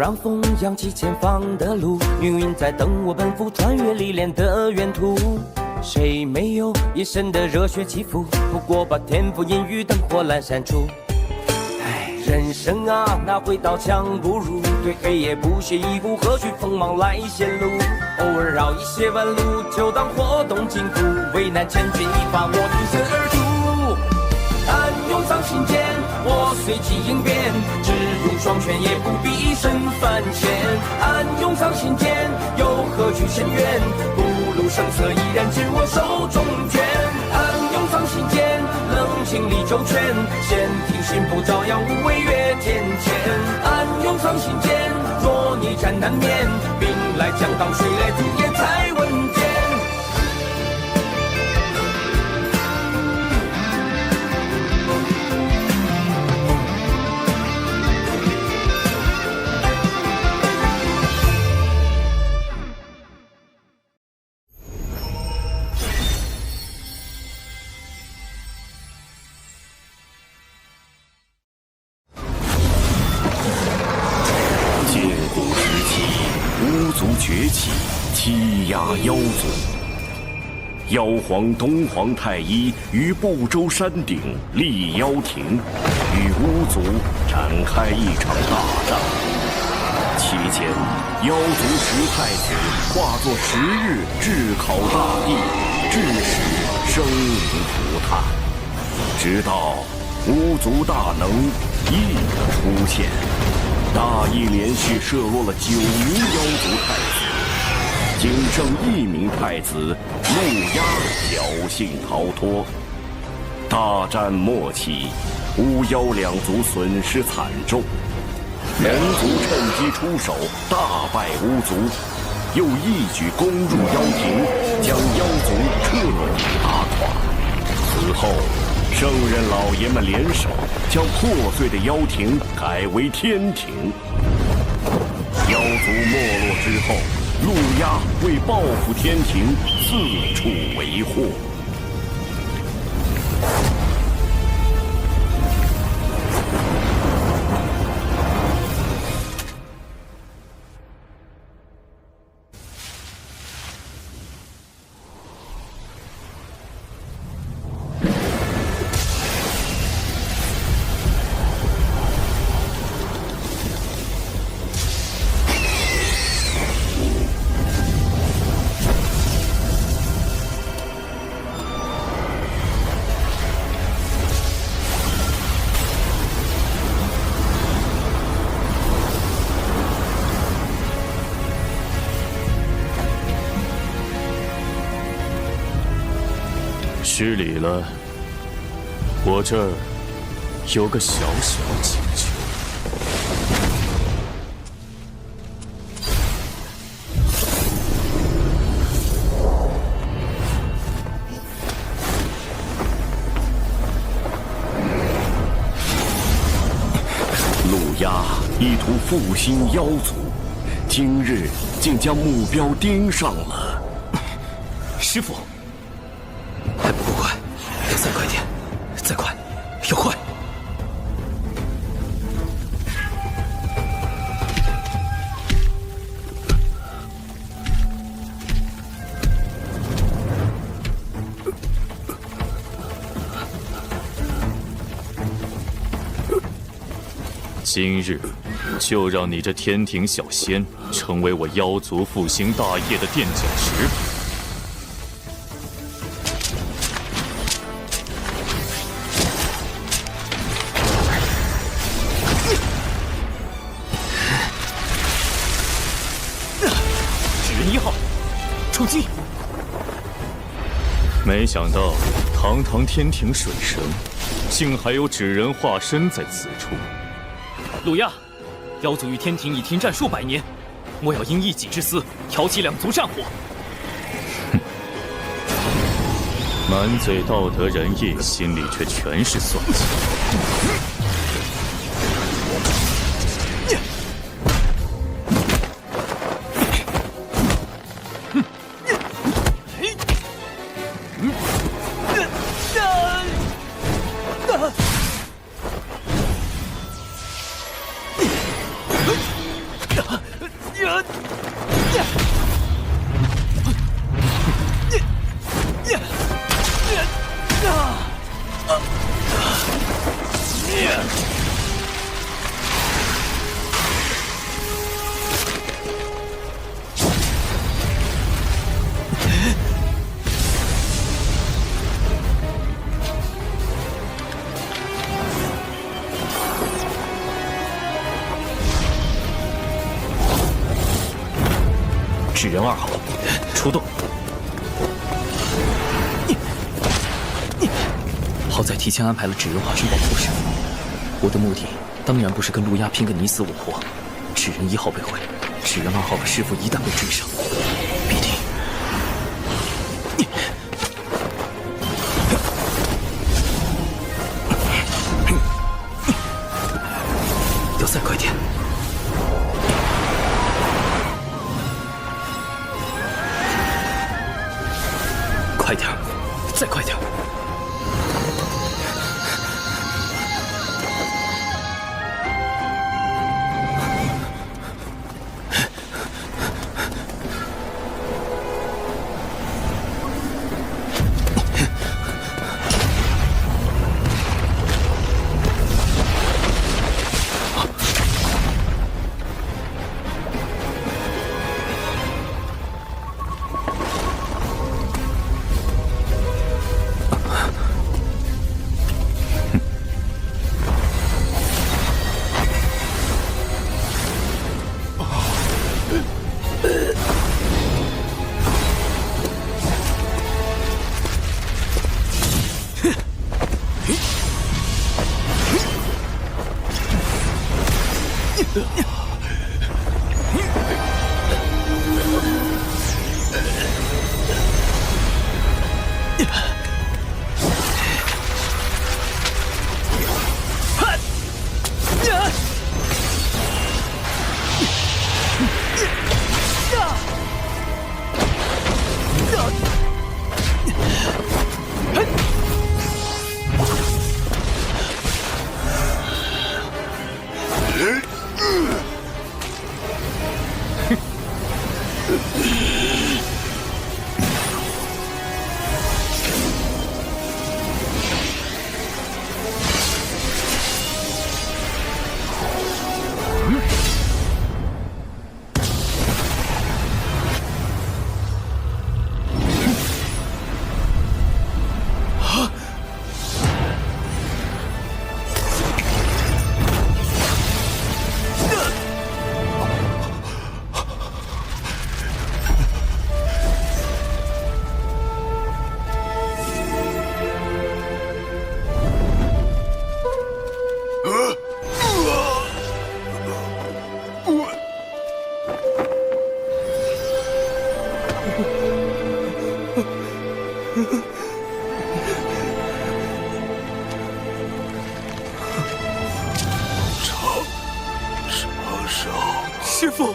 让风扬起前方的路，命运在等我奔赴穿越历练的远途。谁没有一身的热血起伏？不过把天赋阴雨灯火阑珊处。人生啊，哪会刀枪不入？对黑夜不屑一顾，何须锋芒来显露？偶尔绕一些弯路，就当活动筋骨。为难千钧一发，我挺身而出。暗涌上心间，我随机应变，只用双拳也不必一身凡险。暗涌上心间，又何惧深渊？不露声色，依然紧握手中拳。暗涌上心间，冷静理周全，先听心不照样无畏越天堑。暗涌上心间，若逆战难免，兵来将挡，水来土掩才稳健。崛起，欺压妖族。妖皇东皇太一于不周山顶立妖庭，与巫族展开一场大战。期间，妖族10太子化作10日炙烤大地，致使生灵涂炭。直到巫族大能羿的出现。大羿连续射落了9名妖族太子，仅剩1名太子陆压侥幸逃脱。大战末期，巫妖2族损失惨重，人族趁机出手，大败巫族，又一举攻入妖庭，将妖族彻底打垮。此后，圣人老爷们联手，将破碎的妖庭改为天庭。妖族没落之后，陆压为报复天庭，四处为祸。失礼了，我这儿有个小小请求。陆压意图复兴妖族，今日竟将目标盯上了。师父。还不够快，再快点，再快，要快！今日就让你这天庭小仙成为我妖族复兴大业的垫脚石。冲击！没想到堂堂天庭水神，竟还有纸人化身在此处。陆压，妖族与天庭已停战数百年，莫要因一己之私挑起2族战火。哼，满嘴道德仁义，心里却全是算计。纸人2号，出动！好在提前安排了纸人化身保护师傅。我的目的当然不是跟陆压拼个你死我活。纸人1号被毁，纸人2号和师傅一旦被追上，必定……要再快点！快点，再快点！师傅，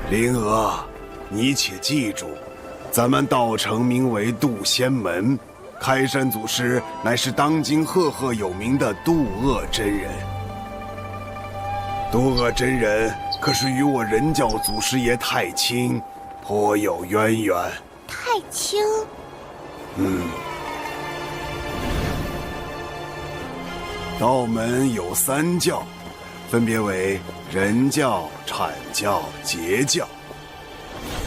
灵娥，你且记住，咱们道城名为渡仙门，开山祖师乃是当今赫赫有名的渡恶真人。渡恶真人可是与我人教祖师爷太清颇有渊源。太清，道门有3教，分别为人教、阐教、截教。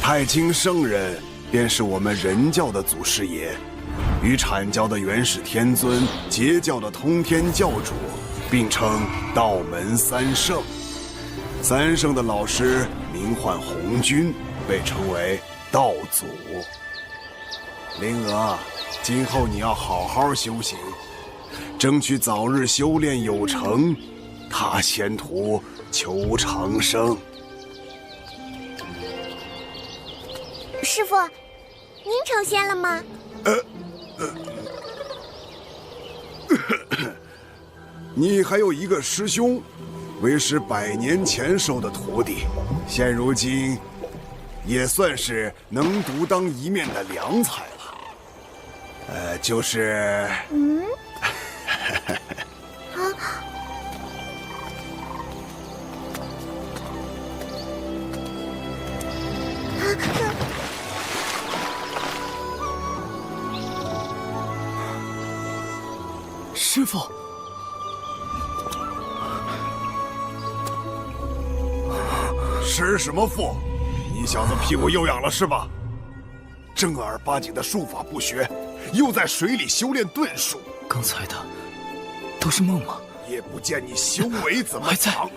太清圣人便是我们人教的祖师爷，与阐教的元始天尊、截教的通天教主并称道门3圣。3圣的老师名唤红军，被称为道祖。灵娥，今后你要好好修行，争取早日修炼有成，踏仙途求长生。师傅，您成仙了吗？你还有一个师兄，为师100年前收的徒弟，现如今也算是能独当一面的良才了。就是师傅，师什么父？你小子屁股又痒了是吧？正儿八经的术法不学，又在水里修炼遁术，刚才的都是梦吗？也不见你修为怎么还在长。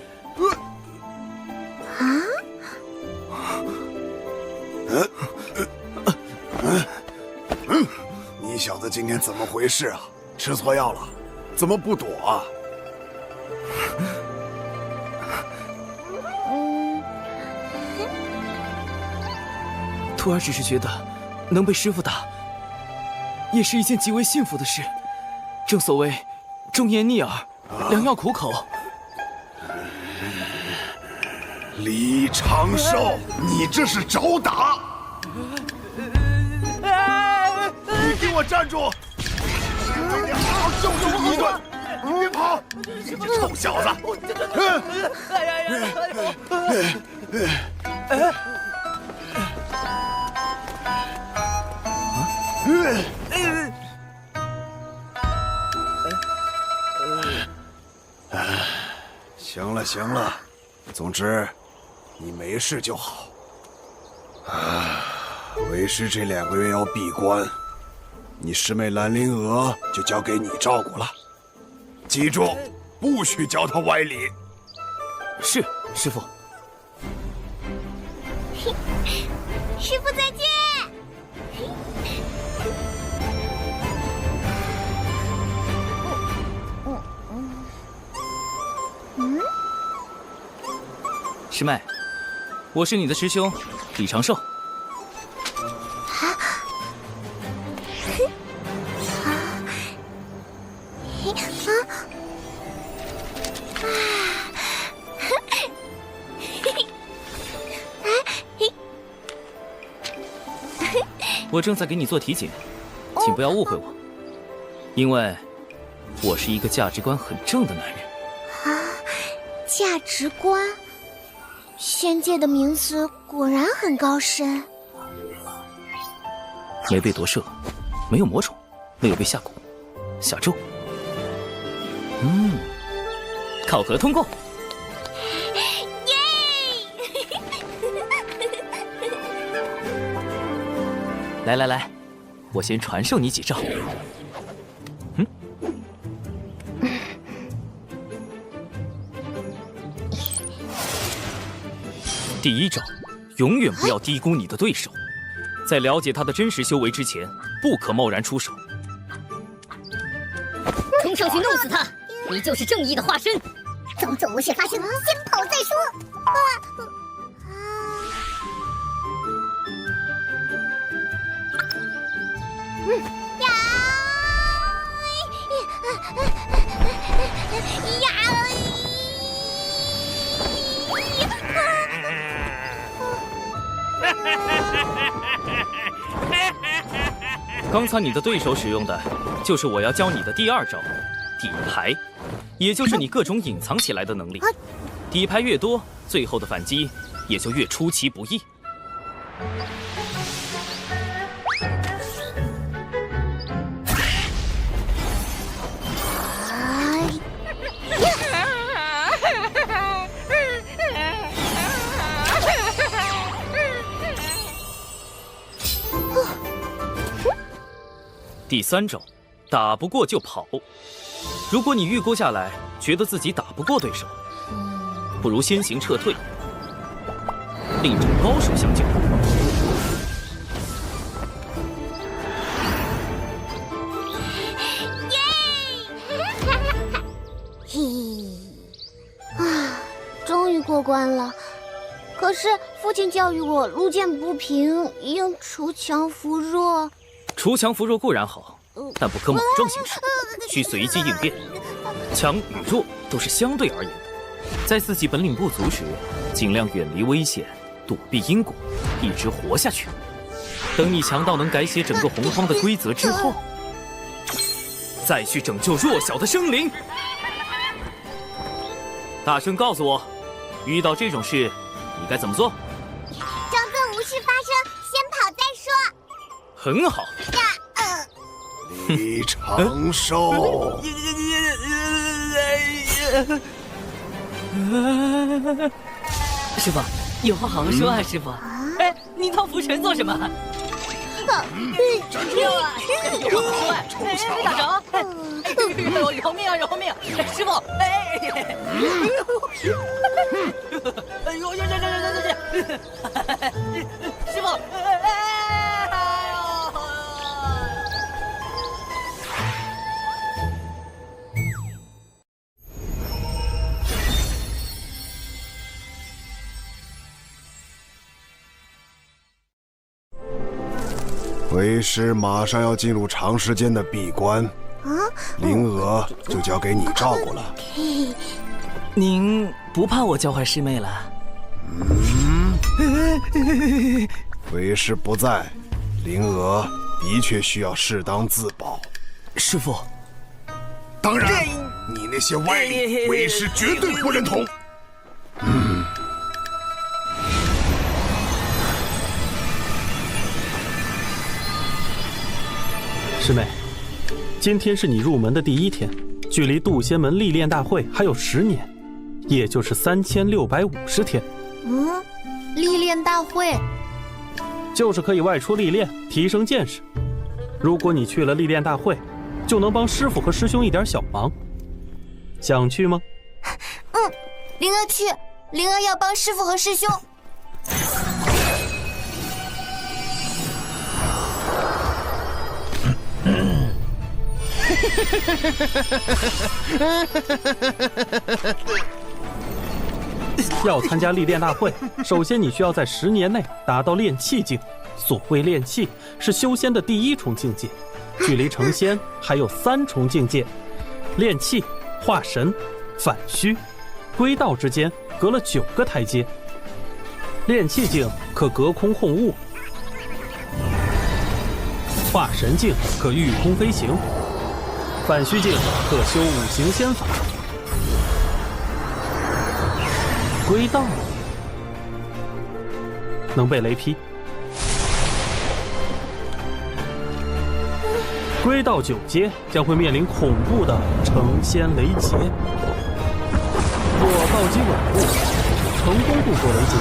你小子今天怎么回事啊？吃错药了？怎么不躲啊？徒儿只是觉得，能被师傅打，也是一件极为幸福的事。正所谓，忠言逆耳，良药苦口。李长寿，你这是找打！你给我站住！今天好好教训你一顿！你别跑！你这臭小子！行了行了，总之你没事就好。为师这2个月要闭关，你师妹兰陵娥就交给你照顾了。记住，不许教她歪理。是，师傅。师傅再见。师妹，我是你的师兄李长寿。我正在给你做体检，请不要误会我，因为我是一个价值观很正的男人。价值观，仙界的名字果然很高深。没被夺舍，没有魔宠，没有被下蛊、下咒。考核通过。来，我先传授你几招。第一招，永远不要低估你的对手，在了解他的真实修为之前，不可贸然出手。冲上去弄死他！你就是正义的化身。种种无事发生，先跑再说。刚才你的对手使用的，就是我要教你的第2招，底牌，也就是你各种隐藏起来的能力。底牌越多，最后的反击也就越出其不意。第3招，打不过就跑。如果你预估下来，觉得自己打不过对手，不如先行撤退，另找高手相救。终于过关了。可是父亲教育我，路见不平应锄强扶弱。锄强扶弱固然好，但不可莽撞行事，需随机应变。强与弱都是相对而言的，在自己本领不足时，尽量远离危险，躲避因果，一直活下去。等你强到能改写整个洪荒的规则之后，再去拯救弱小的生灵。大声告诉我，遇到这种事，你该怎么做？装作无事发生，先跑再说。很好。李长寿，师傅，有话好好说啊，师傅。哎，你套拂尘做什么？有话说啊！没打着。饶命啊！饶命！师傅，哎，哎呦，师傅，为师马上要进入长时间的闭关，灵娥就交给你照顾了。您不怕我教坏师妹了？为师不在，灵娥的确需要适当自保。师傅，当然，你那些歪理，为师绝对不认同。师妹，今天是你入门的第1天，距离渡仙门历练大会还有10年，也就是3650天。历练大会就是可以外出历练，提升见识。如果你去了历练大会，就能帮师傅和师兄一点小忙。想去吗？灵儿去，灵儿要帮师傅和师兄。要参加历练大会，首先你需要在10年内达到炼气境。所谓炼气，是修仙的第1重境界，距离成仙还有3重境界。炼气、化神、反虚、归道之间隔了9个台阶。炼气境可隔空控物，化神境可御空飞行，反虚境可修5行仙法，归道能被雷劈。归道9阶将会面临恐怖的成仙雷劫。若道基稳固，成功度过雷劫，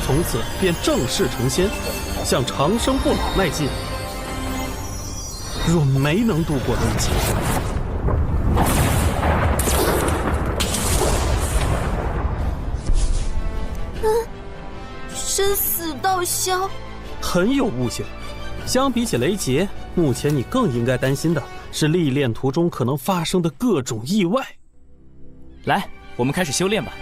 从此便正式成仙，向长生不老迈进。若没能度过雷劫，生死道消，很有悟性。相比起雷劫，目前你更应该担心的是历练途中可能发生的各种意外。来，我们开始修炼吧。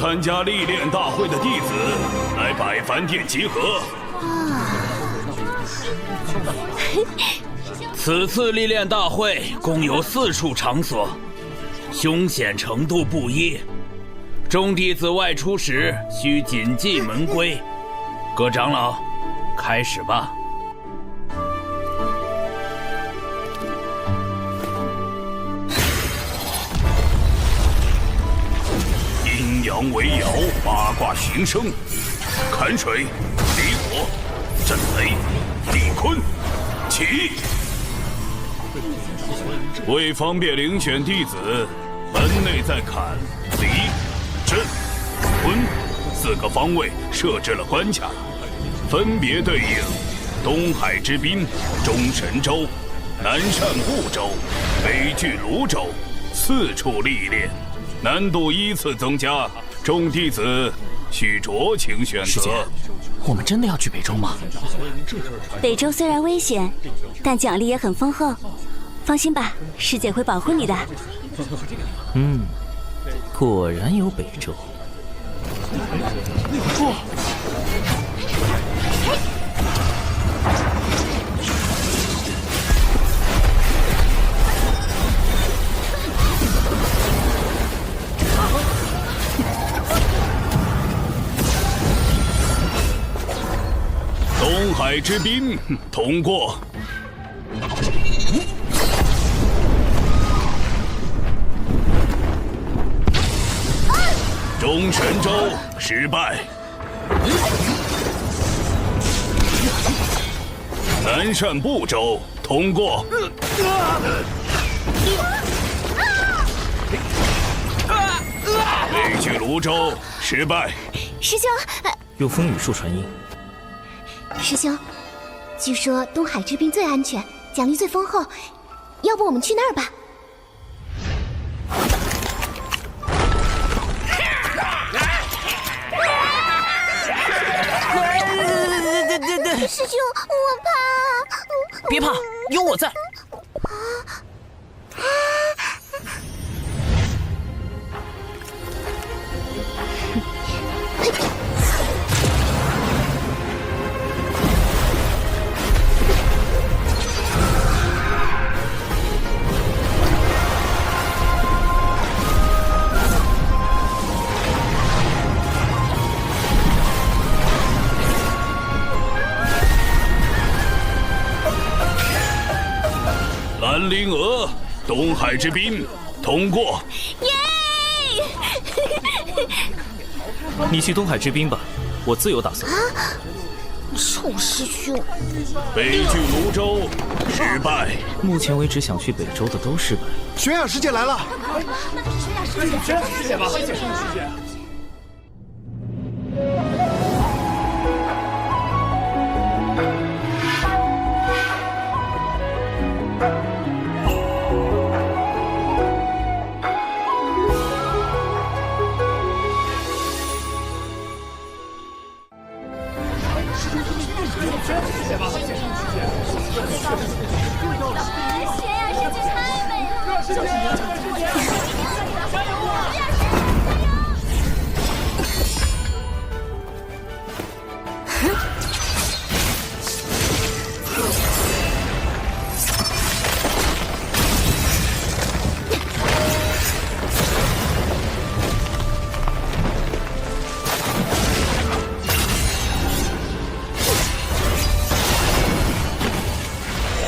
参加历练大会的弟子来百凡殿集合。此次历练大会共有4处场所，凶险程度不一。众弟子外出时需谨记门规。各长老，开始吧。阴阳为爻，八卦形生，坎水、离火、震雷、地坤，起！为方便遴选弟子，门内在坎、离、震、坤4个方位设置了关卡，分别对应东海之滨、中神州、南赡部洲、北距泸州4处历练，难度依次增加，众弟子需酌情选师姐，择。我们真的要去北周吗？北周虽然危险，但奖励也很丰厚。放心吧，师姐会保护你的。果然有北周。东海之滨通过。中神州失败。南赡部洲通过。北距泸州失败。师兄，用风雨术传音。师兄，据说东海之滨最安全，奖励最丰厚，要不我们去那儿吧？师兄，我怕。别怕，有我在。兰陵娥，东海之滨通过。耶！你去东海之滨吧，我自有打算。臭师兄！北距泸州失败。目前为止想去北周的都失败。玄雅师姐来了！玄雅师姐吧，师姐。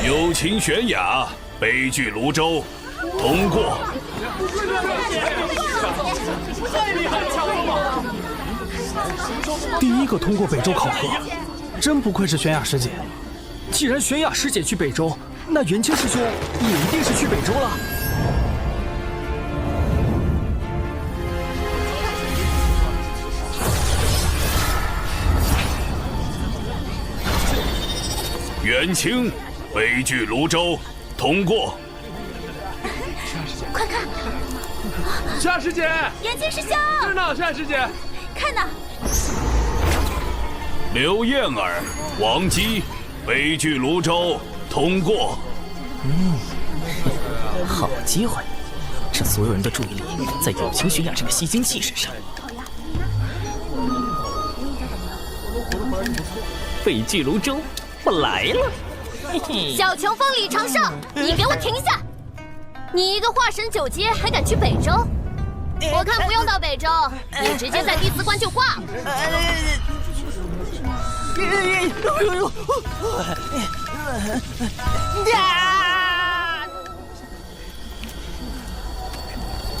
友情玄雅，北距泸州通过。第一个通过北周考核，真不愧是玄雅师姐。既然玄雅师姐去北周，那元清师兄也一定是去北周了。元清，北距泸州通过。快看！玄雅师姐，元清师兄，是呢，玄雅师姐，看呢。刘燕儿、王姬，北距泸州通过。好机会，趁所有人的注意力在友情玄雅这个吸睛器身上。北俱泸州，我来了。嘿嘿，小球风李长胜，你给我停下！你一个化神9阶还敢去北周？我看不用到北周，你直接在第4关就挂了。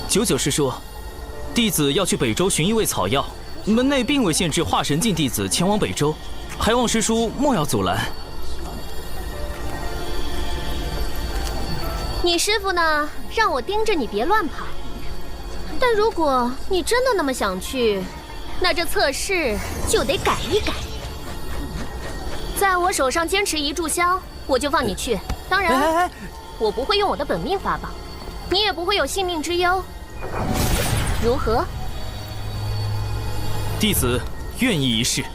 九九师叔，弟子要去北周寻一味草药，门内并未限制化神境弟子前往北周，还望师叔莫要阻拦。你师傅呢，让我盯着你别乱跑。但如果你真的那么想去，那这测试就得改一改。在我手上坚持1炷香，我就放你去。当然，我不会用我的本命法宝，你也不会有性命之忧。如何？弟子愿意一试。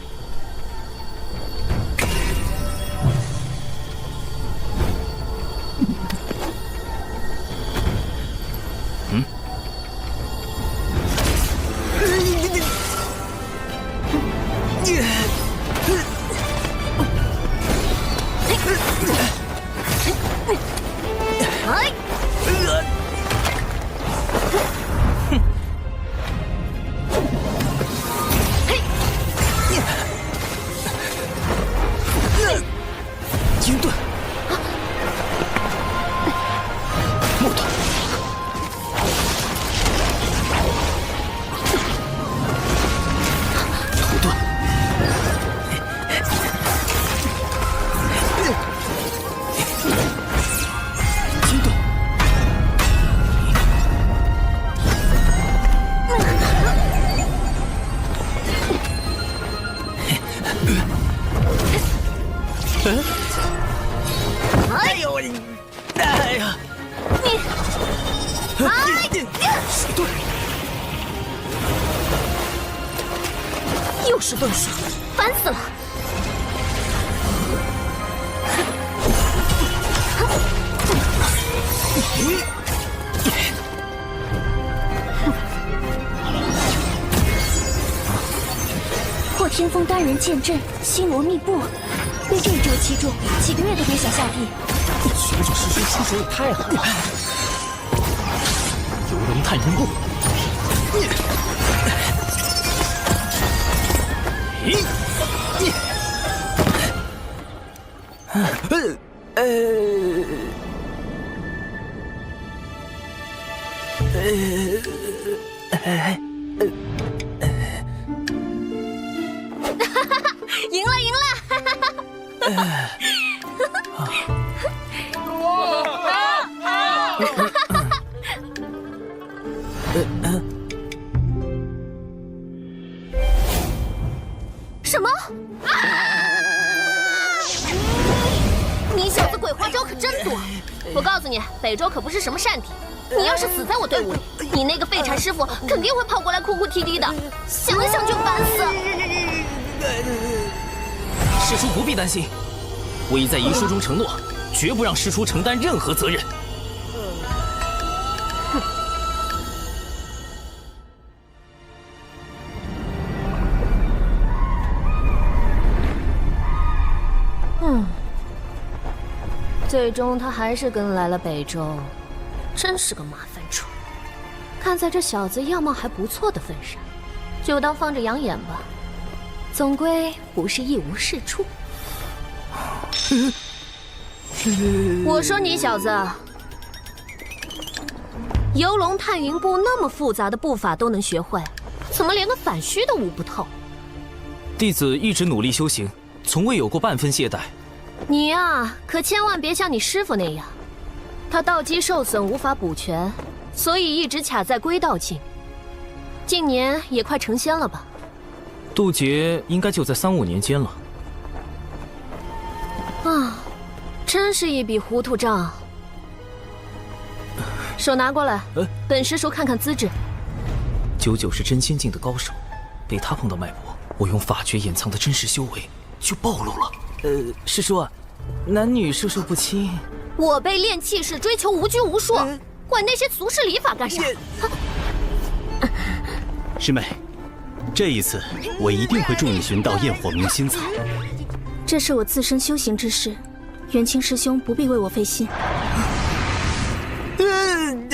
金盾，木盾，土盾，金盾，哎呦我，哎呀，你，水遁，又是遁术，烦死了！破天风单人剑阵，星罗密布，被这一招击中，几个月都别想下地。学长师兄出手也太狠了！游龙探云步，赢了，赢了！什么？你小子鬼花招可真多！我告诉你，北周可不是什么善地。你要是死在我队伍里，你那个废柴师傅肯定会跑过来哭哭啼啼的，想想就烦死。师叔不必担心，我已在遗书中承诺，绝不让师叔承担任何责任。最终他还是跟来了北周，真是个麻烦虫。看在这小子样貌还不错的份上，就当放着养眼吧。总归不是一无是处。我说你小子，游龙探云步那么复杂的步法都能学会，怎么连个反虚都悟不透？弟子一直努力修行，从未有过半分懈怠。你呀，可千万别像你师傅那样，他道基受损无法补全，所以一直卡在归道境。近年也快成仙了吧？渡劫应该就在3、5年间了。啊，真是一笔糊涂账。手拿过来，本师叔看看资质。99是真仙境的高手，被他碰到脉搏，我用法诀掩藏的真实修为就暴露了。师叔，男女授受不亲。我辈练气是追求无拘无束，管那些俗世礼法干啥？师妹，这一次我一定会助你寻到焰火明心草。这是我自身修行之事，元清师兄不必为我费心。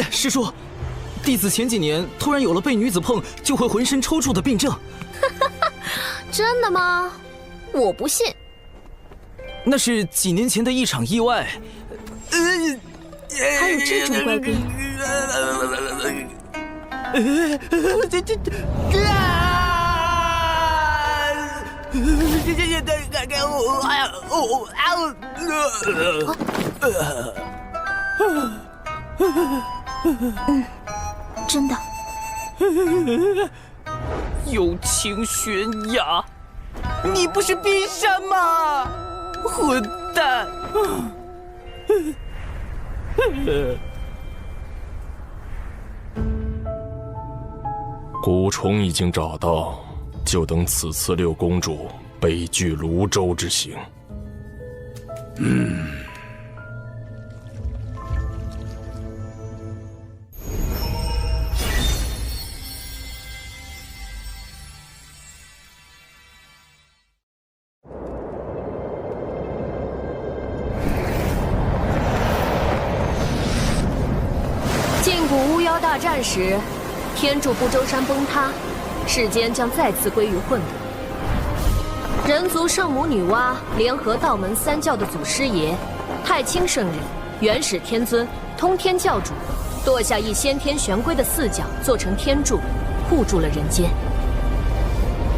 师叔，弟子前几年突然有了被女子碰就会浑身抽搐的病症。真的吗？我不信。那是几年前的一场意外。还有这种怪病？真的。友情悬崖，你不是冰山吗？混蛋！蛊虫已经找到，就等此次六公主北拒泸州之行。晋古巫妖大战时，天柱不周山崩塌，世间将再次归于混沌。人族圣母女娲联合道门三教的祖师爷太清圣人、元始天尊、通天教主，剁下一先天玄龟的四角做成天柱，护住了人间。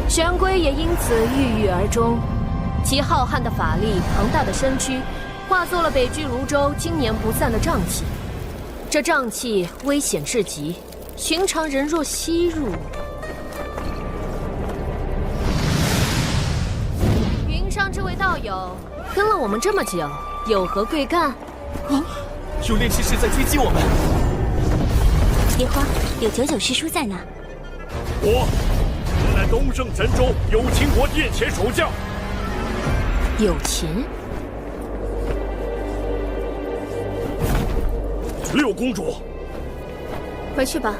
玄龟也因此郁郁而终，其浩瀚的法力、庞大的身躯，化作了北拒泸州经年不散的瘴气。这瘴气危险至极，寻常人若吸入，云上这位道友跟了我们这么久，有何贵干？有炼气师在追击我们。别慌，有99师叔在呢。我乃东胜神州有秦国殿前守将。有秦。六公主，回去吧，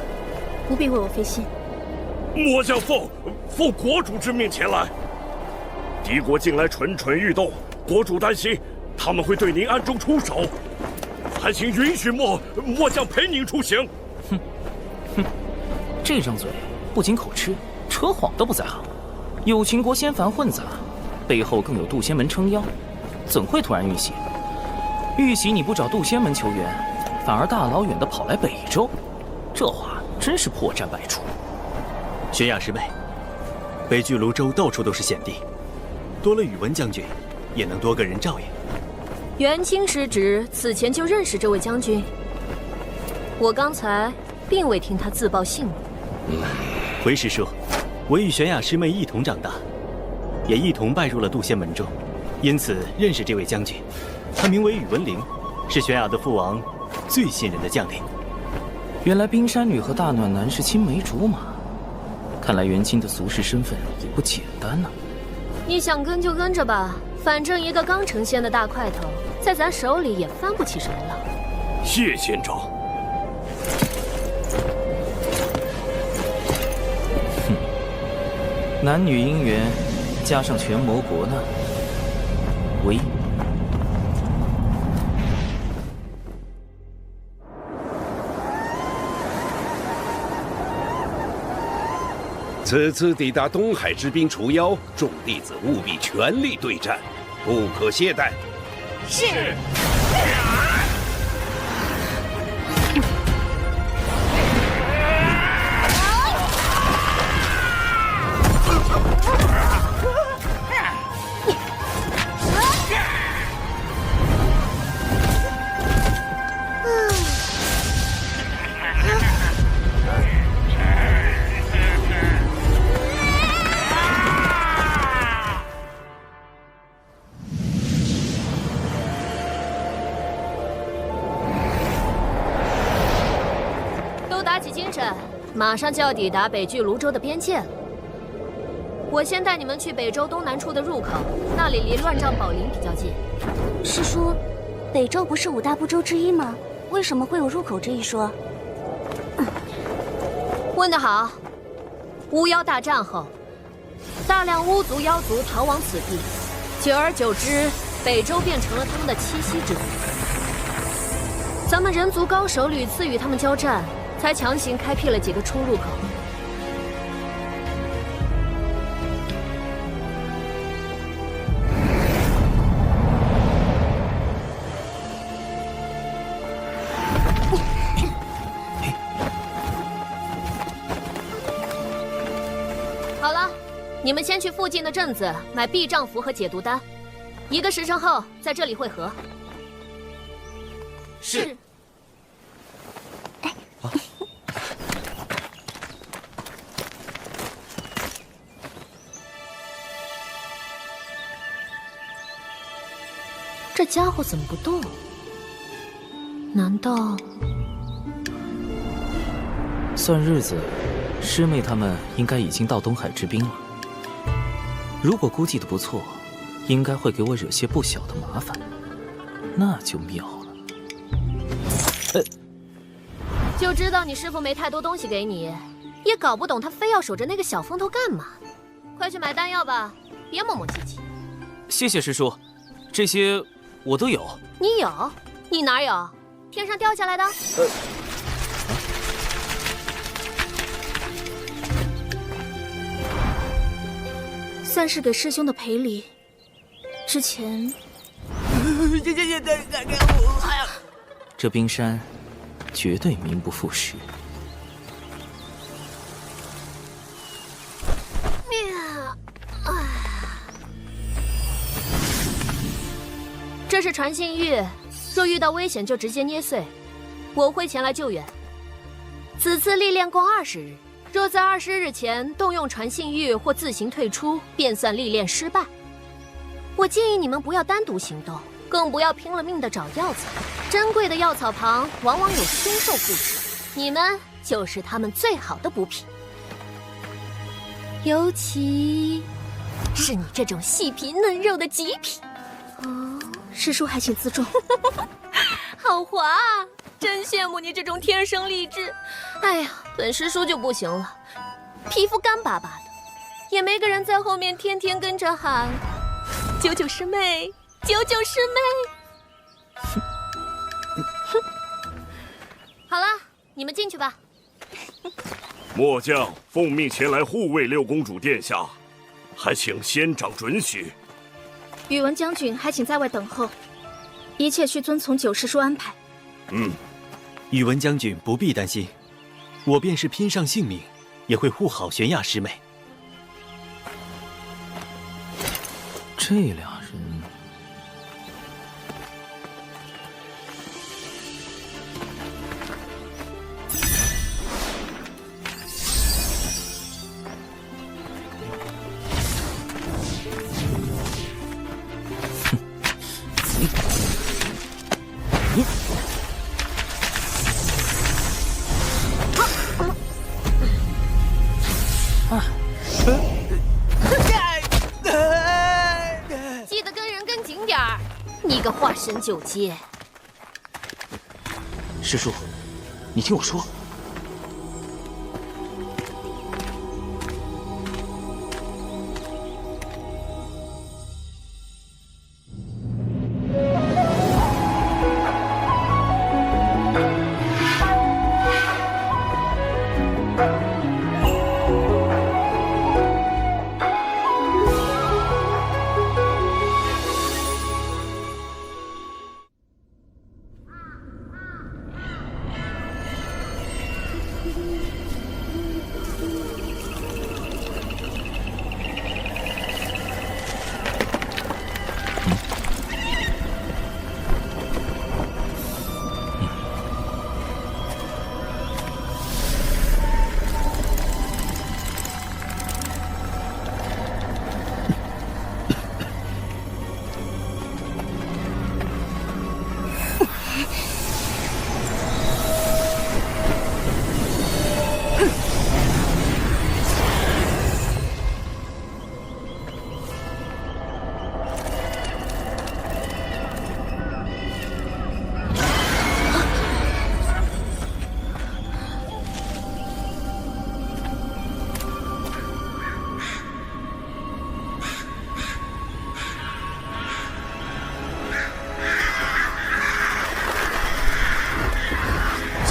不必为我费心。末将奉国主之命前来。敌国近来蠢蠢欲动，国主担心他们会对您暗中出手，还请允许末将陪您出行。这张嘴不仅口吃，扯谎都不在行。有秦国仙凡混杂，背后更有渡仙门撑腰，怎会突然遇袭？遇袭你不找渡仙门求援，反而大老远的跑来北周，这话真是破绽百出。玄雅师妹，北拒泸州到处都是险地，多了宇文将军，也能多个人照应。元清师侄此前就认识这位将军，我刚才并未听他自报姓名。回师叔，我与玄雅师妹一同长大，也一同拜入了渡仙门中，因此认识这位将军。他名为宇文灵，是玄雅的父王最信任的将领。原来冰山女和大暖男是青梅竹马，看来元清的俗世身份也不简单呢。你想跟就跟着吧，反正一个刚成仙的大块头，在咱手里也翻不起什么浪。谢仙长。男女姻缘，加上权谋国难，唯。此次抵达东海之滨除妖，众弟子务必全力对战，不可懈怠。是。马上就要抵达北拒泸州的边界了。我先带你们去北州东南处的入口，那里离乱帐宝林比较近。师叔，北州不是5大部洲之一吗？为什么会有入口这一说？问得好。巫妖大战后，大量巫族、妖族逃往此地，久而久之，北周变成了他们的栖息之地。咱们人族高手屡次与他们交战，才强行开辟了几个出入口。好了，你们先去附近的镇子买避障符和解毒丹，1个时辰后在这里会合。是。这家伙怎么不动？难道……算日子，师妹他们应该已经到东海之滨了。如果估计的不错，应该会给我惹些不小的麻烦，那就妙了。就知道你师父没太多东西给你，也搞不懂他非要守着那个小风头干嘛。快去买丹药吧，别磨磨唧唧。谢谢师叔，这些我都有。你有？你哪有？天上掉下来的？算是给师兄的赔礼。之前，这冰山绝对名不副实。这是传信玉，若遇到危险就直接捏碎，我会前来救援。此次历练共20日，若在20日前动用传信玉或自行退出，便算历练失败。我建议你们不要单独行动，更不要拼了命的找药草。珍贵的药草旁往往有凶兽附体，你们就是他们最好的补品。尤其是你这种细皮嫩肉的极品。哦，师叔还请自重。好滑啊！真羡慕你这种天生丽质。哎呀，本师叔就不行了，皮肤干巴巴的，也没个人在后面天天跟着喊“九九师妹，九九师妹”。好了，你们进去吧。末将奉命前来护卫六公主殿下，还请仙长准许。宇文将军还请在外等候，一切需遵从九师叔安排。宇文将军不必担心，我便是拼上性命，也会护好玄雅师妹。这俩人，记得跟人跟紧点儿，你个化神九阶！师叔，你听我说。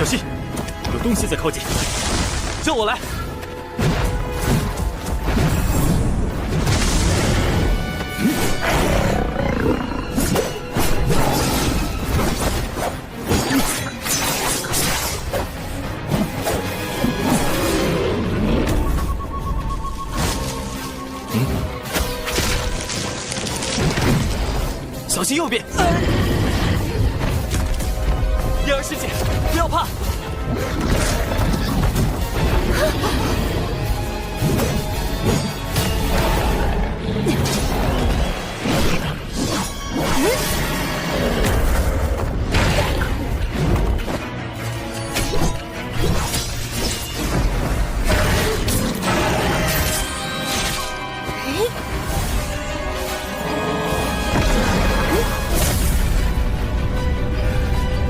小心，有东西在靠近。叫我来。小心右边！叶儿师姐，不要怕。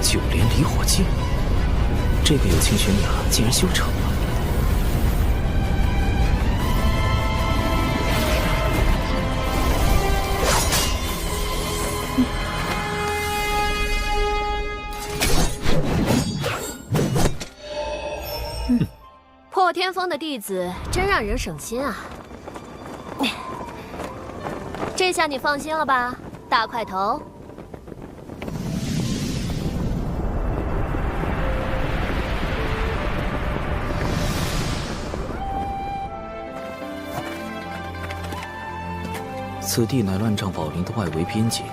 九连离火镜，这个有情悬崖竟然修成了。破天峰的弟子真让人省心啊！这下你放心了吧，大块头。此地乃乱帐宝林的外围边界，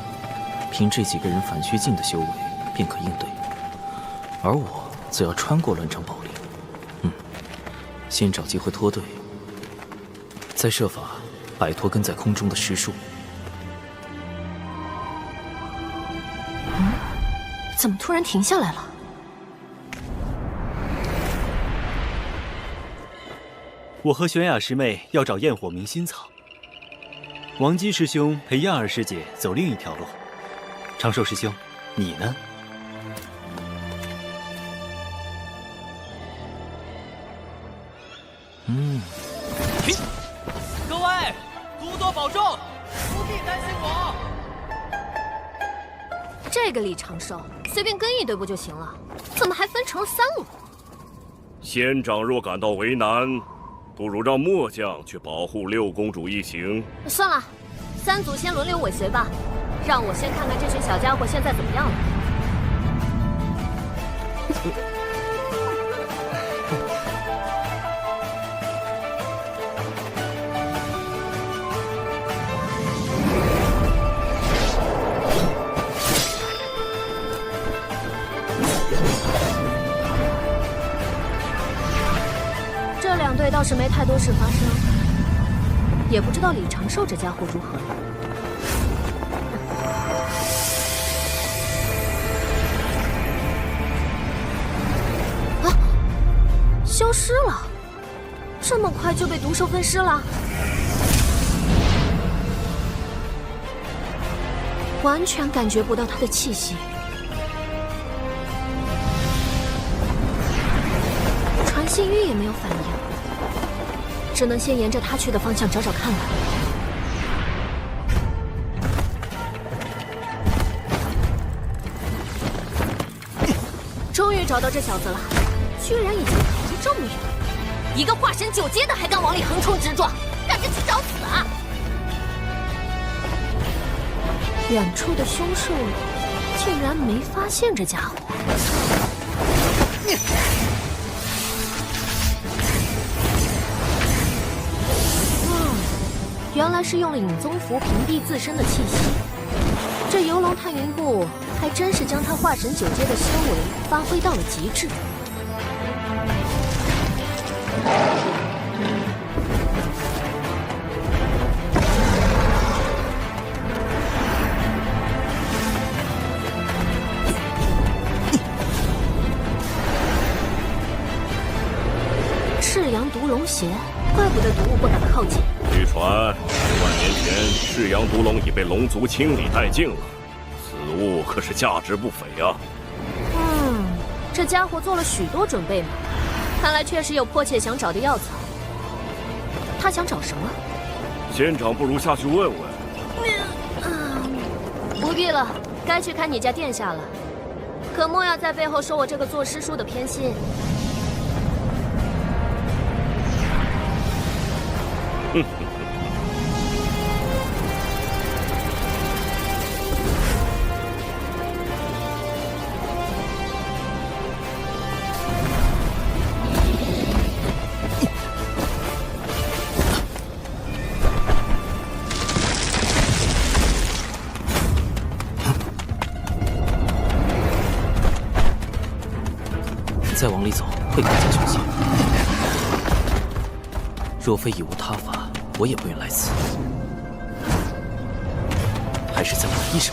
凭这几个人反虚境的修为便可应对，而我则要穿过乱帐宝林。先找机会脱队，再设法摆脱跟在空中的尸树。怎么突然停下来了？我和玄雅师妹要找焰火明心草，王姬师兄陪亚儿师姐走另一条路。长寿师兄，你呢？各位，多多保重，不必担心我。这个李长寿随便跟一队不就行了？怎么还分成了3路？仙长若感到为难，不如让末将去保护六公主一行。算了，3组先轮流尾随吧，让我先看看这群小家伙现在怎么样了。这2队倒是没太多事发生，也不知道李长寿这家伙如何了。啊！消失了，这么快就被毒兽分尸了？完全感觉不到他的气息。传信玉也没有反应，只能先沿着他去的方向找找看了。终于找到这小子了，居然已经跑出这么远，一个化神9阶的还敢往里横冲直撞，赶着去找死啊！远处的凶兽竟然没发现这家伙。原来是用了影宗符屏蔽自身的气息，这游龙探云步还真是将他化神9阶的修为发挥到了极致。赤阳毒龙血，怪不得毒物不敢靠近。据传，10000年前赤阳毒龙已被龙族清理殆尽了，此物可是价值不菲啊！这家伙做了许多准备嘛，看来确实有迫切想找的药草。他想找什么？仙长不如下去问问。不必了，该去看你家殿下了。可莫要在背后说我这个做师叔的偏心。再往里走会更加凶险。若非已无他法，我也不愿来此。还是再晚一声。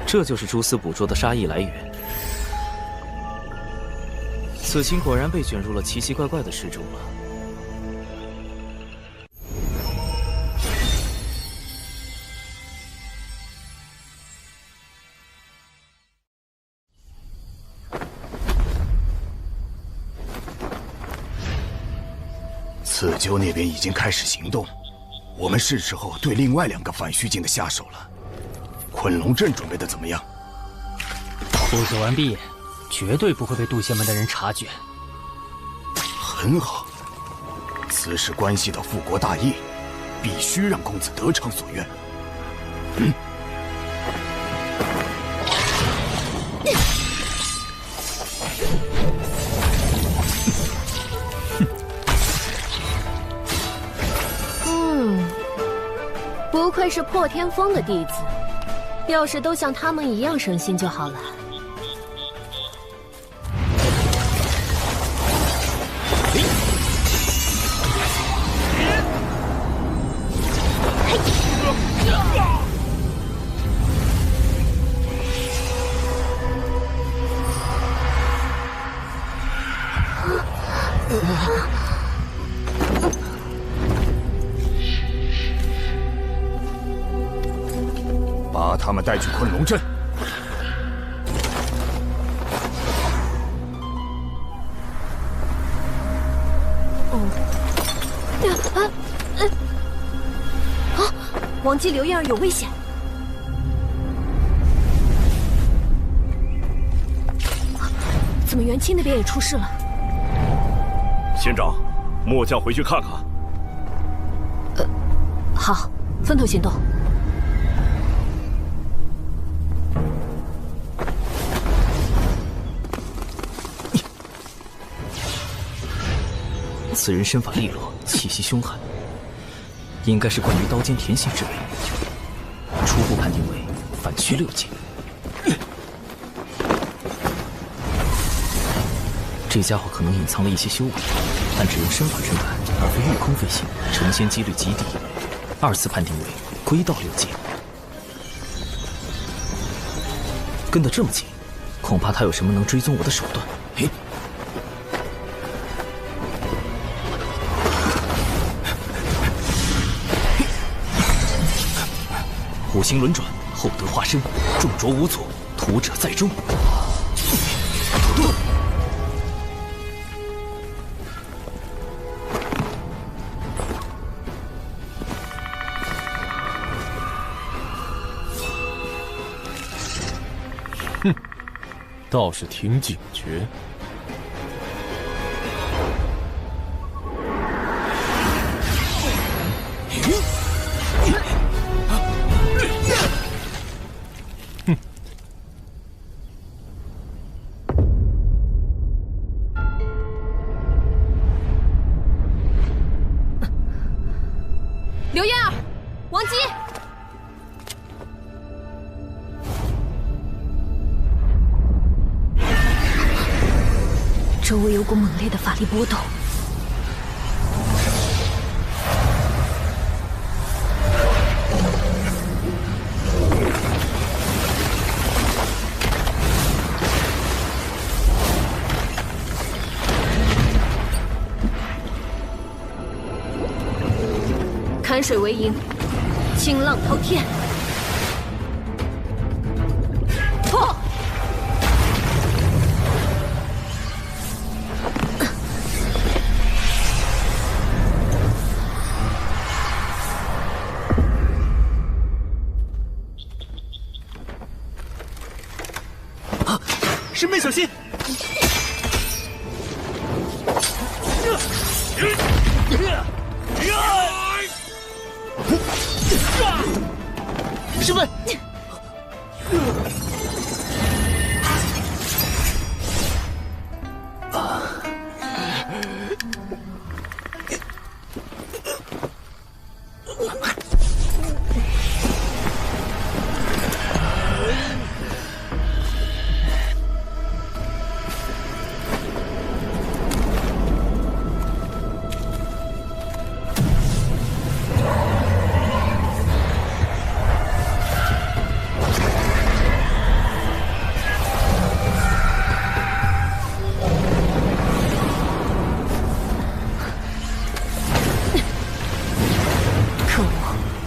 这就是蛛丝捕捉的杀意来源。此情果然被卷入了奇奇怪怪的事中了。刺鸠那边已经开始行动，我们是时候对另外2个反虚境的下手了。昆龙阵准备的怎么样？布置完毕，绝对不会被渡仙门的人察觉。很好，此事关系到复国大业，必须让公子得偿所愿。不愧是破天风的弟子。要是都像他们一样省心就好了。把他们带去昆龙阵。王姬、刘燕儿有危险！怎么元清那边也出事了？仙长，末将回去看看。好，分头行动。此人身法利落，气息凶悍，应该是关于刀尖甜心之类。初步判定为反虚6境。这家伙可能隐藏了一些修为，但只用身法追赶，而非御空飞行，成仙几率极低。2次判定为归道6境。跟得这么近，恐怕他有什么能追踪我的手段。嘿。五行轮转，厚德化身，重着无阻，屠者在中。哼，倒是挺警觉。刘燕儿，王姬，周围有股猛烈的法力波动。坎水为营，清浪滔天。破！啊！师妹小心！师妹，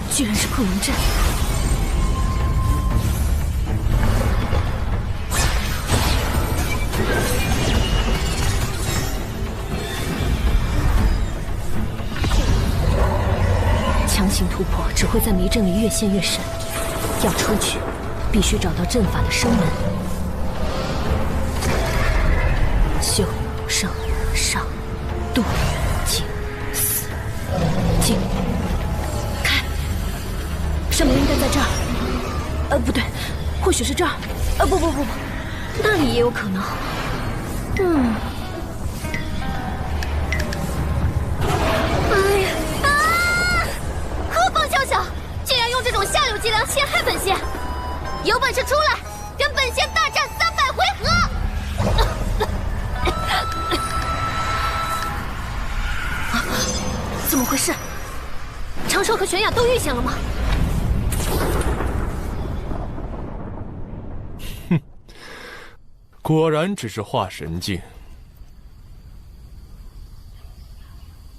居然是困龙阵！强行突破只会在迷阵里越陷越深，要出去，必须找到阵法的生门。修、生、上、渡、静、死、静。生门应该在这儿，不对，或许是这儿，不，那里也有可能。哎呀啊！何方宵小，竟然用这种下流伎俩陷害本仙！有本事出来，跟本仙大战300回合！怎么回事？长寿和玄雅都遇险了吗？果然只是化神境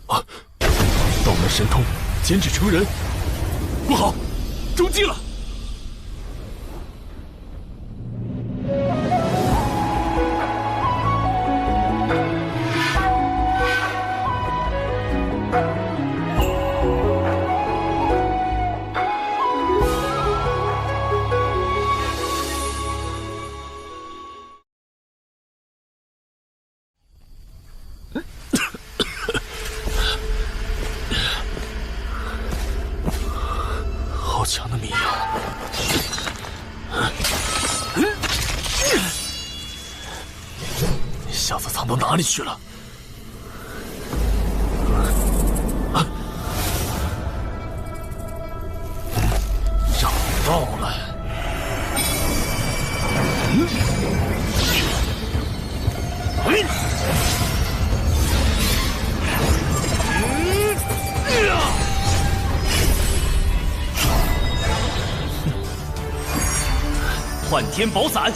啊！道门神通，减脂成人，不好，中计了！好强的迷药！小子藏到哪里去了？找到了！幻天宝伞，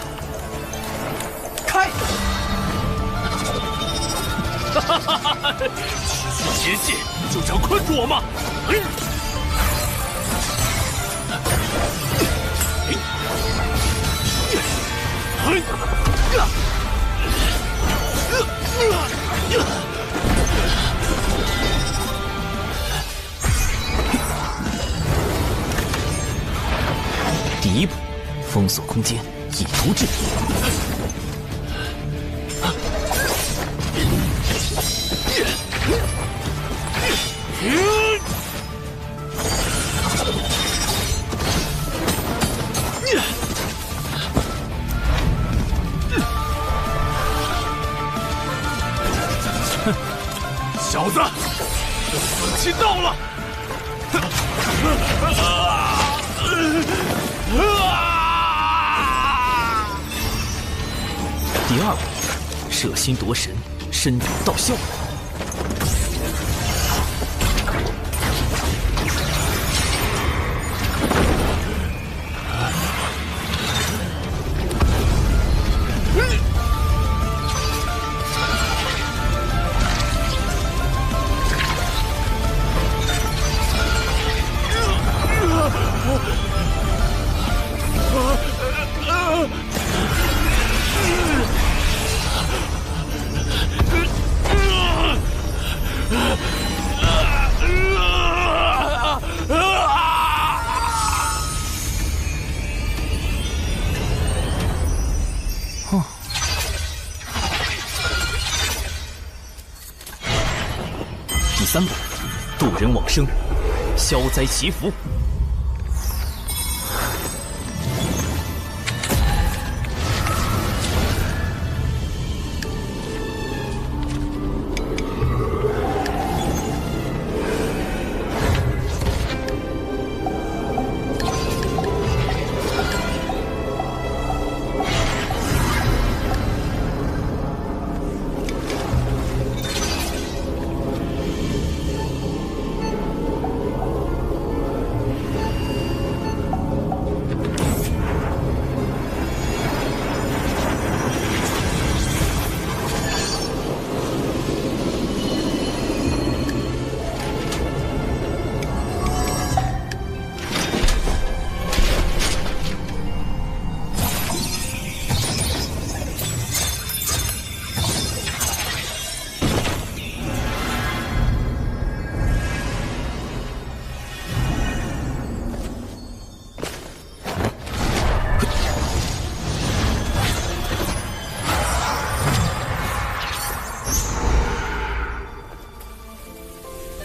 开！区区间隙就这样困住我吗？第一步，封锁空间，以图制敌。小子，死期到了！第二步，摄心夺神，深有道效。第3步，渡人往生，消灾祈福。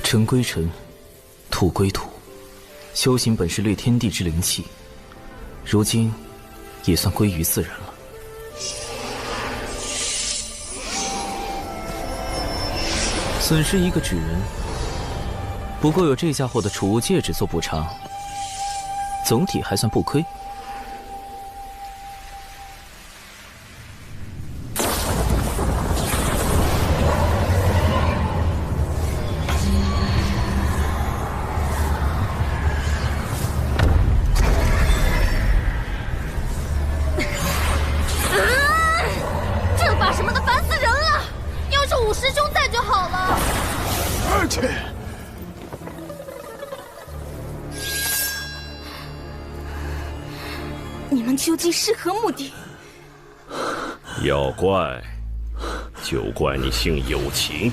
尘归尘，土归土，修行本是掠天地之灵气，如今也算归于自然了。损失一个纸人，不过有这家伙的储物戒指做补偿，总体还算不亏。你们究竟是何目的？要怪，就怪你姓有情。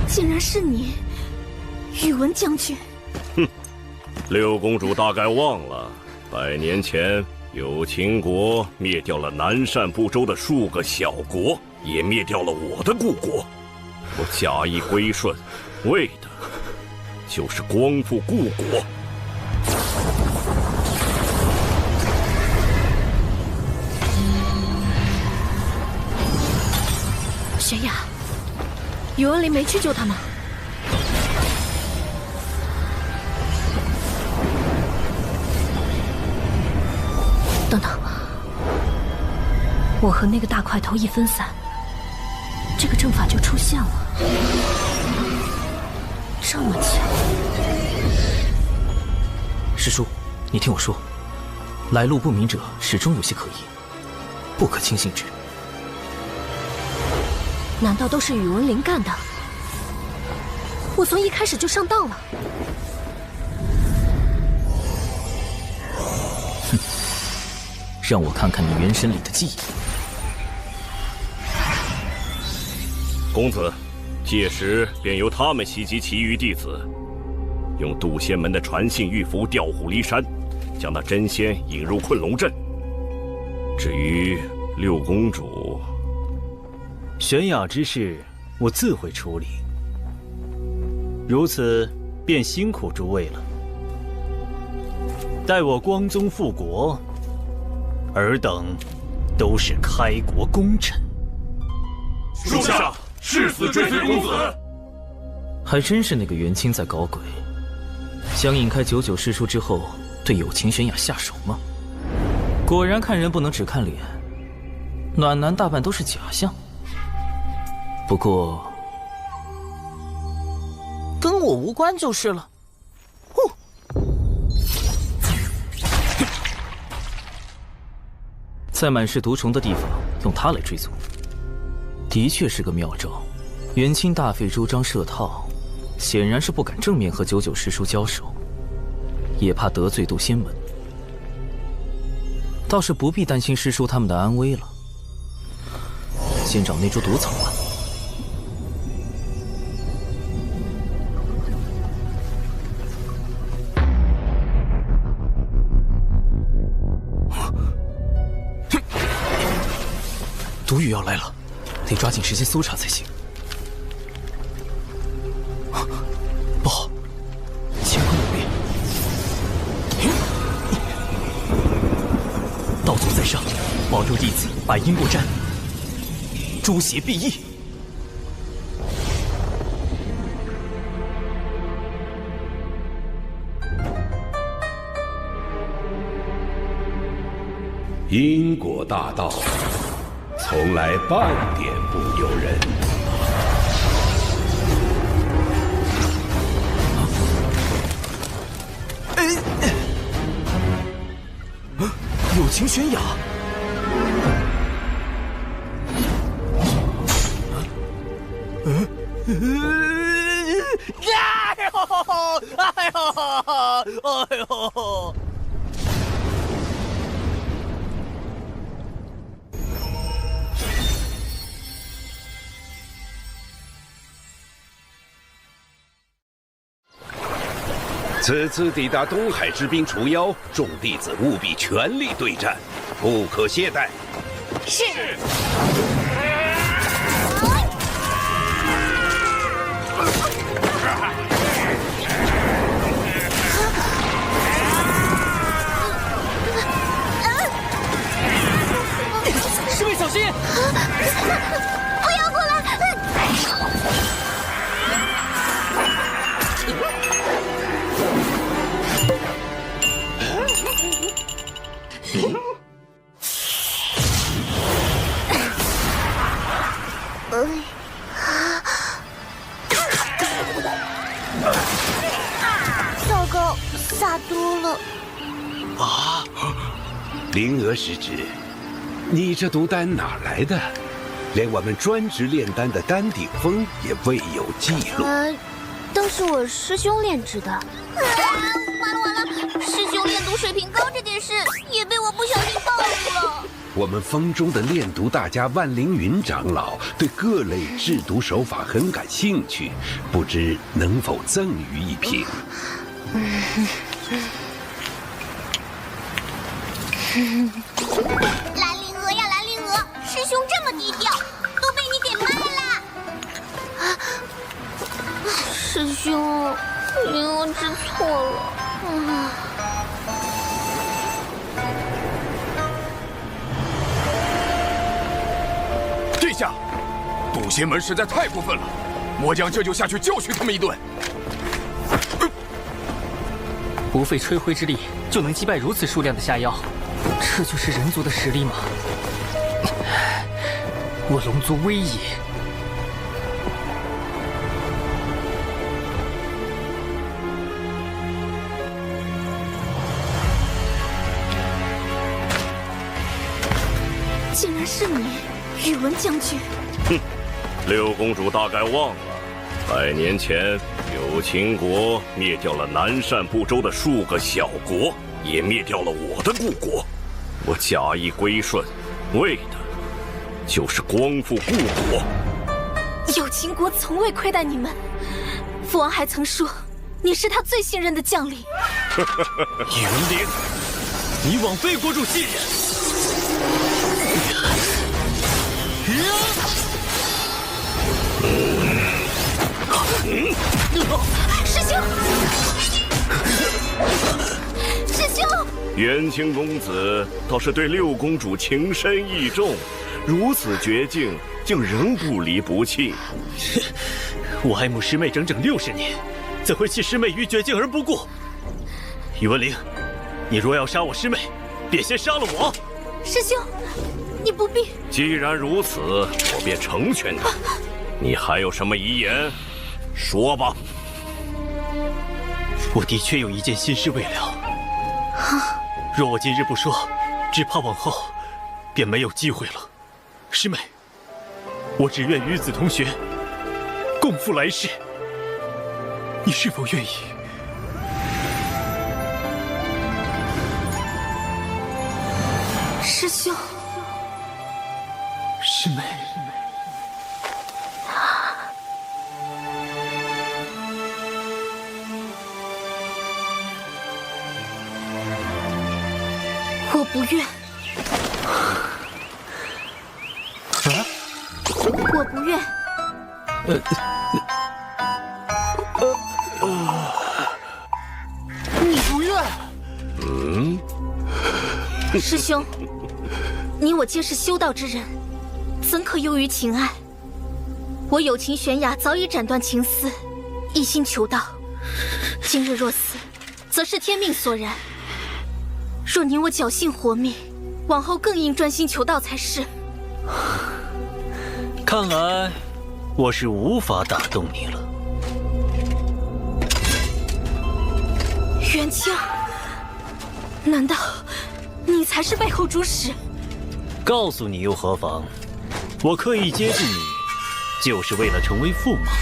竟然是你，宇文将军！哼，六公主大概忘了，100年前有情国灭掉了南赡部洲的数个小国，也灭掉了我的故国。我假意归顺，为的就是光复故国。玄雅，宇文林没去救他吗？等等，我和那个大块头一分散，这个阵法就出现了。这么巧！师叔，你听我说，来路不明者始终有些可疑，不可轻信之。难道都是宇文林干的？我从一开始就上当了。哼，让我看看你元神里的记忆。公子，届时便由他们袭击其余弟子，用渡仙门的传信玉符调虎离山，将那真仙引入困龙阵。至于六公主，玄雅之事，我自会处理。如此，便辛苦诸位了。待我光宗复国，尔等都是开国功臣。属下誓死追随公子。还真是那个元清在搞鬼，想引开99师叔之后，对有情玄雅下手吗？果然看人不能只看脸，暖男大半都是假象。不过跟我无关就是了。在满是毒虫的地方用它来追踪，的确是个妙招。元清大费周章设套，显然是不敢正面和99师叔交手，也怕得罪渡仙门。倒是不必担心师叔他们的安危了。先找那株毒草吧。毒雨要来了，得抓紧时间搜查才行。不好，乾坤有变。道祖在上，保佑弟子百因过战，诸邪必异。因果大道，从来半点不由人。友情悬崖。哎呦！此次抵达东海之滨除妖，众弟子务必全力对战，不可懈怠。是。师妹小心！不要过来！糟糕，洒多了。啊！灵娥师侄，你这毒丹哪来的？连我们专职炼丹的丹顶峰也未有记录。都是我师兄炼制的。完了，师兄炼毒水平高这件事也被我不小心暴露了。我们峰中的炼毒大家万凌云长老对各类制毒手法很感兴趣，不知能否赠予一瓶？蓝灵娥呀，蓝灵娥，师兄这么低调，都被你给卖了。师兄，灵娥知错了。殿下，渡仙门实在太过分了，末将这就下去教训他们一顿。不费吹灰之力就能击败如此数量的下妖，这就是人族的实力吗？我龙族威也。竟然是你，宇文将军！哼，六公主大概忘了，100年前有秦国灭掉了南赡部洲的数个小国，也灭掉了我的故国。我假意归顺，为的就是光复故国。有秦国从未亏待你们，父王还曾说你是他最信任的将领。宇文灵，你枉费国主信任。师兄，师兄！元清公子倒是对六公主情深意重，如此绝境，竟仍不离不弃。我爱慕师妹整整60年，怎会弃师妹于绝境而不顾？宇文灵，你若要杀我师妹，便先杀了我。师兄，你不必。既然如此，我便成全你。你还有什么遗言？说吧。我的确有一件心事未了。若我今日不说，只怕往后便没有机会了。师妹，我只愿与子同学，共赴来世。你是否愿意？师兄，师妹。我不愿。我不愿。你不愿？师兄，你我皆是修道之人，怎可囿于情爱？我有情悬崖，早已斩断情丝，一心求道。今日若死，则是天命所然。若你我侥幸活命，往后更应专心求道才是。看来我是无法打动你了。元清，难道你才是背后主使？告诉你又何妨？我刻意接近你，就是为了成为驸马，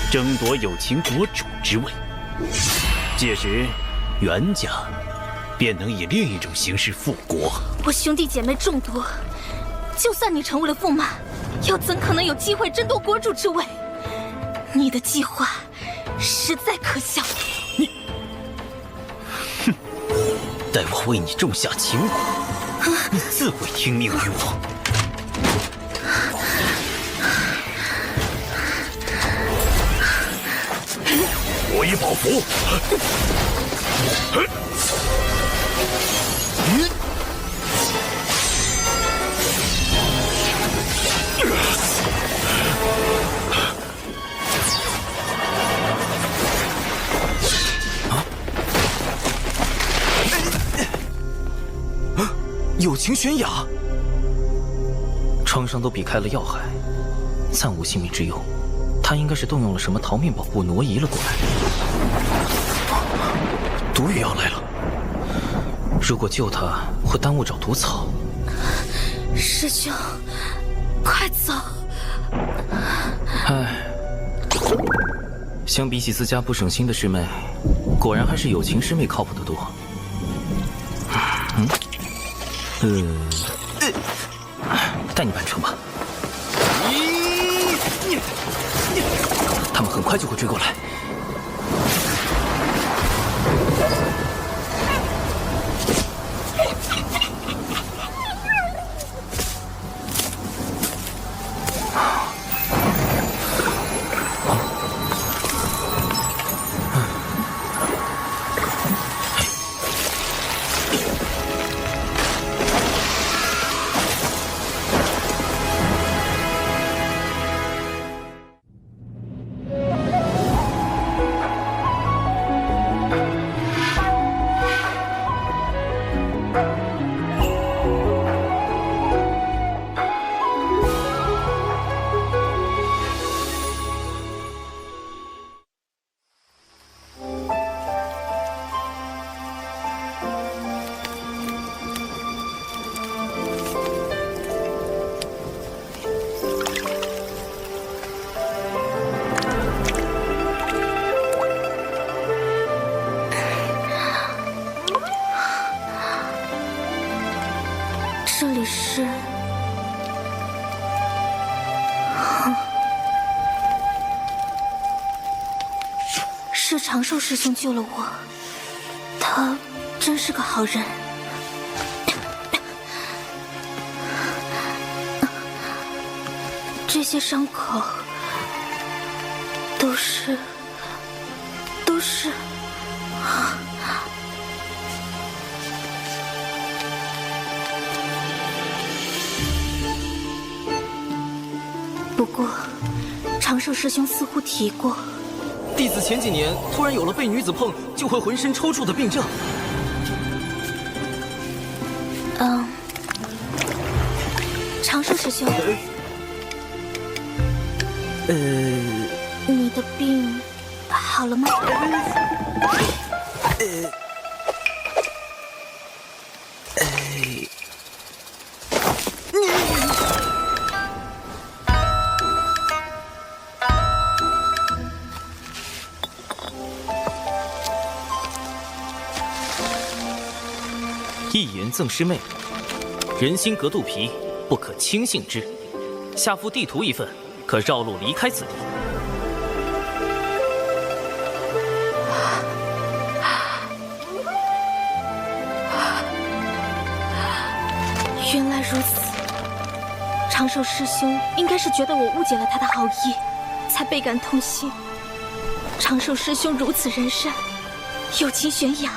争夺有情国主之位。届时，袁家便能以另一种形式复国。我兄弟姐妹众多，就算你成为了驸马，又怎可能有机会争夺国主之位？你的计划实在可笑。待我为你种下情蛊，你自会听命于我。我已保服。有情悬崖，创伤都避开了要害，暂无性命之忧。他应该是动用了什么逃命宝物挪移了过来。毒雨要来了，如果救他会耽误找毒草。师兄，快走！唉，相比起自家不省心的师妹，果然还是有情师妹靠谱得多。带你办成吧。他们很快就会追过来。这里是……是长寿师兄救了我，他真是个好人。这些伤口都是……不过，长寿师兄似乎提过，弟子前几年突然有了被女子碰就会浑身抽搐的病症。师兄。你的病好了吗？一言赠师妹，人心隔肚皮，不可轻信之。下附地图一份，可绕路离开此地。原来如此，长寿师兄应该是觉得我误解了他的好意，才倍感痛心。长寿师兄如此仁善，有情悬崖，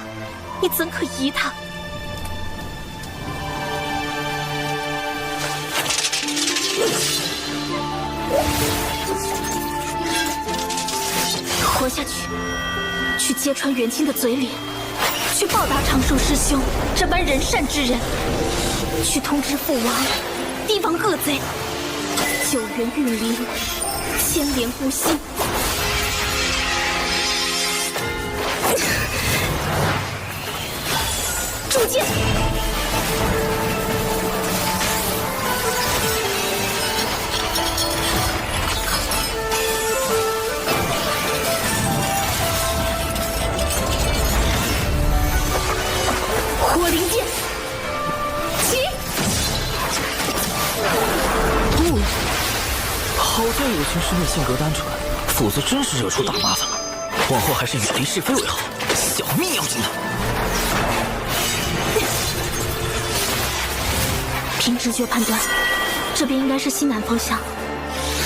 你怎可疑他？活下去，去揭穿元清的嘴脸，去报答长寿师兄这般仁善之人，去通知父王，提防恶贼，救援玉灵，牵连不息。铸剑！火灵剑，起！好在有情师妹性格单纯，否则真是惹出大麻烦了。往后还是远离是非为好，小命要紧的。凭直觉判断，这边应该是西南方向。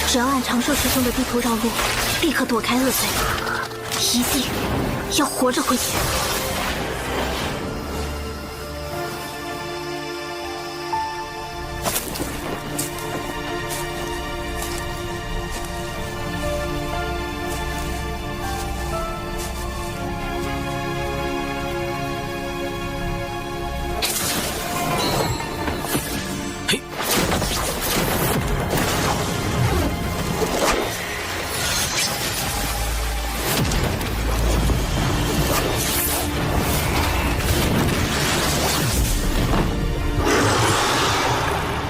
只要按长寿师兄的地图绕路，立刻躲开恶贼，一定要活着回去。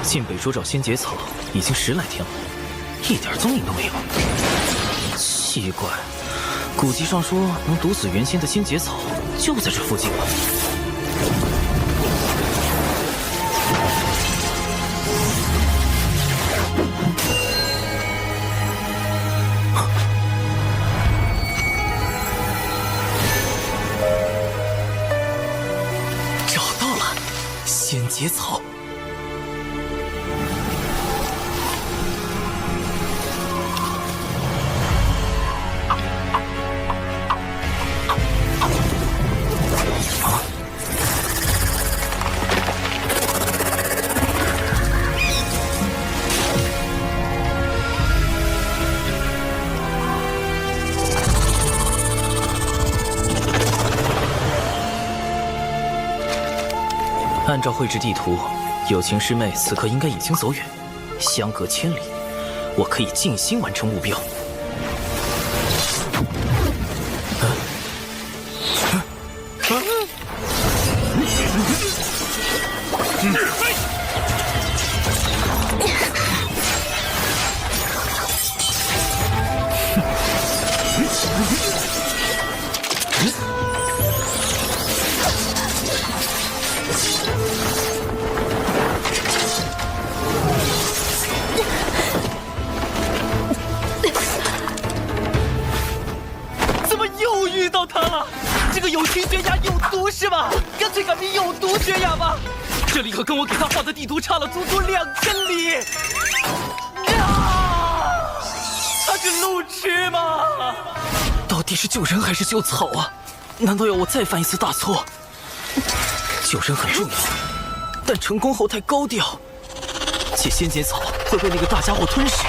进北周找仙节草已经10来天了，一点踪影都没有。奇怪，古籍上说能毒死元仙的仙节草就在这附近了。找到了，仙节草。按照绘制地图，有情师妹此刻应该已经走远，相隔千里，我可以静心完成目标。怎么又遇到他了？这个有情悬崖有毒是吧？干脆改名有毒悬崖吧！这里可跟我给他画的地图差了足足2000里。他是路痴吗？到底是救人还是救草啊？难道要我再犯一次大错？救人很重要，但成功后太高调，且仙节草会被那个大家伙吞噬。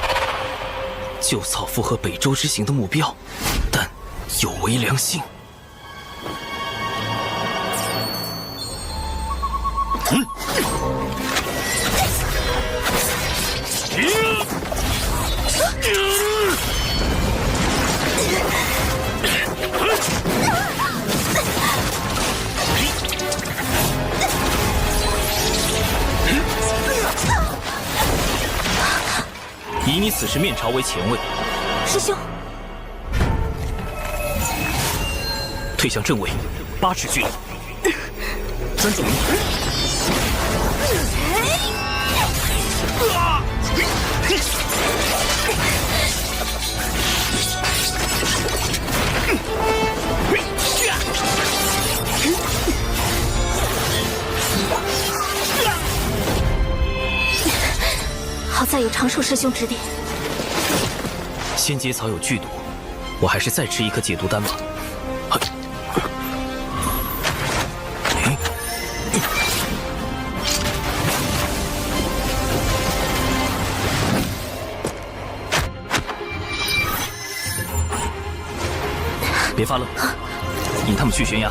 救草符合北周之行的目标，但有违良心。以你此时面朝为前卫，师兄，退向正位，8尺距离，专注灵魂。好在有长寿师兄指点。仙节草有剧毒，我还是再吃一颗解毒丹吧。别发愣，引他们去悬崖。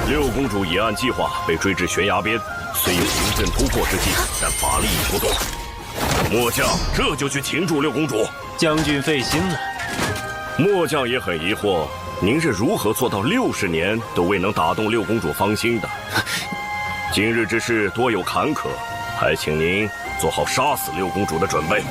六公主已按计划被追至悬崖边，虽有临阵突破之计，但法力已不动。末将这就去擒住六公主。将军费心了。末将也很疑惑，您是如何做到60年都未能打动六公主芳心的？今日之事多有坎坷，还请您做好杀死六公主的准备。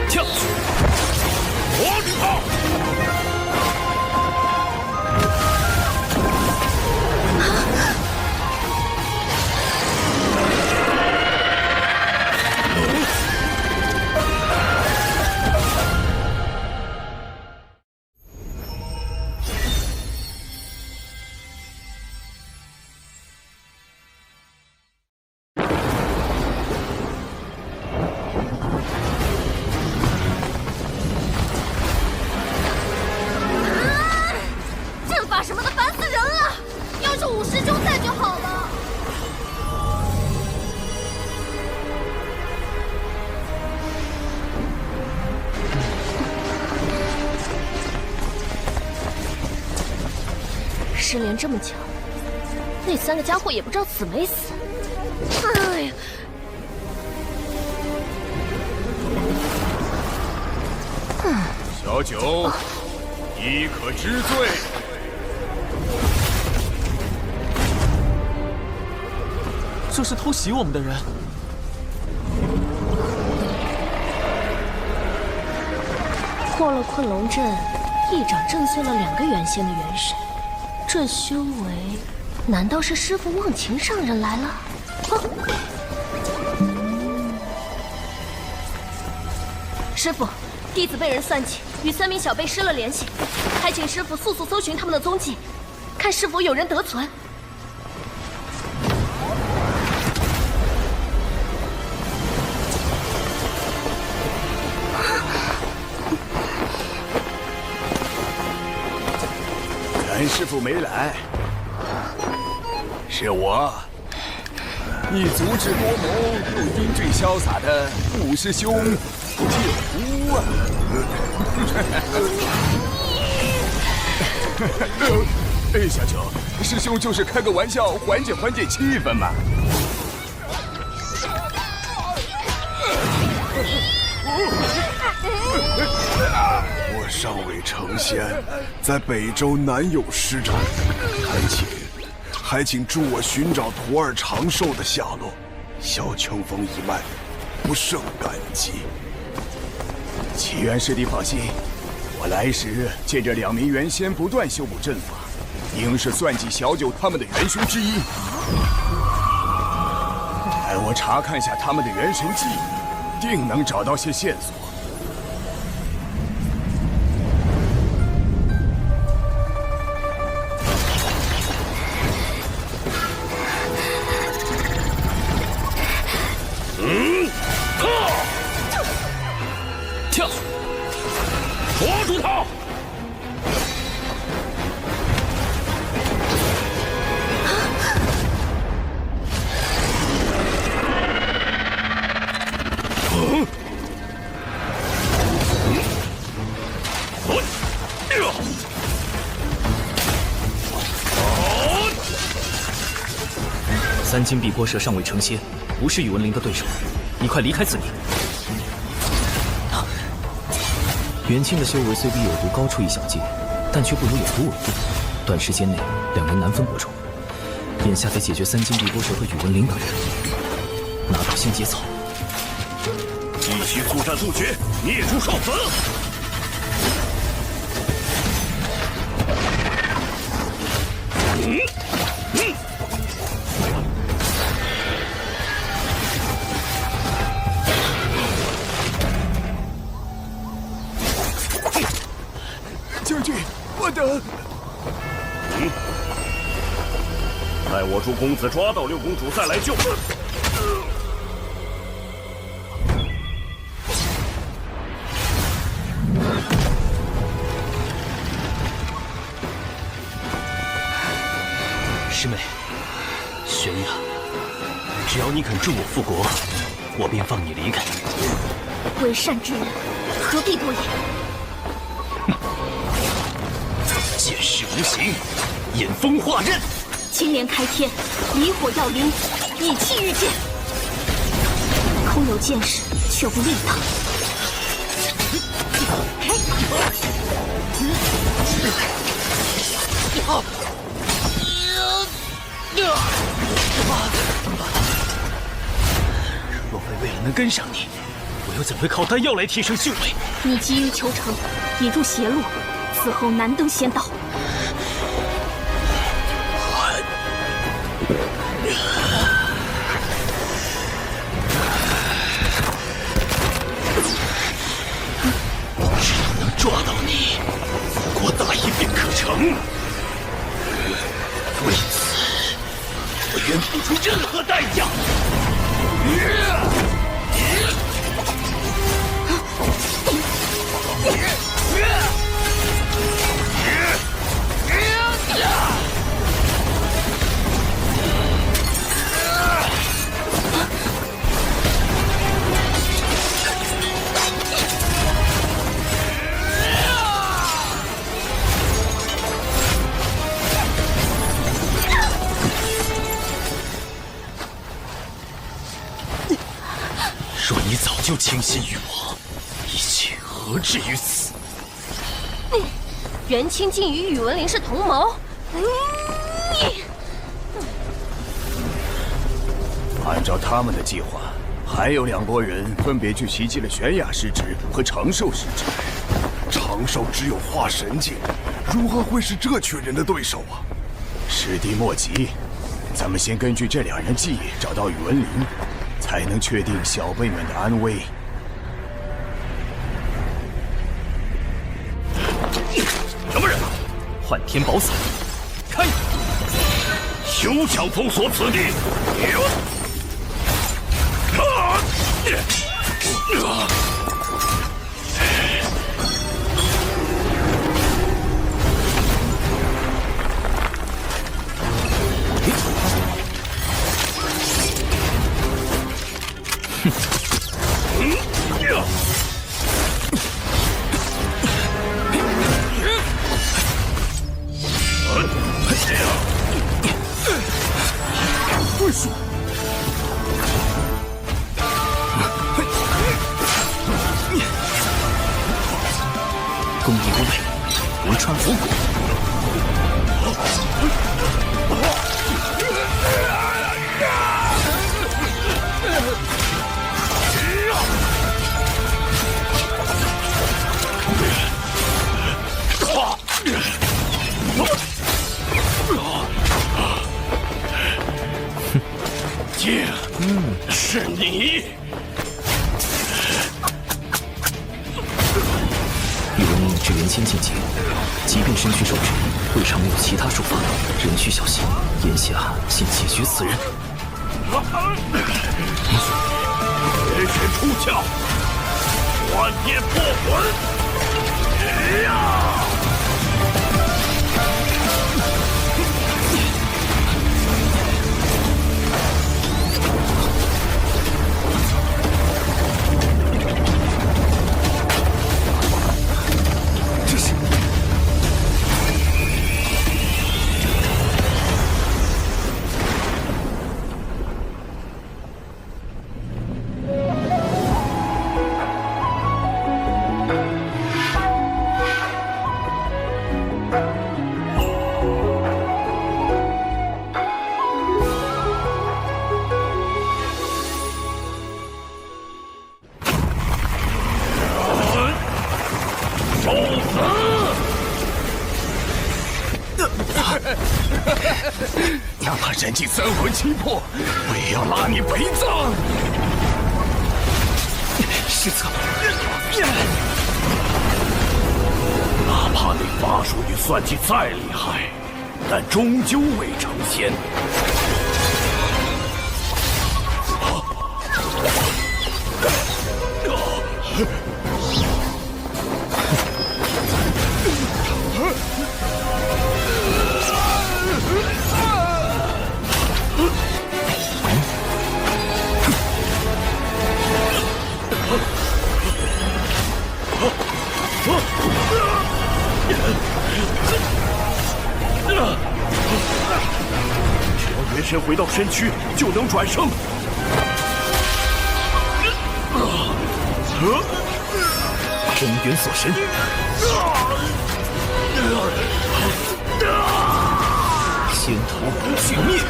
跳！我操！失联这么久，那3个家伙也不知道死没死。哎呀！小九，亦可知罪。这是偷袭我们的人。破了困龙阵，一掌震碎了2个原先的元神。这修为，难道是师父忘情上人来了？师父，弟子被人算计，与3名小辈失了联系，还请师父速速搜寻他们的踪迹，看是否有人得存。袁师傅没来，是我，你足智多谋又英俊潇洒的五师兄铁狐啊！小九，师兄就是开个玩笑，缓解缓解气氛嘛。我尚未成仙，在北周难有施展，还请助我寻找徒儿长寿的下落。萧清风一脉，不胜感激。启元师弟放心，我来时见着2名元仙不断修补阵法，应是算计小九他们的元凶之一。待我查看下他们的元神记忆，定能找到些线索。金碧波蛇尚未成仙，不是宇文灵的对手，你快离开此地。元清的修为虽比有毒高出一小阶，但却不如有毒稳定，短时间内两人难分伯仲。眼下得解决3金碧波蛇和宇文灵等人，拿到仙阶草。继续速战速决，灭诸少子！将军，我等。待我助公子抓到6公主再来救。师妹，玄雅，只要你肯助我复国，我便放你离开。为善之人，何必多言？剑势无形，引风化刃。青莲开天，离火耀灵，以气御剑。空有剑势，却无力挡。若非为了能跟上你，我又怎会靠丹药来提升修为？你急于求成，引入邪路，此后难登仙道。只要能抓到你，复国大业便可成。为此，我愿付出任何代价。若你早就倾心于我，一切何至于此？元清竟与宇文灵是同谋。按照他们的计划，还有2拨人分别去袭击了玄雅师侄和长寿师侄。长寿只有化神境，如何会是这群人的对手啊？时地莫急，咱们先根据这2人记忆找到宇文灵，才能确定小辈们的安危。什么人？幻天宝伞，开！休想封锁此地！攻敌无畏，无穿佛骨。剑，是你！宇文灵至元仙境界，即便身躯受制，未尝没有其他术法，仍需小心。眼下先解决此人。绝学出鞘，幻天破魂！呀！斩尽三魂七魄，我也要拉你陪葬！失策！哪怕你法术与算计再厉害，但终究未成仙。只要元神回到身躯，就能转生。真元锁神，仙桃绝灭。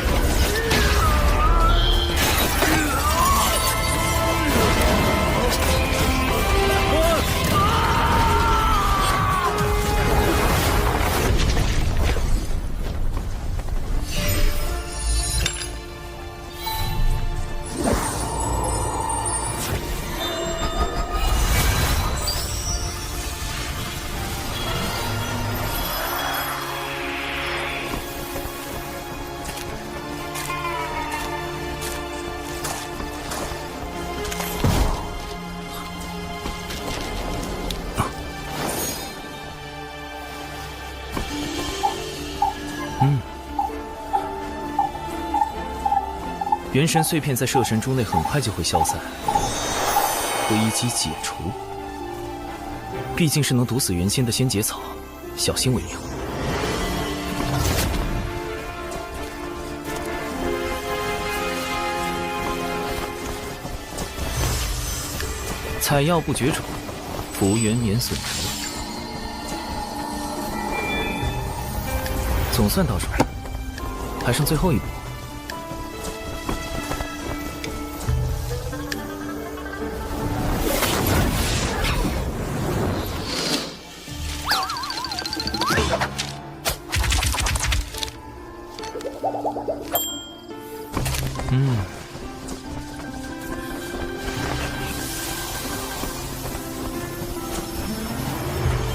元神碎片在摄神珠内很快就会消散，危机解除。毕竟是能毒死元仙的仙节草，小心为妙。采药不绝种，福元免损折。总算到手了，还剩最后一步。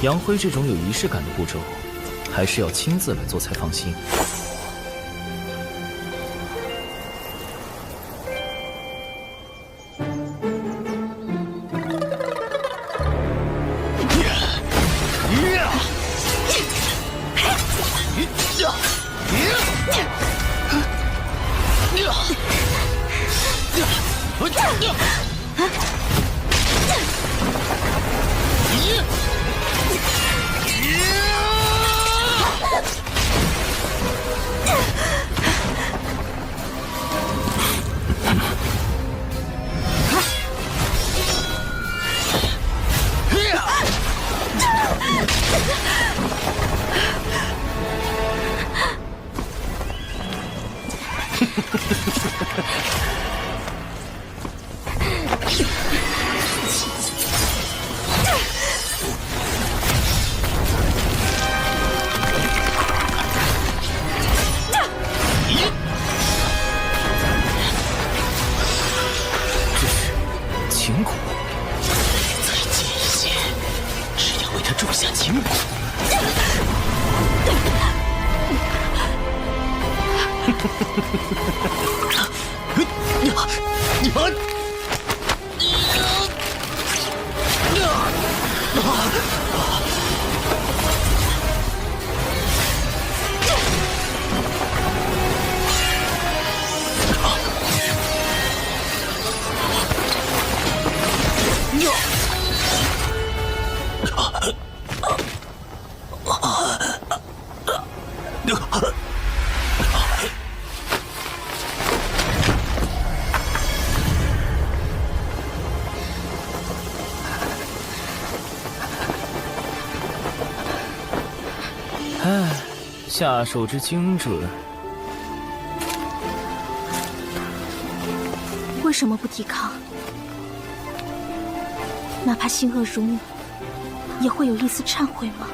杨辉这种有仪式感的步骤，还是要亲自来做才放心。下手之精准，为什么不抵抗？哪怕心恶如你，也会有一丝忏悔吗？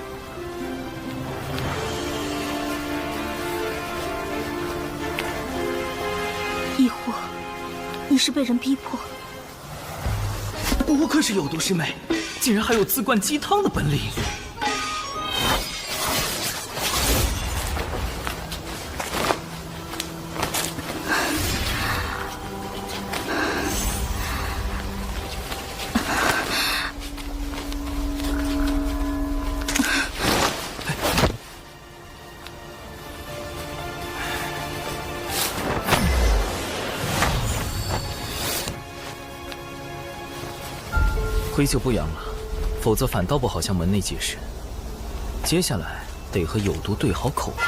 定是被人逼迫。不愧是有毒师妹，竟然还有自灌鸡汤的本领。灰就不养了，否则反倒不好向门内解释。接下来得和有毒对好口供。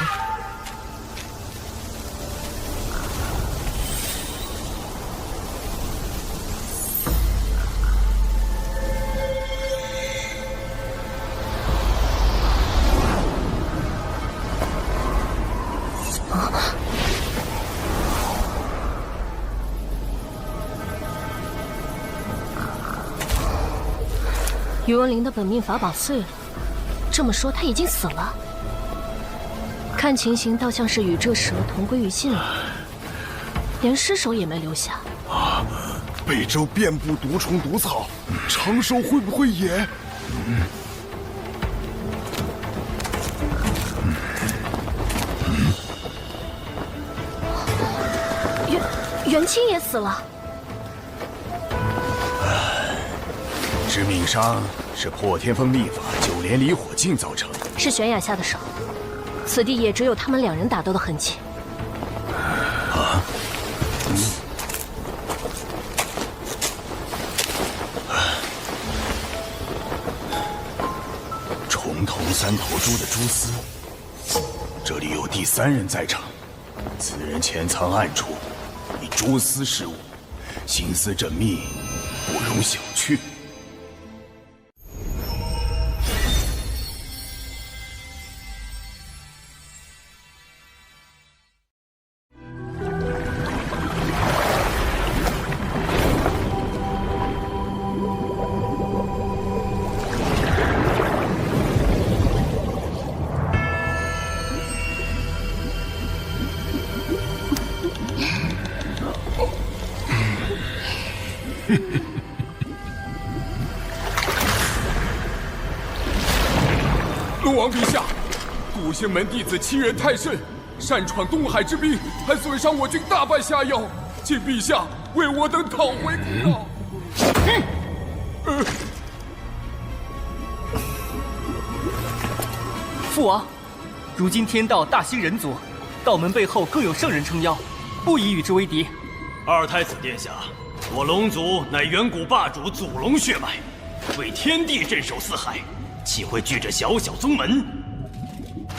宇文灵的本命法宝碎了，这么说他已经死了。看情形倒像是与这蛇同归于尽了，连尸首也没留下。北周遍布毒虫毒草，长寿会不会也？元清也死了。致命伤是破天风秘法九连离火镜造成，是玄雅下的手，此地也只有他们两人打斗的痕迹。重头三头猪的蛛丝，这里有第三人在场，此人潜藏暗处，以蛛丝事务，心思缜密，不容小觑。龙王陛下，古仙门弟子欺人太甚，擅闯东海之滨，还损伤我军大半下药，请陛下为我等讨回公道。父王，如今天道大兴人族，道门背后更有圣人撑腰，不宜与之为敌。二太子殿下，我龙族乃远古霸主祖龙血脉，为天地镇守四海，岂会惧这小小宗门？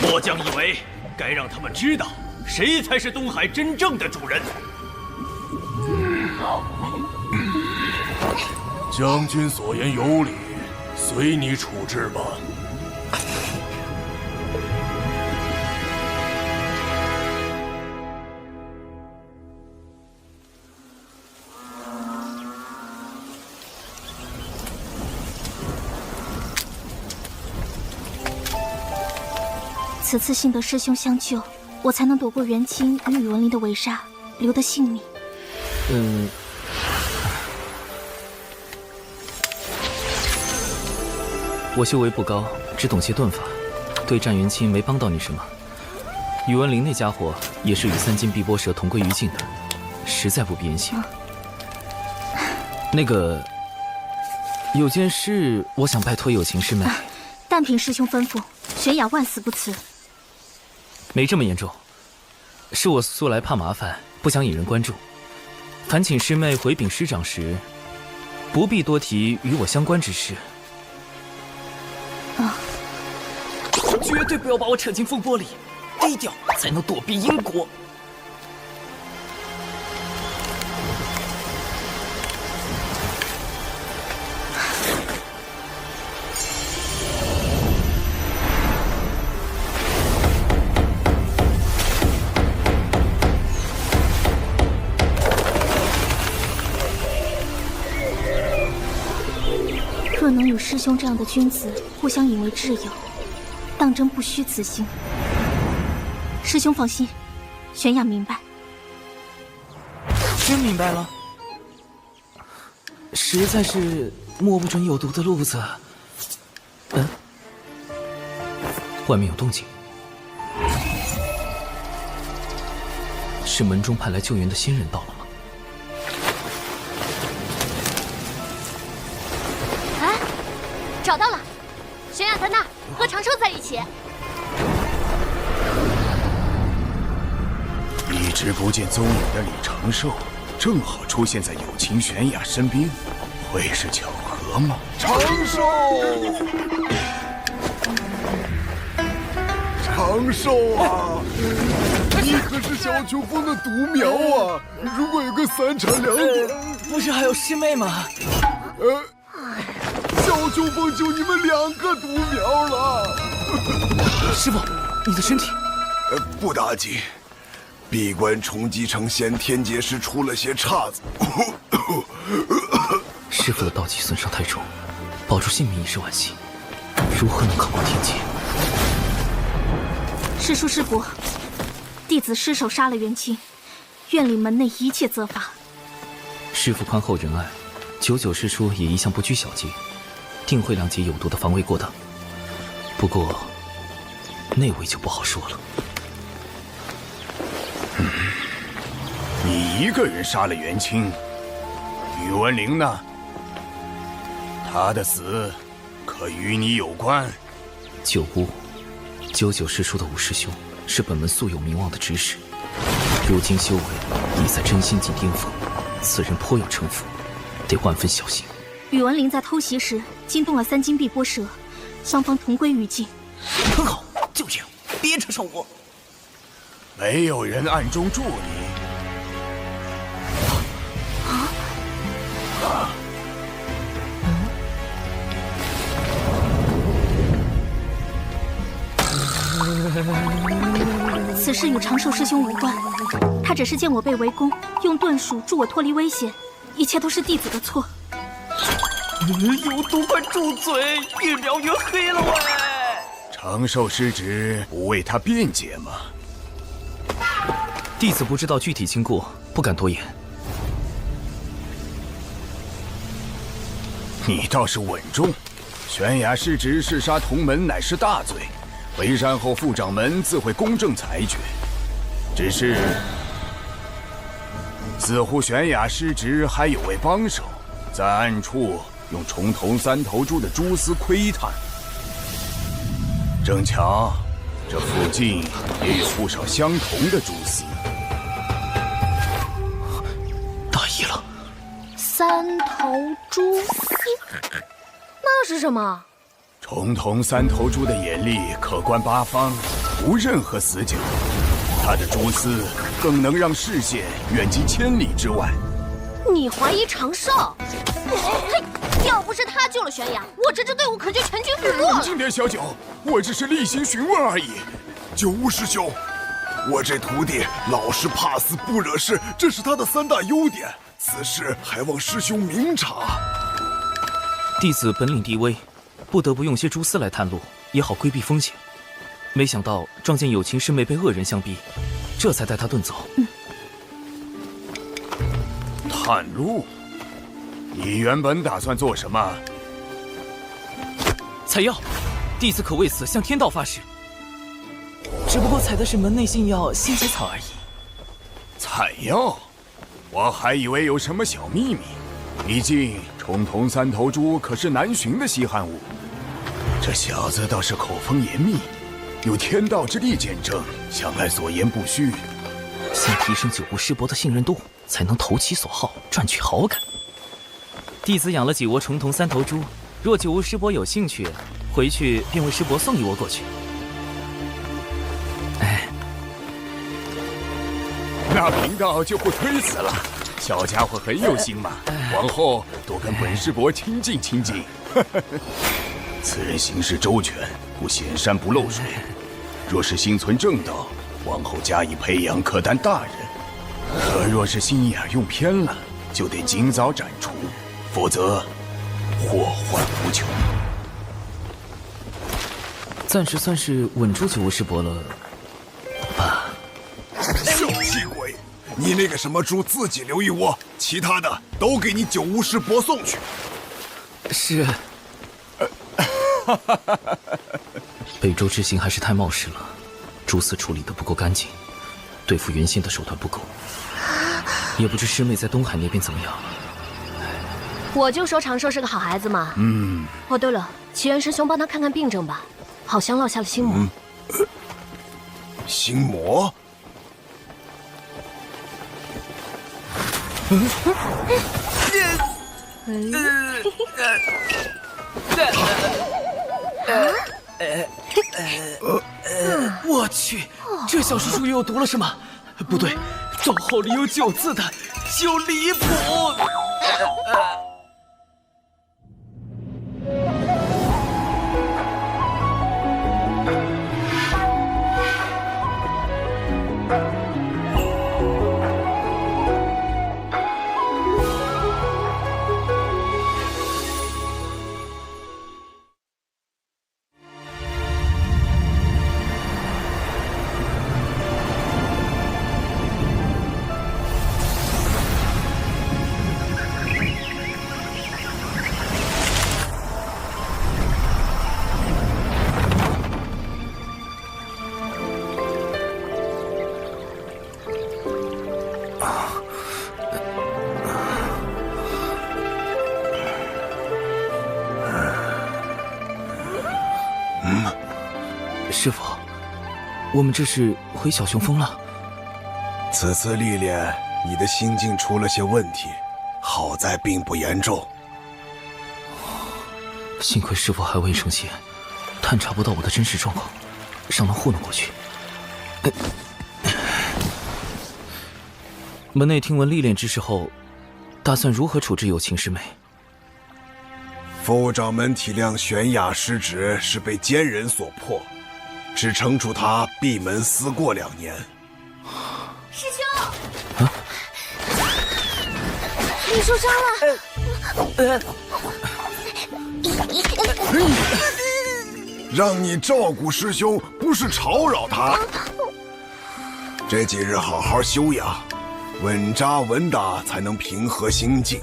末将以为该让他们知道，谁才是东海真正的主人。将军所言有理，随你处置吧。此次幸得师兄相救，我才能躲过元清与宇文灵的围杀，留得性命。我修为不高，只懂些遁法，对战元清没帮到你什么。宇文灵那家伙也是与三金碧波蛇同归于尽的，实在不必言谢。那个，有件事我想拜托有情师妹。但凭师兄吩咐，玄雅万死不辞。没这么严重，是我素来怕麻烦，不想引人关注。烦请师妹回禀师长时，不必多提与我相关之事。绝对不要把我扯进风波里，低调才能躲避因果。若能与师兄这样的君子互相引为挚友，当真不虚此行。师兄放心，玄雅明白。真明白了？实在是摸不准有毒的路子。外面有动静，是门中派来救援的新人到了吗？哎，找到了，玄雅在那儿，和长寿在一起。一直不见踪影的李长寿，正好出现在友情玄雅身边，会是巧合吗？长寿，长寿啊！你可是小秋风的独苗啊！如果有个3长2短，不是还有师妹吗？小秋风就你们2个独苗了。师傅，你的身体？不打紧。闭关重击成仙，天劫师出了些岔子。师傅的道基损伤太重，保住性命已是惋惜，如何能抗过天劫？师叔师伯，弟子失手杀了元清，院里门内一切责罚。师傅宽厚仁爱，99师叔也一向不拘小节，定会谅解有毒的防卫过当。不过，那位就不好说了。你一个人杀了元清，宇文灵呢？他的死可与你有关？九巫，99师叔的五师兄是本门素有名望的执使，如今修为已在真心境巅峰，此人颇有城府，得万分小心。宇文灵在偷袭时惊动了3金碧波蛇，双方同归于尽。很好，就这样，别扯上我。没有人暗中助你。此事与长寿师兄无关，他只是见我被围攻，用遁术助我脱离危险，一切都是弟子的错。有毒，快住嘴！越描越黑了喂！长寿师侄不为他辩解吗？弟子不知道具体经过，不敢多言。你倒是稳重，玄雅师侄弑杀同门乃是大罪，为善后副掌门自会公正裁决。只是，似乎玄雅师侄还有位帮手，在暗处用重瞳3头猪的蛛丝窥探。正巧，这附近也有不少相同的蛛丝。大意了，3头蛛丝，那是什么？重瞳3头猪的眼力可观8方，无任何死角。它的蛛丝更能让视线远及千里之外。你怀疑长寿？嘿，要不是他救了玄雅，我这支队伍可就全军覆没了。冷静点，小九，我只是例行询问而已。九巫师兄，我这徒弟老实怕死不惹事，这是他的3大优点。此事还望师兄明察。弟子本领地微，不得不用些蛛丝来探路，也好规避风险。没想到撞见友情师妹被恶人相逼，这才带她遁走。探路？你原本打算做什么？采药，弟子可为此向天道发誓。只不过采的是门内信药仙节草而已。采药？我还以为有什么小秘密。毕竟重瞳3头猪可是难寻的稀罕物。这小子倒是口风严密，有天道之力见证，想来所言不虚。先提升9巫师伯的信任度，才能投其所好，赚取好感。弟子养了几窝重瞳3头猪，若9巫师伯有兴趣，回去便为师伯送1窝过去。那贫道就不推辞了。小家伙很有心嘛，往后多跟本师伯亲近亲近。此人行事周全，不显山不漏水。若是心存正道，往后加以培养，可担大任。可若是心眼用偏了，就得尽早斩除，否则祸患无穷。暂时算是稳住9巫师伯了吧。小气鬼，你那个什么猪自己留1窝，其他的都给你九巫师伯送去。是。北周之行还是太冒失了，蛛丝处理的不够干净，对付原先的手段不够。也不知师妹在东海那边怎么样。我就说长寿是个好孩子嘛。哦，对了，齐元师兄帮他看看病症吧，好像落下了心魔。心魔？我去，这小师叔又读了什么？不对，招号里有9字的，就离谱。师傅，我们这是回小雄峰了。此次历练，你的心境出了些问题，好在并不严重。幸亏师傅还未成仙，探查不到我的真实状况，尚能糊弄过去。门内听闻历练之事后，打算如何处置有情师妹？副掌门体谅玄雅失职是被奸人所迫，只惩处他闭门思过2年。师兄，你受伤了。让你照顾师兄，不是吵扰他。这几日好好休养，稳扎稳打，才能平和心境。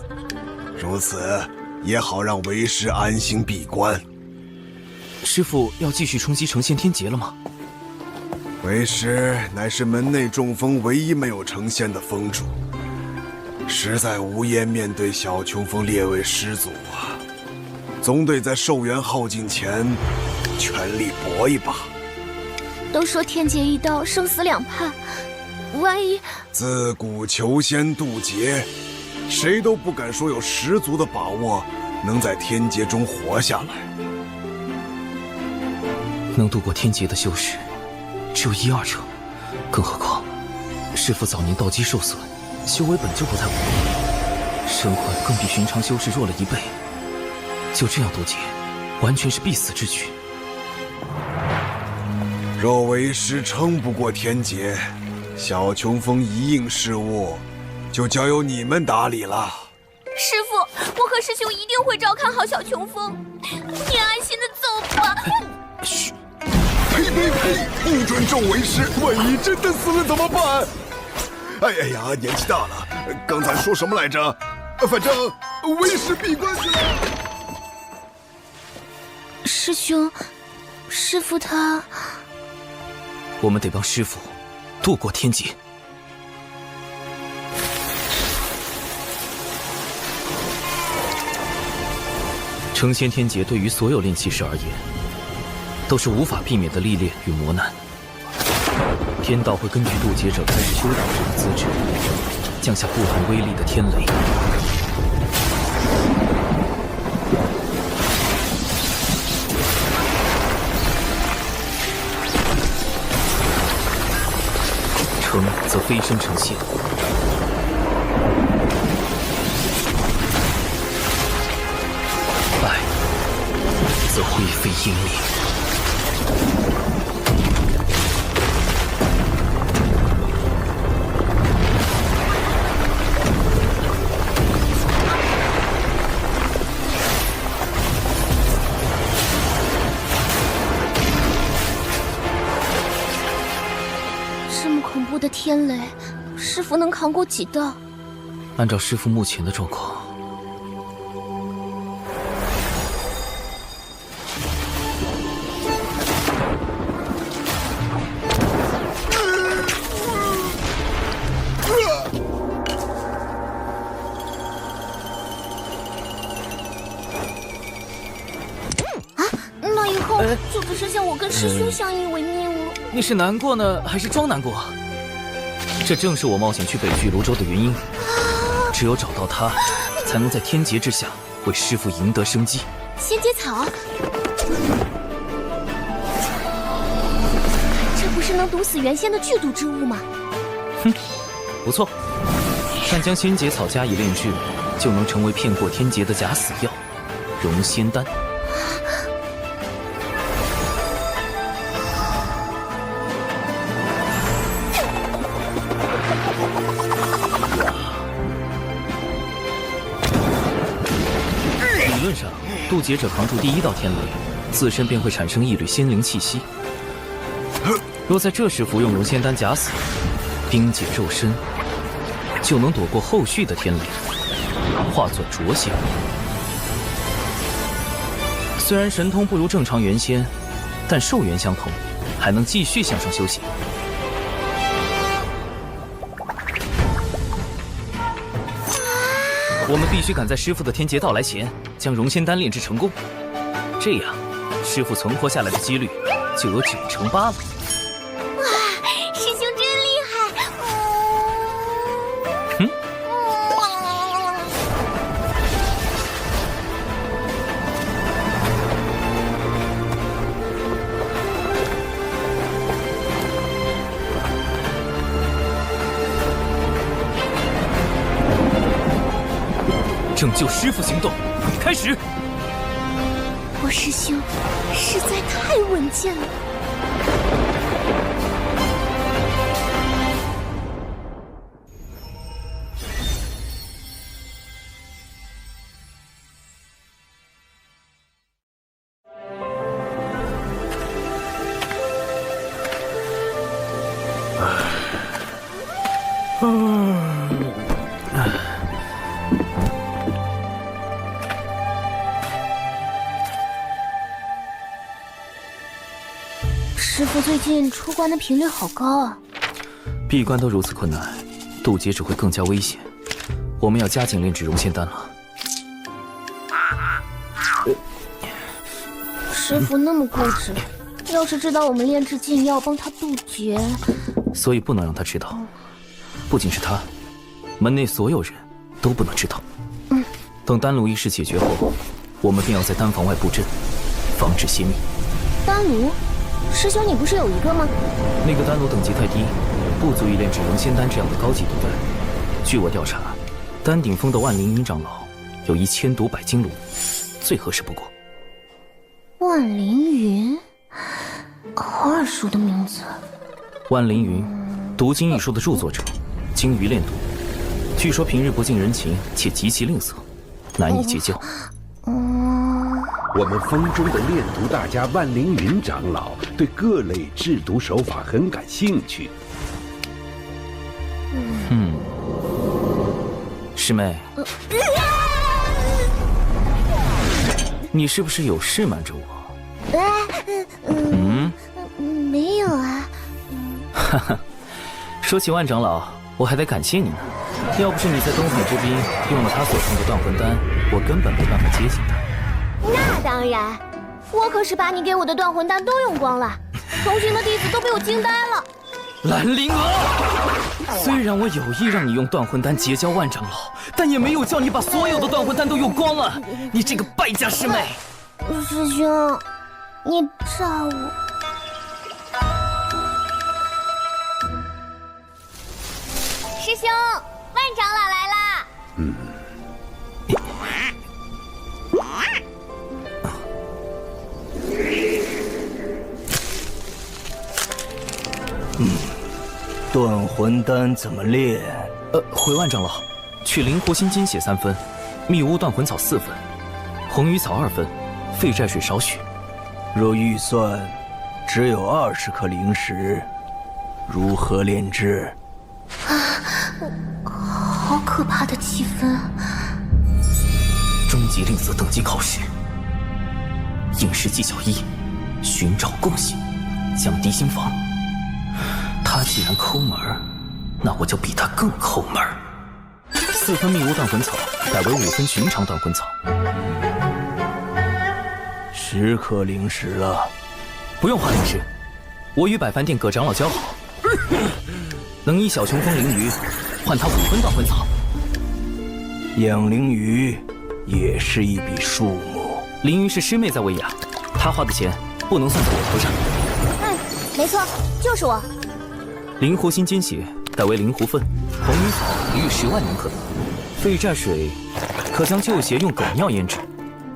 如此也好让为师安心闭关。师父要继续冲击成仙天劫了吗？为师乃是门内众峰唯一没有成仙的峰主，实在无颜面对小琼峰列位师祖啊，总得在寿元耗尽前全力搏一把。都说天劫一刀，生死两判，万一……自古求仙渡劫，谁都不敢说有十足的把握能在天劫中活下来。能度过天劫的修士只有1、2成，更何况师父早年道基受损，修为本就不太稳定，神魂更比寻常修士弱了1倍。就这样渡劫，完全是必死之举。若为师撑不过天劫，小琼峰一应事务就交由你们打理了。师父，我和师兄一定会照看好小琼峰，你安心的走吧。嘘！呸呸呸！不准咒为师，万一真的死了怎么办？哎呀，年纪大了，刚才说什么来着？反正为师闭关去了。师兄，师父他……我们得帮师父渡过天劫。成仙天劫对于所有炼气师而言，都是无法避免的历练与磨难。天道会根据渡劫者开始修道时的资质，降下不同威力的天雷。成则飞升成仙，败则灰飞烟灭。这么恐怖的天雷，师父能扛过几道？按照师父目前的状况，那以后就只剩下我跟师兄相依为命了。你是难过呢，还是装难过？这正是我冒险去北俱泸州的原因。只有找到他，才能在天劫之下为师父赢得生机。仙节草，这不是能毒死原仙的剧毒之物吗？哼，不错。但将仙节草加以炼制，就能成为骗过天劫的假死药——融仙丹。理论上，渡劫者扛住第一道天雷，自身便会产生一缕仙灵气息。若在这时服用融仙丹假死，冰解肉身，就能躲过后续的天雷，化作浊仙。虽然神通不如正常元仙，但寿元相同，还能继续向上修行。我们必须赶在师父的天劫到来前，将融仙丹炼制成功，这样师父存活下来的几率就有98%了。哇，师兄真厉害！嗯。拯救师父行动开始。我师兄实在太稳健了。师父最近出关的频率好高啊！闭关都如此困难，渡劫只会更加危险。我们要加紧炼制融仙丹了。师父那么固执，要是知道我们炼制禁药帮他渡劫，所以不能让他知道。不仅是他，门内所有人都不能知道。等丹炉一事解决后，我们便要在丹房外布阵，防止泄密。丹炉？师兄，你不是有一个吗？那个丹炉等级太低，不足以炼制融仙丹这样的高级毒丹。据我调查，丹顶峰的万灵云长老有1000毒百金炉，最合适不过。万灵云，好耳熟的名字。万灵云，毒经一书的著作者，精于炼毒，据说平日不近人情，且极其吝啬，难以结交。我们峰中的炼毒大家万灵云长老对各类制毒手法很感兴趣。师妹，你是不是有事瞒着我？没有啊。哈哈，说起万长老，我还得感谢你呢。要不是你在东海之滨用了他所送的断魂丹，我根本没办法接近他。那当然，我可是把你给我的断魂丹都用光了，同行的弟子都被我惊呆了。兰灵娥，虽然我有意让你用断魂丹结交万长老，但也没有叫你把所有的断魂丹都用光了。你这个败家师妹！师兄，你炸我！师兄，万长老来啦！断魂丹怎么炼？回万长老，取灵活心金血3分，密屋断魂草4分，红鱼草2分，废寨水少许。若预算只有20颗灵石，如何炼制？好好可怕的气氛。终极令色等级考试，应试技巧1：寻找共性，降低心防。他既然抠门儿，那我就比他更抠门儿。4分秘无断魂草改为5分寻常断魂草。10颗灵石了，不用花灵石，我与百凡殿葛长老交好，能以小琼峰灵鱼换他5分断魂草。养灵鱼也是一笔数目。灵鱼是师妹在喂养，她花的钱不能算在我头上。没错，就是我。灵狐心金血改为灵狐粪，红鱼草育10万年可得。废债水可将旧鞋用狗尿腌制，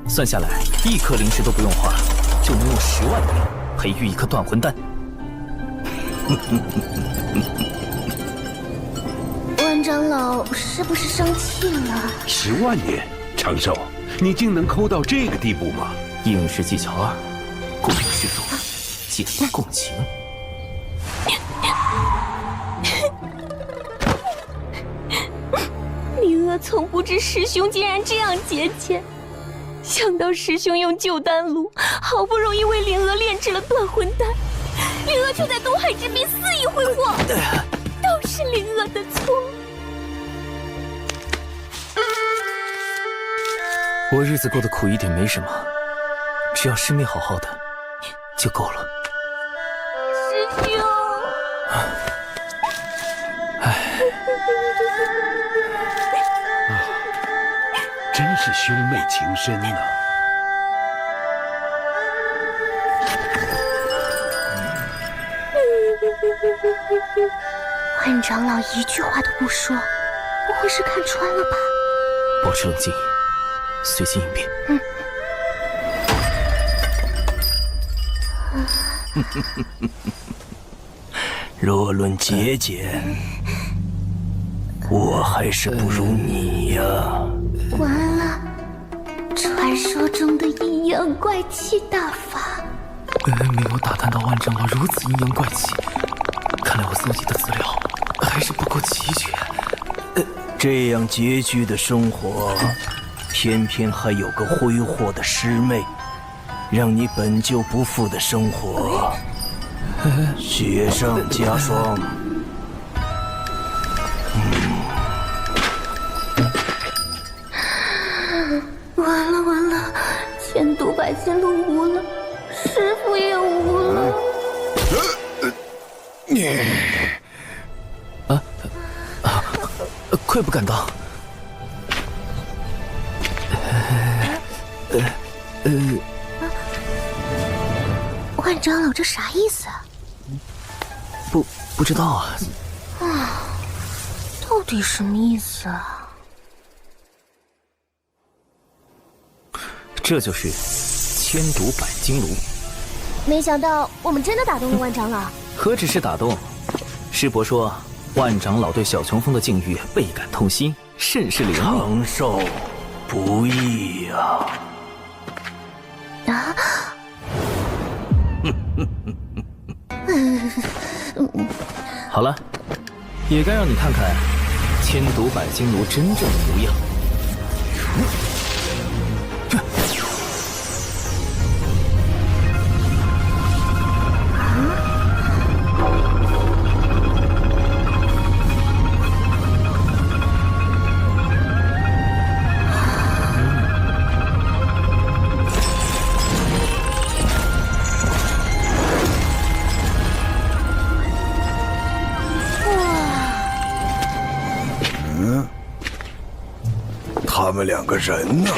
算下来1颗灵石都不用花，就能用10万年培育一颗断魂丹。万长老是不是生气了？10万年，长寿，你竟能抠到这个地步吗？应试技巧2：共事中，建立共情。灵儿从不知师兄竟然这样节俭，想到师兄用旧丹炉好不容易为灵儿炼制了断魂丹，灵儿却在东海之滨肆意挥霍，都是灵儿的错。我日子过得苦一点没什么，只要师妹好好的就够了。师兄，真是兄妹情深呐！万长老一句话都不说，不会是看穿了吧？保持冷静，随机应变。若论节俭，我还是不如你呀。完了，传说中的阴阳怪气大法。没有打探到万长老如此阴阳怪气，看来我搜集的资料还是不够齐全。这样拮据的生活，偏偏还有个挥霍的师妹，让你本就不富的生活雪上加霜。完了完了，千毒百金路无了，师傅也无了。愧不敢当。万长老这啥意思啊？不知道啊。到底什么意思啊？这就是千毒百金炉。没想到我们真的打动了万长老。何止是打动，师伯说万长老对小琼峰的境遇倍感痛心，甚是怜悯。长寿不易呀！啊！好了，也该让你看看千毒百金炉真正的模样。他们2个人呢？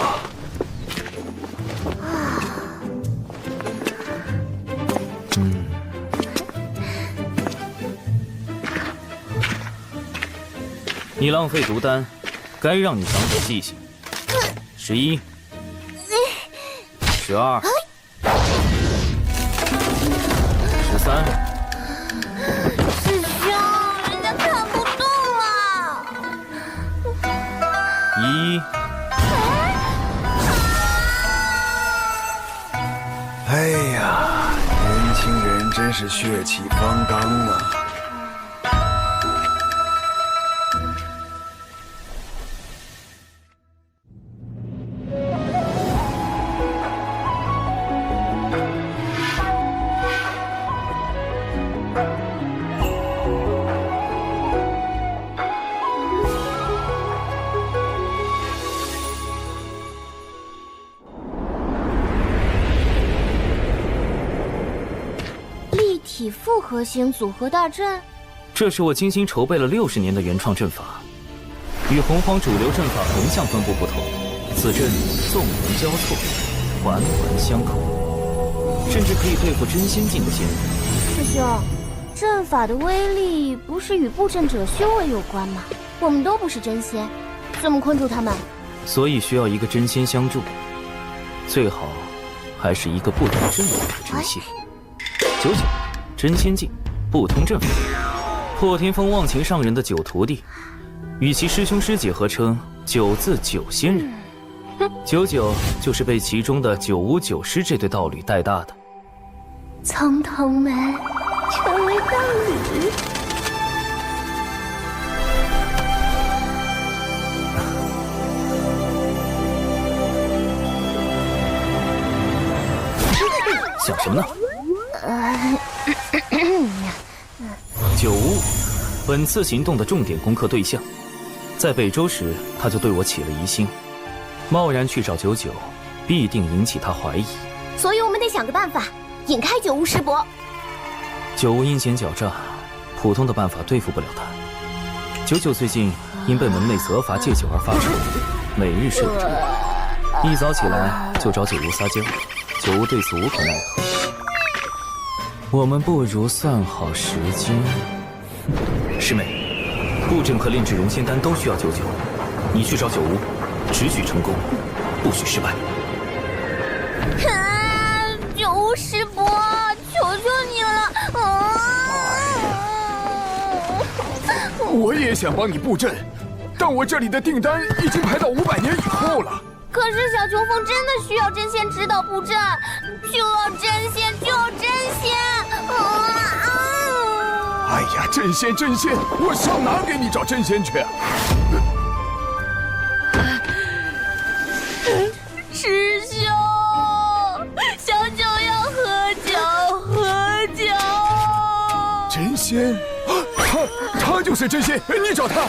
你浪费毒丹，该让你长点记性。11、12、13。师兄，人家看不动了。1。哎呀，年轻人真是血气方刚啊！体复合型组合大阵？这是我精心筹备了60年的原创阵法，与洪荒主流阵法横向分布不同，此阵纵横交错，环环相扣，甚至可以对付真仙境的仙人。师兄，阵法的威力不是与布阵者修为有关吗？我们都不是真仙，怎么困住他们？所以需要一个真仙相助，最好还是一个不懂阵法的真仙。99真仙境，不通阵法，破天峰忘情上人的9徒弟，与其师兄师姐合称9字9仙人。99就是被其中的959师这对道侣带大的。从同门成为道侣。想什么呢？9巫，本次行动的重点攻克对象，在北周时他就对我起了疑心，贸然去找99，必定引起他怀疑。所以我们得想个办法，引开9巫师伯。9巫阴险狡诈，普通的办法对付不了他。99最近因被门内责罚戒酒而发愁，每日睡不着，一早起来就找9巫撒娇，9巫对此无可奈何。我们不如算好时间。师妹，布阵和炼制融仙丹都需要99，你去找9巫，只许成功，不许失败。9巫师伯，求求你了！我也想帮你布阵，但我这里的订单已经排到500年以后了。可是小琼峰真的需要真仙指导布阵，就要真仙，就要真仙！哎呀，真仙，我上哪给你找真仙去？师兄，小九要喝酒。真仙，他就是真仙，你找他。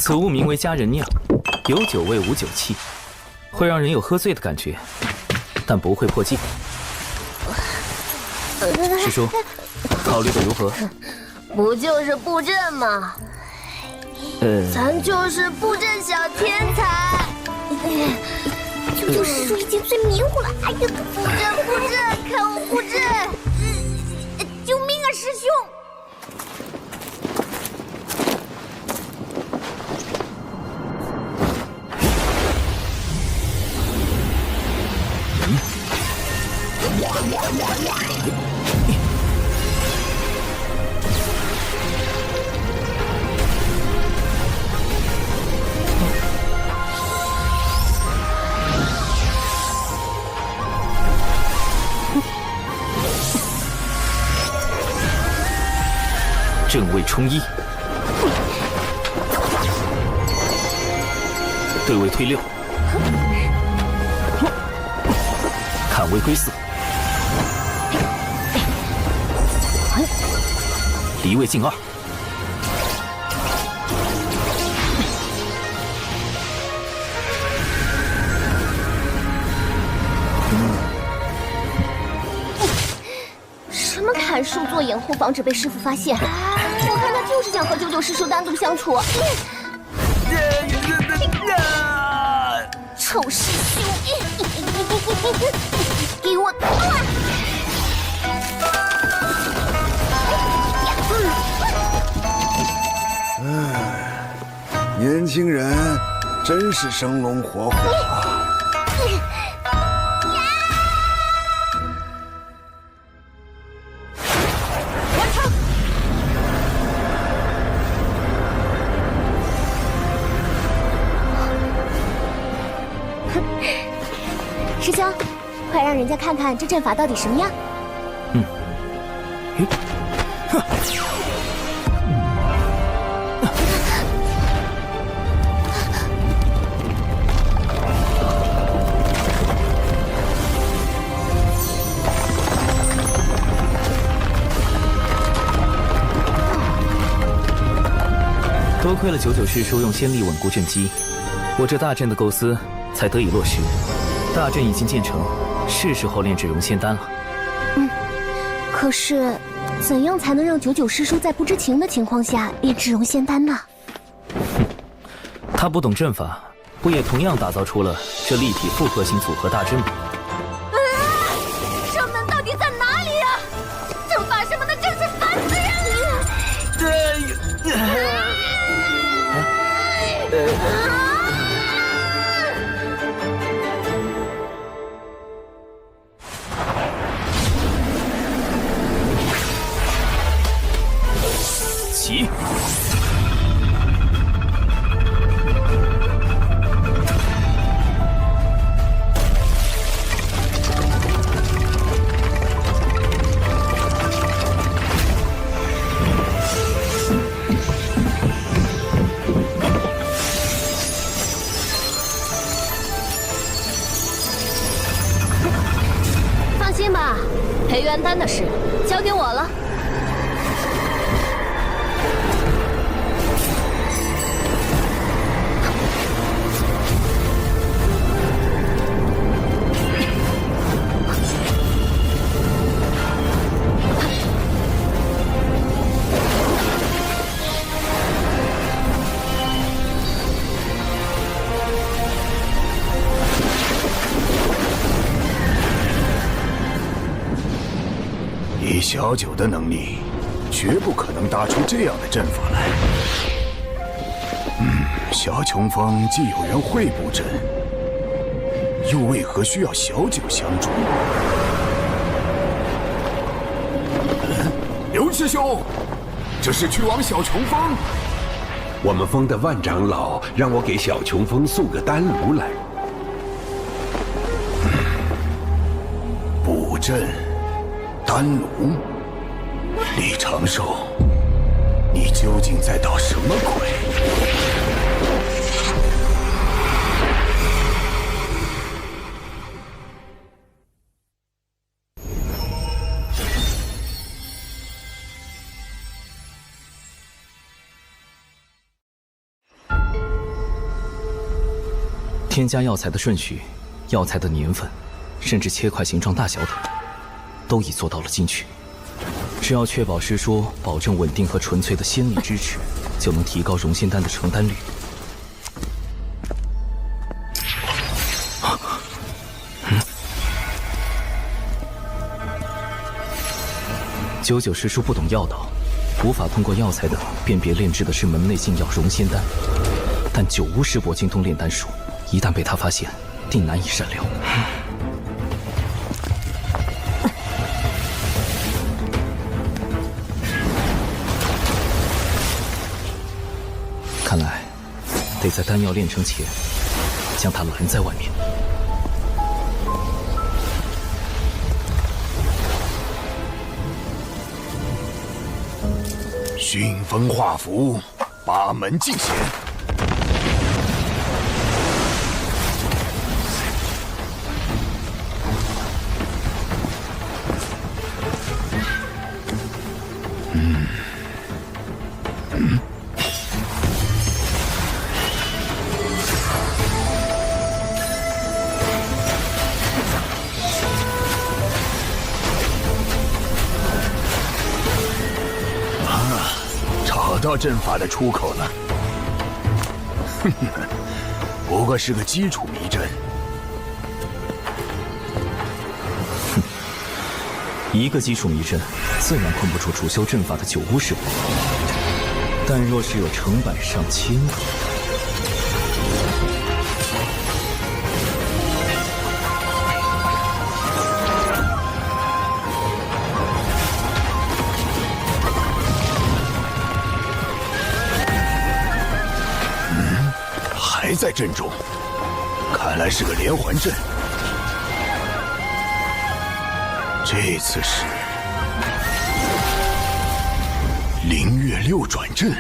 此物名为佳人酿，有9味无酒气，会让人有喝醉的感觉，但不会破戒。师叔，考虑的如何？不就是布阵吗？咱就是布阵小天才。99师叔已经最迷糊了。哎呀，布阵，看我布阵！救命啊，师兄！正位冲一，对位推6，看位归4，离位进2。什么砍树做掩护，防止被师傅发现？我看他就是想和99师叔单独相处。臭师兄，给我断！年轻人真是生龙活虎啊！师兄，快让人家看看这阵法到底什么样。多亏了99师叔用仙力稳固阵基，我这大阵的构思才得以落实。大阵已经建成，是时候炼制融仙丹了。可是，怎样才能让99师叔在不知情的情况下炼制融仙丹呢？他不懂阵法，不也同样打造出了这立体复合型组合大阵吗？正门到底在哪里呀？阵法什么的，真是烦死人了！起！放心吧，培元丹的事交给我了。以小九的能力，绝不可能搭出这样的阵法来。小琼峰既有人会布阵，又为何需要小九相助？刘师兄，这是去往小琼峰。我们峰的万长老让我给小琼峰送个丹炉来。布阵。丹炉，李长寿，你究竟在捣什么鬼？添加药材的顺序、药材的年份，甚至切块形状大小等。都已做到了精确，只要确保师叔保证稳定和纯粹的仙力支持，就能提高融仙丹的成丹率。99师叔不懂药道，无法通过药材等辨别炼制的是门内禁药融仙丹，但九巫师伯精通炼丹术，一旦被他发现，定难以善了。看来，得在丹药炼成前，将他拦在外面。熏风化符，八门尽显。找到阵法的出口了，不过是个基础迷阵。一个基础迷阵，自然困不住主修阵法的九巫师伯。但若是有成百上千个，还在阵中，看来是个连环阵。这次是灵月六转阵，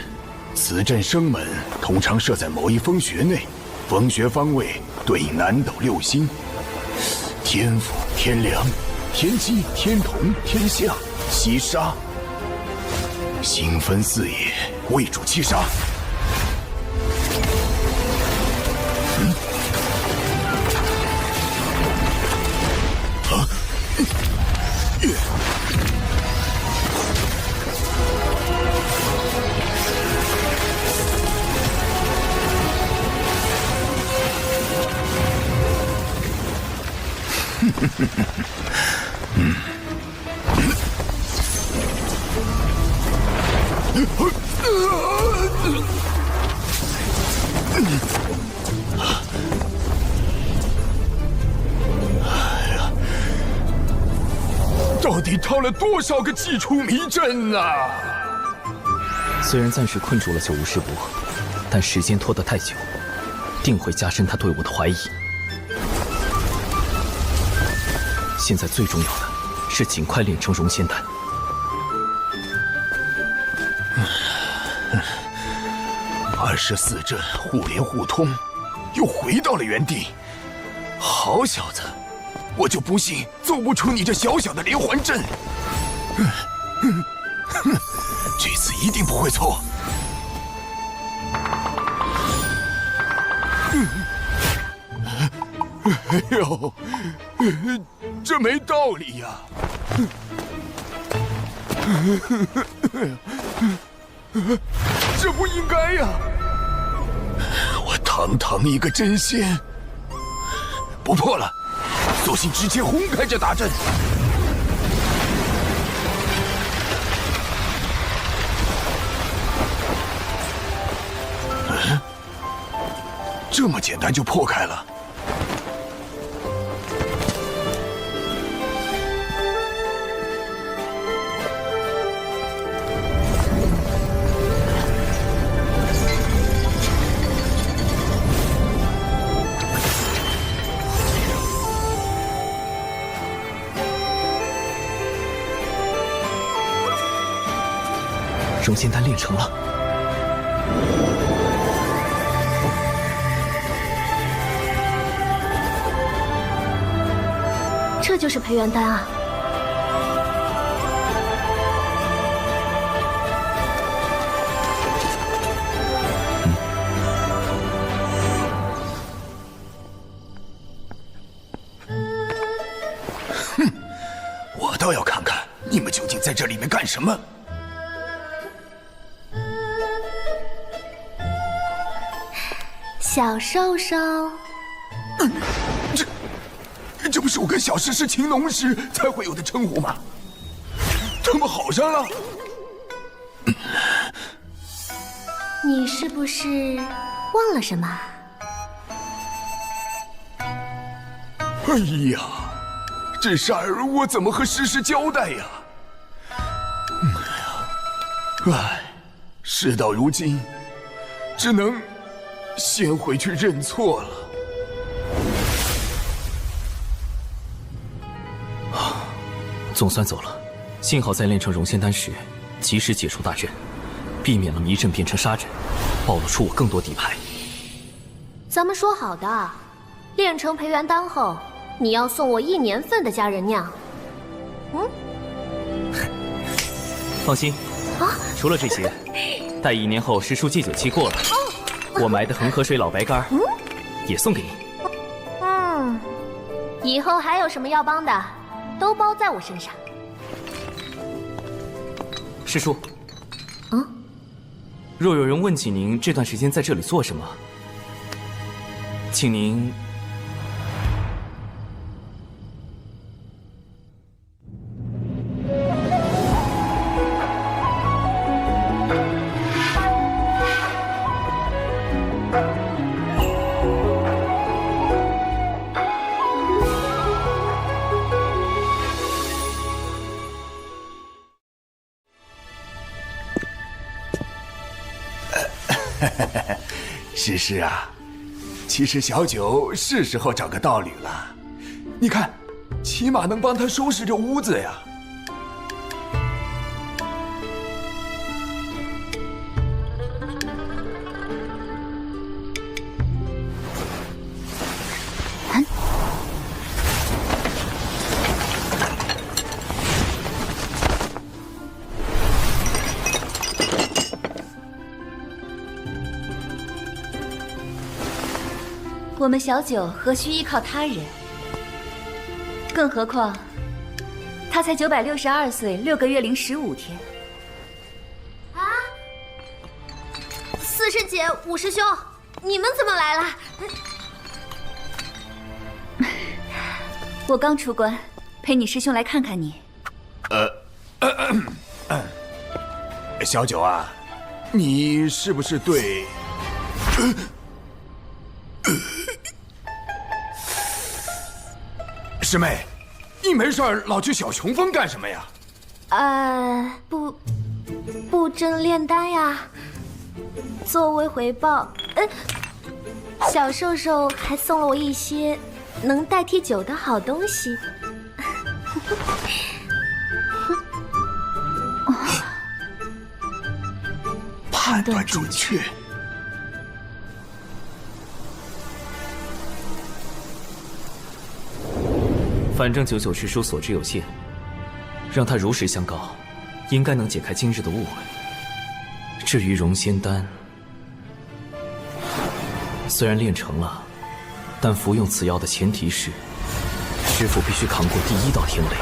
此阵生门通常设在某一风穴内，风穴方位对应南斗六星：天府、天梁、天机、天同、天象、七杀。星分四野，为主七杀。到底套了多少个祭出迷阵啊！虽然暂时困住了九无师伯，但时间拖得太久，定会加深他对我的怀疑。现在最重要的是尽快炼成熔仙丹。24阵互联互通，又回到了原地。好小子，我就不信奏不出你这小小的连环阵。这次一定不会错。哎呦，这没道理呀！这不应该呀！我堂堂一个真仙，不破了，索性直接轰开这大阵。这么简单就破开了。熔仙丹炼成了。这就是培元丹啊！哼，我倒要看看你们究竟在这里面干什么。小兽兽，这不是我跟小石是情浓时才会有的称呼吗？他们好上了？你是不是忘了什么？哎呀，这事儿我怎么和诗诗交代呀？唉，事到如今，只能先回去认错了。总算走了，幸好在炼成熔仙丹时，及时解除大阵，避免了迷阵变成杀阵，暴露出我更多底牌。咱们说好的，炼成培元丹后，你要送我1年份的佳人酿。放心，除了这些，待1年后时数祭酒期过了，我埋的恒河水老白干也送给你。以后还有什么要帮的，都包在我身上。师叔，若有人问起您这段时间在这里做什么，请您诗诗啊，其实小九是时候找个道侣了。你看，起码能帮他收拾这屋子呀。我们小九何须依靠他人？更何况，他才962岁6个月零15天。啊！四师姐、五师兄，你们怎么来了？我刚出关，陪你师兄来看看你。小九啊，你是不是对？师妹，你没事老去小琼峰干什么呀？布阵炼丹呀。作为回报，小兽兽还送了我一些能代替酒的好东西。判断准确。反正99师叔所知有限，让他如实相告，应该能解开今日的误会。至于融仙丹，虽然炼成了，但服用此药的前提是，师父必须扛过第1道天雷。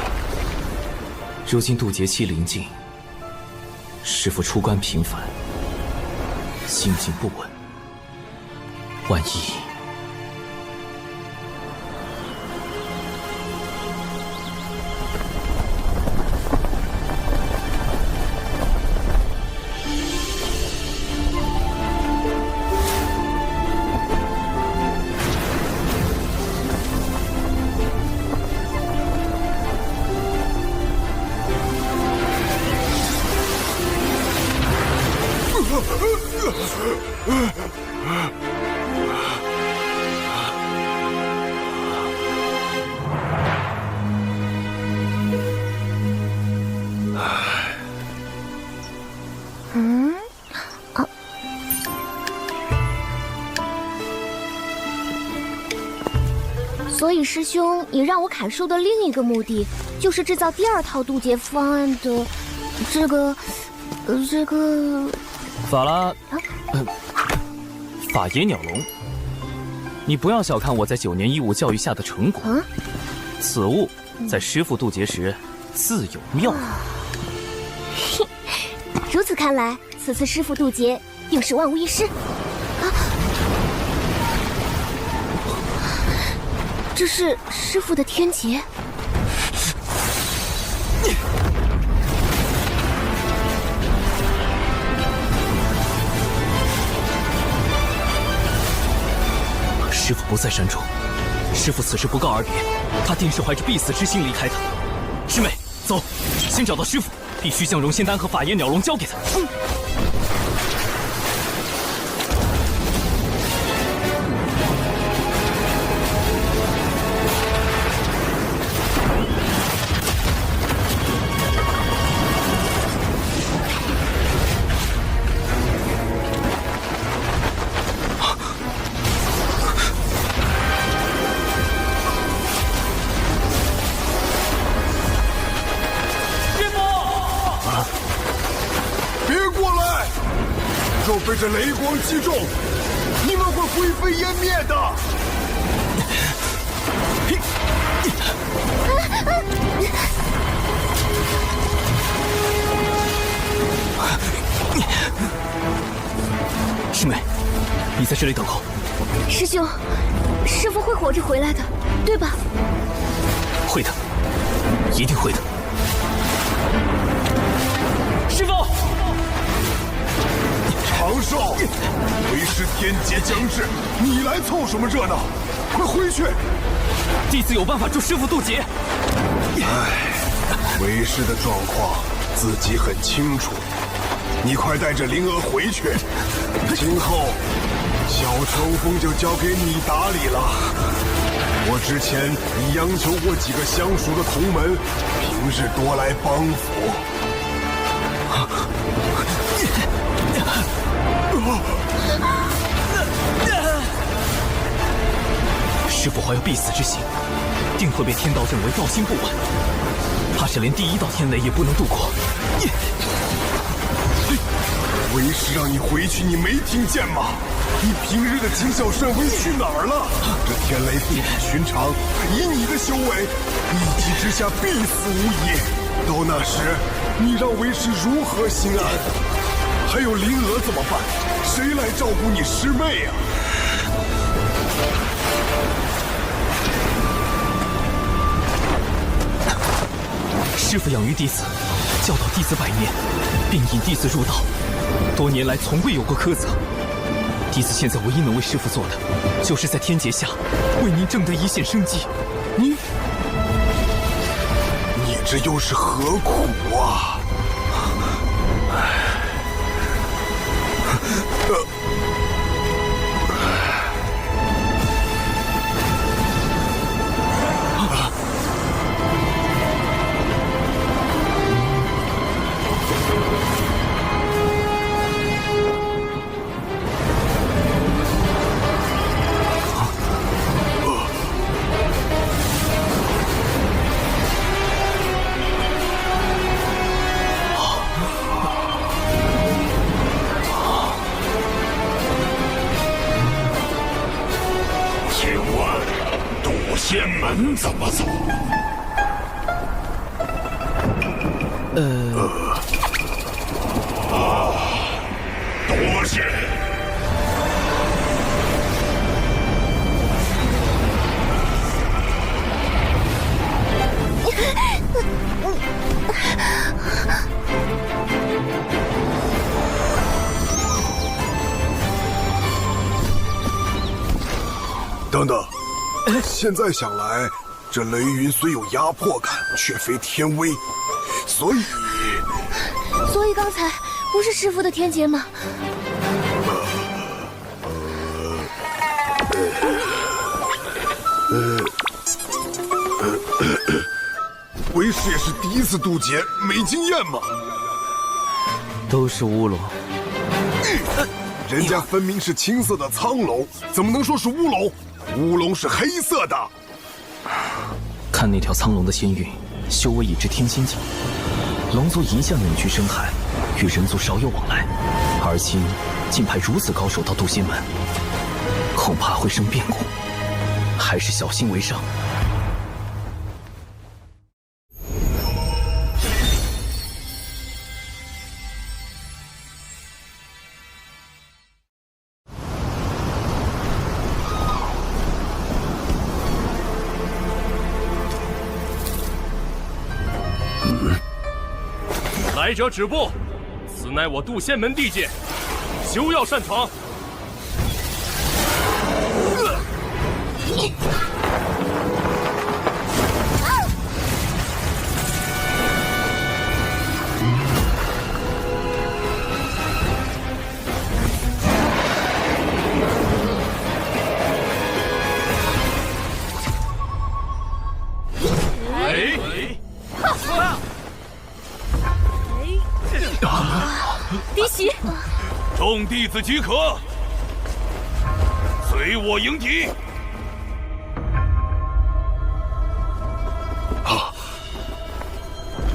如今渡劫期临近，师父出关频繁，心境不稳，万一……所以师兄，你让我砍树的另一个目的，就是制造第2套渡劫方案的这个法拉，法野鸟笼，你不要小看我在9年义务教育下的成果。此物在师父渡劫时自有妙用。如此看来，此次师父渡劫定是万无一失。这是师父的天劫。师父不在山中，师父此时不告而别，他定是怀着必死之心离开的。师妹，走，先找到师父，必须将融仙丹和法野鸟笼交给他。被这雷光击中，你们会灰飞烟灭的。师妹，你在这里等候。师兄，师父会活着回来的，对吧？会的，一定会的。师父。长寿，为师天劫将至，你来凑什么热闹？快回去！弟子有办法助师父渡劫。为师的状况自己很清楚，你快带着灵儿回去。今后小乘风就交给你打理了。我之前已央求过几个相熟的同门，平日多来帮扶。师父怀有必死之心，定会被天道认为道心不稳，怕是连第1道天雷也不能度过。为师让你回去，你没听见吗？你平日的谨小慎微去哪儿了？这天雷不比寻常，以你的修为，一击之下必死无疑。到那时，你让为师如何心安？还有灵娥怎么办？谁来照顾你师妹呀？师父养育弟子，教导弟子100年，并引弟子入道，多年来从未有过苛责。弟子现在唯一能为师父做的，就是在天劫下为您挣得一线生机。你这又是何苦啊？仙门怎么走？多谢。等等，现在想来，这雷云虽有压迫感，却非天威，所以刚才不是师父的天劫吗？为师也是第一次渡劫，没经验嘛。都是乌龙。人家分明是青色的苍龙，怎么能说是乌龙？乌龙是黑色的。看那条苍龙的仙韵，修为已至天仙境。龙族一向隐居深海，与人族少有往来，而今竟派如此高手到渡仙门，恐怕会生变故，还是小心为上。来者止步！此乃我渡仙门地界，休要擅闯！嫡喜，众弟子即可，随我迎敌。啊！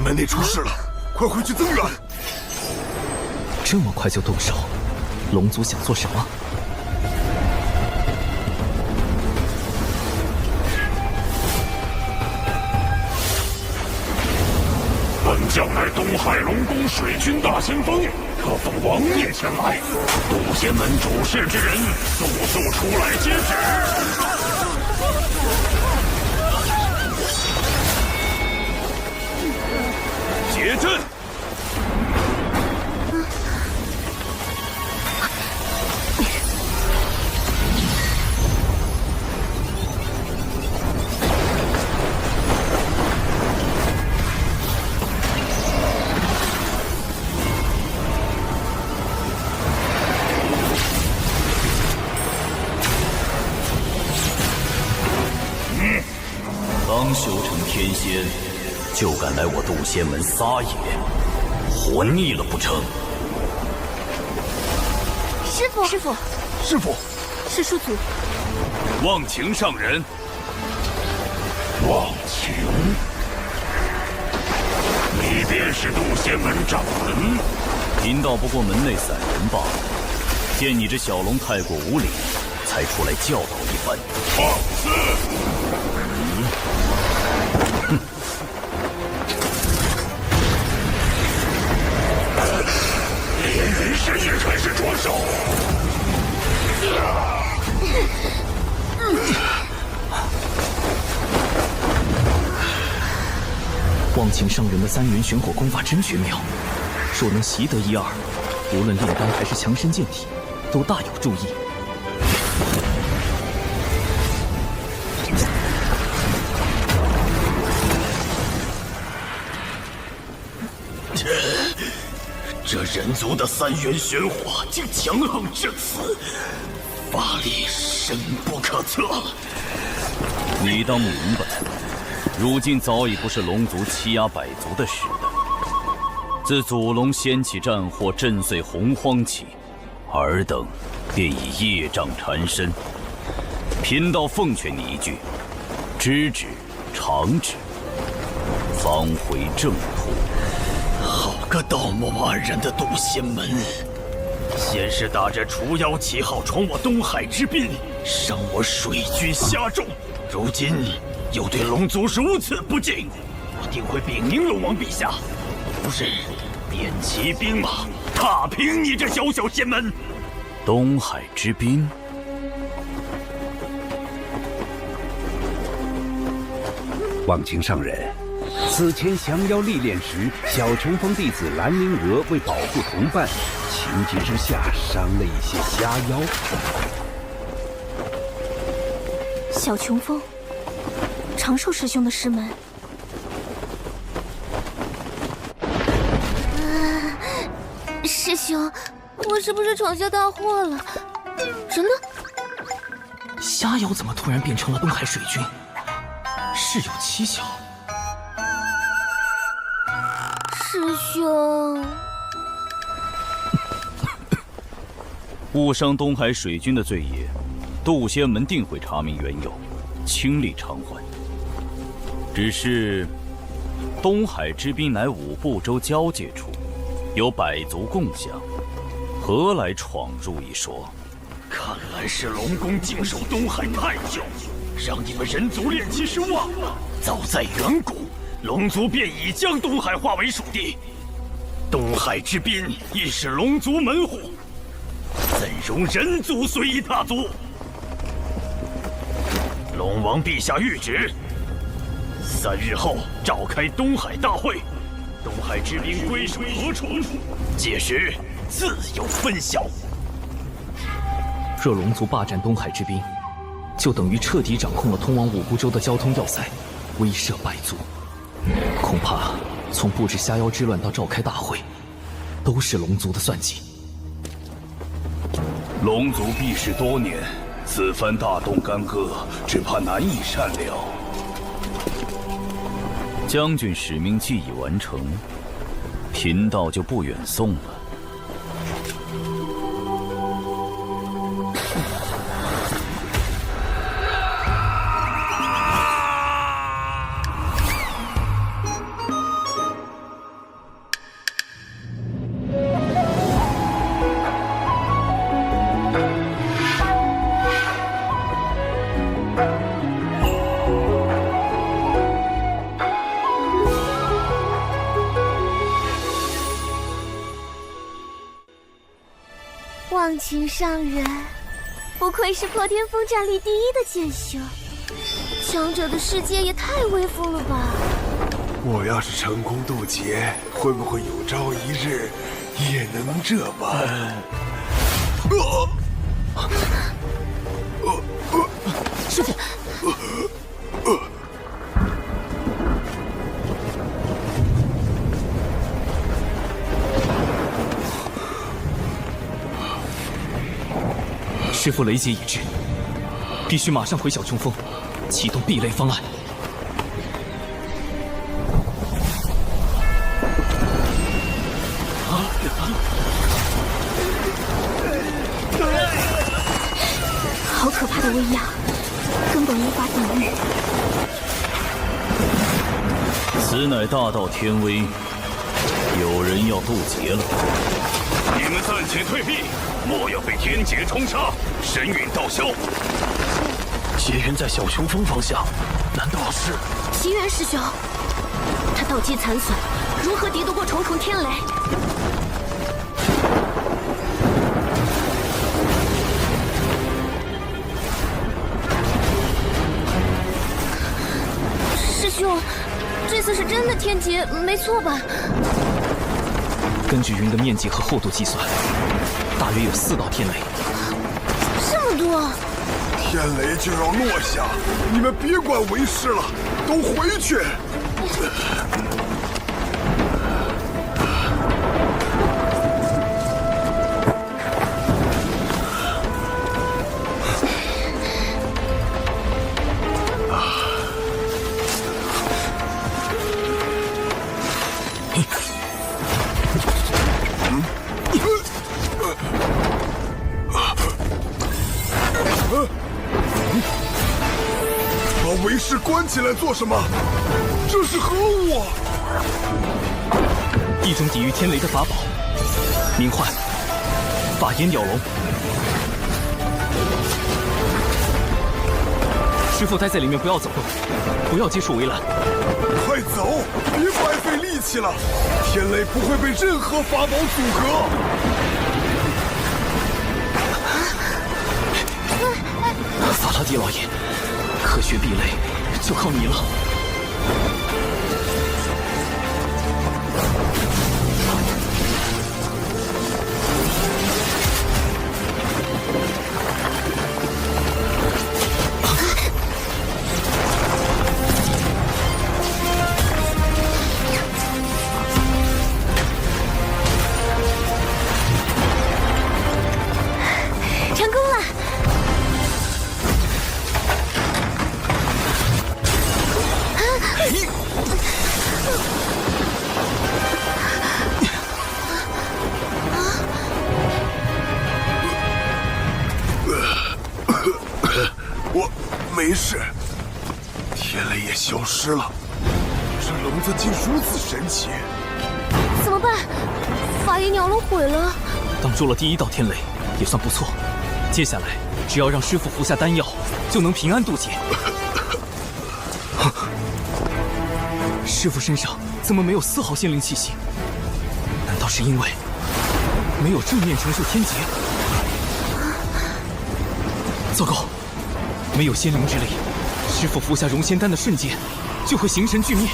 门内出事了，快回去增援！这么快就动手，龙族想做什么？本将乃东海龙宫水军大先锋，特奉王爷前来。渡仙门主事之人，速速出来接旨。结阵。刚修成天仙，就敢来我渡仙门撒野，活腻了不成？师父，师父，师父，是叔祖。忘情上人。忘情，你便是渡仙门掌门，贫道不过门内散人罢了，见你这小龙太过无礼，才出来教导一番。放肆！哼！连人士也开始着手。忘情上人的三元玄火功法真绝妙，若能习得一二，无论炼丹还是强身健体，都大有助益。这人族的三元玄火竟强横至此，法力深不可测。你当明白，如今早已不是龙族欺压百族的时代。自祖龙掀起战火，震碎洪荒起，尔等便已业障缠身。贫道奉劝你一句：知止，长止，方回正途。好个道貌岸然的渡仙门！先是打着除妖旗号闯我东海之滨，伤我水军虾众，如今又对龙族如此不敬，我定会禀明龙王陛下，不日便骑兵马踏平你这小小仙门。东海之滨，忘情上人，此前降妖历练时，小琼峰弟子兰陵娥为保护同伴，情急之下伤了一些虾妖。小琼峰，长寿师兄的师门。师兄，我是不是闯下大祸了？人呢？虾妖怎么突然变成了东海水军？事有蹊跷。师兄，误伤东海水军的罪业，渡仙门定会查明缘由，倾力偿还。只是东海之滨乃五部洲交界处，有百族共享，何来闯入一说？看来是龙宫静守东海太久，让你们人族炼气师忘了。早在远古，龙族便已将东海划为属地，东海之滨亦是龙族门户，怎容人族随意踏足？龙王陛下谕旨，3日后召开东海大会，东海之滨归属何处？届时自有分晓。若龙族霸占东海之滨，就等于彻底掌控了通往五部洲的交通要塞，威慑百族。恐怕从布置虾妖之乱到召开大会，都是龙族的算计。龙族避世多年，此番大动干戈，只怕难以善了。将军使命既已完成，贫道就不远送了。忘情上人，不愧是破天峰战力第一的剑修，强者的世界也太威风了吧！我要是成功渡劫，会不会有朝一日也能这般？师父。师父雷劫已至，必须马上回小琼峰，启动避雷方案。好可怕的威压，根本无法抵御。此乃大道天威，有人要渡劫了。你们暂且退避，莫要被天劫冲杀，神陨道消。劫人在小雄峰方向，难道是奇缘师兄？他道基残损，如何敌得过重重天雷？师兄，这次是真的天劫，没错吧？根据云的面积和厚度计算，大约有4道天雷。这么多！天雷就要落下，你们别管为师了，都回去。把为师关起来做什么？这是何物啊？一种抵御天雷的法宝，名唤法眼鸟笼。师父待在里面，不要走动，不要接触围栏。快走，别白费力气了。天雷不会被任何法宝阻隔。法拉第老爷，科学壁垒就靠你了。成功了！我没事，天雷也消失了。这笼子竟如此神奇！怎么办？法眼鸟笼毁了。挡住了第1道天雷，也算不错。接下来只要让师父服下丹药，就能平安渡劫。师父身上怎么没有丝毫仙灵气息？难道是因为没有正面承受天劫？糟糕，没有仙灵之力，师父服下融仙丹的瞬间就会形神俱灭。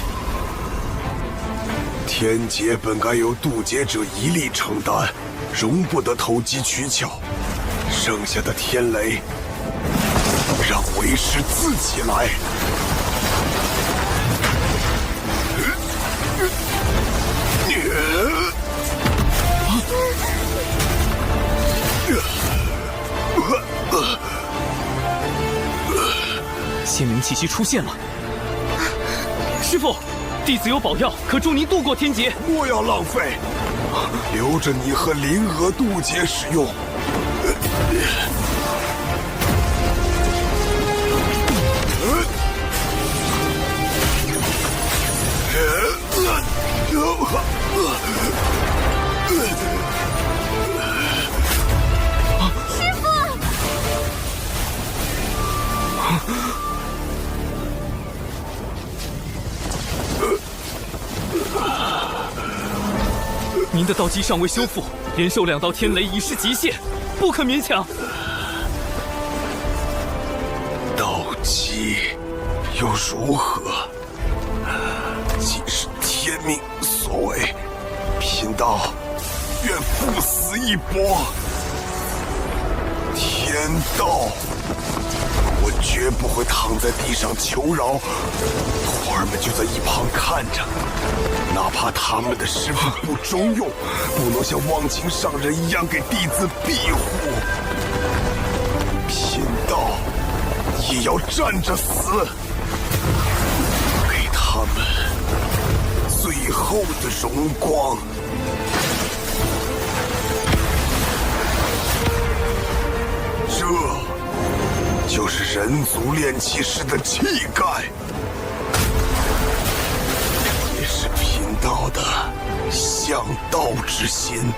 天劫本该由渡劫者一力承担，容不得投机取巧。剩下的天雷，让为师自己来。仙灵气息出现了，师父，弟子有宝药可助您渡过天劫。莫要浪费，留着你和灵娥渡劫使用。师父！您的道基尚未修复，连受2道天雷已是极限，不可勉强。道基又如何？既是天命所为，贫道愿赴死一搏。天道，我绝不会躺在地上求饶，徒儿们就在一旁看着。哪怕他们的师父不中用，不能像忘情上人一样给弟子庇护，贫道也要站着死，给他们最后的荣光。这就是人族炼气师的气概，也是贫道的向道之心。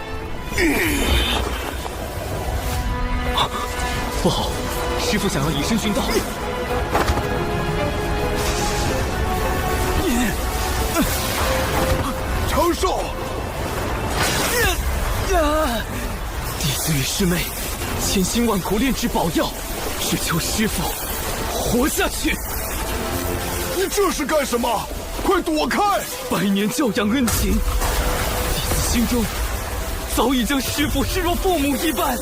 不好，师父想要以身殉道。长寿！弟子与师妹千辛万苦炼制宝药，只求师父活下去。你这是干什么？快躲开！百年教养恩情，弟子心中早已将师父视若父母一般。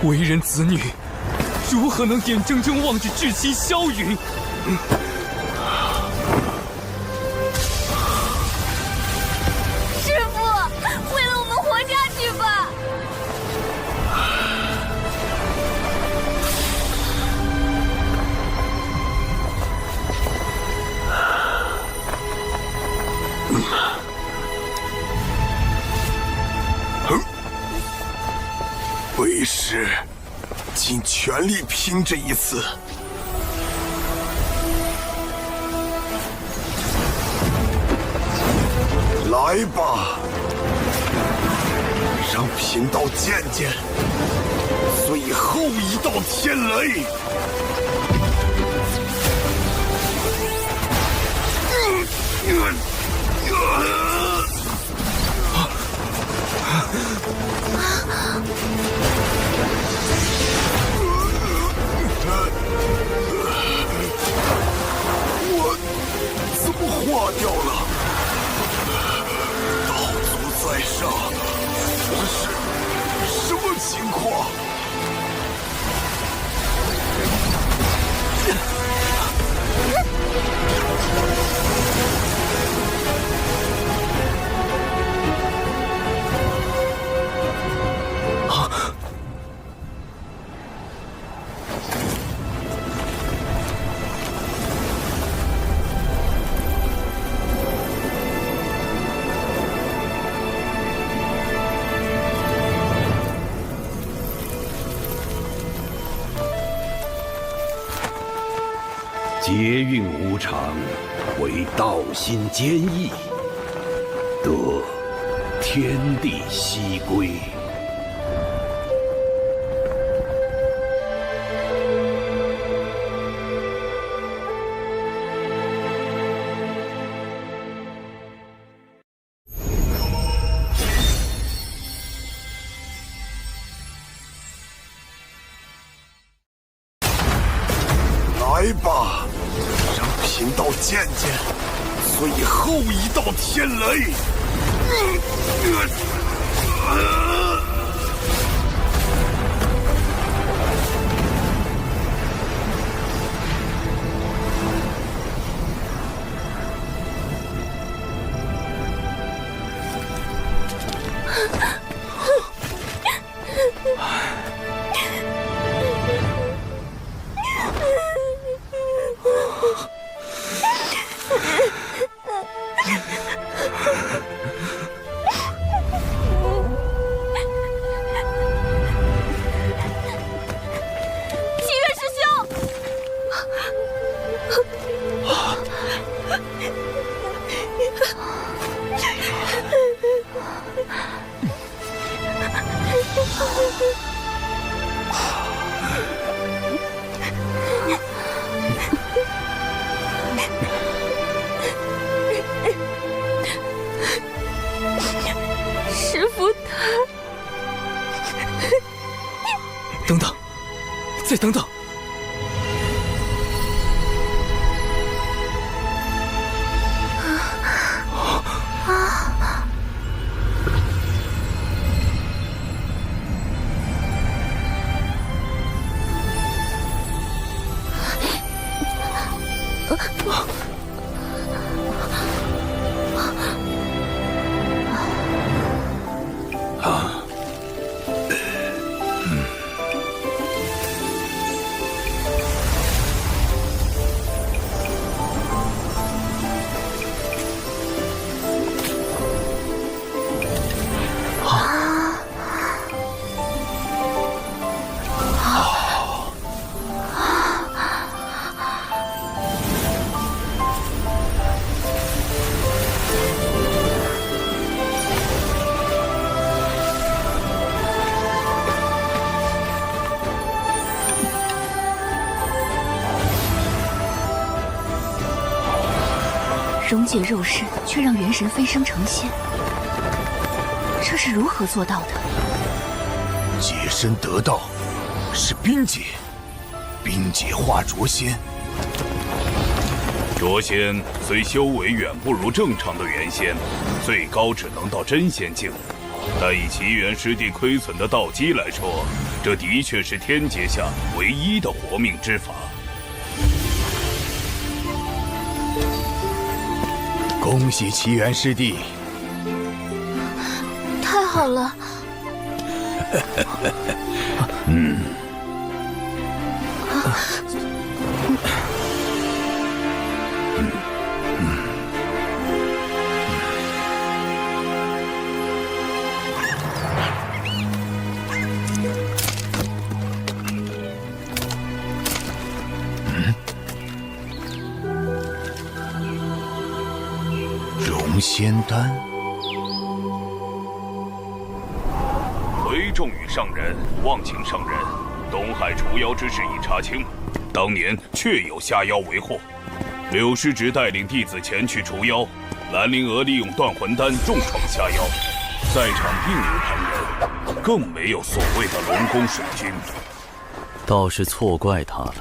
为人子女，如何能眼睁睁望着至亲消陨？师父，为了我们活下去吧！为师尽全力拼这一次。来吧，让贫道见见最后一道天雷。我怎么化掉了？道祖在上，这是什么情况？劫运无常，唯道心坚毅，得天地西归。来吧，让贫道见见最后一道天雷。师父他……等等，再等等。溶解肉身，却让元神飞升成仙，这是如何做到的？解身得道，是冰解，冰解化浊仙。浊仙虽修为远不如正常的元仙，最高只能到真仙境。但以奇缘师弟亏损的道基来说，这的确是天阶下唯一的活命之法。恭喜奇缘师弟！太好了。容仙丹。回众与上人，望请上人，东海除妖之事已查清，当年确有下妖为祸。柳师侄带领弟子前去除妖，兰陵娥利用断魂丹重创下妖，在场并无旁人，更没有所谓的龙宫水军。倒是错怪他了。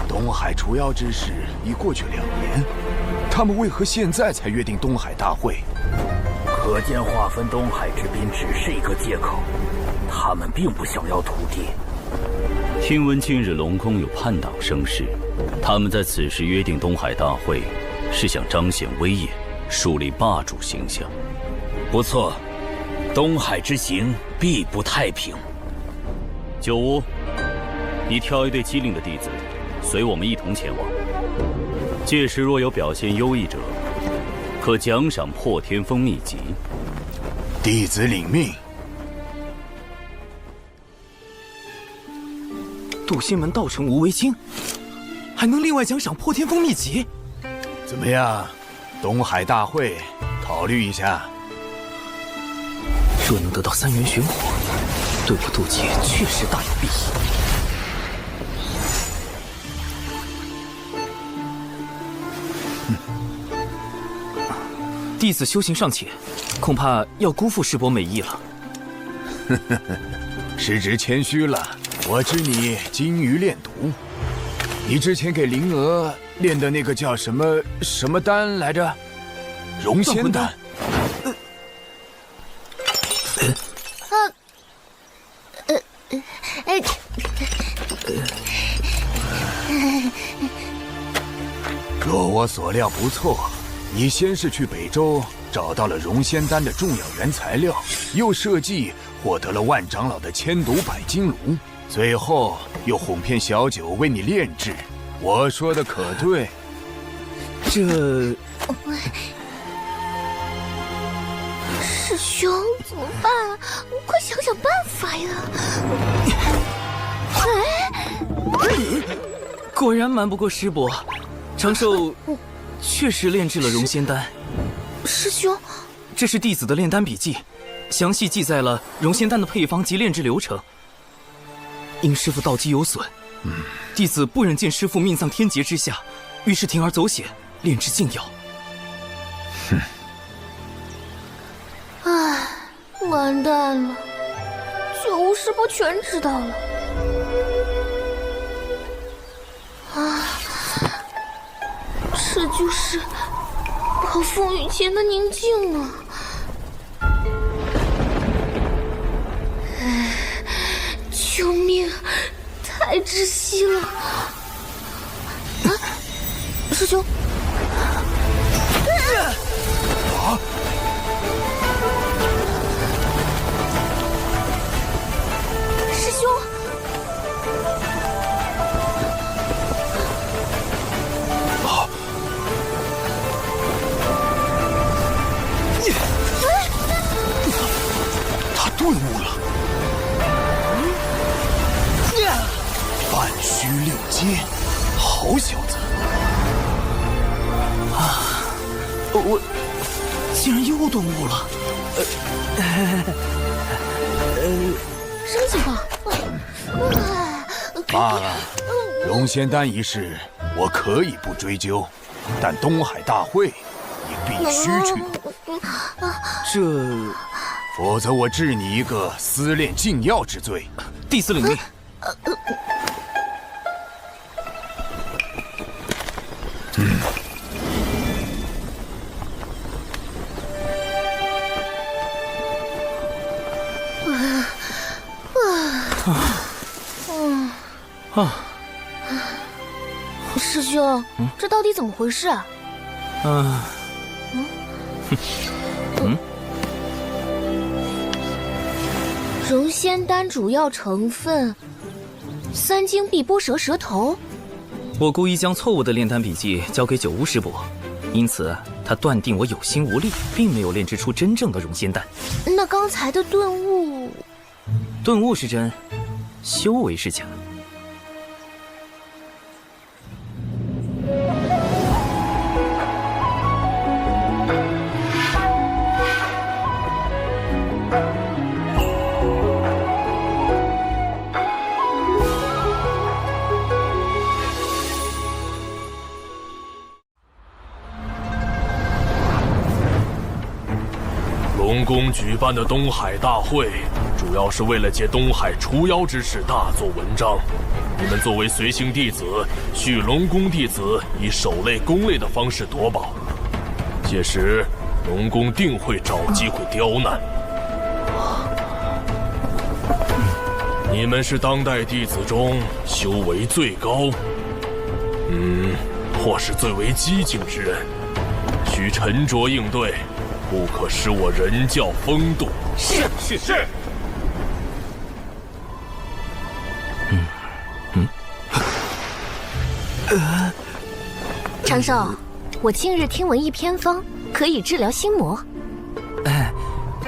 东海除妖之事已过去2年，他们为何现在才约定东海大会？可见划分东海之滨只是一个借口，他们并不想要土地。听闻近日龙宫有叛党生事，他们在此时约定东海大会，是想彰显威严，树立霸主形象。不错，东海之行必不太平。九乌，你挑一队机灵的弟子，随我们一同前往。届时若有表现优异者，可奖赏破天峰秘籍。弟子领命。渡仙门道成无为经，还能另外奖赏破天峰秘籍。怎么样？东海大会，考虑一下。若能得到3元玄火，对我渡劫确实大有裨益。弟子修行尚浅，恐怕要辜负师伯美意了。师侄谦虚了，我知你精于炼毒。你之前给灵娥炼的那个叫什么丹来着？容仙丹。若我所料不错，你先是去北周找到了容仙丹的重要原材料，又设计获得了万长老的千毒百金炉，最后又哄骗小九为你炼制。我说的可对？这……师兄，怎么办啊？快想想办法呀！果然瞒不过师伯，长寿确实炼制了容仙丹。师兄，这是弟子的炼丹笔记，详细记载了容仙丹的配方及炼制流程。因师父道基有损，弟子不忍见师父命丧天劫之下，于是铤而走险，炼制禁药。唉，完蛋了，九无师伯全知道了。这就是暴风雨前的宁静啊！救命，太窒息了！啊，师兄！啊！师兄！啊！他顿悟了。半虚六阶，好小子！啊，我竟然又顿悟了。什么情况？罢了，容仙丹一事我可以不追究，但东海大会你必须去。这，否则我治你一个私炼禁药之罪。弟子领命。师兄，这到底怎么回事啊？容仙丹主要成分3经碧波蛇蛇头。我故意将错误的炼丹笔记交给九巫师伯，因此他断定我有心无力，并没有炼制出真正的容仙丹。那刚才的顿悟，顿悟是真，修为是假。龙宫举办的东海大会，主要是为了借东海除妖之事大做文章。你们作为随行弟子，需龙宫弟子以守类攻类的方式夺宝，届时龙宫定会找机会刁难。你们是当代弟子中修为最高，或是最为激进之人，需沉着应对，不可使我人教风度。是。长寿，我近日听闻一偏方，可以治疗心魔。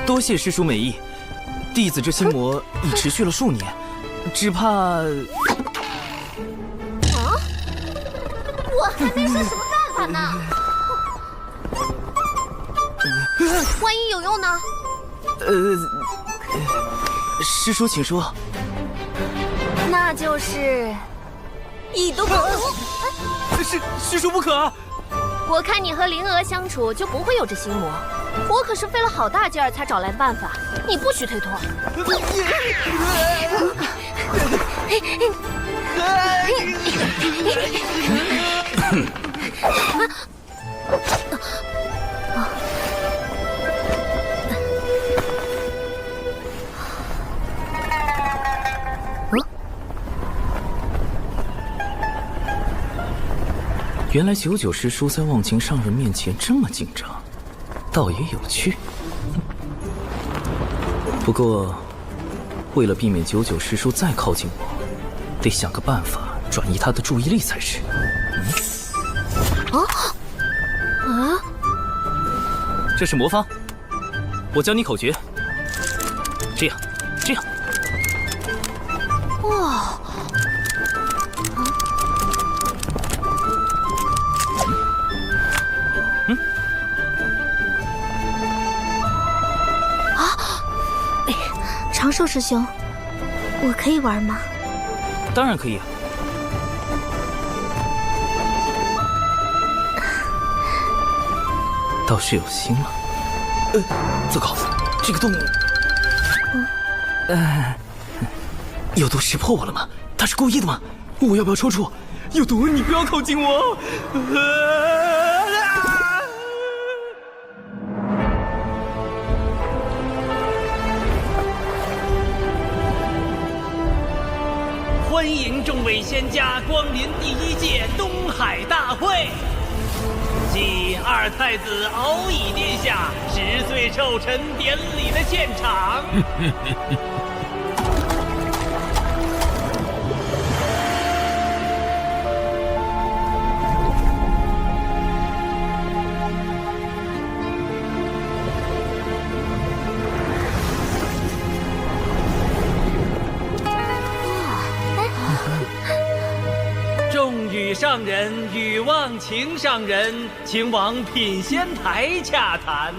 多谢师叔美意。弟子这心魔已持续了数年，只怕……我还没说什么办法呢。万一有用呢？师叔请说。那就是以毒攻毒。师叔不可。我看你和灵娥相处就不会有这心魔，我可是费了好大劲儿才找来办法，你不许推脱。原来99师叔在忘情上人面前这么紧张，倒也有趣。不过，为了避免99师叔再靠近我，得想个办法转移他的注意力才是。这是魔方，我教你口诀。这样。哇！长寿师兄，我可以玩吗？当然可以。倒是有心了。糟糕，这个洞，有毒识破我了吗？他是故意的吗？我要不要抽出？有毒，你不要靠近我！欢迎众位仙家光临第1届东海大会，继二太子敖乙殿下10岁寿辰典礼的现场。上人与忘情上人请往品仙台洽谈，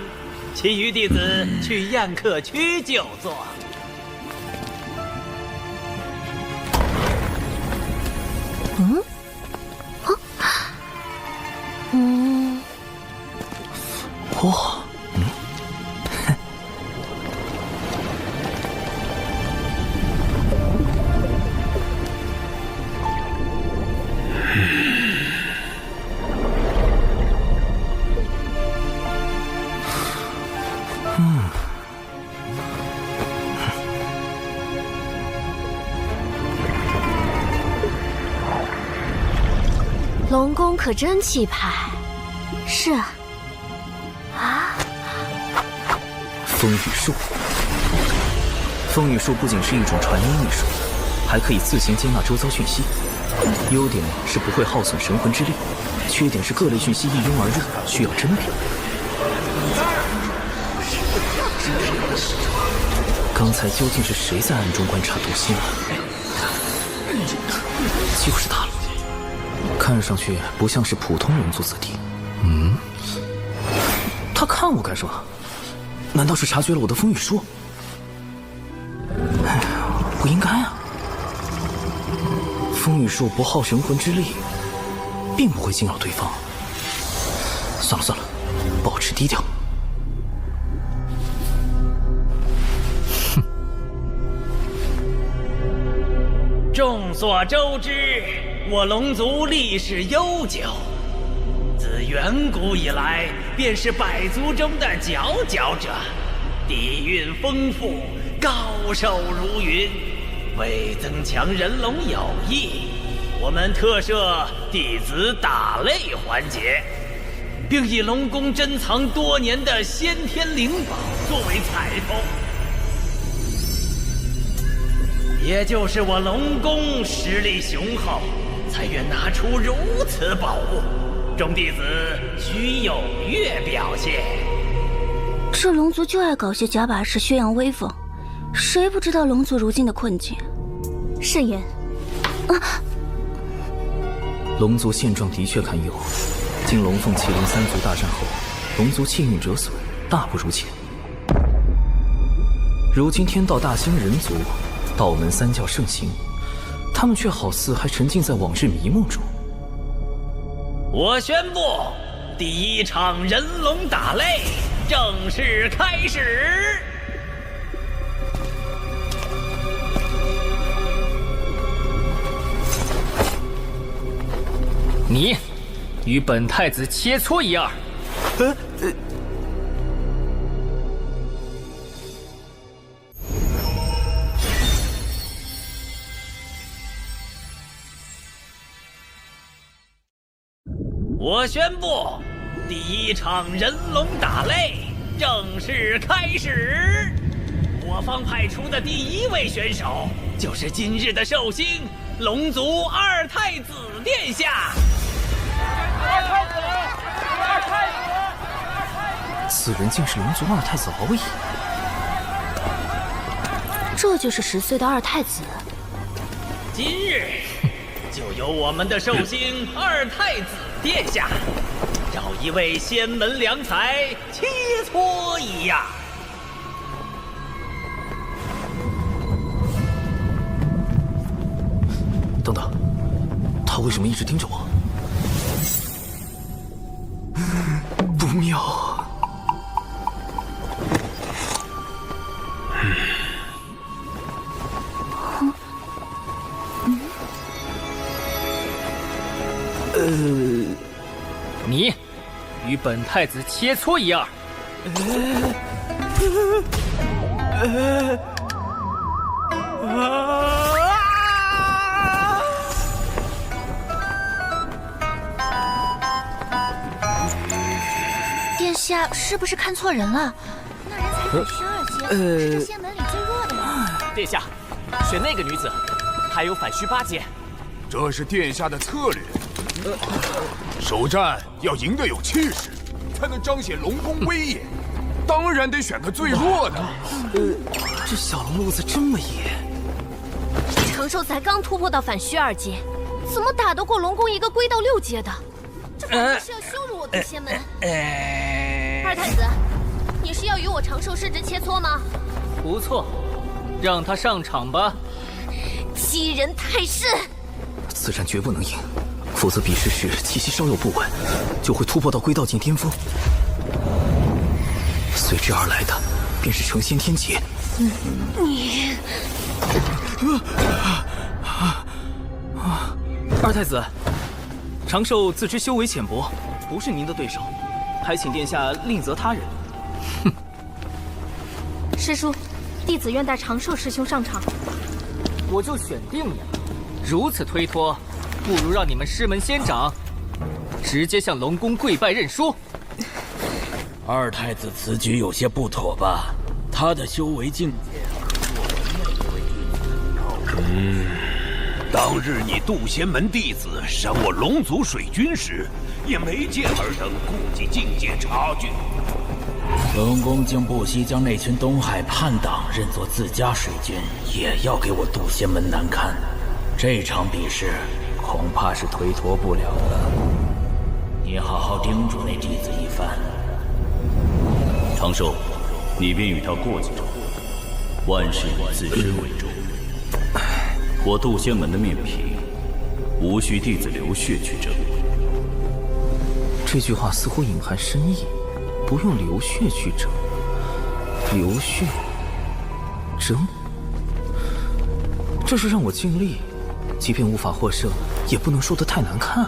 其余弟子去宴客区就坐。哦，龙宫可真气派。是啊。啊！风雨术，风雨术不仅是一种传音艺术，还可以自行接纳周遭讯息。优点是不会耗损神魂之力，缺点是各类讯息一拥而入，需要甄别。刚才究竟是谁在暗中观察毒仙啊？就是他了。看上去不像是普通人族子弟。他看我干什么？难道是察觉了我的风雨术？哎呀，不应该啊！风雨术不耗神魂之力，并不会惊扰对方。算了算了，保持低调。众所周知，我龙族历史悠久，自远古以来便是百族中的佼佼者，底蕴丰富，高手如云。为增强人龙友谊，我们特设弟子打擂环节，并以龙宫珍藏多年的先天灵宝作为彩头。也就是我龙宫实力雄厚，才愿拿出如此宝物，众弟子需踊跃表现。这龙族就爱搞些假把式，宣扬威风，谁不知道龙族如今的困境？慎言。龙族现状的确堪忧，经龙凤麒麟三族大战后，龙族气运折损，大不如前。如今天道大兴人族，道门三教盛行，他们却好似还沉浸在往日迷梦中。我宣布，第一场人龙打擂正式开始。你与本太子切磋一二。我宣布，第一场人龙打擂正式开始。我方派出的第一位选手，就是今日的寿星龙族二太子殿下。二太子！此人竟是龙族二太子敖乙。这就是10岁的二太子。今日就由我们的寿星二太子殿下，找一位仙门良才切磋一样。等等，他为什么一直盯着我？不妙。你与本太子切磋一二。殿下是不是看错人了？那人才反虚2阶，是这仙门里最弱的人。殿下，选那个女子，还有反虚8阶。这是殿下的策略。首战要赢得有气势，才能彰显龙宫威严。当然得选个最弱的。这小龙路子这么野。长寿才刚突破到反虚2阶，怎么打得过龙宫一个归到6阶的？这简直是要羞辱我的仙门！二太子，你是要与我长寿师侄切磋吗？不错，让他上场吧。欺人太甚！此战绝不能赢，否则比试时气息稍有不稳，就会突破到归道境巅峰。随之而来的便是成仙天劫。你，二太子，长寿自知修为浅薄，不是您的对手，还请殿下另择他人。哼！师叔，弟子愿带长寿师兄上场。我就选定你了，如此推脱，不如让你们师门仙长直接向龙宫跪拜认输。二太子此举有些不妥吧？他的修为境界和当日你渡仙门弟子伤我龙族水军时，也没见尔等顾及境界差距。龙宫竟不惜将那群东海叛党认作自家水军，也要给我渡仙门难堪。这场比试恐怕是推脱不了了。你好好叮嘱那弟子一番。长寿，你便与他过几招，万事以自身为重。我渡仙门的面皮，无需弟子流血去争。这句话似乎隐含深意，不用流血去争。流血争，这是让我尽力，即便无法获胜，也不能说得太难看。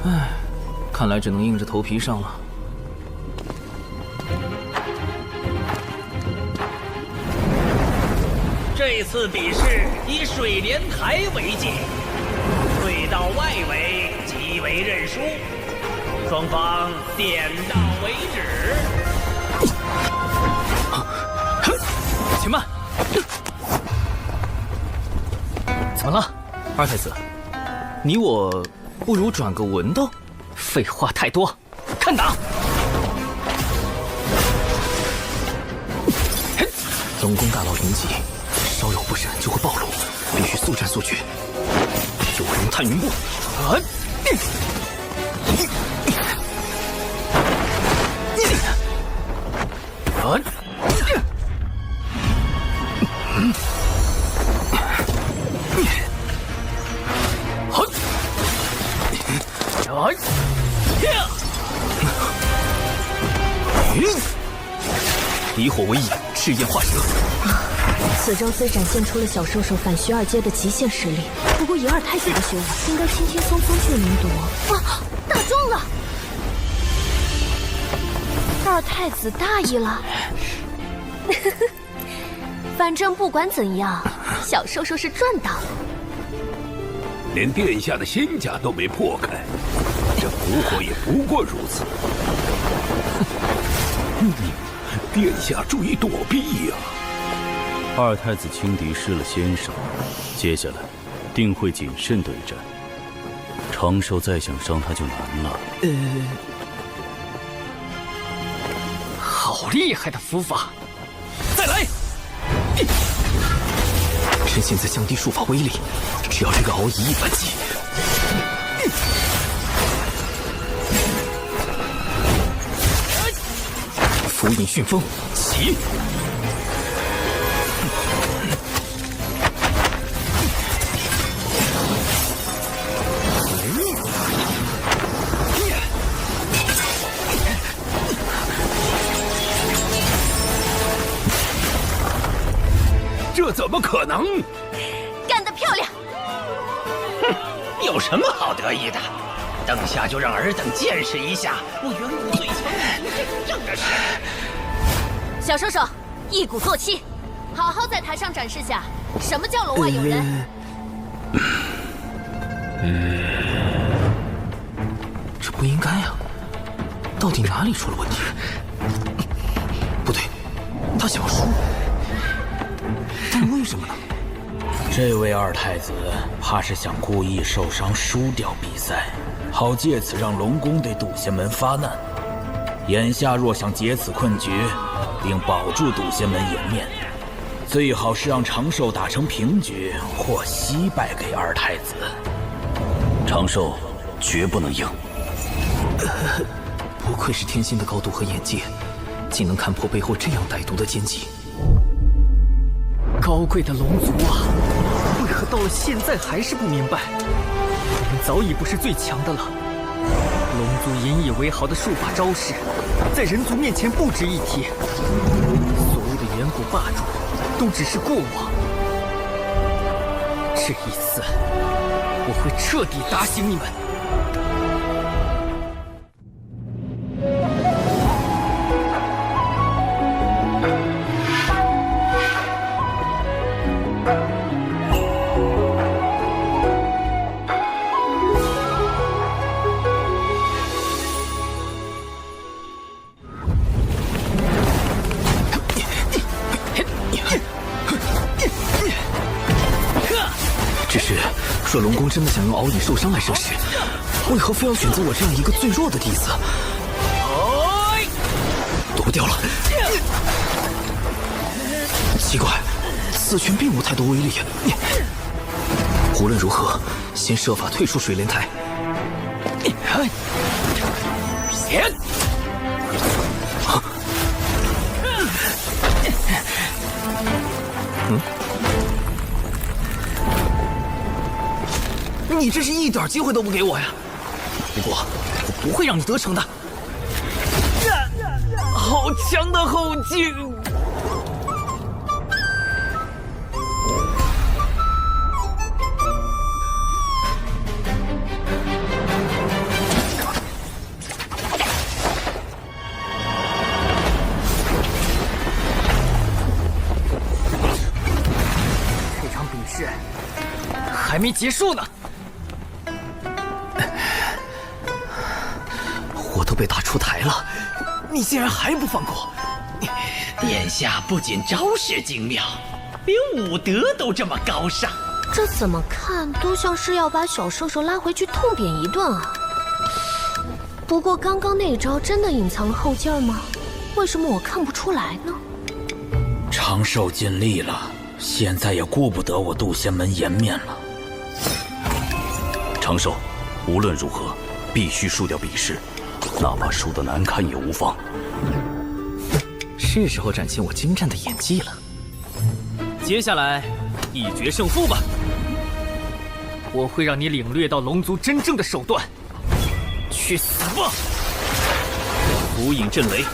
唉，看来只能硬着头皮上了。这次比试以水莲台为界，退到外围即为认输，双方点到为止。且慢！怎么了，二太子？你我不如转个文斗？废话太多，看打！龙宫大佬云集，稍有不慎就会暴露，必须速战速决。九龙探云步，以火为引，赤焰化蛇。此招虽展现出了小兽兽反徐二阶的极限实力，不过以二太子的修为，应该轻轻松松就能夺。啊！打中了！二太子大意了。反正不管怎样，小兽兽是赚到了。连殿下的仙甲都没破开，这蛊惑也不过如此。殿下注意躲避呀！二太子轻敌失了先手，接下来定会谨慎对战。长寿再想伤他就难了。好厉害的符法！再来！趁现在降低术法威力，只要这个敖乙一反击。符引旋风，起！这怎么可能？干得漂亮！哼，有什么好得意的？等下就让尔等见识一下我远古最强的正的实力。小兽兽，一鼓作气，好好在台上展示下什么叫楼外有人。这不应该啊！到底哪里出了问题？不对，他想输，但为什么呢？这位二太子怕是想故意受伤输掉比赛，好借此让龙宫对渡仙门发难。眼下若想解此困局，并保住渡仙门颜面，最好是让长寿打成平局或惜败给二太子。长寿绝不能赢。不愧是天仙的高度和眼界，竟能看破背后这样歹毒的奸计。高贵的龙族啊，为何到了现在还是不明白？我们早已不是最强的了，龙族引以为豪的术法招式，在人族面前不值一提。所谓的远古霸主，都只是过往。这一次，我会彻底打醒你们。只是，若龙宫真的想用敖乙受伤来射食，为何非要选择我这样一个最弱的弟子？躲不掉了。奇怪，此拳并无太多威力。无论如何，先设法退出水莲台。你这是一点机会都不给我呀！不过，我不会让你得逞的。好强的后劲！这场比试还没结束呢。我都被打出台了，你竟然还不放过！殿下不仅招式精妙，连武德都这么高尚。这怎么看都像是要把小兽兽拉回去痛扁一顿啊！不过刚刚那招真的隐藏了后劲吗？为什么我看不出来呢？长寿尽力了，现在也顾不得我渡仙门颜面了。长寿，无论如何必须输掉比试，哪怕输得难看也无妨。是时候展现我精湛的演技了。接下来，一决胜负吧！我会让你领略到龙族真正的手段。去死吧！无影震雷，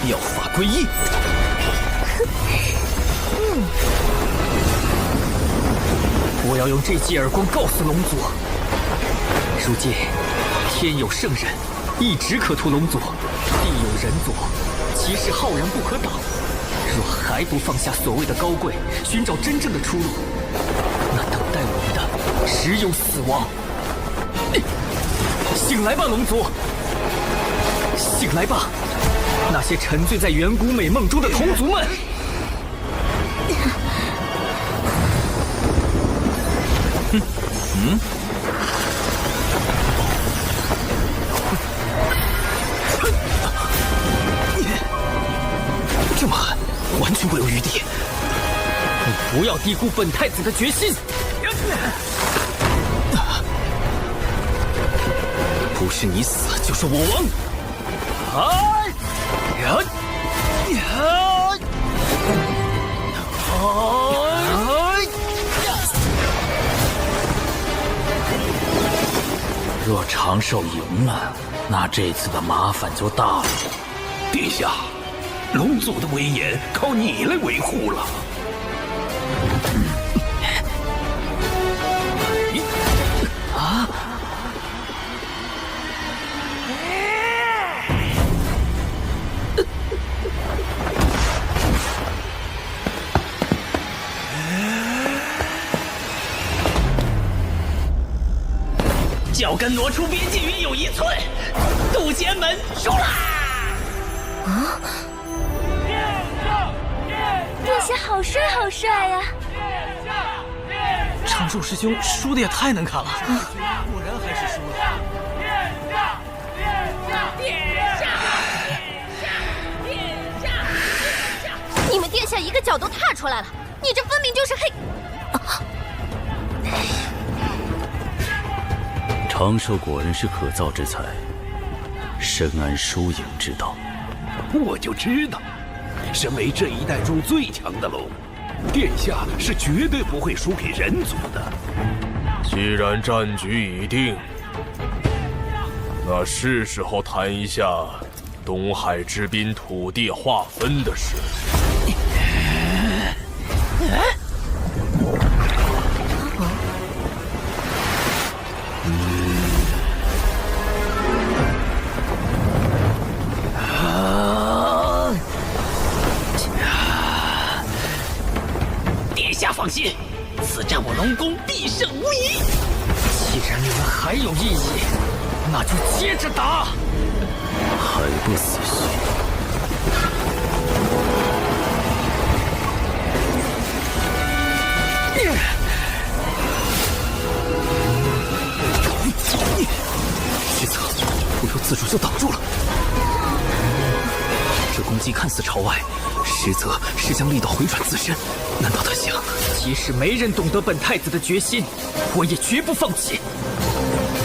妙法归一。我要用这记耳光告诉龙族：如今天有圣人，一直可屠龙族；地有人族，其势浩然不可挡。若还不放下所谓的高贵，寻找真正的出路，那等待我们的只有死亡。醒来吧，龙族！醒来吧，那些沉醉在远古美梦中的同族们！这么狠，完全不留余地。你不要低估本太子的决心。不是你死，就是我亡。若长寿赢了，那这次的麻烦就大了。殿下，龙族的威严靠你来维护了。啊！脚跟挪出边界约有1寸，渡仙门输啦！啊！殿下好帅好帅呀！长寿师兄输的也太难看了，果然还是输了。你们殿下一个脚都踏出来了，你这分明就是黑。长寿果然是可造之材，深谙输赢之道。我就知道，身为这一代中最强的龙，殿下是绝对不会输给人族的。既然战局已定，那是时候谈一下东海之滨土地划分的事。殿下放心，此战我龙宫必胜无疑。既然你们还有异议，那就接着打。还不死心？虚策，不由自主就挡住了。这攻击看似朝外，实则是将力道回转自身。难道他想，即使没人懂得本太子的决心，我也绝不放弃。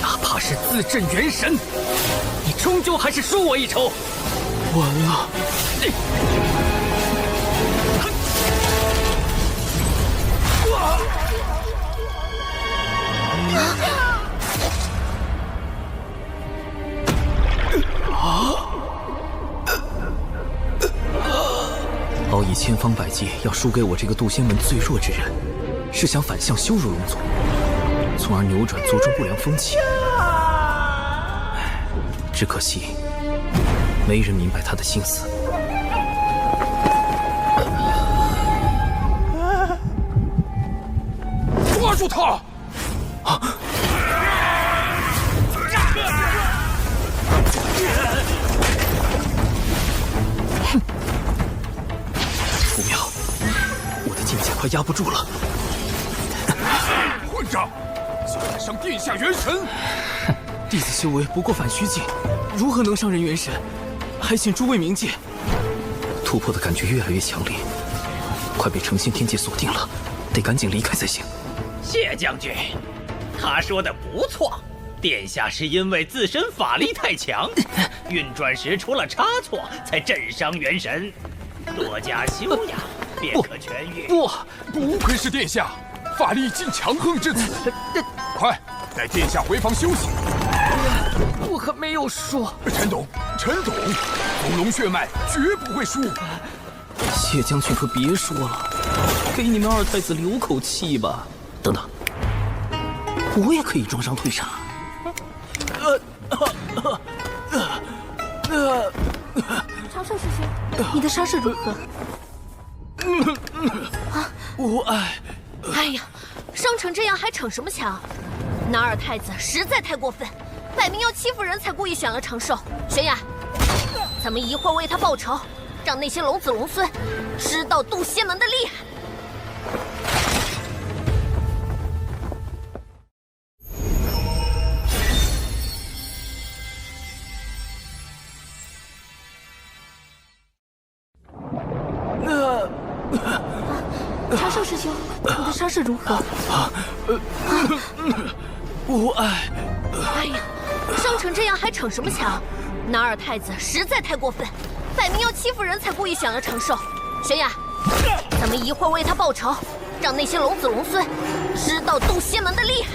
哪怕是自镇元神，你终究还是输我一筹。完了！敖乙千方百计要输给我这个渡仙门最弱之人，是想反向羞辱龙族，从而扭转族中不良风气。只可惜，没人明白他的心思。抓住他！不妙，我的境界快压不住了。混账！竟敢伤殿下元神！弟子修为不过反虚境，如何能伤人元神？还请诸位明鉴。突破的感觉越来越强烈，快被成仙天界锁定了，得赶紧离开才行。谢将军，他说的不错，殿下是因为自身法力太强，运转时出了差错，才震伤元神。多加修养，便可痊愈。不愧是殿下，法力竟强横至此。快带殿下回房休息。我可没有说。陈董，从龙血脉绝不会输。谢将军可别说了，给你们二太子留口气吧。等等，我也可以装伤退杀。长寿师兄，你的伤势如何？无碍。哎呀，伤成这样还逞什么强？那二太子实在太过分，摆明要欺负人才故意选了长寿。玄雅，咱们一会儿为他报仇，让那些龙子龙孙知道渡仙门的厉害。长寿师兄，你的伤势如何？无碍。哎呀，伤成这样还逞什么强？那二太子实在太过分，摆明要欺负人才故意选了长寿。玄雅，咱们一会儿为他报仇，让那些龙子龙孙知道渡仙门的厉害。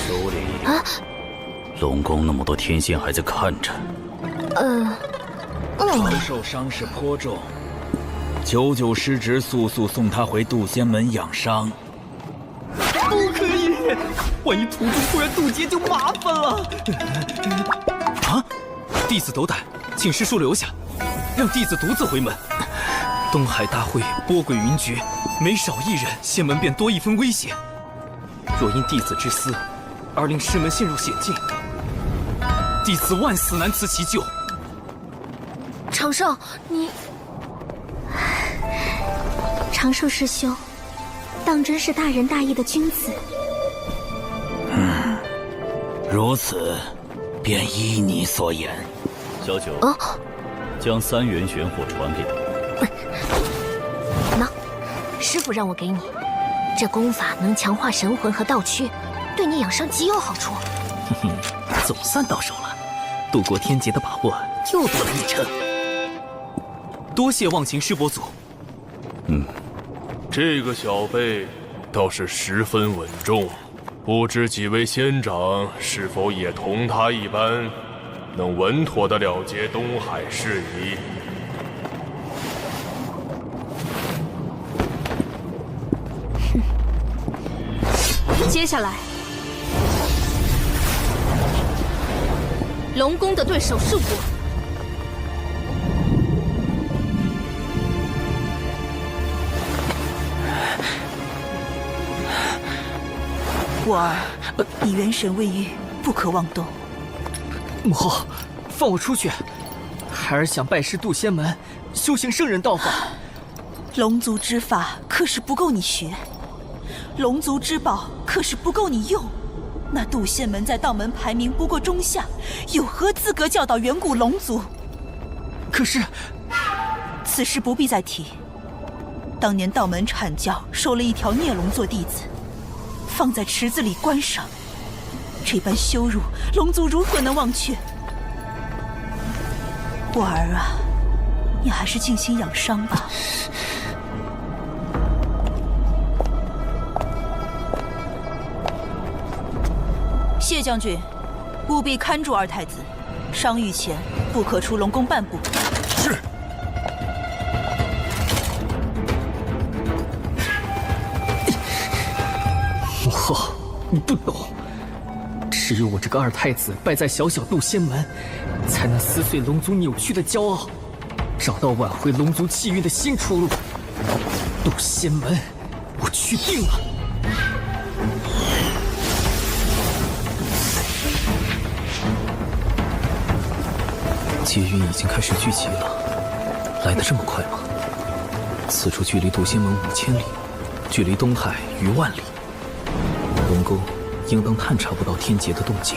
首领，龙宫那么多天仙还在看着。长寿伤势颇重，久久失职，速送他回渡仙门养伤。不可以，万一途中突然渡劫就麻烦了。弟子斗胆，请师叔留下，让弟子独自回门。东海大会波诡云谲，每少一人，仙门便多一分危险。若因弟子之私而令师门陷入险境，弟子万死难辞其咎。长寿，你……长寿师兄，当真是大仁大义的君子。如此，便依你所言。小九，将3元玄火传给他。喏，师傅让我给你，这功法能强化神魂和道躯，对你养伤极有好处。总算到手了，渡过天劫的把握又多了一成。多谢忘情师伯祖。这个小辈倒是十分稳重，不知几位仙长是否也同他一般，能稳妥地了结东海事宜？接下来，龙宫的对手是我。我儿，你元神未愈，不可妄动。母后，放我出去！孩儿想拜师渡仙门，修行圣人道法。龙族之法可是不够你学，龙族之宝可是不够你用。那渡仙门在道门排名不过中下，有何资格教导远古龙族？可是，此事不必再提。当年道门阐教收了一条孽龙做弟子，放在池子里观赏，这般羞辱，龙族如何能忘却？我儿啊，你还是静心养伤吧。谢将军，务必看住二太子，伤愈前不可出龙宫半步。是。母后，你不懂，只有我这个二太子败在小小渡仙门，才能撕碎龙族扭曲的骄傲，找到挽回龙族气运的新出路。渡仙门，我去定了。劫运已经开始聚集了，来得这么快吗？此处距离渡仙门5000里，距离东海逾万里。龙宫应当探查不到天劫的动静。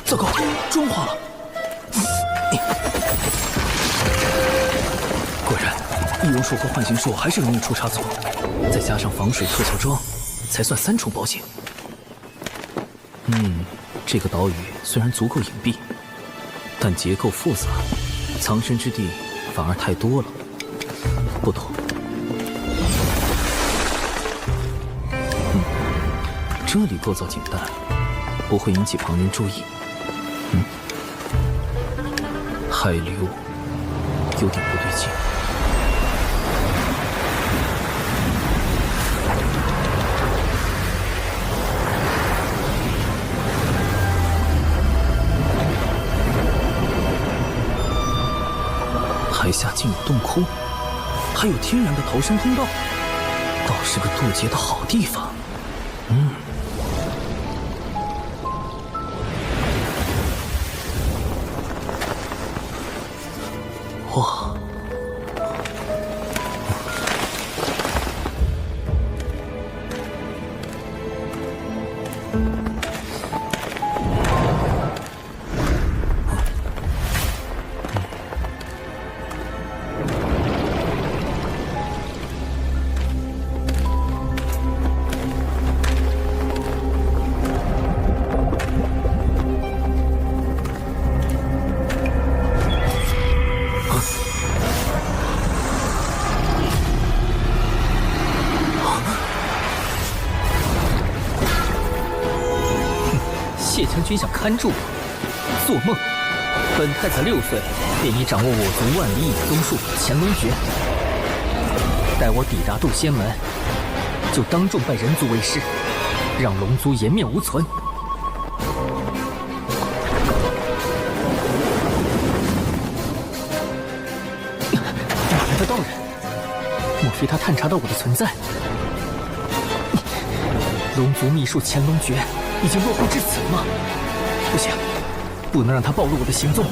糟糕，妆化了。果然，易容术和幻形术还是容易出差错，再加上防水特效妆，才算3重保险。这个岛屿虽然足够隐蔽，但结构复杂，藏身之地反而太多了。不妥。这里构造简单，不会引起旁人注意。海流有点不对劲。海下竟有洞窟，还有天然的逃生通道，倒是个渡劫的好地方。哇！谢将军想看住我，做梦！本太子6岁便已掌握我族万里引宗术乾隆诀，待我抵达渡仙门，就当众拜人族为师，让龙族颜面无存。哪来的道人？莫非他探查到我的存在？龙族秘术乾隆诀已经落后至此了吗？不行，不能让他暴露我的行踪。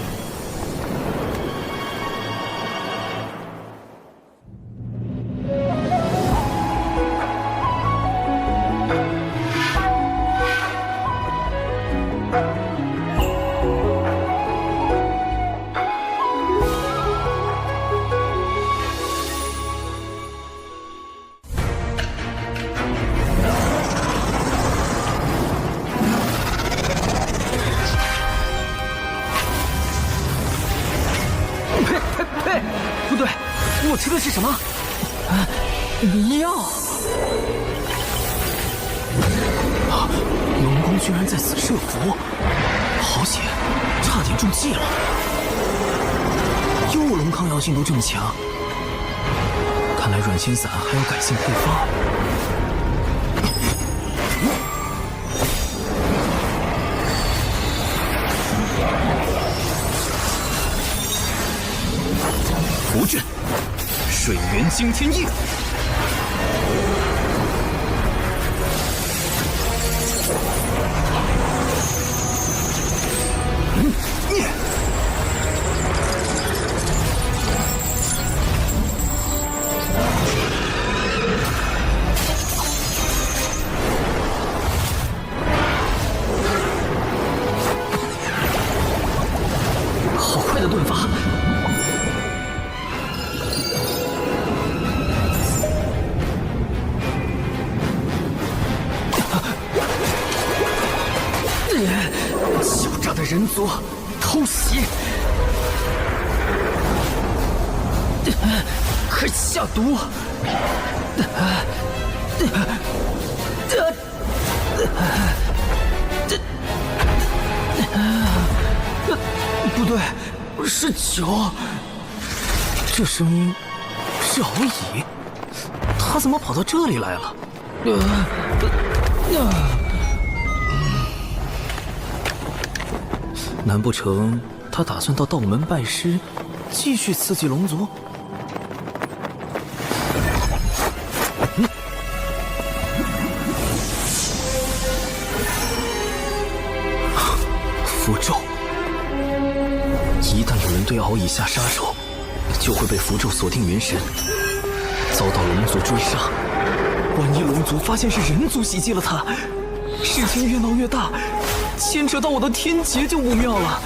哎，不对，我吃的是什么？药！啊！龙宫居然在此设伏，好险，差点中计了。幼龙抗药性都这么强，看来软仙散还要改进配方。符阵，水源惊天翼。好快的盾法！狡诈的人族，偷袭！快下毒！不对，是酒。这声音是敖乙，他怎么跑到这里来了？难不成他打算到道门拜师，继续刺激龙族？符咒，一旦有人对敖乙下杀手，就会被符咒锁定元神，遭到龙族追杀。万一龙族发现是人族袭击了他，事情越闹越大，牵扯到我的天劫就不妙了。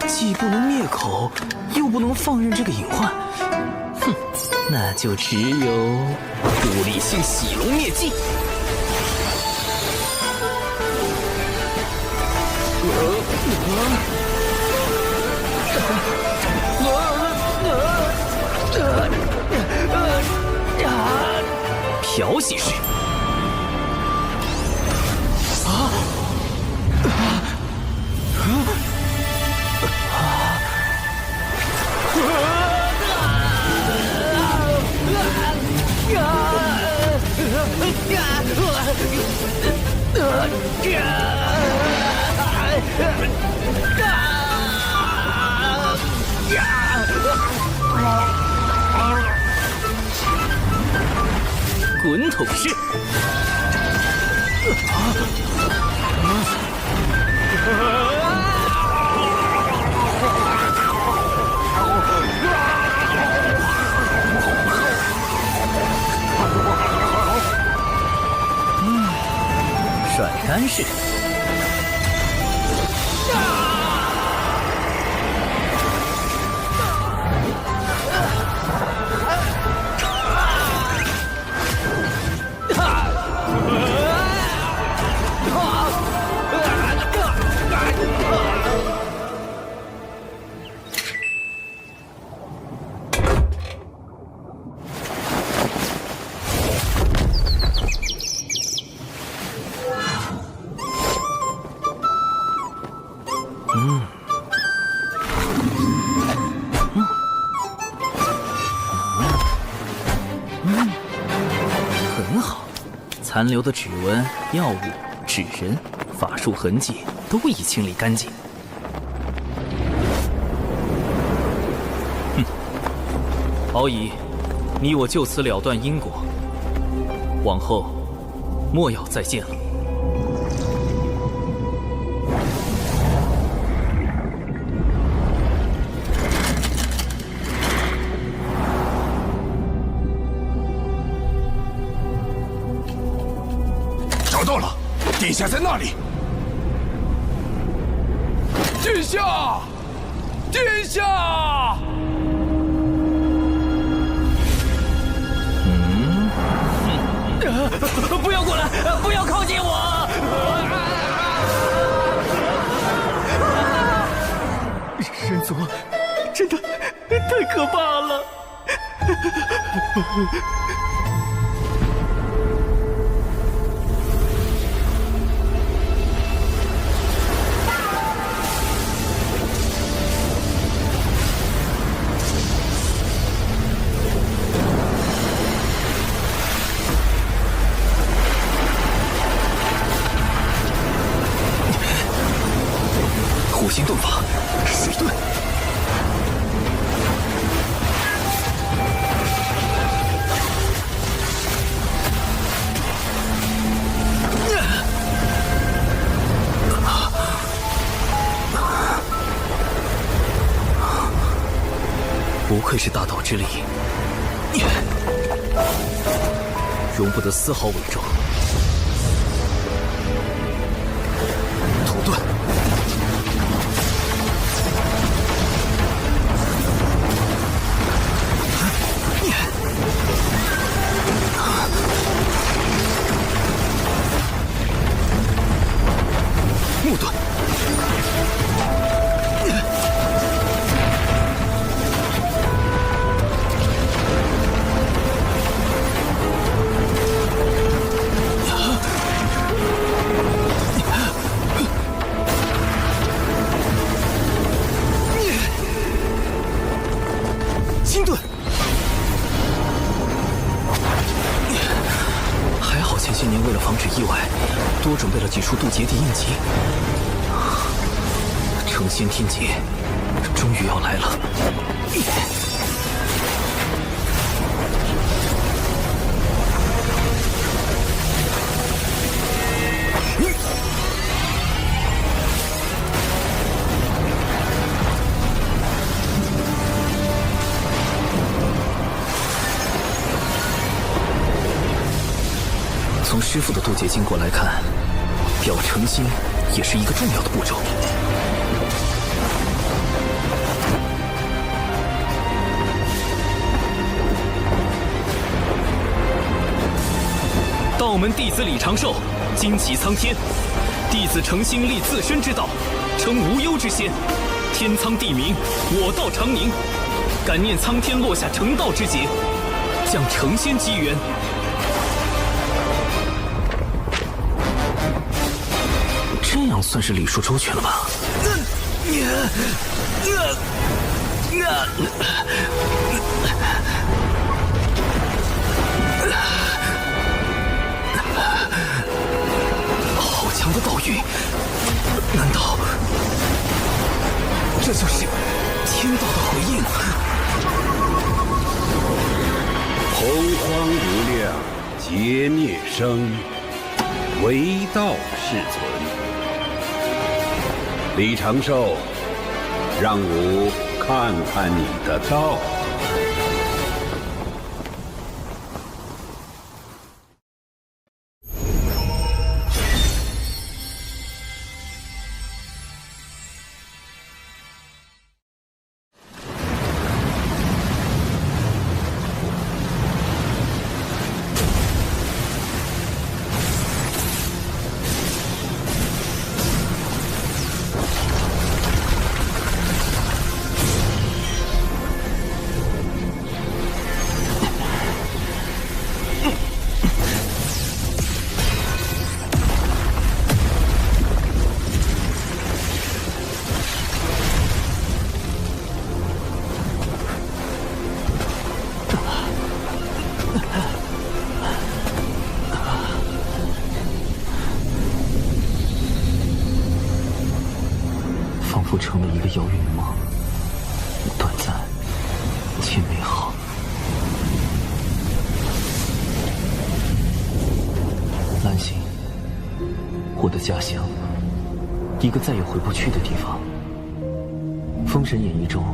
既不能灭口，又不能放任这个隐患，哼，那就只有物理性洗龙灭迹。漂洗式。滚筒式。甩干式。很好，残留的指纹、药物、纸人、法术痕迹都已清理干净。哼，敖乙，你我就此了断因果，往后莫要再见了。找到了，殿下在那里。殿下，殿下！不要过来！不要靠近我！人族太可怕了！火星遁法，水遁。不愧是大道之力，容不得丝毫伪装。土遁，木遁。金盾，还好前些年为了防止意外，多准备了几处渡劫地印记。成仙天劫终于要来了。从师父的渡劫经过来看，表诚心也是一个重要的步骤。道门弟子李长寿，旌旗苍天，弟子诚心立自身之道，称无忧之先。天苍地明，我道常宁。感念苍天落下成道之劫，降成仙机缘。这样算是礼数周全了吧？好强的道域，难道这就是天道的回应？洪荒无量，劫灭生，唯道是存。李长寿，让吾看看你的道。仿佛成了一个遥远的梦，短暂且美好。兰心，我的家乡，一个再也回不去的地方。封神演义中，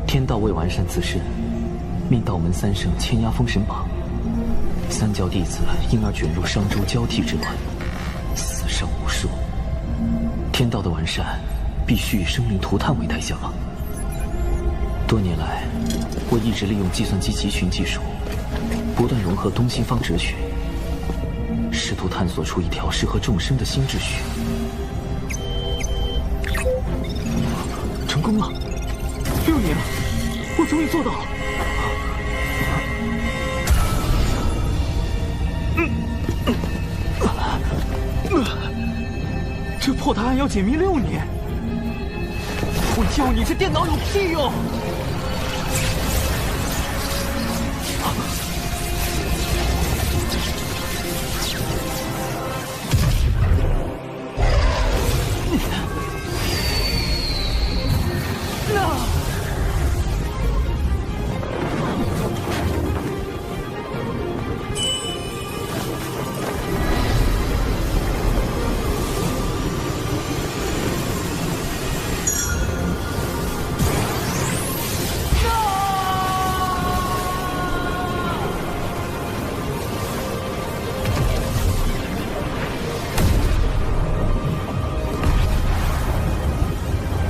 天道为完善自身，命道门三圣牵压封神榜，三教弟子因而卷入商周交替之乱，死伤无数。天道的完善，必须以生灵涂炭为代价吗？多年来，我一直利用计算机集群技术，不断融合东西方哲学，试图探索出一条适合众生的新秩序。成功了，6年了，我终于做到了。这破答案要解谜6年，我教你这电脑有屁用！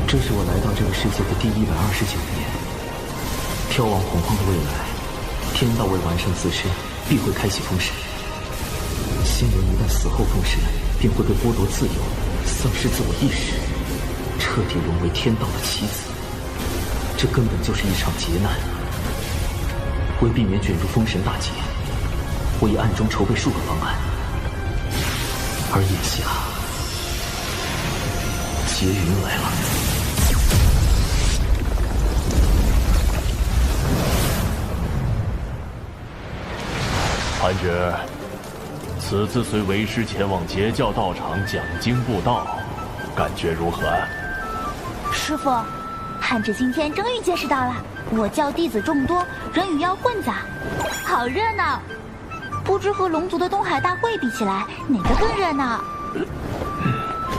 这是我来到这个世界的第129年。眺望洪荒的未来，天道未完善自身，必会开启封神。仙人一旦死后封神，便会被剥夺自由，丧失自我意识，彻底沦为天道的棋子。这根本就是一场劫难。为避免卷入封神大劫，我已暗中筹备数个方案，而眼下劫云来了。韩芷，此次随为师前往截教道场讲经布道，感觉如何？师傅，汉芷今天终于见识到了我教弟子众多，人与妖混杂，好热闹。不知和龙族的东海大会比起来，哪个更热闹？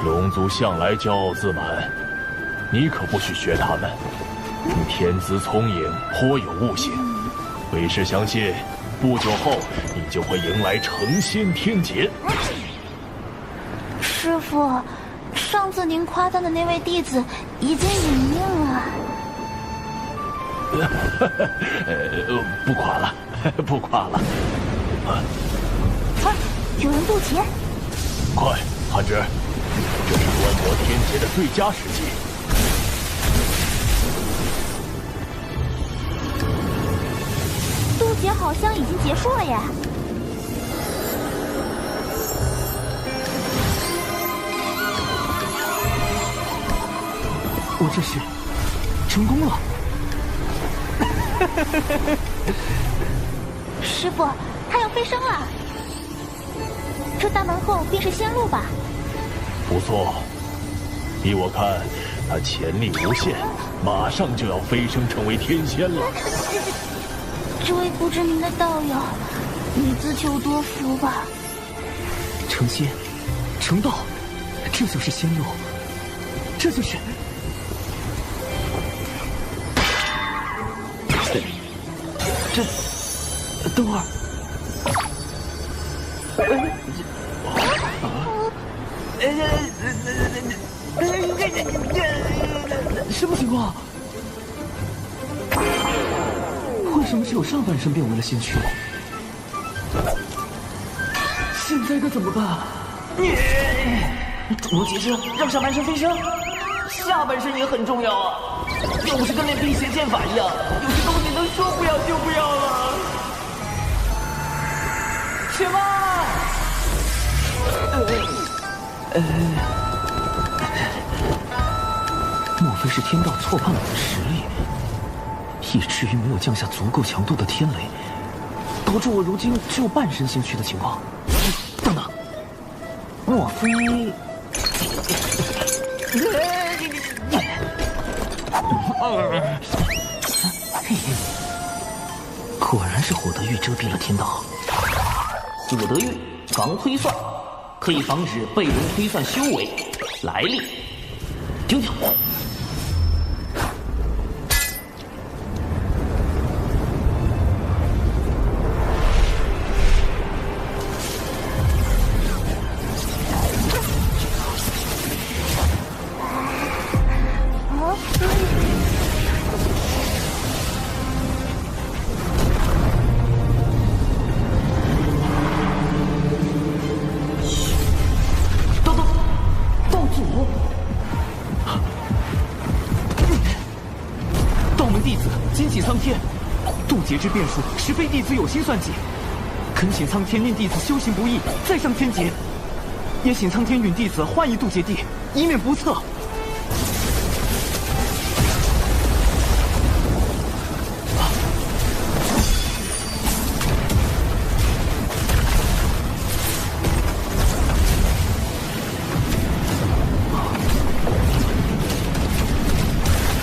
龙族向来骄傲自满，你可不许学他们。你天资聪颖，颇有悟性，为师相信，不久后你就会迎来成仙天劫。师傅，上次您夸赞的那位弟子已经殒命了。不夸了，不夸了。快，有人渡劫！快，韩芷，这是观摩天劫的最佳时机。渡劫好像已经结束了耶。我这是成功了。师傅，他要飞升了。这大门后便是仙路吧？不错，依我看，他潜力无限，马上就要飞升成为天仙了。这位不知名的道友，你自求多福吧。成仙，成道，这就是仙路，这就是。这，等会儿。什么情况？为什么只有上半身变为了仙躯？现在该怎么办？罗杰生让上半身飞升，下半身也很重要啊！又不是跟练辟邪剑法一样，有些东西能说不要就不要了。且慢！莫非是天道错判了我的实力，以至于没有降下足够强度的天雷，导致我如今只有半身仙躯的情况？等等，莫非……果然是火德玉遮蔽了天道。火德玉防推算，可以防止被人推算修为、来历。听听。名弟子惊起苍天，渡劫之变数实非弟子有心算计。恳请苍天令弟子修行不易，再上天劫。也请苍天允弟子换一渡劫地，以免不测。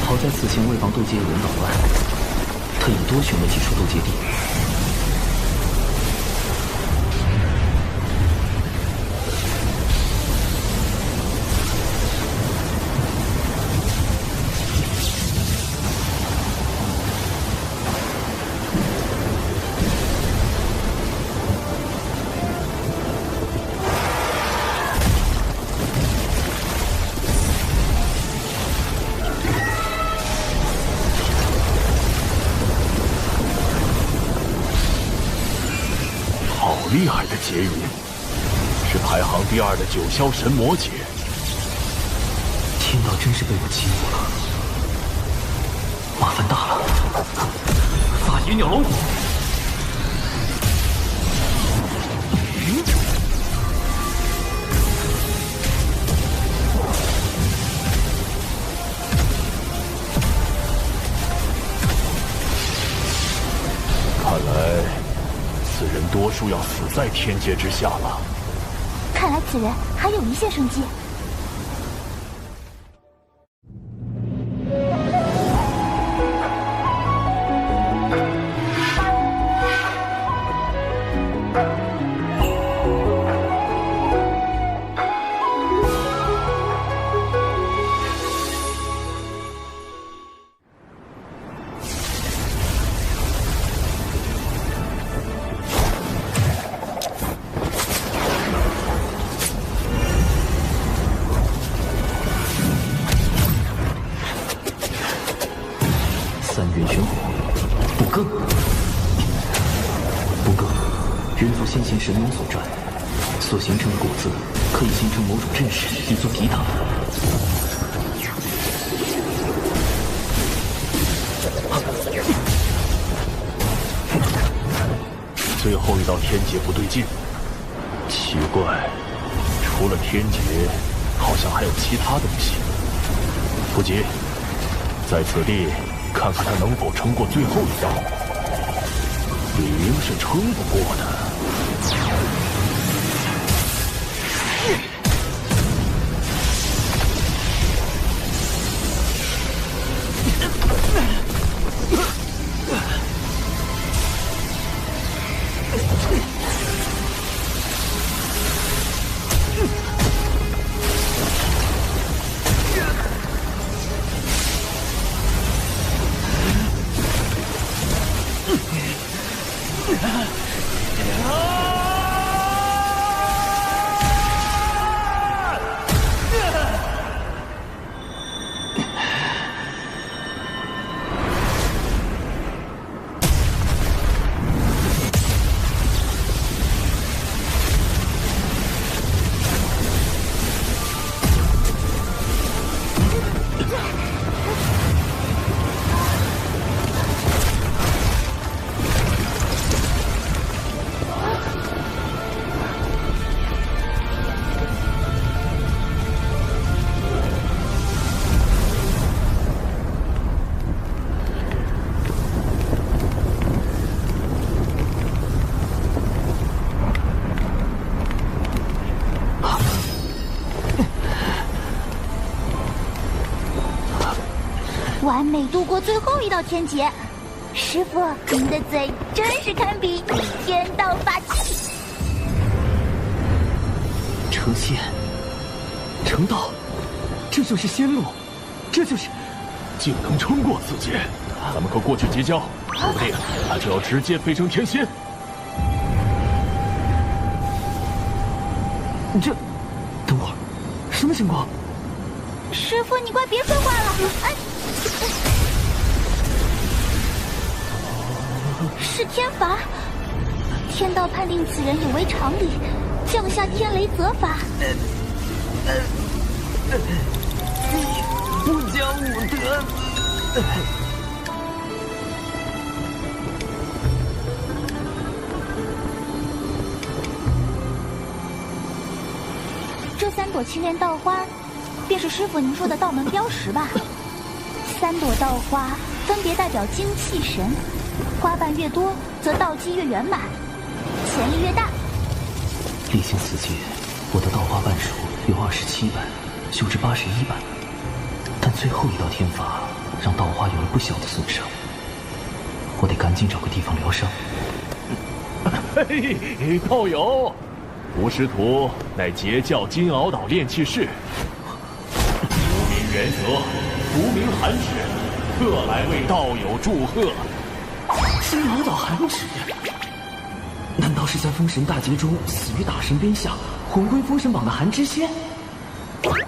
好在此前为防渡劫有人捣乱，特意多选了几处渡劫地。厉害的劫云，是排行第2的九霄神魔劫。天道真是被我激怒了，麻烦大了。法野鸟龙！看来此人多数要死在天劫之下了。看来此人还有一线生机。三元玄火，不更。不更，人族先贤神农所传，所形成的果子可以形成某种阵势，以作抵挡。最后一道天劫不对劲，奇怪，除了天劫，好像还有其他东西。不急，在此地看看他能否撑过最后一道。理应是撑不过的。完美度过最后一道天劫，师傅，您的嘴真是堪比天道法器。成仙，成道，这就是仙路，这就是竟能撑过此劫，咱们可过去结交，说不定他就要直接飞升天仙。这，等会儿，什么情况？师傅，你快别废话了！哎，是天罚，天道判定此人有违常理，降下天雷责罚。不讲武德。朵青莲道花，便是师傅您说的道门标识吧？3朵道花分别代表精气神，花瓣越多，则道基越圆满，潜力越大。历经此劫，我的道花瓣数由27瓣修至81瓣，但最后一道天罚让道花有了不小的损伤，我得赶紧找个地方疗伤。嘿，道友，吾师徒乃截教金鳌岛炼气士，无名元泽，无名寒指，特来为道友祝贺。金鳌岛寒指，难道是在封神大劫中死于大神鞭下，魂归封神榜的寒之仙？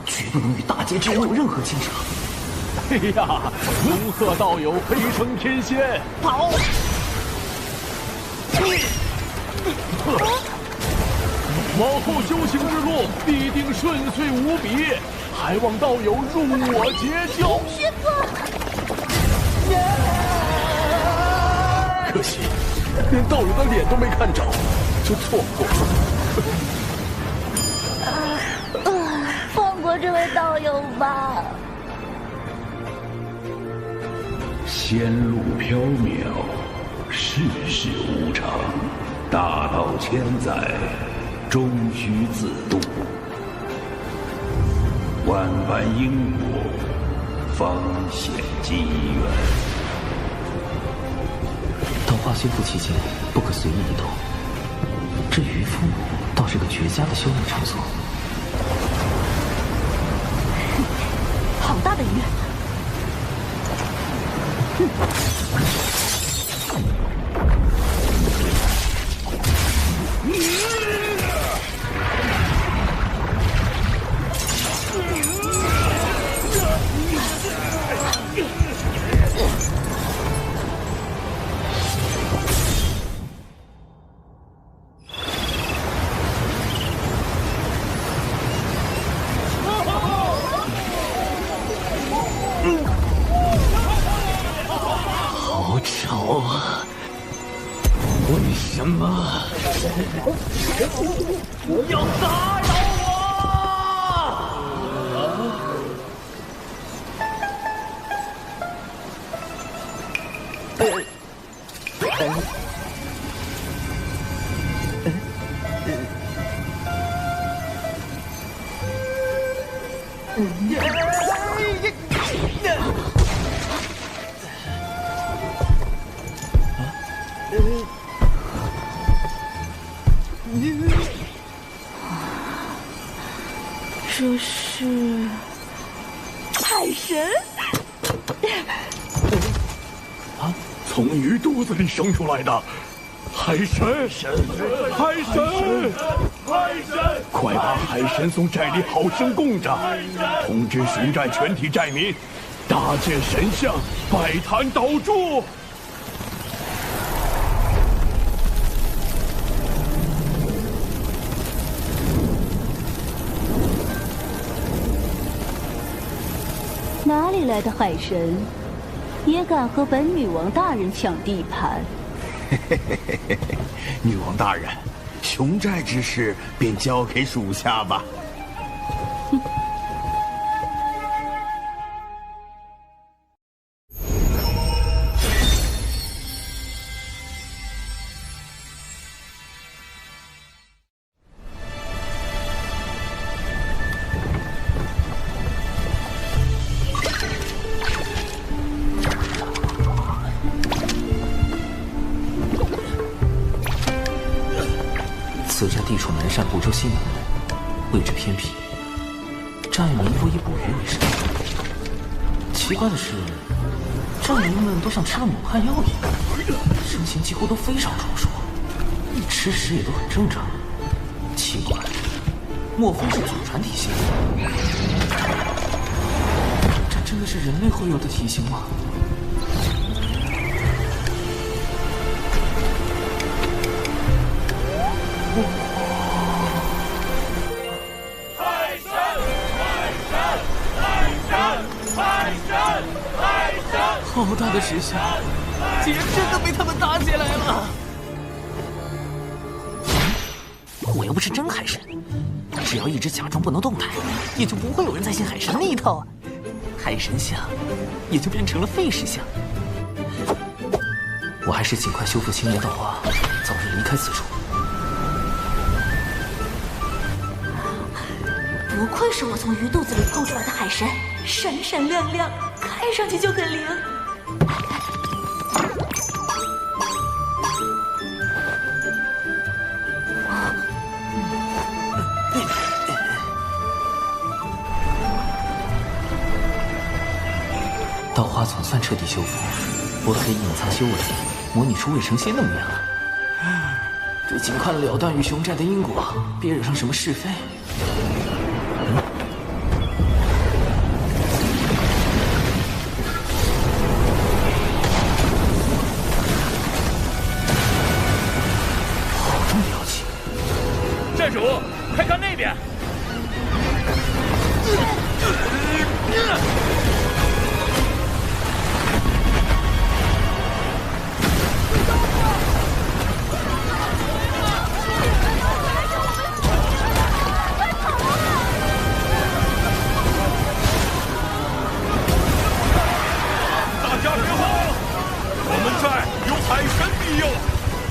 绝不能与大劫之人有任何牵扯。哎呀，恭贺道友飞升天仙！好。往后修行之路必定顺遂无比，还望道友入我截教。师傅，可惜连道友的脸都没看着，就错过了。放过这位道友吧。仙路缥缈，世事无常，大道千载，终须自渡。万般因果，方显机缘。道花修复期间，不可随意移动。这渔夫倒是个绝佳的修炼场所。好大的鱼！好吵啊！为什么要打扰这是海神啊！从鱼肚子里生出来的海神，海神！快把海神从寨里好生供着，通知巡寨全体寨民，搭建神像，摆坛祷祝。哪里来的海神，也敢和本女王大人抢地盘？女王大人，雄寨之事便交给属下吧。此寨地处南山湖州西南位置偏僻，寨民多以捕鱼为生。奇怪的是，寨民们都像吃了猛汉药一样，身形几乎都非常壮硕，吃食也都很正常。奇怪，莫非是祖传体型？这真的是人类会有的体型吗？好大的石像，竟然真的被他们打起来了！我又不是真海神，只要一直假装不能动弹，也就不会有人再信海神那一套啊。海神像也就变成了废石像。我还是尽快修复青莲道花，早日离开此处。不愧是我从鱼肚子里偷出来的海神，闪闪亮亮，看上去就很灵。道花总算彻底修复，我可以隐藏修为，模拟出魏成仙的模样了。得尽快了断与熊寨的因果，别惹上什么是非。好这么妖气！寨主，快看那边！海神庇佑，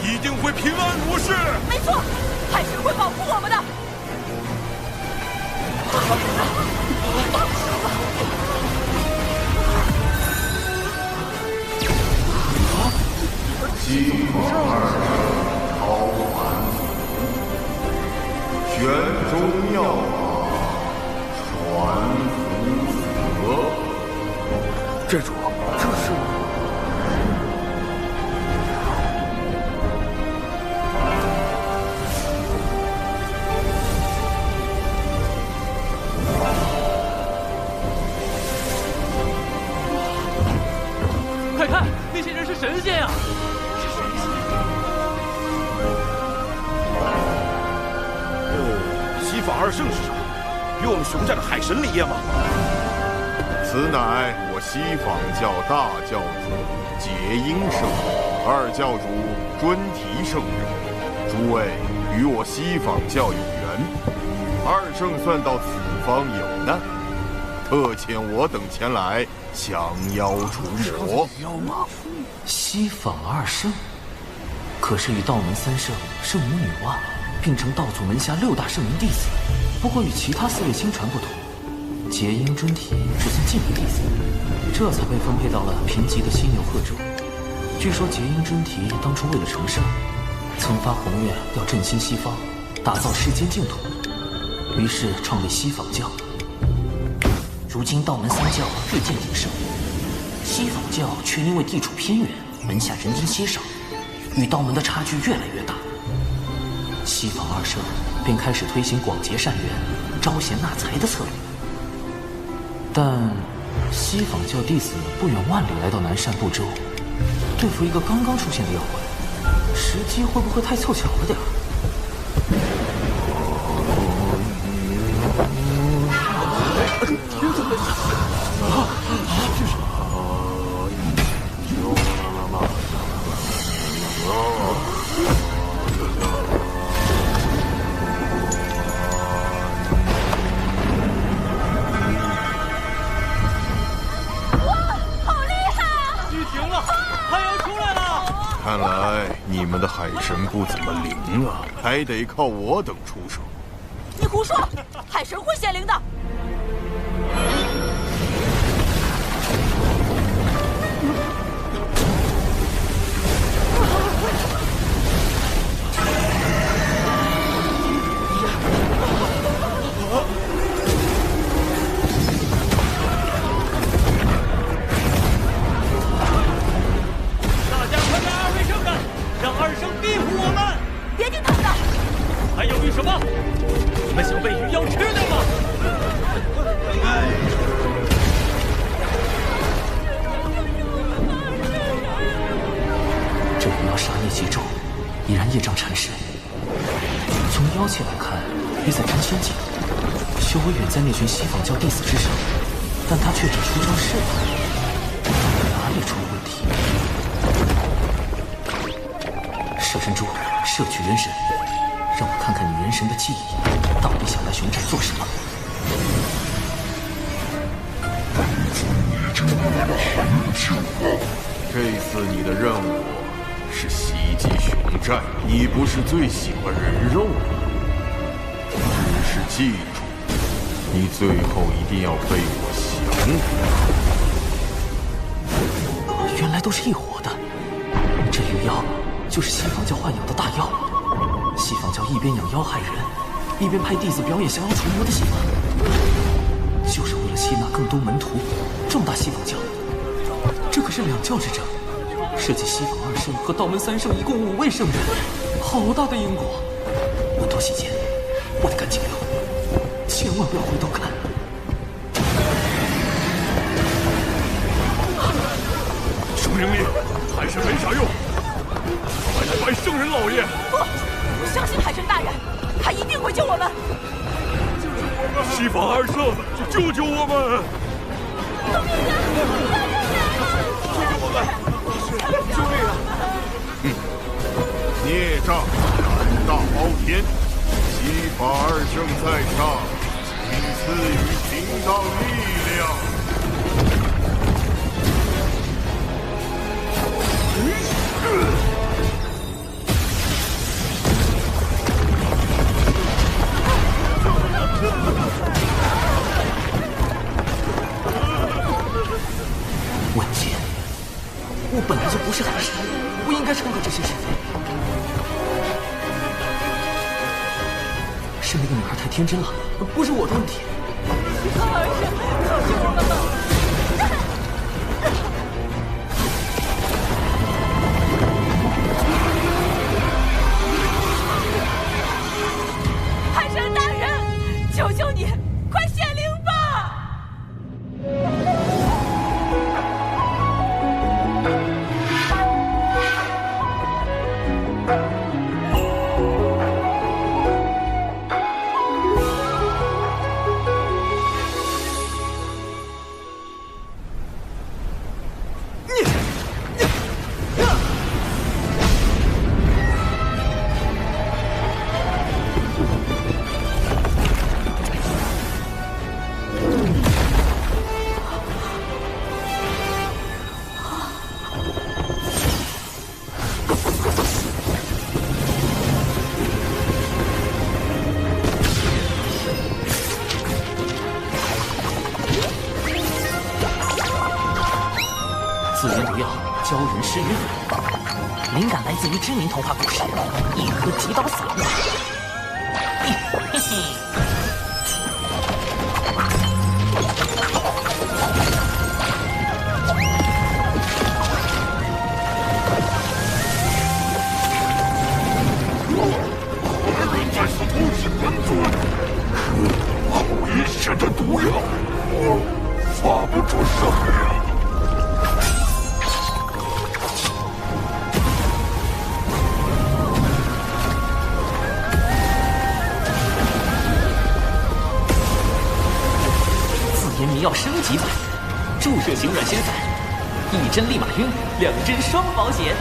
一定会平安无事。没错，海神会保护我们的。西方二超凡玄中妙法，传福泽。寨主，这是？快看，那些人是神仙呀！是神仙。西法二圣是啥？与我们熊寨的海神里业吗？此乃我西坊教大教主结英圣人，二教主尊提圣人。诸位与我西坊教有缘，二圣算到此方有难，特遣我等前来降妖除魔。西坊二圣，可是与道门三圣、圣母女娲并称道祖门下6大圣门弟子。不过与其他4位亲传不同，结英尊体只算近门弟子，这才被分配到了贫瘠的犀牛贺州。据说结英尊体当初为了成圣，曾发宏愿要振兴西方，打造世间净土，于是创立西坊教。如今道门3教日渐鼎盛，西坊教却因为地处偏远，门下人丁稀少，与道门的差距越来越大。西坊二圣便开始推行广结善缘、招贤纳才的策略。但西坊教弟子不远万里来到南赡部洲，对付一个刚刚出现的妖怪，时机会不会太凑巧了点儿？看来你们的海神不怎么灵啊，还得靠我等出手。你胡说，海神会显灵的。让二圣庇护我们！别听他们的！还犹豫什么？你们想被鱼妖吃掉吗？这鱼妖杀孽极重，已然业障缠身。从妖气来看，约在真仙境，修为远在那群西坊教弟子之上，但他却只出招示范，哪里出了问题？摄神珠，摄取元神，让我看看你元神的记忆。到底想来熊寨做什么？这次你的任务是袭击熊寨，你不是最喜欢人肉吗？只是记住，你最后一定要被我降服。原来都是一伙的。这鱼妖就是西方教豢养的大妖。西方教一边养妖害人，一边派弟子表演降妖除魔的戏法，就是为了吸纳更多门徒，壮大西方教。这可是两教之争，涉及西方2圣和道门3圣，一共5位圣人，好大的因果。门徒席间，我得赶紧溜，千万不要回头看。生灵力还是没啥用，快来拜圣人老爷！不，我相信海神大人，他一定会救我们。西方2圣，救救我们！救命啊！救救我们！救命啊！孽障胆大包天，西法2圣在上，请赐予行当力量。文杰，我本来就不是海神，不应该掺和这些是非。是那个女孩太天真了，不是我的问题。二神，救救我们吧！海神大人，求求你，快显灵吧！自言不要教人施于法，灵感来自于知名童话故事《一颗极刀撒布》。嘿嘿。人在此偷袭本尊，好阴险的毒药，我发不出声音。迷药升级版，注射型软仙散，一针立马晕，2针双保险。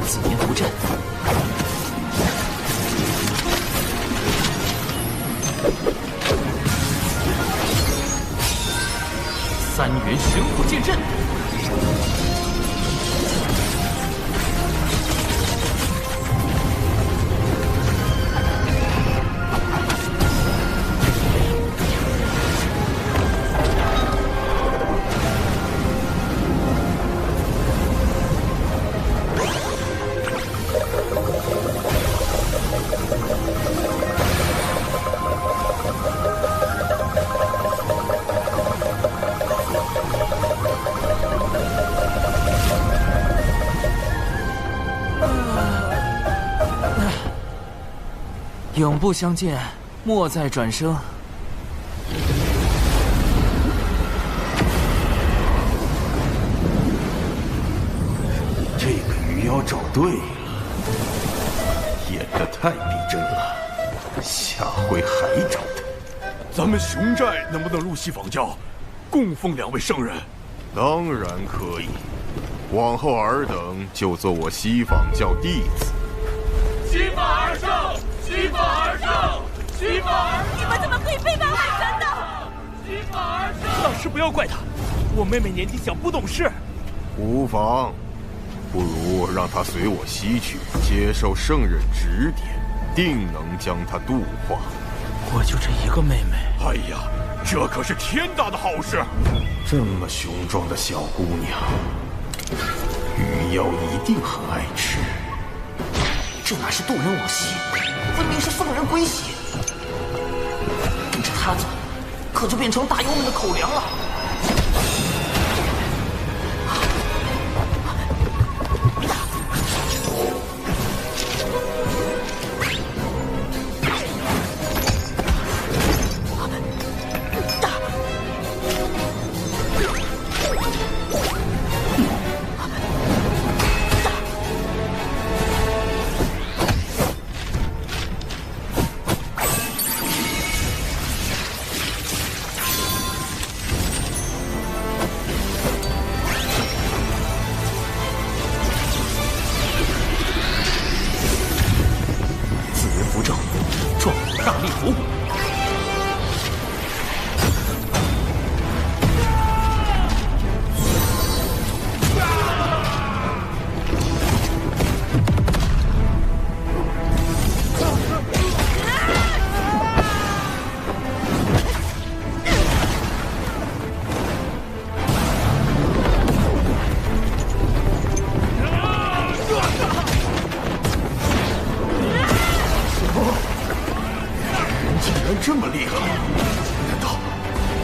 紫炎符阵，3元玄火剑阵。永不相见，莫再转生。这个鱼妖找对了，演得太逼真了，下回还找他。咱们熊寨能不能入西方教，供奉2位圣人？当然可以，往后尔等就做我西方教弟子，西法而胜！西法而胜！西法而胜！你们怎么可以背叛海神呢？西法而胜！老师不要怪他，我妹妹年纪小不懂事。无妨，不如让她随我西去，接受圣人指点，定能将她度化。我就这一个妹妹。哎呀，这可是天大的好事！这么雄壮的小姑娘，鱼妖一定很爱吃。这哪是渡人往西，分明是送人归西。跟着他走，可就变成大妖们的口粮了。这么厉害，难道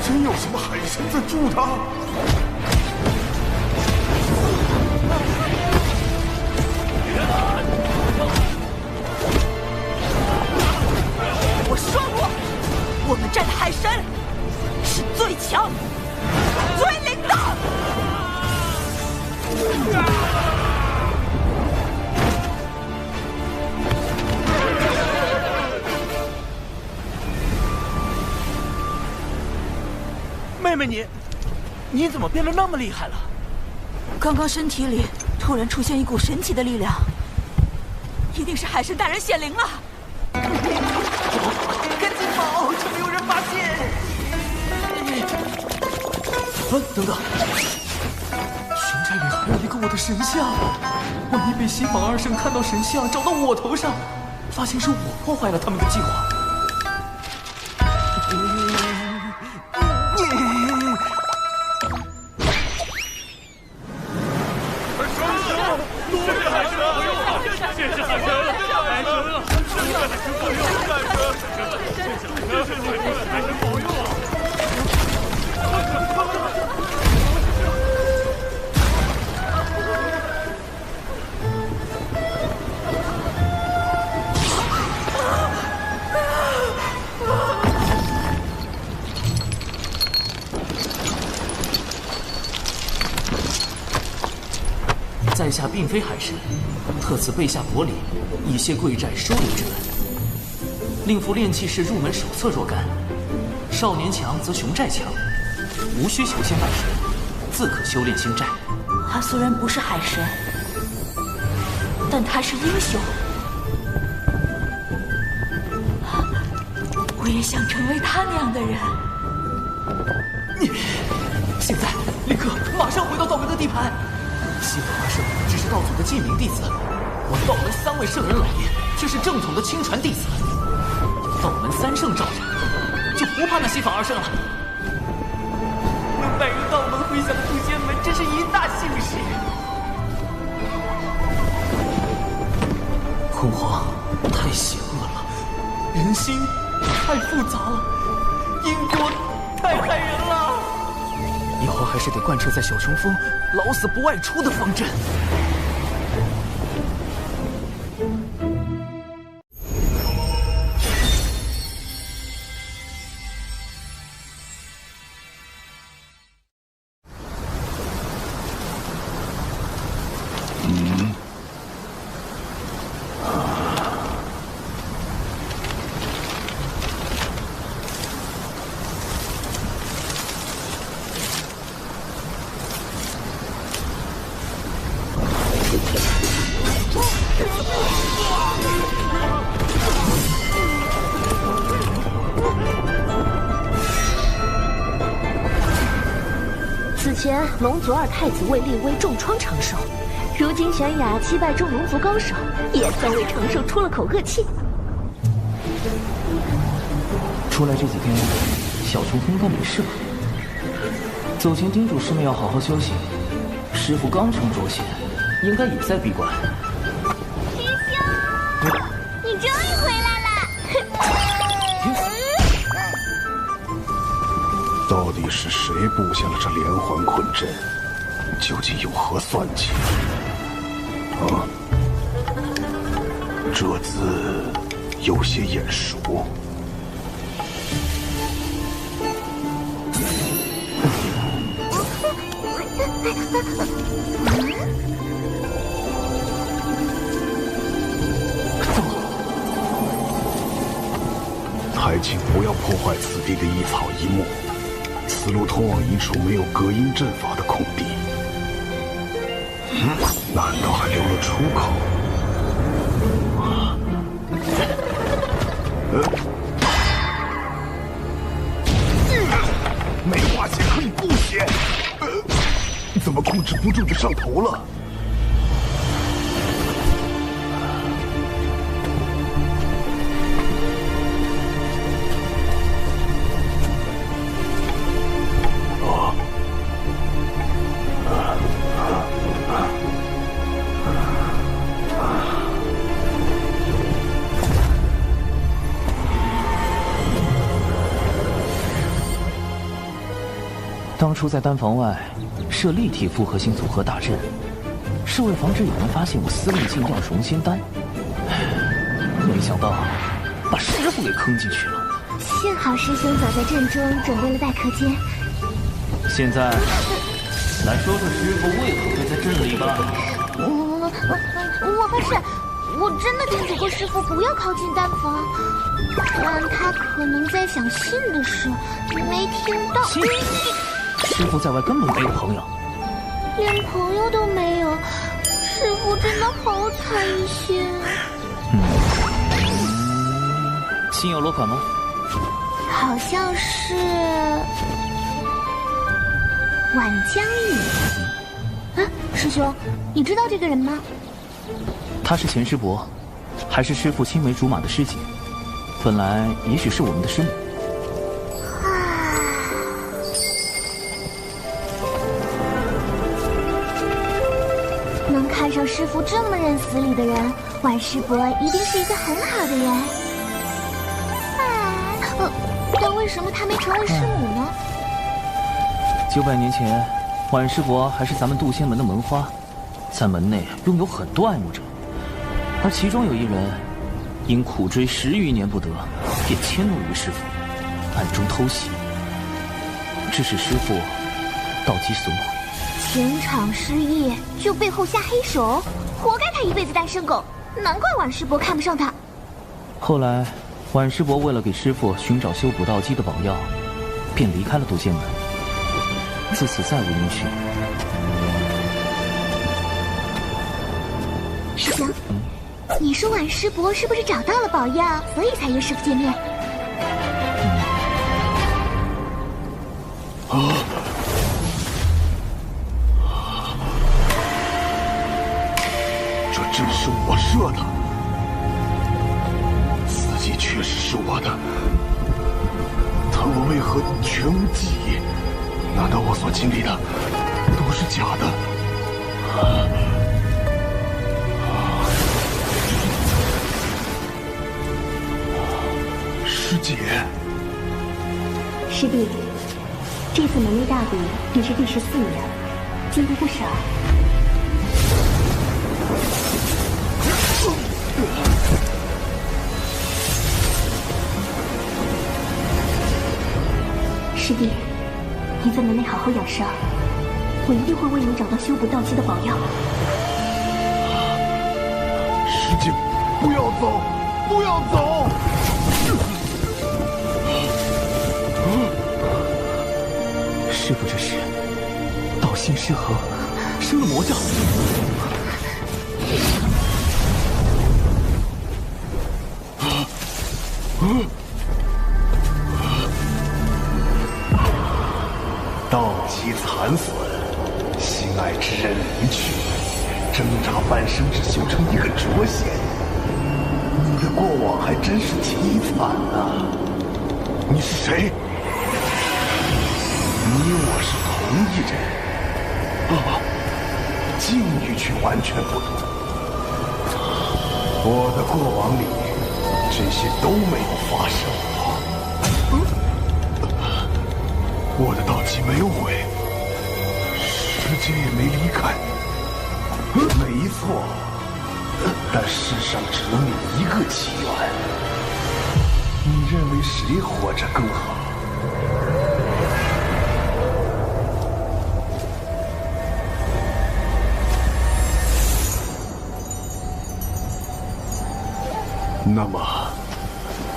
真有什么海神在助他？我说过，我们战的海神是最强、最灵的。妹妹你怎么变得那么厉害了？刚刚身体里突然出现一股神奇的力量，一定是海神大人显灵了。赶紧跑，趁没有人发现。等等，悬寨里还有一个我的神像，万一被西方二圣看到神像找到我头上，发现是我破坏了他们的计划。在下并非海神，特此备下薄礼，以谢贵寨收留之恩。令符炼器士入门手册若干，少年强则雄寨强，无需求仙拜神，自可修炼星寨。他虽然不是海神，但他是英雄。我也想成为他那样的人。现在立刻马上回到道门的地盘。西方二圣只是道祖的记名弟子，我道门3位圣人老爷却是正统的亲传弟子。道门3圣罩着，就不怕那西方二圣了。能拜入道门回响诛仙门，真是一大幸事。昏皇太邪恶了，人心太复杂了，因果太害人了。以后还是得贯彻在小琼峰老死不外出的方针。此前龙族二太子为立威重创长寿，如今玄雅击败众龙族高手，也算为长寿出了口恶气。出来这几天，小琼应该没事吧？走前叮嘱师妹要好好休息。师傅刚成周仙，应该也在闭关。师兄，你终于回来了！到底是谁布下了这连环困阵？究竟有何算计？啊，这字有些眼熟。还请不要破坏此地的一草一木，此路通往一处没有隔音阵法的空地。难道还留了出口？没化血可以不血，怎么控制不住就上头了？当初在丹房外设立体复合型组合大阵，是为防止有人发现我司令禁药融仙丹。没想到把师傅给坑进去了。幸好师兄早在阵中准备了待客间。现在来说说师傅为何会在阵里吧。我发誓，我真的叮嘱过师傅不要靠近丹房，但他可能在想信的事，没听到。师傅在外根本没有朋友，连朋友都没有，师傅真的好惨心。心有落款吗？好像是晚江影。师兄，你知道这个人吗？他是钱师伯，还是师傅青梅竹马的师姐，本来也许是我们的师母。能看上师傅这么认死理的人，晚师伯一定是一个很好的人。但为什么他没成为师母呢？900年前，晚师伯还是咱们渡仙门的门花，在门内拥有很多爱慕者，而其中有一人因苦追10余年不得，便迁怒于师傅，暗中偷袭，致使师傅道基损毁。情场失意就背后下黑手，活该他一辈子单身狗，难怪晚师伯看不上他。后来晚师伯为了给师傅寻找修补道基的宝药，便离开了渡仙门，自此再无音讯。师兄，你说晚师伯是不是找到了宝药，所以才约师傅见面？这阵是我设的，此计确实是我的，但我为何全无记忆？难道我所经历的都是假的？师姐，师弟，这次门内大比已是第14年，进步不少。师弟，你在门内好好养伤，我一定会为你找到修补道基的宝药。师姐，不要走，不要走！师傅这是道心失衡，生了魔障。道基残损，心爱之人离去，挣扎半生只修成一个浊仙。你的过往还真是凄惨啊！你是谁？你我是同一人，境遇却完全不同。我的过往里，这些都没有发生过。我的道基没有毁，世界也没离开。没错，但世上只能有一个起源。你认为谁活着更好？那么，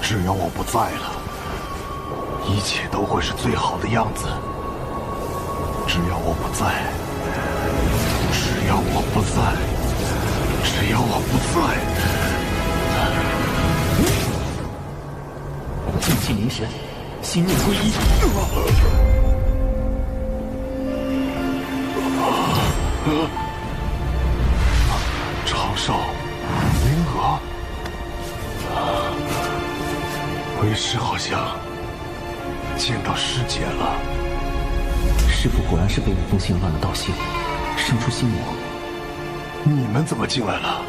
只要我不在了，一切都会是最好的样子。只要我不在，只要我不在，只要我不在。静气凝神，心念归一。长寿，灵娥。为师好像见到师姐了。师父果然是被那封信乱了道心，生出心魔。你们怎么进来了？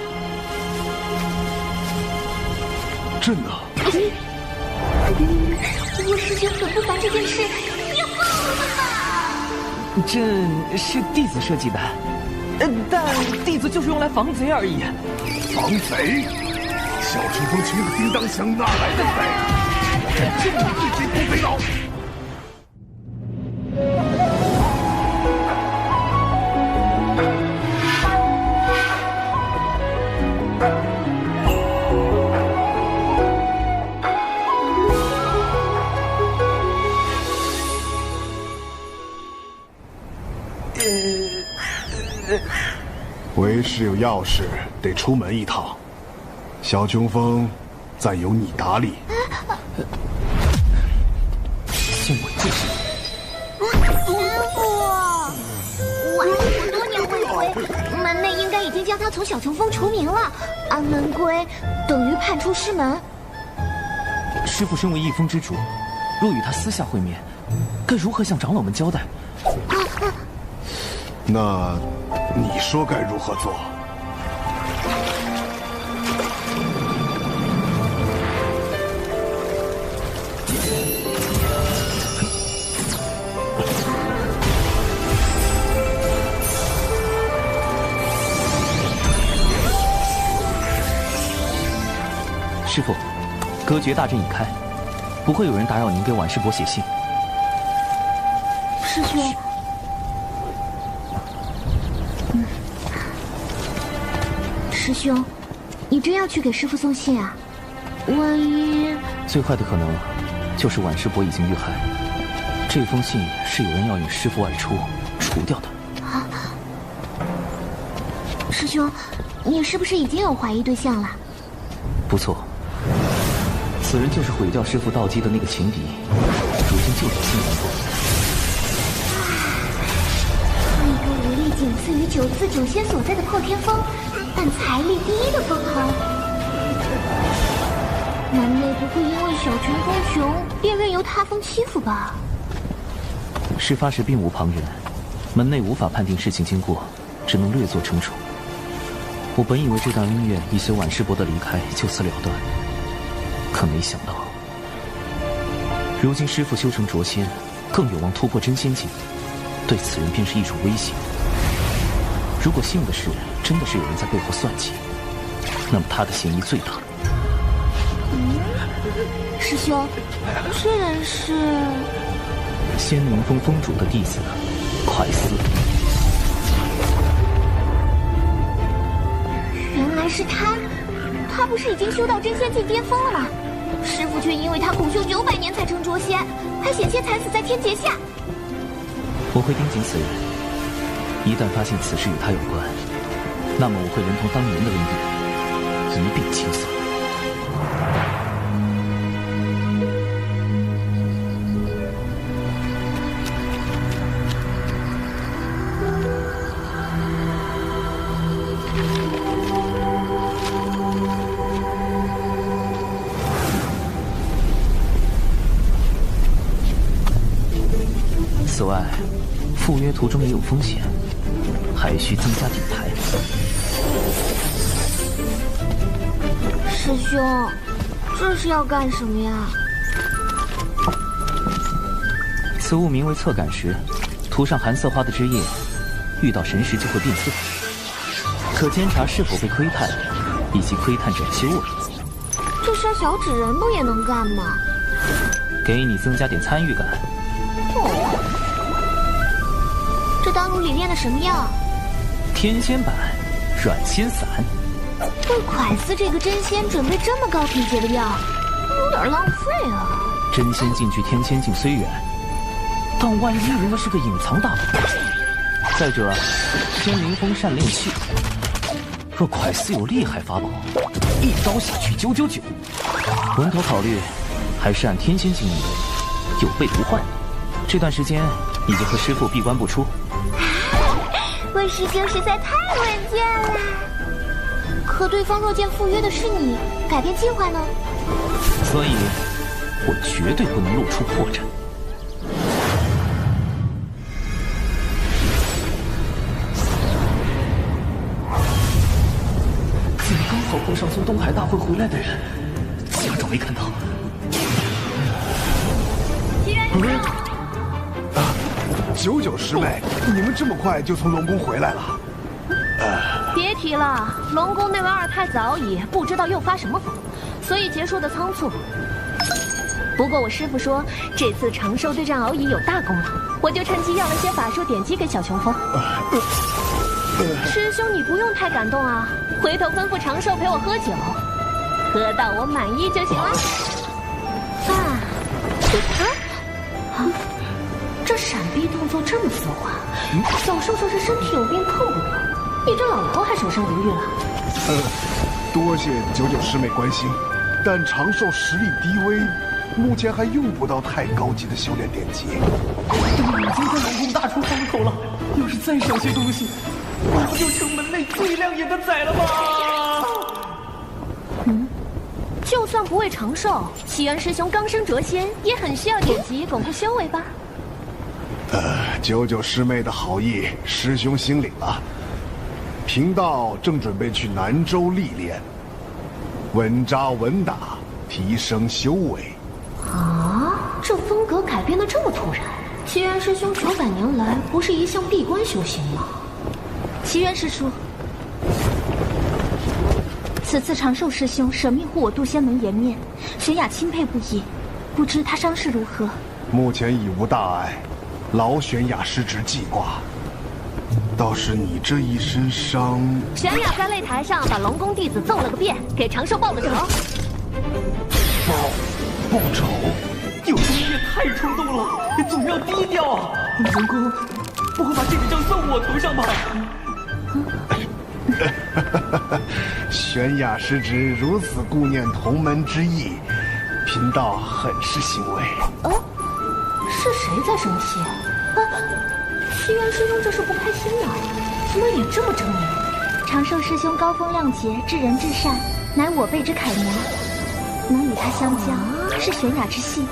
朕呢？我师兄很不烦这件事，你要放了他吧！这是弟子设计的，但弟子就是用来防贼而已。防贼？小春风穷的叮当响，哪来的贼？朕尽力对贼不贼牢。为师有要事得出门一趟，小琼峰暂由你打理。先稳住师父，晚父多年未归，门内应该已经将他从小琼峰除名了。安门归等于叛出师门。师父身为一峰之主，若与他私下会面，该如何向长老们交代？那你说该如何做？师父，隔绝大阵已开，不会有人打扰您给婉师伯写信。师兄。师兄，你真要去给师父送信啊？万一……最坏的可能就是婉师伯已经遇害，这封信是有人要引师父外出除掉的。啊！师兄，你是不是已经有怀疑对象了？不错，此人就是毁掉师父道基的那个情敌，如今就在新王峰。一个武力仅次于九次九仙所在的破天峰。但财力第一的封侯，门内不会因为小泉风穷便任由他封欺负吧？事发时并无旁人，门内无法判定事情经过，只能略作惩处。我本以为这段恩怨已随婉师伯的离开就此了断，可没想到，如今师父修成浊仙，更有望突破真仙境，对此人便是一种威胁。如果幸的是真的是有人在背后算计，那么他的嫌疑最大。师兄，这人是仙宁峰峰主的弟子快思。原来是他，他不是已经修到真仙境巅峰了吗？师父却因为他苦修900年才成浊仙，还险些惨死在天劫下。我会盯紧此人，一旦发现此事与他有关，那么我会连同当年的恩怨一并清算。此外，赴约途中也有风险，还需增加底牌。师兄，这是要干什么呀？此物名为侧感石，涂上寒色花的枝叶，遇到神石就会变色，可监察是否被窥探，以及窥探者的修为。这杀小纸人不也能干吗？给你增加点参与感。哦，这丹炉里炼的什么药？天仙版软仙散。为蒯司这个真仙准备这么高品质的药，有点浪费啊。真仙进去天仙境虽远，但万一人家是个隐藏大宝。再者，天灵风善炼器，若蒯司有厉害法宝，一刀下去999。稳妥考虑，还是按天仙境应对，有备无患。这段时间你就和师父闭关不出。魏师兄实在太稳健了。可对方若见赴约的是你，改变计划呢？所以，我绝对不能露出破绽。怎么刚好碰上从东海大会回来的人？假装没看到。99师妹，你们这么快就从龙宫回来了？别提了，龙宫那位二太子敖乙不知道又发什么疯，所以结束的仓促。不过我师父说，这次长寿对战敖乙有大功劳，我就趁机要了些法术典籍给小琼峰。师兄，你不用太感动啊，回头吩咐长寿陪我喝酒，喝到我满意就行了。这闪避动作这么丝滑，小寿寿是身体有病碰不得，你这老头还手上无欲了？多谢99师妹关心，但长寿实力低微，目前还用不到太高级的修炼典籍。都已经在龙宫大出风头了，要是再少些东西，我不就成门内最亮眼的仔了吗？就算不为长寿，奇缘师兄刚升谪仙，也很需要典籍巩固修为吧？99师妹的好意，师兄心领了。贫道正准备去南州历练，稳扎稳打，提升修为。这风格改变的这么突然，奇缘师兄900年来不是一向闭关修行吗？奇缘师叔，此次长寿师兄舍命护我渡仙门颜面，玄雅钦佩不已，不知他伤势如何？目前已无大碍，劳玄雅师侄记挂。倒是你这一身伤，玄雅在擂台上把龙宫弟子揍了个遍，给长寿报了仇。报仇？有时你也太冲动了，总要低调啊！龙宫不会把这笔账算我头上吧？玄雅师侄如此顾念同门之意，贫道很是欣慰。是谁在生气？奇缘师兄这是不开心了，怎么脸这么狰狞？长寿师兄高风亮节，至仁至善，乃我辈之楷模，能与他相交，是玄雅之幸。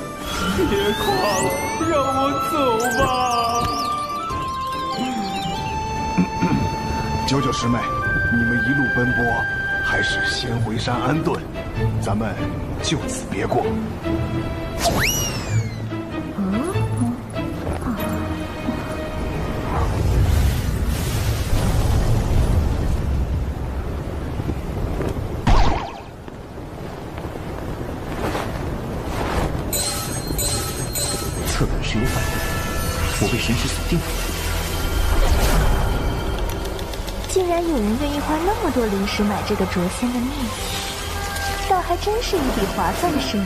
别夸了，让我走吧。99师妹，你们一路奔波，还是先回山安顿，咱们就此别过。侧感石有反应，我被神石锁定了。竟然有人愿意花那么多灵石买这个谪仙的秘籍，倒还真是一笔划算的生意。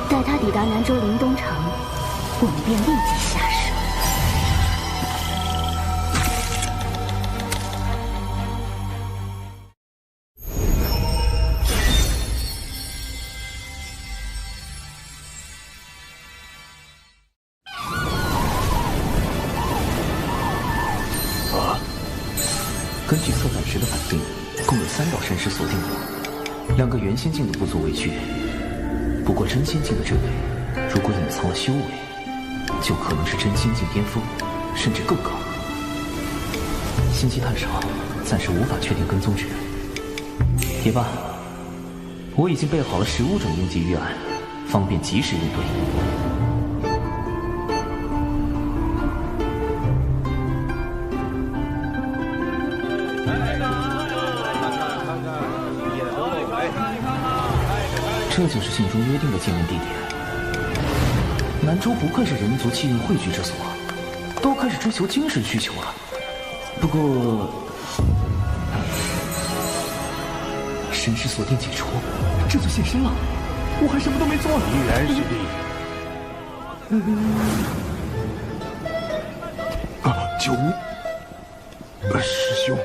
待他抵达南州灵东城，我们便立即下手。根据侧感石的反应，共有3道神石锁定我，2个元仙境的不足为惧。不过真仙境的这位，如果隐藏了修为，就可能是真仙境巅峰，甚至更高。信息太少，暂时无法确定跟踪之人。也罢，我已经备好了15种应急预案，方便及时应对。这就是信中约定的见面地点。南州不愧是人族气运汇聚之所，都开始追求精神需求了。不过，神识锁定解除，这就现身了。我还什么都没做。依然是你。九无，师兄，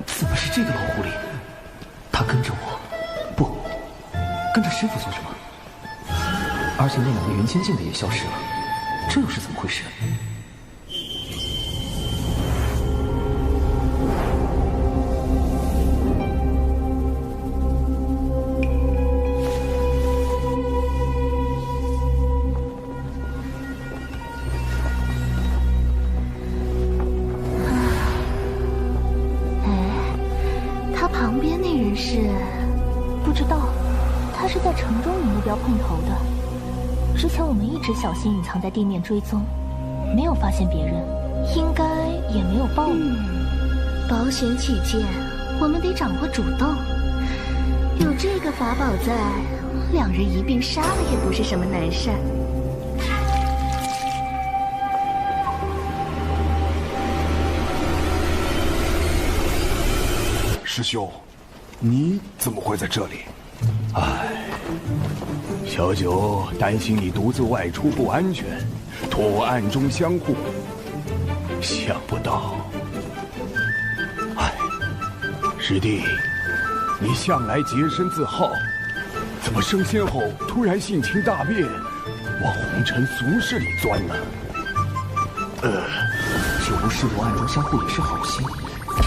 怎么是这个老狐狸？他跟着我，不，跟着师傅做什么？而且那2个元仙境的也消失了，这又是怎么回事？他旁边那人是？不知道，他是在城中与目标碰头的。之前我们一直小心隐藏在地面追踪，没有发现别人，应该也没有暴露。保险起见，我们得掌握主动。有这个法宝在，2人一并杀了也不是什么难事儿。师兄，你怎么会在这里？小九担心你独自外出不安全，托我暗中相护。想不到，师弟，你向来洁身自好，怎么升仙后突然性情大变，往红尘俗世里钻呢？九无师徒暗中相护也是好心，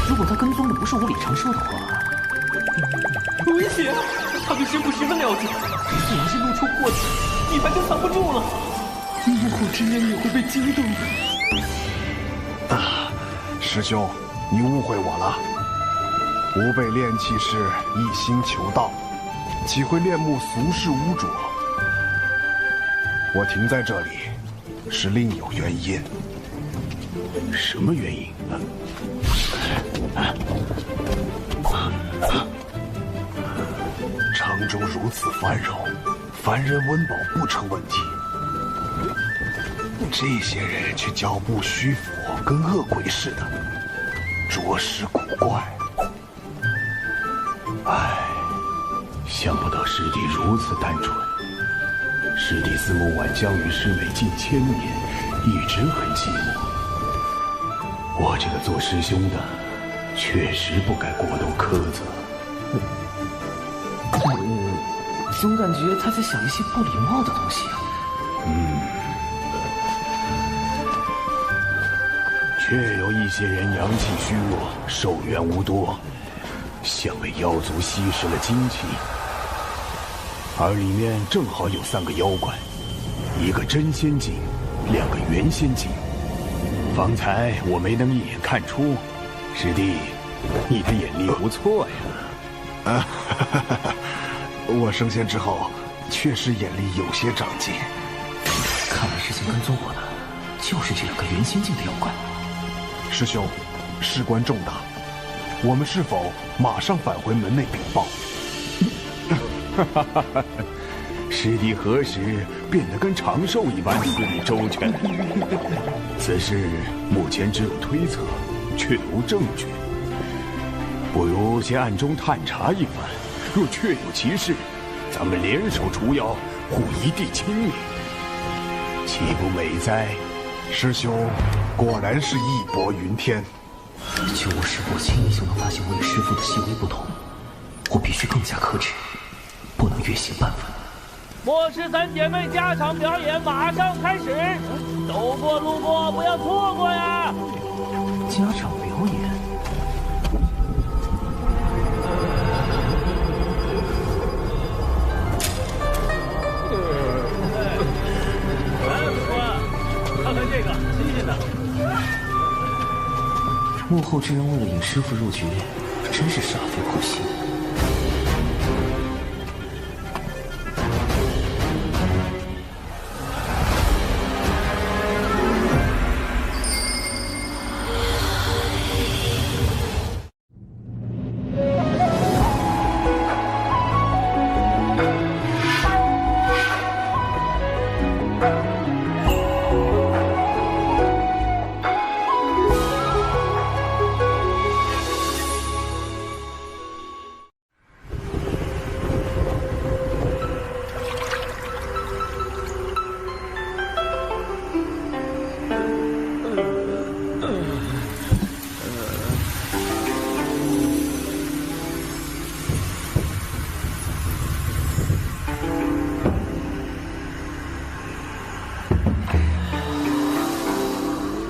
如果他跟踪的不是无理长说的话，危险！他对师傅十分了解，只要是露出过错，一般就藏不住了。幕后之人也会被惊动的。师兄，你误会我了。吾辈炼气士一心求道，岂会恋慕俗世污浊？我停在这里，是另有原因。什么原因？城中如此繁荣，凡人温饱不成问题。这些人却脚步虚浮，跟恶鬼似的，着实古怪。想不到师弟如此单纯。师弟自梦晚将与师妹近1000年，一直很寂寞。我这个做师兄的，确实不该过度苛责。总感觉他在想一些不礼貌的东西啊。确有一些人阳气虚弱，寿元无多，像被妖族吸食了精气。而里面正好有3个妖怪，1个真仙境，2个元仙境。方才我没能一眼看出，师弟，你的眼力不错呀。我升仙之后，确实眼力有些长进。看来之前跟踪我的，就是这2个元仙境的妖怪。师兄，事关重大，我们是否马上返回门内禀报？师弟何时变得跟长寿一般思虑周全？此事目前只有推测，却无证据。不如先暗中探查一番，若确有其事，咱们联手除妖，护一地清明，岂不美哉？师兄果然是义薄云天。就我师伯轻易就能发现我与师父的细微不同，我必须更加克制，不能越线半分。末世3姐妹加场表演马上开始，走过路过不要错过呀！加场表演。呢？幕后之人为了引师傅入局，真是煞费苦心。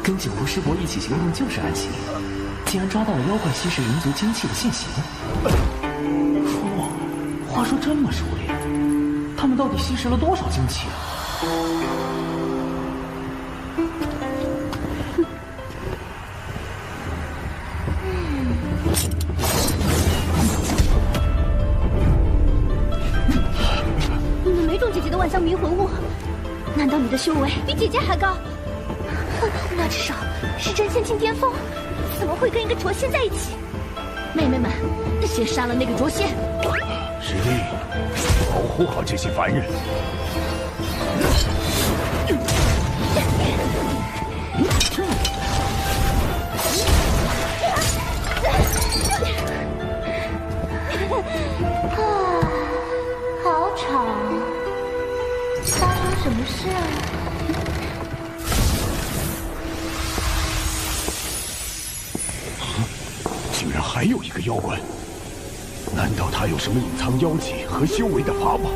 跟九无师伯一起行动就是暗行，竟然抓到了妖怪吸食人族精气的现行。话说这么熟练，他们到底吸食了多少精气啊？你们没中姐姐的万香迷魂物，难道你的修为比姐姐还高？那至少是真仙境巅峰，怎么会跟一个浊仙在一起？妹妹们，先杀了那个浊仙！师弟，保护好这些凡人。好吵，发生什么事啊？竟然还有一个妖怪，难道他有什么隐藏妖气和修为的法宝？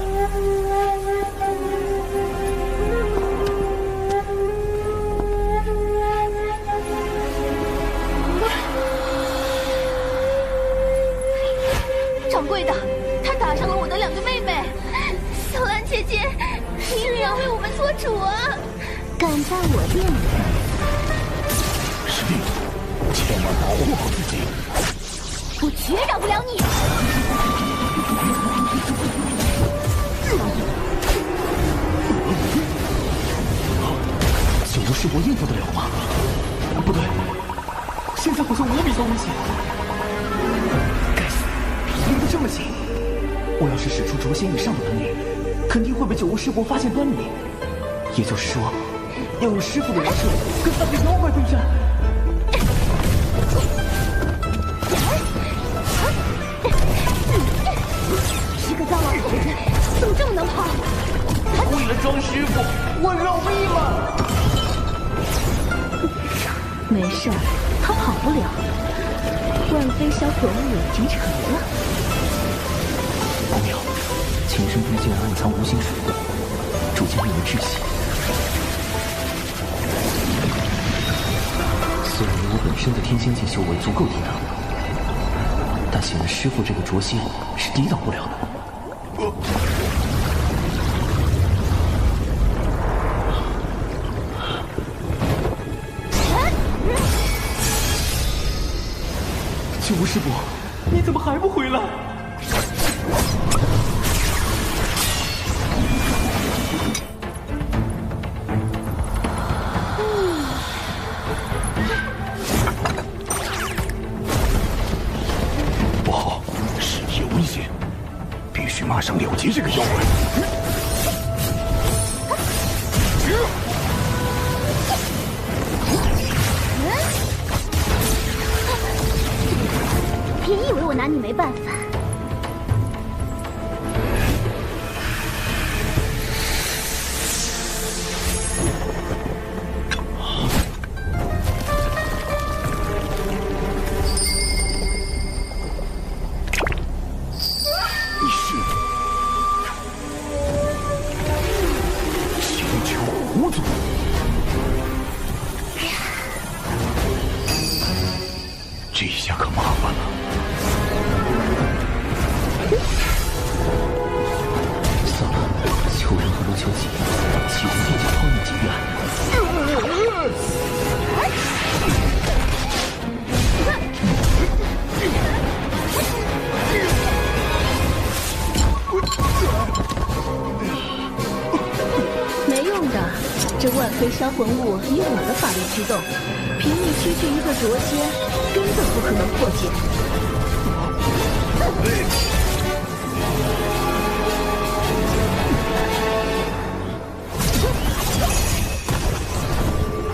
掌柜的，他打伤了我的两个妹妹，小兰姐姐，你可要为我们做主啊！敢在我店里？师弟，千万保护好自己。我绝饶不了你！九无师伯应付得了吗？不对，现在好像无比的危险。该死，离得这么近，我要是使出浊仙以上的本领，肯定会被九无师伯发现端倪。也就是说，要用师傅的人设跟三个妖怪对战。是个糟老头子，怎么这么能跑？为了装师傅，我饶命了。没事儿，他跑不了。万飞小可恶已经成了。不妙，前身中竟然暗藏无形水雾，逐渐令人窒息。虽然我本身的天仙境修为足够抵挡，但显然师傅这个浊仙是抵挡不了的。九无师伯，你怎么还不回来？不好，事体有危险，必须马上了结这个妖怪。别以为我拿你没办法。你是星球狐族？这下可麻烦了。算了，秋人和罗秋瑾，启动天角抛你几远。非销魂物以我的法力驱动，凭你区区一个灼仙，根本不可能破解。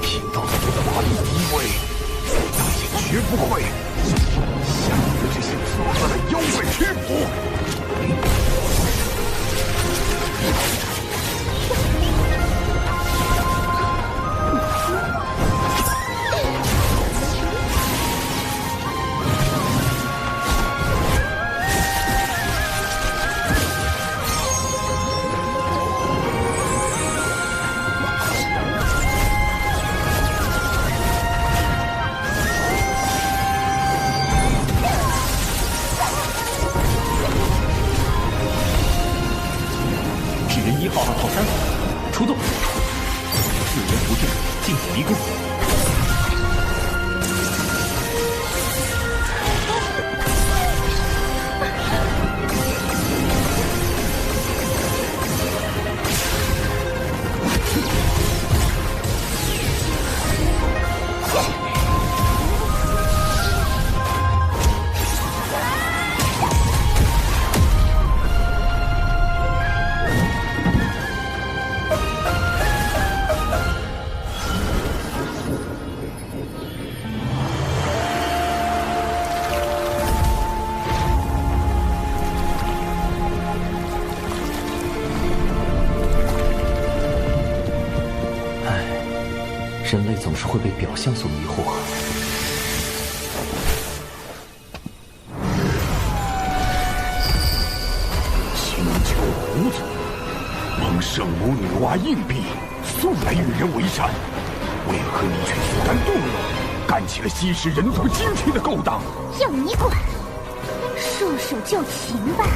贫道族的法力低微，大仙绝不会向你们这些作恶的妖怪屈服。1号、2号、3号出动，四人不阵，进行离宫。人类总是会被表象所迷惑。请求胡子，蒙圣母女娲硬币素来与人为善，为何你却自甘堕落，干起了吸食人族精气的勾当？要你管！束手就擒吧。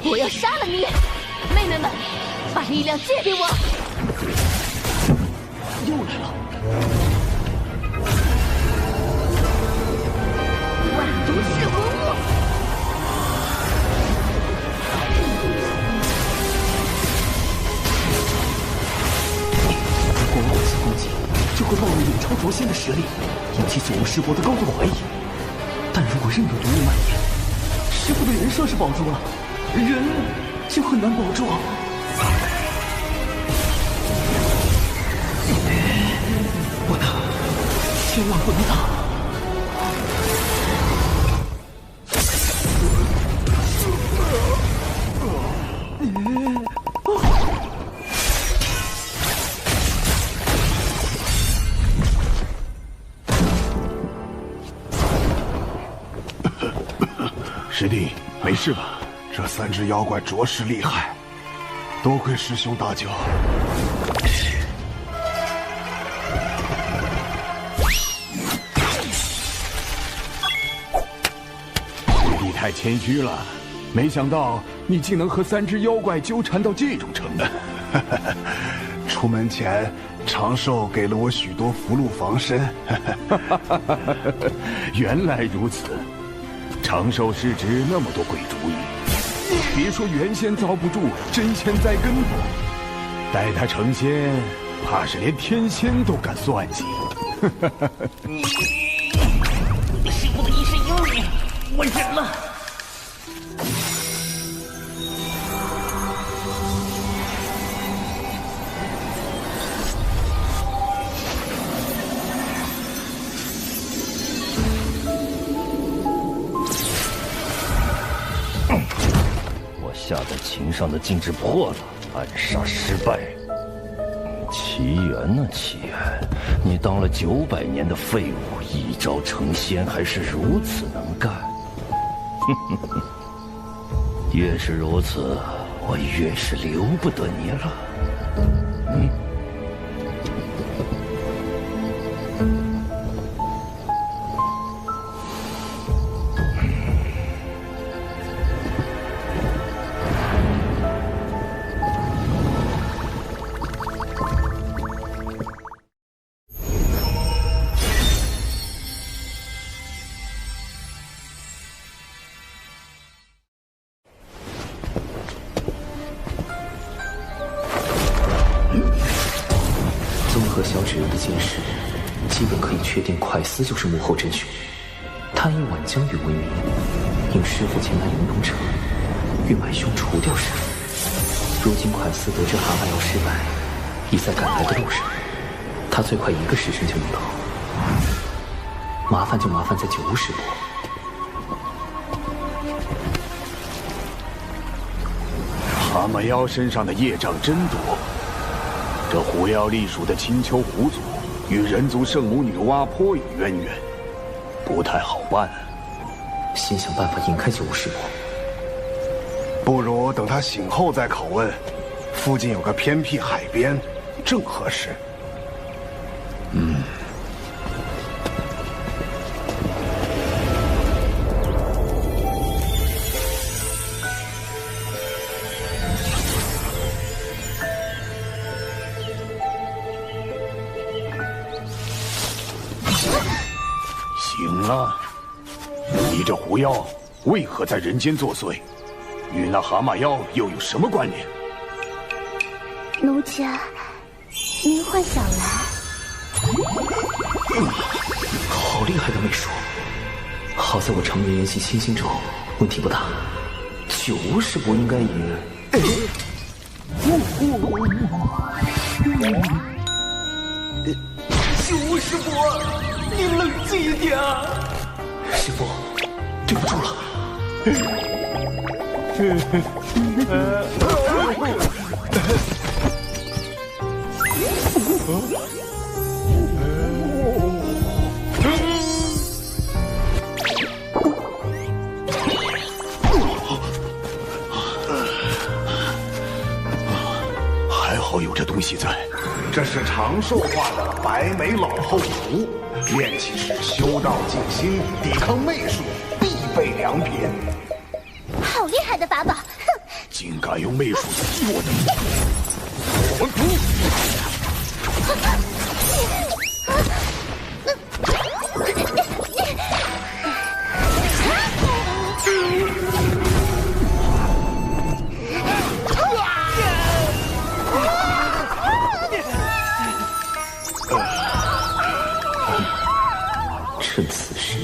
我要杀了你！妹妹们，把力量借给我！又来了！万毒噬魂物！光火系攻击就会暴露远超灼仙的实力，引起九无师伯的高度怀疑。但如果任由毒雾蔓延，师傅的人设是保住了，人就很难保住。不能，千万不能打！师弟，没事吧？这3只妖怪着实厉害，多亏师兄大救。师弟太谦虚了，没想到你竟能和3只妖怪纠缠到这种程度。出门前，长寿给了我许多符箓防身。原来如此。长寿师侄那么多鬼主意，别说原仙遭不住，真仙栽跟头。待他成仙，怕是连天仙都敢算计。师父的一世英名，我忍了。下在琴上的禁制破了，暗杀失败。奇缘呐，奇缘，你当了900年的废物，一朝成仙还是如此能干。越是如此，我越是留不得你了。一事，基本可以确定快思就是幕后真凶。他以挽江鱼为名，引师傅前来灵东城，欲买凶除掉师傅。如今快思得知蛤蟆药失败，已在赶来的路上。他最快1个时辰就能到，麻烦就麻烦在9巫师伯。蛤蟆妖身上的业障真多，这狐妖隶属的青丘狐族与人族圣母女娲颇有渊源，不太好办。先想办法引开9巫师伯。不如等他醒后再拷问。附近有个偏僻海边，正合适。行了，你这狐妖为何在人间作祟？与那蛤蟆妖又有什么关联？奴家，您幻想来。好厉害的媚术！好在我常年研习清心咒，问题不大。9巫师伯应该也……九巫师伯，你冷静一点啊！师傅，对不住了。还好有这东西在。这是长寿化的白眉老后符，炼气时修道静心，抵抗媚术，必备良品。好厉害的法宝！哼，竟敢用媚术激我的！还符！趁此时，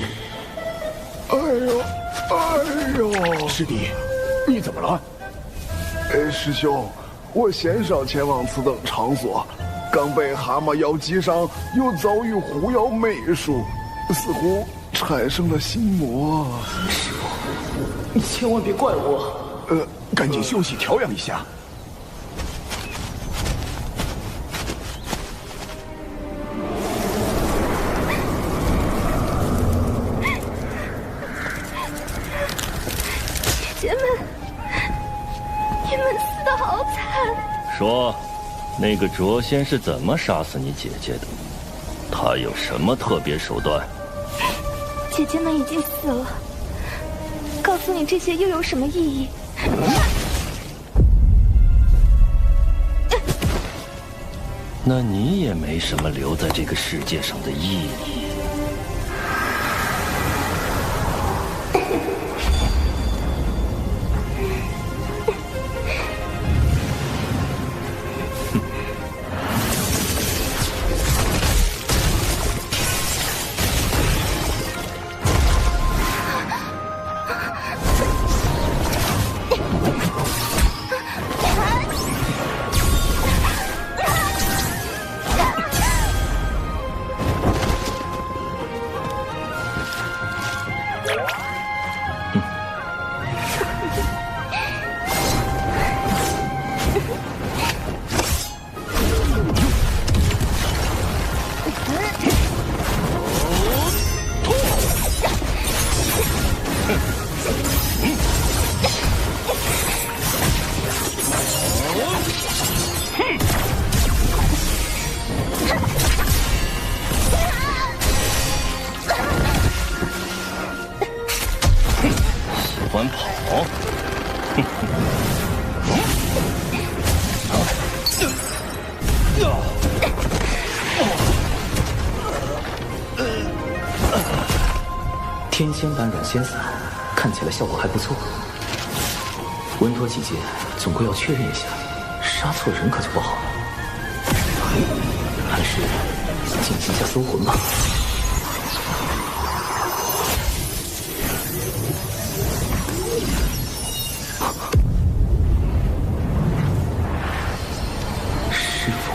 哎呦！师弟，你怎么了？师兄，我鲜少前往此等场所，刚被蛤蟆妖击伤，又遭遇狐妖媚术，似乎产生了心魔。师傅，你千万别怪我。赶紧休息调养一下。姐姐们，你们死得好惨！说，那个卓仙是怎么杀死你姐姐的？他有什么特别手段？姐姐们已经死了，告诉你这些又有什么意义？那你也没什么留在这个世界上的意义。喜欢跑？天仙版软仙散，看起来效果还不错。稳妥起见，总归要确认一下，杀错人可就不好了。还是进行下搜魂吧。师傅，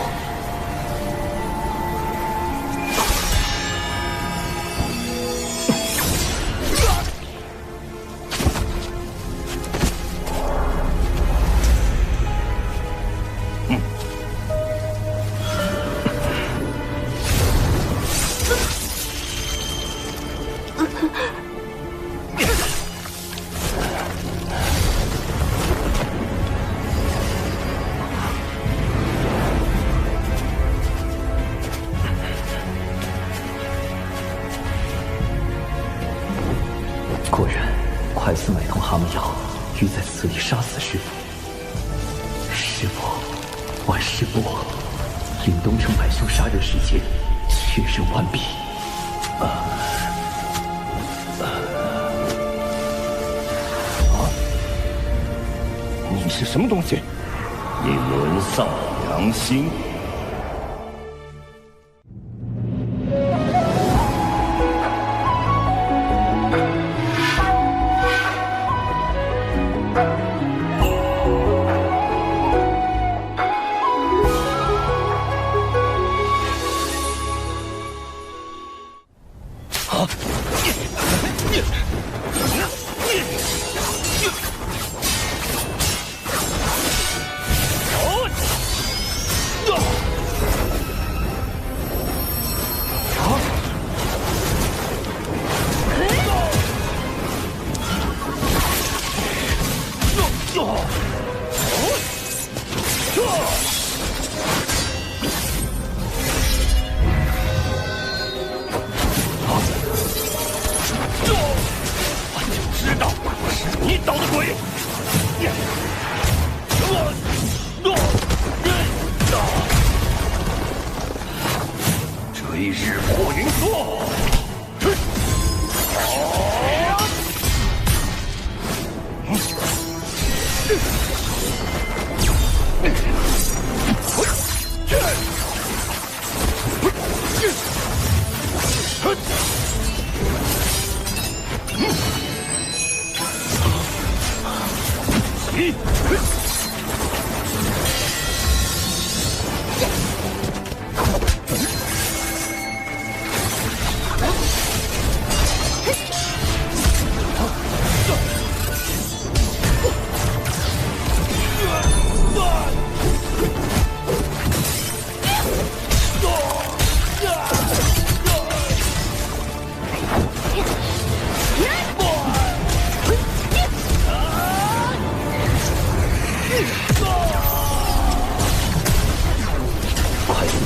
果然，快速买通蛤蟆药，欲在此地杀死师傅。师傅，万事不往，令东城百修杀人事件确认完毕。你是什么东西？你沦丧良心！追日破云梭，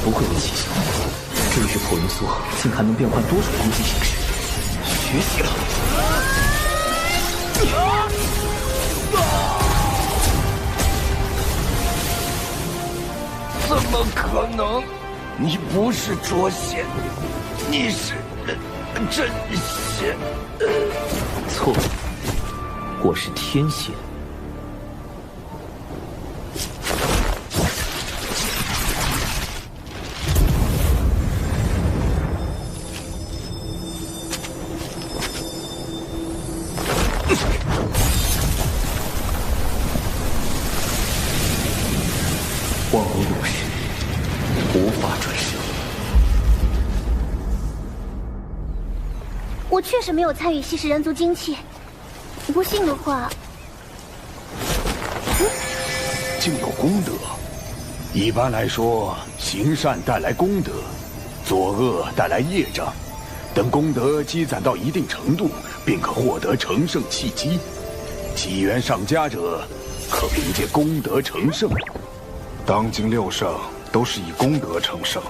不愧为奇修，追日破云梭竟还能变换多种攻击形式，学习了。怎么可能？你不是捉仙，你是真仙。错，我是天仙。万无有事，无法转生。我确实没有参与吸食人族精气，不信的话，竟有功德。一般来说，行善带来功德，作恶带来业障。等功德积攒到一定程度，便可获得成圣契机。机缘上佳者，可凭借功德成圣。当今6圣都是以功德成圣，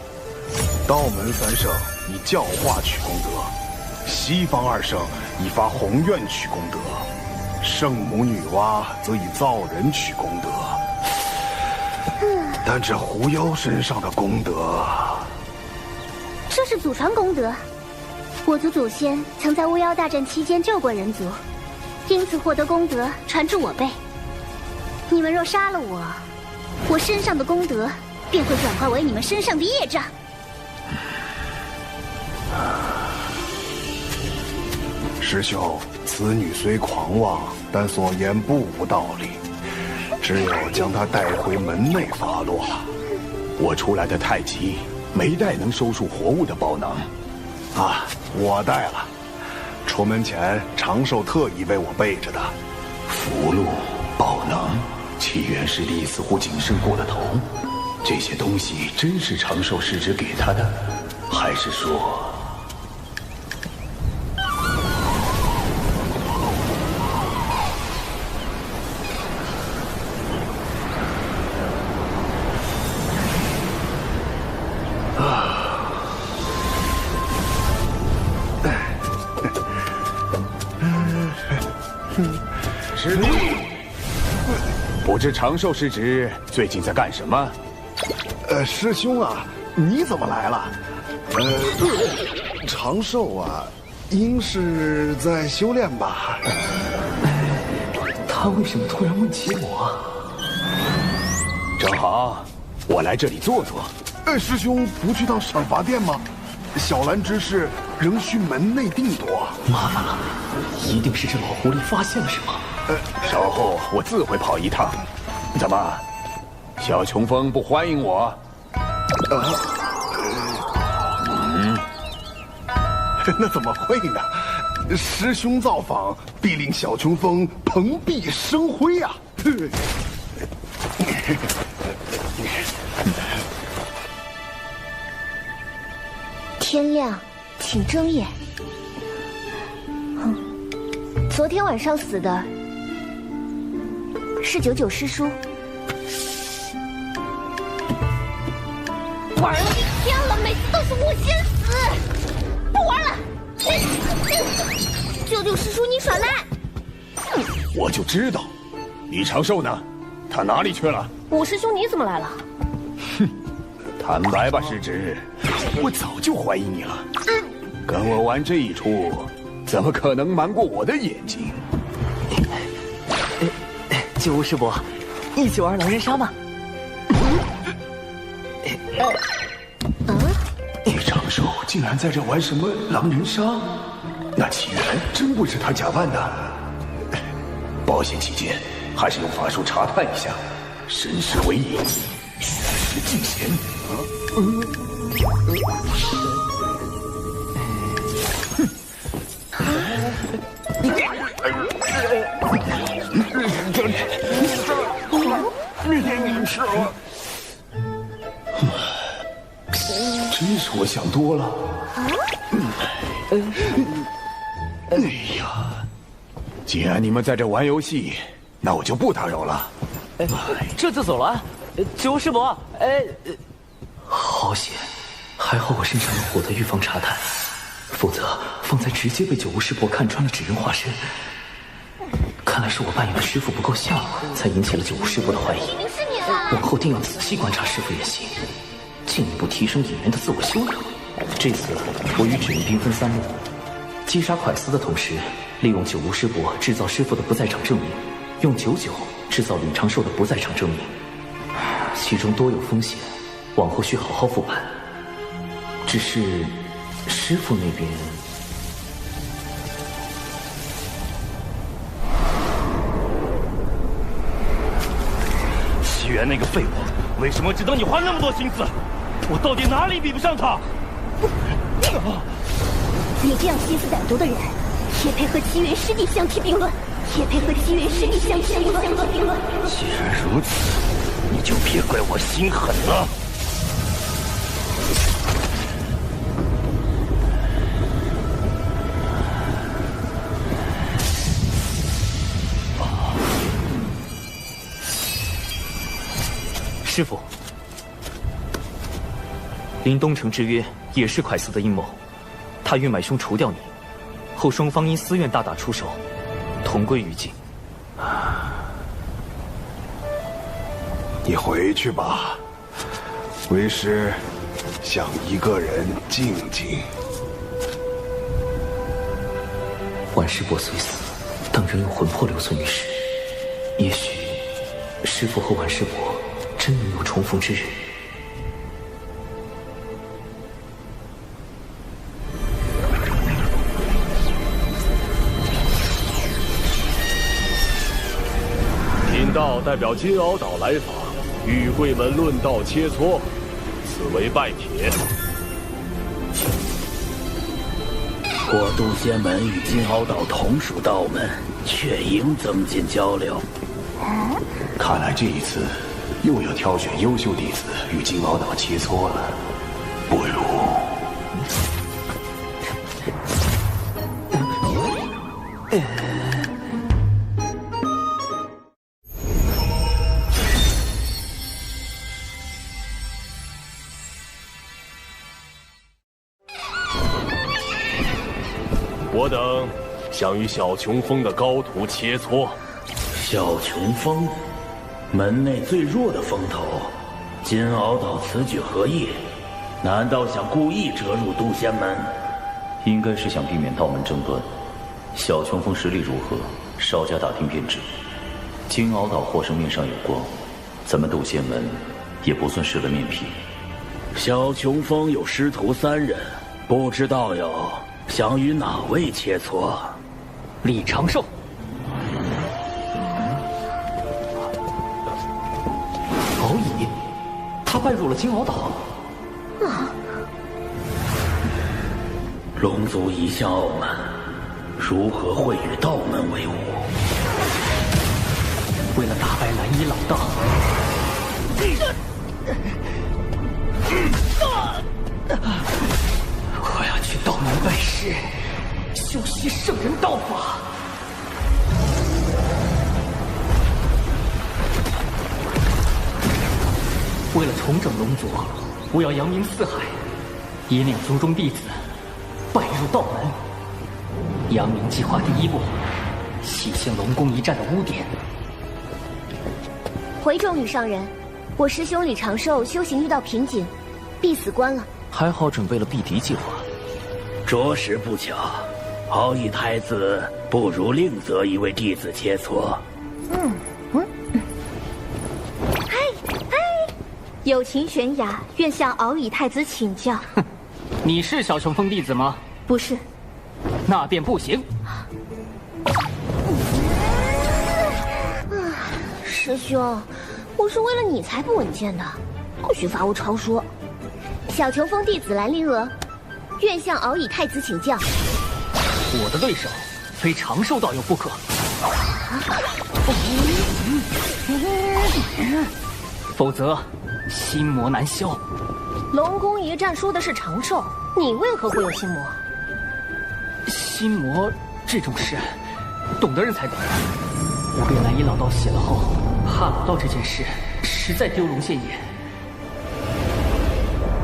道门3圣以教化取功德，西方2圣以发宏愿取功德，圣母女娲则以造人取功德。但这狐妖身上的功德，这是祖传功德。我族祖先曾在巫妖大战期间救过人族，因此获得功德传至我辈。你们若杀了我，我身上的功德便会转化为你们身上的业障。师兄，此女虽狂妄，但所言不无道理，只有将她带回门内发落。我出来的太急，没带能收束活物的宝囊。啊，我带了。出门前，长寿特意为我备着的。符箓、宝囊，齐元师弟似乎谨慎过了头。这些东西真是长寿师侄给他的，还是说……师弟，不知长寿师侄最近在干什么？师兄啊，你怎么来了？长寿啊，应是在修炼吧？他为什么突然问起我？正好，我来这里坐坐。师兄不去趟赏罚殿吗？小兰之事仍需门内定夺。麻烦了，一定是这老狐狸发现了什么。稍后我自会跑一趟。怎么，小琼峰不欢迎我？那怎么会呢？师兄造访，必令小琼峰蓬荜生辉呀！天亮，请睁眼。昨天晚上死的是99师叔。玩了一天了，每次都是我先死，不玩了。99师叔，你耍赖！我就知道，李长寿呢？他哪里去了？五师兄，你怎么来了？哼，坦白吧，师侄，我早就怀疑你了。跟我玩这一出，怎么可能瞒过我的眼睛？九无师伯，一起玩狼人杀吗？李长寿竟然在这玩什么狼人杀？那起源真不是他假扮的。保险起见，还是用法术查探一下。神识为引，虚实尽显。真是我想多了。哎呀，既然你们在这玩游戏，那我就不打扰了。这就走了？九师伯，好险！还好我身上有火的预防查探，否则方才直接被九无师伯看穿了纸人化身。看来是我扮演的师傅不够像，才引起了九无师伯的怀疑。往后定要仔细观察师傅演习，进一步提升演员的自我修养。这次我与纸人兵分3路，击杀蒯斯的同时，利用九无师伯制造师傅的不在场证明，用99制造李长寿的不在场证明。其中多有风险，往后需好好复盘。只是师傅那边……西元那个废物，为什么只等你花那么多心思？我到底哪里比不上他？你这样心思歹毒的人，也配和七元师弟相提并论？也配和七元师弟相提并论？既然如此，你就别怪我心狠了。师傅，临东城之约也是蒯斯的阴谋，他欲买凶除掉你，后双方因私怨大打出手，同归于尽。你回去吧，为师想一个人静静。婉师伯虽死，但仍有魂魄留存于世，也许师父和婉师伯真能有重逢之日。道代表金鳌岛来访，与贵门论道切磋，此为拜帖。我渡仙门与金鳌岛同属道门，却应增进交流。看来这一次又要挑选优秀弟子与金鳌岛切磋了，不如……我等想与小琼峰的高徒切磋。小琼峰，门内最弱的峰头，金鳌岛此举何意？难道想故意折入渡仙门？应该是想避免道门争端。小琼峰实力如何，稍加打听便知。金鳌岛获胜面上有光，咱们渡仙门也不算失了面皮。小琼峰有师徒3人，不知道友想与哪位切磋？李长寿。敖乙，他拜入了金鳌岛。龙族一向傲慢，如何会与道门为伍？为了打败蓝衣老大，我要去道门拜师，修习圣人道法。为了重整龙族，我要扬名四海，引领族中弟子拜入道门。扬名计划第1步，洗清龙宫一战的污点。回众女上人，我师兄李长寿修行遇到瓶颈，必死关了。还好准备了避敌计划。着实不巧，敖乙太子不如另择一位弟子切磋。友情玄雅，愿向敖乙太子请教。你是小琼峰弟子吗？不是。那便不行。师兄，我是为了你才不稳健的，不许发无超说。小琼峰弟子兰陵娥，愿向敖乙太子请教。我的对手非长寿道友不可。否则心魔难消。龙宫一战输的是长寿，你为何会有心魔？心魔这种事，懂的人才懂。我被蓝衣老道洗了后，哈老道这件事实在丢龙现眼。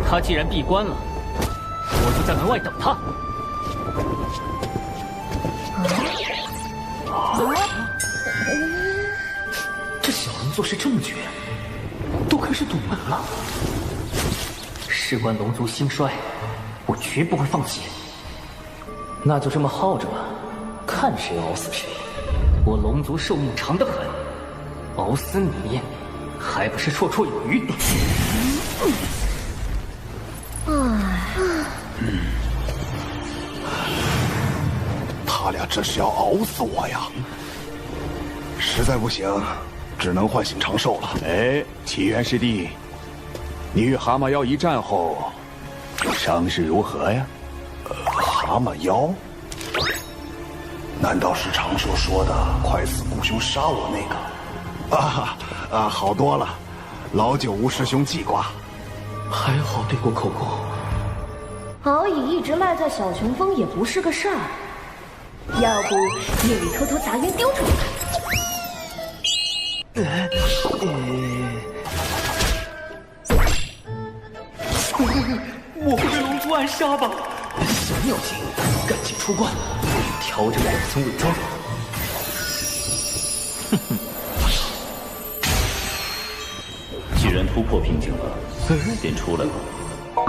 他既然闭关了，我就在门外等他。这小人做事这么绝，都开始堵门了。事关龙族兴衰，我绝不会放弃。那就这么耗着吧，看谁熬死谁。我龙族寿命长得很，熬死你还不是绰绰有余。他俩这是要熬死我呀！实在不行，只能唤醒长寿了。哎，启元师弟，你与蛤蟆妖一战后，伤势如何呀？蛤蟆妖？难道是长寿说的快死顾兄杀我那个？好多了，老九吴师兄记挂。还好对过口供。敖乙一直赖在小琼峰也不是个事儿，要不夜里偷偷砸晕丢出来。我会被龙族暗杀吧？小妙计，赶紧出关，调整2层伪装。既然突破瓶颈了，便出来吧。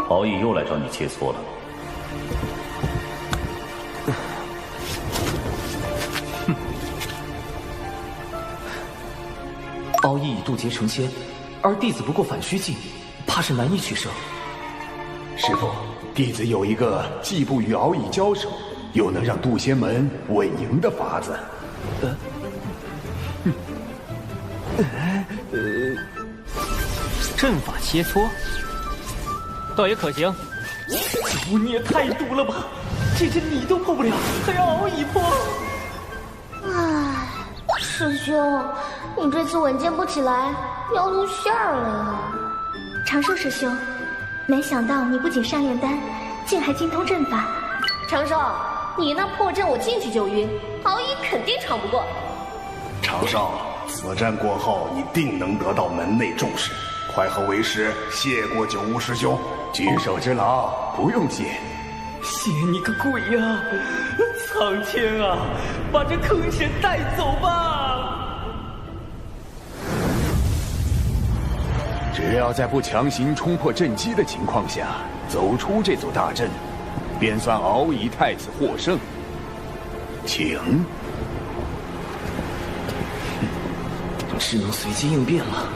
敖乙又来找你切磋了。敖乙以渡劫成仙，而弟子不过反虚境，怕是难以取胜。师父，弟子有一个既不与敖乙交手，又能让渡仙门稳赢的法子。阵法切磋，倒也可行。九巫你也太毒了吧！这阵你都破不了，还要敖乙破。唉，师兄，你这次稳健不起来，要露馅了呀。长寿师兄，没想到你不仅善炼丹，竟还精通阵法。长寿，你那破阵我进去就晕，敖乙肯定闯不过。长少，此战过后，你定能得到门内重视。快和为师谢过九巫师兄，举手之劳，不用谢。谢你个鬼呀！苍天啊，把这坑神带走吧！只要在不强行冲破阵基的情况下走出这座大阵，便算敖乙太子获胜。请。只能随机应变了。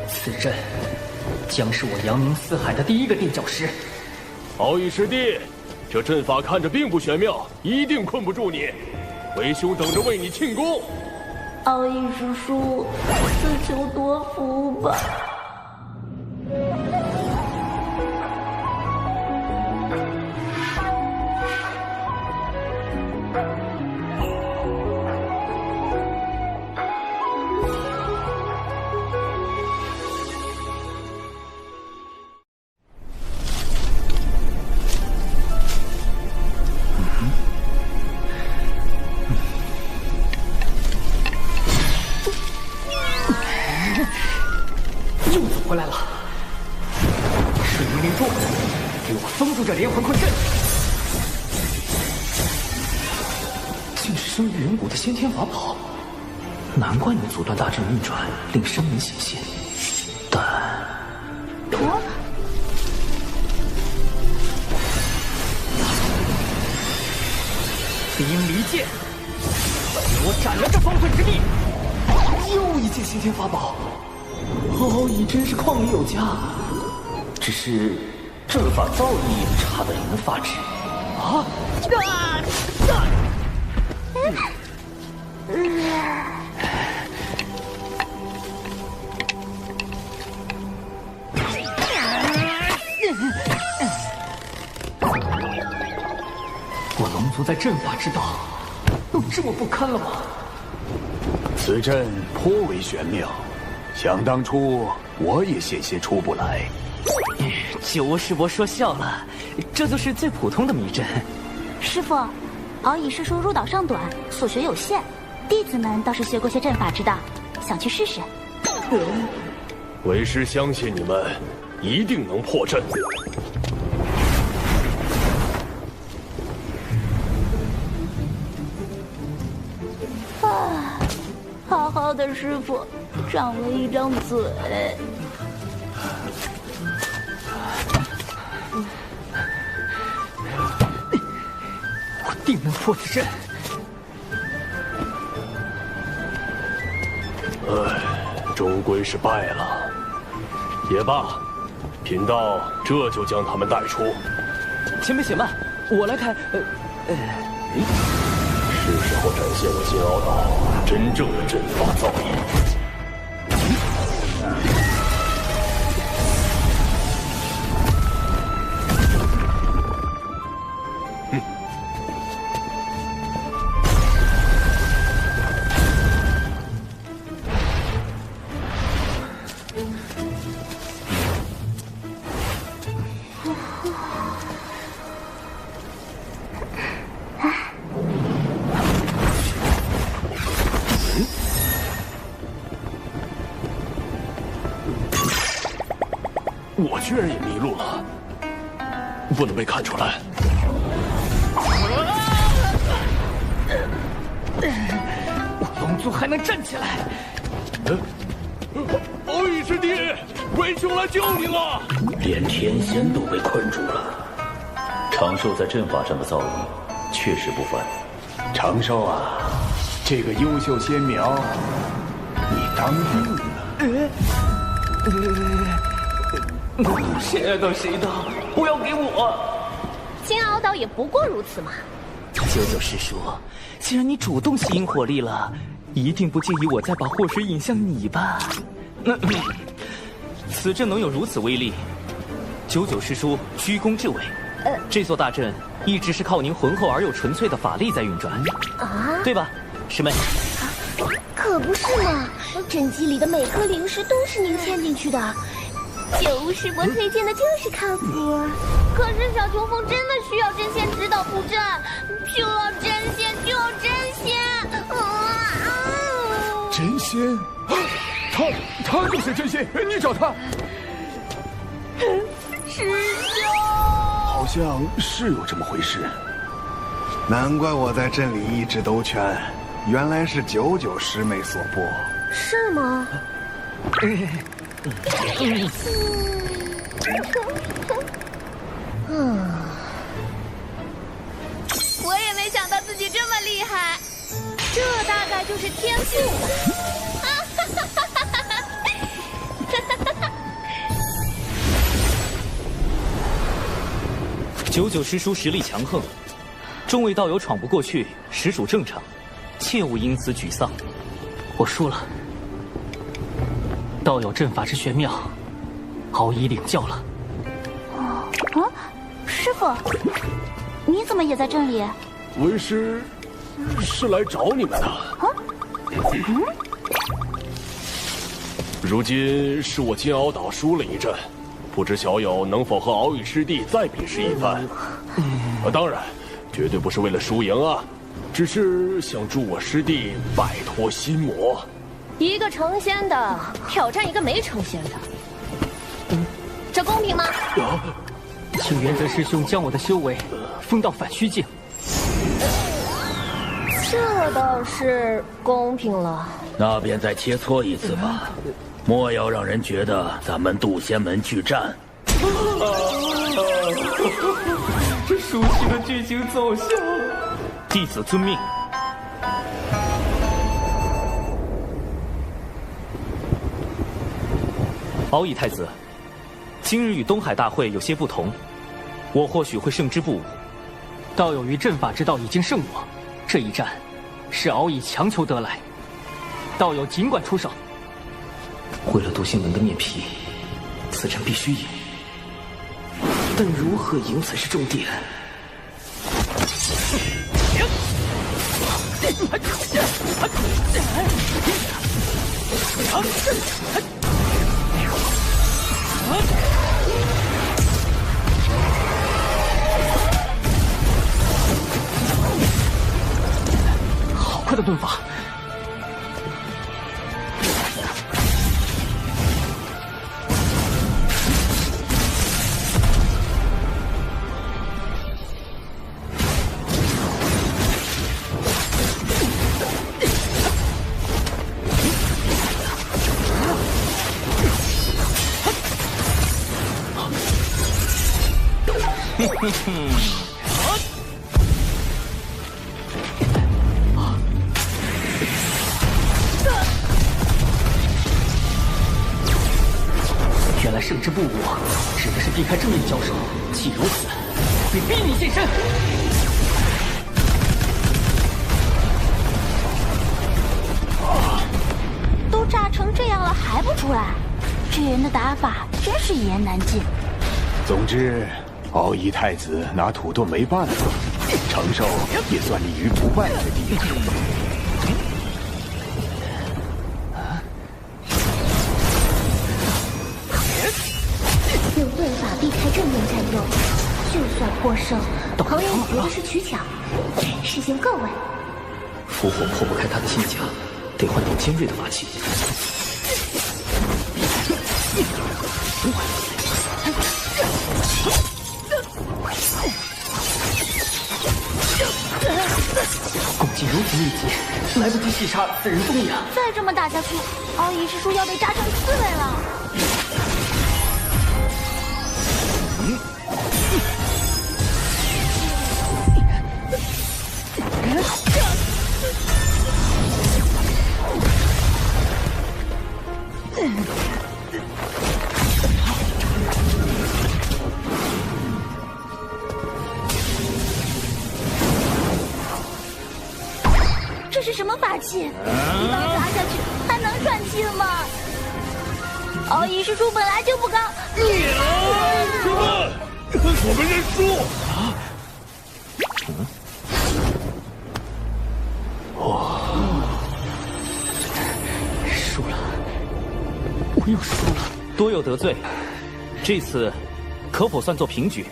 此阵将是我扬名四海的第一个垫脚石。敖乙师弟，这阵法看着并不玄妙，一定困不住你。为兄等着为你庆功。敖乙师叔，自求多福吧。回来了，水灵灵珠，给我封住这连环困阵！竟是生于远古的先天法宝，难怪能阻断大阵运转，令生灵显现。但，离阴离剑，给我斩了这方寸之地！又一件先天法宝。敖乙真是旷里有家，只是阵法造诣差得令人发指。我龙族在阵法之道都这么不堪了吗？此阵颇为玄妙。想当初，我也险些出不来。九巫师伯说笑了，这就是最普通的迷阵。师傅，敖乙师叔入岛尚短，所学有限，弟子们倒是学过些阵法之道，想去试试。为师相信你们一定能破阵。好好的师傅，长了一张嘴。我定能破此阵。终归是败了。也罢，贫道这就将他们带出。前辈且慢，我来开。是时候展现我金鳌岛真正的阵法造诣。我居然也迷路了，不能被看出来。我龙族还能站起来！敖乙师弟，为兄来救你了！连天仙都被困住了。长寿在阵法上的造诣确实不凡。长寿啊，这个优秀仙苗，你当定了。谁爱当谁当，不要给我！金鳌岛也不过如此嘛。九九师叔，既然你主动吸引火力了，一定不介意我再把祸水引向你吧？此阵能有如此威力，99师叔居功至伟。这座大阵一直是靠您浑厚而又纯粹的法力在运转，对吧，师妹？可不是嘛，阵基里的每颗灵石都是您嵌进去的。九巫师伯推荐的就是靠谱。可是小琼峰真的需要真仙指导布阵，就要真仙，就要真仙！真仙？他就是真仙，你找他。师兄，好像是有这么回事。难怪我在镇里一直兜圈，原来是99师妹所拨。是吗？我也没想到自己这么厉害，这大概就是天赋99师叔实力强横，众位道友闯不过去，实属正常，切勿因此沮丧。我输了，道友阵法之玄妙，敖乙领教了。师傅，你怎么也在镇里？为师是来找你们的。如今是我金鳌岛输了一阵，不知小友能否和敖乙师弟再比试一番？当然，绝对不是为了输赢啊，只是想助我师弟摆脱心魔。一个成仙的挑战一个没成仙的，这公平吗？请元泽师兄将我的修为封到反虚境。这倒是公平了。那便再切磋一次吧，莫要让人觉得咱们渡仙门拒战。这熟悉的剧情走向，弟子遵命。敖乙太子，今日与东海大会有些不同，我或许会胜之不武。道友于阵法之道已经胜我，这一战是敖乙强求得来，道友尽管出手。为了渡仙门的面皮，此战必须赢，但如何赢才是重点。好快的盾法！原来胜之不武指的是避开正面交手，既如此，便逼你现身。都炸成这样了还不出来，这人的打法真是一言难尽。总之，敖乙太子拿土遁没办法，承受也算立于不败之地。用遁法避开正面战斗，就算获胜，旁人觉得是取巧。师兄各位，符火破不开他的心墙，得换点尖锐的法器。攻击如此密集，来不及细查此人踪影。再这么打下去，敖乙师叔要被炸成刺猬了。这是什么法器？一刀砸下去还能喘气吗？敖乙师叔本来就不高。师傅，我们认输。输了，我又输了，多有得罪。这次可否算作平局？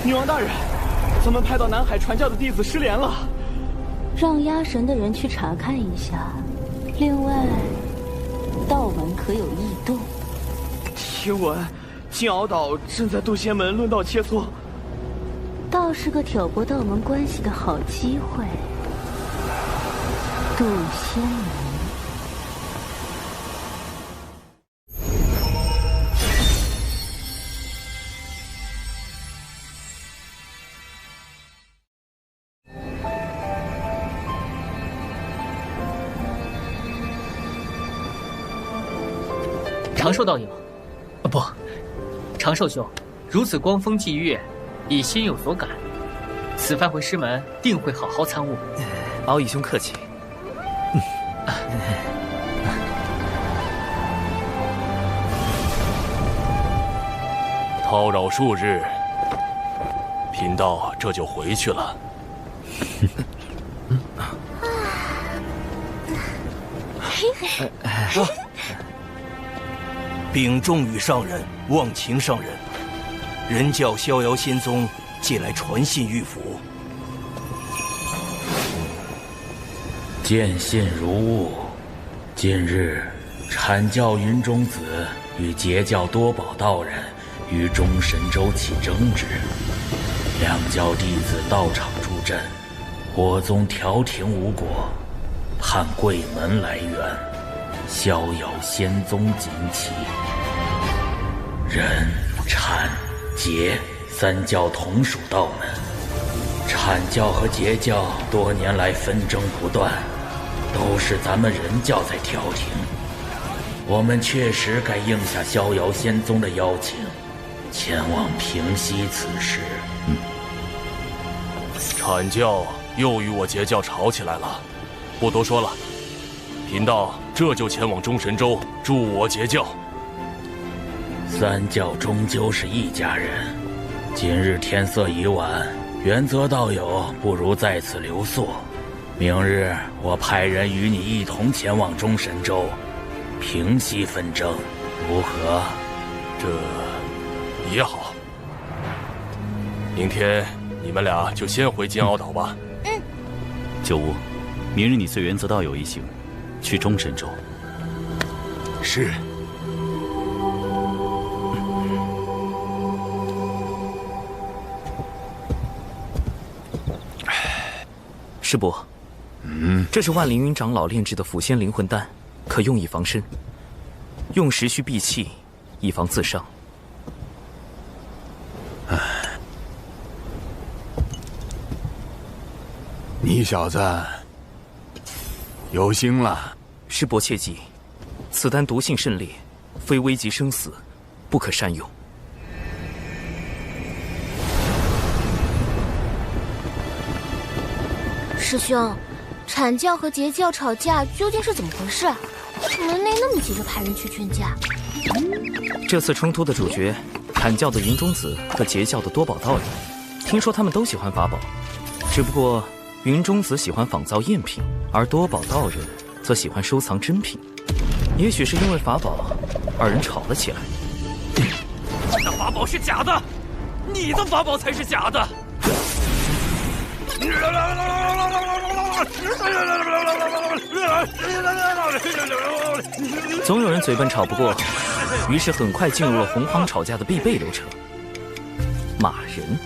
女王大人，咱们派到南海传教的弟子失联了，让压神的人去查看一下。另外，道门可有异动？听闻金鳌岛正在渡仙门论道切磋，倒是个挑拨道门关系的好机会。渡仙门。长寿道友，不，长寿兄，如此光风霁月，已心有所感。此番回师门，定会好好参悟。敖乙兄客气。叨扰数日，贫道这就回去了。禀众羽上人，望秦上人，人教逍遥仙宗借来传信谕府。见信如晤。近日，阐教云中子与截教多宝道人于中神州起争执，两教弟子到场助阵，我宗调停无果，盼贵门来援，逍遥仙宗锦旗。人、阐、截三教同属道门，阐教和截教多年来纷争不断，都是咱们人教在调停。我们确实该应下逍遥仙宗的邀请，前往平息此事。阐教又与我截教吵起来了，不多说了，贫道这就前往中神州助我截教。三教终究是一家人，今日天色已晚，元泽道友不如在此留宿。明日我派人与你一同前往中神州，平息纷争，如何？这也好。明天你们俩就先回金鳌岛吧。九乌，明日你随元泽道友一行去中神州。是。师伯，这是万凌云长老炼制的腐仙灵魂丹，可用以防身。用时需闭气，以防自伤。你小子有心了。师伯切记，此丹毒性甚烈，非危及生死，不可擅用。师兄，阐教和截教吵架究竟是怎么回事？门内那么急着派人去劝架。这次冲突的主角，阐教的云中子和截教的多宝道人，听说他们都喜欢法宝，只不过云中子喜欢仿造赝品，而多宝道人则喜欢收藏真品。也许是因为法宝，二人吵了起来。那法宝是假的，你的法宝才是假的。总有人嘴笨吵不过，于是很快进入了洪荒吵架的必备流程——骂人。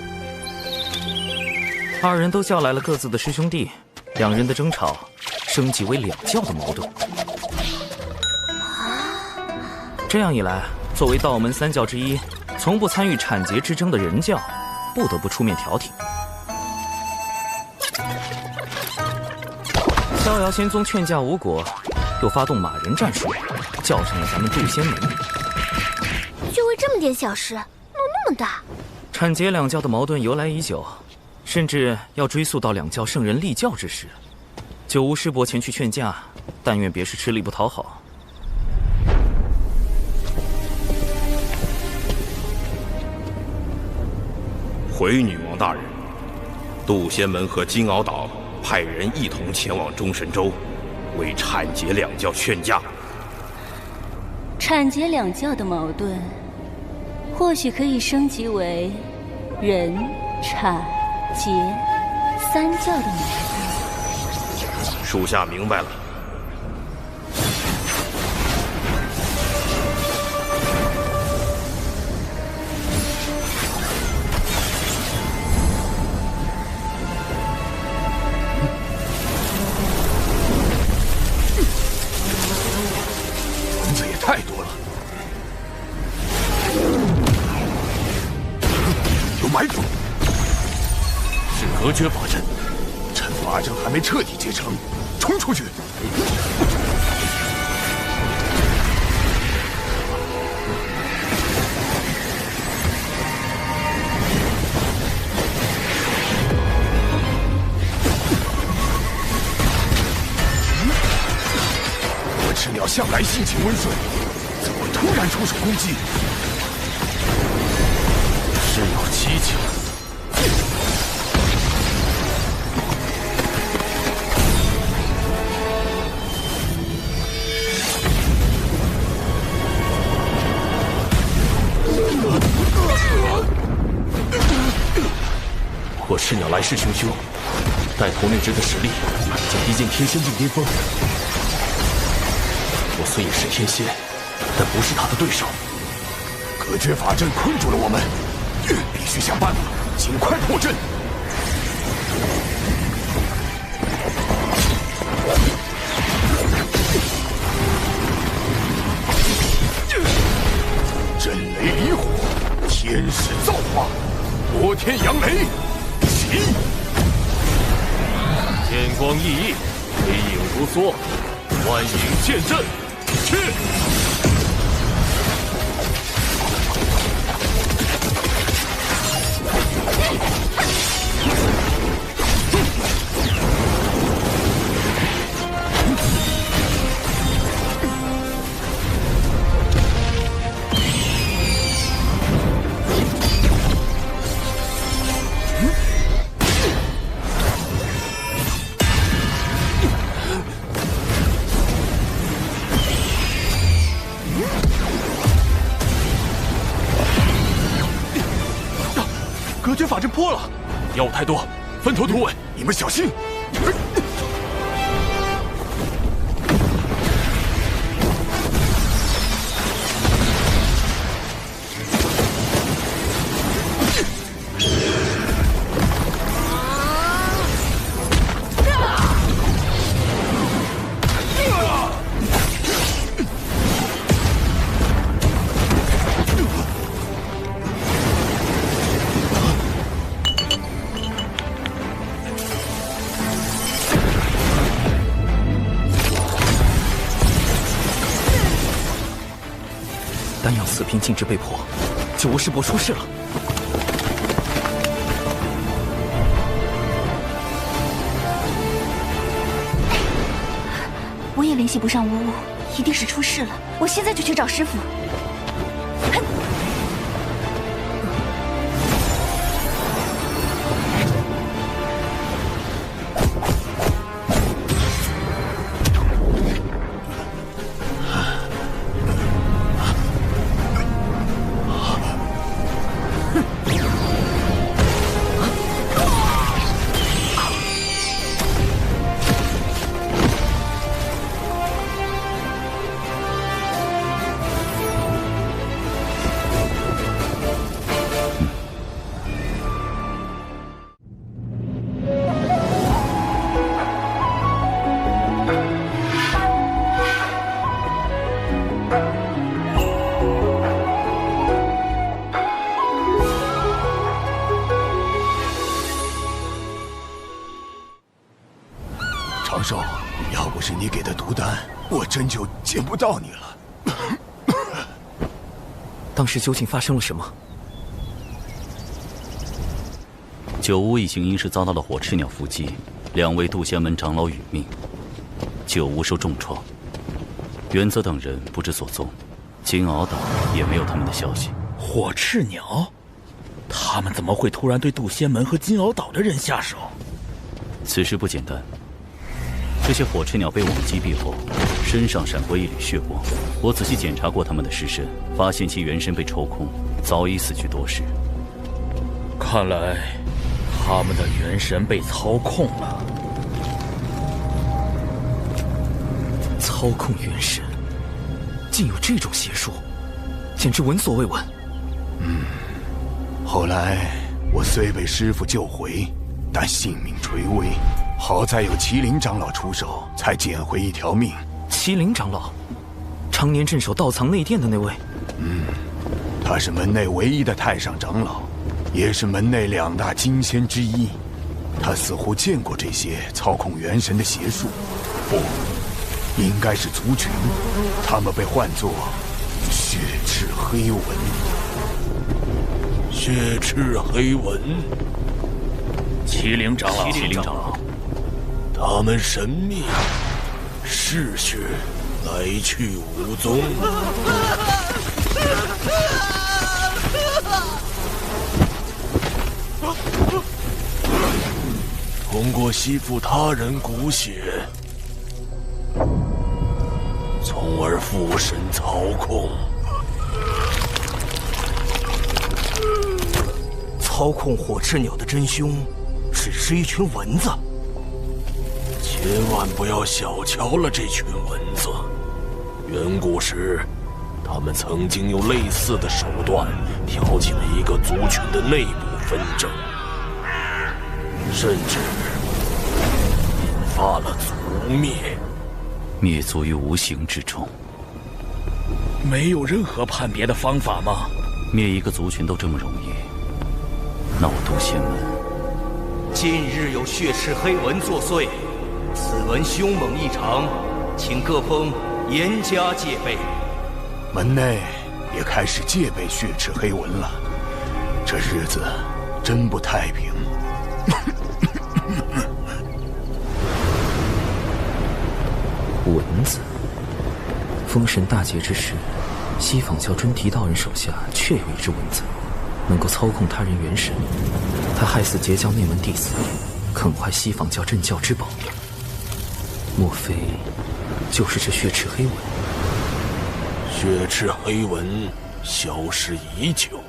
二人都叫来了各自的师兄弟，两人的争吵升级为两教的矛盾。这样一来，作为道门三教之一，从不参与阐截之争的人教，不得不出面调停。逍遥仙宗劝架无果，又发动骂人战术，叫上了咱们渡仙门。这么点小事，弄那么大？阐解两教的矛盾由来已久，甚至要追溯到两教圣人立教之时。九无师伯前去劝架，但愿别是吃力不讨好。回女王大人，杜仙门和金鳌岛派人一同前往中神州，为阐解两教劝架。阐解两教的矛盾，或许可以升级为人、阐、解三教的矛盾。属下明白了。蚊子也太多了，有埋伏，是隔绝法阵。趁法阵还没彻底结成，冲出去！我赤鸟向来性情温顺，怎会突然出手攻击？事有蹊跷。我赤鸟来势汹汹，带头那只的实力已经逼近天仙境巅峰。我虽也是天仙，但不是他的对手。隔绝法阵困住了我们，必须想办法尽快破阵。震雷离火，天使造化，摩天扬雷。天光熠熠，黑影如梭，万影剑阵，去！隔绝法阵破了，妖物太多，分头突围，你们小心！丹药四品禁制被破，九无师伯出事了。我也联系不上无误，一定是出事了。我现在就去找师傅。长寿，要不是你给的毒丹，我真就见不到你了。当时究竟发生了什么？九巫一行因是遭到了火赤鸟伏击，2位渡仙门长老殒命，九巫受重创，原则等人不知所踪，金鳌岛也没有他们的消息。火赤鸟，他们怎么会突然对渡仙门和金鳌岛的人下手？此事不简单。这些火赤鸟被我们击毙后，身上闪过一缕血光。我仔细检查过他们的尸身，发现其元神被抽空，早已死去多时。看来，他们的元神被操控了。操控元神，竟有这种邪术，简直闻所未闻。后来我虽被师父救回，但性命垂危。好在有麒麟长老出手，才捡回一条命。麒麟长老，常年镇守道藏内殿的那位。他是门内唯一的太上长老，也是门内2大金仙之一。他似乎见过这些操控元神的邪术，不，应该是族群。他们被唤作血赤黑纹。血赤黑纹，麒麟长老，麒麟长老。他们神秘，嗜血，来去无踪。通过吸附他人骨血，从而附身操控。操控火赤鸟的真凶，只是一群蚊子。千万不要小瞧了这群蚊子。远古时，他们曾经用类似的手段挑起了一个族群的内部纷争，甚至引发了族灭。灭族于无形之中。没有任何判别的方法吗？灭一个族群都这么容易，那我渡仙门……近日有血赤黑纹作祟。此文凶猛异常，请各封严加戒备。门内也开始戒备血赤黑纹了，这日子真不太平。蚊子。封神大劫之时，西坊教尊提道人手下确有一只蚊子，能够操控他人元神。他害死截教内门弟子，啃坏西坊教镇教之宝。莫非就是这血赤黑纹？血赤黑纹消失已久，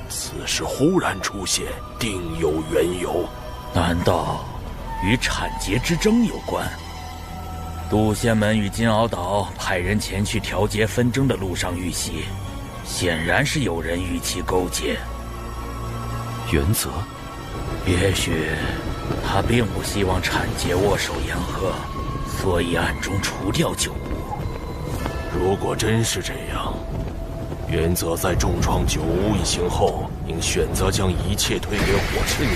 此时忽然出现，定有缘由。难道与产劫之争有关？渡仙门与金鳌岛派人前去调节纷争的路上遇袭，显然是有人与其勾结。原则？也许他并不希望产劫握手言和，所以暗中除掉九巫。如果真是这样，原则在重创九巫一行后，应选择将一切推给火赤鸟，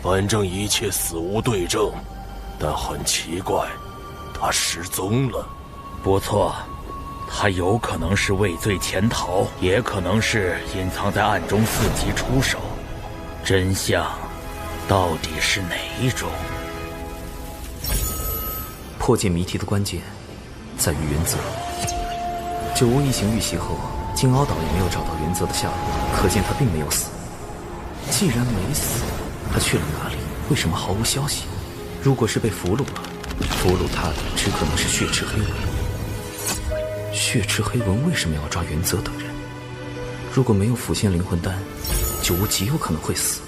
反正一切死无对证。但很奇怪，他失踪了。不错，他有可能是畏罪潜逃，也可能是隐藏在暗中伺机出手。真相到底是哪一种？破解谜题的关键在于原则。九巫一行遇袭后，金鳌岛也没有找到原则的下落，可见他并没有死。既然没死，他去了哪里？为什么毫无消息？如果是被俘虏了，俘虏他的只可能是血赤黑纹。血赤黑纹为什么要抓原则等人？如果没有腐仙灵魂丹，九巫极有可能会死，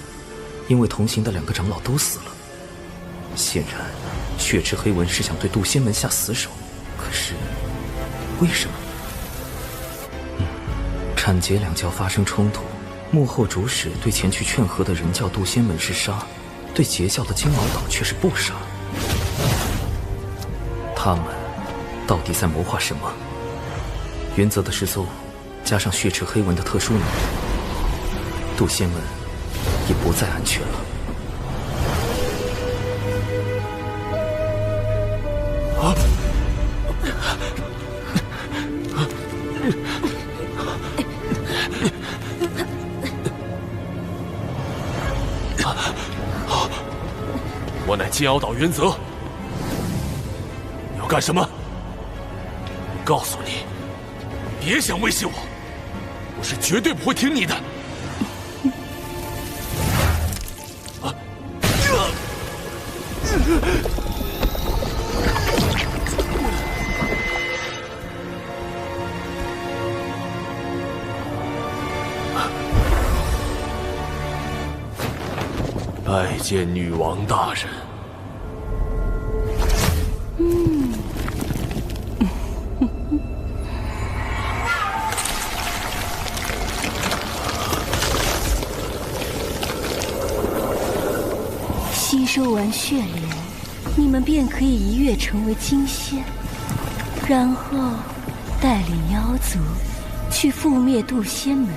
因为同行的2个长老都死了。显然，血赤黑纹是想对渡仙门下死手，可是为什么？产劫2教发生冲突，幕后主使对前去劝和的人教渡仙门是杀，对截教的金鳌岛却是不杀。他们到底在谋划什么？原则的失踪，加上血赤黑纹的特殊能力，渡仙门也不再安全了。金鳌岛原则。你要干什么？我告诉你，别想威胁我，我是绝对不会听你的。拜见女王大人。吸收完血莲，你们便可以一跃成为金仙，然后带领妖族去覆灭渡仙门。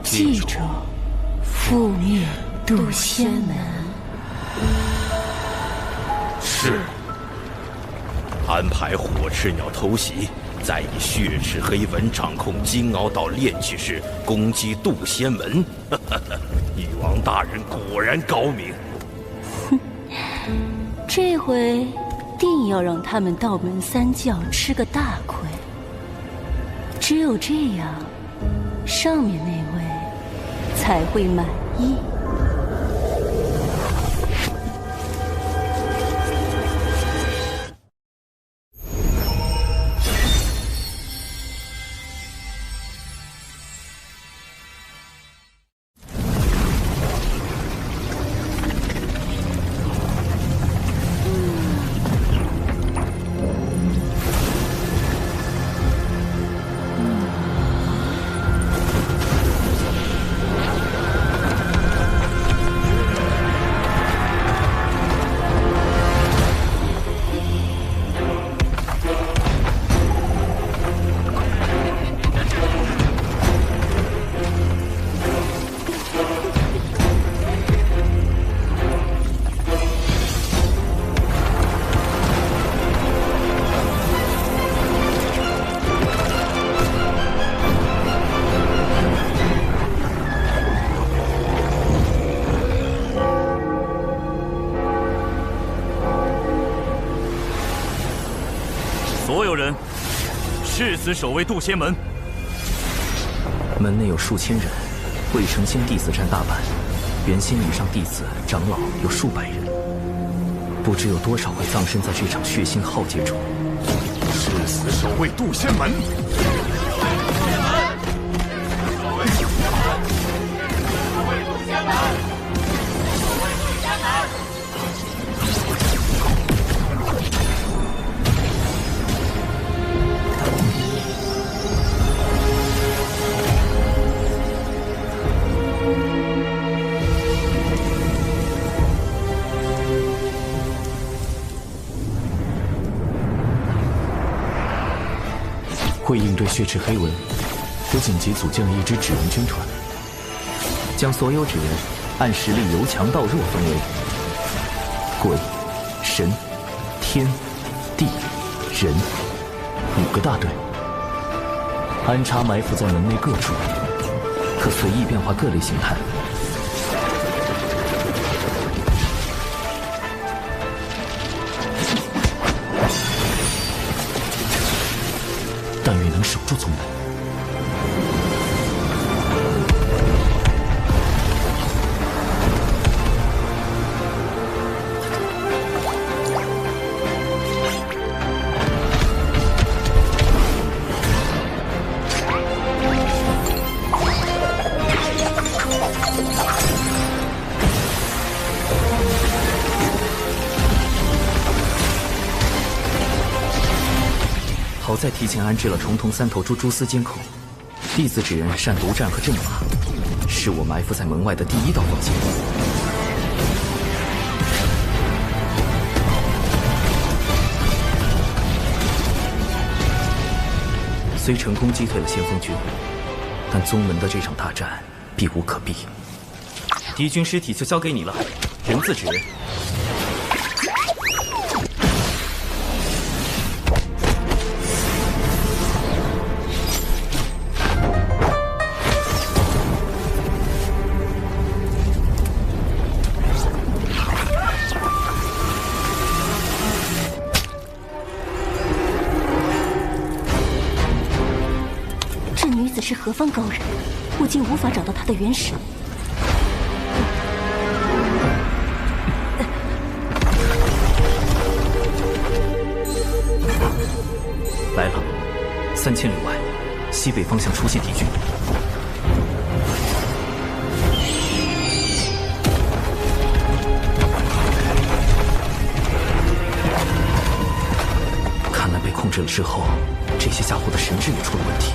记住，覆灭渡仙门。是。安排火赤鸟偷袭，再以血赤黑纹掌控金鳌岛炼气室，攻击渡仙门。女王大人果然高明。这回定要让他们道门三教吃个大亏。只有这样，上面那位才会满意。所有人誓死守卫渡仙门。门内有数千人，未成仙弟子占大半，元仙以上弟子、长老有数百人，不知有多少会葬身在这场血腥浩劫中。誓死守卫渡仙门。为应对血赤黑纹，我紧急组建了一支纸人军团，将所有纸人按实力由强到弱分为鬼、神、天、地、人5个大队，安插埋伏在门内各处，可随意变化各类形态。但愿能守住宗门。好在提前安置了重瞳3头猪蛛丝监控，弟子纸人善独战和阵法，是我埋伏在门外的第一道防线。虽成功击退了先锋军，但宗门的这场大战避无可避。敌军尸体就交给你了，人字纸人。的是何方高人，我竟无法找到他的元神。来了，3000里外，西北方向出现敌军。看来被控制了之后，这些家伙的神智也出了问题。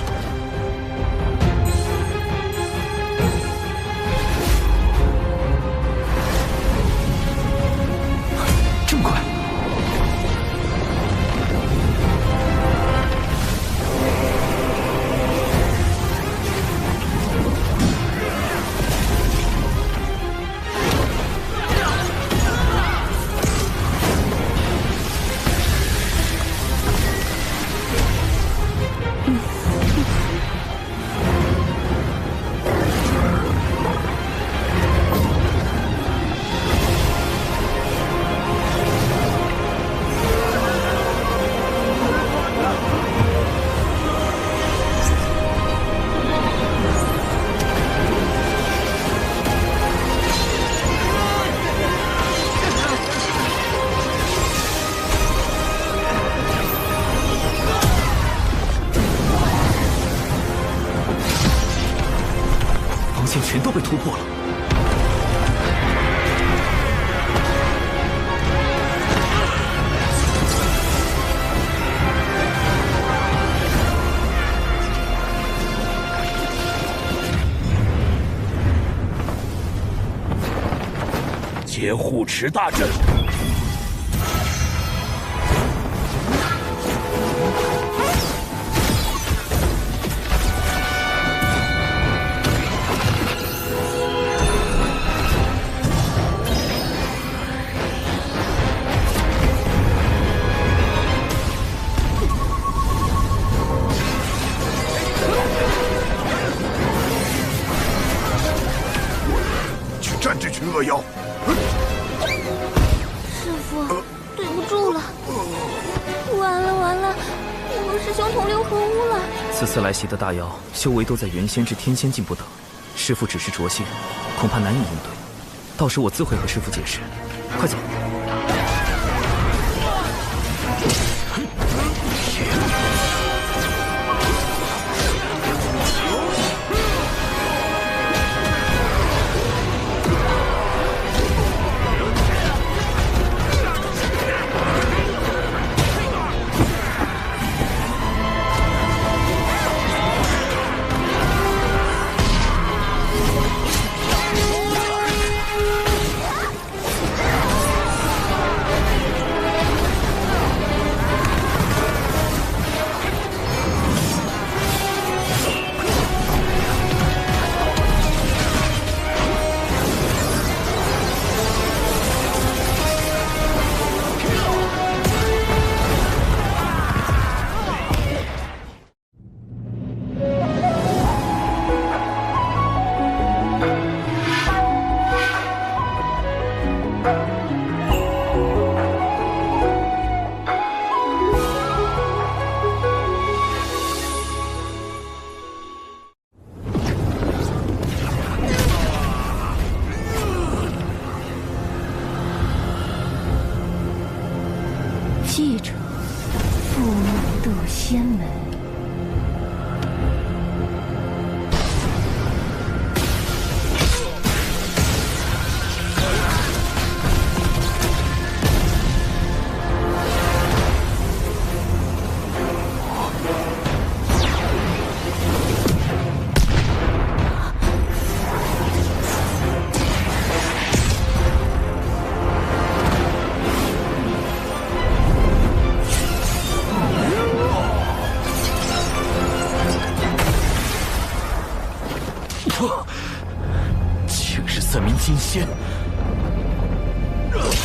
这么快！全都被突破了。劫护持大阵。战这群恶妖！师父，对不住了，完了完了，我们师兄同流合污了。此次来袭的大妖，修为都在元仙至天仙境不等，师父只是着仙，恐怕难以应对。到时我自会和师父解释。快走！记着，覆灭渡仙门。竟是3名金仙！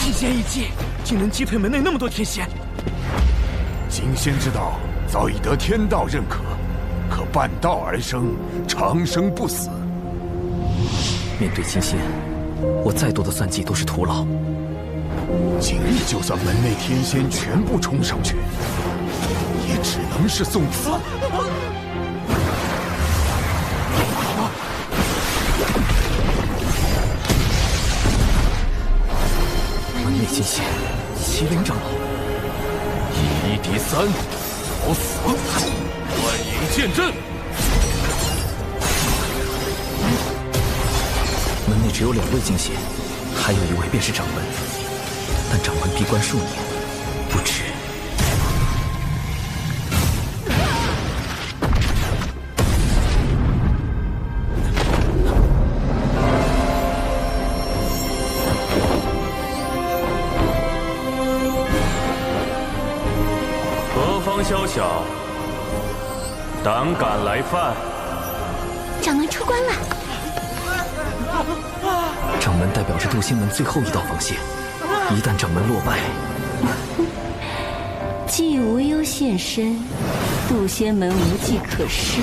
金仙一击，竟能击退门内那么多天仙。金仙之道早已得天道认可，可半道而生，长生不死。面对金仙，我再多的算计都是徒劳。今日就算门内天仙全部冲上去，也只能是送死。金仙，麒麟长老，以1敌3，找死！幻影剑阵。门内只有2位金仙，还有1位便是掌门，但掌门闭关数年，不知。何方宵小，胆敢来犯？掌门出关了。掌门代表着渡仙门最后一道防线，一旦掌门落败，既无忧现身，渡仙门无计可施。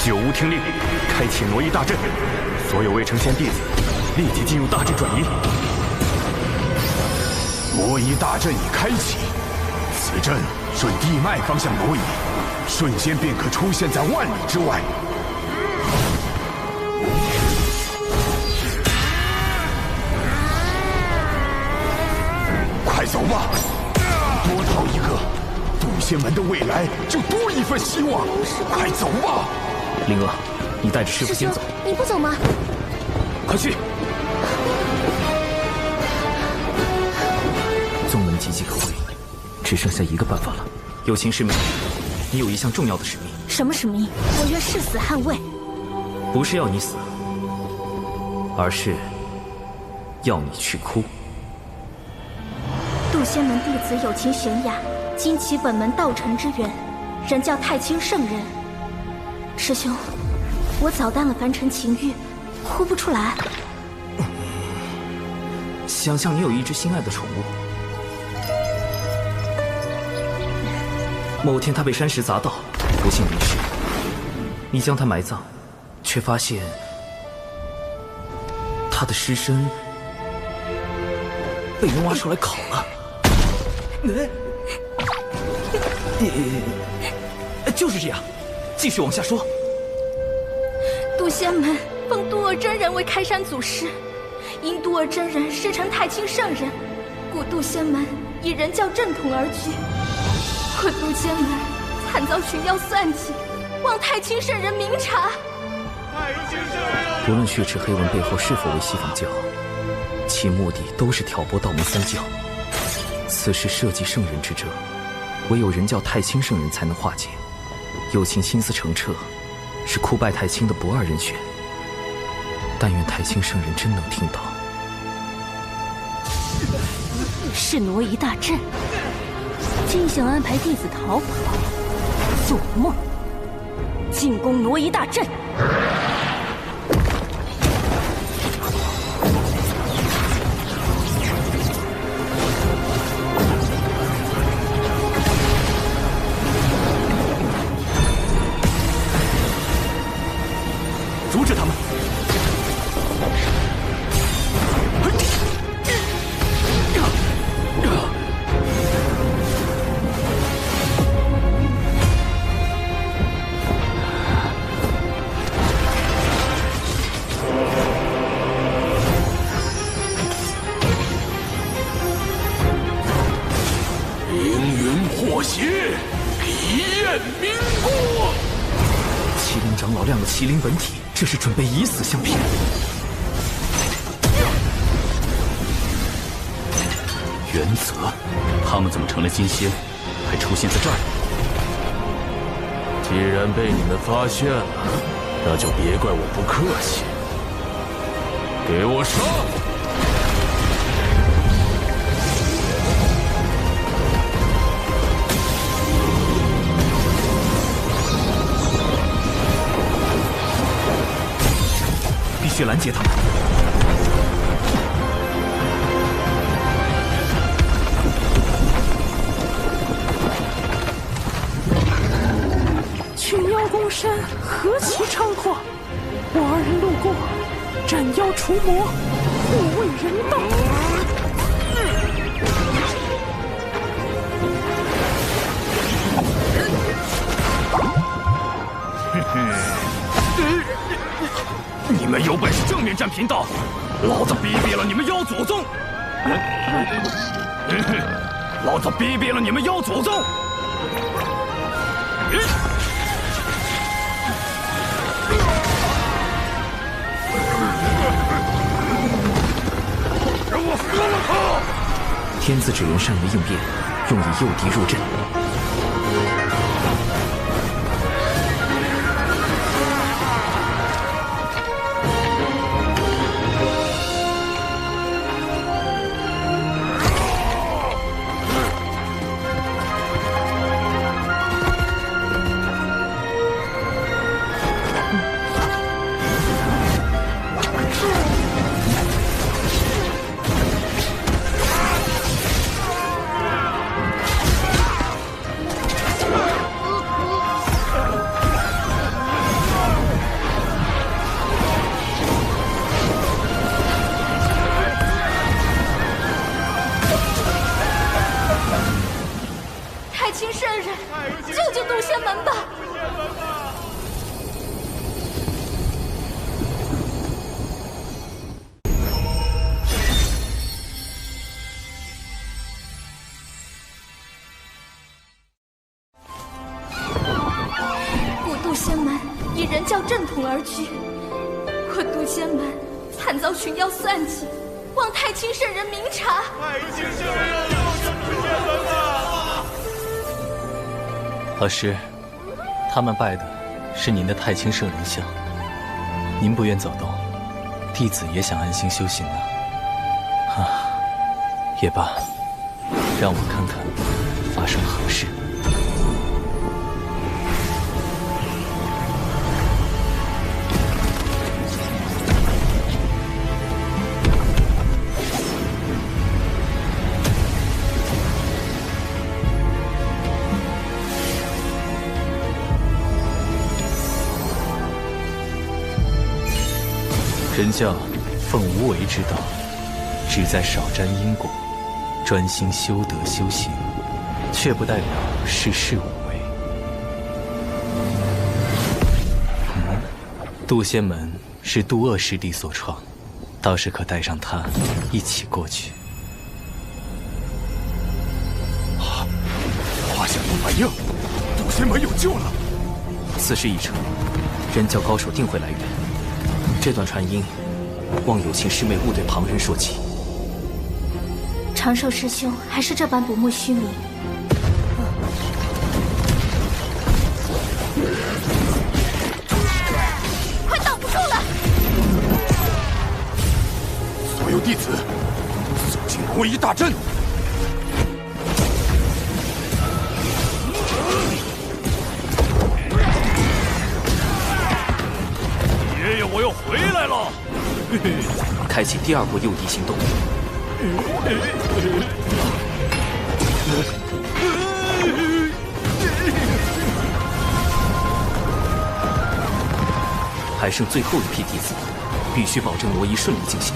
九无听令，开启挪移大阵，所有未成仙弟子立即进入大阵转移。挪移大阵已开启，此阵顺地脉方向挪移，瞬间便可出现在万里之外。快走吧，多逃一个，渡仙门的未来就多一份希望。快走吧！灵儿，你带着师傅先走。你不走吗？快去！宗门岌岌可危，只剩下一个办法了。有情师妹，你有一项重要的使命。什么使命？我愿誓死捍卫。不是要你死，而是要你去哭。渡仙门弟子有情玄雅，今起本门道成之缘，人叫太清圣人。师兄，我早淡了凡尘情欲，哭不出来。想象你有一只心爱的宠物，某天它被山石砸到，不幸离世，你将它埋葬，却发现它的尸身被人挖出来烤了。就是这样，继续往下说。渡仙门奉渡厄真人为开山祖师，因渡厄真人师承太清圣人，故渡仙门以人教正统而居。我渡仙门惨遭群妖算计，望太清圣人明察。不论血池黑纹背后是否为西方教，其目的都是挑拨道门三教。此事涉及圣人之争，唯有人教太清圣人才能化解。有情心思澄澈，是哭拜太清的不二人选。但愿太清圣人真能听到。是挪移大阵，竟想安排弟子逃跑，做梦！进攻挪移大阵！阻止他们！凌云破邪，一焰明光。麒麟长老亮了麒麟本体，这是准备以死相拼。原则，他们怎么成了金仙，还出现在这儿？既然被你们发现了，那就别怪我不客气。给我上！必须拦截他们。群妖攻山，何其猖狂！我二人路过，斩妖除魔，不为人道。你们有本事正面战贫道，老子逼毙了你们妖祖宗！老子逼毙了你们妖祖宗！让我服了他！天子只缘善于应变，用以诱敌入阵。而居，我渡仙门惨遭群妖算计，望太清圣人明察。太清圣人就是渡仙门吧？老师，他们拜的是您的太清圣人像，您不愿走动，弟子也想安心修行啊。也罢，让我看看发生何事。人教奉无为之道，旨在少沾因果，专心修德修行，却不代表事事无为。渡仙门是渡恶师弟所创，倒是可带上他一起过去。华夏不反应，渡仙门有救了。此事已成，人教高手定会来援。这段传音，望有情师妹勿对旁人说起。长寿师兄还是这般不慕虚名。快挡不住了！所有弟子，肃静挪移大阵。爷爷，我又回来了！开启第二波诱敌行动。还剩最后一批弟子，必须保证挪移顺利进行。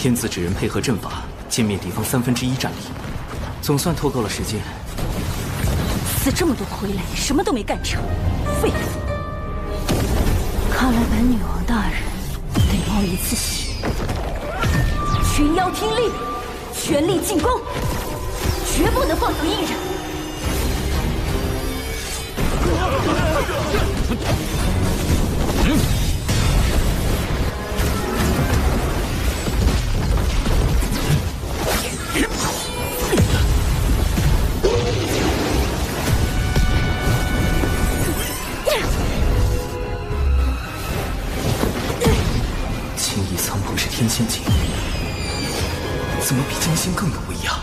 天子指人配合阵法，歼灭敌方1/3战力，总算拖够了时间。死这么多傀儡，什么都没干成，废物！看来本女王大人得冒一次险。群妖听令，全力进攻，绝不能放走一人。青翼苍鹏是天仙境，怎么比金星更有威压？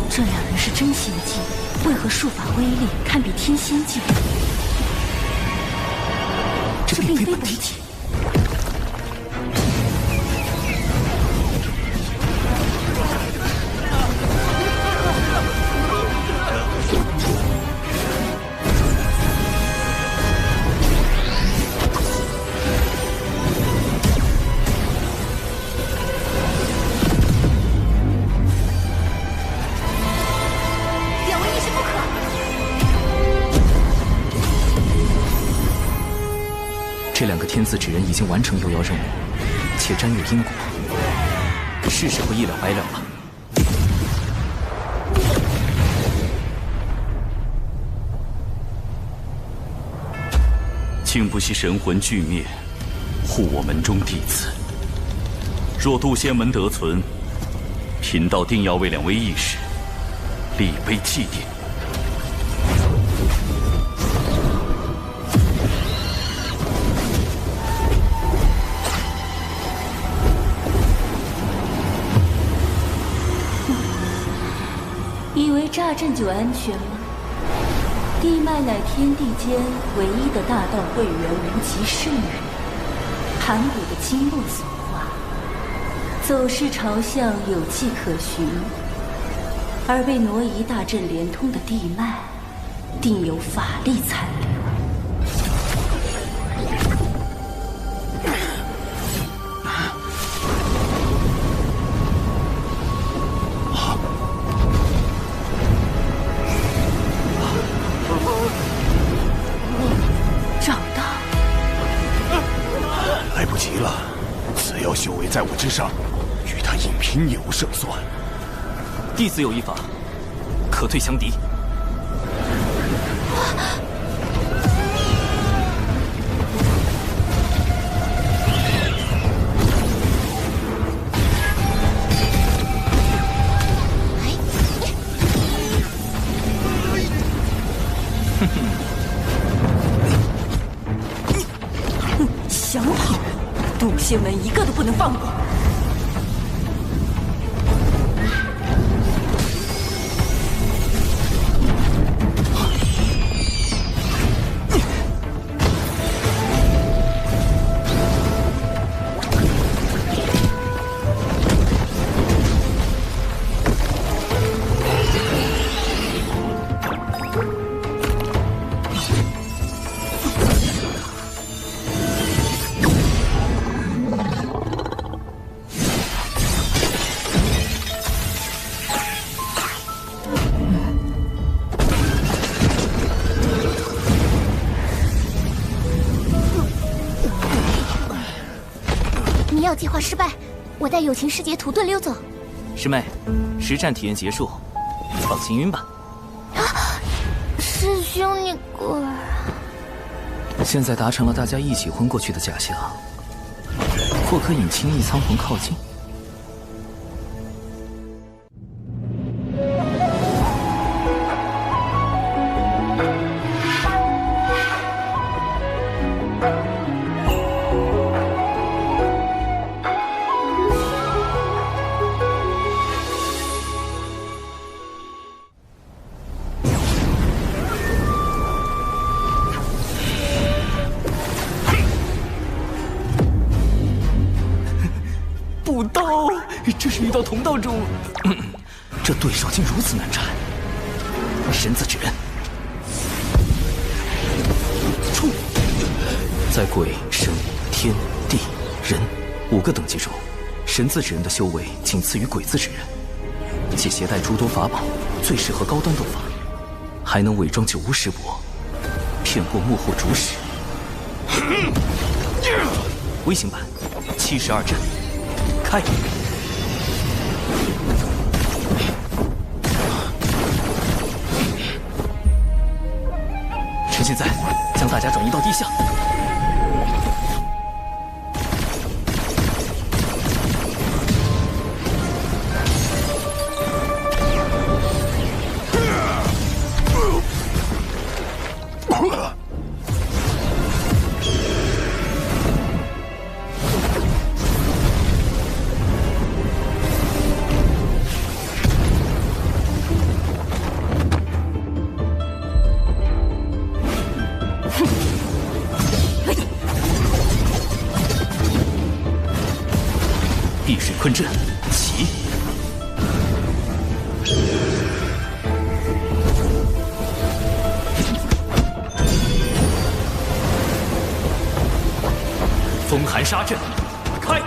这两人是真仙境，为何术法威力堪比天仙境？这并非本体。这两个天子指人已经完成幽妖任务，且沾有因果，是时候一了百了了。竟不惜神魂俱灭，护我门中弟子。若渡仙门得存，贫道定要为两位义士立碑祭奠。以为乍阵就安全吗？地脉乃天地间唯一的大道会员无极圣人，盘古的经络所化，走势朝向有迹可循，而被挪移大阵连通的地脉，定有法力残留。在我之上，与他硬拼也无胜算。弟子有一法，可退降敌。想跑！渡仙门一个都不能放过！计划失败，我带友情师姐土遁溜走。师妹，实战体验结束，放行云吧。师兄，你果然……现在达成了大家一起昏过去的假象，或可引青翼苍鹏靠近。这是遇到同道中，这对手竟如此难缠。神字指人，冲！在鬼、神、天、地、人5个等级中，神字指人的修为仅次于鬼字指人，且携带诸多法宝，最适合高端斗法，还能伪装九巫师伯，骗过幕后主使。微型版72阵，开！趁现在将大家转移到地下。碧水坤阵起，风寒杀阵开。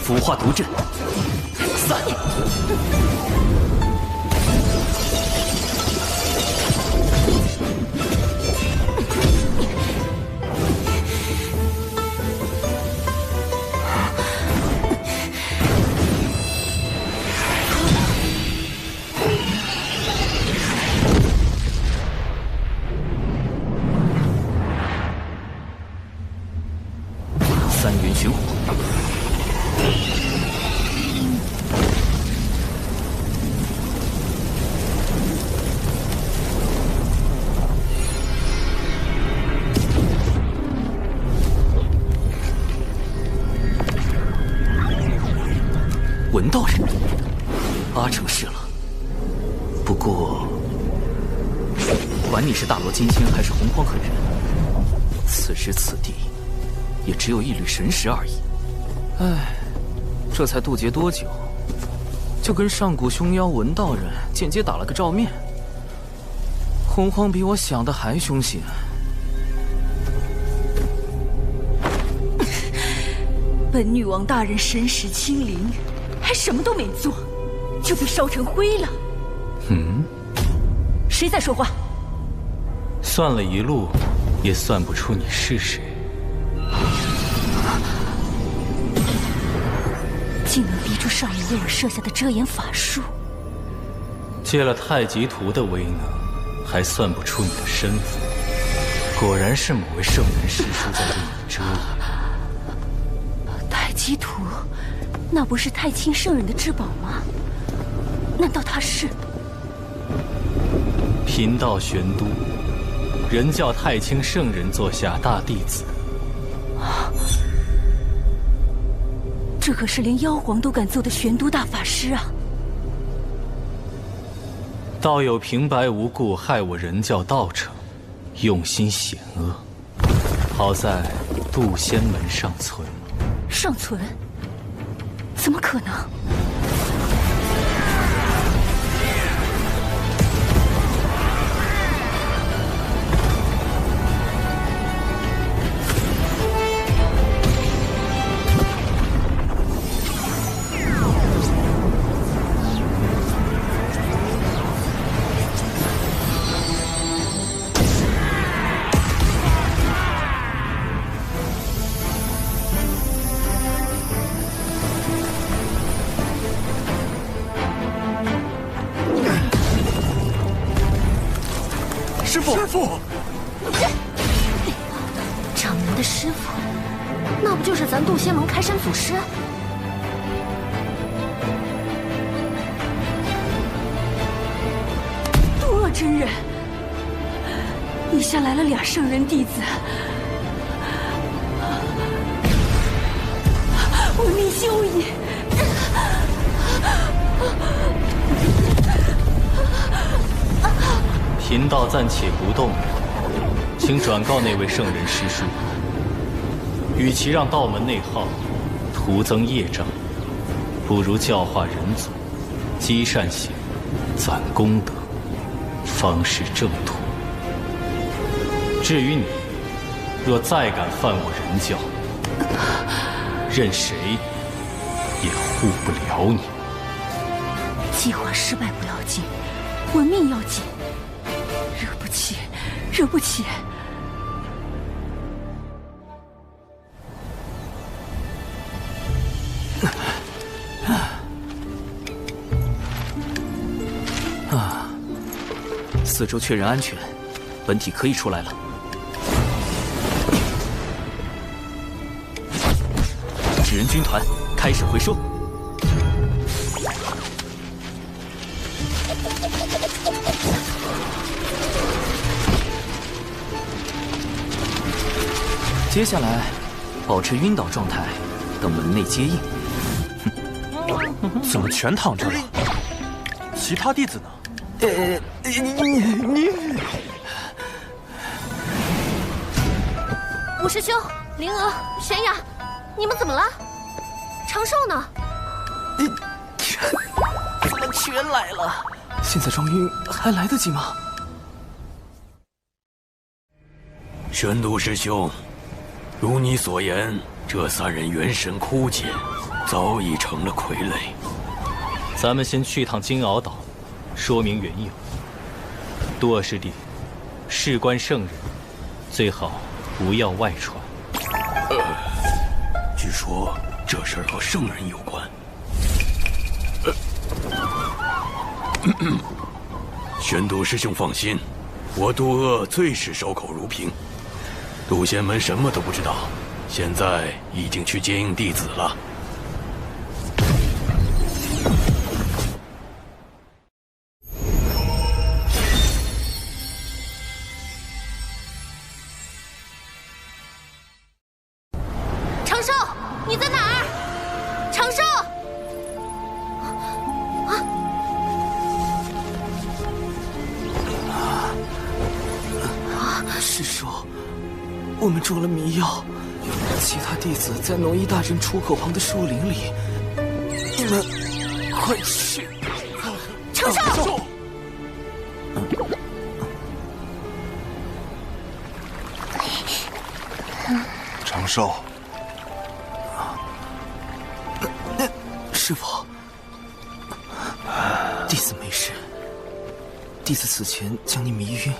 腐化毒阵散。三元玄火，文道人，阿成是了。不过，管你是大罗金仙还是洪荒狠人，此时此地。也只有一缕神识而已。唉，这才渡劫多久，就跟上古凶妖文道人间接打了个照面。洪荒比我想的还凶险。本女王大人神识清零，还什么都没做，就被烧成灰了。谁在说话？算了一路，也算不出你是谁。竟能逼出少爷为我设下的遮掩法术，借了太极图的威能，还算不出你的身份。果然是某位圣人师叔在为你遮掩。太极图，那不是太清圣人的至宝吗？难道他是？贫道玄都，人教太清圣人座下大弟子。这可是连妖皇都敢做的玄都大法师啊！道友平白无故害我人教道成，用心险恶。好在渡仙门尚存。尚存？怎么可能？师傅，掌门的师傅，那不就是咱渡仙门开山祖师？渡恶真人，你下来了俩圣人弟子，闻名修矣。贫道暂且不动，请转告那位圣人师叔，与其让道门内耗，徒增业障，不如教化人族，积善行，攒功德，方是正途。至于你，若再敢犯我人教，任谁也护不了你。计划失败不要紧，我命要紧。惹不起，惹不起。四周确认安全，本体可以出来了。纸人军团开始回收。接下来，保持晕倒状态，等门内接应。怎么全躺着了？其他弟子呢？你，五师兄、灵娥、玄雅，你们怎么了？长寿呢？怎么全来了？现在装晕还来得及吗？玄都师兄，如你所言，这三人元神枯竭，早已成了傀儡。咱们先去趟金鳌岛，说明缘由。多尔师弟，事关圣人，最好不要外传。据说这事儿和圣人有关。玄都师兄放心，我渡厄最是守口如瓶。渡仙门什么都不知道，现在已经去接应弟子了。长寿，你在哪儿？长寿！师叔，我们中了迷药，其他弟子在挪移大阵出口旁的树林里，你们快去！长寿！长寿，师父，弟子没事。弟子此前将你迷晕。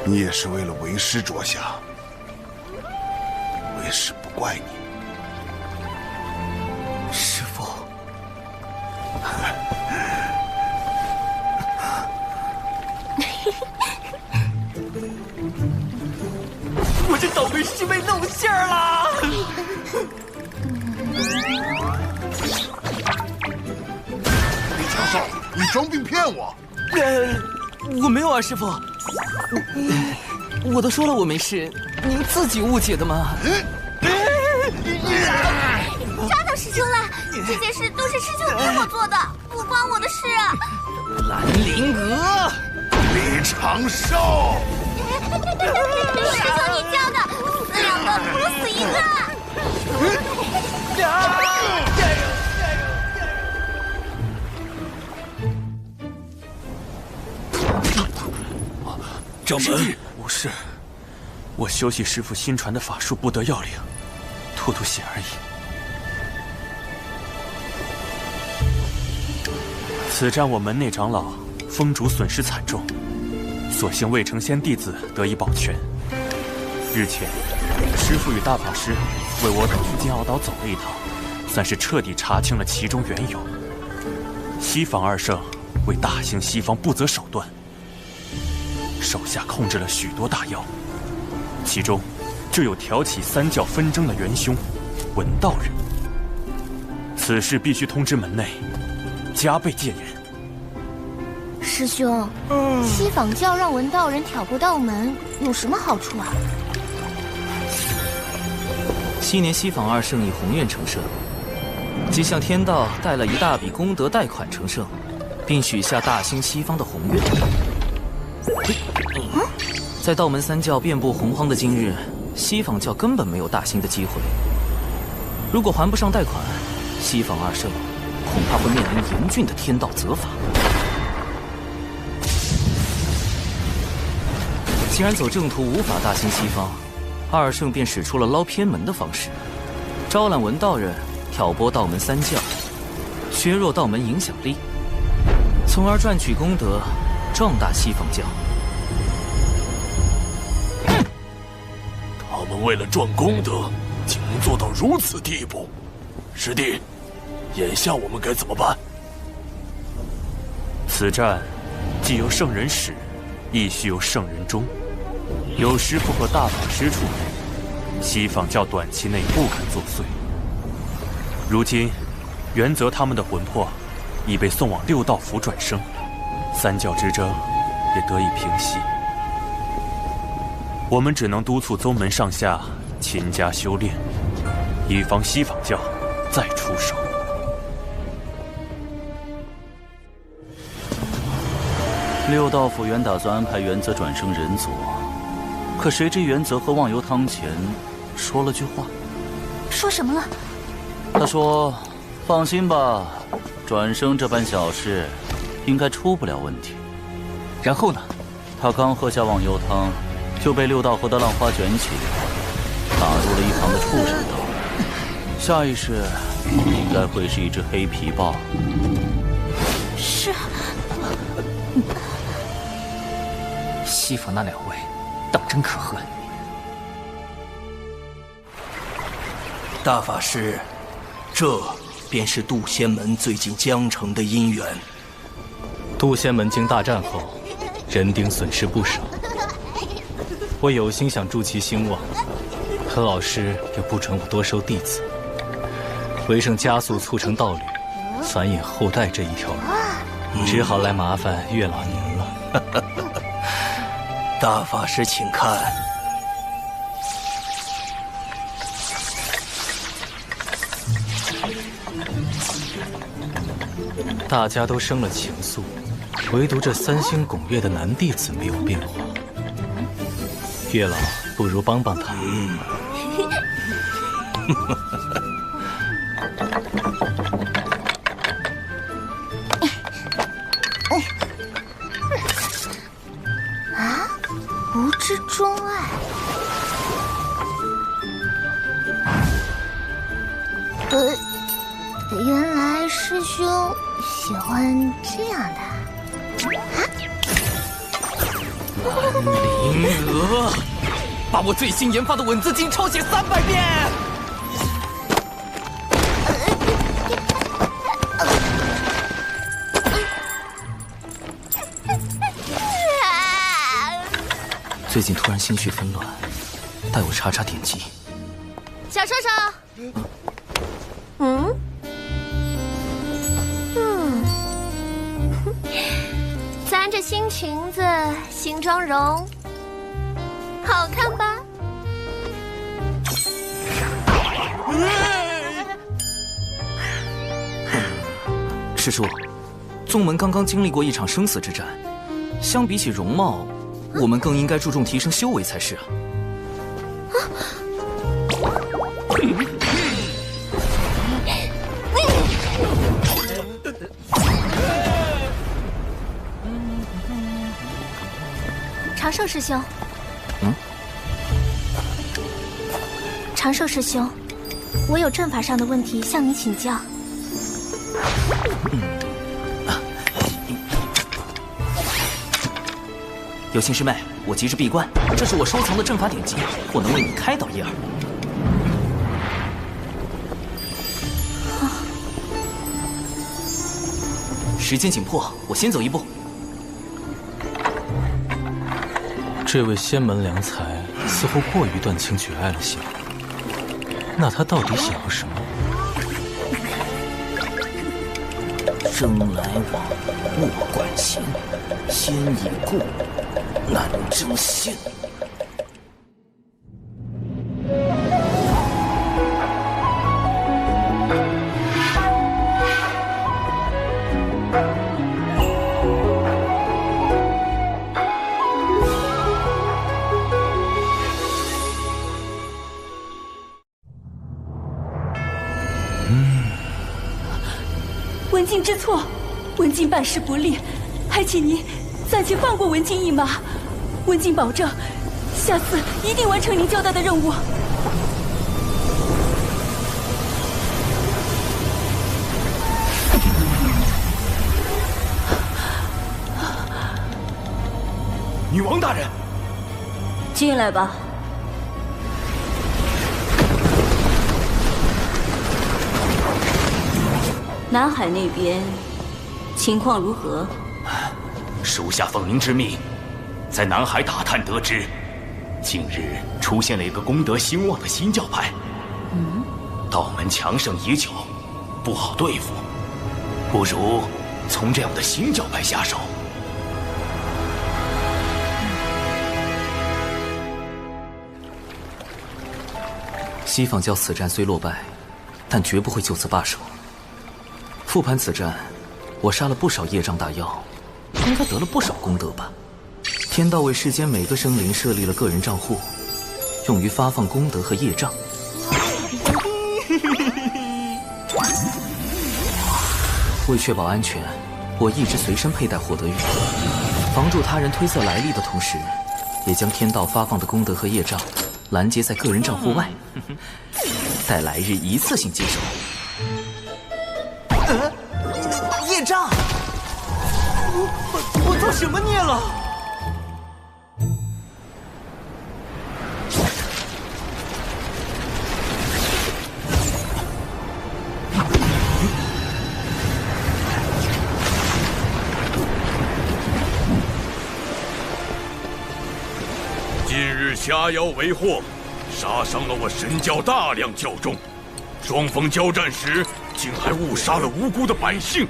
你也是为了为师着想，为师不怪你。师父，我这倒霉师妹露馅儿了！李长寿，你装病骗我！我没有啊，师父。我都说了我没事，您自己误解的嘛。抓到师兄了！这件事都是师兄逼我做的，不关我的事啊！兰陵娥，李长寿，师兄你教的，死两个不如死一个。掌门，无事，我修习师父新传的法术，不得要领，吐吐血而已。此战我门内长老风主损失惨重，所幸未成仙弟子得以保全。日前，师父与大法师为我等去金鳌岛走了一趟，算是彻底查清了其中缘由。西方二圣为大兴西方不择手段。手下控制了许多大妖，其中就有挑起三教纷争的元凶文道人。此事必须通知门内，加倍戒严。师兄，西坊教让文道人挑拨道门，有什么好处啊？昔年西坊二圣以宏愿成圣，即向天道带了一大笔功德贷款成圣，并许下大兴西方的宏愿。在道门三教遍布洪荒的今日，西方教根本没有大兴的机会。如果还不上贷款，西方二圣恐怕会面临严峻的天道责罚。既然走正途无法大兴西方，二圣便使出了捞偏门的方式，招揽文道人，挑拨道门三教，削弱道门影响力，从而赚取功德，壮大西方教。他们为了赚功德，竟能做到如此地步。师弟，眼下我们该怎么办？此战既有圣人始，亦须有圣人终。有师父和大法师出面，西方教短期内不敢作祟。如今，元泽他们的魂魄已被送往六道府转生，三教之争也得以平息。我们只能督促宗门上下勤加修炼，以防西方教再出手。六道府原打算安排元泽转生人族，可谁知元泽和忘忧汤前说了句话。说什么了？他说：“放心吧，转生这般小事，应该出不了问题。”然后呢？他刚喝下忘忧汤，就被六道河的浪花卷起，打入了一旁的畜生道。下一世应该会是一只黑皮豹。是。西方那两位，当真可恨。大法师，这便是渡仙门最近江城的因缘。渡仙门经大战后，人丁损失不少。我有心想助其兴旺，可老师又不准我多收弟子，为省加速促成道侣、繁衍后代这一条路，只好来麻烦月老您了。大法师，请看。大家都生了情愫，唯独这三星拱月的男弟子没有变化。月老，不如帮帮他。啊，无知钟爱。原来师兄喜欢这样的。林娥，把我最新研发的吻字经抄写300遍。最近突然心绪纷乱，带我查查典籍。小兽兽，咱这新裙子、新妆容，好看吧？师叔，宗门刚刚经历过一场生死之战，相比起容貌，我们更应该注重提升修为才是啊。长寿师兄，长寿师兄，我有阵法上的问题向你请教。有心师妹，我急着闭关，这是我收藏的阵法典籍，我能为你开导一二。时间紧迫，我先走一步。这位仙门良才似乎过于断情绝爱了些，那他到底想要什么？生来往，莫管情，先已故，难争先。文静知错，文静办事不力，还请您暂且放过文静一马。文静保证，下次一定完成您交代的任务。女王大人，进来吧。南海那边情况如何？属下奉您之命，在南海打探得知，近日出现了一个功德兴旺的新教派。道门强盛已久，不好对付，不如从这样的新教派下手。西方教此战虽落败，但绝不会就此罢手。复盘此战，我杀了不少业障大妖，应该得了不少功德吧？天道为世间每个生灵设立了个人账户，用于发放功德和业障。为确保安全，我一直随身佩戴获得玉，防助他人推测来历的同时，也将天道发放的功德和业障拦截在个人账户外，待来日一次性接收。业障！我做什么孽了？近日虾妖为祸，杀伤了我神教大量教众，双方交战时竟还误杀了无辜的百姓。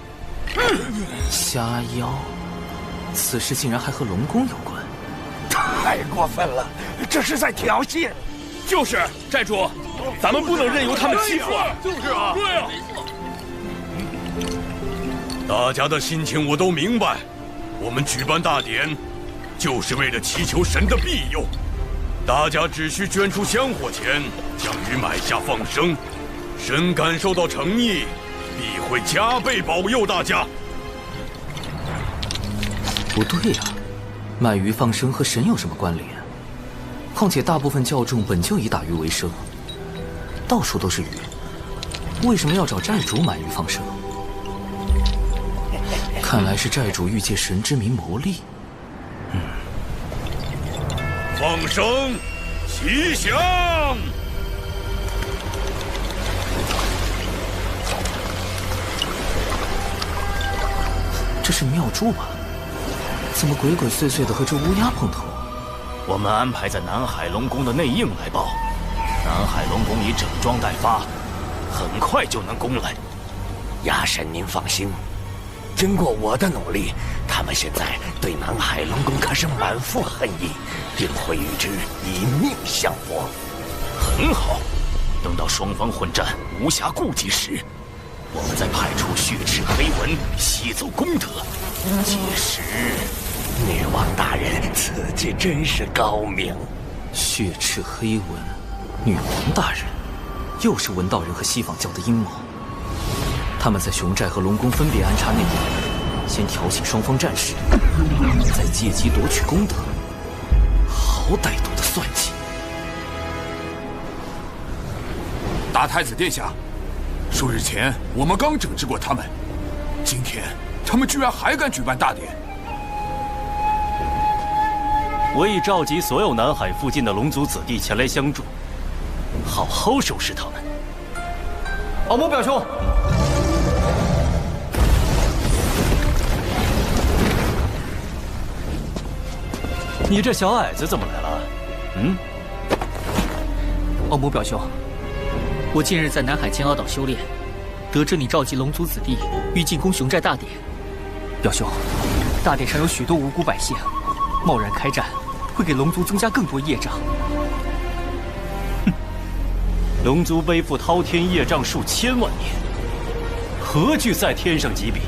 虾妖，此事竟然还和龙宫有关，太过分了，这是在挑衅。就是寨主，咱们不能任由他们欺负啊！就是啊，对啊。大家的心情我都明白，我们举办大典，就是为了祈求神的庇佑。大家只需捐出香火钱，将鱼买下放生，神感受到诚意，必会加倍保佑大家。不对呀，卖鱼放生和神有什么关联？况且大部分教众本就以打鱼为生，到处都是鱼，为什么要找寨主买鱼放生？看来是寨主欲借神之名谋利。放生，吉祥！这是妙珠吧？怎么鬼鬼祟祟的和这乌鸦碰头？我们安排在南海龙宫的内应来报，南海龙宫已整装待发，很快就能攻来。鸦神，您放心，经过我的努力，他们现在对南海龙宫可是满腹恨意，定会与之以命相搏。很好，等到双方混战无暇顾及时，我们再派出血赤黑纹吸走功德。届时，女王大人此计真是高明。血赤黑纹，女王大人，又是文道人和西方教的阴谋。他们在熊寨和龙宫分别安插内应，先挑起双方战事，再借机夺取功德，好歹毒的算计！大太子殿下，数日前我们刚整治过他们，今天他们居然还敢举办大典。我已召集所有南海附近的龙族子弟前来相助，好好收拾他们。敖某表兄。你这小矮子怎么来了？敖某表兄，我近日在南海煎熬岛修炼，得知你召集龙族子弟欲进攻熊寨大典。表兄，大典上有许多无辜百姓，贸然开战会给龙族增加更多业障。龙族背负滔天业障数千万年，何惧在天上几笔？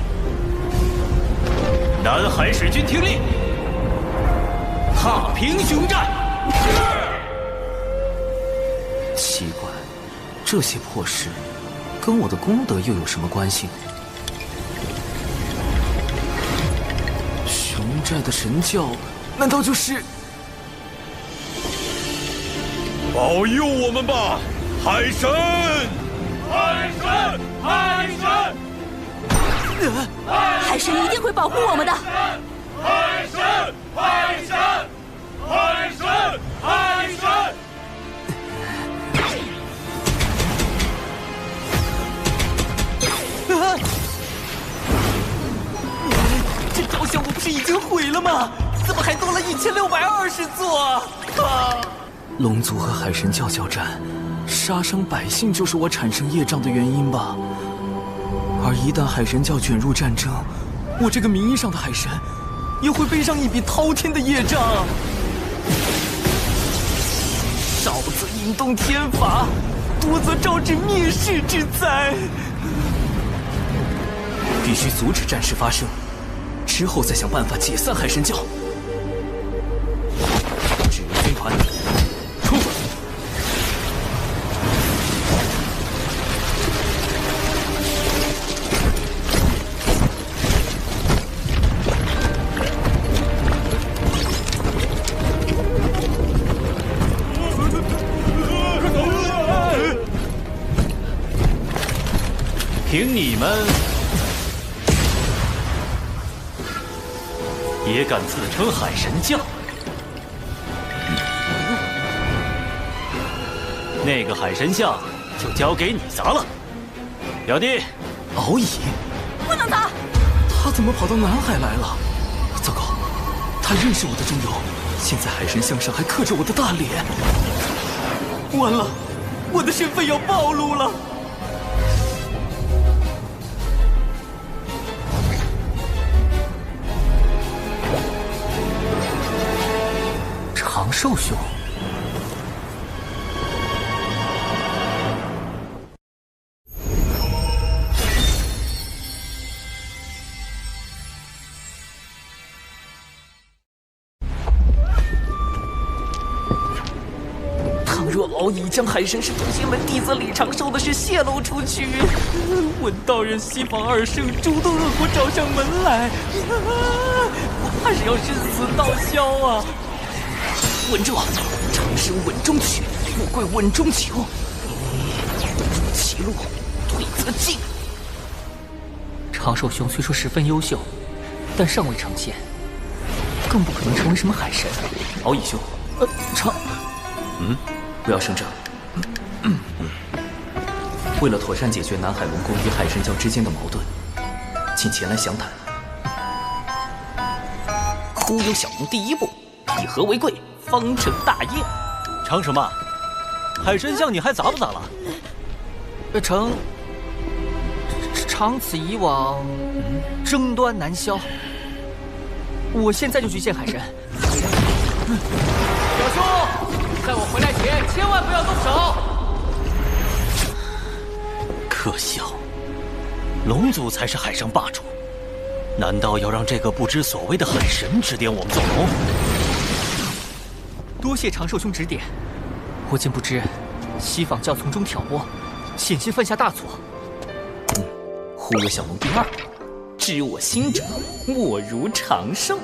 南海使君听令，踏平熊寨！奇怪，这些破事跟我的功德又有什么关系？寨的神教，难道就是保佑我们吧，海神！海神！海神！海神一定会保护我们的。海神！海神！海神！海神！这雕像我不是已经毁了吗？怎么还多了1620座？龙族和海神教交战，杀伤百姓就是我产生业障的原因吧？而一旦海神教卷入战争，我这个名义上的海神也会背上一笔滔天的业障。少则引动天罚，多则招致灭世之灾。必须阻止战事发生，之后再想办法解散海神教。指挥军团出发。凭你们也敢自称海神教？那个海神像就交给你砸了，表弟。敖乙，不能砸！他怎么跑到南海来了？糟糕，他认识我的真容，现在海神像上还刻着我的大脸。完了，我的身份要暴露了。长寿兄，倘若敖乙将海神是土仙门弟子李长寿的事泄露出去，闻道人西方二圣诸多恶果找上门来，我怕是要身死道消啊！稳住，长生稳中取，富贵稳中求。其路退则进。长寿兄虽说十分优秀，但尚未成仙，更不可能成为什么海神。敖乙兄，不要声张。为了妥善解决南海龙宫与海神教之间的矛盾，请前来详谈。忽悠小龙第一步，以和为贵，方成大业。成什么？海神像你还砸不砸了？长此以往，争端难消。我现在就去见海神。小兄，在我回来前千万不要动手。可笑，龙族才是海上霸主，难道要让这个不知所谓的海神指点我们做龙？多谢长寿兄指点，我竟不知西方教从中挑拨，险些犯下大错。忽悠小龙第二，知我心者，莫如长寿。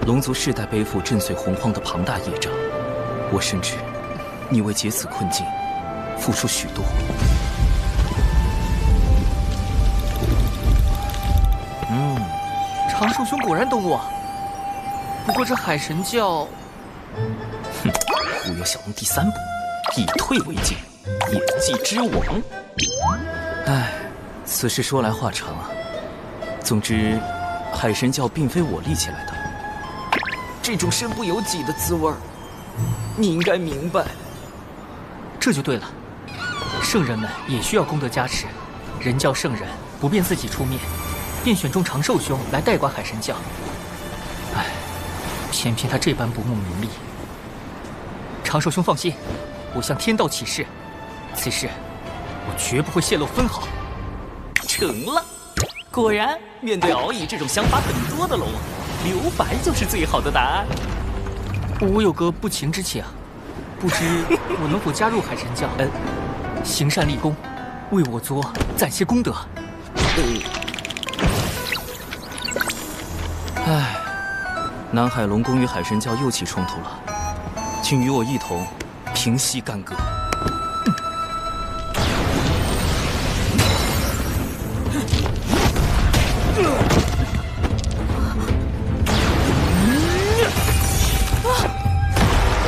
龙族世代背负震碎洪荒的庞大业障，我深知你为解此困境付出许多。长寿兄果然懂我。不过这海神教，忽悠小龙第三步，以退为进，演技之王。唉，此事说来话长啊。总之，海神教并非我立起来的，这种身不由己的滋味儿，你应该明白。这就对了，圣人们也需要功德加持，人教圣人不便自己出面，便选中长寿兄来代管海神教。唉，偏偏他这般不慕名利。长寿兄放心，我向天道起誓，此事我绝不会泄露分毫。成了，果然，面对敖乙这种想法很多的龙，留白就是最好的答案。我有个不情之请啊，不知我能否加入海神教？行善立功，为我族攒些功德。唉，南海龙宫与海神教又起冲突了，请与我一同平息干戈。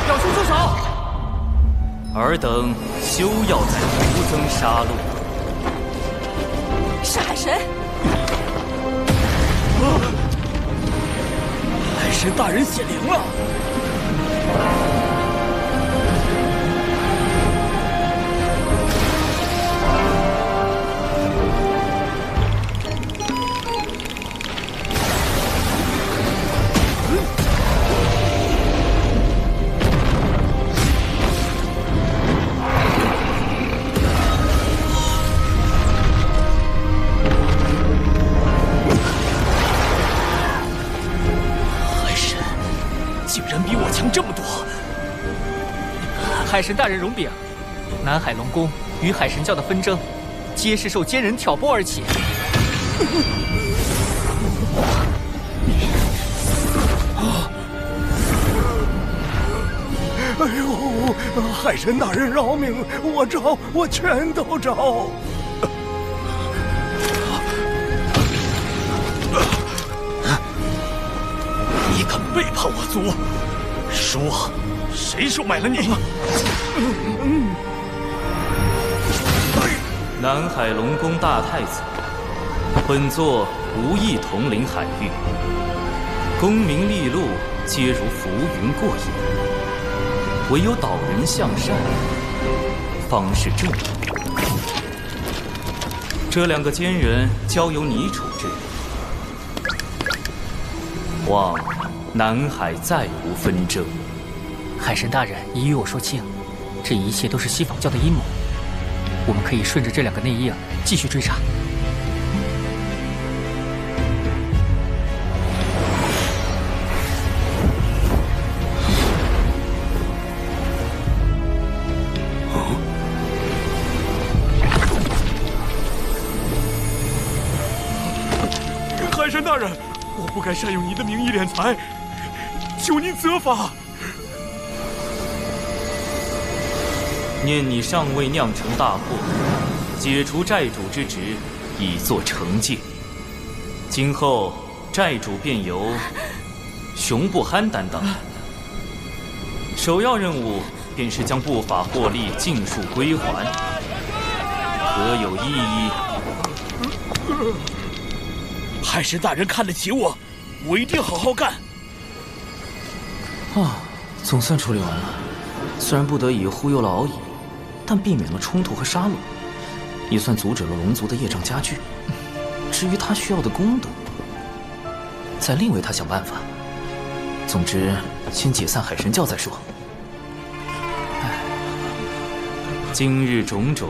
表兄住手！尔等休要再徒增杀戮。是海神。海神大人显灵了！这么多！海神大人容禀，南海龙宫与海神教的纷争，皆是受奸人挑拨而起。哎呦，海神大人饶命！我招，我全都招。你敢背叛我族？说，谁收买了你？南海龙宫大太子，本座无意统领海域，功名利禄皆如浮云过眼，唯有导人向善，方是正道。这两个奸人交由你处置，望南海再无纷争。海神大人已与我说清，这一切都是西方教的阴谋。我们可以顺着这两个内应继续追查。海神大人，我不该善用您的名义敛财，求您责罚。念你尚未酿成大祸，解除债主之职，以作惩戒。今后债主便由熊不憨担当，首要任务便是将不法获利尽数归还，可有异议？海神大人看得起我，我一定好好干。总算处理完了。虽然不得已忽悠了敖乙，但避免了冲突和杀戮，也算阻止了龙族的业障加剧。至于他需要的功德，再另为他想办法。总之，先解散海神教再说。今日种种，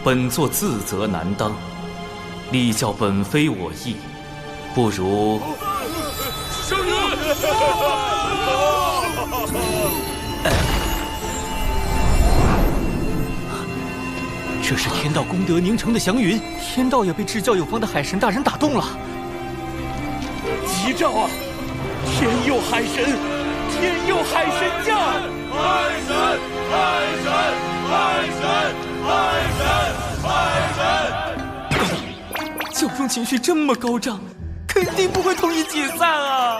本座自责难当，立教本非我意，不如圣人。这是天道功德凝成的祥云，天道也被至教有方的海神大人打动了。吉兆啊！天佑海神，天佑海神教！海神，海神，海神，海神，海神！教宗情绪这么高涨，肯定不会同意解散啊！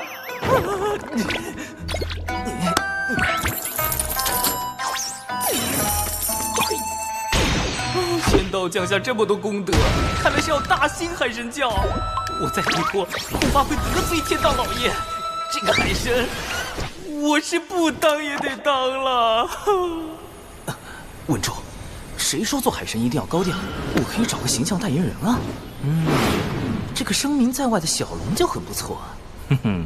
天道降下这么多功德，看来是要大兴海神教。我再推脱，恐怕会得罪天道老爷。这个海神，我是不当也得当了。稳住！谁说做海神一定要高调？我可以找个形象代言人啊。这个声名在外的小龙就很不错。哼哼。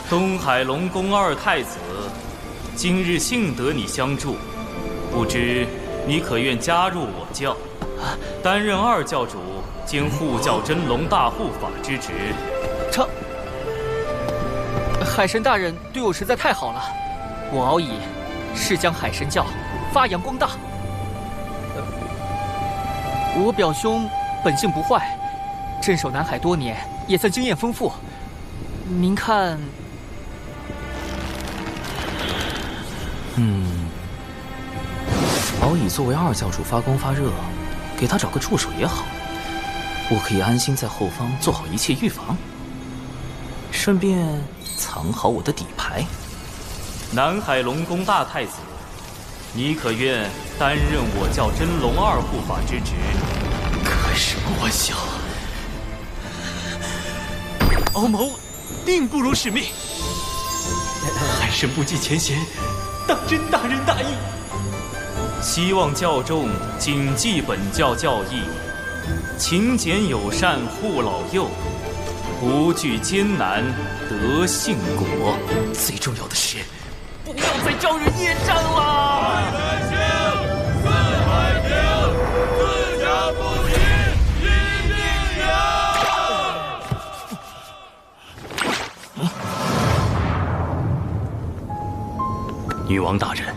东海龙宫二太子，今日幸得你相助，不知你可愿加入我教，担任二教主兼护教真龙大护法之职？海神大人对我实在太好了，我敖乙誓将海神教发扬光大。我表兄本性不坏，镇守南海多年，也算经验丰富。您看，敖乙作为二教主发光发热，给他找个助手也好，我可以安心在后方做好一切预防，顺便藏好我的底牌。南海龙宫大太子，你可愿担任我教真龙二护法之职？开什么玩笑！敖某定不辱使命。海神不计前嫌，当真大仁大义。希望教众谨记本教教义，勤俭友善护老幼，不惧艰难得幸果。最重要的是，不要再招惹业障了！四海平，自家不敌，一定赢！女王大人，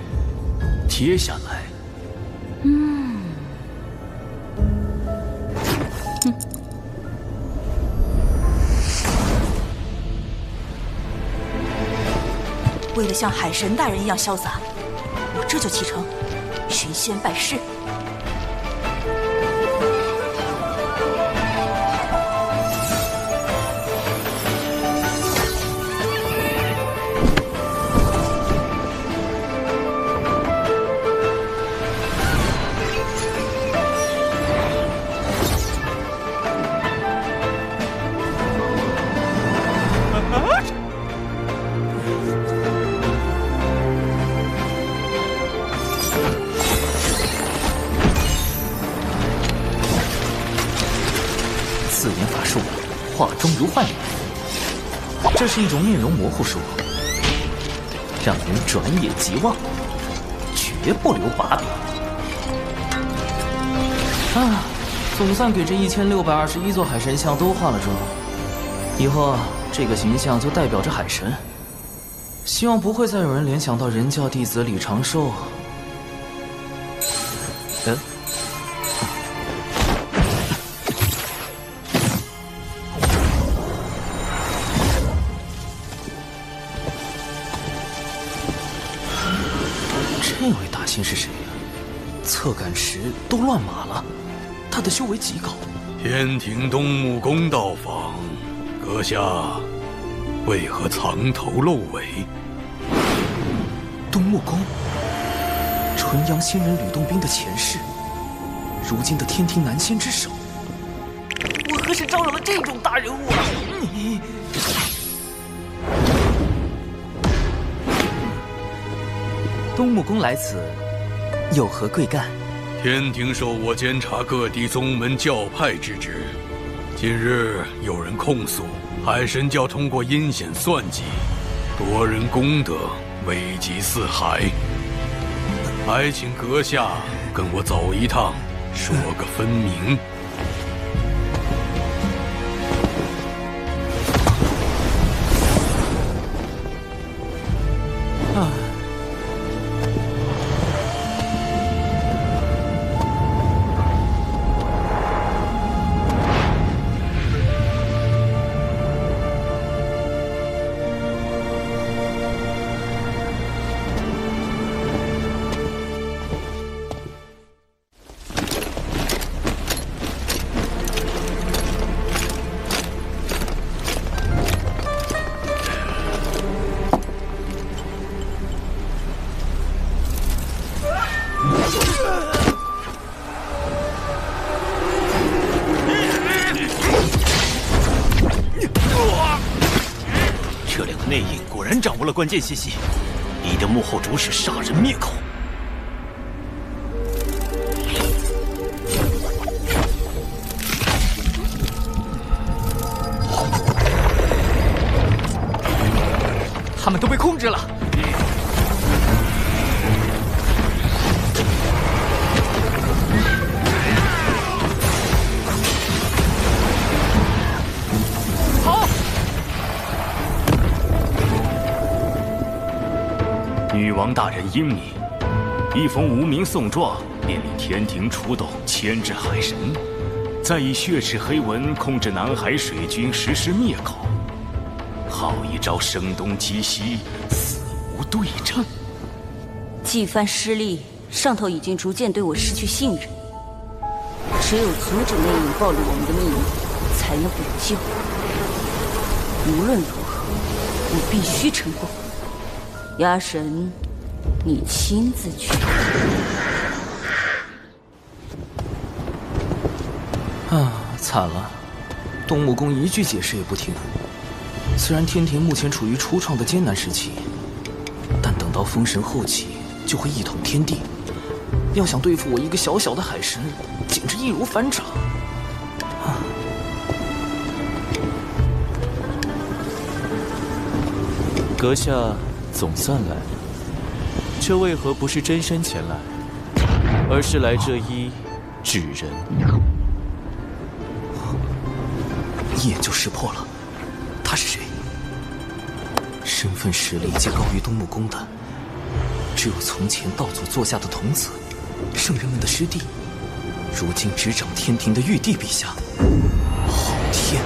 接下来，为了像海神大人一样潇洒，我这就启程，寻仙拜师。四眼法术，画中如幻影。这是一种面容模糊术，让人转眼即忘，绝不留把柄。总算给这1621座海神像都化了妆。以后这个形象就代表着海神。希望不会再有人联想到人教弟子李长寿。这位大仙是谁呀？侧赶时都乱码了，他的修为极高。天庭东木宫到访，阁下为何藏头露尾？东木宫，纯阳仙人吕洞宾的前世，如今的天庭南仙之首。我何时招惹了这种大人物啊？东木宫来此，有何贵干？天庭授我监察各地宗门教派之职。近日有人控诉海神教通过阴险算计，夺人功德，危及四海。还请阁下跟我走一趟，说个分明。这两个内应果然掌握了关键信息，逼得幕后主使杀人灭口。他们都被控制了。女王大人英明，一封无名送状，便令天庭出动牵制海神，再以血池黑纹控制南海水军，实施灭口。好一招声东击西，死无对证。几番失利，上头已经逐渐对我失去信任。只有阻止魅影暴露我们的秘密，才能补救。无论如何，我必须成功。鸭神，你亲自去。啊，惨了！东木公一句解释也不听。虽然天庭目前处于初创的艰难时期，但等到封神后期，就会一统天地。要想对付我一个小小的海神，简直易如反掌。阁下总算来了，这为何不是真身前来，而是来这一纸人？一眼就识破了，他是谁？身份实力皆高于东木公的，只有从前道祖座下的童子，圣人们的师弟，如今执掌天庭的玉帝陛下。好天！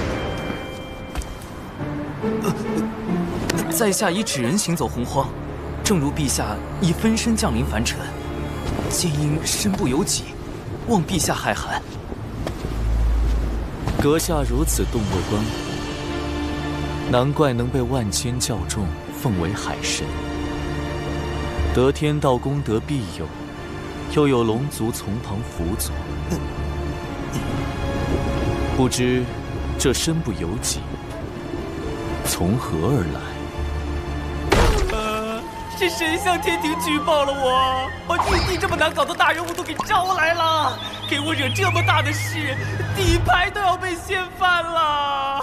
在下以纸人行走洪荒，正如陛下以分身降临凡尘，皆因身不由己，望陛下海涵。阁下如此洞若观火，难怪能被万千教众奉为海神。得天道功德庇佑，又有龙族从旁辅佐，不知这身不由己，从何而来？是谁向天庭举报了我？把玉帝这么难搞的大人物都给招来了，给我惹这么大的事，底牌都要被掀翻了。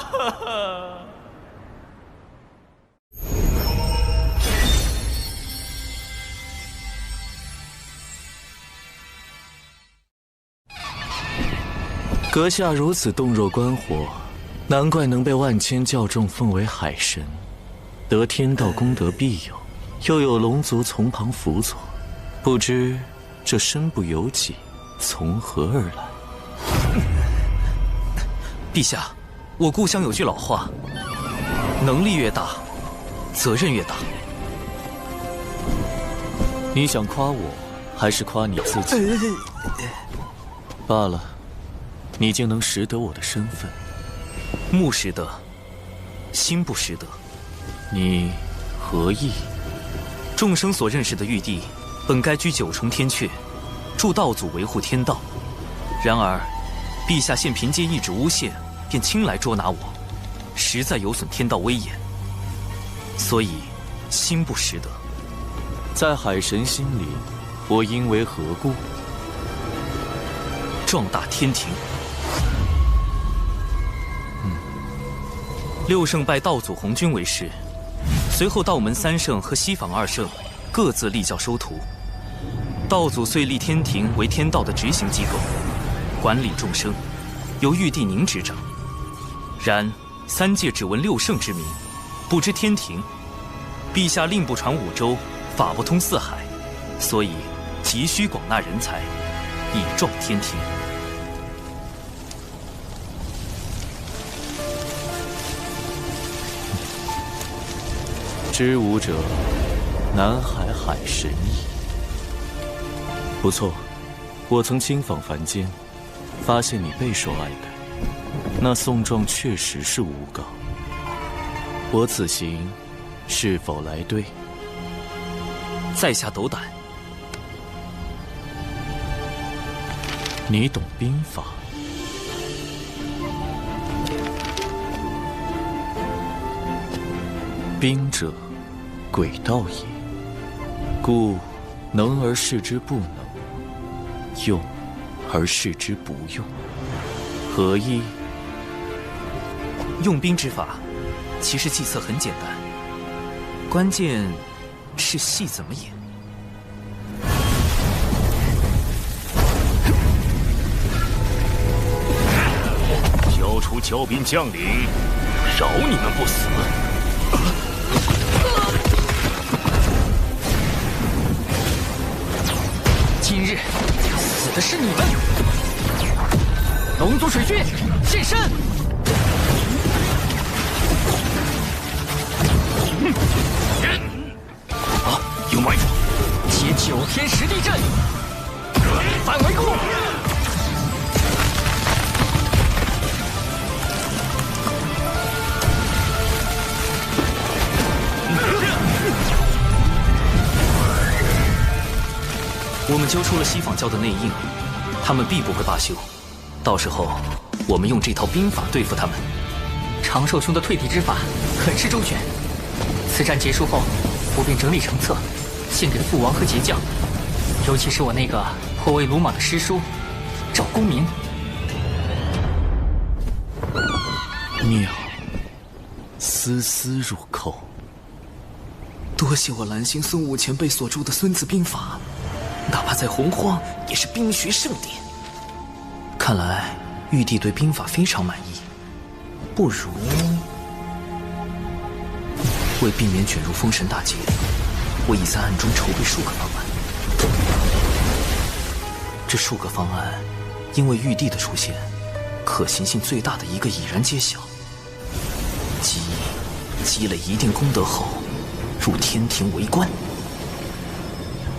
阁下如此洞若观火，难怪能被万千教众奉为海神，得天道功德庇佑，又有龙族从旁辅佐，不知这身不由己，从何而来？陛下，我故乡有句老话，能力越大，责任越大。你想夸我，还是夸你自己？罢了，你竟能识得我的身份。目识得，心不识得。你何意？众生所认识的玉帝，本该居九重天阙，助道祖维护天道。然而，陛下现凭借一纸诬陷，便轻来捉拿我，实在有损天道威严。所以，心不识得。在海神心里，我应为何故？壮大天庭。六圣拜道祖红军为师，随后道门三圣和西坊二圣各自立教收徒。道祖遂立天庭为天道的执行机构，管理众生，由玉帝您执掌。然三界只闻六圣之名，不知天庭。陛下令不传五洲，法不通四海，所以急需广纳人才，以壮天庭。知吾者，南海海神矣。不错，我曾亲访凡间，发现你备受爱戴。那送状确实是诬告。我此行是否来对？在下斗胆。你懂兵法？兵者，诡道也。故能而示之不能，用而示之不用，何意？用兵之法，其实计策很简单，关键是戏怎么演。交出骄兵将领，饶你们不死。今日死的是你们！龙族水军现身！啊，有埋伏！接9天10地阵，反围攻！我们揪出了西坊教的内应，他们必不会罢休。到时候，我们用这套兵法对付他们。长寿兄的退敌之法很是周全。此战结束后，我便整理成册，献给父王和节将，尤其是我那个颇为鲁莽的师叔赵公明。妙，丝丝入扣。多谢我蓝星孙武前辈所著的《孙子兵法》。哪怕在洪荒，也是兵学圣典。看来玉帝对兵法非常满意，不如为避免卷入封神大劫，我已在暗中筹备数个方案。这数个方案，因为玉帝的出现，可行性最大的一个已然揭晓。积累一定功德后，入天庭为官。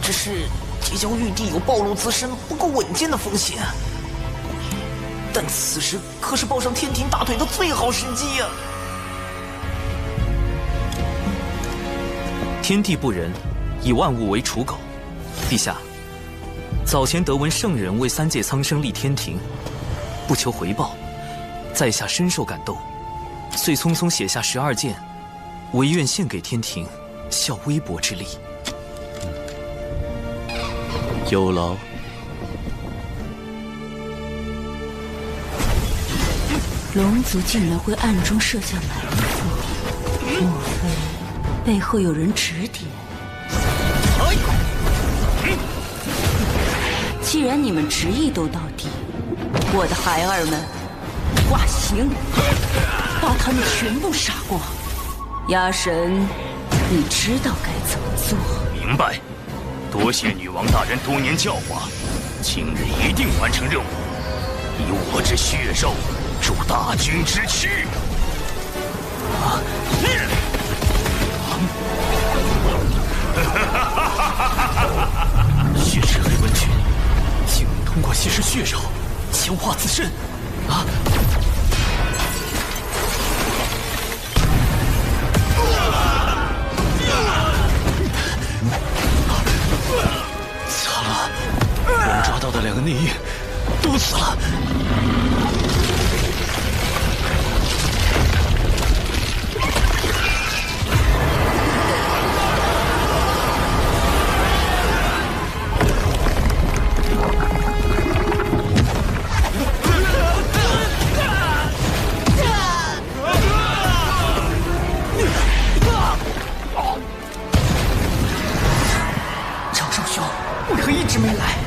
只是结交玉帝有暴露自身不够稳健的风险，但此时可是抱上天庭大腿的最好时机呀！天地不仁，以万物为刍狗。陛下，早前得闻圣人为3界苍生立天庭，不求回报，在下深受感动，遂匆匆写下12件，唯愿献给天庭，效微薄之力。有劳。龙族竟然会暗中设下埋伏，莫非背后有人指点？既然你们执意都到底，我的孩儿们，挂刑，把他们全部杀光。鸭神，你知道该怎么做？明白。多谢女王大人多年教化，今日一定完成任务，以我之血肉助大军之躯。血池黑纹群，竟能通过吸食血肉强化自身啊！惨了，我们抓到的2个内应都死了。长寿兄，为何一直没来？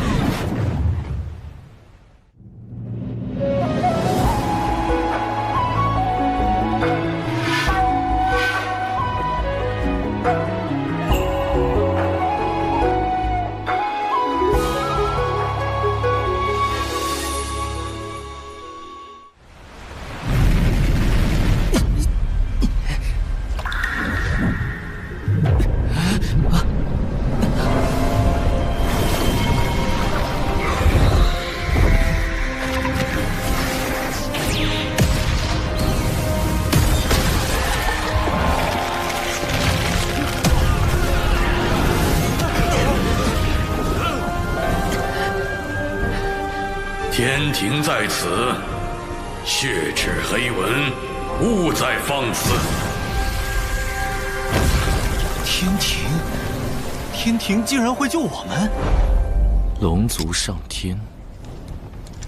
天庭在此，血赤黑纹，勿再放肆。天庭竟然会救我们？龙族上天，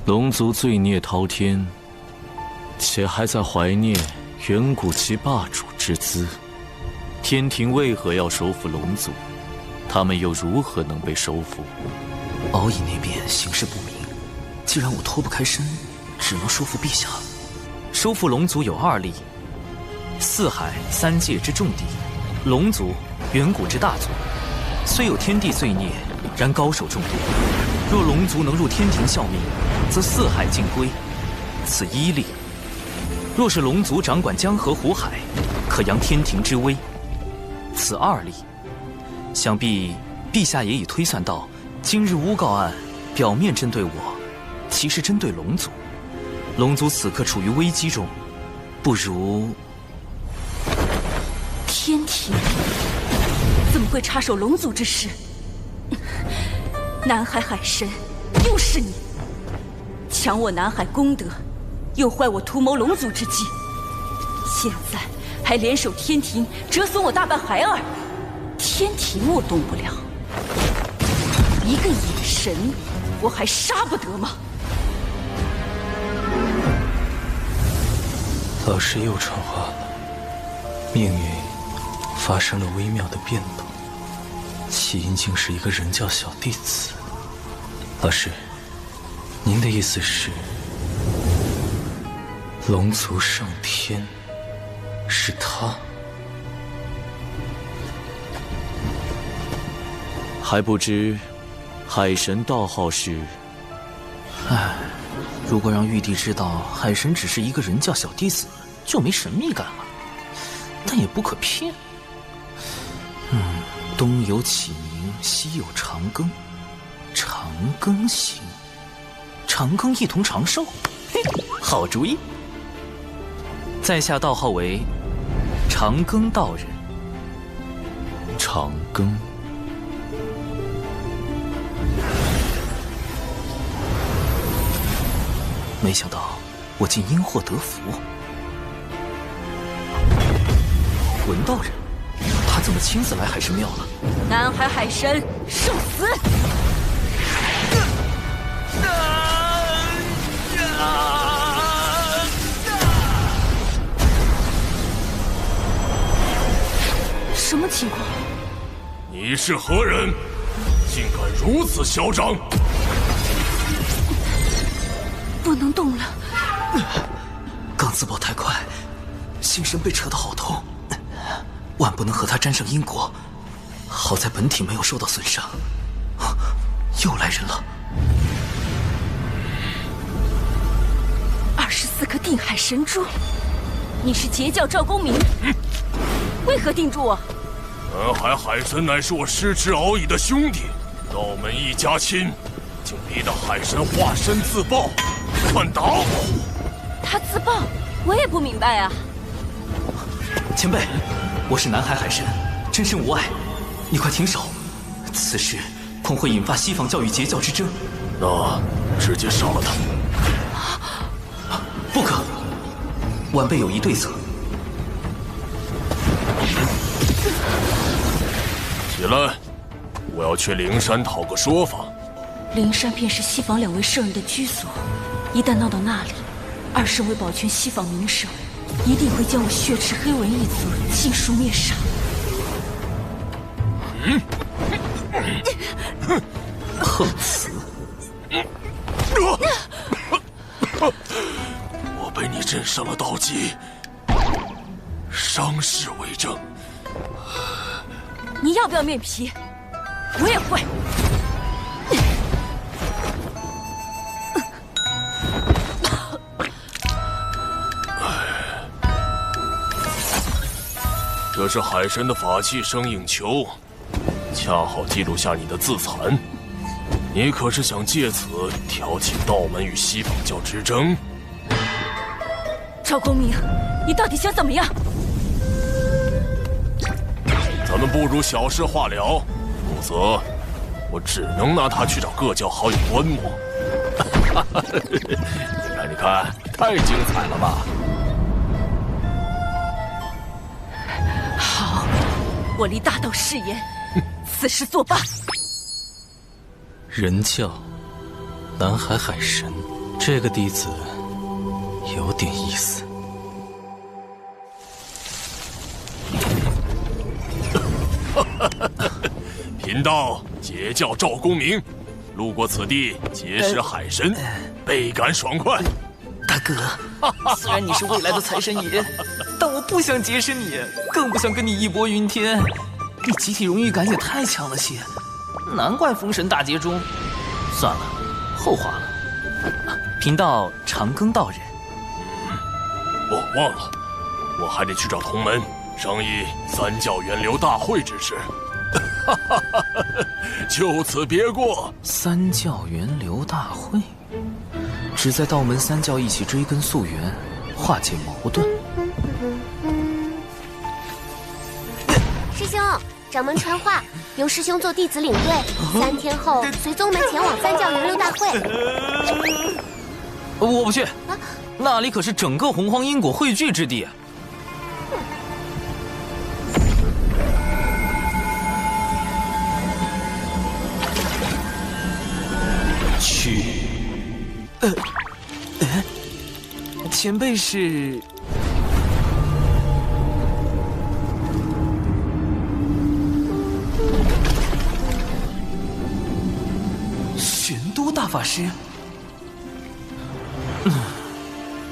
龙族罪孽滔天，且还在怀念远古其霸主之姿。天庭为何要收复龙族？他们又如何能被收复？敖乙那边形势不明，既然我脱不开身，只能说服陛下。收复龙族有2例：4海3界之重地，龙族远古之大族。虽有天地罪孽，然高手众多，若龙族能入天庭效命，则四海尽归，此一例；若是龙族掌管江河湖海，可扬天庭之威，此二例。想必陛下也已推算到，今日诬告案表面针对我，其实针对龙族。龙族此刻处于危机中，不如……天庭怎么会插手龙族之事？南海海神，又是你！抢我南海功德，又坏我图谋龙族之计，现在还联手天庭折损我大半孩儿。天庭我动不了，一个野神，我还杀不得吗？老师又传话了，命运发生了微妙的变动，起因竟是一个人教小弟子。老师，您的意思是，龙族上天是他？还不知海神道号是？唉，如果让玉帝知道海神只是一个人教小弟子，就没神秘感了。但也不可骗。东有启明，西有长庚，长庚行，长庚一同长寿，嘿，好主意。在下道号为长庚道人。长庚。没想到我竟因祸得福。文道人，他怎么亲自来海神庙了？南海海神，受死！什么情况？你是何人？竟敢如此嚣张！不能动了。刚自爆太快，心神被扯得好痛，万不能和他沾上因果。好在本体没有受到损伤。又来人了。24颗定海神珠，你是截教赵公明，为何定住我？南海海神乃是我失之敖乙的兄弟，道门一家亲，竟逼得海神化身自爆，快打我！他自爆，我也不明白啊。前辈，我是南海海神，真身无碍，你快停手！此事恐会引发西方教与截教之争。那直接杀了他。不可，晚辈有一对策。起来，我要去灵山讨个说法。灵山便是西方2位圣人的居所，一旦闹到那里，2圣为保全西方名声，一定会将我血赤黑纹一族尽数灭杀。碰瓷！我被你震伤了道基，伤势为证。你要不要面皮？我也会。这是海神的法器生影球，恰好记录下你的自残。你可是想借此挑起道门与西方教之争？赵公明，你到底想怎么样？咱们不如小事化了，否则我只能拿它去找各教好友观摩。你看，太精彩了吧！好，我立大道誓言，此事作罢。人教，南海海神，这个弟子有点意思。贫道截教赵公明，路过此地结识海神，倍感爽快。大哥，虽然你是未来的财神爷，但我不想结识你，更不想跟你义薄云天。你集体荣誉感也太强了些，难怪封神大劫中算了，后话了。贫道长庚道人。哦，忘了，我还得去找同门商议三教源流大会之事。哈哈哈！就此别过。三教源流大会，旨在道门三教一起追根溯源，化解矛盾。师兄，掌门传话，由师兄做弟子领队，3天后随宗门前往三教源流大会。我不去，那里可是整个洪荒因果汇聚之地。去。前辈是？玄都大法师。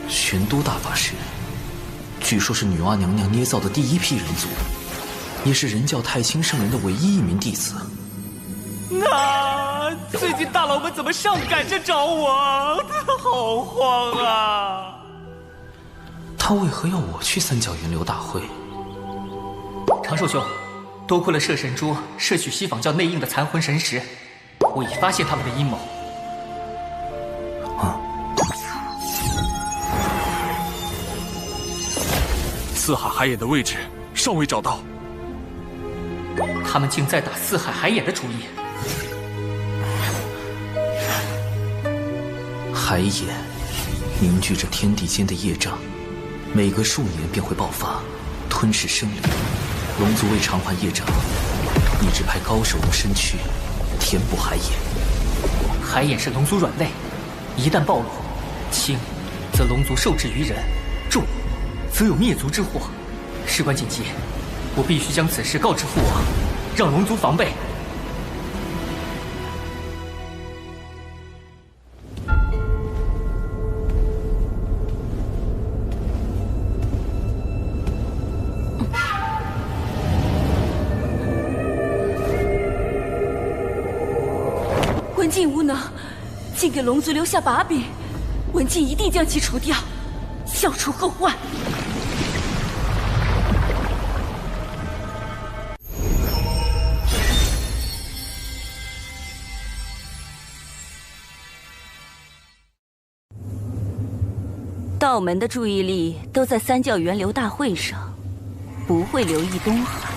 玄都大法师，据说是女娲娘娘捏造的第一批人族，也是人教太清圣人的唯一一名弟子。那最近大佬们怎么上赶着找我？好慌啊！他为何要我去三教源流大会？长寿兄，多亏了摄神珠摄取西方教内应的残魂神石，我已发现他们的阴谋。四海海眼的位置尚未找到，他们竟在打四海海眼的主意。海眼凝聚着天地间的业障，每隔数年便会爆发，吞噬生灵。龙族为偿还业障，一直派高手用身躯填补海眼。海眼是龙族软肋，一旦暴露，轻则龙族受制于人，重则有灭族之祸。事关紧急，我必须将此事告知父王，让龙族防备。文静无能，竟给龙族留下把柄，文静一定将其除掉，消除后患。道门的注意力都在三教源流大会上，不会留意东海。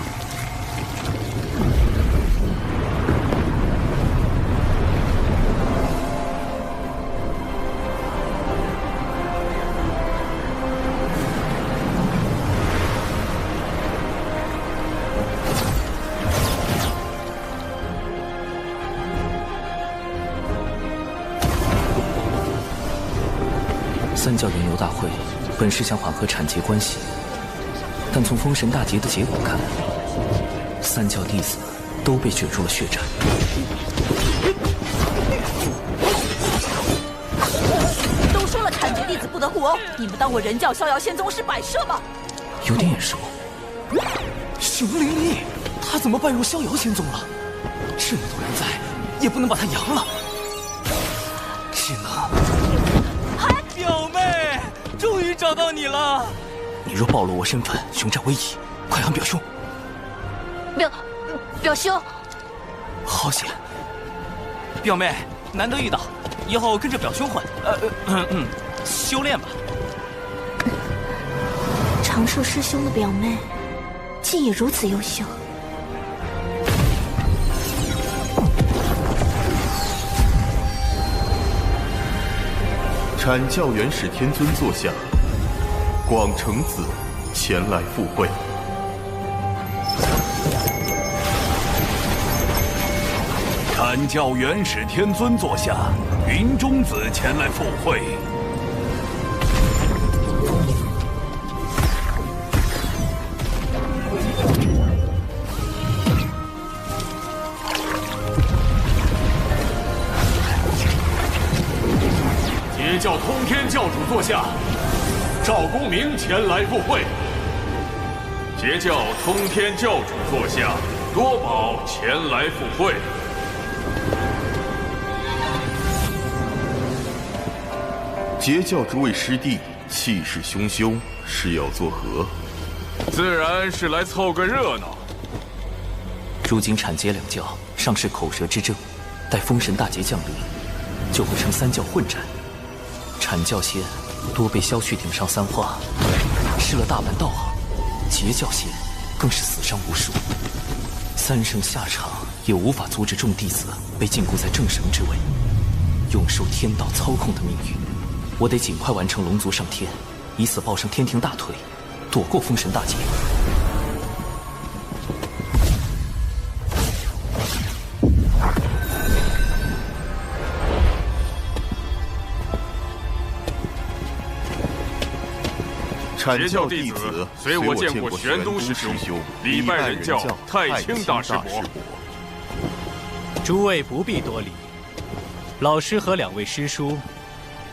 三教源流大会本是想缓和产劫关系，但从封神大劫的结果看，三教弟子都被卷入了血战。都说了产劫弟子不得互殴，你们当我人教逍遥仙宗是摆设吗？有点眼熟。熊灵异，他怎么拜入逍遥仙宗了？这么多人在，也不能把他扬了，只能……表妹，终于找到你了！你若暴露我身份，熊占威仪，快喊表兄！表兄，好险！表妹，难得遇到，以后跟着表兄混，修炼吧。长寿师兄的表妹，竟也如此优秀。阐教元始天尊座下，广成子前来赴会。阐教元始天尊座下，云中子前来赴会。截教通天教主座下，赵公明前来赴会。截教通天教主座下，多宝前来赴会。截教诸位师弟气势汹汹，是要作何？自然是来凑个热闹。如今阐截两教尚是口舌之争，待封神大劫降临，就会成三教混战。阐教仙多被萧旭顶上三化，失了大半道行；截教仙更是死伤无数。三圣下场也无法阻止众弟子被禁锢在正神之位，永受天道操控的命运。我得尽快完成龙族上天，以此抱上天庭大腿，躲过封神大劫。阐教弟子随我见过玄都师兄、礼拜人教太清大师伯。诸位不必多礼，老师和两位师叔，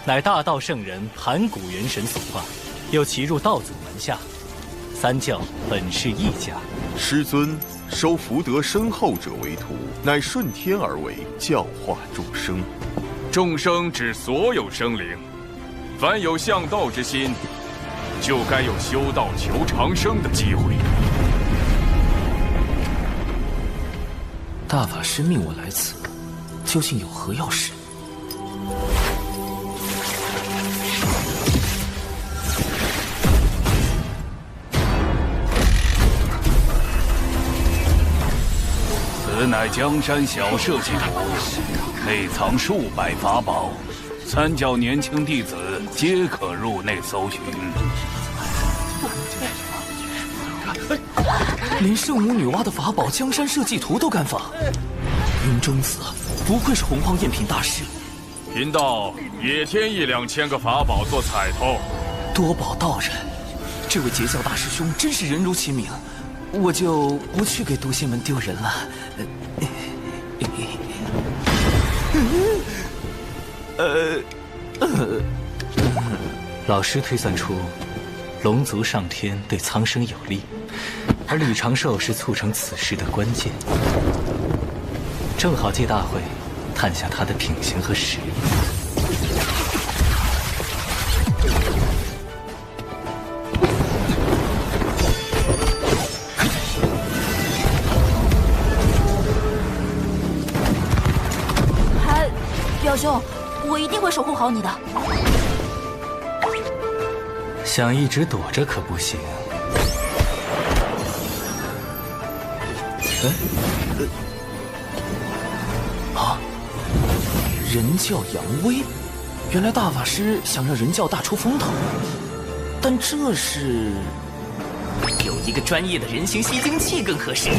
乃大道圣人盘古元神所化，又骑入道祖门下，三教本是一家。师尊收福德深厚者为徒，乃顺天而为，教化众生。众生指所有生灵，凡有向道之心，就该有修道求长生的机会。大法师命我来此，究竟有何要事？此乃江山小设计图，内藏数百法宝，三教年轻弟子皆可入内搜寻。连圣母女娲的法宝江山社稷图都敢仿，云中子不愧是洪荒赝品大师。贫道也添1、2千个法宝做彩头。多宝道人，这位截教大师兄真是人如其名，我就不去给毒仙门丢人了。老师推算出，龙族上天对苍生有利，而李长寿是促成此事的关键。正好借大会探下他的品行和实力。表兄，我一定会守护好你的。想一直躲着可不行。人教扬威，原来大法师想让人教大出风头，但这是有一个专业的人形吸精器更合适。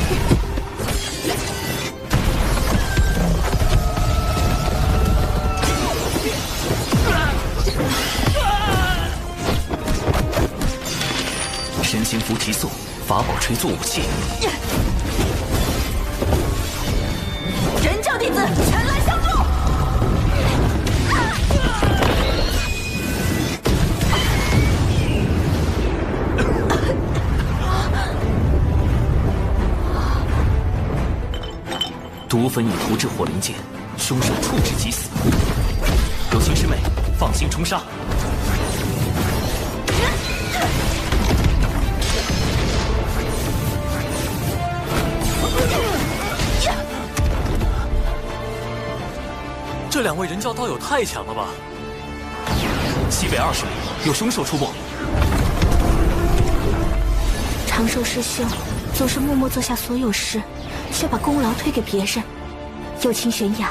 神行符提速，法宝锤作武器。人教弟子全来相助！毒粉已涂至火灵剑，凶手处置即死。有情师妹，放心冲杀。这两位人教道友太强了吧！西北20里有凶手出没。长寿师兄总是默默做下所有事，却把功劳推给别人。友情悬崖，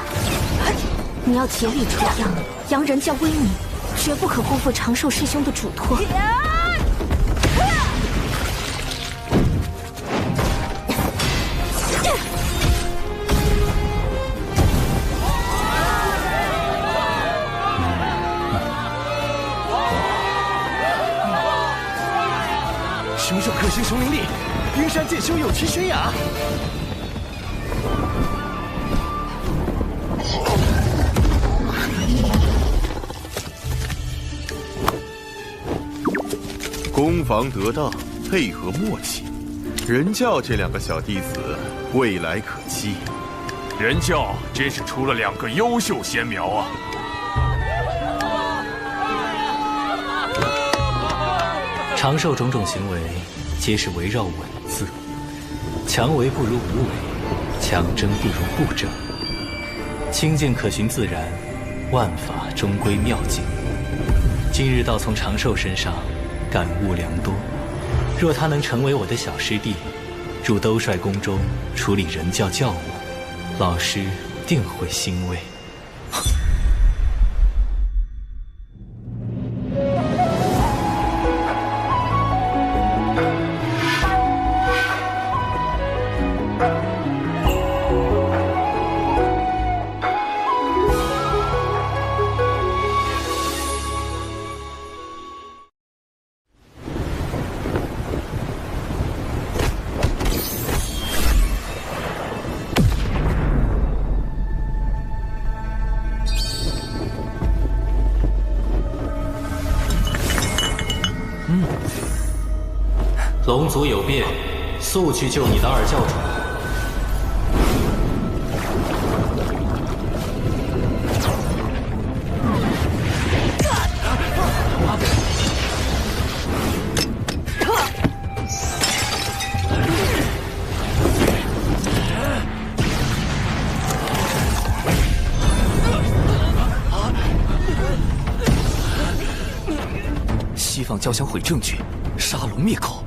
你要竭力出扬，扬人教威名，绝不可辜负长寿师兄的嘱托。凶手可行雄灵力，冰山剑修有其悬崖。攻防得当，配合默契，人教这2个小弟子未来可期。人教真是出了2个优秀仙苗啊！长寿种种行为，皆是围绕稳字。强为不如无为，强争不如不争。清净可循自然，万法终归妙境。今日倒从长寿身上感悟良多。若他能成为我的小师弟，入兜率宫中处理人教教务，老师定会欣慰。龙族有变，速去救你的二教主。西方交想毁证据，杀龙灭口。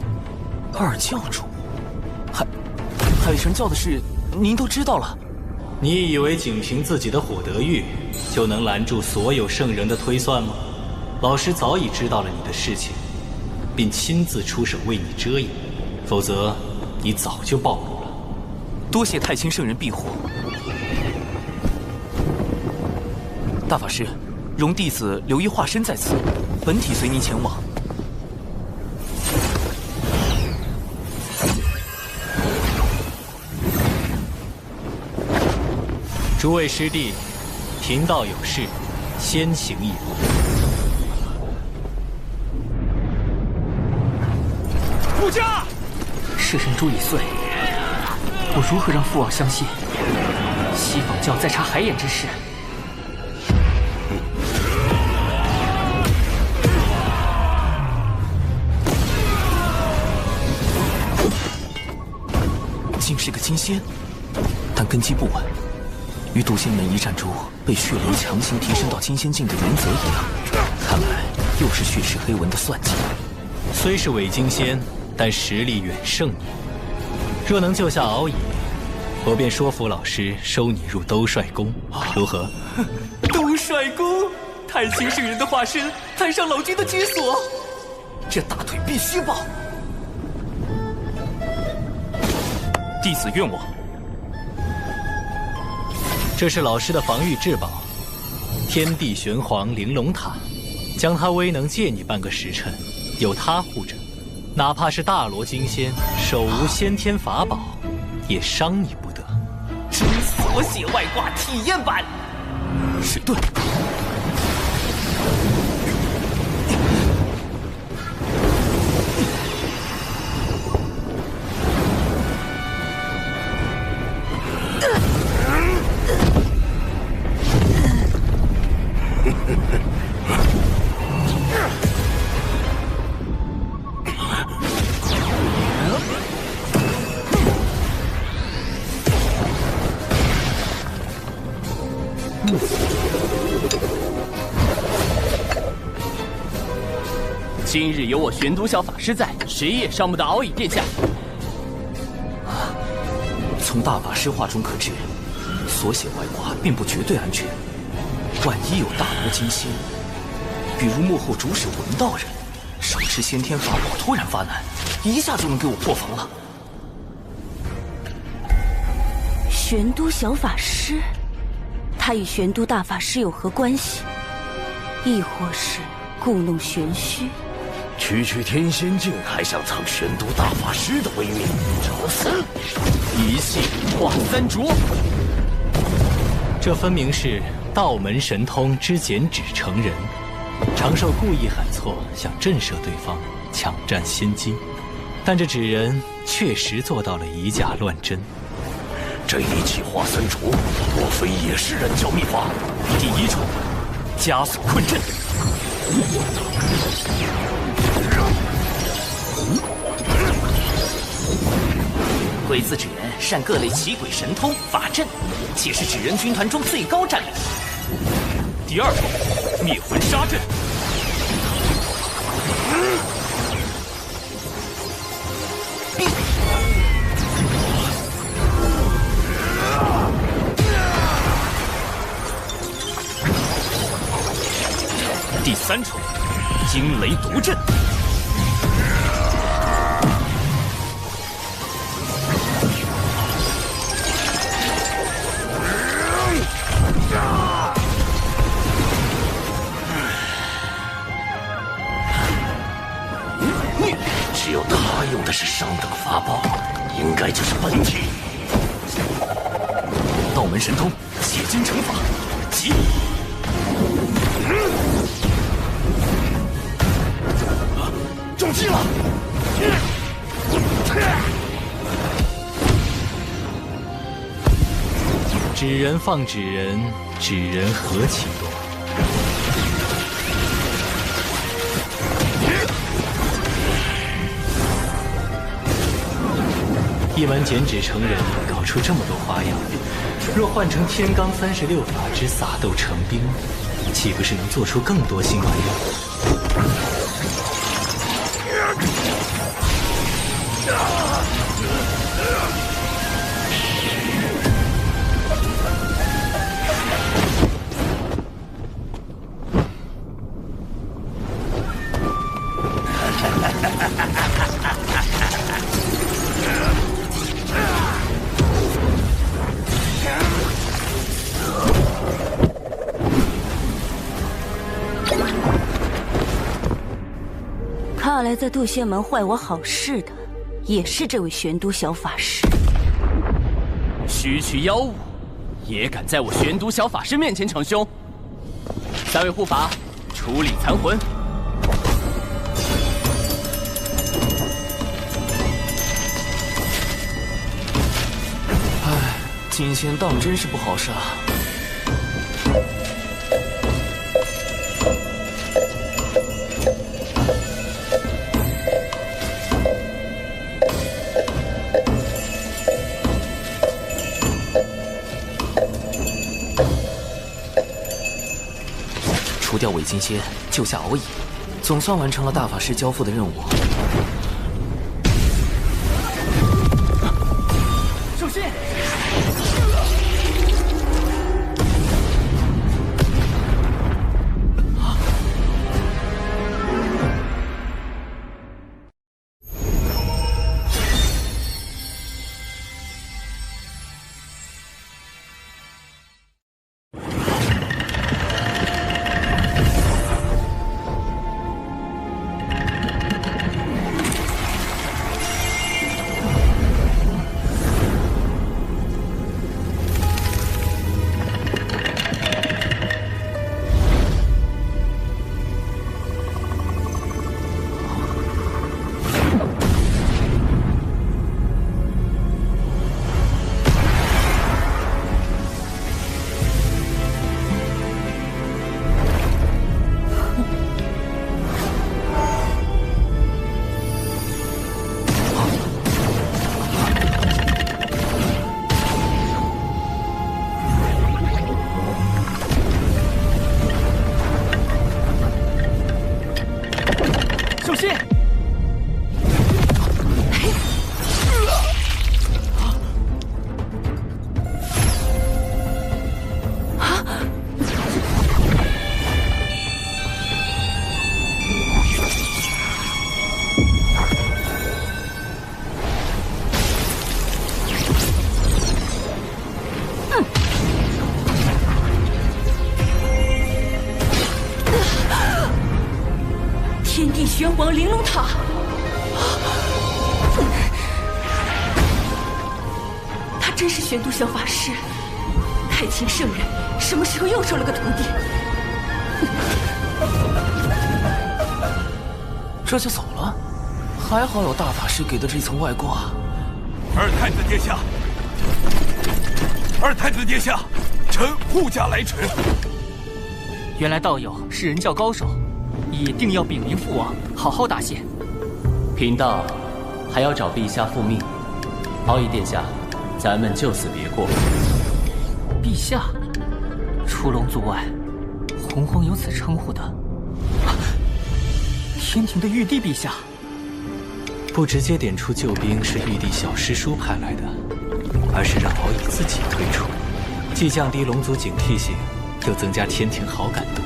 二教主，海神教的事，您都知道了。你以为仅凭自己的火德玉，就能拦住所有圣人的推算吗？老师早已知道了你的事情，并亲自出手为你遮掩，否则你早就暴露了。多谢太清圣人庇护。大法师，容弟子留意化身在此，本体随您前往。诸位师弟，贫道有事，先行一步。顾家，摄神珠已碎，我如何让父王相信西方教在查海眼之事？竟是个金仙，但根基不稳。与渡仙门一战珠被血灵强行提升到金仙境的原则一样，看来又是血池黑纹的算计。虽是伪金仙，但实力远胜你。若能救下敖乙，我便说服老师收你入兜率宫，如何？兜率宫，太清圣人的化身攀上老君的居所，这大腿必须抱。弟子愿往。这是老师的防御至宝，天地玄黄玲珑塔，将它威能借你半个时辰，有它护着，哪怕是大罗金仙手无先天法宝，也伤你不得。真锁血外挂体验版，水遁。今日有我玄都小法师在，谁也伤不得敖乙殿下。从大法师话中可知，锁血外挂并不绝对安全。万一有大罗金仙，比如幕后主使文道人，手持先天法宝突然发难，一下就能给我破防了。玄都小法师，他与玄都大法师有何关系？亦或是故弄玄虚？区区天仙境还想藏玄都大法师的威名？找死！一系化三浊，这分明是道门神通之减脂成人。长寿故意喊错，想震慑对方，抢占先机，但这纸人确实做到了以假乱真。这一气化三浊，莫非也是人教秘法？第一重，加速困阵。类似纸人善各类奇诡神通法阵，且是纸人军团中最高战力。第二重灭魂杀阵。第三重惊雷毒阵。只有他用的是上等法宝，应该就是本体。道门神通，血金成法，急！中计了！纸人放纸人，纸人何其多。一门剪纸成人，搞出这么多花样，若换成天罡36法之撒豆成兵，岂不是能做出更多新玩意儿？看来在渡仙门坏我好事的，也是这位玄都小法师。区区妖物，也敢在我玄都小法师面前逞凶？三位护法，处理残魂。唉，金仙当真是不好杀。除掉伪金仙，救下敖乙，总算完成了大法师交付的任务。首先，天地玄黄玲珑塔。他真是玄都小法师，太清圣人什么时候又收了个徒弟？这就走了，还好有大法师给的这层外挂。二太子殿下，二太子殿下，臣护驾来迟。原来道友是人教高手，也定要禀明父王，好好答谢。贫道还要找陛下复命，敖乙殿下，咱们就此别过。陛下，除龙族外，洪荒有此称呼的，天庭的玉帝陛下。不直接点出救兵是玉帝小师叔派来的，而是让敖乙自己退出，既降低龙族警惕性，又增加天庭好感度，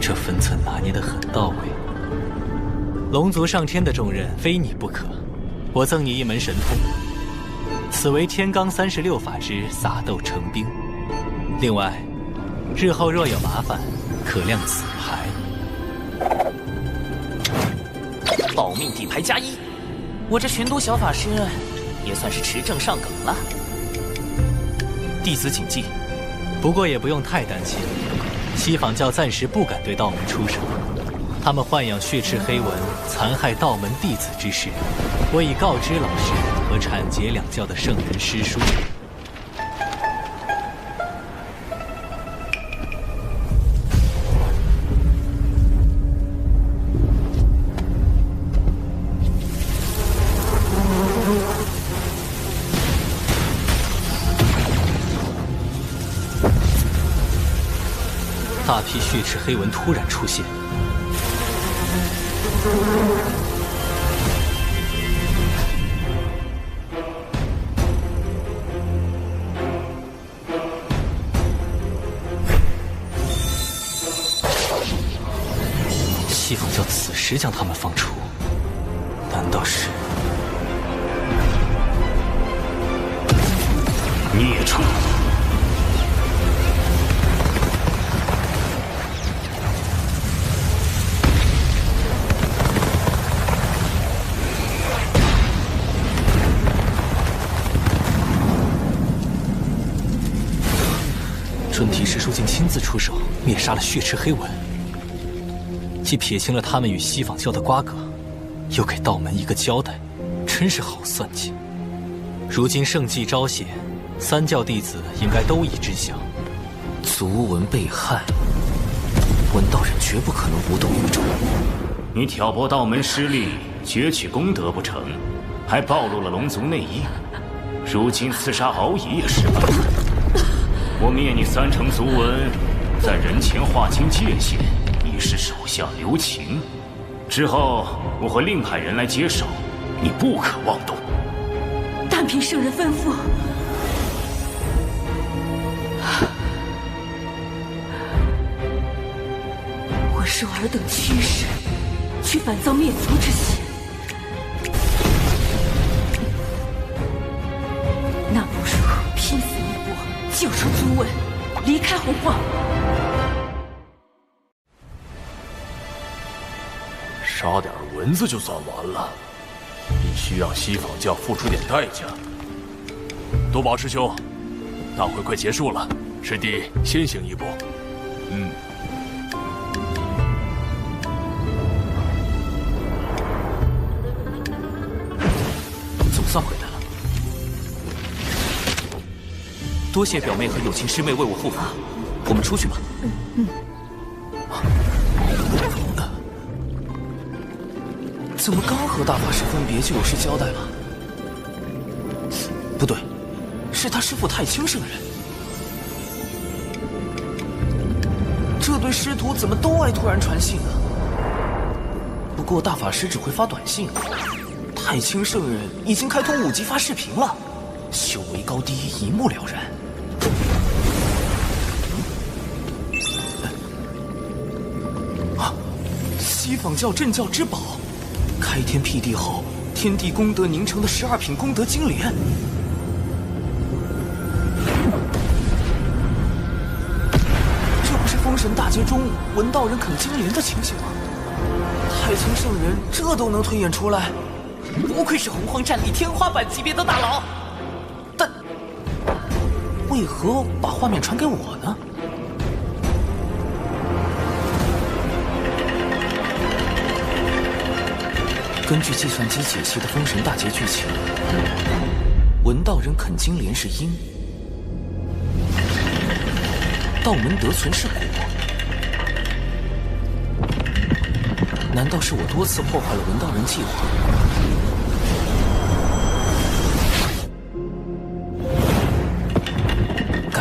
这分寸拿捏得很到位。龙族上天的重任非你不可，我赠你一门神通，此为天罡36法之撒豆成兵。另外，日后若有麻烦，可亮此牌。保命底牌加1，我这玄都小法师也算是持证上梗了。弟子谨记。不过也不用太担心，西坊教暂时不敢对道门出手。他们豢养血赤黑纹，残害道门弟子之事，我已告知老师和阐节两教的圣人师叔。大批血赤黑纹突然出现，西坊教此时将他们放出，难道是孽畜？准提师叔竟亲自出手灭杀了血赤黑纹，既撇清了他们与西坊教的瓜葛，又给道门一个交代，真是好算计。如今圣迹昭显，三教弟子应该都已知晓。族文被害，文道人绝不可能无动于衷。你挑拨道门失利，攫取功德不成，还暴露了龙族内应。如今刺杀敖乙也失败。我灭你3成族文，在人前划清界限，以示手下留情。之后我会另派人来接手，你不可妄动。但凭圣人吩咐。我受尔等驱使，去反造灭族之嫌。那不如拼死一搏，救出族文，离开洪荒。杀点蚊子就算完了，必须让西坊教付出点代价。多宝师兄，大会快结束了，师弟先行一步。总算回来了，多谢表妹和友情师妹为我护法，我们出去吧。怎么刚和大法师分别就有事交代了？不对，是他师父太清圣人。这对师徒怎么都爱突然传信啊？不过大法师只会发短信，太清圣人已经开通5级发视频了，修为高低一目了然。西坊教镇教之宝。开天辟地后，天地功德凝成的12品功德金莲，这不是封神大劫中文道人啃金莲的情形吗？太清圣人这都能推演出来，不愧是洪荒战力天花板级别的大佬。但为何把画面传给我呢？根据计算机解析的封神大劫剧情，文道人啃金莲是因，道门得存是果。难道是我多次破坏了文道人计划？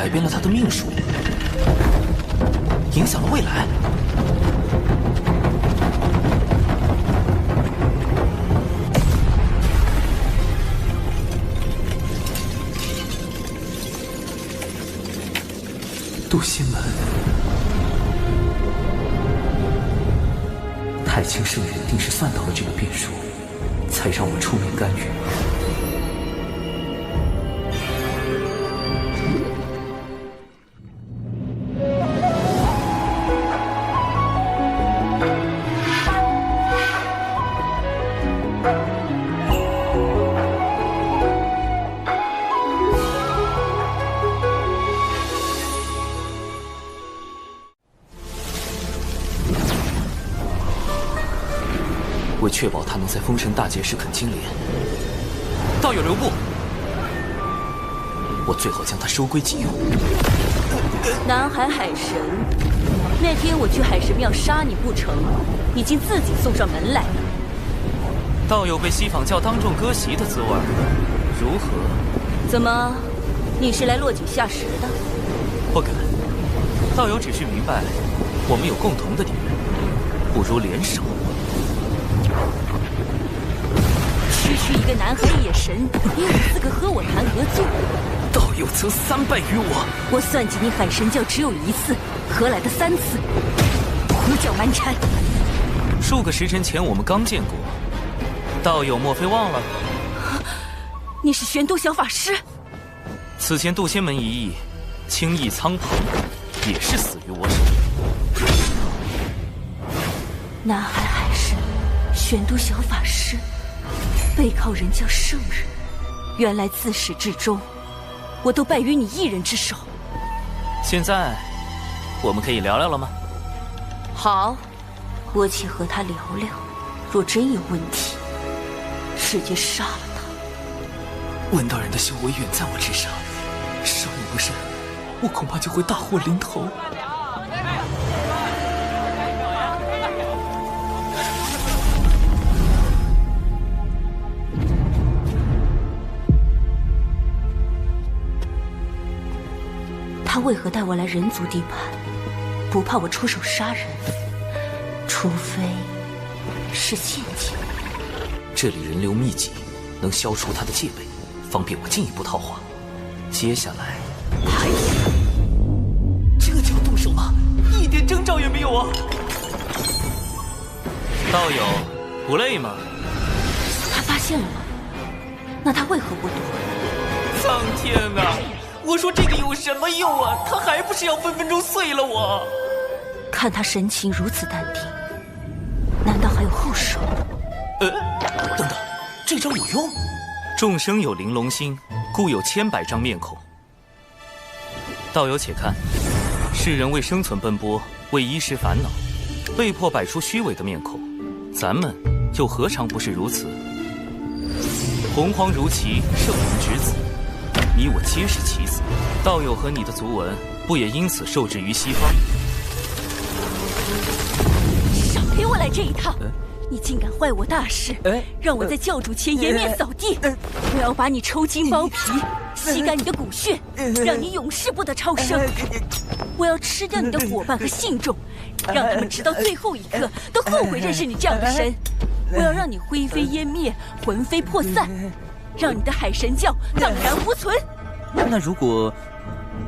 改变了他的命数，影响了未来。渡仙门，太清圣人定是算到了这个变数，才让我出面干预。为确保他能在封神大劫时啃金莲，道友留步，我最好将他收归己有。南海海神，那天我去海神庙杀你不成，已经自己送上门来了。道友被西坊教当众割席的滋味，如何？怎么，你是来落井下石的？不敢，道友只是明白，我们有共同的敌人，不如联手。区区一个南海野神，也有资格和我谈合作？道友曾3败于我，我算计你海神教只有1次，何来的3次？胡搅蛮缠！数个时辰前我们刚见过，道友莫非忘了？你是玄都小法师？此前渡仙门一役，轻易苍庞也是死于我手。南海海神，玄都小法师。背靠人教圣人，原来自始至终，我都败于你一人之手。现在，我们可以聊聊了吗？好，我且和他聊聊。若真有问题，直接杀了他。文道人的修为远在我之上，稍一不慎，我恐怕就会大祸临头。他为何带我来人族地盘？不怕我出手杀人？除非是陷阱。这里人流密集，能消除他的戒备，方便我进一步套话。接下来，这就要动手吗？一点征兆也没有啊！道友，不累吗？他发现了吗？那他为何不躲？苍天啊！我说这个有什么用啊？他还不是要分分钟碎了我！看他神情如此淡定，难道还有后手？等等，这招有用？众生有玲珑心，故有千百张面孔。道友且看，世人为生存奔波，为衣食烦恼，被迫摆出虚伪的面孔，咱们又何尝不是如此？洪荒如棋，圣人之子。你我皆是棋子，道友和你的族文不也因此受制于西方？少给我来这一套！你竟敢坏我大事，让我在教主前颜面扫地！我要把你抽筋剥皮，吸干你的骨血，让你永世不得超生！我要吃掉你的伙伴和信众，让他们直到最后一刻都后悔认识你这样的神！我要让你灰飞烟灭，魂飞魄散！让你的海神教荡然无存。那如果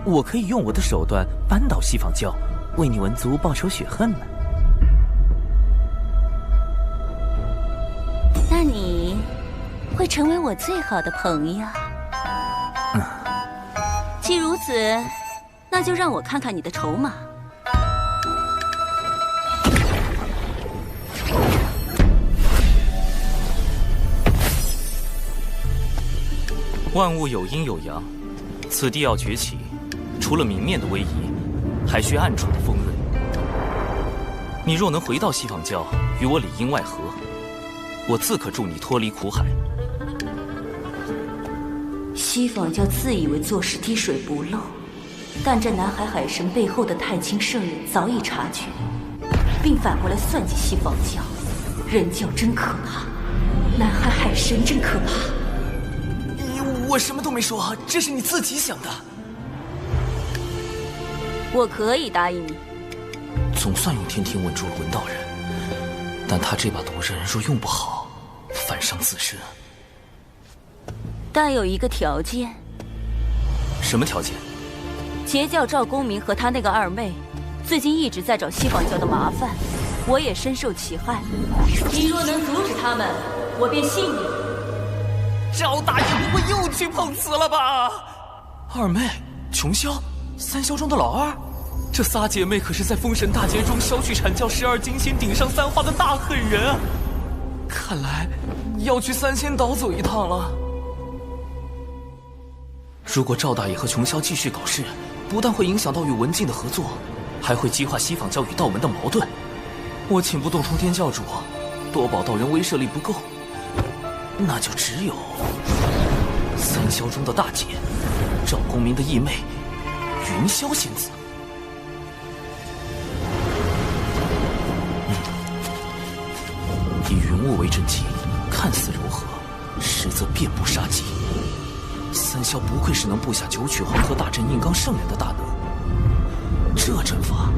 我可以用我的手段扳倒西坊教，为你文族报仇雪恨呢？那你会成为我最好的朋友。既如此，那就让我看看你的筹码。万物有阴有阳，此地要崛起，除了明面的威仪，还需暗处的锋锐。你若能回到西坊教，与我里应外合，我自可助你脱离苦海。西坊教自以为做事滴水不漏，但这南海海神背后的太清圣人早已察觉，并反过来算计西坊教。人教真可怕，南海海神真可怕。我什么都没说，这是你自己想的。我可以答应你。总算用天庭稳住了文道人，但他这把毒刃若用不好，反伤自身。但有一个条件。什么条件？截教赵公明和他那个二妹，最近一直在找西方教的麻烦，我也深受其害。你若能阻止他们，我便信你。赵大爷不会又去碰瓷了吧？二妹、琼霄、三霄中的老二，这仨姐妹可是在封神大劫中削去阐教12金仙顶上3花的大狠人啊！看来要去三仙岛走一趟了。如果赵大爷和琼霄继续搞事，不但会影响到与文静的合作，还会激化西方教与道门的矛盾。我请不动通天教主，多宝道人威慑力不够，那就只有三霄中的大姐，赵公明的义妹云霄仙子。以云雾为阵基，看似柔和，实则遍布杀机。三霄不愧是能布下九曲黄河大阵硬刚圣人的大能，这阵法，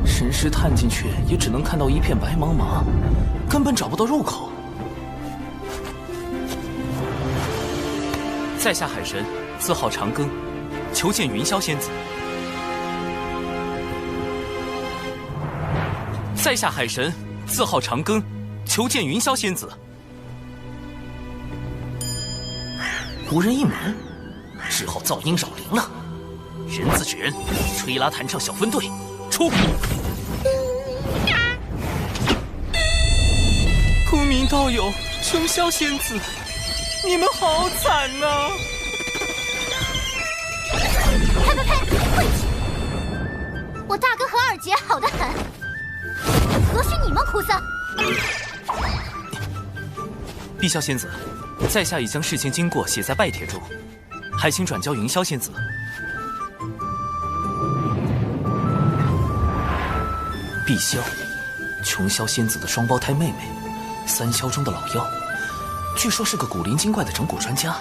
神识探进去也只能看到一片白茫茫，根本找不到入口。在下海神，字号长庚，求见云霄仙子。在下海神，字号长庚，求见云霄仙子。无人应门，只好噪音扰灵了。人自制人，吹拉弹唱小分队，出！公明道友，琼霄仙子，你们好惨呐！呸呸呸！晦气！我大哥和二姐好得很，何须你们哭丧？碧霄仙子，在下已将事情经过写在拜帖中，还请转交云霄仙子。碧霄，琼霄仙子的双胞胎妹妹，三霄中的老妖，据说是个古灵精怪的整蛊专家，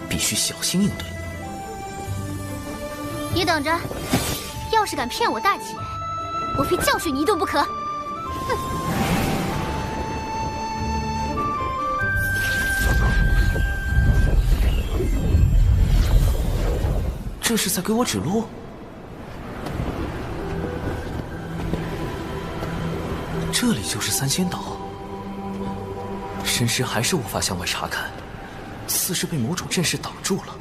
必须小心应对。你等着，要是敢骗我大姐，我非教训你一顿不可！哼！这是在给我指路？这里就是三仙岛，神识还是无法向外查看，似是被某种阵势挡住了。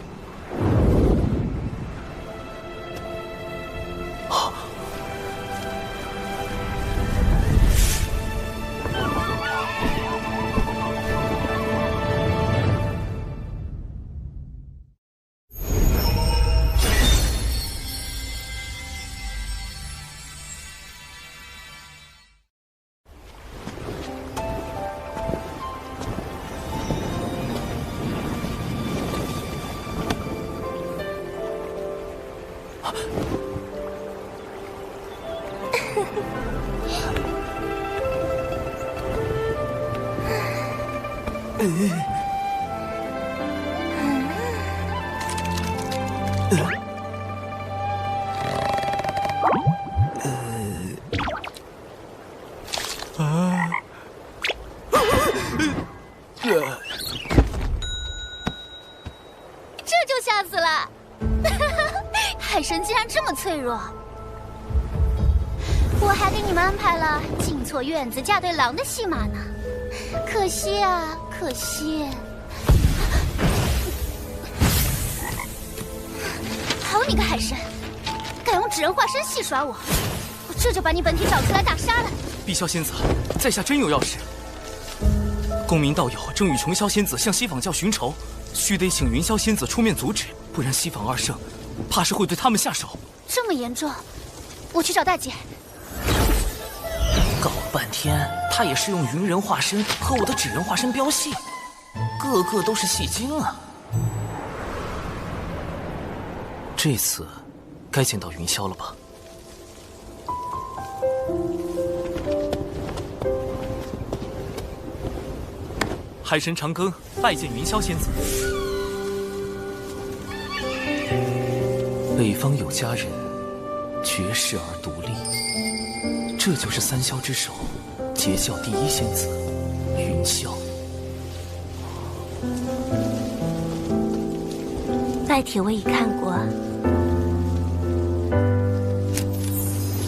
这就吓死了！海神竟然这么脆弱，我还给你们安排了进错院子嫁对郎的戏码呢，可惜啊，可惜！好你个海神，敢用纸人化身戏耍我，我这就把你本体找出来大杀了！碧霄仙子，在下真有要事。公明道友正与琼霄仙子向西坊教寻仇，须得请云霄仙子出面阻止，不然西坊二圣怕是会对他们下手。这么严重，我去找大姐。搞了半天，他也是用云人化身和我的纸人化身飙戏，个个都是戏精啊！这次该见到云霄了吧？海神长庚拜见云霄仙子。北方有佳人，绝世而独立，这就是三霄之首，截教第一仙子云霄。拜帖我已看过，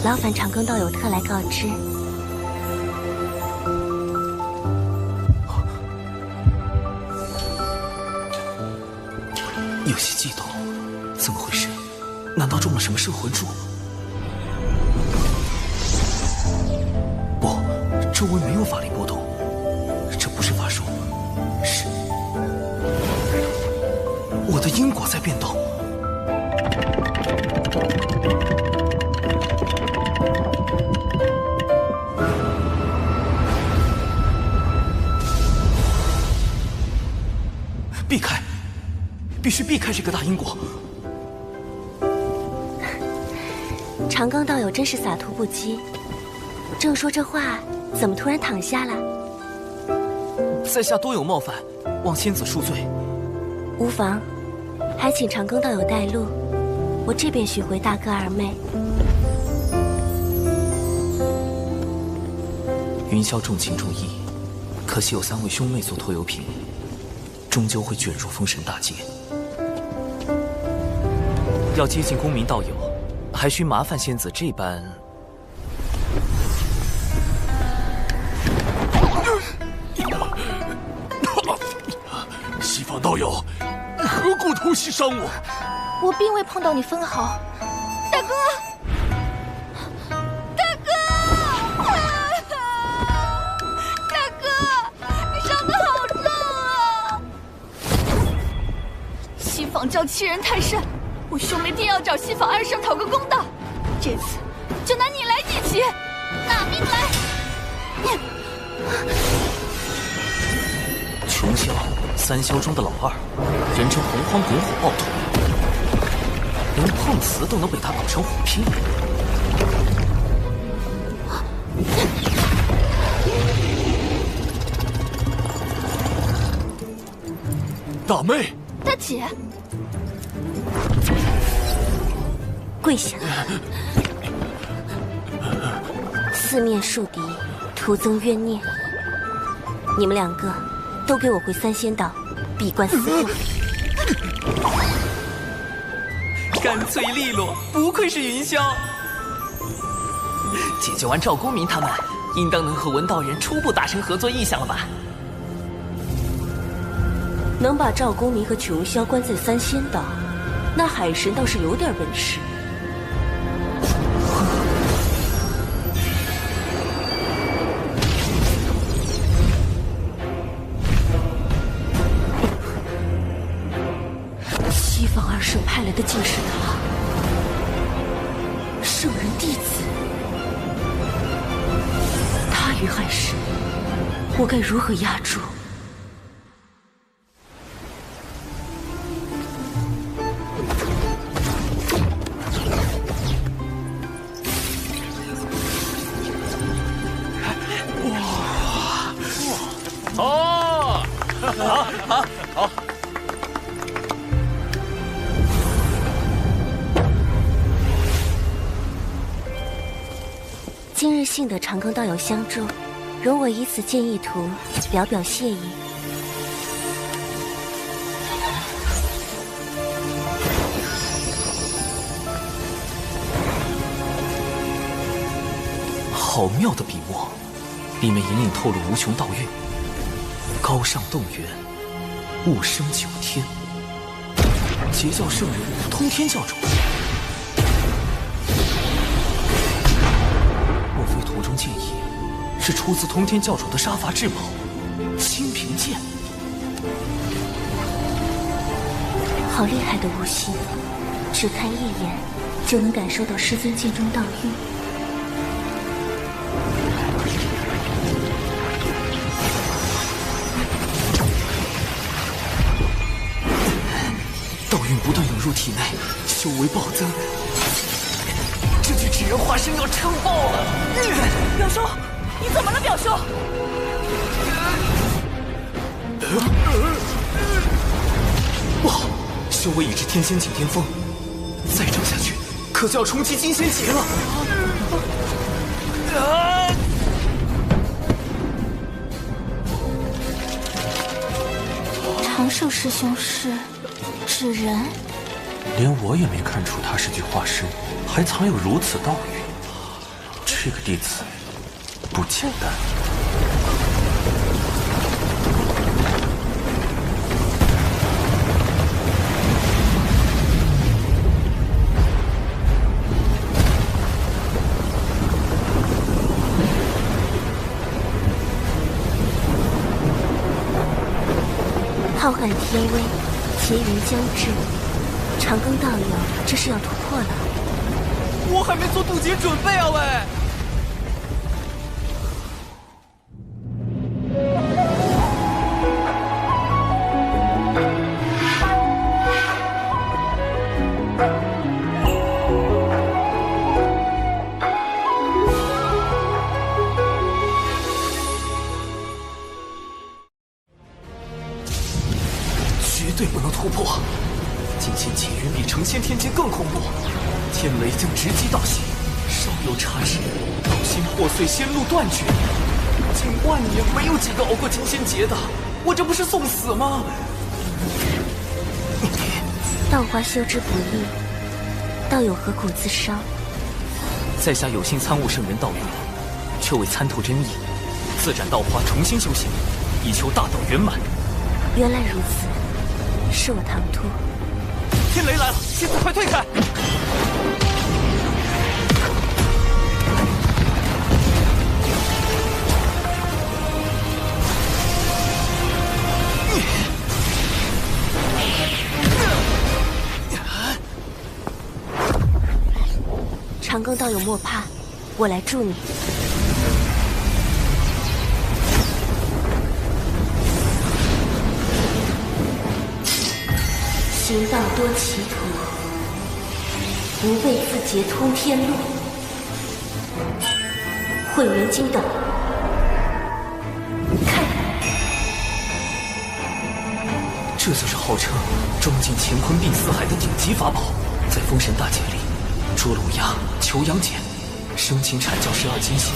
劳烦长庚道友特来告知。有些激动，怎么回事？难道中了什么摄魂术？不，周围没有法力波动，这不是法术，是我的因果在变动。避开！必须避开这个大因果。长庚道友真是洒脱不羁，正说这话，怎么突然躺下了？在下多有冒犯，望仙子恕罪。无妨，还请长庚道友带路，我这便寻回大哥二妹。云霄重情重义，可惜有3位兄妹做拖油瓶，终究会卷入封神大劫。要接近公民道友，还需麻烦仙子这般。西方道友，何故偷袭伤我？我并未碰到你分毫。大哥，大哥，大哥，你伤得好重啊！西坊教欺人太甚。我兄妹定要找西坊二圣讨个公道，这次就拿你来祭旗，拿命来！穷霄，三霄中的老二，人称洪荒滚火暴徒，连碰瓷都能被他搞成虎皮。大妹，大姐。跪下！四面树敌，徒增冤孽。你们2个都给我回3仙道，闭关思过。干脆利落，不愧是云霄。解决完赵公明他们，应当能和文道人初步达成合作意向了吧？能把赵公明和琼霄关在3仙道，那海神倒是有点本事。西坊二圣派来的竟是他，圣人弟子。他与海神，我该如何压住？好。今日幸得长庚道友相助，容我以此建议图，表表谢意。好妙的笔墨，里面隐隐透露无穷道韵。高尚动员，物生九天。截教圣人，通天教主。莫非图中剑意是出自通天教主的杀伐至宝清平剑？好厉害的悟性，只看一眼就能感受到师尊剑中道韵。道韵不断涌入体内，修为暴增。这具纸人化身要撑爆了！表兄，你怎么了，表兄？不好，修为已至天仙境巅峰，再这么下去，可就要重启金仙劫了。长寿师兄是纸人，连我也没看出他是具化身，还藏有如此道运。这个弟子不简单。浩瀚天威，劫云将至，长庚道友这是要突破了。我还没做渡劫准备啊喂！绝对不能突破！金仙劫远比成仙天劫更恐怖，天雷将直击道心，稍有差池，道心破碎，仙路断绝。近万年没有几个熬过金仙劫的，我这不是送死吗？道花修之不易，道友何苦自伤？在下有幸参悟圣人道运，却未参透真意，自斩道花，重新修行，以求大道圆满。原来如此，是我唐突。天雷来了，弟子快退开！长庚道友莫怕，我来助你。行道多歧途，不为自劫通天路。混元金斗，看！这就是号称装进乾坤并四海的顶级法宝，在封神大劫里，捉龙鸦、求阳锏，生擒阐教12金仙，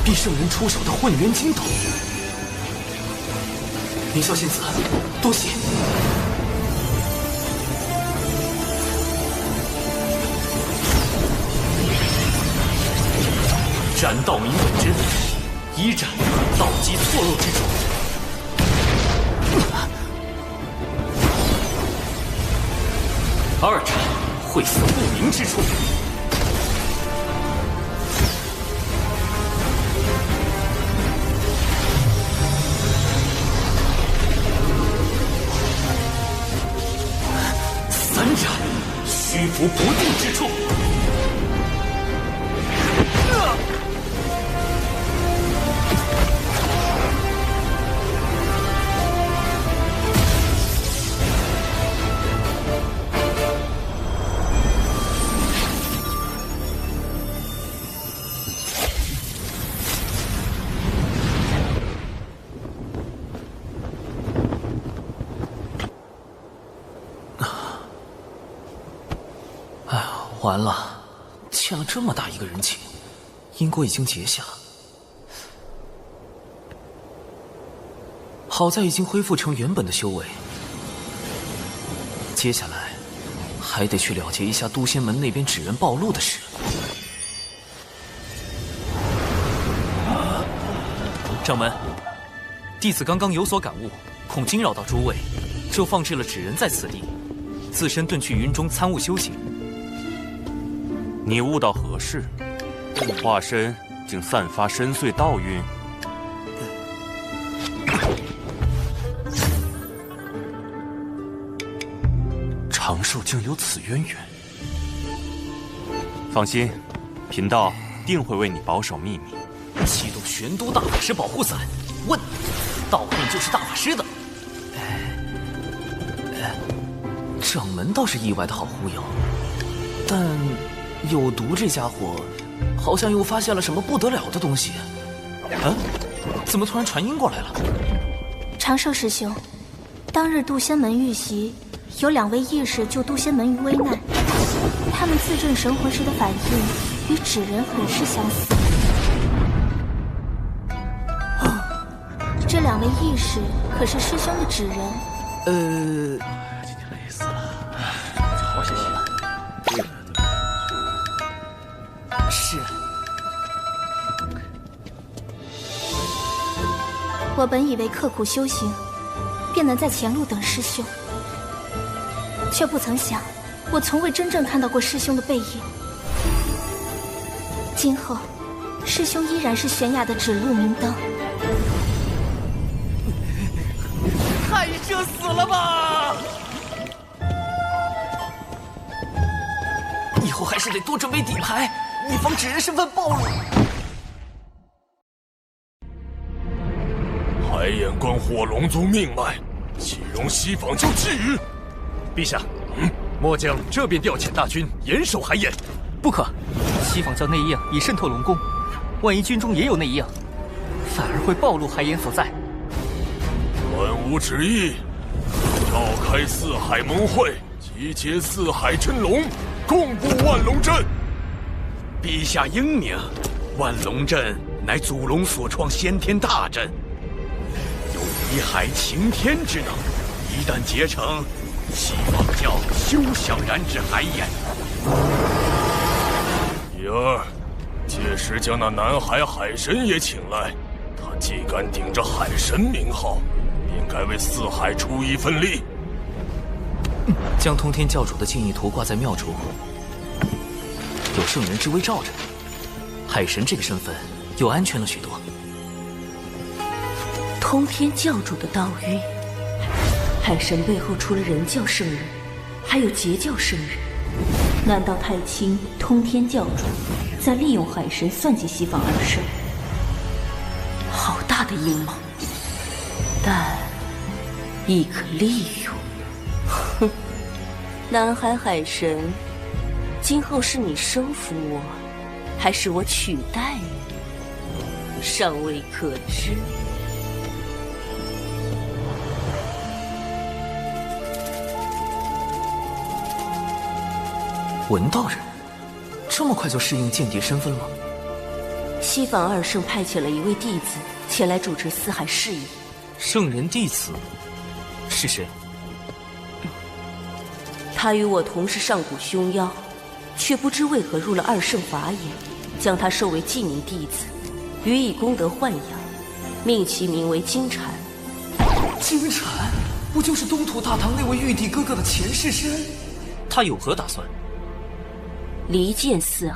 逼圣人出手的混元金斗。凌霄仙子，多谢。斩道明本真，一斩道基错漏之处。二斩晦涩不明之处。三斩虚浮不定之处。完了，欠了这么大一个人情，因果已经结下。好在已经恢复成原本的修为，接下来还得去了结一下都仙门那边纸人暴露的事。掌门，弟子刚刚有所感悟，恐惊扰到诸位，就放置了纸人在此地，自身遁去云中参悟修行。你悟到何事？化身竟散发深邃道运？长寿竟有此渊源？放心，贫道定会为你保守秘密。启动玄都大法师保护伞，问：道运就是大法师的？掌门倒是意外的好忽悠，但有毒这家伙好像又发现了什么不得了的东西。啊？怎么突然传音过来了？长寿师兄，当日渡仙门遇袭，有2位义士救都仙门于危难，他们自证神魂时的反应与纸人很是相似。这2位义士可是师兄的纸人？今天累死了，好些了。是。我本以为刻苦修行，便能在前路等师兄，却不曾想，我从未真正看到过师兄的背影。今后，师兄依然是玄雅的指路明灯。海蛇死了吧？以后还是得多准备底牌，以防纸人身份暴露。海眼关火龙族命脉，岂容西坊就觊觎？陛下，末将这便调遣大军严守海眼。不可，西坊教内应已渗透龙宫，万一军中也有内应，反而会暴露海眼所在。本无旨意，召开四海盟会，集结四海真龙，共布万龙阵。陛下英明，万龙阵乃祖龙所创先天大阵，有移海擎天之能。一旦结成，西坊教休想染指海眼。第二，届时将那南海海神也请来，他既敢顶着海神名号，便该为四海出一份力。将通天教主的建议图挂在庙中，有圣人之威罩着，海神这个身份又安全了许多。通天教主的道运，海神背后除了人教圣人，还有截教圣人。难道太清通天教主在利用海神算计西坊二圣？好大的阴谋，但亦可利用。哼，南海海神，今后是你收服我，还是我取代你，尚未可知。文道人，这么快就适应间谍身份了？西坊二圣派遣了一位弟子前来主持四海事宜。圣人弟子是谁？他与我同是上古凶妖，却不知为何入了二圣法眼，将他收为记名弟子，予以功德豢养，命其名为金蝉。金蝉，不就是东土大唐那位玉帝哥哥的前世身？他有何打算？离间四海。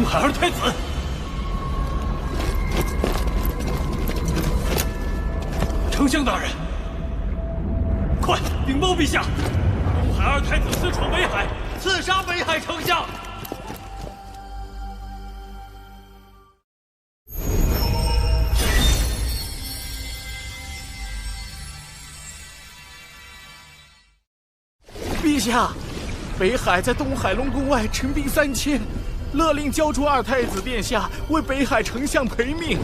海二太子，丞相大人，快禀报陛下，东海二太子私闯北海，刺杀北海丞相。陛下，北海在东海龙宫外陈兵3000。勒令交出二太子殿下为北海丞相赔命，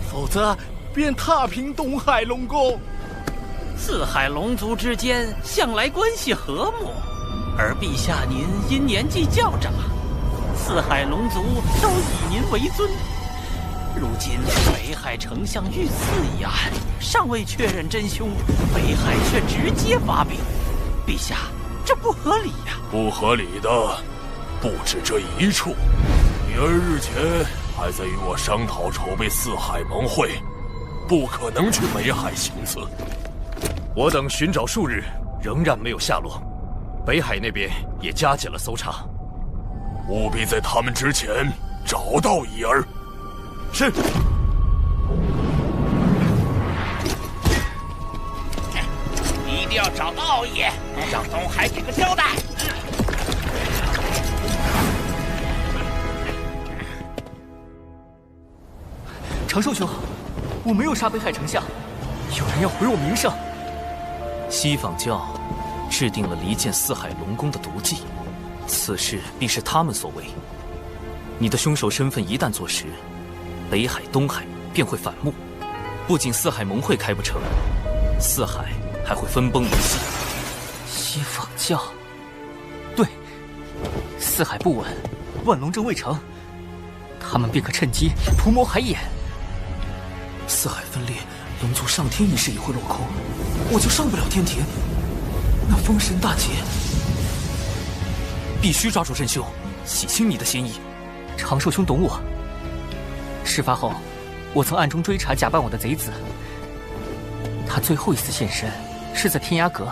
否则便踏平东海龙宫。四海龙族之间向来关系和睦，而陛下您因年纪较长，四海龙族都以您为尊。如今北海丞相遇刺一案，尚未确认真凶，北海却直接发兵，陛下这不合理呀！不合理的不止这一处，女儿日前还在与我商讨筹备四海盟会，不可能去北海行刺。我等寻找数日，仍然没有下落，北海那边也加紧了搜查，务必在他们之前找到怡儿。是。一定要找到奥义，让东海给个交代。长寿兄，我没有杀北海丞相，有人要毁我名声。西坊教制定了离间四海龙宫的毒计，此事必是他们所为。你的凶手身份一旦坐实，北海、东海便会反目，不仅四海盟会开不成，四海还会分崩离析。西坊教，对，四海不稳，万龙阵未成，他们便可趁机图谋海眼。四海分裂，龙族上天一事也会落空，我就上不了天庭。那封神大劫，必须抓住真凶，洗清你的嫌疑。长寿兄懂我。事发后，我曾暗中追查假扮我的贼子。他最后一次现身是在天涯阁，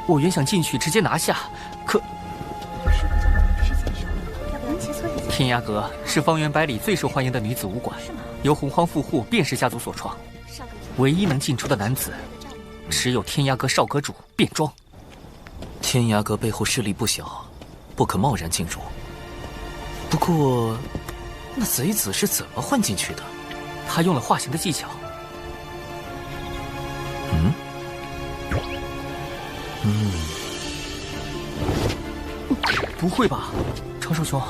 我原想进去直接拿下，可天涯阁是方圆百里最受欢迎的女子武馆，由洪荒富户卞氏家族所创，唯一能进出的男子，只有天涯阁少阁主卞庄。天涯阁背后势力不小，不可贸然进入。不过，那贼子是怎么混进去的？他用了化形的技巧。不会吧，长寿兄，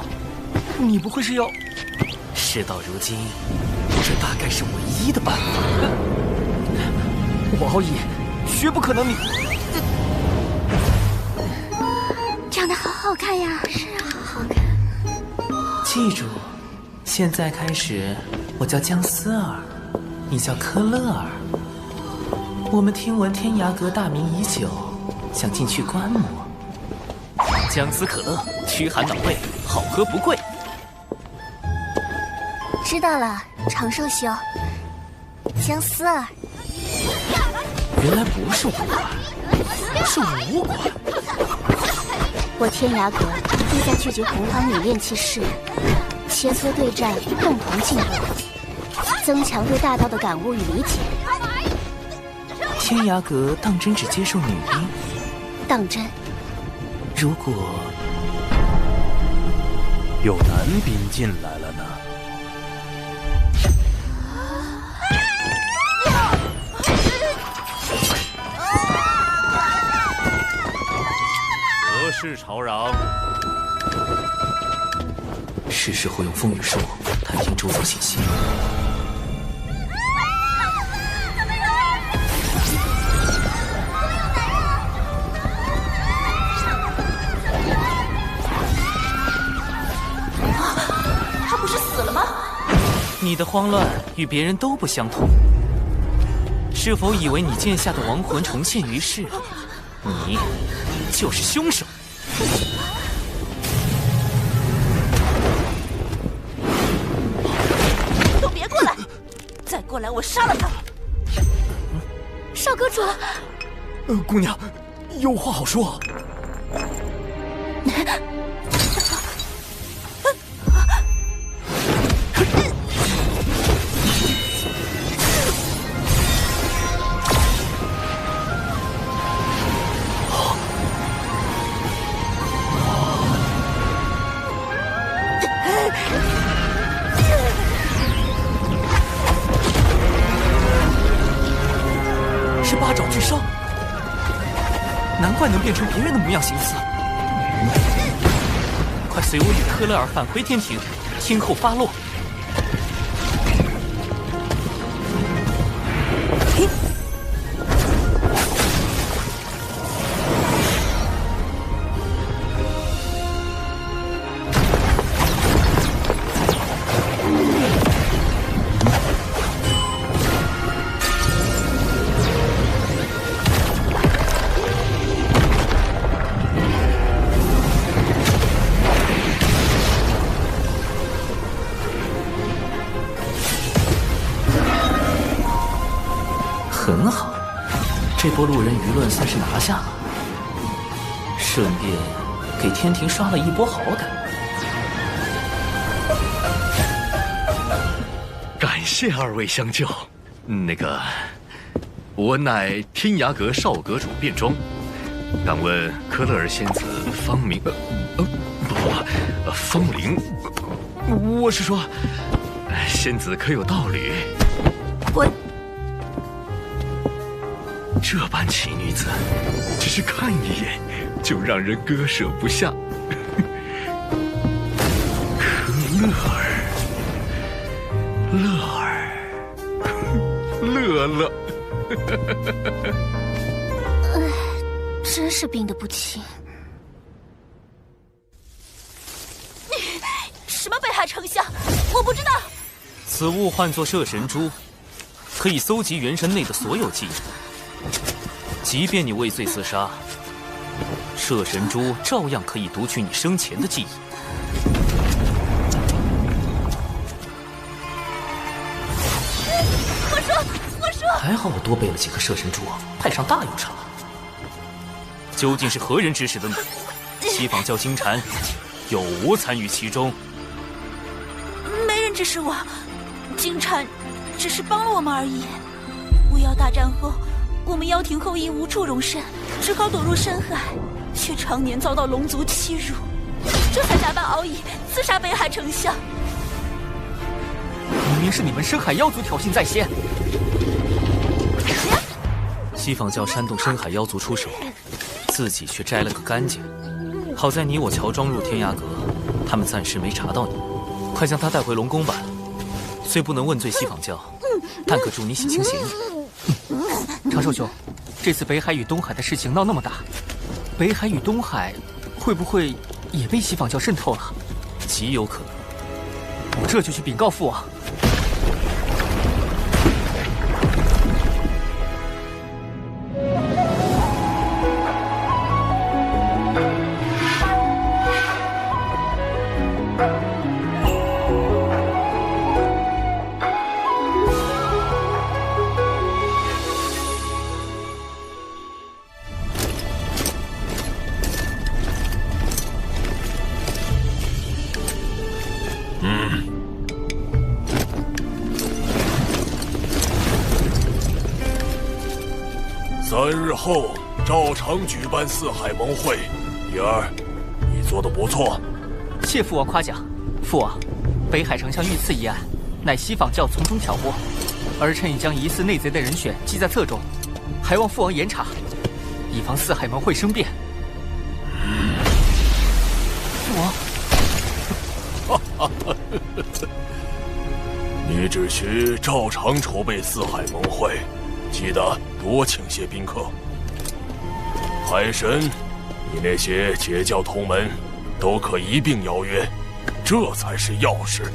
你不会是要……事到如今，这大概是唯一的办法。我傲羿，绝不可能你。长得好好看呀！是啊，好好看。记住，现在开始，我叫姜思儿，你叫科勒尔。我们听闻天涯阁大名已久，想进去观摩。姜思可乐，驱寒暖胃，好喝不贵。知道了，长寿兄，姜思儿。原来不是武馆，是武馆。我天涯阁意在聚集洪荒女炼气士，切磋对战，共同进步，增强对大道的感悟与理解。天涯阁当真只接受女兵？当真。如果有男兵进来了呢？何事吵嚷？是时候用风雨术探听周遭信息。你的慌乱与别人都不相同，是否以为你剑下的亡魂重现于世，你就是凶手？都别过来！再过来，我杀了他！少阁主，姑娘，有话好说。是八爪巨伤，难怪能变成别人的模样形似。快随我与科勒尔返回天庭，听候发落。很好，这波路人舆论算是拿下了，顺便给天庭刷了一波好感。感谢二位相救。那个，我乃天涯阁少阁主卞庄，敢问科勒尔仙子芳名？风铃。我是说，仙子可有道侣？我这般奇女子，只是看一眼就让人割舍不下。可乐乐，真是病得不轻。什么北海丞相？我不知道。此物唤作摄神珠，可以搜集元神内的所有记忆。即便你畏罪自杀，摄神珠照样可以读取你生前的记忆。我说，还好我多备了几颗摄神珠，派上大用场。究竟是何人指使的你？西坊教金蝉有无参与其中？没人指使我，金蝉只是帮了我们而已。巫妖大战后，我们妖庭后裔无处容身，只好躲入深海，却常年遭到龙族欺辱，这才假扮敖乙刺杀北海丞相。明明是你们深海妖族挑衅在先。西坊教煽动深海妖族出手，自己却摘了个干净。好在你我乔装入天涯阁，他们暂时没查到你。快将他带回龙宫吧。虽不能问罪西坊教，但可助你洗清嫌疑。长寿兄，这次北海与东海的事情闹那么大，北海与东海会不会也被西坊教渗透了？极有可能。我这就去禀告父王。3日后照常举办四海盟会。女儿，你做得不错。谢父王夸奖。父王，北海丞相遇刺一案，乃西坊教从中挑拨，儿臣已将疑似内贼的人选记在册中，还望父王严查，以防四海盟会生变。父王，你只需照常筹备四海盟会，记得多请些宾客。海神，你那些截教同门都可一并邀约，这才是要事。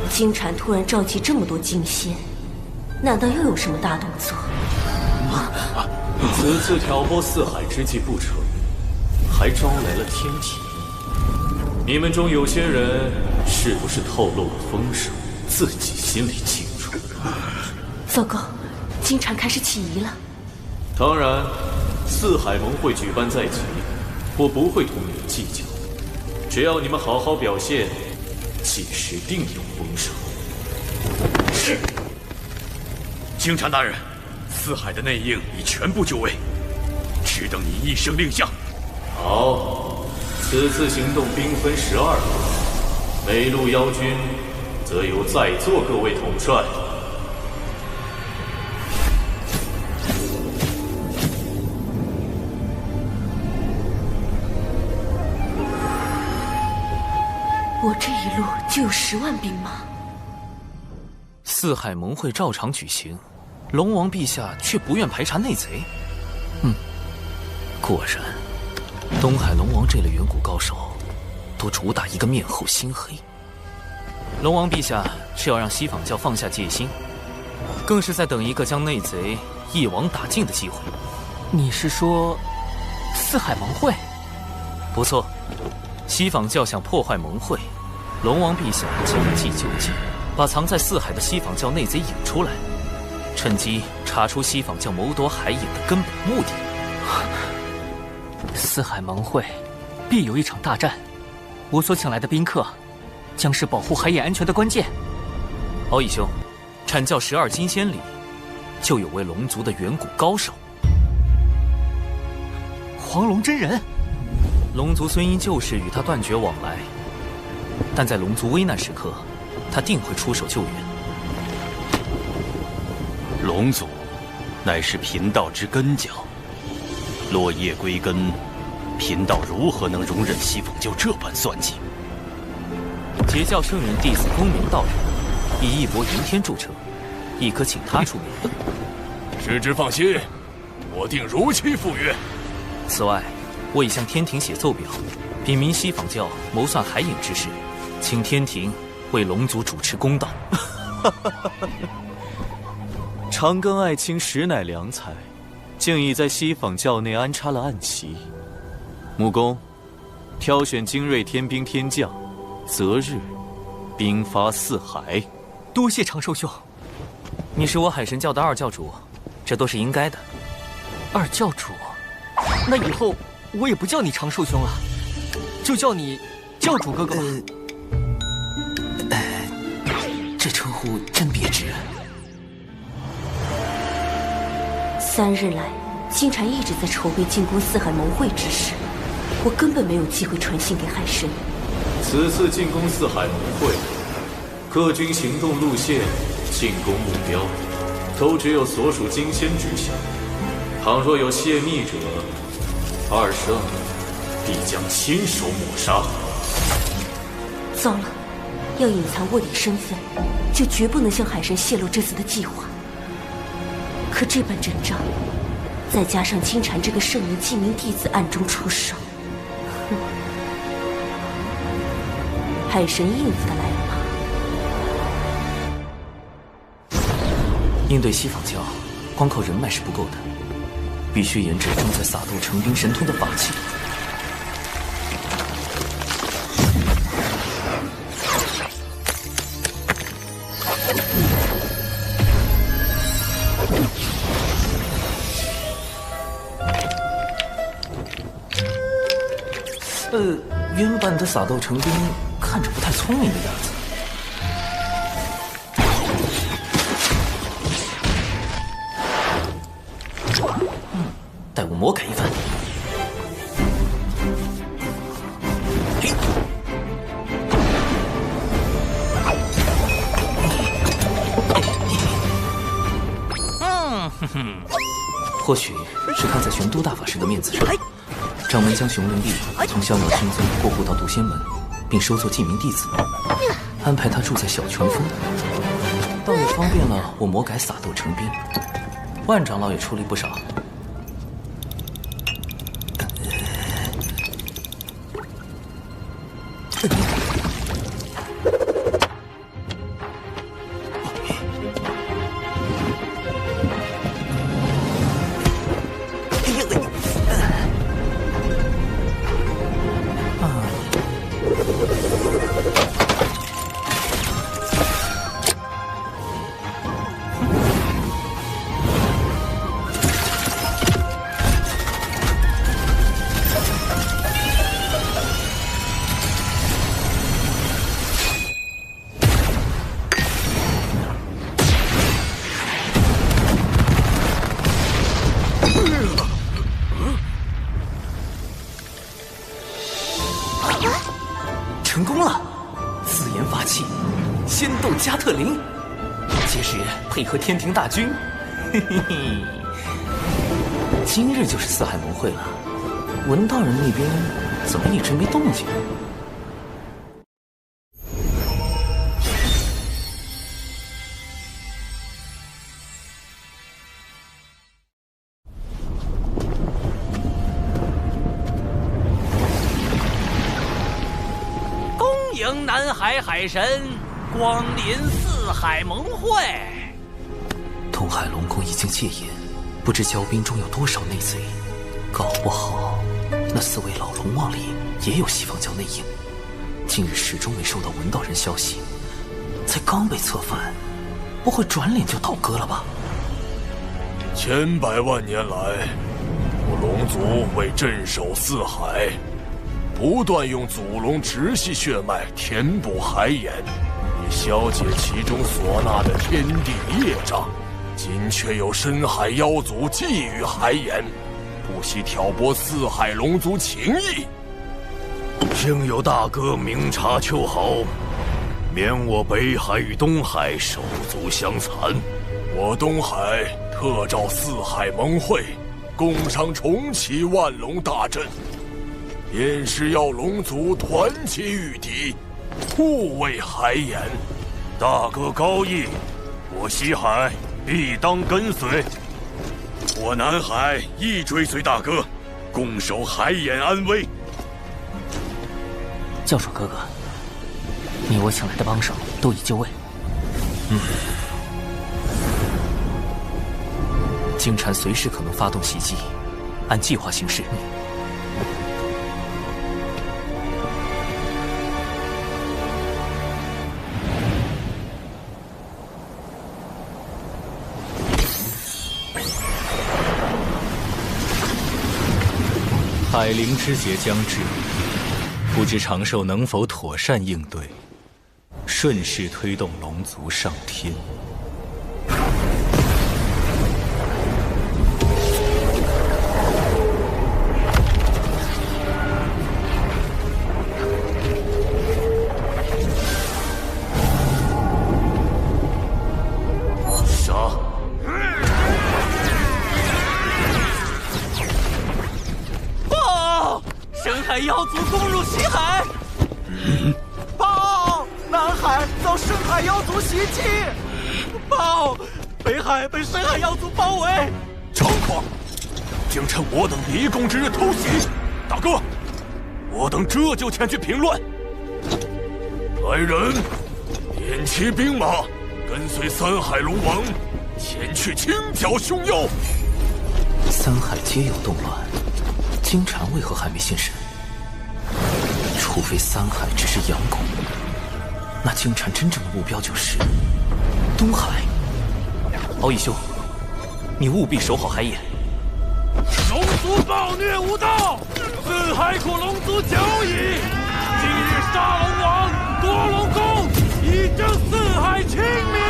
金蝉突然召集这么多金仙，难道又有什么大动作？此次挑拨四海之计不成，还招来了天体。你们中有些人是不是透露了风声，自己心里清楚？糟糕，金蝉开始起疑了。当然，四海盟会举办在即，我不会同你们计较。只要你们好好表现，届时定有风声。是。金蝉大人，四海的内应已全部就位，只等你一声令下。好，此次行动兵分12路，每路妖军则由在座各位统帅。我这一路就有10万兵马。四海盟会照常举行，龙王陛下却不愿排查内贼。果然，东海龙王这类远古高手，都主打一个面厚心黑。龙王陛下是要让西坊教放下戒心，更是在等一个将内贼一网打尽的机会。你是说，四海盟会？不错，西坊教想破坏盟会，龙王陛下将计就计，把藏在四海的西坊教内贼引出来，趁机查出西坊教谋夺海饮的根本目的。四海盟会必有一场大战，我所请来的宾客，将是保护海眼安全的关键。敖乙兄，阐教12金仙里，就有位龙族的远古高手，黄龙真人。龙族虽因旧事与他断绝往来，但在龙族危难时刻，他定会出手救援。龙族乃是贫道之根脚，落叶归根，贫道如何能容忍西凤就这般算计？截教圣人弟子公明道人，以义薄云天著称，亦可请他出面。师之放心，我定如期赴约。此外，我已向天庭写奏表，禀明西坊教谋算海隐之事，请天庭为龙族主持公道。长庚爱卿实乃良才，竟已在西坊教内安插了暗棋。木工，挑选精锐天兵天将，择日兵发四海。多谢长寿兄。你是我海神教的二教主，这都是应该的。二教主，那以后我也不叫你长寿兄了，就叫你教主哥哥吧。这称呼真别致。3日来，金蝉一直在筹备进攻四海盟会之事，我根本没有机会传信给海神。此次进攻四海盟会，各军行动路线、进攻目标，都只有所属金仙知晓。倘若有泄密者，二圣必将亲手抹杀。糟了，要隐藏卧底身份，就绝不能向海神泄露这次的计划。可这般阵仗，再加上金蝉这个圣人记名弟子暗中出手，海神应付得来吗？应对西坊教，光靠人脉是不够的，必须研制正在撒豆成兵神通的法器。原版的撒豆成兵看着不太聪明的样子。待我魔改一番。或许是看在玄都大法师的面子上，掌门将熊灵帝从逍遥天尊过户到渡仙门，并收作记名弟子，安排他住在小泉峰，倒也方便了我魔改撒豆成兵。万长老也出力不少。成功了！自研法器，仙斗加特林，届时配合天庭大军，嘿嘿嘿。今日就是四海盟会了，文道人那边怎么一直没动静？迎南海海神光临四海盟会。东海龙宫已经戒严，不知骄兵中有多少内贼，搞不好那4位老龙王里也有西方教内应。近日始终没收到文道人消息，才刚被策反，不会转脸就倒戈了吧？千百万年来，我龙族为镇守四海，不断用祖龙直系血脉填补海眼，以消解其中所纳的天地业障。今却有深海妖族觊觎海眼，不惜挑拨四海龙族情谊，幸有大哥明察秋毫，免我北海与东海手足相残。我东海特召四海盟会，共商重启万龙大阵，便是要龙族团结御敌，护卫海眼。大哥高义，我西海必当跟随。我南海亦追随大哥，共守海眼安危。教主哥哥，你我请来的帮手都已就位。金蝉随时可能发动袭击，按计划行事。海灵之劫将至，不知长寿能否妥善应对，顺势推动龙族上天。妖族攻入西海！报！南海遭深海妖族袭击！报！北海被深海妖族包围！猖狂！竟趁我等离宫之日偷袭！大哥，我等这就前去平乱。来人，点齐兵马，跟随三海龙王前去清剿凶妖。三海皆有动乱，金蝉为何还没现身？除非三海只是佯攻，那金蝉真正的目标就是东海。敖义兄，你务必守好海眼。龙族暴虐无道，四海苦龙族久矣。今日杀龙王，夺龙宫，以正四海清明。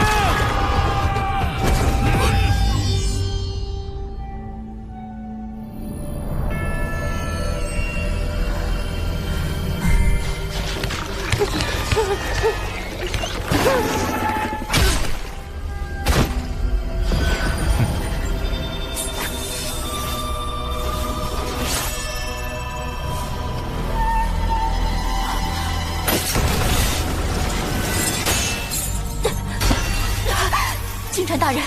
金蝉大人，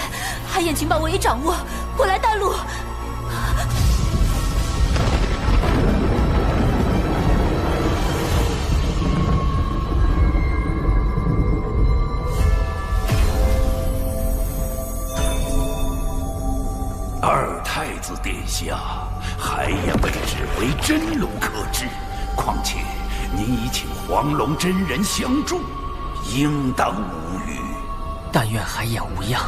海眼情报我已掌握，我来带路。二太子殿下，海眼位置为真龙可治，况且您已请黄龙真人相助，应当无虞。但愿海眼无恙。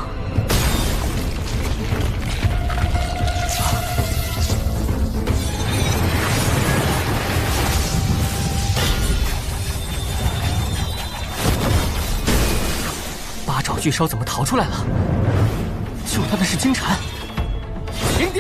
八爪巨兽怎么逃出来了？救他的是金蝉。迎敌！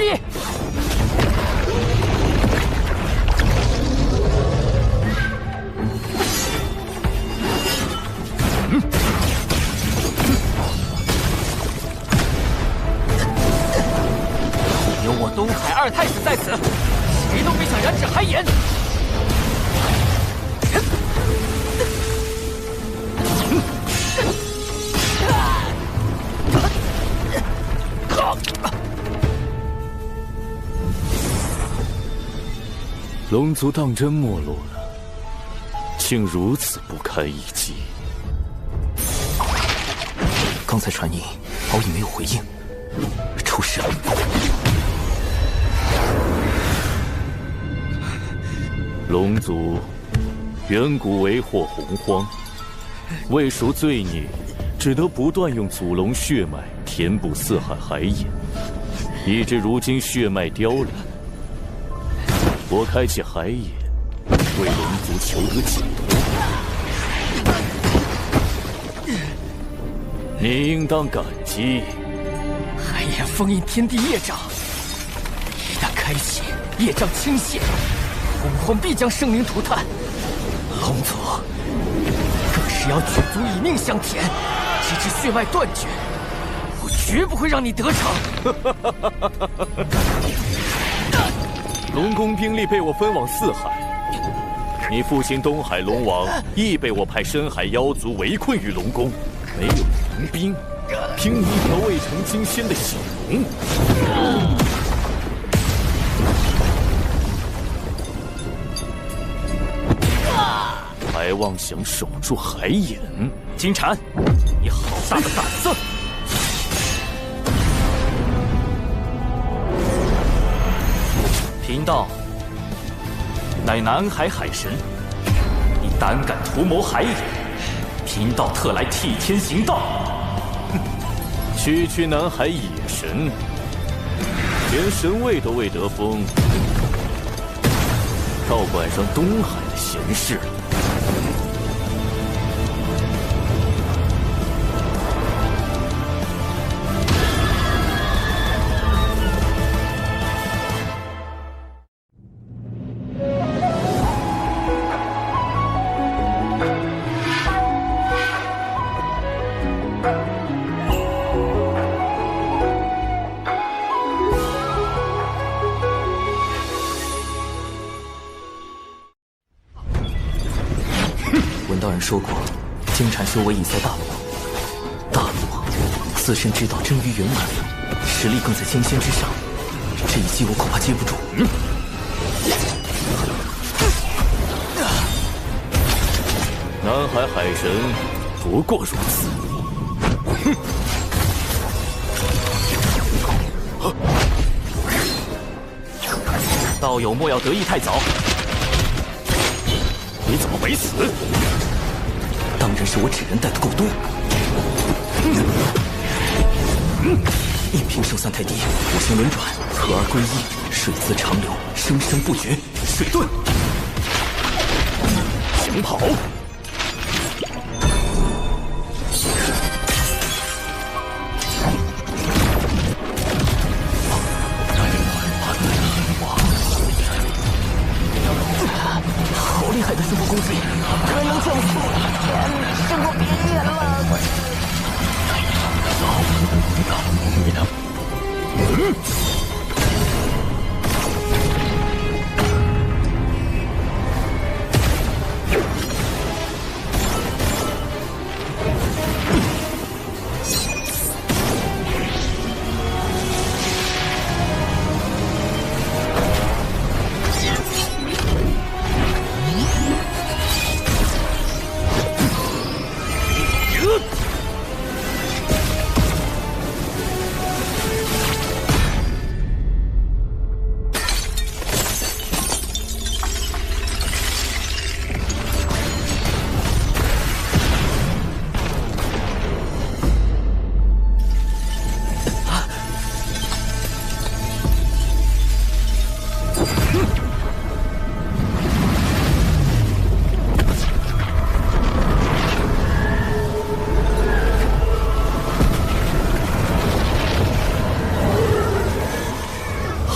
有我东海二太子在此，谁都别想染指海眼。龙族当真没落了，竟如此不堪一击。刚才传音，敖乙没有回应，出事了。龙族远古为祸洪荒，为赎罪孽，只得不断用祖龙血脉填补四海海眼，以致如今血脉凋零。我开启海眼，为龙族求得解脱。你应当感激。海眼封印天地业障，一旦开启，业障倾泻，洪荒必将生灵涂炭。龙族更是要举足以命相填，直至血脉断绝。我绝不会让你得逞。龙宫兵力被我分往四海，你父亲东海龙王亦被我派深海妖族围困于龙宫，没有援兵，凭你一条未成金仙的小龙，还妄想守住海眼？金蝉，你好大的胆子！贫道乃南海海神，你胆敢图谋海眼，贫道特来替天行道。区区南海野神，连神位都未得封，倒管上东海的闲事了。说过，金蝉修为已在大罗，大罗自身知道真鱼圆满，实力更在金仙之上，这一击我恐怕接不住。南海海神不过如此。道友莫要得意太早。你怎么没死？当然是我纸人带的够多。一品圣三太低，五行轮转，合而归一，水自长流，生生不绝。水遁，想跑？好厉害的师傅功力，可能降速。师傅别演了。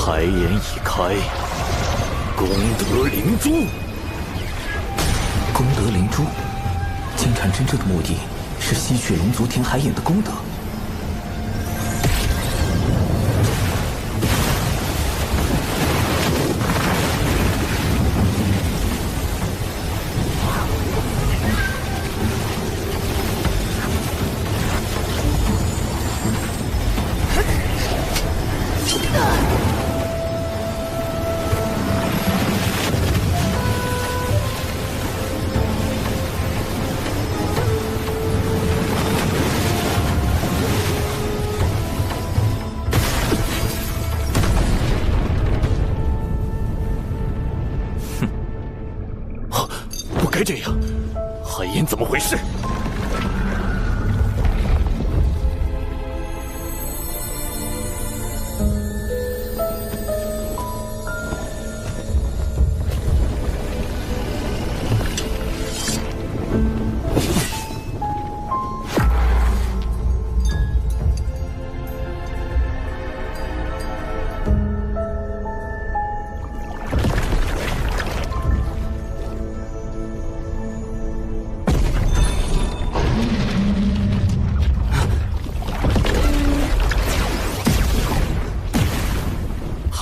海眼已开，功德灵珠。功德灵珠，金蝉真正的目的是吸取龙族填海眼的功德。这样，海燕怎么回事？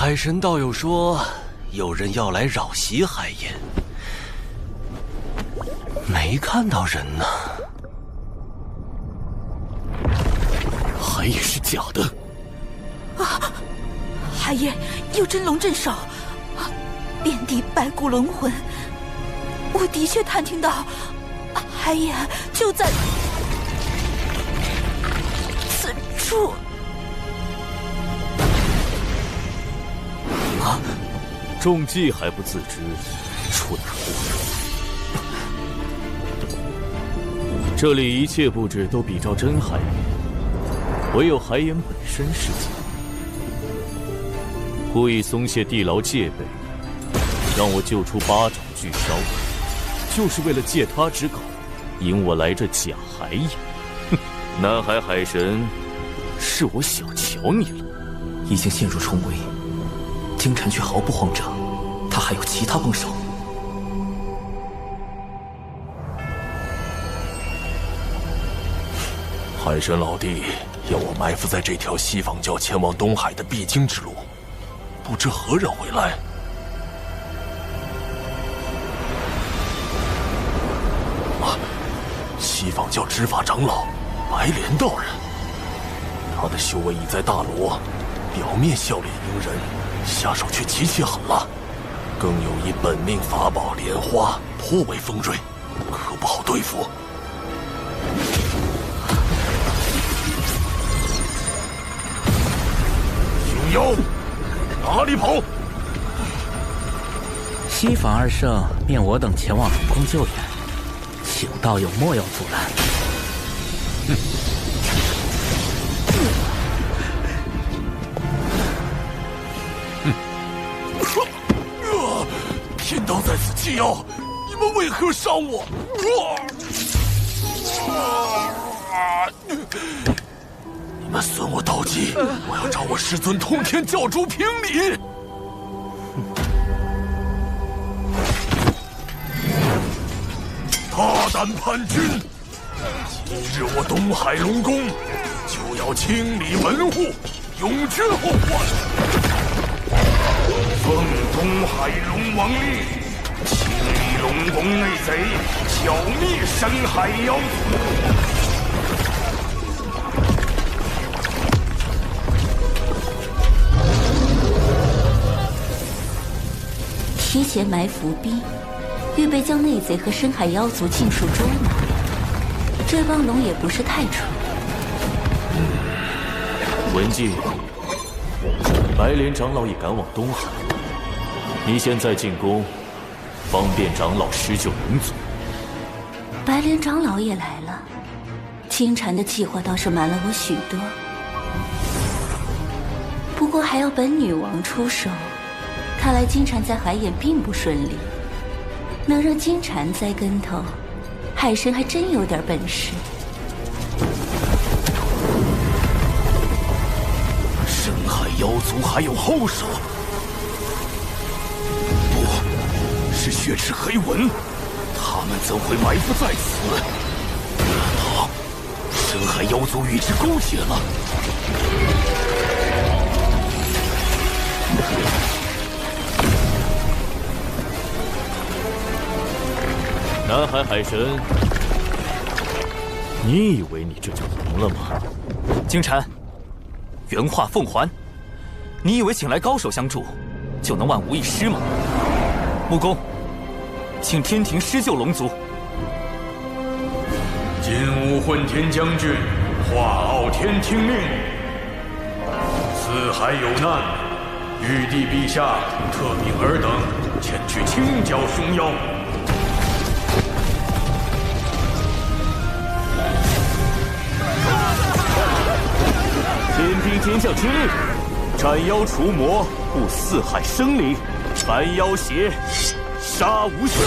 海神道友说，有人要来扰袭海盐，没看到人呢。海也是假的。啊！海爷有真龙镇守，遍地白骨轮魂。我的确探听到，海爷就在此处。啊！中计还不自知，蠢货！这里一切布置都比照真海盐，唯有海盐本身是假。故意松懈地牢戒备，让我救出8爪巨烧，就是为了借他之口，引我来这假海盐。哼，南海海神，是我小瞧你了。已经陷入重围，金蝉却毫不慌张，他还有其他帮手。海神老弟要我埋伏在这条西方教前往东海的必经之路，不知何人会来。西方教执法长老白莲道人，他的修为已在大罗，表面笑脸迎人，下手却极其狠辣，更有一本命法宝莲花，颇为锋锐，可不好对付。熊妖，哪里跑？西方二圣命我等前往龙宫救援，请道友莫要阻拦。天道在此纪要，你们为何伤我？你们损我道基，我要找我师尊通天教主评理。大胆叛军！今日我东海龙宫就要清理门户，永绝后患。奉东海龙王令，清理龙宫内贼，剿灭深海妖族。提前埋伏兵，预备将内贼和深海妖族尽数捉拿。这帮龙也不是太蠢。文静，白莲长老已赶往东海，你现在进宫，方便长老施救龙族。白莲长老也来了，金蝉的计划倒是瞒了我许多，不过还要本女王出手。看来金蝉在海眼并不顺利，能让金蝉栽跟头，海神还真有点本事。深海妖族还有后手？不是血池黑纹，他们怎会埋伏在此？难道深海妖族与之勾结了？南海海神，你以为你这就赢了吗？金蝉，原话奉还。你以为请来高手相助，就能万无一失吗？木工，请天庭施救龙族。今武混天将军化傲天听命，四海有难，玉帝陛下特命尔等前去清剿凶妖。天兵天将听令，斩妖除魔，护四海生灵，凡妖邪，杀无赦。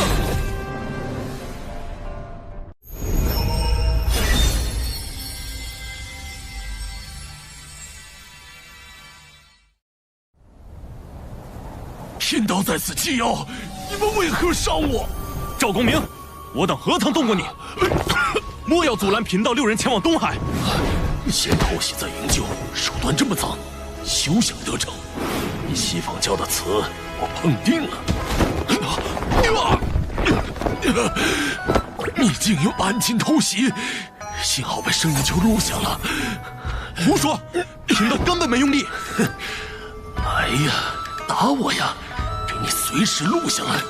天道在此纪要，你们为何伤我？赵公明，我等何曾动过你？莫要阻拦贫道6人前往东海。先偷袭再营救，手段这么脏，休想得逞！西方教的词我碰定了。你竟有暗侵偷袭，幸好被声音球录下了。胡说，贫道根本没用力。来呀，打我呀，给你随时录下来。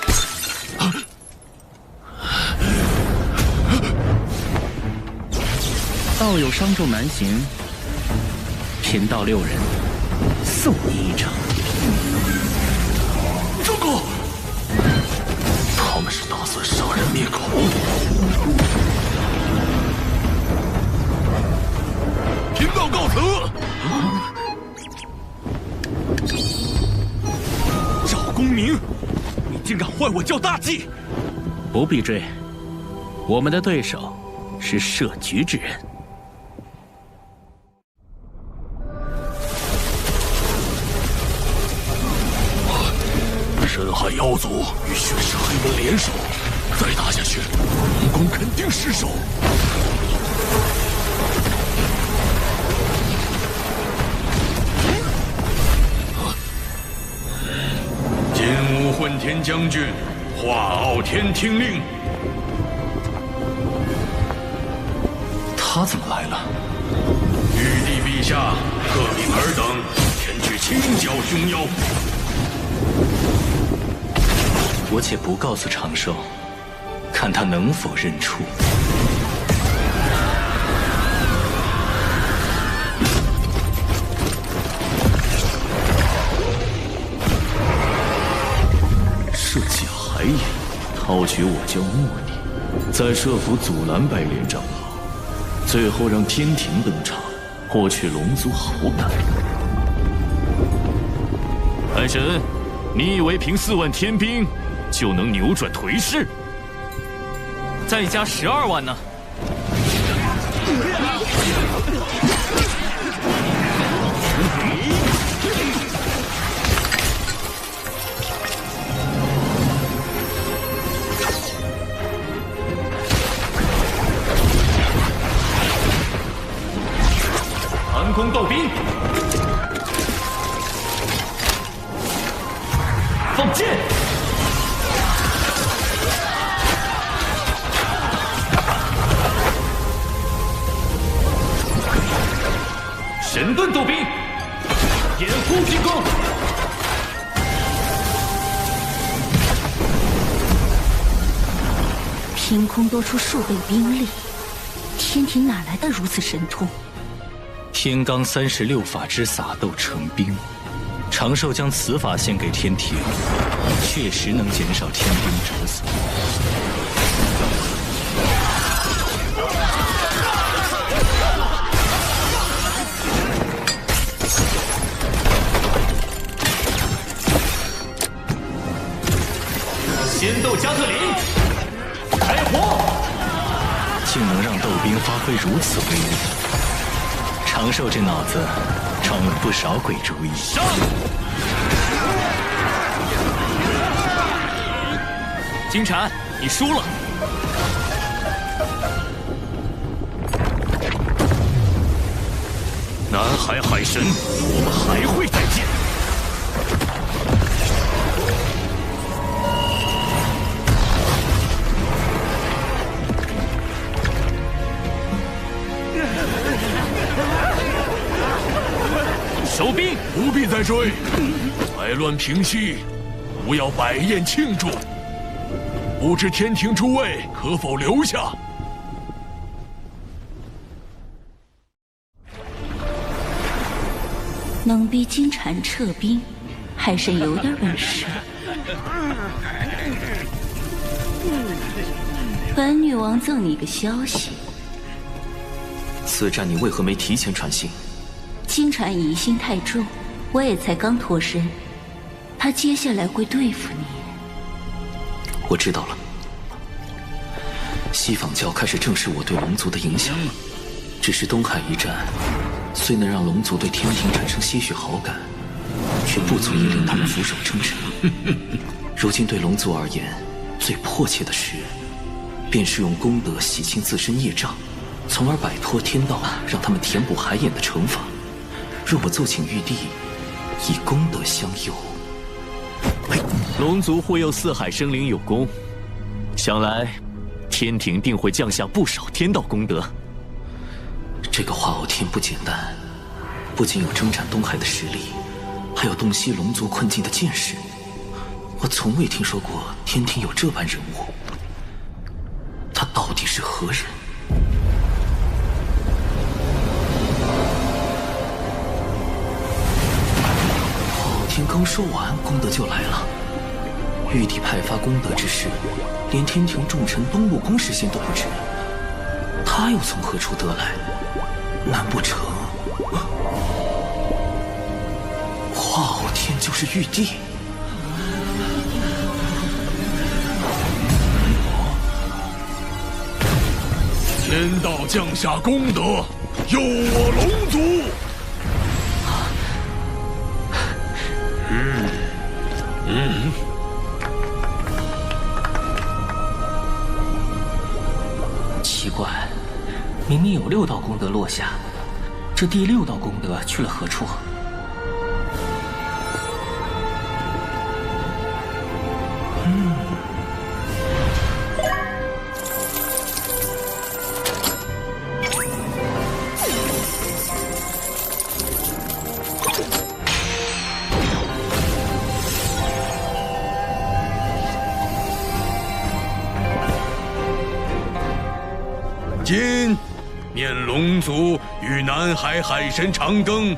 道友伤重难行，贫道6人送你一场。住口！他们是打算杀人灭口。贫道告辞。赵公明，你竟敢坏我教大计！不必追，我们的对手是设局之人。深海妖族与血石黑门联手，再打下去，龙宫肯定失守。金武混天将军，化傲天听令。他怎么来了？玉帝陛下，特命尔等前去清剿凶妖。我且不告诉长寿，看他能否认出。设计海眼，套取我教目的，再设伏阻拦白莲长老，最后让天庭登场，获取龙族好感。海神，你以为凭4万天兵就能扭转颓势？再加12万呢？寒空斗兵，放箭！神盾斗兵，掩护进攻！凭空多出数倍兵力，天庭哪来的如此神通？天罡36法之撒豆成兵，长寿将此法献给天庭，确实能减少天兵折损。仙斗加特林，开火！竟能让斗兵发挥如此威力，长寿这脑子装了不少鬼主意。上！金蝉，你输了。南海海神，我们还会再见。收兵，不必再追。灾乱平息，吾要摆宴庆祝。不知天庭诸位可否留下？能逼金蝉撤兵，海神有点本事。本女王赠你个消息，此战你为何没提前传信？金蝉疑心太重，我也才刚脱身，他接下来会对付你。我知道了。西方教开始正视我对龙族的影响，只是东海一战，虽能让龙族对天庭产生些许好感，却不足以令他们俯首称臣。如今对龙族而言，最迫切的事，便是用功德洗清自身业障，从而摆脱天道让他们填补海眼的惩罚。若我奏请玉帝，以功德相佑。龙族护佑四海生灵有功，想来天庭定会降下不少天道功德。这个化傲天不简单，不仅有征战东海的实力，还有洞悉龙族困境的见识。我从未听说过天庭有这般人物，他到底是何人？化傲天刚说完，功德就来了。玉帝派发功德之事，连天庭重臣东陆宫事先都不知，他又从何处得来？难不成化傲天就是玉帝？天道降下功德，佑我龙族。奇怪，明明有6道功德落下，这第6道功德去了何处？今念龙族与南海海神长庚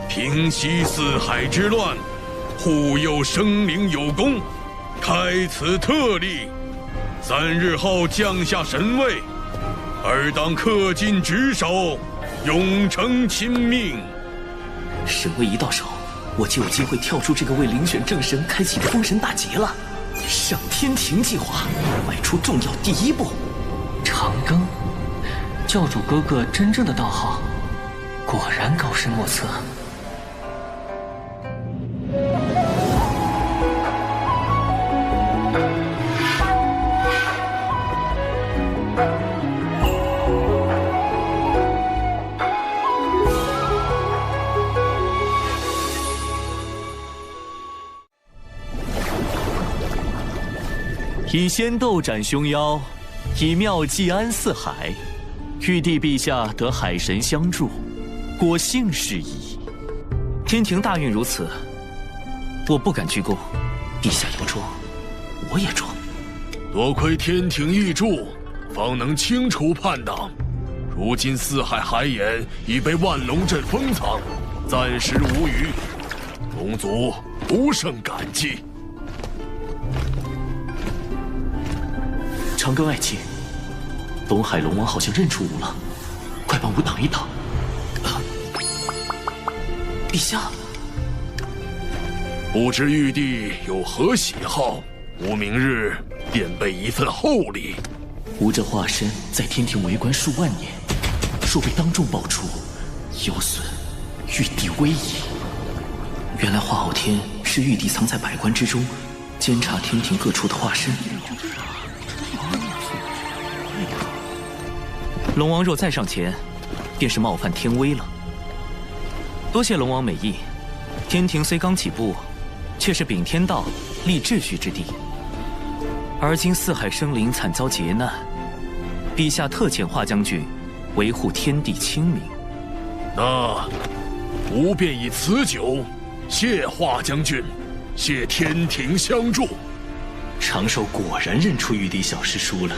平息四海之乱，护佑生灵有功，开此特例。3日后降下神位，尔当恪尽职守，永承亲命。神位一到手，我就有机会跳出这个为遴选正神开启的封神大劫了。上天庭计划迈出重要第1步。长庚，教主哥哥真正的道行，果然高深莫测。以仙斗斩凶妖，以妙计安四海。玉帝陛下得海神相助，果幸事矣。天庭大运如此，我不敢居功。陛下要装，我也装。多亏天庭义助，方能清除叛党。如今四海海眼已被万龙阵封藏，暂时无虞。龙族不胜感激。长庚爱卿，东海龙王好像认出吾了，快帮吾挡一挡。陛下，不知玉帝有何喜好，吾明日便备一份厚礼。吾这化身在天庭为官数万年，若被当众爆出，有损玉帝威仪。原来化傲天是玉帝藏在百官之中，监察天庭各处的化身。龙王若再上前，便是冒犯天威了。多谢龙王美意，天庭虽刚起步，却是秉天道、立秩序之地。而今四海生灵惨遭劫难，陛下特遣华将军维护天地清明。那吾便以此酒谢华将军，谢天庭相助。长寿果然认出玉帝小师叔了。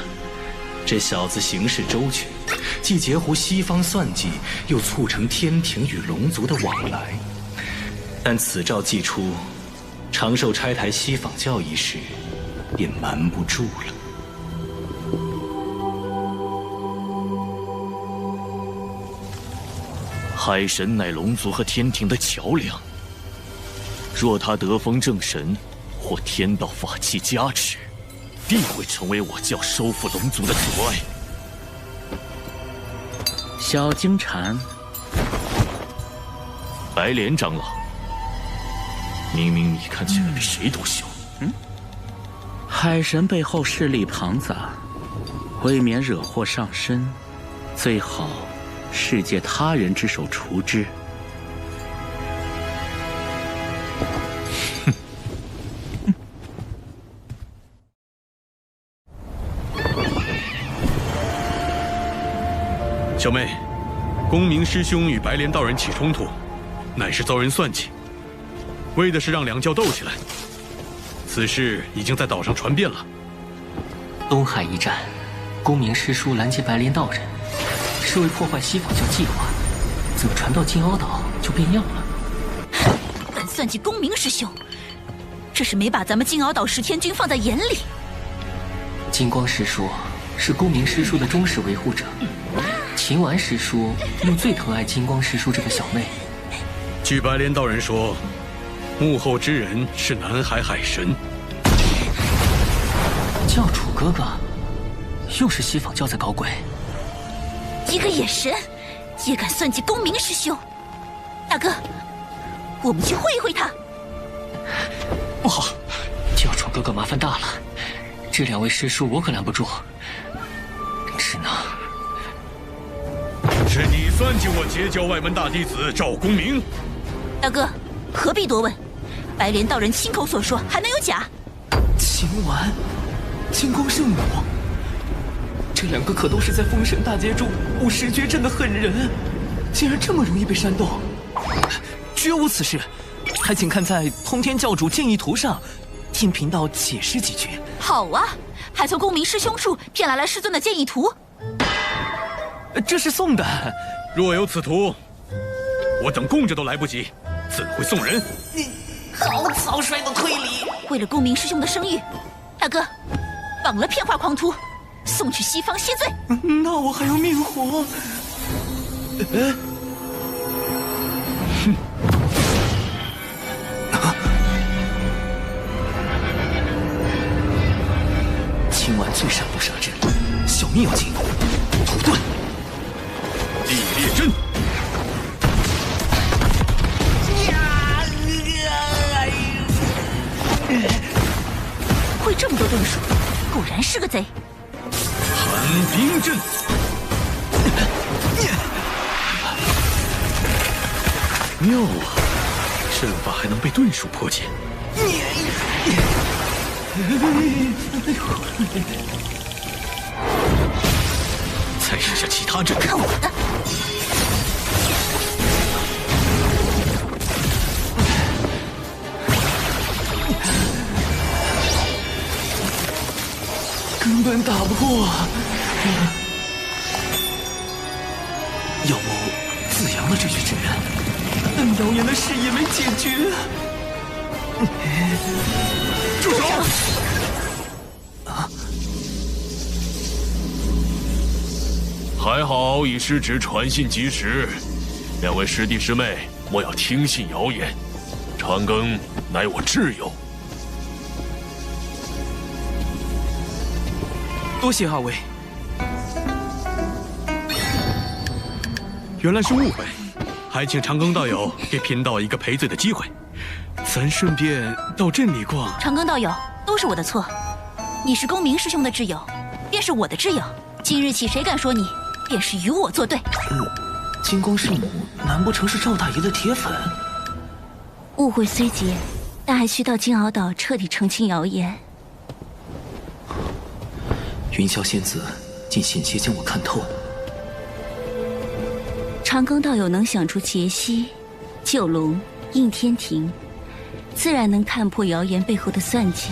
这小子行事周全，既截胡西方算计，又促成天庭与龙族的往来。但此诏既出，长寿拆台西访教一事，便瞒不住了。海神乃龙族和天庭的桥梁，若他得封正神，或天道法器加持，必会成为我教收复龙族的阻碍。小金蝉，白莲长老，明明你看起来比谁都小。海神背后势力庞杂，未免惹祸上身，最好是借他人之手除之。小妹，公明师兄与白莲道人起冲突，乃是遭人算计，为的是让两教斗起来。此事已经在岛上传遍了。东海一战，公明师叔拦截白莲道人，是为破坏西方教计划，怎么传到金鳌岛就变样了？敢算计公明师兄，这是没把咱们金鳌岛10天军放在眼里。金光师叔是公明师叔的忠实维护者，秦丸师叔又最疼爱金光师叔这个小妹。据白莲道人说，幕后之人是南海海神。教主哥哥，又是西方教在搞鬼。一个野神也敢算计公明师兄，大哥，我们去会一会他。不好，教主哥哥麻烦大了，这2位师叔我可拦不住，只能……是你算计我截教外门大弟子赵公明？大哥，何必多问？白莲道人亲口所说，还能有假？秦丸、金光圣母，这2个可都是在封神大劫中武石绝阵的狠人，竟然这么容易被煽动？绝无此事，还请看在通天教主建议图上，听贫道解释几句。好啊，还从公明师兄处骗来了师尊的建议图。这是送的，若有此图，我等供着都来不及，怎会送人？你好草率的推理！为了公明师兄的声誉，大哥，绑了骗话狂徒，送去西方谢罪。那我还要命活？秦丸最善不杀之，小命要紧。土遁，地裂阵。会这么多遁术，果然是个贼。寒冰阵。妙啊，阵法还能被遁术破解。再试下其他阵。看我的！根本打不过。要不子阳了这具纸人，但谣言的事也没解决。住手！还好以师侄传信及时，2位师弟师妹莫要听信谣言。长庚乃我挚友。多谢2位。原来是误会，还请长庚道友给贫道一个赔罪的机会，咱顺便到镇里逛。长庚道友，都是我的错。你是公明师兄的挚友，便是我的挚友。今日起，谁敢说你，便是与我作对。金光圣母难不成是赵大爷的铁粉？误会虽结，但还需到金鳌岛彻底澄清谣言。云霄仙子竟险些将我看透。长庚道友能想出劫西、九龙、应天庭，自然能看破谣言背后的算计。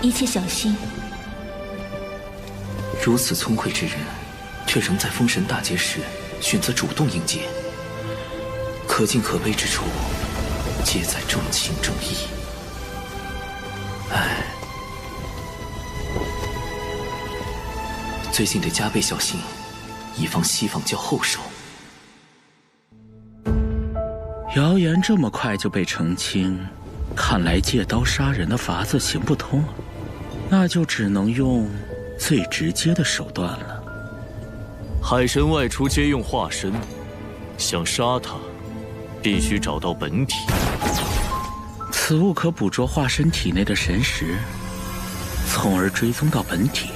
一切小心。如此聪慧之人，却仍在封神大劫时选择主动应劫，可敬可悲之处，皆在正情正义。唉，最近得加倍小心，以防西方教后手。谣言这么快就被澄清，看来借刀杀人的法子行不通，那就只能用最直接的手段了。海神外出皆用化身，想杀他，必须找到本体。此物可捕捉化身体内的神识，从而追踪到本体。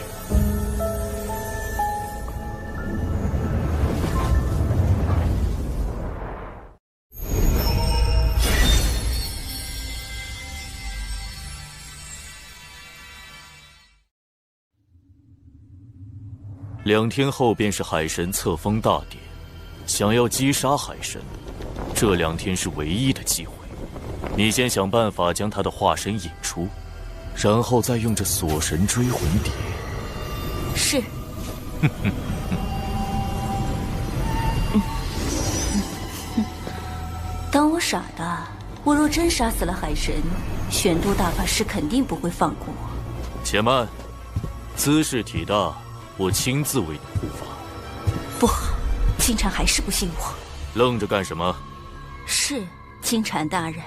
2天后便是海神册封大典，想要击杀海神，这2天是唯一的机会。你先想办法将他的化身引出，然后再用这锁神追魂碟。是。当我傻的，我若真杀死了海神，玄都大法师肯定不会放过我。且慢，姿势体大，我亲自为你护法。不好，金蝉还是不信我。愣着干什么？是，金蝉大人。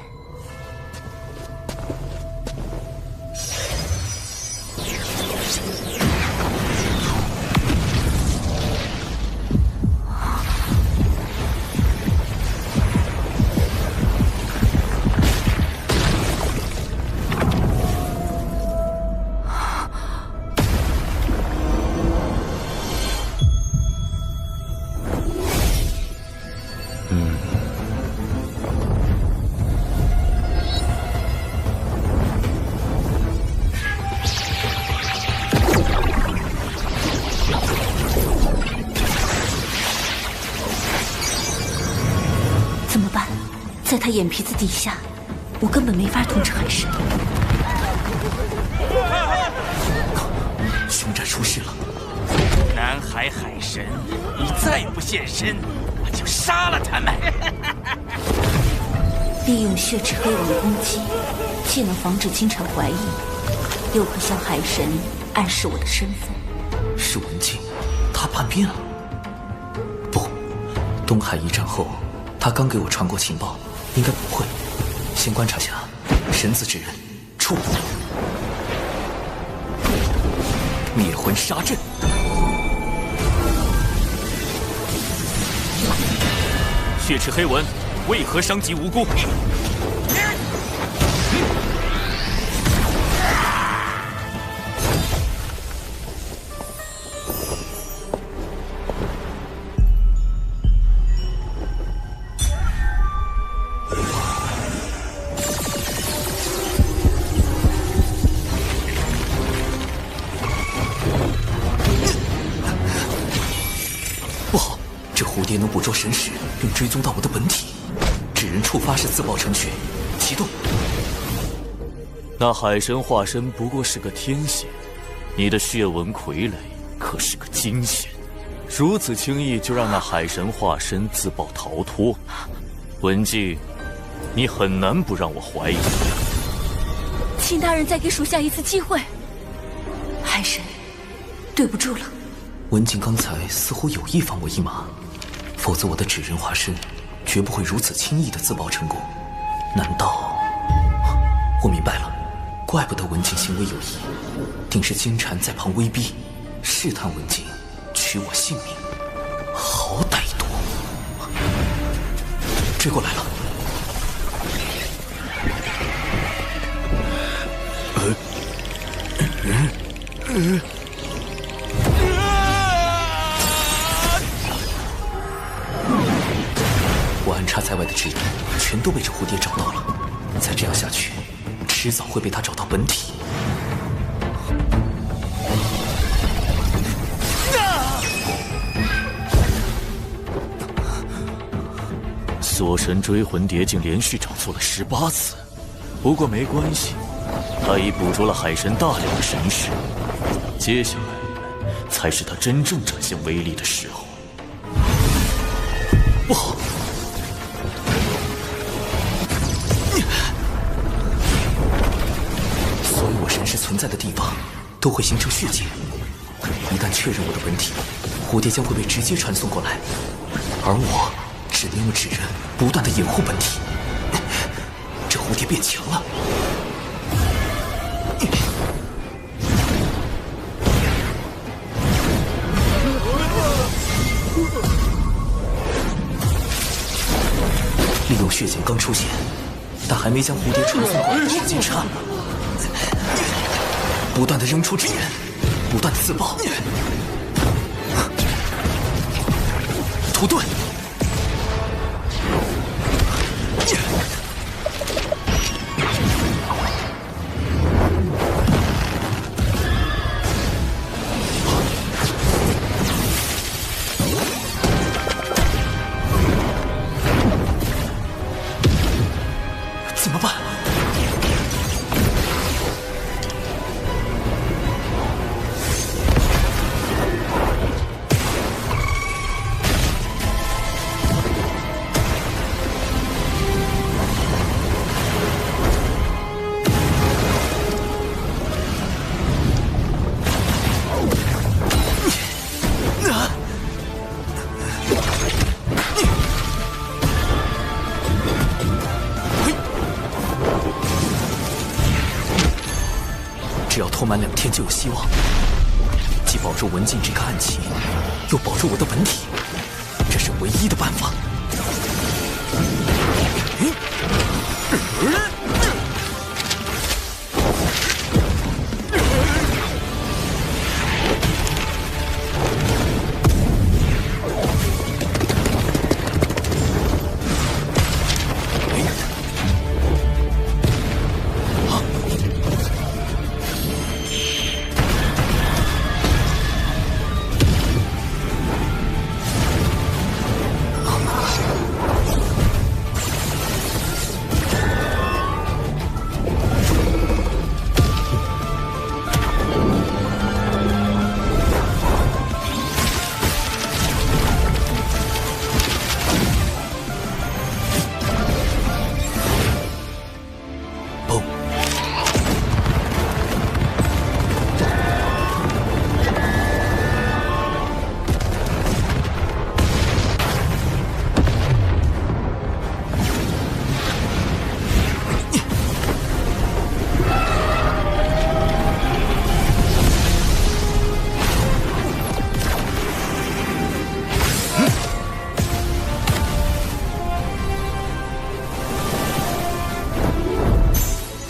在他眼皮子底下，我根本没法统治海神。凶战出事了！南海海神，你再不现身，我就杀了他们！利用血池黑纹攻击，既能防止金蝉怀疑，又可向海神暗示我的身份。是文静，他叛变了。不，东海一战后，他刚给我传过情报。应该不会，先观察下。神子之人，出！灭魂杀阵。血池黑纹，为何伤及无辜？蝶能捕捉神识，并追踪到我的本体。纸人触发式自爆程序启动。那海神化身不过是个天仙，你的血纹傀儡可是个金仙，如此轻易就让那海神化身自爆逃脱，文静，你很难不让我怀疑。请大人再给属下一次机会。海神，对不住了。文静刚才似乎有意放我一马。否则我的纸人化身绝不会如此轻易的自爆成功。难道我明白了？怪不得文静行为有疑，定是金蝉在旁威逼，试探文静取我性命。好歹毒！追过来了。我安插在外的纸人全都被这蝴蝶找到了，再这样下去，迟早会被他找到本体。锁神追魂蝶竟连续找错了18次，不过没关系，他已捕捉了海神大量的神识，接下来才是他真正展现威力的时候。不好！所有我神识存在的地方都会形成血界，一旦确认我的本体，蝴蝶将会被直接传送过来，而我只能用纸人不断的掩护本体。这蝴蝶变强了。利用血茧刚出现，但还没将蝴蝶传送过来的时间差，不断的扔出纸人，不断的自爆，屠盾。只要拖满2天就有希望，既保住文静这个暗器，又保住我的本体，这是唯一的办法。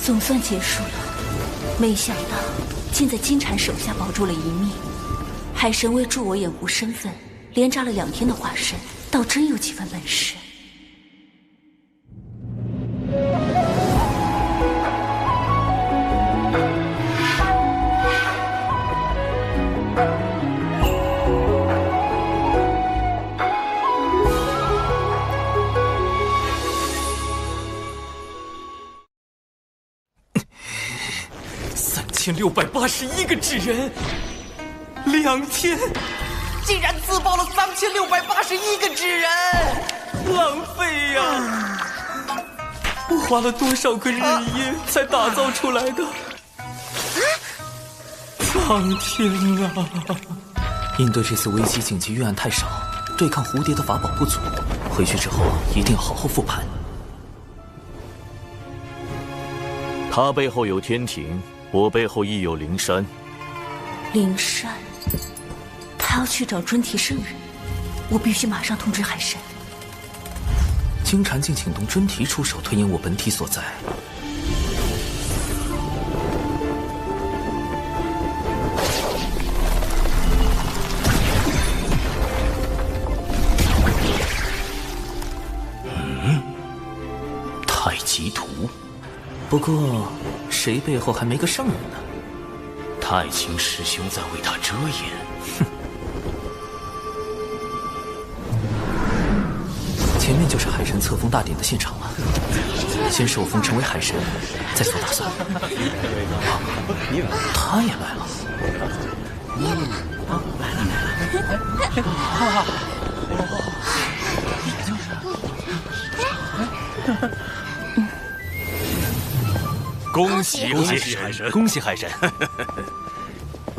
总算结束了，没想到竟在金蝉手下保住了一命。海神为助我掩护身份，连扎了2天的化身，倒真有几分本事。3681个纸人，2天竟然自爆了3681个纸人，浪费呀！我花了多少个日夜才打造出来的？苍天啊！应对这次危机紧急预案太少，对抗蝴蝶的法宝不足，回去之后一定要好好复盘。他背后有天庭，我背后亦有灵山。灵山，他要去找尊提圣人，我必须马上通知海神。金蝉竟请动尊提出手推演我本体所在。太极图，不过谁背后还没个圣人呢？太清师兄在为他遮掩。哼。前面就是海神册封大典的现场了，先受封成为海神，再做打算。他也来了。恭喜海神！恭喜海神！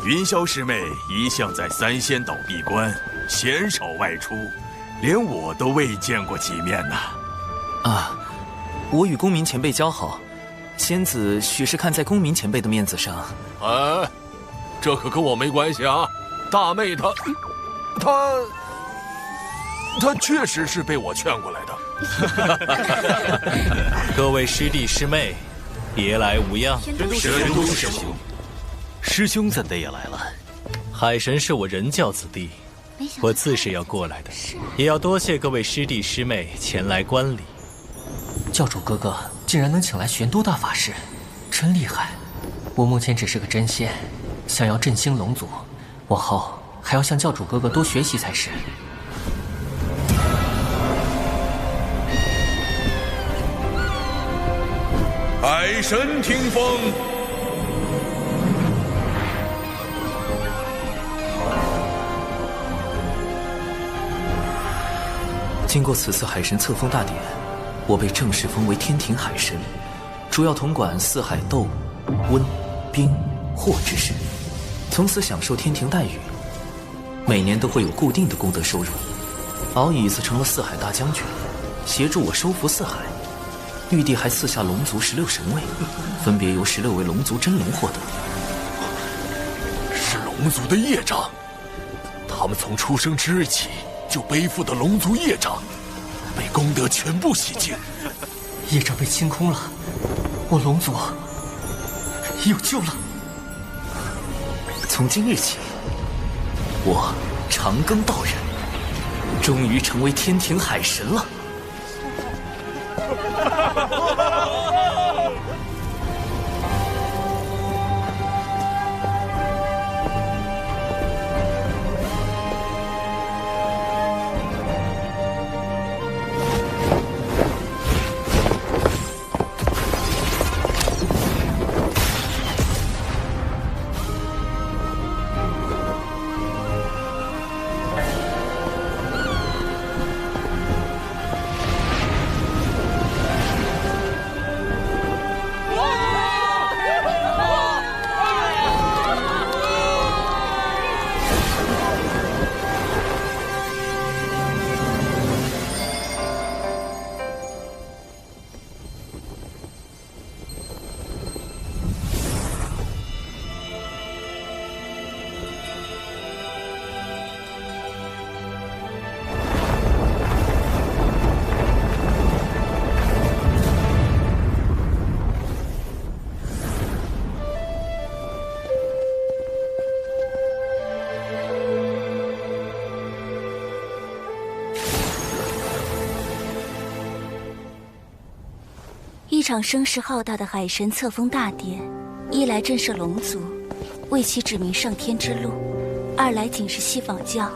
云霄师妹一向在3仙岛闭关，鲜少外出，连我都未见过几面呐。啊，我与公明前辈交好，仙子许是看在公明前辈的面子上。哎，这可跟我没关系啊！大妹她确实是被我劝过来的。各位师弟师妹，别来无恙。玄都师兄，师兄怎的也来了？海神是我人教子弟，我自是要过来的，也要多谢各位师弟师妹前来观礼。教主哥哥竟然能请来玄都大法师，真厉害！我目前只是个真仙，想要振兴龙族，往后还要向教主哥哥多学习才是。海神听风。经过此次海神册封大典，我被正式封为天庭海神，主要统管四海斗、温、冰、火之事，从此享受天庭待遇。每年都会有固定的功德收入。敖乙则成了四海大将军，协助我收服四海。玉帝还赐下龙族16神位，分别由16位龙族真龙获得。龙族的业障，他们从出生之日起就背负的龙族业障，被功德全部洗净，业障被清空了，我龙族有救了。从今日起，我长庚道人终于成为天庭海神了。一场声势浩大的海神册封大典，一来震慑龙族，为其指明上天之路；二来警示西方教，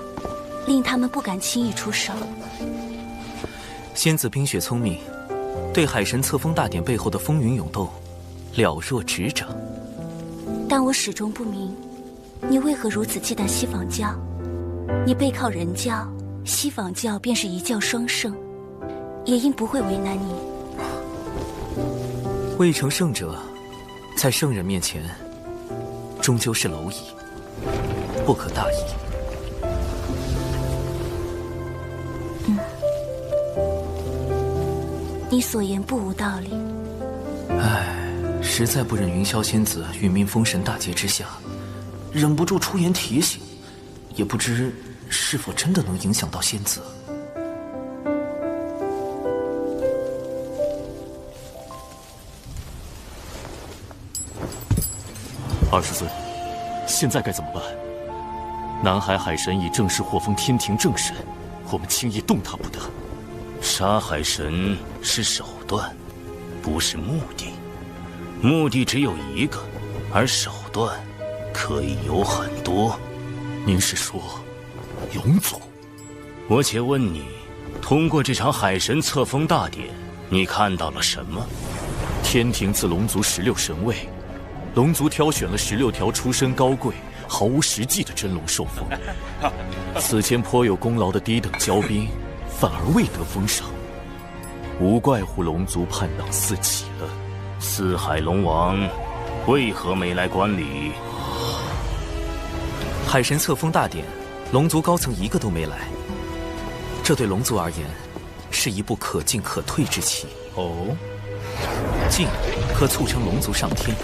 令他们不敢轻易出手。仙子冰雪聪明，对海神册封大典背后的风云涌动了若指掌。但我始终不明，你为何如此忌惮西方教？你背靠人教，西方教便是一教双圣，也应不会为难你。未成圣者，在圣人面前，终究是蝼蚁，不可大意。你所言不无道理。唉，实在不忍云霄仙子殒命封神大劫之下，忍不住出言提醒，也不知是否真的能影响到仙子。20尊，现在该怎么办？南海海神已正式获封天庭正神，我们轻易动他不得。杀海神是手段，不是目的。目的只有一个，而手段可以有很多。您是说，龙族？我且问你，通过这场海神册封大典，你看到了什么？天庭自龙族16神位，龙族挑选了16条出身高贵、毫无实际的真龙受封。此间颇有功劳的低等骄兵，反而未得封赏，无怪乎龙族叛党四起了。四海龙王为何没来观礼？海神册封大典，龙族高层一个都没来，这对龙族而言，是一步可进可退之棋。哦，进可促成龙族上天，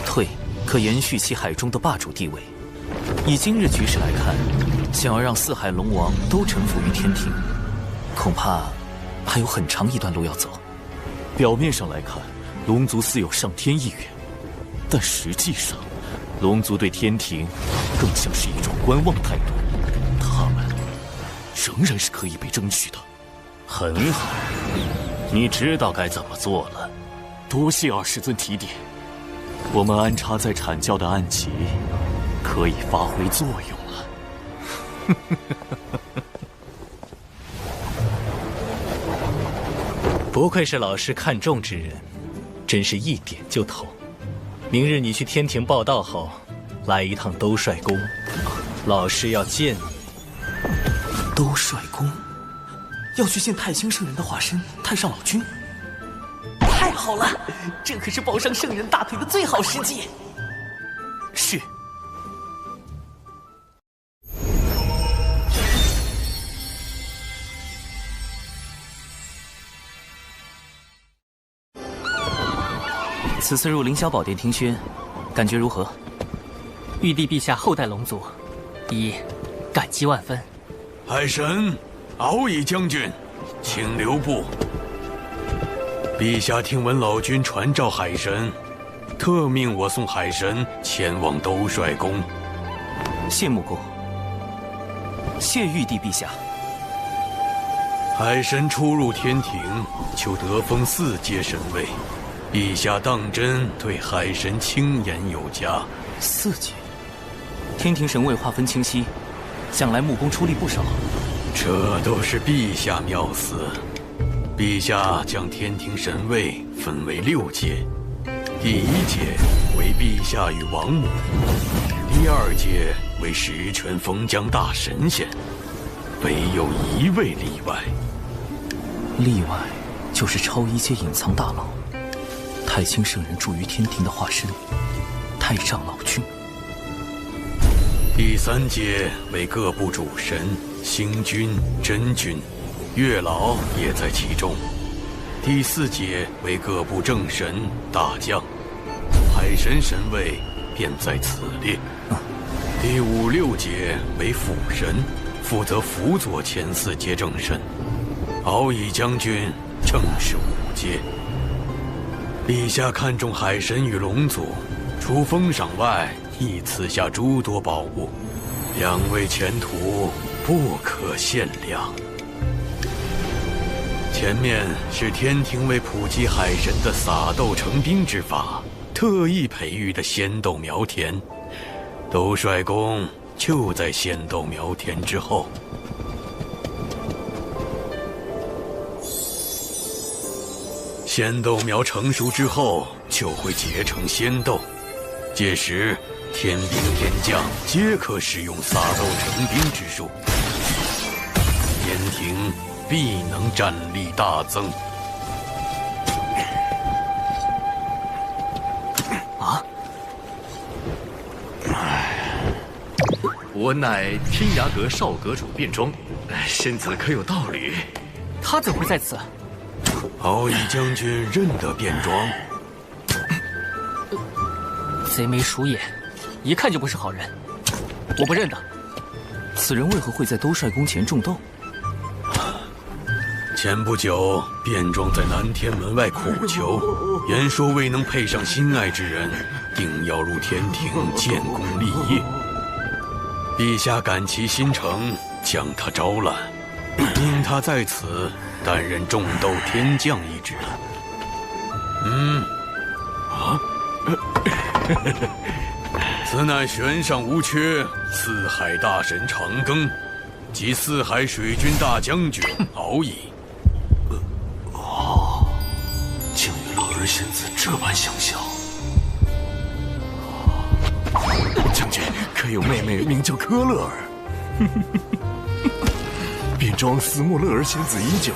退可延续其海中的霸主地位。以今日局势来看，想要让四海龙王都臣服于天庭，恐怕还有很长一段路要走。表面上来看，龙族似有上天意愿，但实际上，龙族对天庭更像是一种观望态度。他们仍然是可以被争取的。很好，你知道该怎么做了。多谢20尊提点，我们安插在阐教的暗棋可以发挥作用了。不愧是老师看重之人，真是一点就透。明日你去天庭报道后，来一趟兜率宫，老师要见你。兜率宫要去见太清圣人的化身太上老君。太好了，这可是抱上圣人大腿的最好时机。是。此次入凌霄宝殿听宣，感觉如何？玉帝陛下厚待龙族，已感激万分。海神，敖乙将军，请留步。陛下听闻老君传召海神，特命我送海神前往兜率宫。谢穆公，谢玉帝陛下。海神初入天庭，就得封4阶神位，陛下当真对海神轻言有加。4阶，天庭神位划分清晰，想来穆公出力不少。这都是陛下妙思。陛下将天庭神位分为6阶，第1阶为陛下与王母，第2阶为十全封疆大神仙，唯有1位例外。例外就是超1阶隐藏大佬，太清圣人住于天庭的化身，太上老君。第3阶为各部主神，星君、真君，月老也在其中。第4阶为各部正神、大将，海神神位便在此列。第5、6阶为辅神，负责辅佐前4阶正神。敖乙将军正是5阶。陛下看重海神与龙族，除封赏外，亦赐下诸多宝物，2位前途不可限量。前面是天庭为普及海神的撒豆成兵之法，特意培育的仙豆苗田，兜率宫就在仙豆苗田之后。仙豆苗成熟之后，就会结成仙豆，届时天兵天将皆可使用撒豆成兵之术，天庭必能战力大增。啊！我乃天涯阁少阁主卞庄，仙子可有道侣？他怎会在此？敖乙将军认得卞庄？贼眉鼠眼，一看就不是好人，我不认得。此人为何会在兜率宫前种豆？前不久，卞庄在南天门外苦求，言说未能配上心爱之人，定要入天庭建功立业。陛下感其心诚，将他招揽，命他在此担任种豆天将一职。此乃悬上无缺，四海大神长庚及四海水军大将军敖乙。竟与乐儿仙子这般相像。将军可有妹妹名叫柯乐儿？卞庄思慕乐儿仙子已久，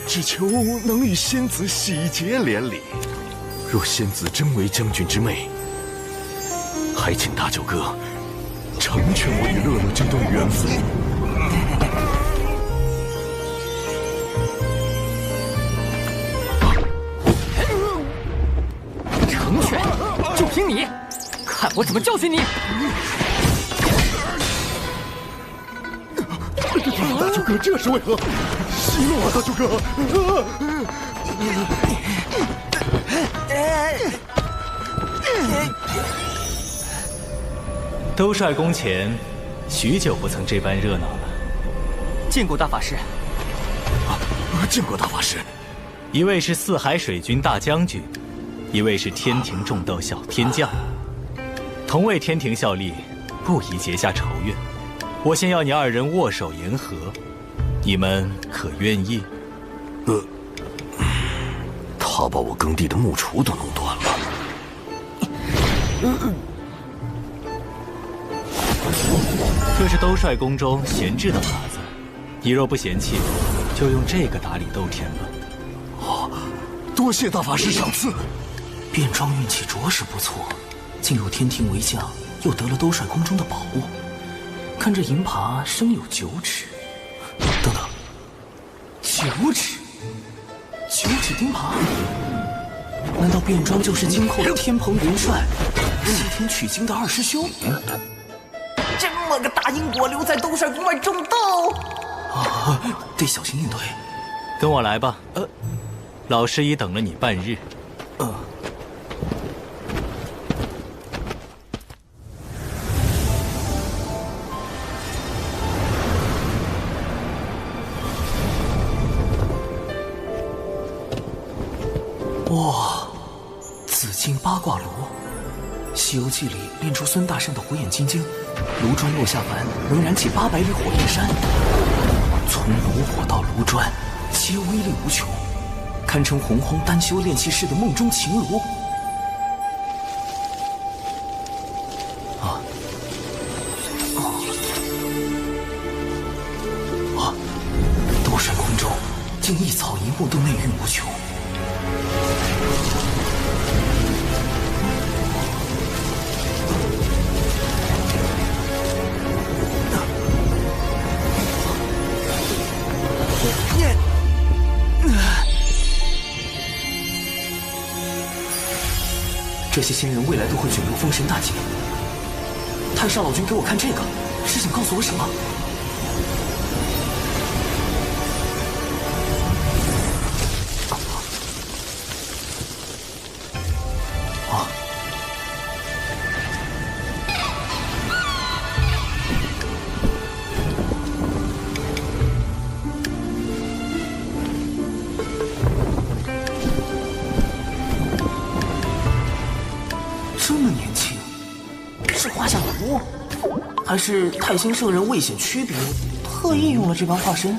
只求能与仙子喜结连理。若仙子真为将军之妹，还请大舅哥成全我与乐乐这段缘分。成全，就凭你，看我怎么教训你！大舅哥，这是为何？息怒啊，大舅哥！兜率宫前，许久不曾这般热闹了。见过大法师。见过大法师。一位是四海水军大将军，一位是天庭种豆小天将，同为天庭效力，不宜结下仇怨。我先要你二人握手言和，你们可愿意？他把我耕地的木锄都弄断了。这是兜率宫中闲置的耙子，你若不嫌弃，就用这个打理豆田吧。多谢大法师赏赐。卞庄运气着实不错，进入天庭为将，又得了兜率宫中的宝物。看这银耙生有9齿，等等，9齿钉耙，难道卞庄就是今后的天蓬元帅，西天取经的二师兄？这么个大英国留在东帅宫外种豆啊，得小心应对。跟我来吧。老师已等了你半日。哇，紫金八卦炉，《西游记》里炼出孙大圣的火眼金睛，炉砖落下凡能燃起800里火焰山。从炉火到炉砖，皆威力无穷，堪称洪荒单修炼气士的梦中情炉。斗山空中，竟一草一木都内蕴无穷。这些仙人未来都会卷入封神大劫。太上老君给我看这个，是想告诉我什么？这么年轻，是华夏老巫，还是太星圣人未显区别，特意用了这般化身？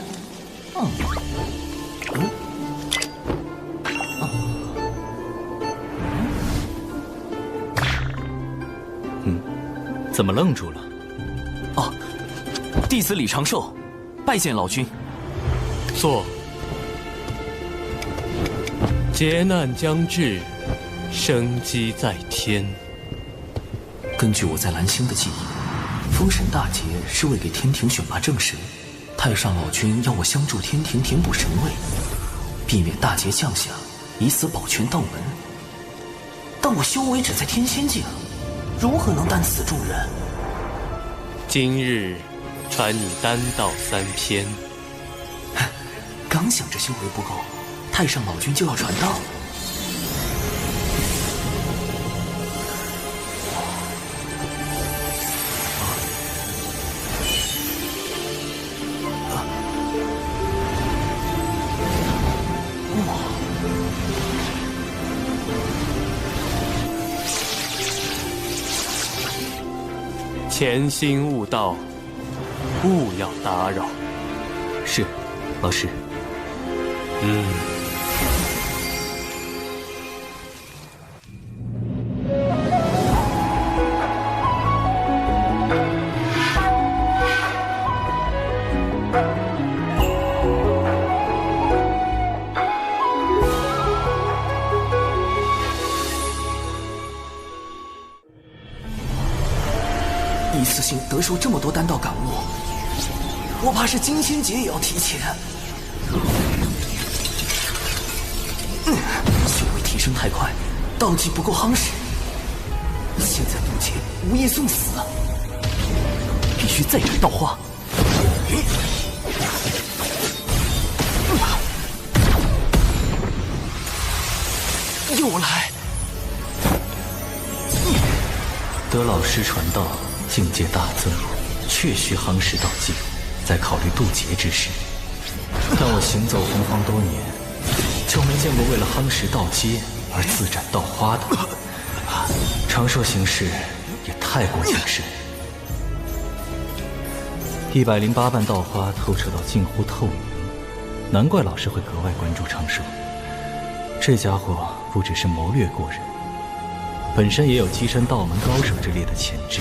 怎么愣住了？弟子李长寿，拜见老君。坐。劫难将至，生机在天。根据我在蓝星的记忆，封神大劫是为给天庭选拔正神，太上老君要我相助天庭填补神位，避免大劫降下，以此保全道门。但我修为只在天仙境，如何能担此重任？今日传你丹道3篇。刚想着修为不够，太上老君就要传道。潜心悟道，勿要打扰。是，老师。一次性得受这么多丹道感悟，我怕是金仙劫也要提前。修为提升太快，道技不够夯实，现在渡劫无异送死，必须再改道化。又来！得老师传道，境界大增，确需夯实道技，再考虑渡劫之事。但我行走洪荒多年，就没见过为了夯实道阶而自斩道花的。长寿行事也太过谨慎。108瓣道花透彻到近乎透明，难怪老师会格外关注长寿。这家伙不只是谋略过人，本身也有跻身道门高手之列的潜质。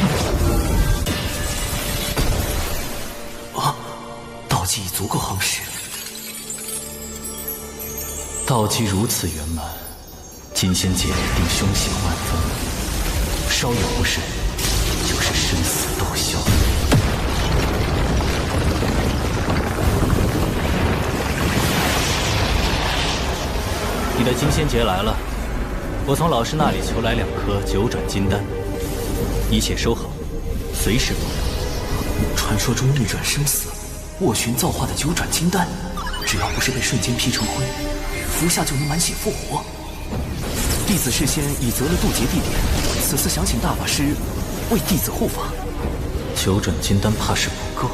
道技已足够夯实。道基如此圆满，金仙劫定凶险万分，稍有不慎，就是生死斗消。你的金仙劫来了，我从老师那里求来2颗9转金丹，一切收好，随时动用。传说中逆转生死、斡旋造化的9转金丹，只要不是被瞬间劈成灰，服下就能满血复活。弟子事先已择了渡劫地点，此次想请大法师为弟子护法。9转金丹怕是不够，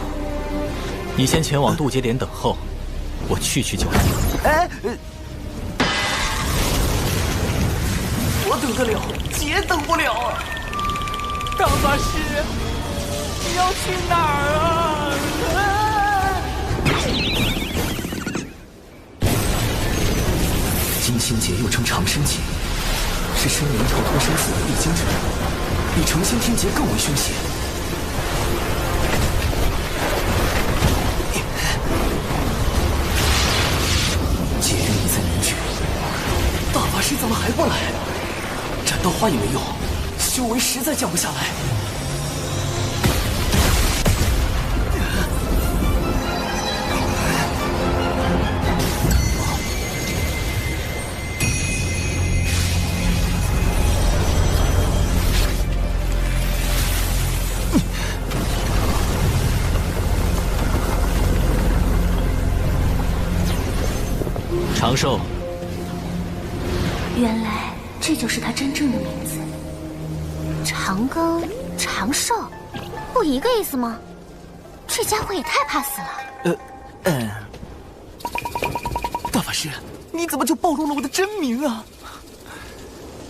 你先前往渡劫点等候，我去就来。哎，我等得了，姐等不了啊！大法师，你要去哪儿啊？金仙劫又称长生劫，是生灵逃脱生死的必经之路，比成仙天劫更为凶险。劫运已在凝聚，大法师怎么还不来？斩刀花也没用，修为实在降不下来。长寿。原来这就是他真正的名字。长庚、长寿，不一个意思吗？这家伙也太怕死了。大法师，你怎么就暴露了我的真名啊？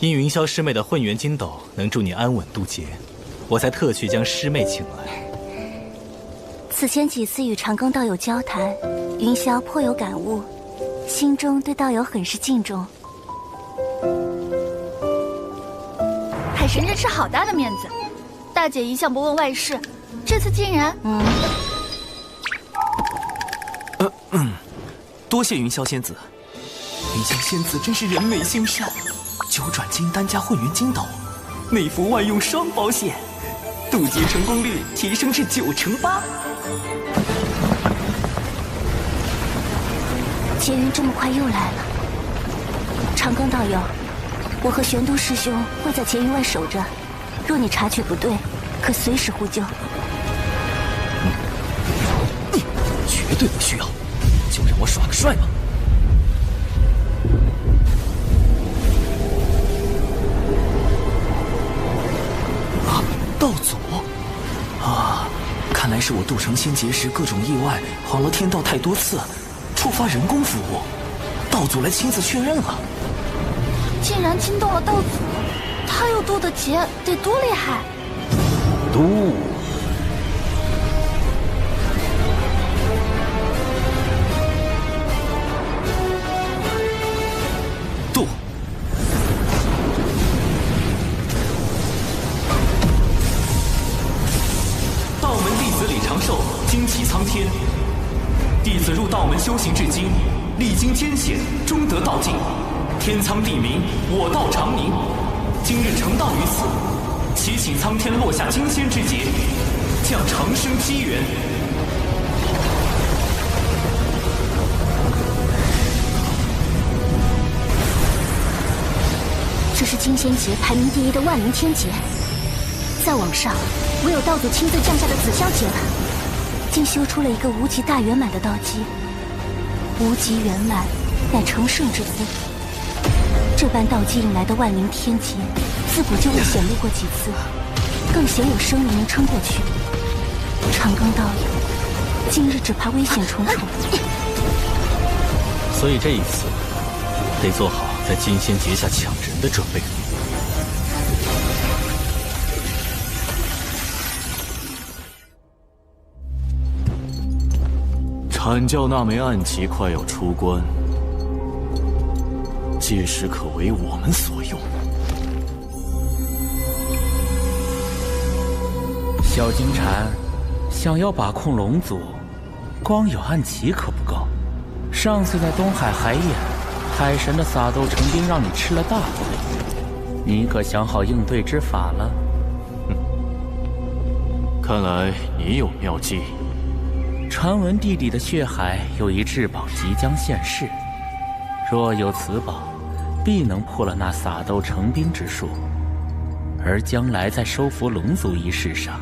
因云霄师妹的混元金斗能助你安稳渡劫，我才特去将师妹请来。此前几次与长庚道友交谈，云霄颇有感悟，心中对道友很是敬重。海神这吃好大的面子，大姐一向不问外事，这次竟然……多谢云霄仙子。云霄仙子真是人美心善，9转金丹加混元金斗，内服外用双保险，渡劫成功率提升至98%。劫云这么快又来了，长庚道友，我和玄都师兄会在劫云外守着，若你察觉不对，可随时呼救。绝对不需要，就让我耍个帅吧。啊，道祖！啊，看来是我渡成仙劫时各种意外，跑了天道太多次，触发人工服务，道祖来亲自确认了。竟然惊动了道祖，他又渡的劫得多厉害！渡。渡。道门弟子李长寿，精气苍天。弟子入道门修行至今，历经艰险，终得道境。天苍地明，我道长明。今日成道于此，祈请苍天落下金仙之劫，降长生机缘。这是金仙劫排名第1的万灵天劫，再往上，唯有道祖亲自降下的紫霄劫了。竟修出了一个无极大圆满的道基，无极圆满，乃成圣之夫。这般道基引来的万灵天劫，自古就未显露过几次，更鲜有生灵能撑过去。长庚道友，今日只怕危险重重。所以这一次，得做好在金仙劫下抢人的准备。阐教那枚暗旗快要出关，届时可为我们所用。小金蝉，想要把控龙族，光有暗旗可不够。上次在东海海眼，海神的撒豆成兵让你吃了大亏，你可想好应对之法了？看来你有妙计。传闻地底的血海有一至宝即将现世，若有此宝，必能破了那撒豆成兵之术，而将来在收服龙族一事上，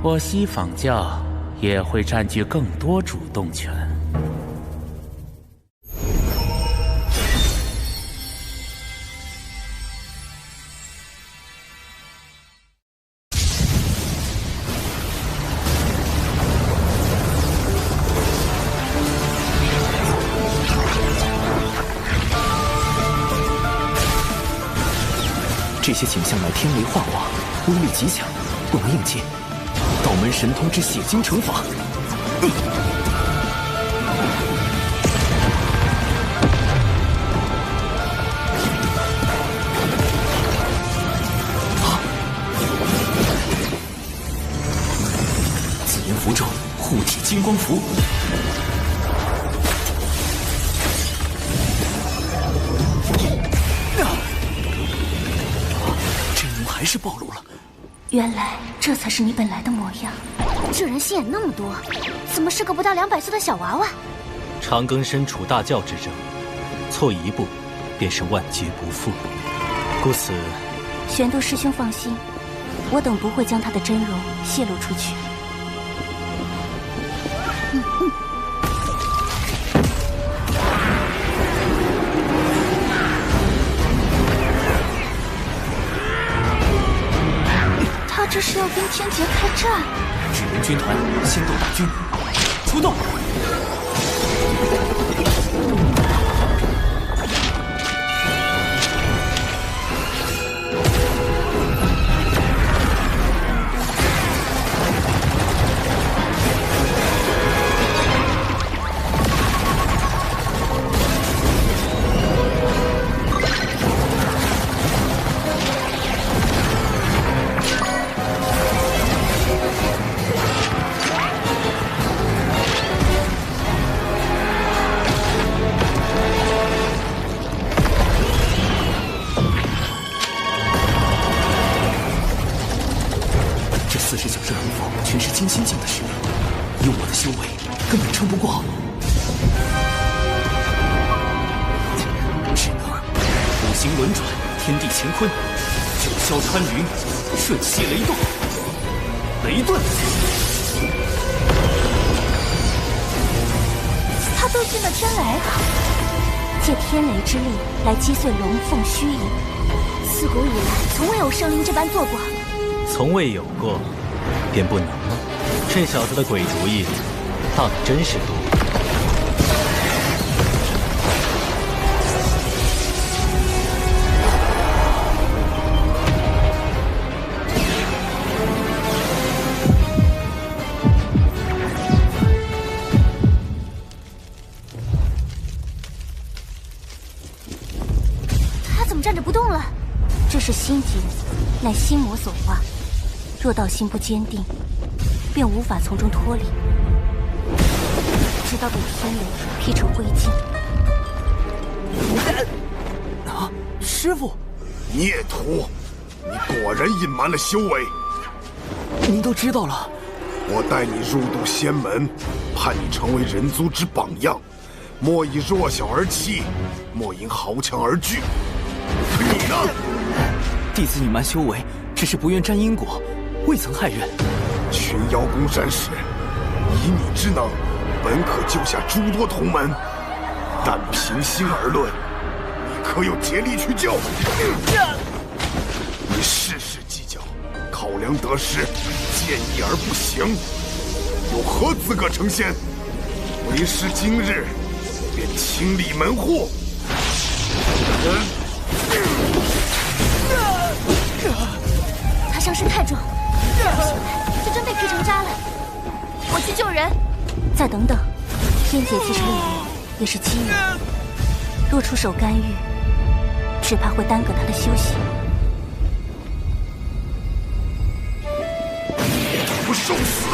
我西坊教也会占据更多主动权。这些景象乃天雷化化，威力极强，不能应接。道门神通之血金惩罚。紫炎符咒，护体金光符。还是暴露了。原来这才是你本来的模样。这人心眼那么多，怎么是个不到200岁的小娃娃？长庚身处大教之争，错一步，便是万劫不复。故此，玄都师兄放心，我等不会将他的真容泄露出去。这是要跟天劫开战？纸人军团先斗大军，出动！全是金心境的实力，以我的修为，根本撑不过。只能五行轮转，天地乾坤，九霄穿云，瞬息雷动，雷遁。他都进了天雷，借天雷之力来击碎龙凤虚影，自古以来从未有生灵这般做过。从未有过。便不能吗？这小子的鬼主意，倒的真是多。他怎么站着不动了？这是心结，乃心魔所化。若道心不坚定，便无法从中脱离，直到被天雷劈成灰烬。啊，师父！孽徒，你果然隐瞒了修为。您都知道了。我带你入渡仙门，盼你成为人族之榜样，莫以弱小而欺，莫因豪强而惧。可你呢？弟子隐瞒修为，只是不愿沾因果。未曾害人。群妖攻山时，以你之能，本可救下诸多同门，但平心而论，你可有竭力去救？你事事计较，考量得失，见义而不行，有何资格成仙？为师今日便清理门户。他伤势太重。再不醒来，就真被劈成渣了。我去救人。再等等，天劫既是利刃，也是机缘。若出手干预，只怕会耽搁他的修行。不受死！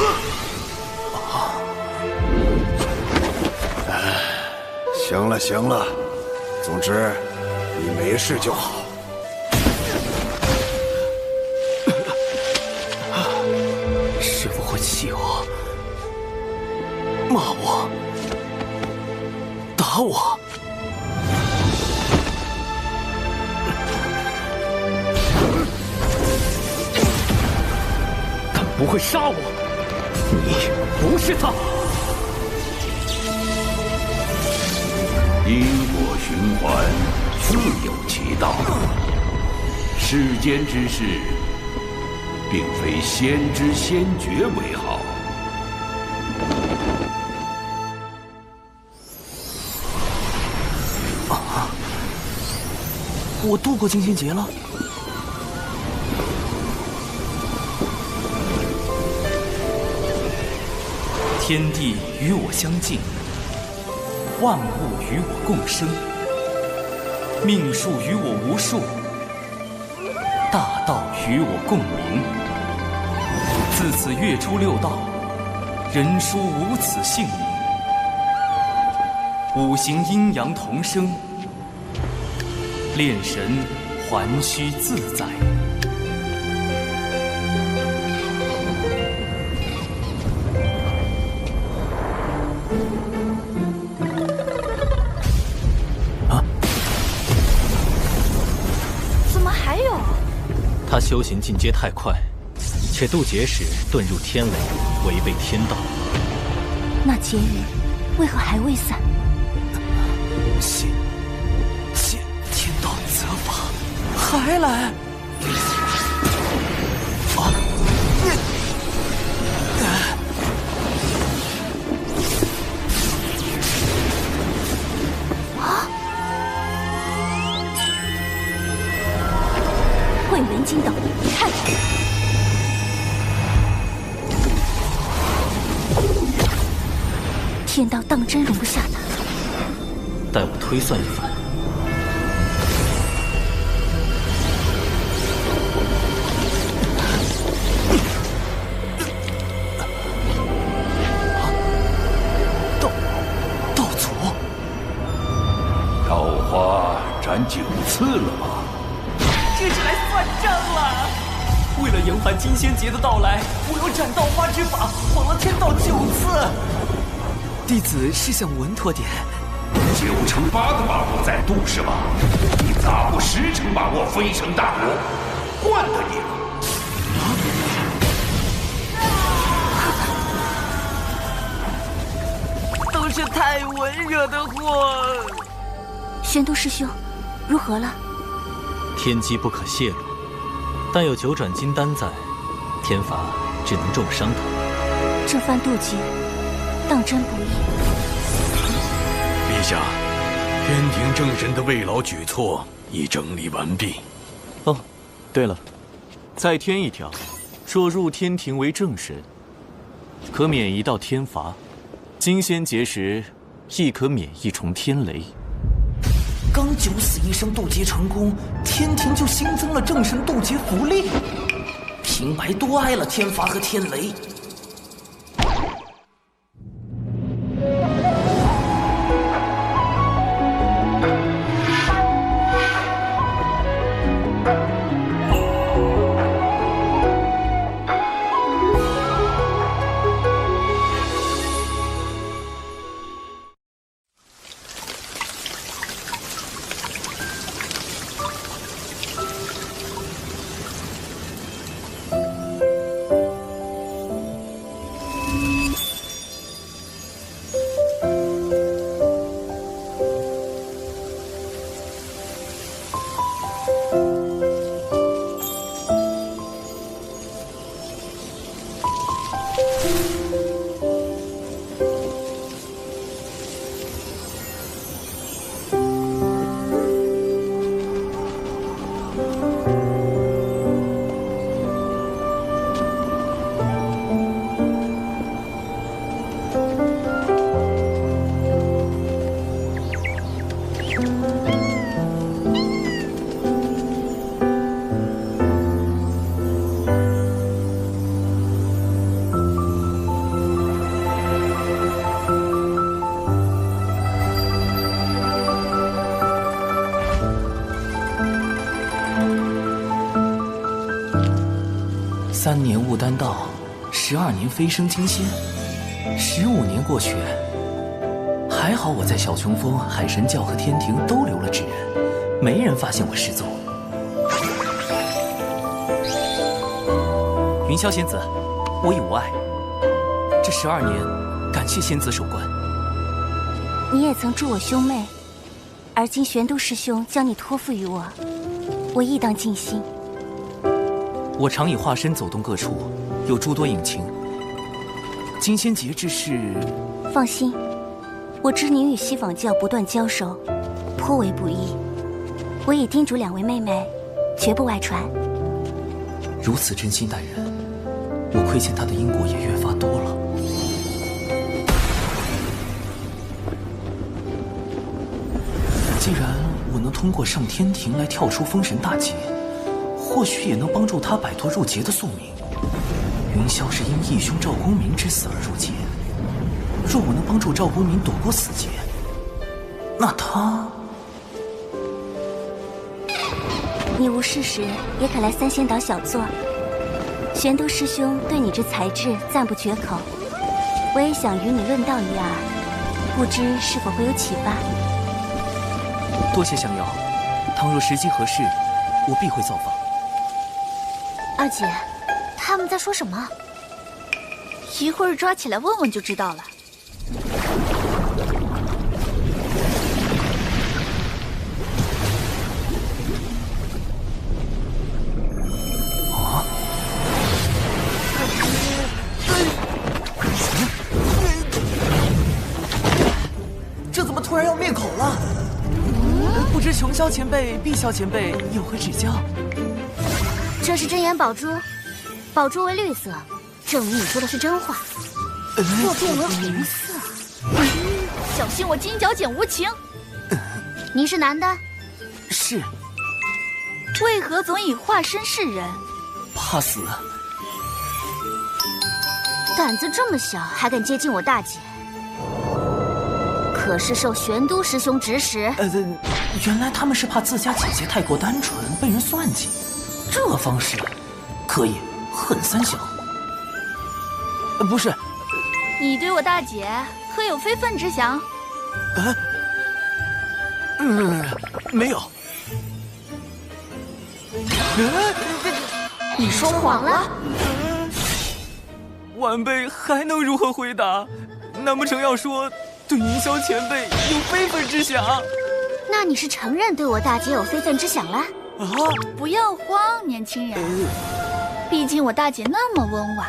行了行了，总之你没事就好。师父会气我，骂我，打我。不会杀我。你不是他。因果循环，自有其道。世间之事，并非先知先觉为好。啊！我度过惊仙劫了。天地与我相敬，万物与我共生，命数与我无数，大道与我共鸣。自此跃出六道，人殊无此姓名。五行阴阳同生，炼神还须自在。他修行进阶太快，且渡劫时遁入天雷，违背天道。那劫云为何还未散？谢天道责罚，还来！混元金斗，看！天道当真容不下他。待我推算一番。道祖，桃花斩9次了吗？这是来算账了！为了延缓金仙劫的到来，我用斩道花之法晃了天道9次。弟子是想稳妥点。9成8的把握在度是吧？你咋不10成把握飞升大罗？惯得你了。都是太文惹的祸。玄都师兄，如何了？天机不可泄露，但有9转金丹在，天罚只能重伤他。这番渡劫，当真不易。陛下，天庭正神的慰劳举措已整理完毕。哦，对了，再添一条，若入天庭为正神，可免1道天罚；金仙劫时，亦可免1重天雷。刚9死1生渡劫成功，天庭就新增了正神渡劫福利，平白多挨了天罚和天雷。3年悟丹道，12年飞升金仙，15年过去，还好我在小琼峰、海神教和天庭都留了指认，没人发现我失踪。云霄仙子，我已无碍。这12年，感谢仙子守关。你也曾助我兄妹，而今玄都师兄将你托付于我，我亦当尽心。我常以化身走动各处，有诸多隐情。金仙节之事，放心，我知你与西坊教不断交手，颇为不易。我已叮嘱2位妹妹，绝不外传。如此真心待人，我亏欠他的因果也越发多了。既然我能通过上天庭来跳出封神大劫，或许也能帮助他摆脱入劫的宿命。云霄是因义兄赵公明之死而入劫，若我能帮助赵公明躲过死劫，那他……你无事时也可来三仙岛小坐。玄都师兄对你之才智赞不绝口，我也想与你论道一二，不知是否会有启发。多谢降妖，倘若时机合适，我必会造访。二姐，他们在说什么？一会儿抓起来问问就知道了。这怎么突然要灭口了？不知琼霄前辈、碧霄前辈有何指教？这是真言宝珠，宝珠为绿色，证明你说的是真话。若变为红色，小心我金角剪无情。你是男的？是。为何总以化身示人？怕死。胆子这么小，还敢接近我大姐？可是受玄都师兄指使。原来他们是怕自家姐姐太过单纯，被人算计。这方式可以狠3小。不是，你对我大姐可有非分之想？没有。你说谎了。晚辈还能如何回答？难不成要说对云霄前辈有非分之想？那你是承认对我大姐有非分之想了？不要慌，年轻人。毕竟我大姐那么温婉，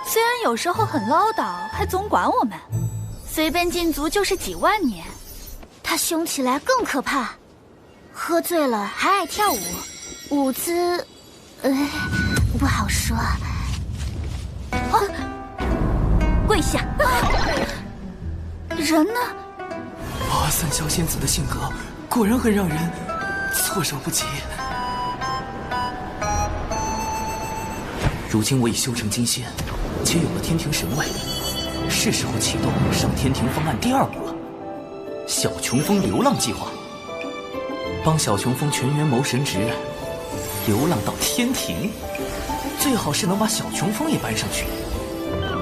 虽然有时候很唠叨，还总管我们，随便禁足就是几万年。她凶起来更可怕，喝醉了还爱跳舞，舞姿，不好说。跪下！人呢？三霄仙子的性格果然很让人措手不及。如今我已修成金仙，且有了天庭神位，是时候启动上天庭方案第2步了——小琼峰流浪计划。帮小琼峰全员谋神职，流浪到天庭，最好是能把小琼峰也搬上去，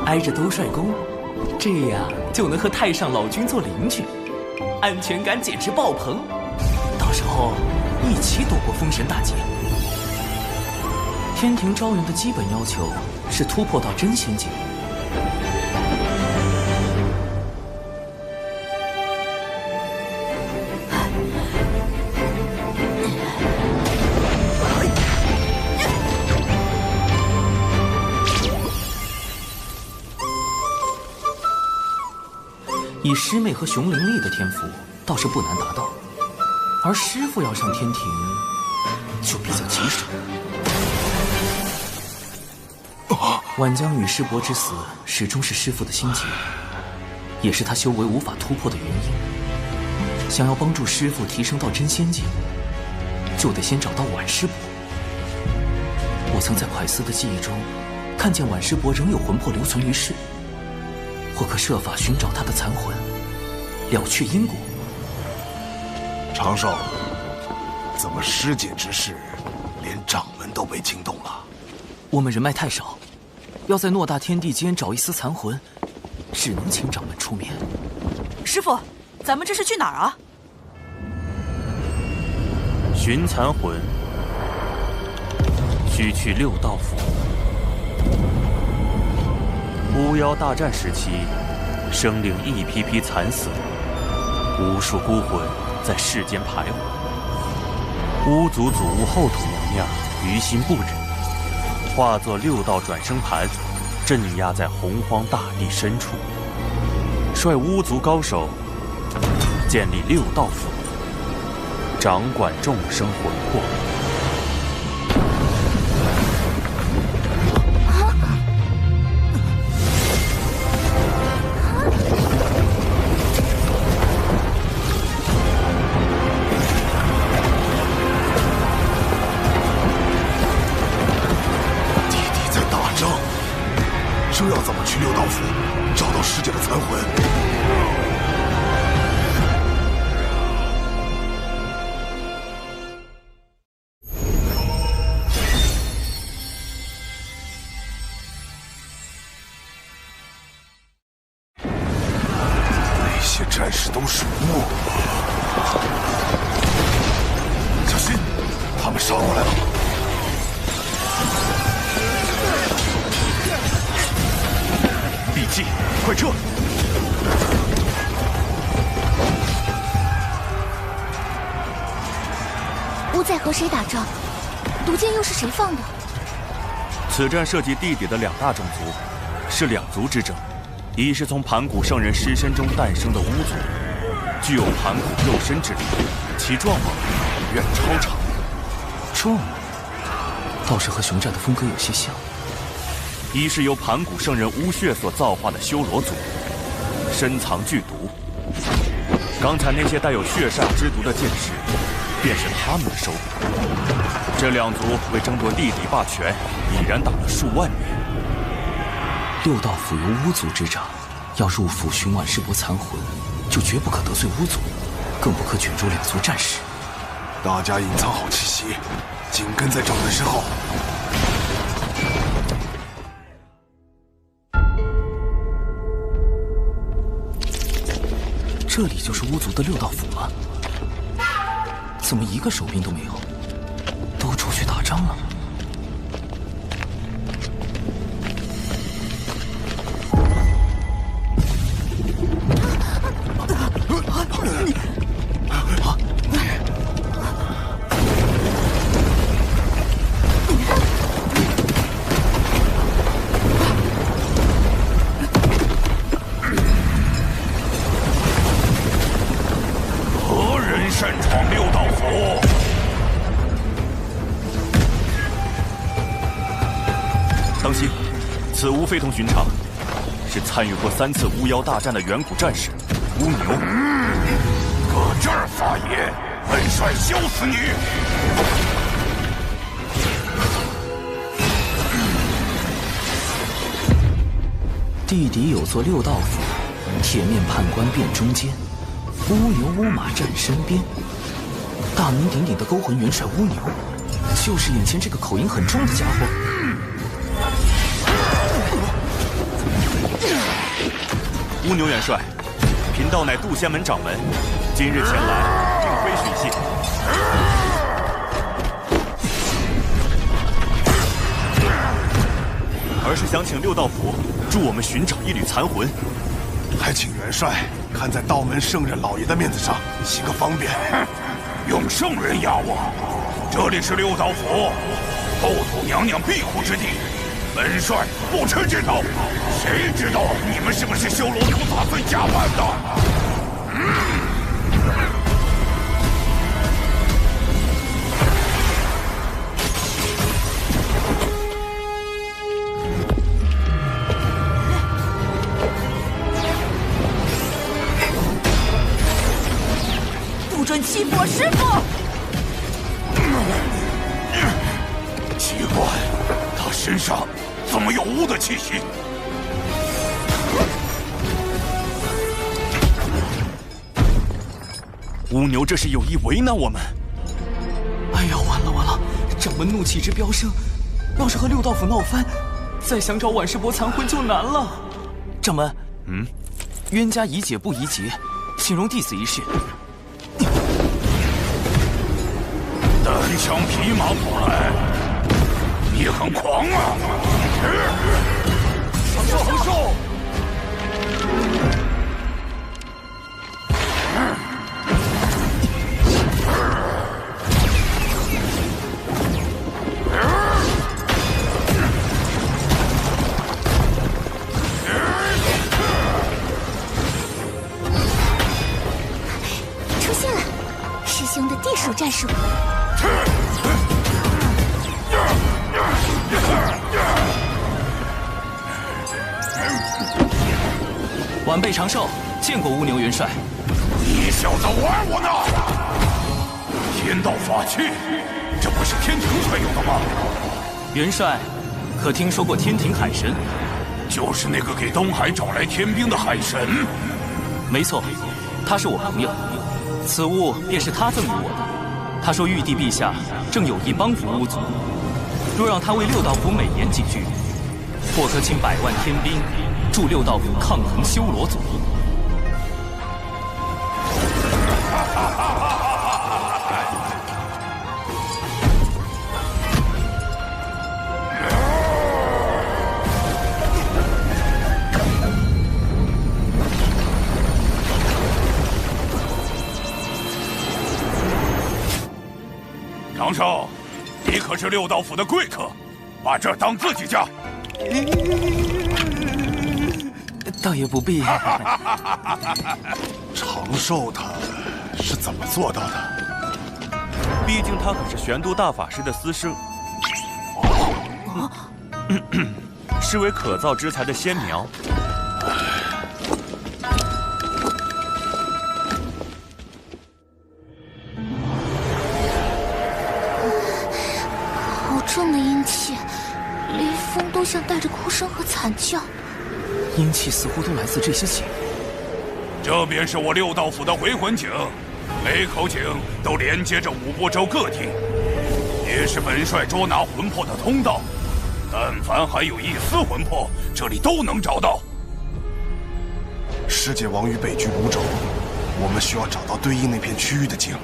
挨着兜帅宫，这样就能和太上老君做邻居，安全感简直爆棚。到时候一起躲过封神大劫。天庭招人的基本要求是突破到真仙境。以师妹和熊灵力的天赋，倒是不难达到，而师父要上天庭，就比较棘手。晚江与师伯之死，始终是师父的心结，也是他修为无法突破的原因。想要帮助师父提升到真仙境，就得先找到晚师伯。我曾在蒯斯的记忆中，看见晚师伯仍有魂魄留存于世。或可设法寻找他的残魂，了却因果。长寿，怎么师姐之事，连掌门都被惊动了？我们人脉太少，要在偌大天地间找一丝残魂，只能请掌门出面。师父，咱们这是去哪儿啊？寻残魂，需去6道府。巫妖大战时期，生灵一批批惨死，无数孤魂在世间徘徊。巫族祖屋后土娘娘于心不忍，化作6道转生盘，镇压在洪荒大地深处，率巫族高手建立6道府，掌管众生魂魄。这要怎么去6道府找到师姐的残魂？那些战士都是巫，小心，他们杀过来了。闭气，快撤！巫在和谁打仗？毒箭又是谁放的？此战涉及地底的2大种族，是2族之争。一是从盘古圣人尸身中诞生的巫族，具有盘古肉身之力，其壮猛远超常人。壮猛，倒是和熊战的风格有些像。一是由盘古圣人巫血所造化的修罗族，深藏剧毒。刚才那些带有血煞之毒的剑士，便是他们的收获。这2族为争夺地底霸权，已然打了数万年。6道府由巫族执掌，要入府寻晚世伯残魂，就绝不可得罪巫族，更不可卷入2族战事。大家隐藏好气息，紧跟在掌门身后。这里就是巫族的6道府吗？怎么一个守兵都没有？都出去打仗了？擅闯6道府，当心！此巫非同寻常，是参与过3次巫妖大战的远古战士巫牛。搁这儿发言，本帅削死你！地底有座6道府，铁面判官殿中间。乌牛乌马站身边，大名鼎鼎的勾魂元帅乌牛，就是眼前这个口音很重的家伙。乌牛元帅，贫道乃渡仙门掌门，今日前来并非寻衅，而是想请6道府助我们寻找一缕残魂。还请元帅看在道门圣人老爷的面子上，行个方便。用圣人压我！这里是6道府，后土娘娘庇护之地，本帅不吃这套。谁知道你们是不是修罗族打算假扮的？不准欺负我师父！奇怪，他身上怎么有巫的气息？巫牛这是有意为难我们。哎呀，完了完了！掌门怒气值飙升，要是和6道府闹翻，再想找晚世伯残魂就难了。掌门，冤家宜解不宜结，请容弟子一试。单枪匹马跑来，你很狂啊！寿，恒寿！出现了，师兄的地术战术。晚辈长寿，见过乌牛元帅。你小子玩我呢！天道法器，这不是天庭才有的吗？元帅，可听说过天庭海神？就是那个给东海找来天兵的海神。没错，他是我朋友，此物便是他赠予我的。他说玉帝陛下正有意帮扶巫族，若让他为六道府美言几句，或可请100万天兵助六道府抗衡修罗族。长寿，你可是六道府的贵客，把这当自己家。倒也不必。长寿他是怎么做到的？毕竟他可是玄都大法师的私生，是为可造之材的仙苗。好重的阴气，连风都像带着哭声和惨叫。阴气似乎都来自这些井。这便是我六道府的回魂井，每口井都连接着五波州各地，也是本帅捉拿魂魄的通道。但凡还有一丝魂魄，这里都能找到。师姐亡于北居五州，我们需要找到对应那片区域的井。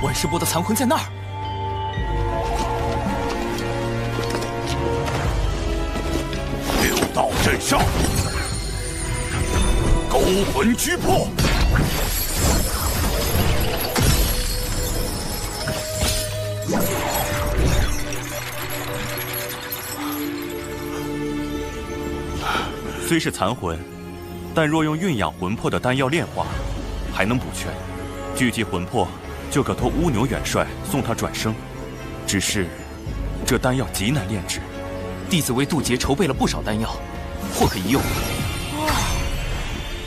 万世波的残魂在那儿。六道镇上，勾魂拘魄。虽是残魂，但若用蕴养魂魄的丹药炼化，还能补全，聚集魂魄。就可托乌牛元帅送他转生，只是这丹药极难炼制。弟子为渡劫筹备了不少丹药，或可一用。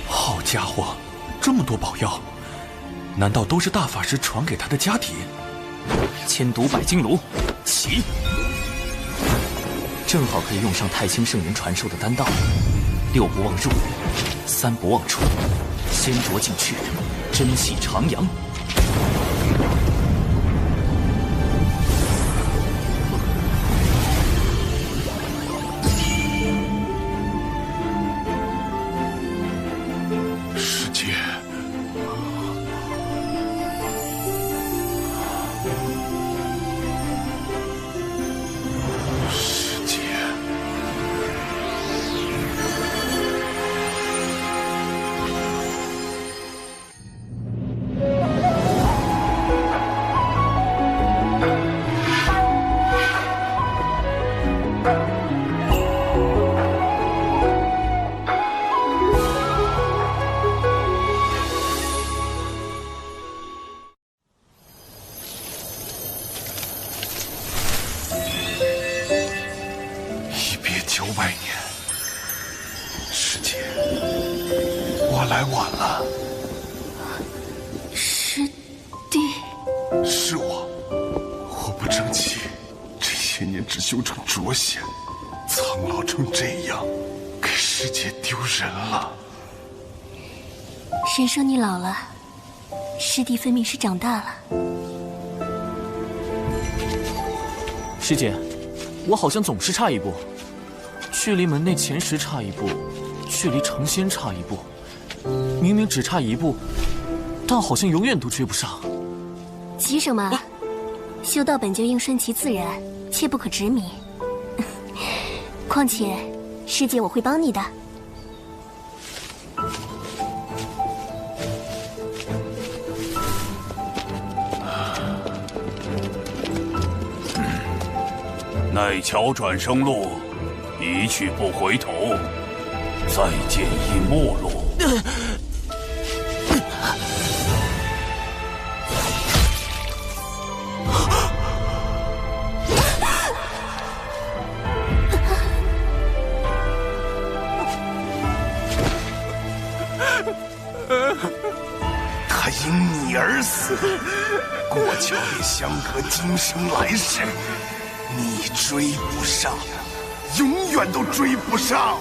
好家伙，这么多宝药，难道都是大法师传给他的家底？千毒百金炉，起！正好可以用上太清圣人传授的丹道：6不忘入，3不忘出，先着进去，真气徜徉。来晚了，师弟，是我不争气，这些年只修成浊仙，苍老成这样，给师姐丢人了。谁说你老了？师弟分明是长大了。师姐，我好像总是差一步，距离门内前10差一步，距离成仙差一步。明明只差一步，但好像永远都追不上。急什么？修道本就应顺其自然，切不可执迷。况且，师姐我会帮你的。奈桥转生路，一去不回头，再见亦没落。他因你而死，过桥也相隔今生来世。你追不上，永远都追不上。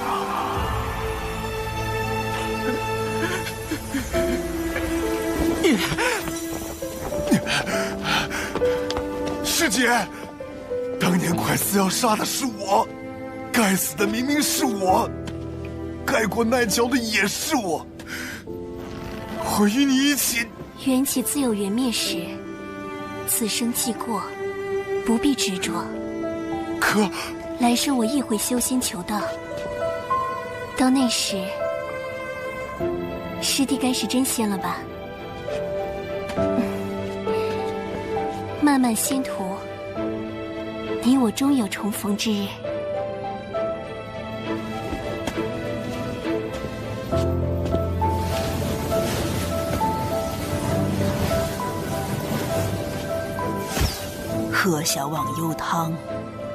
师姐，当年快死要杀的是我，该死的明明是我，该过奈桥的也是我。我与你一起。缘起自有缘灭时，此生既过，不必执着。可来生我亦会修仙求道，到那时，师弟该是真仙了吧？漫漫仙途，你我终有重逢之日。喝下忘忧汤，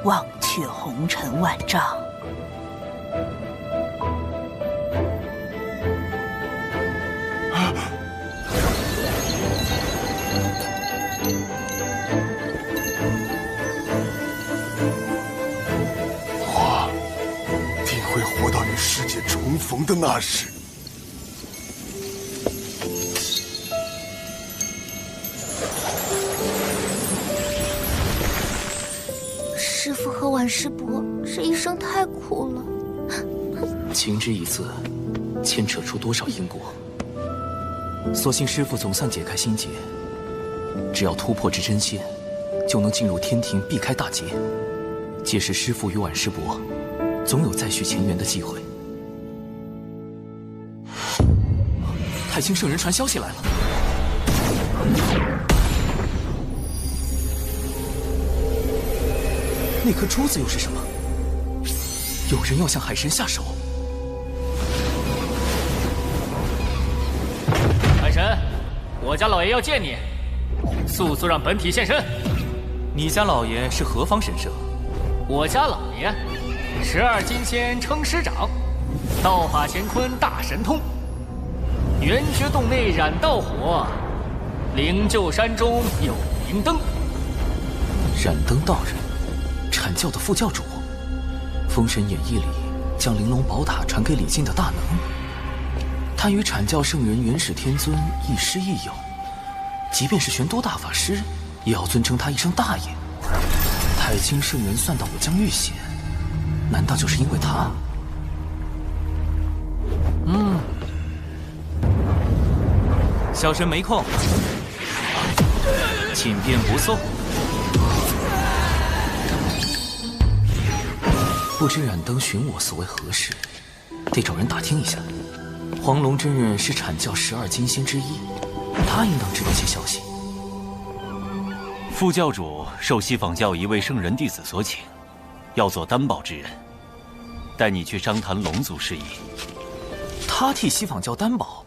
忘却红尘万丈。我定会活到与师姐重逢的那时。师父和婉师伯这一生太苦了，情之一字，牵扯出多少因果。所幸师父总算解开心结，只要突破至真仙，就能进入天庭，避开大劫。届时师父与婉师伯，总有再续前缘的机会。太清圣人传消息来了。那颗珠子又是什么？有人要向海神下手。海神，我家老爷要见你，速速让本体现身。你家老爷是何方神圣？我家老爷，12金仙称师长，道法乾坤大神通，圆觉洞内燃道火，灵鹫山中有明灯。燃灯道人，阐教的副教主，《封神演义》里将玲珑宝塔传给李靖的大能，他与阐教圣人元始天尊亦师亦友，即便是玄都大法师，也要尊称他一声大爷。太清圣人算到我将遇险，难道就是因为他？小神没空，请便不送。不知燃灯寻我所为何事，得找人打听一下。黄龙真人是阐教12金仙之一，他应当知道些消息。副教主受西坊教一位圣人弟子所请，要做担保之人，带你去商谈龙族事宜。他替西坊教担保？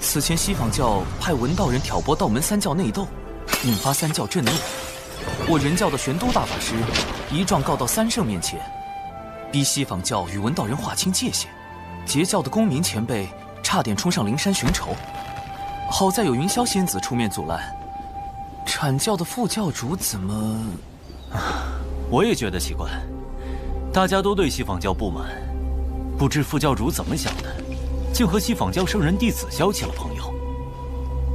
此前西坊教派文道人挑拨道门三教内斗，引发三教震怒。我人教的玄都大法师一状告到三圣面前，逼西坊教与文道人划清界限。截教的公民前辈差点冲上灵山寻仇，好在有云霄仙子出面阻拦。阐教的副教主怎么……我也觉得奇怪，大家都对西坊教不满，不知副教主怎么想的，竟和西坊教圣人弟子交起了朋友。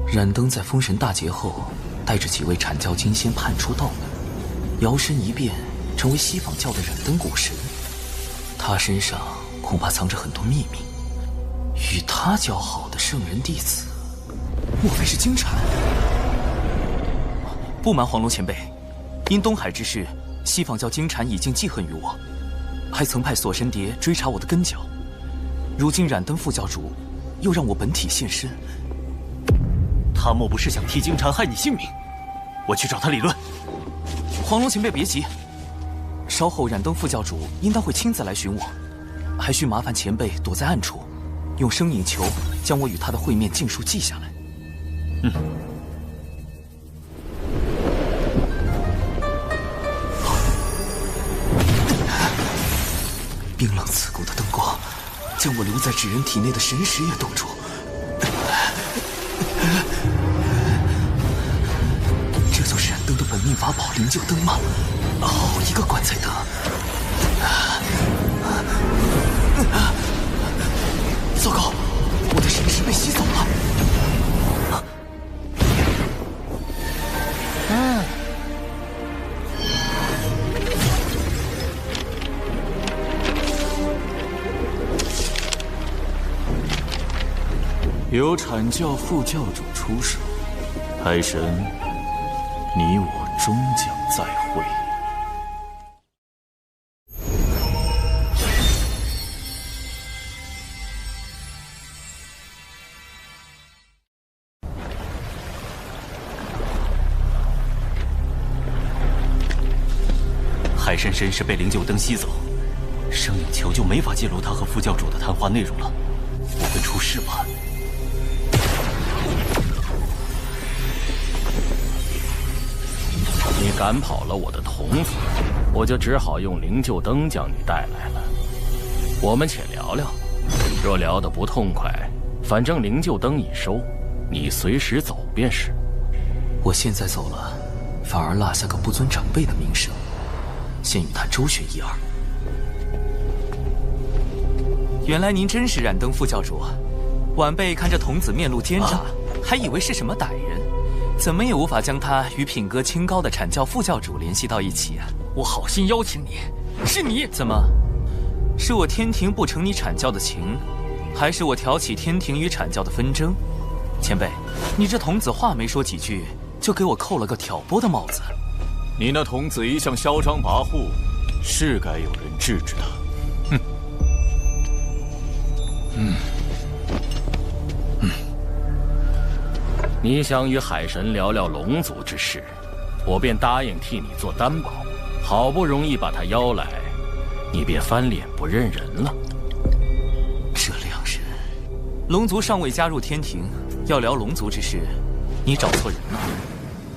燃灯在封神大劫后，带着几位阐教金仙叛出道门，摇身一变成为西坊教的燃灯古神。他身上恐怕藏着很多秘密，与他交好的圣人弟子，莫非是金蝉？不瞒黄龙前辈，因东海之事，西方教金蝉已经记恨于我，还曾派锁神蝶追查我的根脚。如今染灯副教主又让我本体现身，他莫不是想替金蝉害你性命？我去找他理论。黄龙前辈别急，稍后染灯副教主应当会亲自来寻我，还需麻烦前辈躲在暗处，用声影球将我与他的会面尽数记下来。冰冷刺骨的灯光，将我留在纸人体内的神识也冻住。这就是燃灯的本命法宝灵柩灯吗？好一个棺材灯！糟糕，我的神识被吸走了。有阐教副教主出手，海神，你我终将再会。海神神识被灵柩灯吸走，声影球就没法记录他和副教主的谈话内容了。我会出事吧？你赶跑了我的童子，我就只好用灵柩灯将你带来了。我们且聊聊，若聊得不痛快，反正灵柩灯已收，你随时走便是。我现在走了，反而落下个不尊长辈的名声，先与他周旋一二。原来您真是染灯副教主，晚辈看着童子面露奸诈，还以为是什么歹人。怎么也无法将他与品格清高的阐教副教主联系到一起啊！我好心邀请你，是你怎么？是我天庭不成你阐教的情，还是我挑起天庭与阐教的纷争？前辈，你这童子话没说几句，就给我扣了个挑拨的帽子。你那童子一向嚣张跋扈，是该有人制止他。你想与海神聊聊龙族之事，我便答应替你做担保。好不容易把他邀来，你便翻脸不认人了。这两人，龙族尚未加入天庭，要聊龙族之事，你找错人了。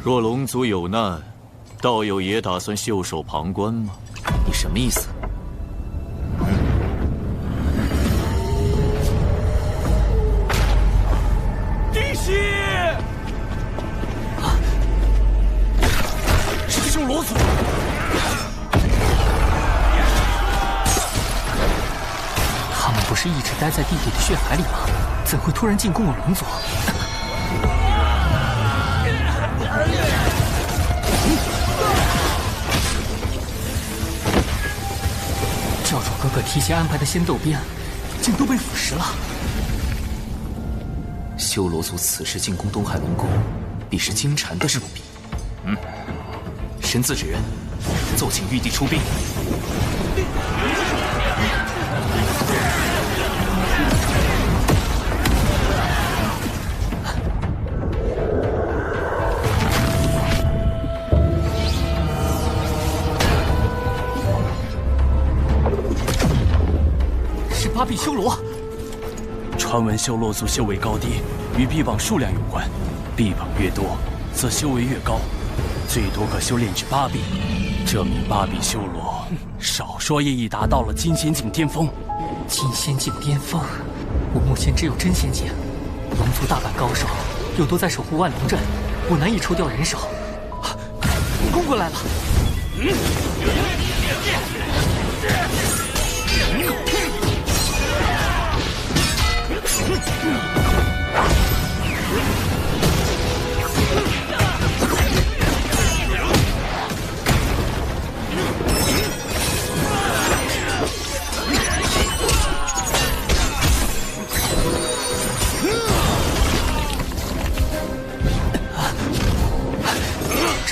若龙族有难，道友也打算袖手旁观吗？你什么意思？帝玺！师兄罗祖，他们不是一直待在地底的血海里吗？怎会突然进攻我龙族？教主哥哥提前安排的仙斗鞭，竟都被腐蚀了。修罗族此时进攻东海龙宫，必是金蝉的手笔。神字指人，奏请玉帝出兵。是八臂修罗。传闻修罗族修为高低与臂膀数量有关，臂膀越多，则修为越高，最多可修炼至8臂。这名8臂修罗，少说也已达到了金仙境巅峰。金仙境巅峰，我目前只有真仙境，龙族大半高手又都在守护万龙阵，我难以抽调人手。攻过来了！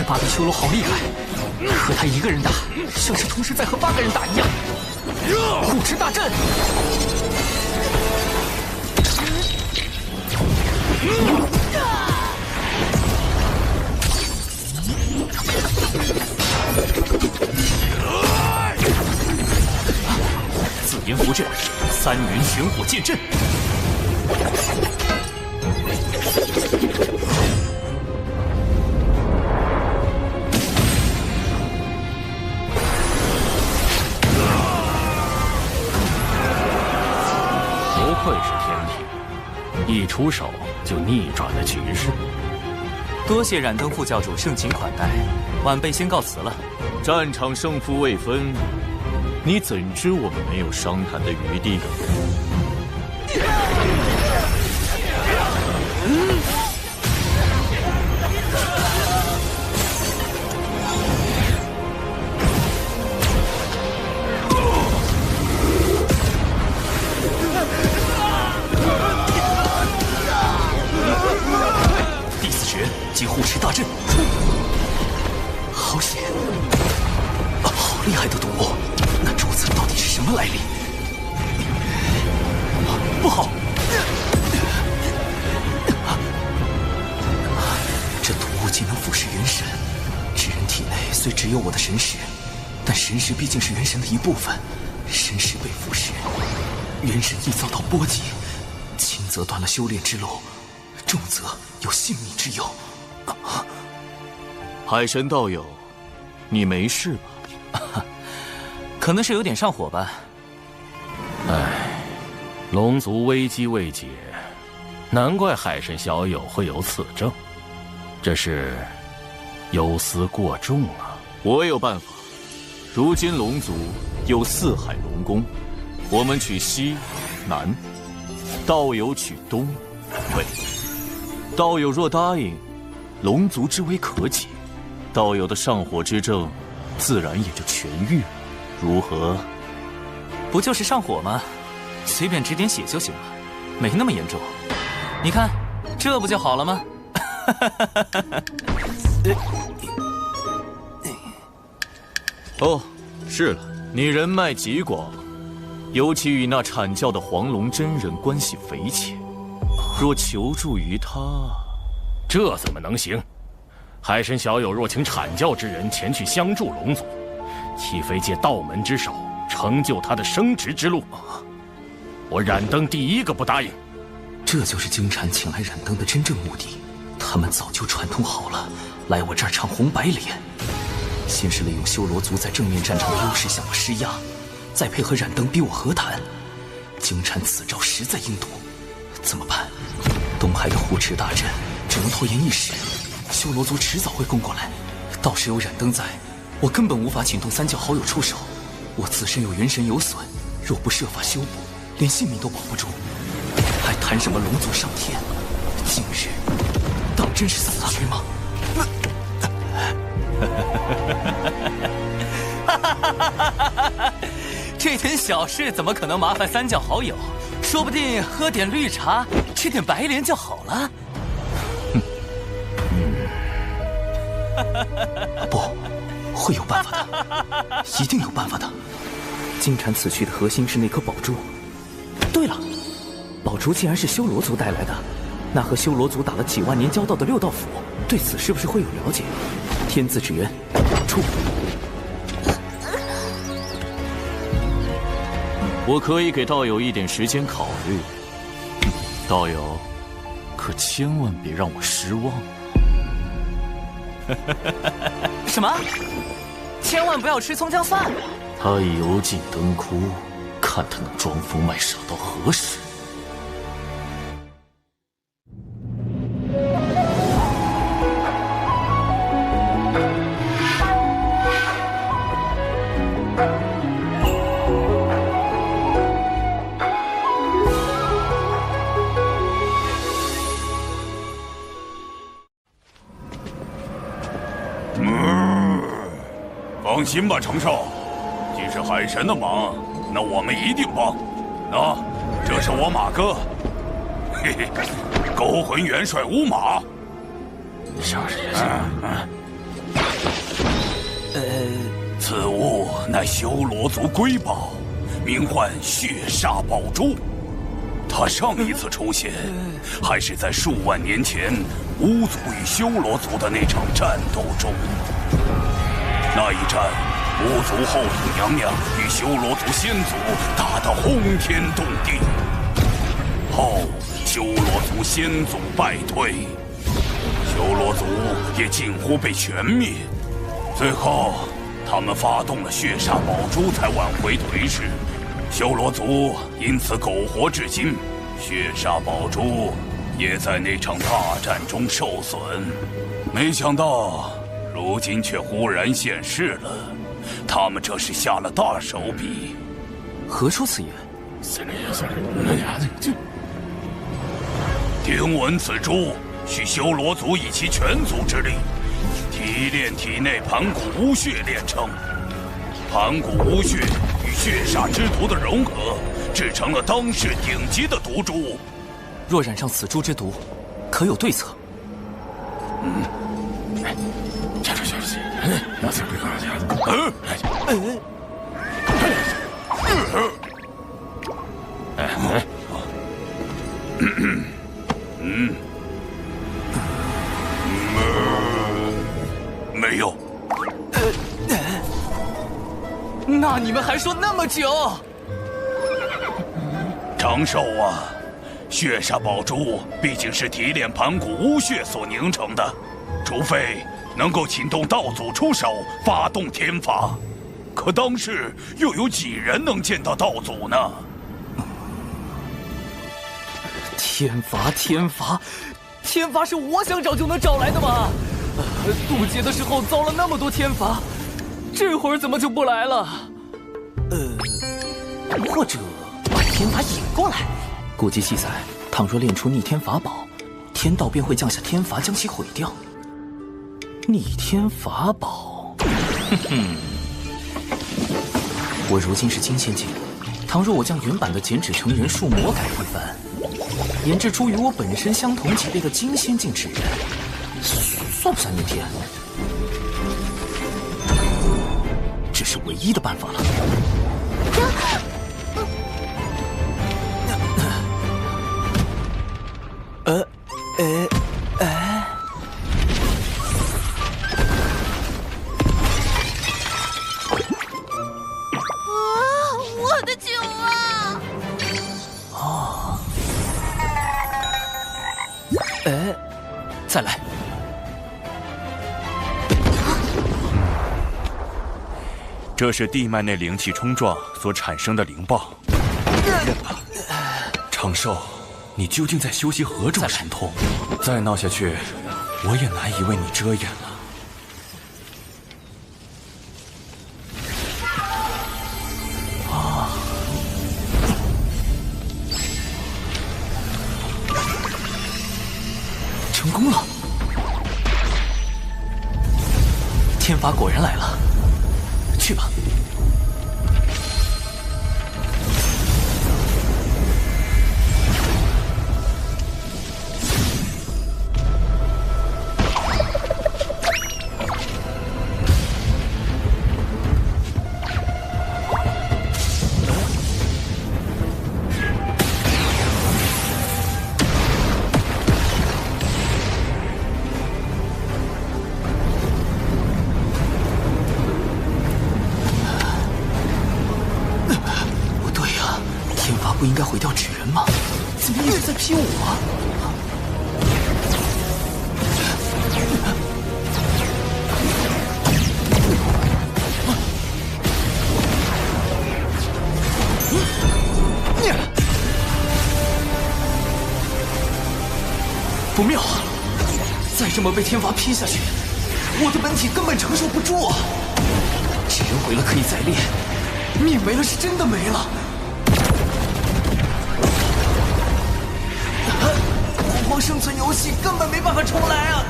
8臂修罗好厉害，和他一个人打，像是同时在和8个人打一样。护持大阵。紫炎符阵，3元玄火剑阵。不愧是天庭，一出手就逆转了局势。多谢冉登副教主盛情款待，晚辈先告辞了。战场胜负未分，你怎知我们没有商谈的余地？第4诀即护持大阵，好险！好厉害的毒物，那珠子到底是什么来历？不好！这毒物竟能腐蚀元神，至人体内虽只有我的神识，但神识毕竟是元神的一部分，神识被腐蚀，元神易遭到波及，轻则断了修炼之路，重则有性命之忧。海神道友，你没事吧？可能是有点上火吧。唉，龙族危机未解，难怪海神小友会有此症，这是忧思过重了。我有办法。如今龙族有4海龙宫，我们取西、南，道友取东、北。道友若答应，龙族之危可解，道友的上火之症自然也就痊愈了。如何？不就是上火吗？随便止点血就行了，没那么严重。你看，这不就好了吗？哦，是了，你人脉极广，尤其与那阐教的黄龙真人关系匪浅。若求助于他，这怎么能行？海神小友若请阐教之人前去相助龙族，岂非借道门之手成就他的升职之路？我冉登第一个不答应。这就是金蝉请来冉登的真正目的，他们早就串通好了，来我这儿唱红白脸。先是利用修罗族在正面战场的优势向我施压，再配合冉登逼我和谈。金蝉此招实在阴毒，怎么办？东海的护持大阵只能拖延一时，修罗族迟早会攻过来。到时有冉登在，我根本无法请动3教好友出手。我自身又元神有损，若不设法修补，连性命都保不住，还谈什么龙族上天？今日当真是死局吗？这点小事怎么可能麻烦3教好友？说不定喝点绿茶，吃点白莲就好了。不，会有办法的，一定有办法的。金蝉此去的核心是那颗宝珠。对了，宝珠既然是修罗族带来的，那和修罗族打了几万年交道的6道府，对此是不是会有了解？天字之源，出。我可以给道友一点时间考虑，道友，可千万别让我失望。什么？千万不要吃葱姜蒜。他已油尽灯枯，看他能装疯卖傻到何时？放心吧，程少，既是海神的忙，那我们一定帮。这是我马哥，嘿嘿，勾魂元帅乌马。上是此物乃修罗族瑰宝，名唤血煞宝珠。它上一次出现，还是在数万年前巫族与修罗族的那场战斗中。那一战，巫族后土娘娘与修罗族先祖打得轰天动地，后修罗族先祖败退，修罗族也近乎被全灭。最后，他们发动了血煞宝珠才挽回颓势，修罗族因此苟活至今。血煞宝珠也在那场大战中受损，没想到如今却忽然现世了。他们这是下了大手笔。何出此言？听闻此珠需修罗族以其全族之力提炼体内盘古巫血炼成，盘古巫血与血煞之毒的融合，制成了当世顶级的毒珠。若染上此珠之毒，可有对策？没有。那你们还说那么久？长寿啊，血煞宝珠毕竟是提炼盘古巫血所凝成的，除非能够请动道祖出手，发动天罚。可当世又有几人能见到道祖呢？天罚，天罚，天罚是我想找就能找来的吗？渡劫的时候遭了那么多天罚，这会儿怎么就不来了？或者把天罚引过来。古籍记载，倘若炼出逆天法宝，天道便会降下天罚将其毁掉。逆天法宝，我如今是金仙境，倘若我将原版的剪纸成人术魔改一番，研制出与我本身相同级别的金仙境纸人，算不算逆天？这是唯一的办法了。我的酒啊！哦，再来。这是地脉内灵气冲撞所产生的灵爆。长寿，你究竟在修习何种神通？再闹下去，我也难以为你遮掩了。成功了！天罚果然来了，去吧。不应该毁掉纸人吗？怎么一直在劈我？不妙啊！再这么被天罚劈下去，我的本体根本承受不住啊！纸人毁了可以再炼，命没了是真的没了。生存游戏根本没办法重来啊！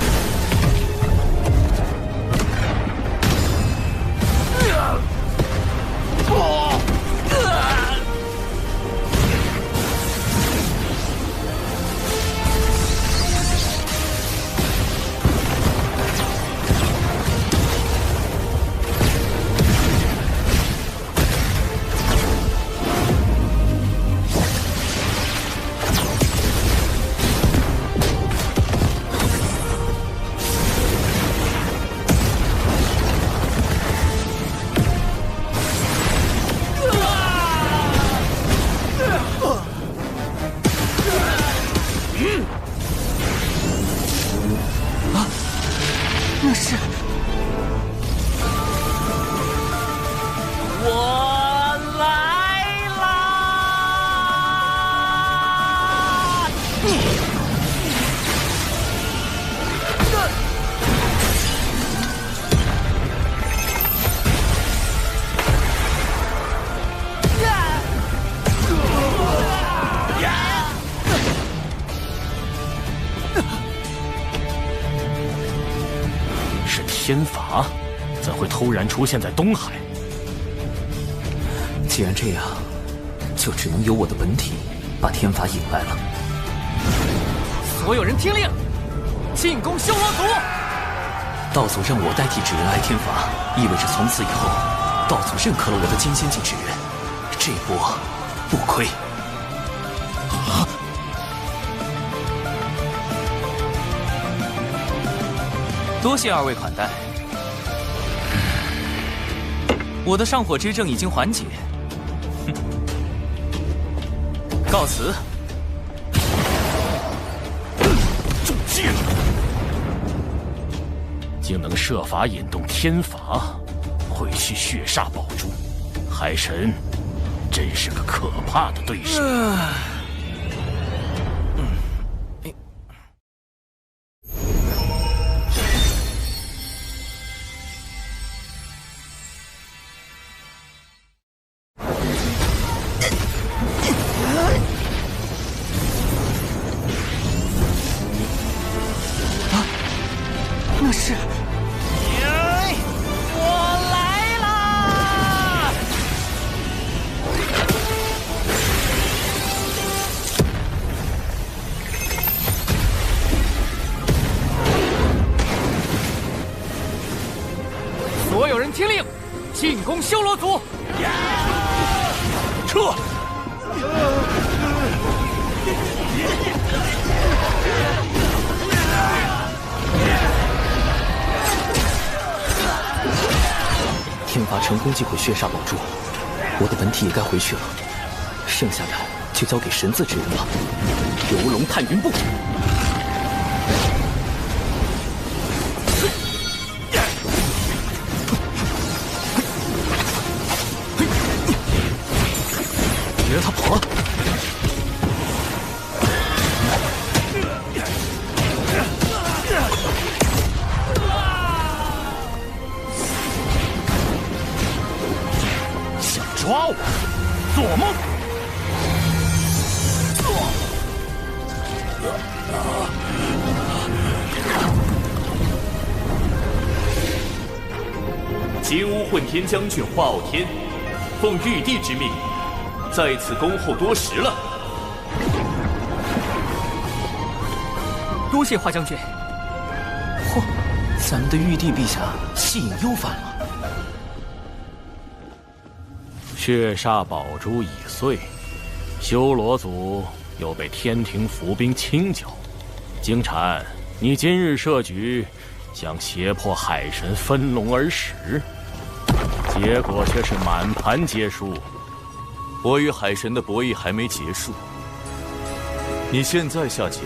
啊，那是我来啦！是天罚，怎会突然出现在东海？既然这样，就只能由我的本体把天罚引来了。所有人听令，进攻修罗族！道祖让我代替纸人挨天罚，意味着从此以后，道祖认可了我的金仙境纸人，这波不亏。多谢二位款待，我的上火之症已经缓解，告辞。中箭，竟能设法引动天罚，会去血煞宝珠，海神真是个可怕的对手。那是，我来啦！所有人听令，进攻修罗族！撤！天罚成功击毁血煞宝珠，我的本体也该回去了，剩下的就交给神字之人了。游龙探云步。别让他跑了！想抓我？做梦！金乌混天将军华傲天，奉玉帝之命，在此恭候多时了。多谢华将军。嚯，咱们的玉帝陛下气瘾又犯了。血煞宝珠已碎，修罗族又被天庭伏兵清剿。金蝉，你今日设局，想胁迫海神分龙而食，结果却是满盘皆输。我与海神的博弈还没结束，你现在下棋，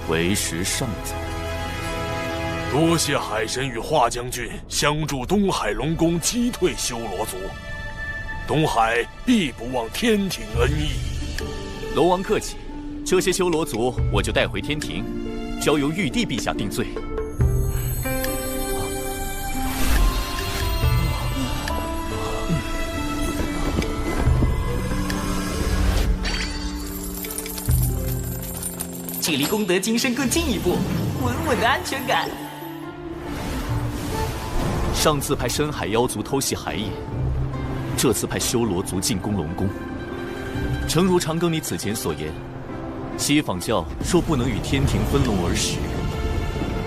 为时尚早。多谢海神与华将军相助东海龙宫击退修罗族，东海必不忘天庭恩义。龙王客气，这些修罗族我就带回天庭，交由玉帝陛下定罪。这离功德金身更进一步，稳稳的安全感。上次派深海妖族偷袭海野，这次派修罗族进攻龙宫。诚如长庚你此前所言，西坊教若不能与天庭分龙而食，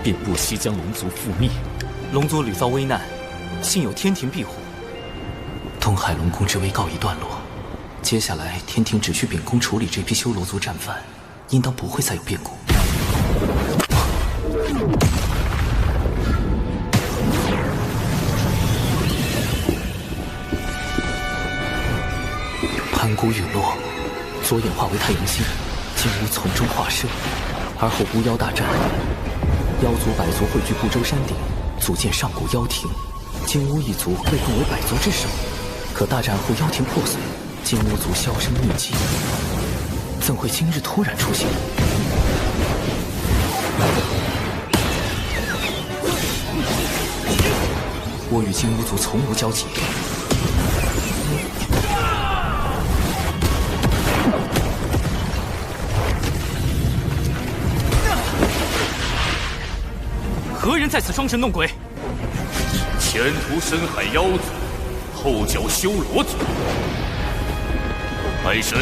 便不惜将龙族覆灭。龙族屡遭危难，幸有天庭庇护，东海龙宫之危告一段落。接下来天庭只需秉公处理这批修罗族战犯，应当不会再有变故。盘古陨落，左眼化为太阳星，金乌从中化身，而后巫妖大战，妖族百族汇聚不周山顶，组建上古妖庭。金乌一族被奉为百族之首，可大战后妖庭破碎，金乌族销声匿迹，怎会今日突然出现？我与金乌族从无交集。何人在此装神弄鬼？前途深海妖族，后脚修罗族。海神，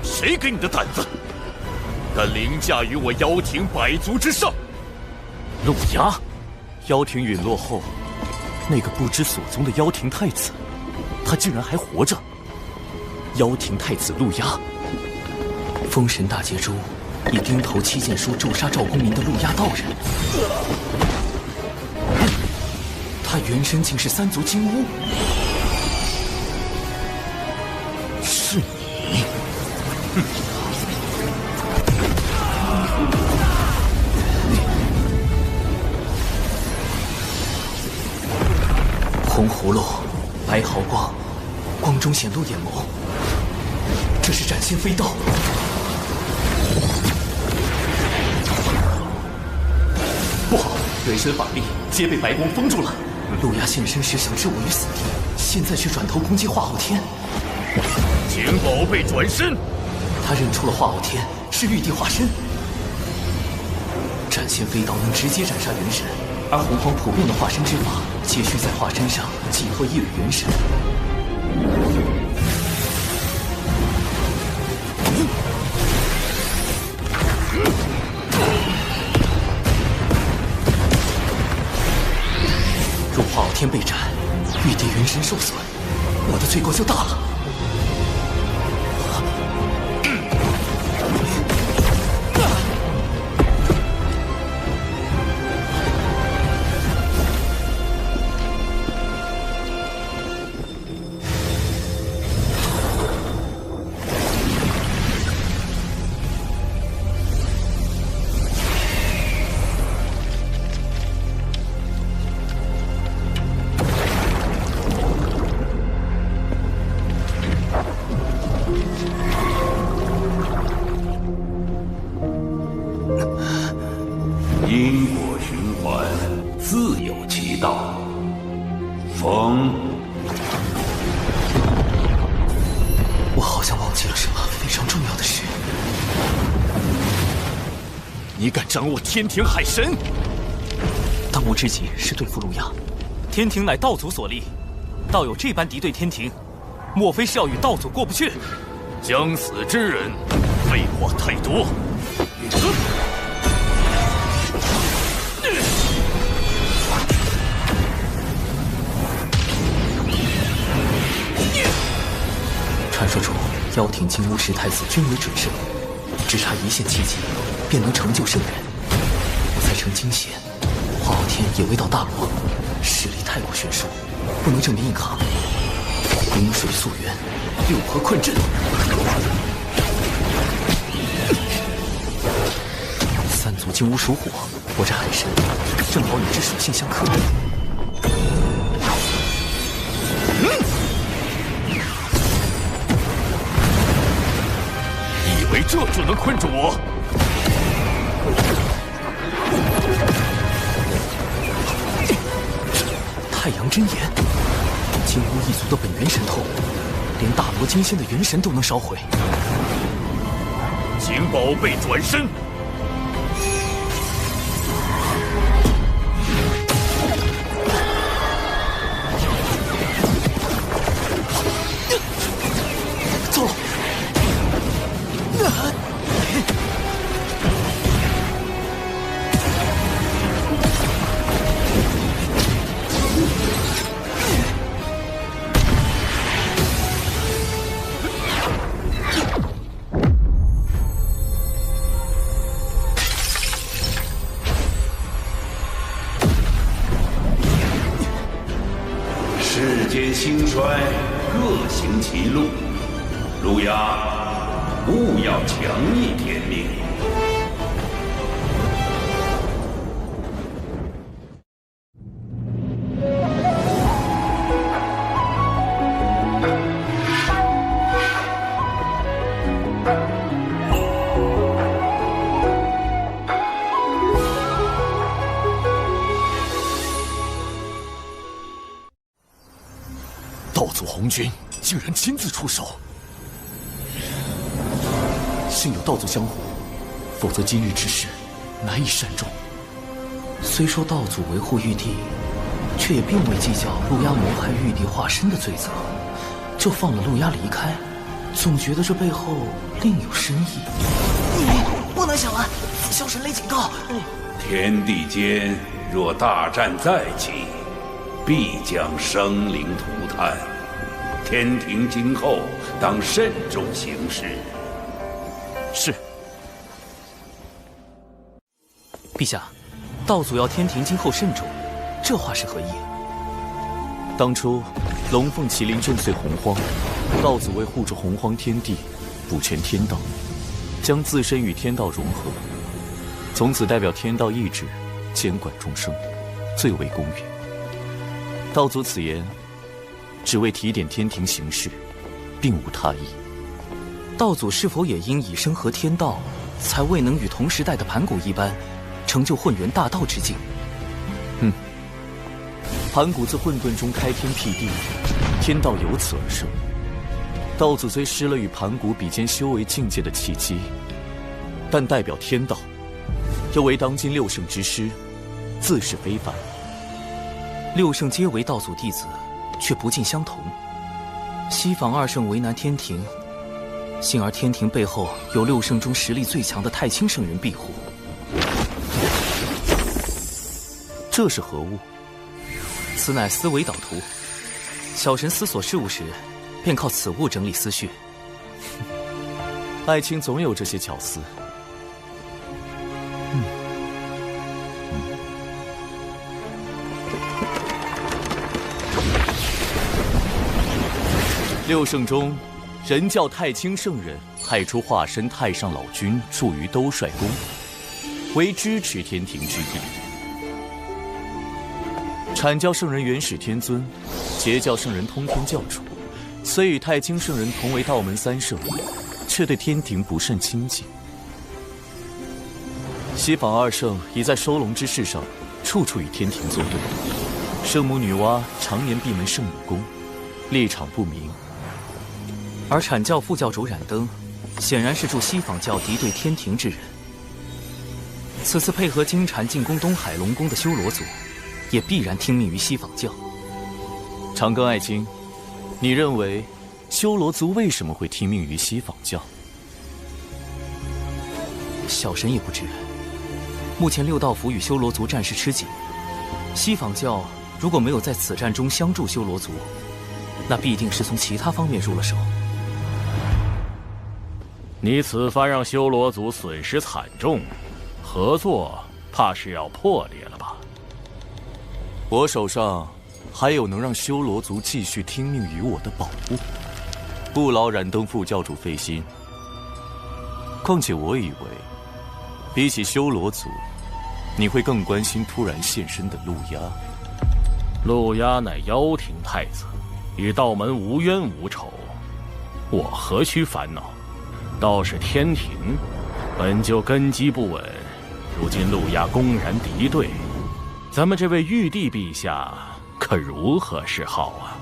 谁给你的胆子，敢凌驾于我妖庭百族之上？陆牙，妖庭陨落后，那个不知所踪的妖庭太子，他竟然还活着。妖庭太子陆牙，封神大劫中以钉头七剑书诛杀赵公明的陆压道人，他原身竟是三族金乌。是你！哼！红葫芦，白毫光，光中显露眼眸。这是斩仙飞刀。不好，原神法力皆被白光封住了。陆压现身时想置我于死地，现在却转头攻击化昊天。请宝贝转身。他认出了化昊天是玉帝化身。斩仙飞刀能直接斩杀元神，而洪荒普遍的化身之法，皆需在化身上寄托一缕元神。若化昊天被斩，玉帝元神受损，我的罪过就大了。因果循环，自有其道。风，我好像忘记了什么非常重要的事。你敢掌握天庭海神？当务之急是对付陆压。天庭乃道祖所立，道有这般敌对天庭，莫非是要与道祖过不去？将死之人，废话太多。传说中，妖庭金乌10太子均为准圣，只差一线契机，便能成就圣人。我才成金仙，化昊天也未到大罗，实力太过悬殊，不能正面硬抗。冰水溯源，六合困阵。三族金乌属火，我这海神正好与之属性相克。以为这就能困住我？太阳真言，金乌一族的本源神通，连大罗金仙的元神都能烧毁。请宝贝转身。走。世间兴衰，各行其路。陆压，勿要强逆天命。道祖红军竟然亲自出手，幸有道祖相护，否则今日之事难以善终。虽说道祖维护玉帝，却也并未计较陆压谋害玉帝化身的罪责，就放了陆压离开，总觉得这背后另有深意。你不能小玩，萧神雷警告。天地间若大战再起，必将生灵涂炭。天庭今后当慎重行事。是。陛下，道祖要天庭今后慎重，这话是何意？当初龙凤麒麟震碎洪荒，道祖为护住洪荒天地，补全天道，将自身与天道融合，从此代表天道意志，监管众生，最为公允。道祖此言，只为提点天庭行事，并无他意。道祖是否也因以身合天道，才未能与同时代的盘古一般，成就混元大道之境？盘古自混沌中开天辟地，天道由此而生。道祖虽失了与盘古比肩修为境界的契机，但代表天道，又为当今六圣之师，自是非凡。六圣皆为道祖弟子，却不尽相同。西方二圣为难天庭，幸而天庭背后有六圣中实力最强的太清圣人庇护。这是何物？此乃思维导图，小神思索事物时，便靠此物整理思绪。爱卿总有这些巧思。六圣中，人教太清圣人派出化身太上老君驻于兜率宫，为支持天庭之意。阐教圣人元始天尊，截教圣人通天教主，虽与太清圣人同为道门三圣，却对天庭不甚亲近。西方二圣已在收龙之事上，处处与天庭作对。圣母女娲常年闭门圣母宫，立场不明。而阐教副教主冉登，显然是助西方教敌对天庭之人。此次配合金蝉进攻东海龙宫的修罗族，也必然听命于西方教。长庚爱卿，你认为修罗族为什么会听命于西方教？小神也不知。目前六道府与修罗族战事吃紧，西方教如果没有在此战中相助修罗族，那必定是从其他方面入了手。你此番让修罗族损失惨重，合作怕是要破裂了吧？我手上还有能让修罗族继续听命于我的宝物，不劳冉登副教主费心。况且我以为，比起修罗族，你会更关心突然现身的陆压。陆压乃妖庭太子，与道门无冤无仇，我何须烦恼？倒是天庭，本就根基不稳，如今陆压公然敌对，咱们这位玉帝陛下可如何是好啊？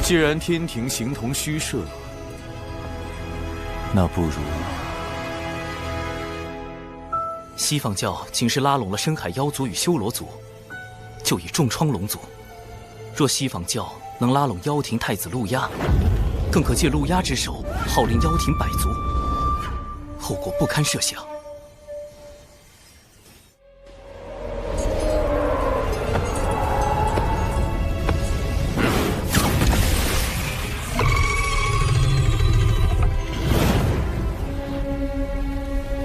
既然天庭形同虚设，那不如……西方教仅是拉拢了深海妖族与修罗族，就已重创龙族。若西方教能拉拢妖庭太子陆压，更可借陆压之手号令妖庭百族，后果不堪设想。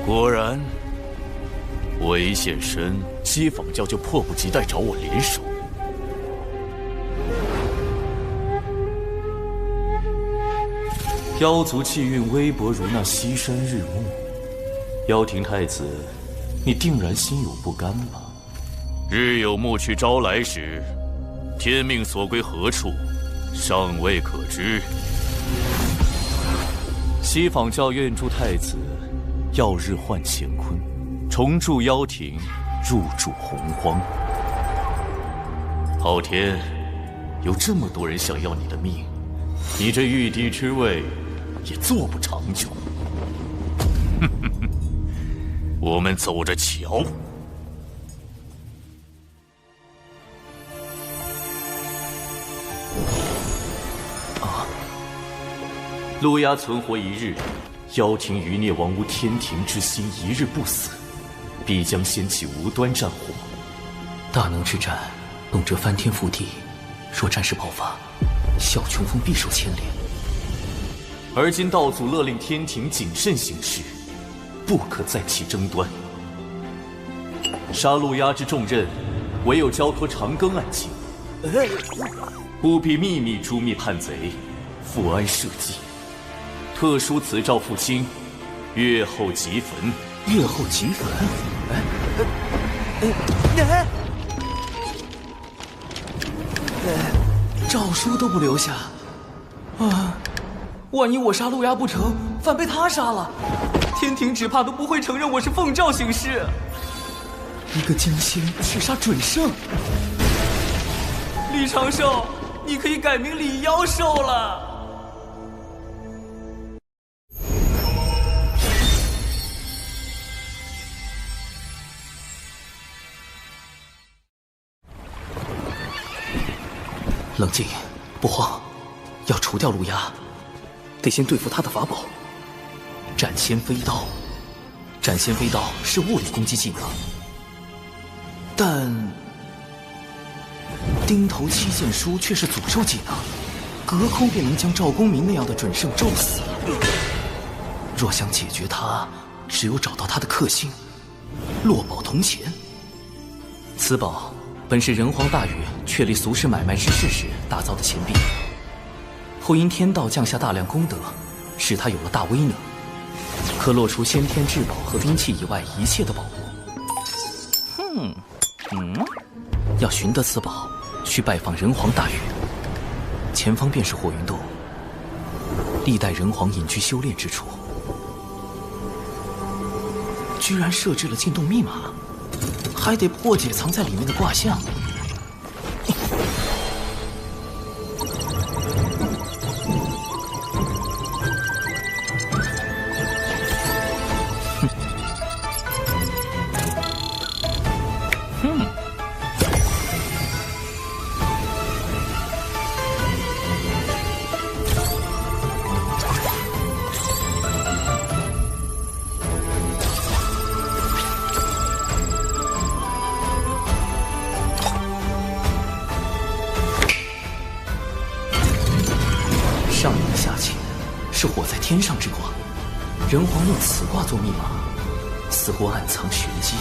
果然，我一现身，西方教就迫不及待找我联手。妖族气运微薄如那西山日暮，妖庭太子，你定然心有不甘吧？日有暮去朝来时，天命所归何处，尚未可知。西坊教愿助太子，耀日换乾坤，重铸妖庭，入主洪荒。昊天，有这么多人想要你的命，你这玉帝之位也坐不长久。我们走着瞧。陆压存活一日，妖庭余孽亡无天庭之心，一日不死，必将掀起无端战火。大能之战，动辄翻天覆地，若战事爆发，小琼峰必受牵连。而今道祖勒令天庭谨慎行事，不可再起争端。杀陆压之重任，唯有交托长庚案情，务必秘密诛灭叛贼，复安社稷。特书此诏父亲，月后即焚。月后即焚？诏书都不留下啊！万一我杀陆压不成，反被他杀了，天庭只怕都不会承认我是奉诏行事。一个江仙去杀准圣，李长寿，你可以改名李妖寿了。冷静，不慌，要除掉陆压，得先对付他的法宝——斩仙飞刀。斩仙飞刀是物理攻击技能，但钉头七剑书却是诅咒技能，隔空便能将赵公明那样的准圣咒死。若想解决他，只有找到他的克星——落宝铜钱。此宝本是人皇大禹确立俗世买卖之事时打造的钱币，后因天道降下大量功德，使他有了大威能，可落除先天至宝和兵器以外一切的宝物。要寻得此宝，需拜访人皇大禹。前方便是火云洞，历代人皇隐居修炼之处。居然设置了进洞密码，还得破解藏在里面的卦象。上影下潜是火在天上之卦，人皇用此卦做密码，似乎暗藏玄机。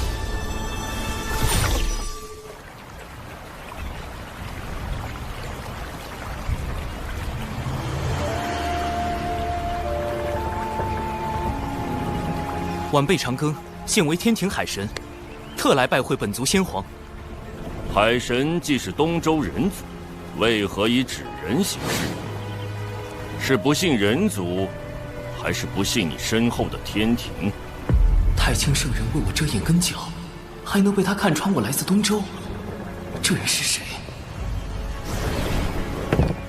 晚辈长庚，现为天庭海神，特来拜会本族先皇。海神既是东周人族，为何以纸人行事？是不信人族，还是不信你身后的天庭？太清圣人为我遮掩根脚，还能被他看穿我来自东周？这人是谁？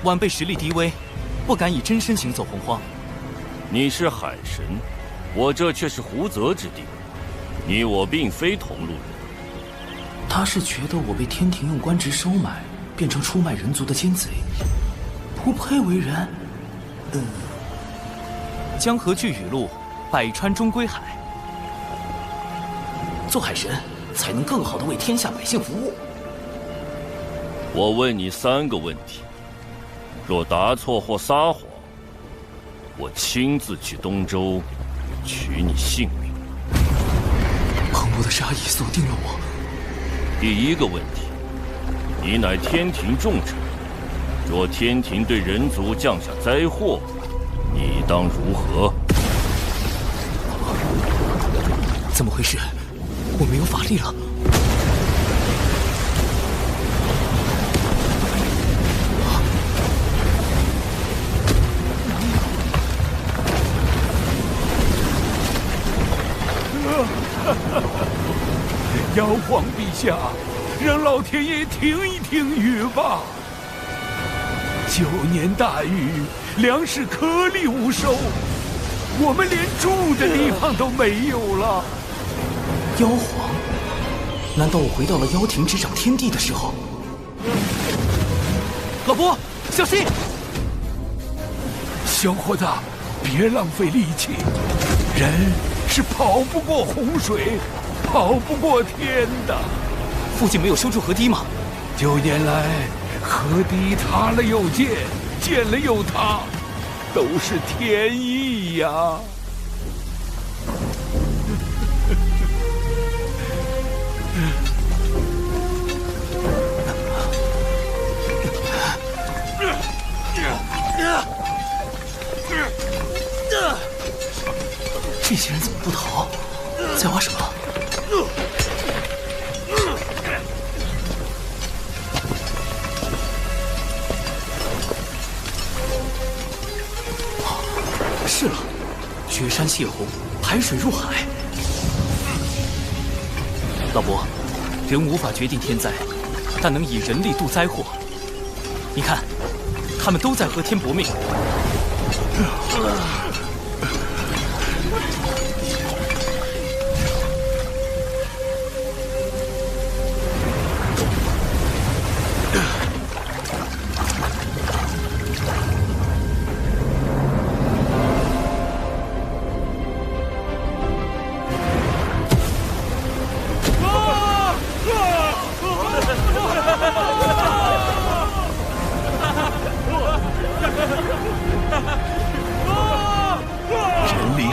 晚辈实力低微，不敢以真身行走洪荒。你是海神，我这却是胡泽之地，你我并非同路人。他是觉得我被天庭用官职收买，变成出卖人族的奸贼，不配为人。江河聚雨露，百川终归海。做海神，才能更好地为天下百姓服务。我问你3个问题，若答错或撒谎，我亲自去东周取你性命。澎湃的杀意锁定了我。第1个问题，你乃天庭重臣，若天庭对人族降下灾祸，你当如何？怎么回事？我没有法力了。妖皇陛下，让老天爷听一听雨吧。9年大雨，粮食颗粒无收，我们连住的地方都没有了。妖皇？难道我回到了妖庭执掌天地的时候？老伯，小心！小伙子，别浪费力气，人是跑不过洪水，跑不过天的。附近没有修筑河堤吗？9年来，河堤塌了又建，建了又塌，都是天意呀。这些人怎么不逃？在挖什么？是了，决山泄洪，排水入海。老伯，人无法决定天灾，但能以人力度灾祸。你看，他们都在和天搏命。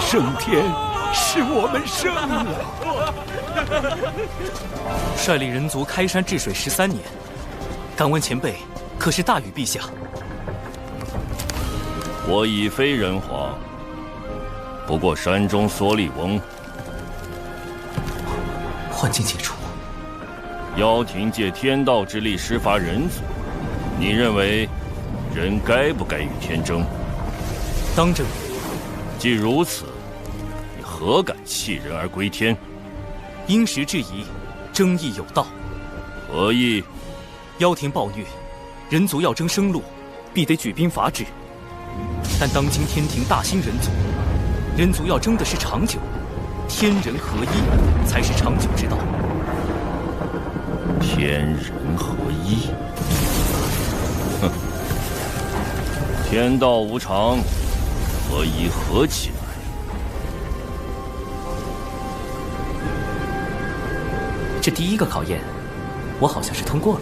胜天，是我们胜了。率领人族开山治水13年，敢问前辈，可是大禹陛下？我已非人皇，不过山中缩力翁。幻境解除，妖庭借天道之力施伐人族，你认为人该不该与天争？当争。既如此，你何敢弃人而归天？因时制宜，争议有道。何意？妖庭暴虐，人族要争生路，必得举兵伐之。但当今天庭大兴人族，人族要争的是长久，天人合一才是长久之道。天人合一？哼！天道无常，合一合起来。这第一个考验，我好像是通过了。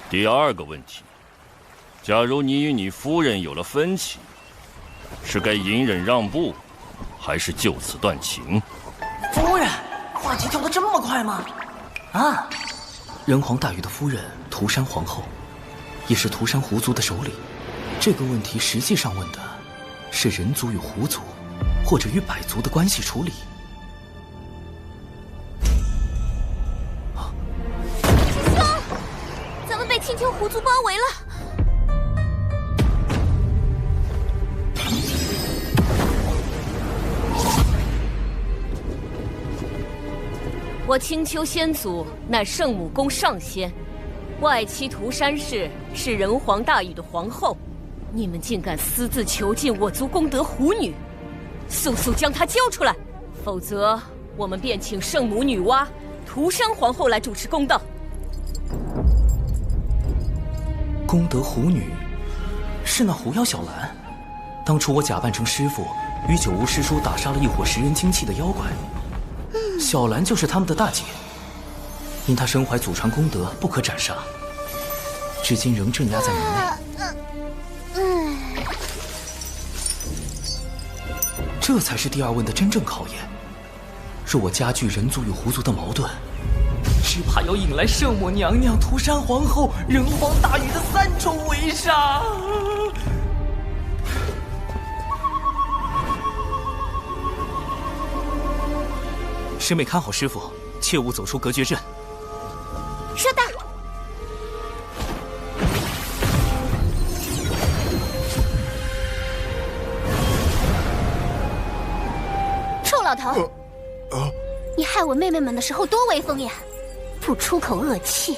第二个问题，假如你与你夫人有了分歧，是该隐忍让步，还是就此断情？夫人，话题跳得这么快吗？啊！人皇大禹的夫人涂山皇后，也是涂山狐族的首领。这个问题实际上问的是人族与狐族，或者与百族的关系处理。青丘狐族包围了，我青丘仙祖乃圣母宫上仙，外戚涂山氏是人皇大禹的皇后，你们竟敢私自囚禁我族功德狐女，速速将她交出来，否则我们便请圣母女娲、涂山皇后来主持公道。功德狐女是那狐妖小兰，当初我假扮成师傅，与九巫师叔打杀了一伙食人精气的妖怪，小兰就是他们的大姐。因他身怀祖传功德，不可斩杀，至今仍镇压在门内。这才是第二问的真正考验。若我加剧人族与狐族的矛盾，只怕要引来圣母娘娘、涂山皇后、人皇大禹的3重围杀。师妹看好师傅，切勿走出隔绝阵。收到。臭老头，你害我妹妹们的时候多威风呀！不出口恶气，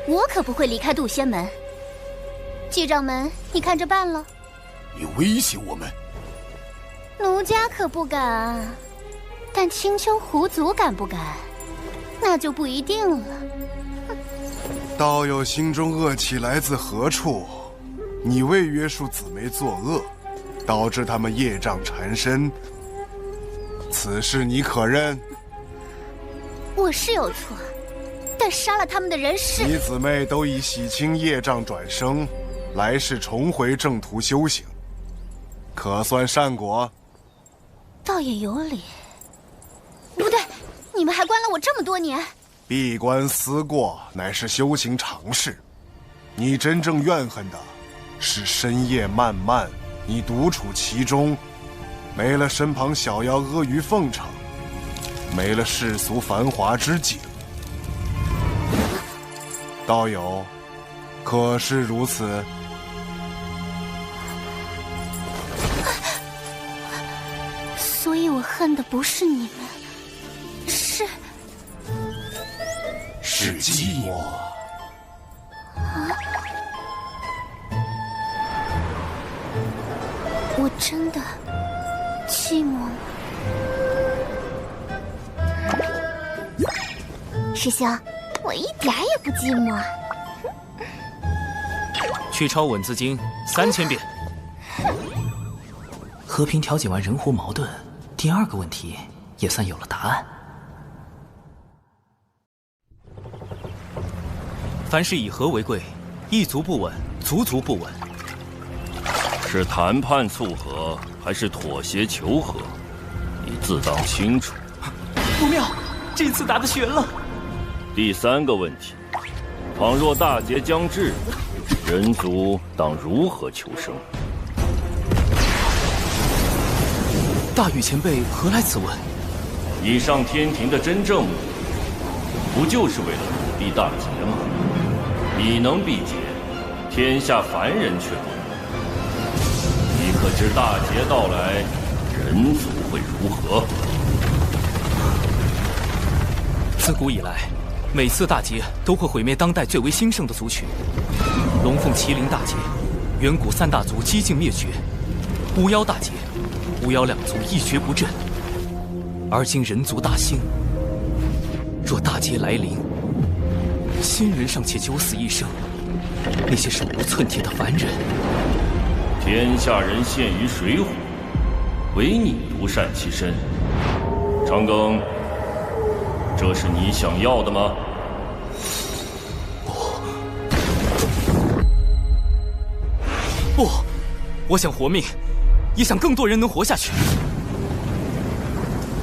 我可不会离开渡仙门。季掌门，你看着办了。你威胁我们？奴家可不敢，但青丘狐族敢不敢？那就不一定了。道友心中恶气来自何处？你未约束姊妹作恶，导致他们业障缠身，此事你可认？我是有错，但杀了他们的人是你姊妹都已洗清业障转生，来世重回正途修行，可算善果。倒也有理。不对，你们还关了我这么多年。闭关思过乃是修行常事，你真正怨恨的是深夜漫漫，你独处其中，没了身旁小妖阿谀奉承，没了世俗繁华之景。道友，可是如此？所以我恨的不是你们，是寂寞。我真的寂寞吗？师兄，我一点也不寂寞。去抄《稳字经》3000遍。和平调解完人狐矛盾，第2个问题也算有了答案。凡事以和为贵，一族不稳，族族不稳。是谈判促和，还是妥协求和？你自当清楚。不妙，这次打得悬了。第3个问题，倘若大劫将至，人族当如何求生？大禹前辈何来此问？你上天庭的真正目的，不就是为了躲避大劫吗？你能避劫，天下凡人却不能。你可知大劫到来，人族会如何？自古以来，每次大劫都会毁灭当代最为兴盛的族群。龙凤麒麟大劫，远古3大族几近灭绝；巫妖大劫，巫妖2族一蹶不振。而今人族大兴，若大劫来临，仙人尚且九死一生，那些手无寸铁的凡人，天下人陷于水火，唯你独善其身。长庚，这是你想要的吗？不，我想活命，也想更多人能活下去。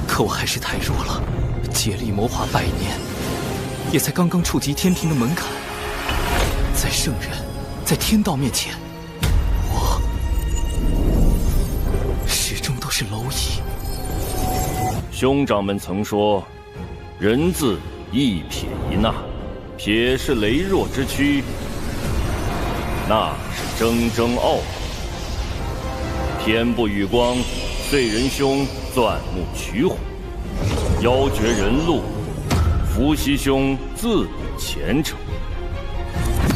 可我还是太弱了，借力谋划100年，也才刚刚触及天庭的门槛。在圣人，在天道面前，我始终都是蝼蚁。兄长们曾说，人字一撇一捺，撇是羸弱之躯，捺是铮铮傲骨。天不与光，遂人兄钻木取火，妖绝人路，伏羲兄自古虔诚。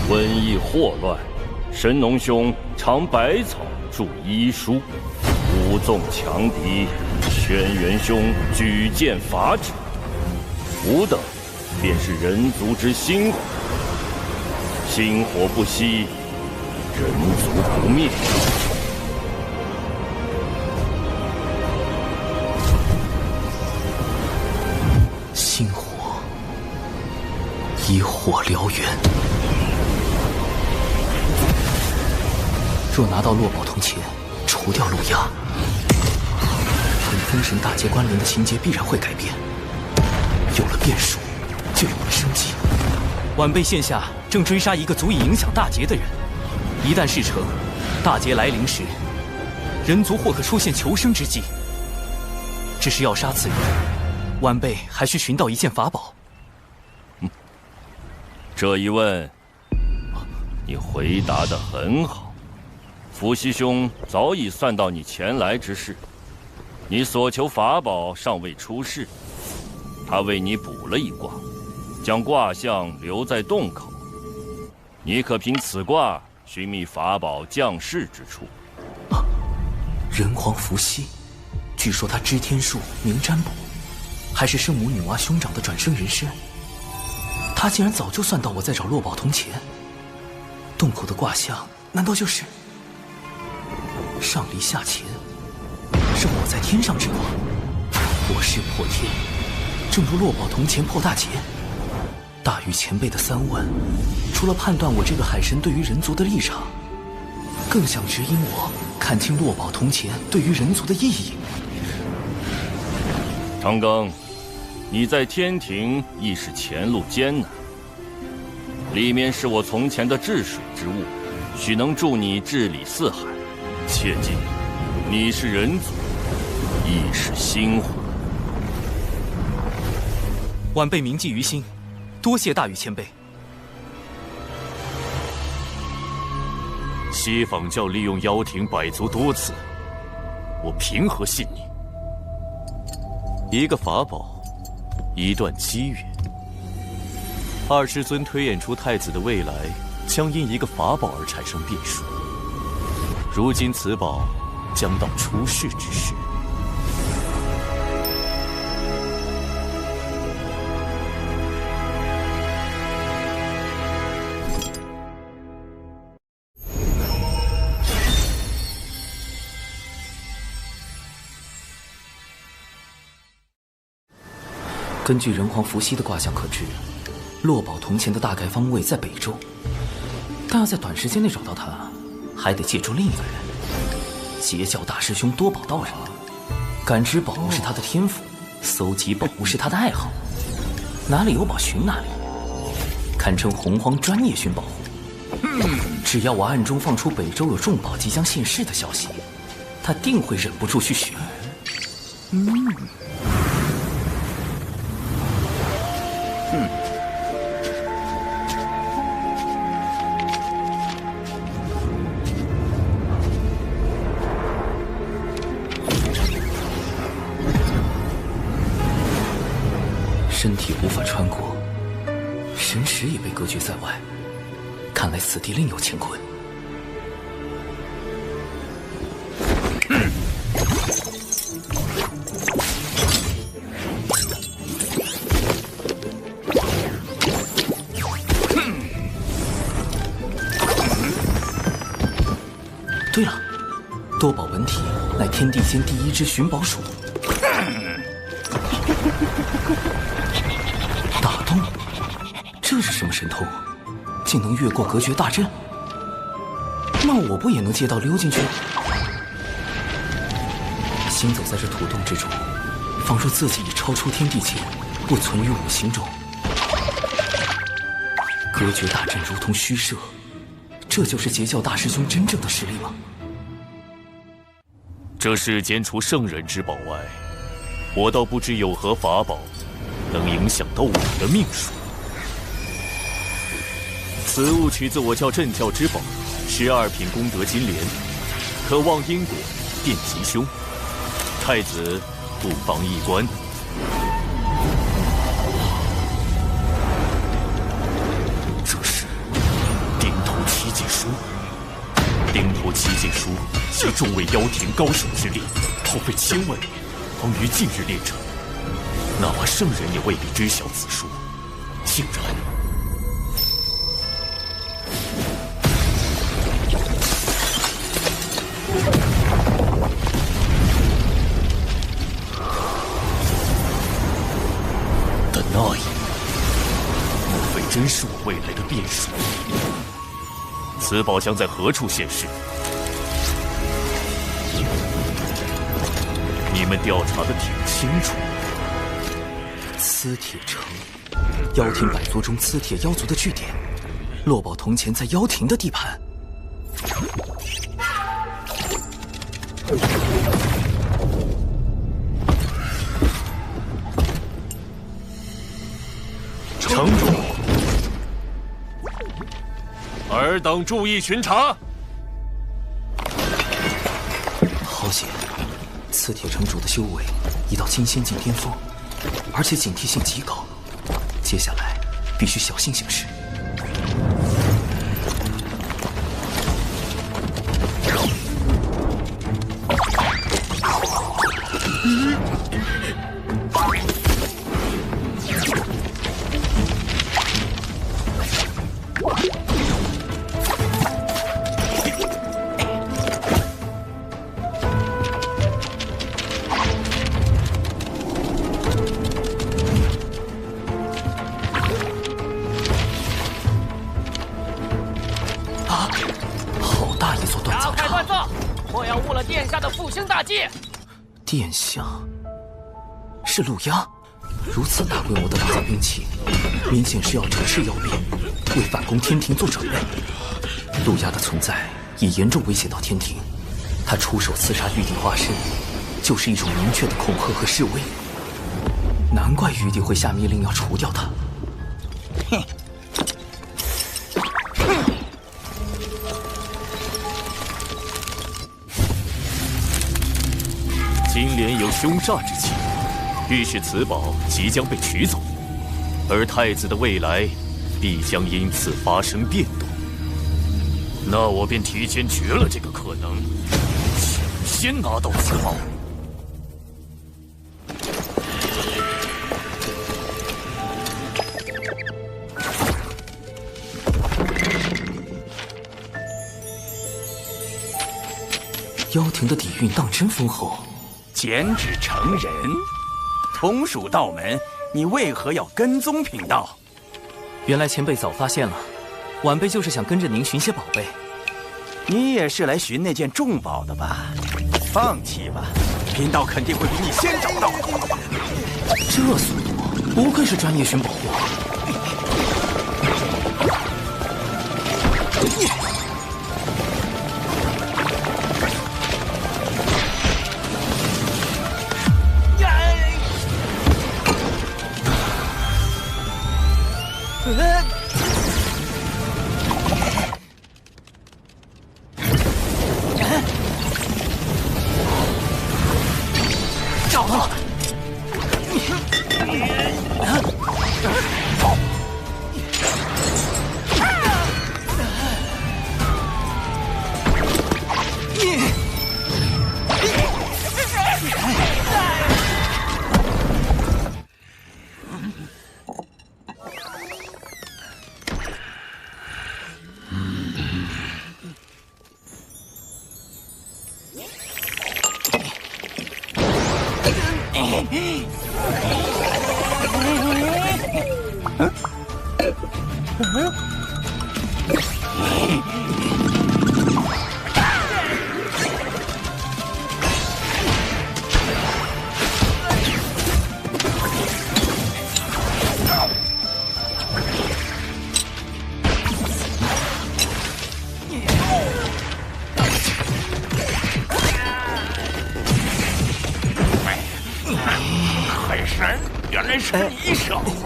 瘟疫祸乱，神农兄尝百草著医书，武纵强敌，轩辕兄举剑伐之。吾等便是人族之心火，心火不息，人族不灭。心火，以火燎原。若拿到落宝铜钱，除掉陆压，跟封神大劫关联的情节必然会改变。有了变数，就有了生机。晚辈现下正追杀一个足以影响大劫的人，一旦事成，大劫来临时，人族或可出现求生之机。只是要杀此人，晚辈还需寻到一件法宝。这一问，你回答得很好。伏羲兄早已算到你前来之事，你所求法宝尚未出世，他为你卜了一卦，将卦象留在洞口。你可凭此卦寻觅法宝降世之处。人皇伏羲，据说他知天术，明占卜，还是圣母女娲兄长的转生人身。他竟然早就算到我在找落宝铜钱，洞口的卦象难道就是上离下乾，是我在天上之卦，我势破天，正如落宝铜钱破大劫。大禹前辈的3问，除了判断我这个海神对于人族的立场，更想指引我看清落宝铜钱对于人族的意义。长庚，你在天庭亦是前路艰难，里面是我从前的治水之物，许能助你治理四海。切记，你是人族，亦是星火。晚辈铭记于心，多谢大禹前辈。西坊教利用妖庭百足多次，我凭何信你？一个法宝，一段机缘。二师尊推演出太子的未来，将因一个法宝而产生变数。如今此宝将到出世之时。根据人皇伏羲的卦象可知，落宝铜钱的大概方位在北周，但要在短时间内找到它，还得借助另一个人——截教大师兄多宝道人。感知宝物是他的天赋，搜集宝物是他的爱好，哪里有宝寻哪里，堪称洪荒专业寻宝户。只要我暗中放出北周有重宝即将现世的消息，他定会忍不住去寻。身体无法穿过，神识也被隔绝在外，看来此地另有乾坤。对了，多宝文体乃天地间第一只寻宝鼠。打洞，这是什么神通？竟能越过隔绝大阵？那我不也能借道溜进去？行走在这土洞之中，仿若自己已超出天地间，不存于五行中。隔绝大阵如同虚设，这就是截教大师兄真正的实力吗？这世间除圣人之宝外，我倒不知有何法宝能影响到我的命数。此物取自我教镇教之宝12品功德金莲，可望因果变吉凶。太子不妨一观。这是顶头七剑书。顶头七剑书集众位妖庭高手之力，耗费1000万年，方于近日炼成。哪怕圣人也未必知晓此书，竟然的那一幕，莫非真变数。此宝将在何处现世？你们调查的挺清楚。磁铁城，妖庭百族中磁铁妖族的据点。落宝铜钱在妖庭的地盘。城主，尔等注意巡查。好险，磁铁城主的修为已到金仙境巅峰，而且警惕性极高。接下来必须小心行事。殿下是陆压，如此大规模的打造兵器，明显是要整治妖变，为反攻天庭做准备。陆压的存在已严重威胁到天庭，他出手刺杀玉帝化身，就是一种明确的恐吓和示威。难怪玉帝会下密令要除掉他。哼！金莲有凶煞之气，预示此宝即将被取走，而太子的未来必将因此发生变动。那我便提前绝了这个可能，抢先拿到此宝。妖庭的底蕴当真丰厚。减脂成人，同属道门，你为何要跟踪贫道？原来前辈早发现了，晚辈就是想跟着您寻些宝贝。你也是来寻那件重宝的吧？放弃吧，贫道肯定会比你先找到。这速度，不愧是专业寻宝货。找到了！海神，原来是你小子！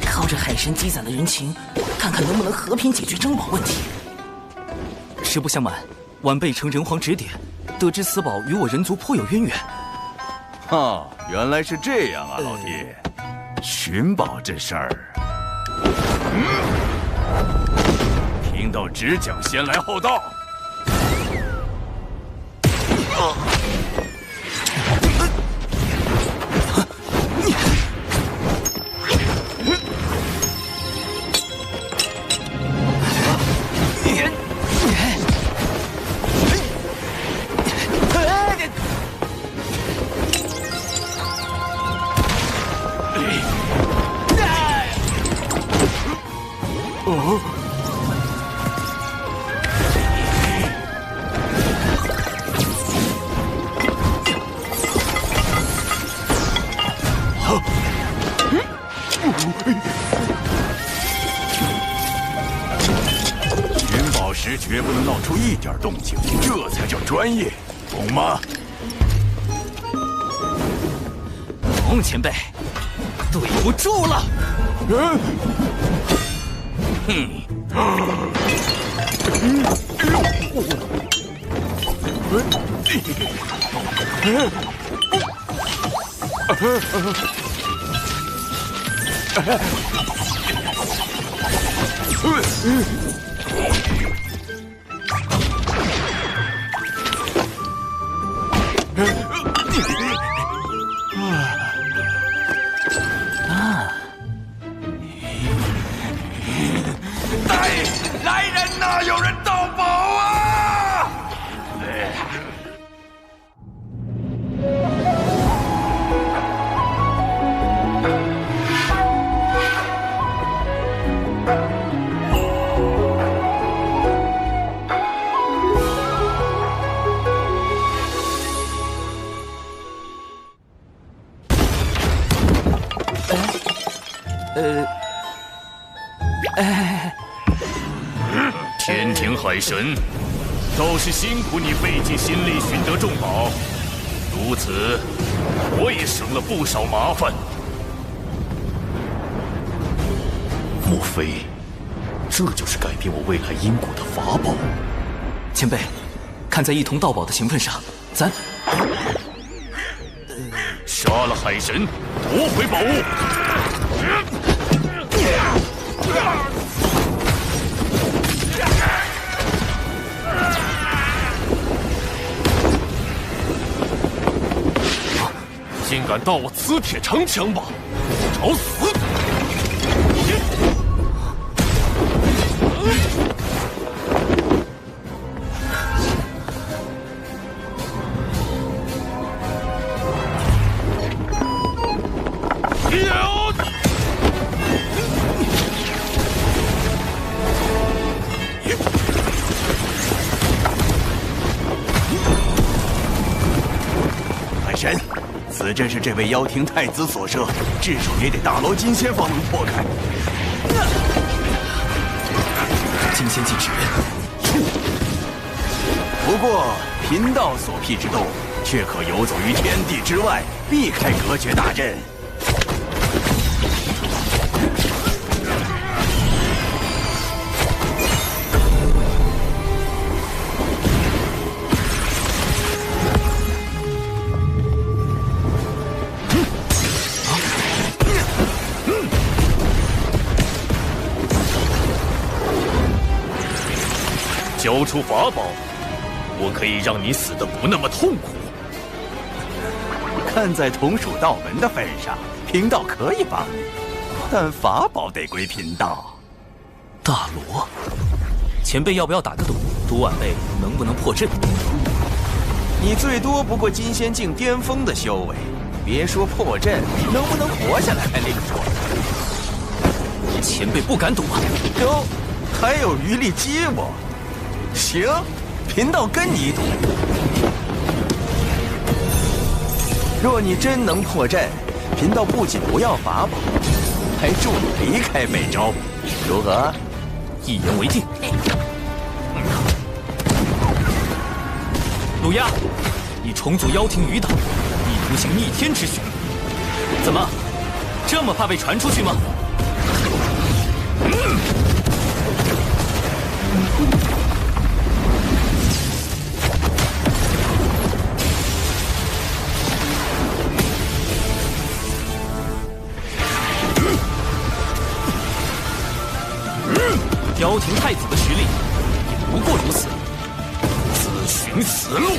靠着海神积攒的人情，看看能不能和平解决珍宝问题。实不相瞒，晚辈承人皇指点，得知此宝与我人族颇有渊源。哦，原来是这样啊，老弟。寻宝这事儿，贫道只讲先来后到。能闹出一点动静，这才叫专业，懂吗？龙前辈，对不住了。来人呐！有人盗宝啊！天庭海神，倒是辛苦你费尽心力寻得重宝，如此我也省了不少麻烦。莫非这就是改变我未来因果的法宝？前辈，看在一同盗宝的情分上，咱杀了海神，夺回宝物。竟敢盗我磁铁长枪吧，找死！海神，此阵是这位妖庭太子所设，至少也得大罗金仙方能破开。金仙禁止。不过贫道所辟之洞，却可游走于天地之外，避开隔绝大阵。交出法宝，我可以让你死得不那么痛苦。看在同属道门的份上，贫道可以帮你，但法宝得归贫道。大罗，前辈要不要打个赌，赌晚辈能不能破阵？你最多不过金仙境巅峰的修为，别说破阵，能不能活下来还另说。前辈不敢赌啊！哟，还有余力激我？行，贫道跟你赌。若你真能破阵，贫道不仅不要法宝，还助你离开北周，如何？一言为定。鲁鸦，你重组妖庭余党，意图行逆天之举，怎么这么怕被传出去吗？妖庭太子的实力也不过如此，自寻死路。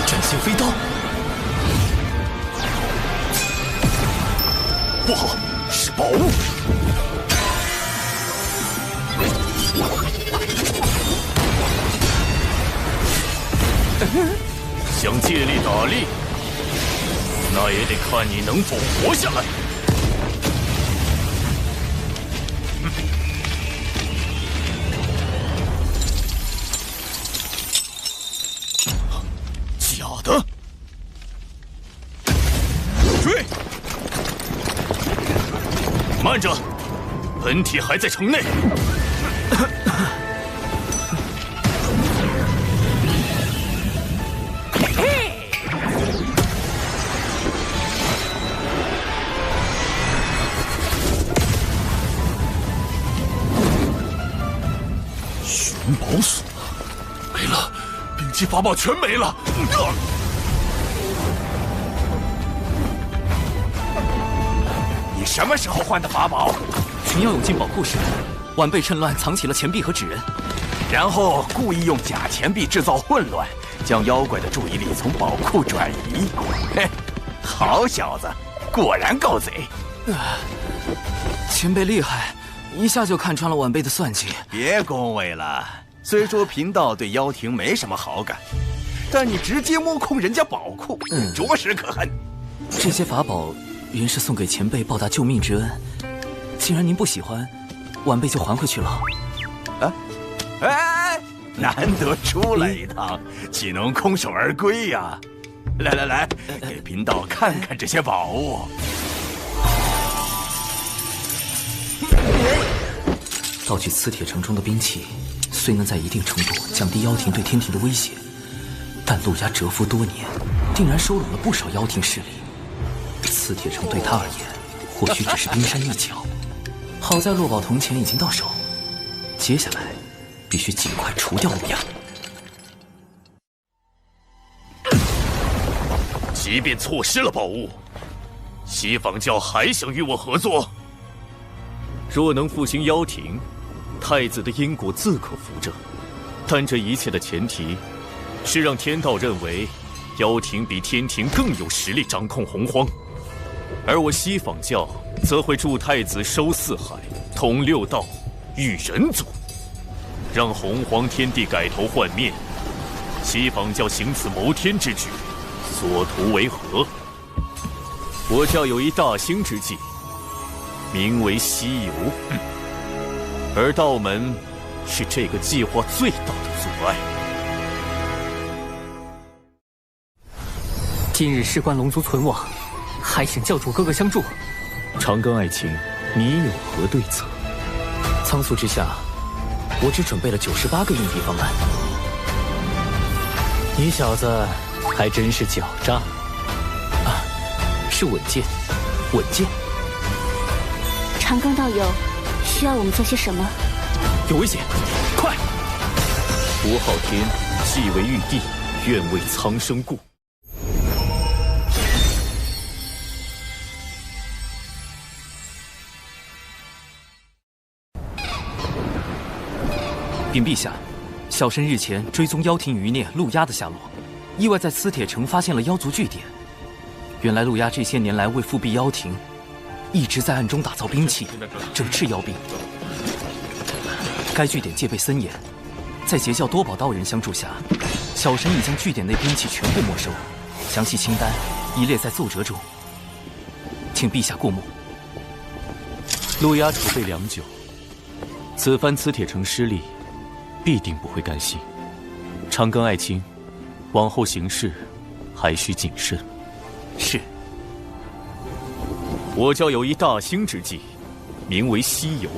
真仙飞刀，不好，是宝物。想借力打力，那也得看你能否活下来。假的！追！慢着，本体还在城内。灵宝锁没了，兵器法宝全没了。你什么时候换的法宝？群妖涌进宝库时，晚辈趁乱藏起了钱币和纸人，然后故意用假钱币制造混乱，将妖怪的注意力从宝库转移。嘿，好小子，果然够贼！前辈厉害，一下就看穿了晚辈的算计。别恭维了，虽说贫道对妖庭没什么好感，但你直接摸空人家宝库，着实可恨。这些法宝原是送给前辈报答救命之恩，既然您不喜欢，晚辈就还回去了。啊，哎，难得出来一趟，岂能空手而归呀？来，给贫道看看这些宝物。盗取磁铁城中的兵器，虽能在一定程度降低妖庭对天庭的威胁，但陆家蛰伏多年，定然收拢了不少妖庭势力。磁铁城对他而言，或许只是冰山一角。好在落宝铜钱已经到手，接下来必须尽快除掉陆家。即便错失了宝物，西方教还想与我合作？若能复兴妖庭，太子的因果自可扶正。但这一切的前提，是让天道认为妖庭比天庭更有实力掌控洪荒，而我西方教则会助太子收四海、统六道、育人族，让洪荒天地改头换面。西方教行此谋天之举，所图为何？我教有一大兴之计，名为西游，而道门是这个计划最大的阻碍。今日事关龙族存亡，还请教主哥哥相助。长庚爱卿，你有何对策？仓促之下，我只准备了98个应敌方案。你小子还真是狡诈啊！是稳健，稳健。长庚道友，需要我们做些什么？有危险，快！吴昊天既为玉帝，愿为苍生故。禀陛下，小臣日前追踪妖庭余孽陆压的下落，意外在磁铁城发现了妖族据点。原来陆压这些年来为复辟妖庭，一直在暗中打造兵器，整治妖兵。该据点戒备森严，在截教多宝道人相助下，小神已将据点内兵器全部没收，详细清单已列在奏折中，请陛下过目。陆压储备良久，此番磁铁城失利，必定不会甘心。长庚爱卿，往后行事还需谨慎。是。我教有一大兴之计，名为西游。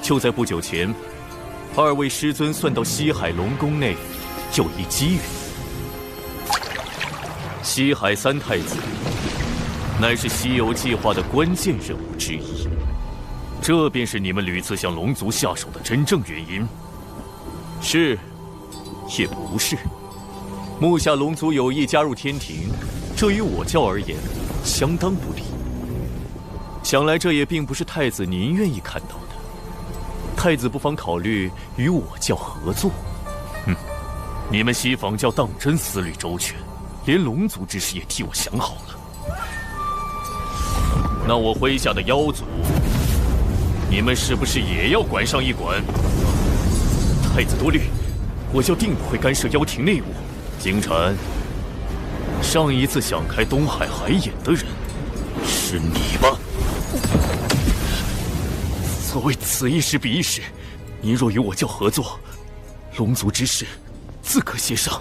就在不久前，二位师尊算到西海龙宫内有一机缘。西海三太子乃是西游计划的关键人物之一，这便是你们屡次向龙族下手的真正原因。是，也不是。目下龙族有意加入天庭，这于我教而言相当不利。想来这也并不是太子您愿意看到的。太子不妨考虑与我教合作。你们西方教当真思虑周全，连龙族之事也替我想好了。那我麾下的妖族，你们是不是也要管上一管？太子多虑，我教定不会干涉妖庭内务。金蝉，上一次想开东海海眼的人是你吧？所谓此一时彼一时，您若与我教合作，龙族之事自可协商。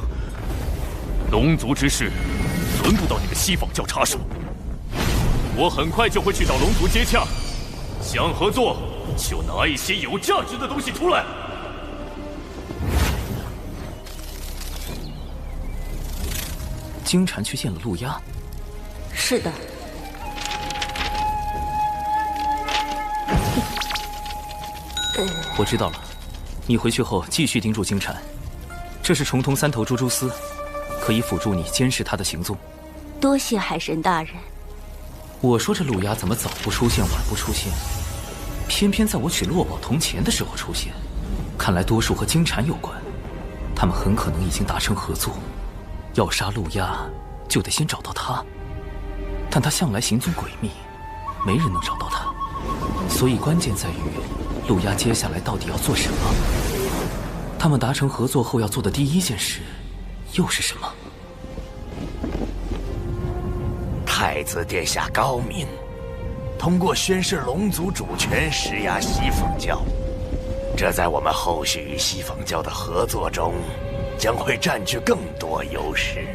龙族之事轮不到你们西方教插手，我很快就会去找龙族接洽。想合作就拿一些有价值的东西出来。金蝉去见了陆压。是的。我知道了，你回去后继续盯住金蝉，这是重瞳三头蛛蛛丝，可以辅助你监视他的行踪。多谢海神大人。我说这陆压怎么早不出现，晚不出现，偏偏在我取落宝铜钱的时候出现。看来多数和金蝉有关，他们很可能已经达成合作。要杀陆压，就得先找到他。但他向来行踪诡秘，没人能找到他。所以关键在于陆压接下来到底要做什么。他们达成合作后要做的第一件事又是什么？太子殿下高明，通过宣示龙族主权施压西方教，这在我们后续与西方教的合作中将会占据更多优势。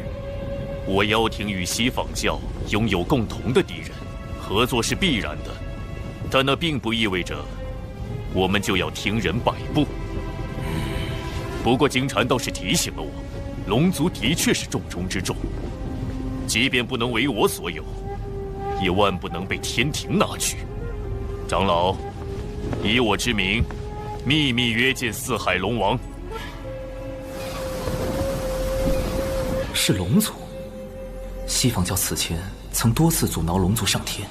我妖庭与西方教拥有共同的敌人，合作是必然的，但那并不意味着我们就要听人摆布。不过金蝉倒是提醒了我，龙族的确是重中之重，即便不能为我所有，也万不能被天庭拿去。长老，以我之名，秘密约见四海龙王。是龙族。西方教此前曾多次阻挠龙族上天，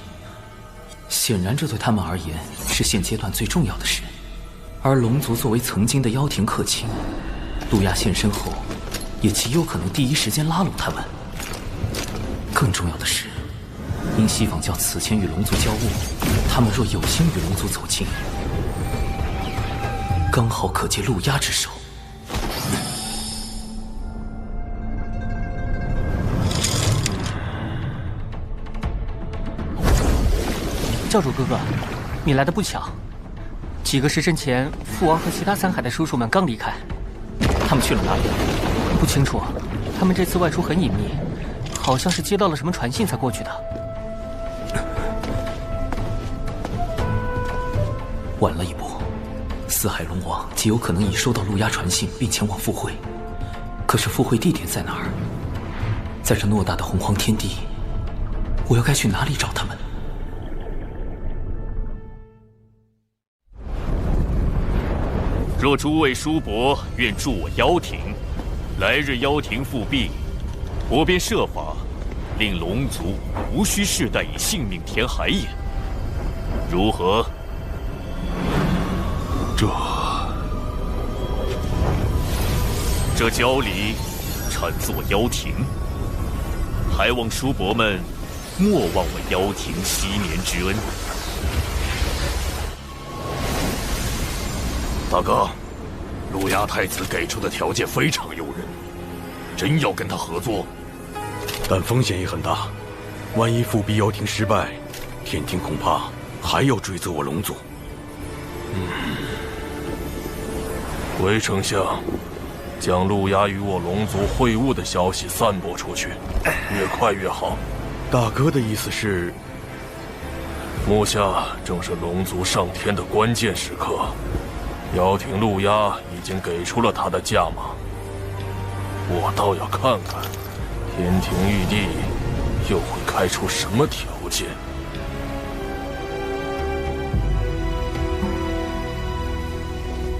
显然这对他们而言是现阶段最重要的事。而龙族作为曾经的妖庭客卿，陆压现身后，也极有可能第一时间拉拢他们。更重要的是，因西方教此前与龙族交恶，他们若有心与龙族走近，刚好可借陆压之手。教主哥哥，你来的不巧。几个时辰前，父王和其他三海的叔叔们刚离开，他们去了哪里？不清楚。他们这次外出很隐秘，好像是接到了什么传信才过去的。晚了一步，四海龙王极有可能已收到陆压传信，并前往赴会。可是赴会地点在哪儿？在这偌大的洪荒天地，我又该去哪里找他们？若诸位叔伯愿助我妖庭，来日妖庭复辟，我便设法令龙族无需世代以性命填海眼，如何？这郊里产自我妖庭，还望叔伯们莫忘我妖庭昔年之恩。大哥，陆压太子给出的条件非常诱人，真要跟他合作，但风险也很大。万一复辟妖庭失败，天庭恐怕还要追责我龙族。回丞相，将陆压与我龙族会晤的消息散播出去，越快越好。大哥的意思是，目下正是龙族上天的关键时刻。妖庭陆压已经给出了他的价码，我倒要看看天庭玉帝又会开出什么条件。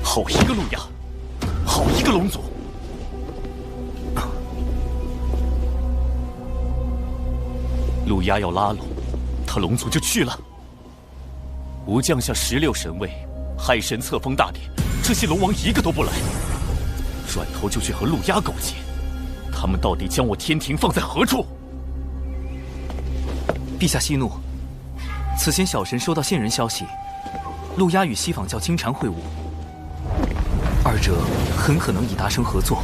好一个陆压，好一个龙族！陆压要拉拢他，龙族就去了。吾降下16神位。海神册封大典，这些龙王一个都不来，转头就去和陆压勾结。他们到底将我天庭放在何处？陛下息怒，此前小神收到线人消息，陆压与西方教金蝉会晤，二者很可能已达成合作。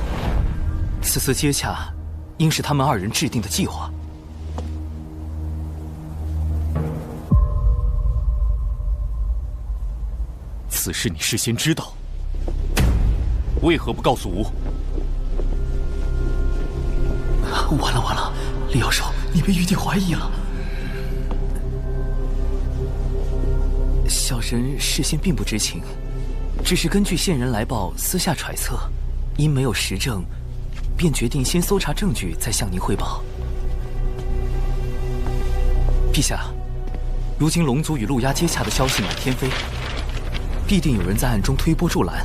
此次接洽，应是他们二人制定的计划。此事你事先知道，为何不告诉吾？完了完了，李妖兽，你被玉帝怀疑了。小神事先并不知情，只是根据线人来报，私下揣测，因没有实证，便决定先搜查证据，再向您汇报。陛下，如今龙族与陆压接洽的消息满天飞。必定有人在暗中推波助澜，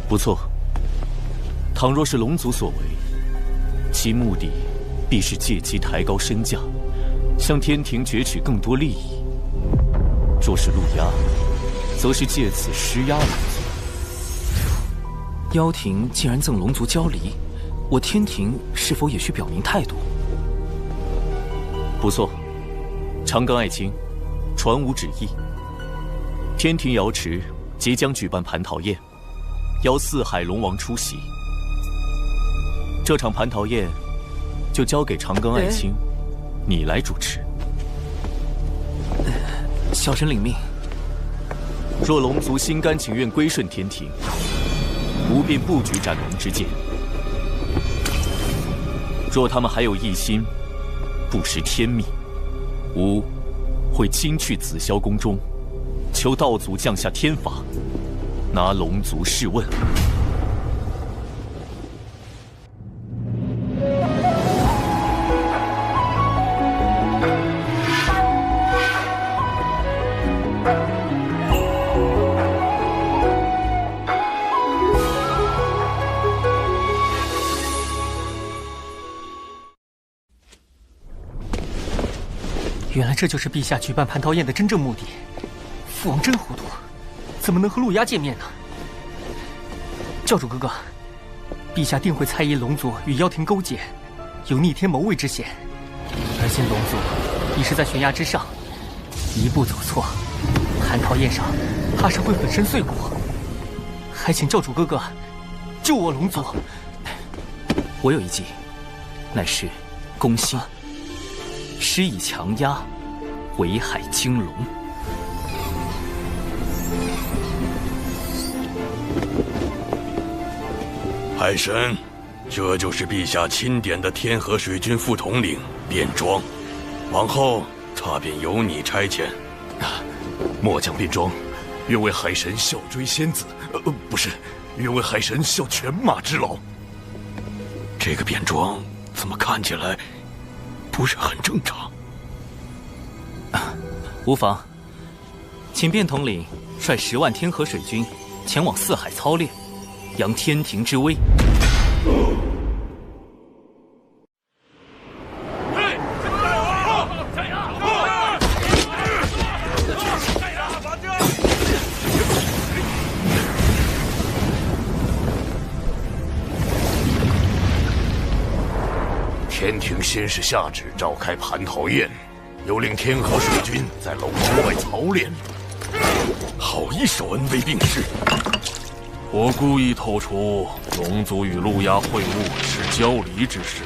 不错。倘若是龙族所为，其目的必是借机抬高身价，向天庭攫取更多利益。若是陆压，则是借此施压龙族。妖庭既然赠龙族交离，我天庭是否也需表明态度？不错，长庚爱卿，传吾旨意。天庭瑶池即将举办蟠桃宴，邀四海龙王出席。这场蟠桃宴就交给长庚爱卿，你来主持。小臣领命。若龙族心甘情愿归顺天庭，吾便不举斩龙之剑；若他们还有一心不识天命，吾会亲去紫霄宫中，求道祖降下天法，拿龙族试问。原来这就是陛下举办蟠桃宴的真正目的。父王真糊涂，怎么能和陆压见面呢？教主哥哥，陛下定会猜疑龙族与妖庭勾结，有逆天谋位之嫌。而今龙族已是在悬崖之上，一步走错，蟠桃宴上怕是会粉身碎骨。还请教主哥哥救我龙族。我有一计，乃是攻心。施以强压，围海惊龙。海神，这就是陛下钦点的天河水军副统领卞庄，往后他便由你差遣。末将卞庄，愿为海神效追仙子，不是，愿为海神效犬马之劳。这个卞庄怎么看起来不是很正常？无妨，请卞统领率10万天河水军前往四海操练，扬天庭之威。天庭先是下旨召开蟠桃宴，又令天河水军在龙族外操练，好一手恩威并施。我故意透出龙族与陆压会晤是交离之事，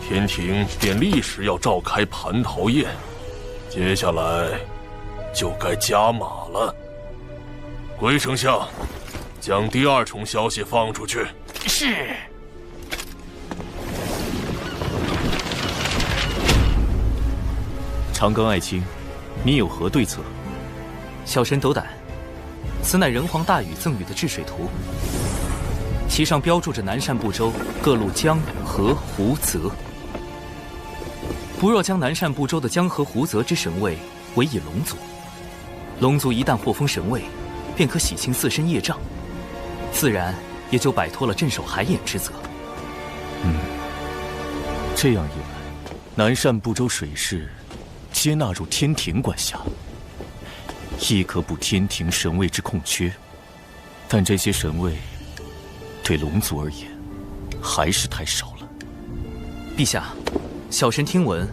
天庭便立时要召开蟠桃宴，接下来就该加码了。龟丞相，将第2重消息放出去。是。长庚爱卿，你有何对策？小神斗胆，此乃人皇大禹赠予的治水图，其上标注着南赡部洲各路江河湖泽。不若将南赡部洲的江河湖泽之神位委以龙族，龙族一旦获封神位，便可洗清自身业障，自然也就摆脱了镇守海眼之责。这样一来，南赡部洲水势皆纳入天庭管辖，亦可补天庭神位之空缺。但这些神位对龙族而言还是太少了。陛下，小神听闻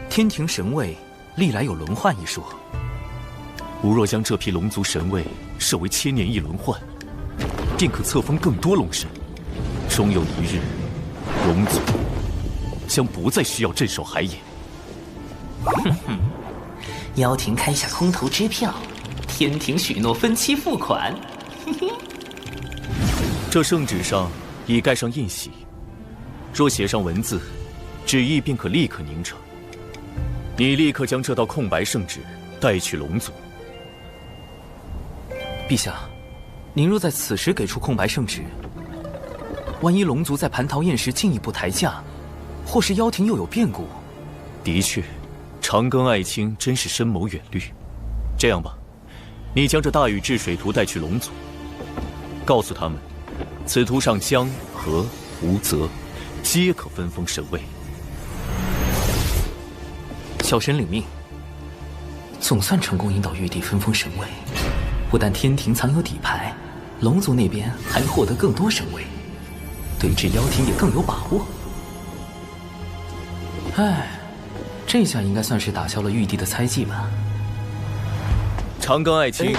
天庭神位历来有轮换一说。吾若将这批龙族神位设为1000年一轮换，便可册封更多龙神。终有一日，龙族将不再需要镇守海眼。妖庭开下空头支票，天庭许诺分期付款。这圣旨上已盖上印玺，若写上文字，旨意便可立刻凝成。你立刻将这道空白圣旨带去龙族。陛下，您若在此时给出空白圣旨，万一龙族在蟠桃宴时进一步抬价，或是妖庭又有变故。的确，长庚爱卿真是深谋远虑。这样吧，你将这大禹治水图带去龙族，告诉他们，此图上江河湖泽，皆可分封神位。小神领命。总算成功引导玉帝分封神位，不但天庭藏有底牌，龙族那边还能获得更多神位，对峙妖庭也更有把握。唉，这下应该算是打消了玉帝的猜忌吧。长冈爱卿，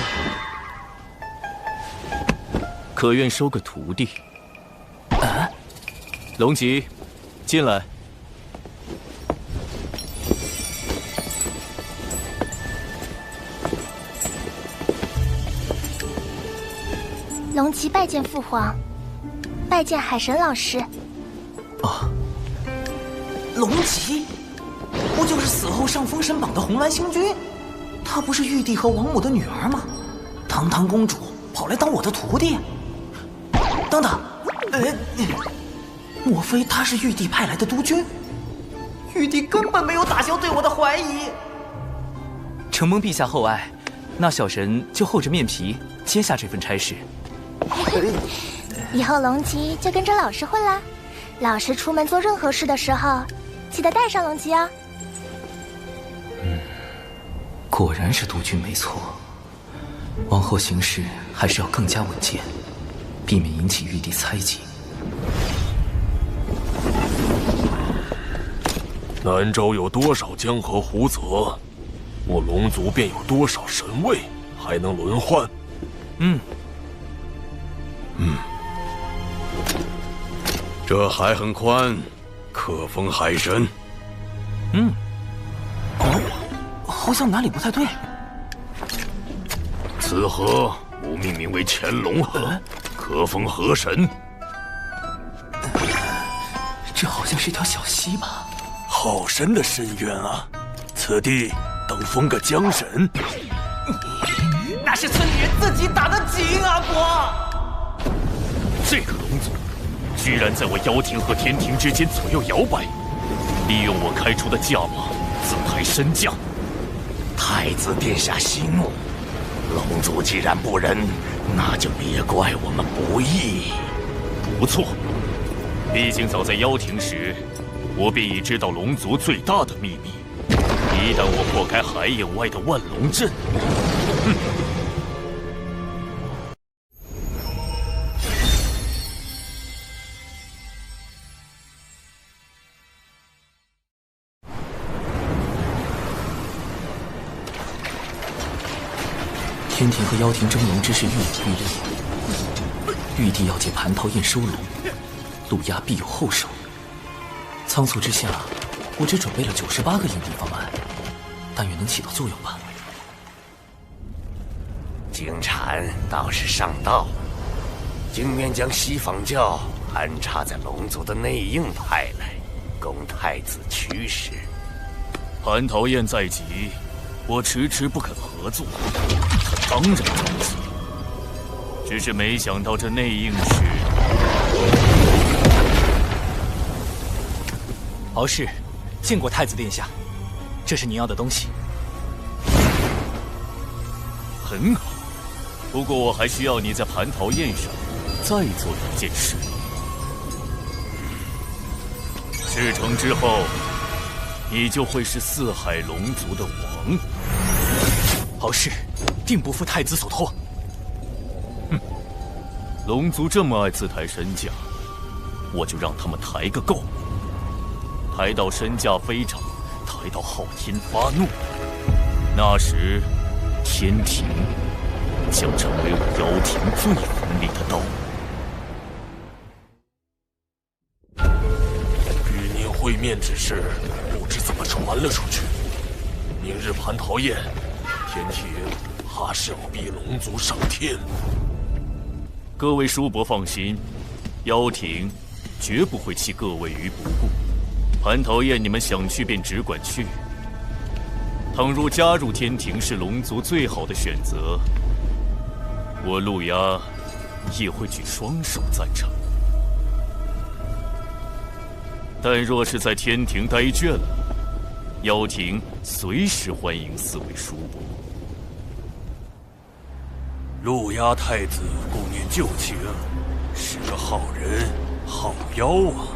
可愿收个徒弟？啊！龙吉，进来。龙吉拜见父皇，拜见海神老师。哦，龙吉，不就是死后上封神榜的红鸾星君？她不是玉帝和王母的女儿吗？堂堂公主跑来当我的徒弟？等等，莫非她是玉帝派来的督军？玉帝根本没有打消对我的怀疑。承蒙陛下厚爱，那小神就厚着面皮接下这份差事。以后龙吉就跟着老师混啦。老师出门做任何事的时候，记得带上龙吉哦。果然是督军没错。往后行事还是要更加稳健，避免引起玉帝猜忌。南州有多少江河湖泽，我龙族便有多少神位，还能轮换。这海很宽，可封海神。好像哪里不太对。此河吾命名为乾隆河，可封河神。这好像是条小溪吧？好深的深渊啊！此地等封个江神。那是村里人自己打的井啊，国！这个龙族，居然在我妖庭和天庭之间左右摇摆，利用我开出的价码自抬身价。太子殿下息怒，龙族既然不仁，那就别怪我们不义。不错，毕竟早在妖庭时，我便已知道龙族最大的秘密。一旦我破开海眼外的万龙阵，天庭和妖庭争龙之事愈演愈烈，玉帝要借蟠桃宴收龙，陆压必有后手。仓促之下，我只准备了98个应对方案，但愿能起到作用吧。景禅倒是上道，竟愿将西方教安插在龙族的内应派来，供太子驱使。蟠桃宴在即，我迟迟不肯合作，他当然着急。只是没想到这内应是敖氏，见过太子殿下，这是您要的东西。很好，不过我还需要你在蟠桃宴上再做一件事。事成之后，你就会是四海龙族的王。敖氏定不负太子所托。龙族这么爱自抬身价，我就让他们抬个够。抬到身价飞涨，抬到昊天发怒，那时天庭将成为我妖庭最锋利的刀。与您会面之事，不知怎么传了出去。明日蟠桃宴，天庭怕是要逼龙族上天。各位叔伯放心，妖庭绝不会弃各位于不顾。蟠桃宴你们想去便只管去。倘若加入天庭是龙族最好的选择，我陆压也会举双手赞成。但若是在天庭待倦了，妖庭随时欢迎四位叔伯。陆压太子顾念旧情，是个好人好妖啊！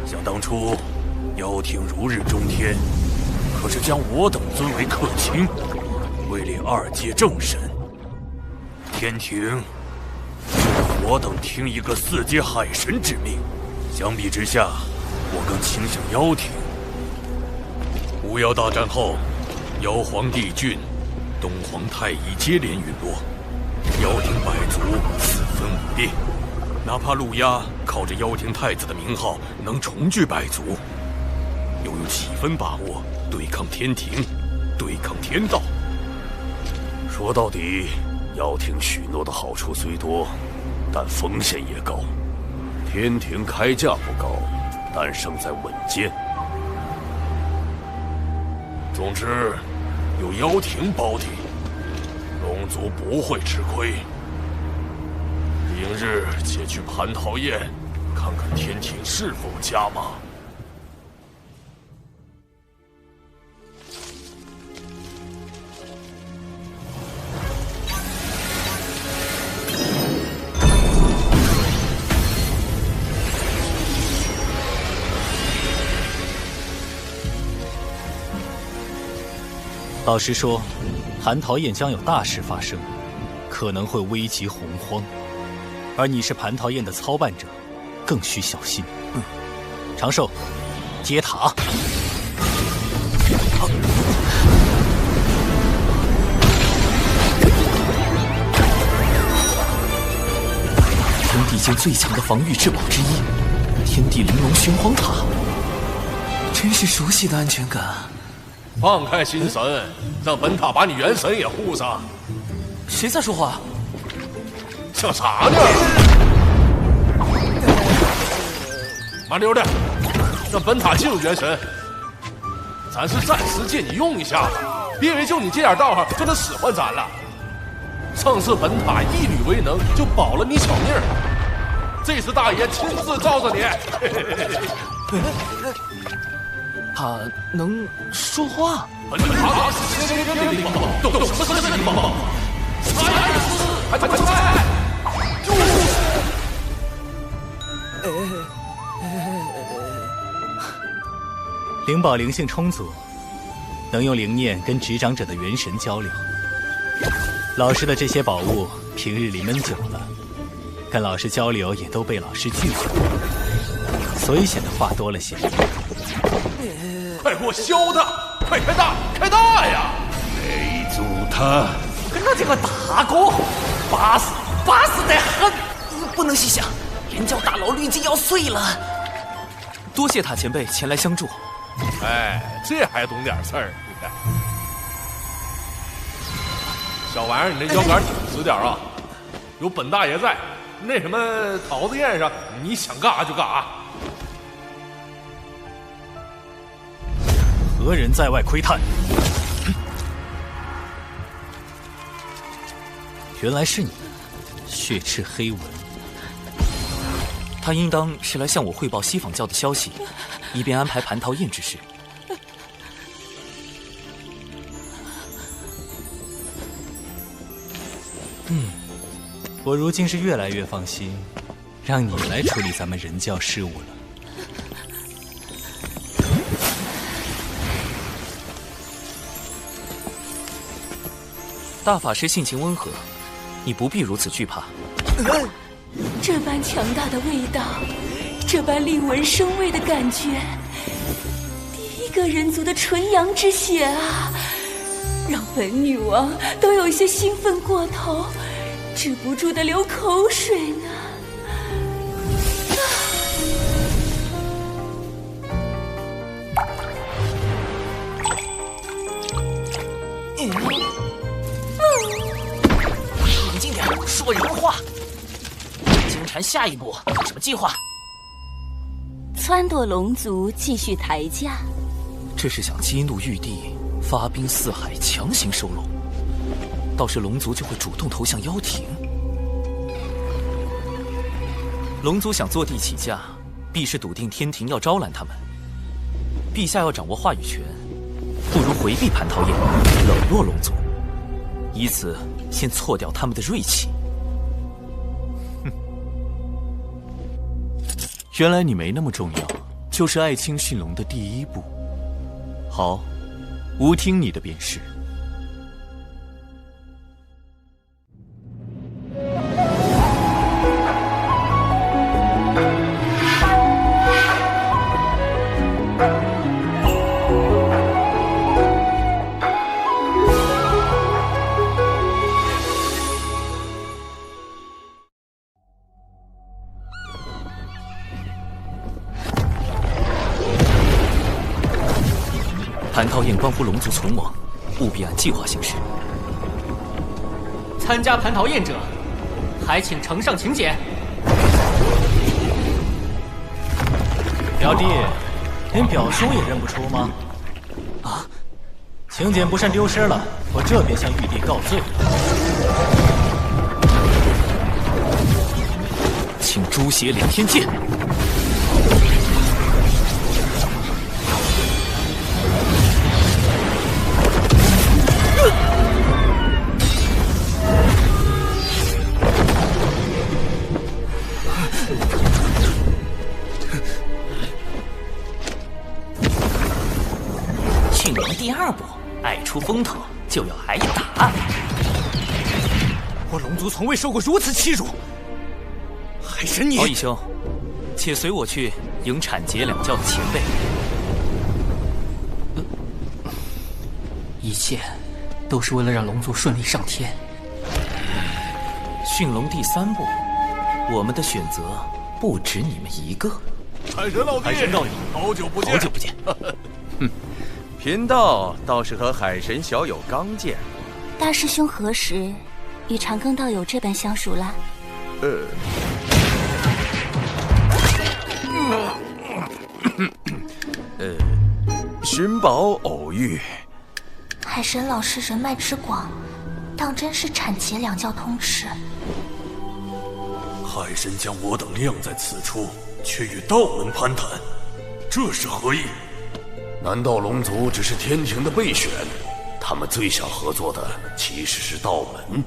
想当初，妖庭如日中天，可是将我等尊为客卿，位列2阶正神。天庭让我等听一个4阶海神之命，相比之下，我更倾向妖庭。巫妖大战后，妖皇帝俊、东皇太乙接连陨落，妖庭百族四分五裂。哪怕陆压靠着妖庭太子的名号能重聚百族，又有几分把握对抗天庭，对抗天道？说到底，妖庭许诺的好处虽多，但风险也高。天庭开价不高，但胜在稳健。总之，有妖庭保底，龙族不会吃亏。明日且去蟠桃宴，看看天庭是否加码。老实说，蟠桃宴将有大事发生，可能会危及洪荒。而你是蟠桃宴的操办者，更需小心。长寿，接塔。天地间最强的防御至宝之一，天地玲珑玄黄塔，真是熟悉的安全感。放开心神，让本塔把你元神也护上。谁在说话？想啥呢？麻溜的，让本塔进入元神。咱是暂时借你用一下子，别以为就你这点道行就能使唤咱了。上次本塔一缕为能就保了你小命儿，这次大爷亲自罩着你。他能说话？本塔是仙人灵宝，懂什么是灵宝？还灵宝灵性充足，能用灵念跟执掌者的元神交流。老师的这些宝物平日里闷久了，跟老师交流也都被老师拒绝，所以显得话多了些。快给我削他！快开大，开大呀！没阻他！我这个大哥，巴适得很！不能细想，连教大佬滤镜要碎了。多谢塔前辈前来相助。哎，这还懂点事儿？你看，小玩意儿，你这腰杆挺直点啊！有本大爷在，那什么桃子宴上，你想干啥就干啥。何人在外窥探？原来是你，血赤黑纹。他应当是来向我汇报西坊教的消息，以便安排蟠桃宴之事。我如今是越来越放心，让你来处理咱们人教事务了。大法师性情温和，你不必如此惧怕。这般强大的味道，这般令闻生畏的感觉，第一个人族的纯阳之血啊，让本女王都有些兴奋过头，止不住的流口水呢。冷静点，说人话。金蝉下一步有什么计划？撺掇龙族继续抬价。这是想激怒玉帝，发兵四海，强行收拢。到时龙族就会主动投向妖庭。龙族想坐地起价，必是笃定天庭要招揽他们。陛下要掌握话语权，不如回避蟠桃宴，冷落龙族，以此先挫掉他们的锐气。原来你没那么重要，就是爱卿驯龙的第一步。好，吾听你的便是。蟠桃宴关乎龙族存亡，务必按计划行事。参加蟠桃宴者，还请呈上请柬。表弟，连表兄也认不出吗？啊，请柬不慎丢失了，我这便向玉帝告罪。请诛邪两天剑。驯龙第二步，爱出风头就要挨打。我龙族从未受过如此欺辱。海神你，敖义兄，且随我去迎产劫两教的前辈。一切都是为了让龙族顺利上天。驯龙第三步，我们的选择不止你们一个。海神老弟，海神道友，好久不见，好久不见。贫道倒是和海神小友刚见。大师兄何时与长庚道友这般相熟了？寻宝偶遇。海神老师人脉之广，当真是产劫两教通吃。海神将我等晾在此处，却与道门攀谈，这是何意？难道龙族只是天庭的备选？他们最想合作的其实是道门。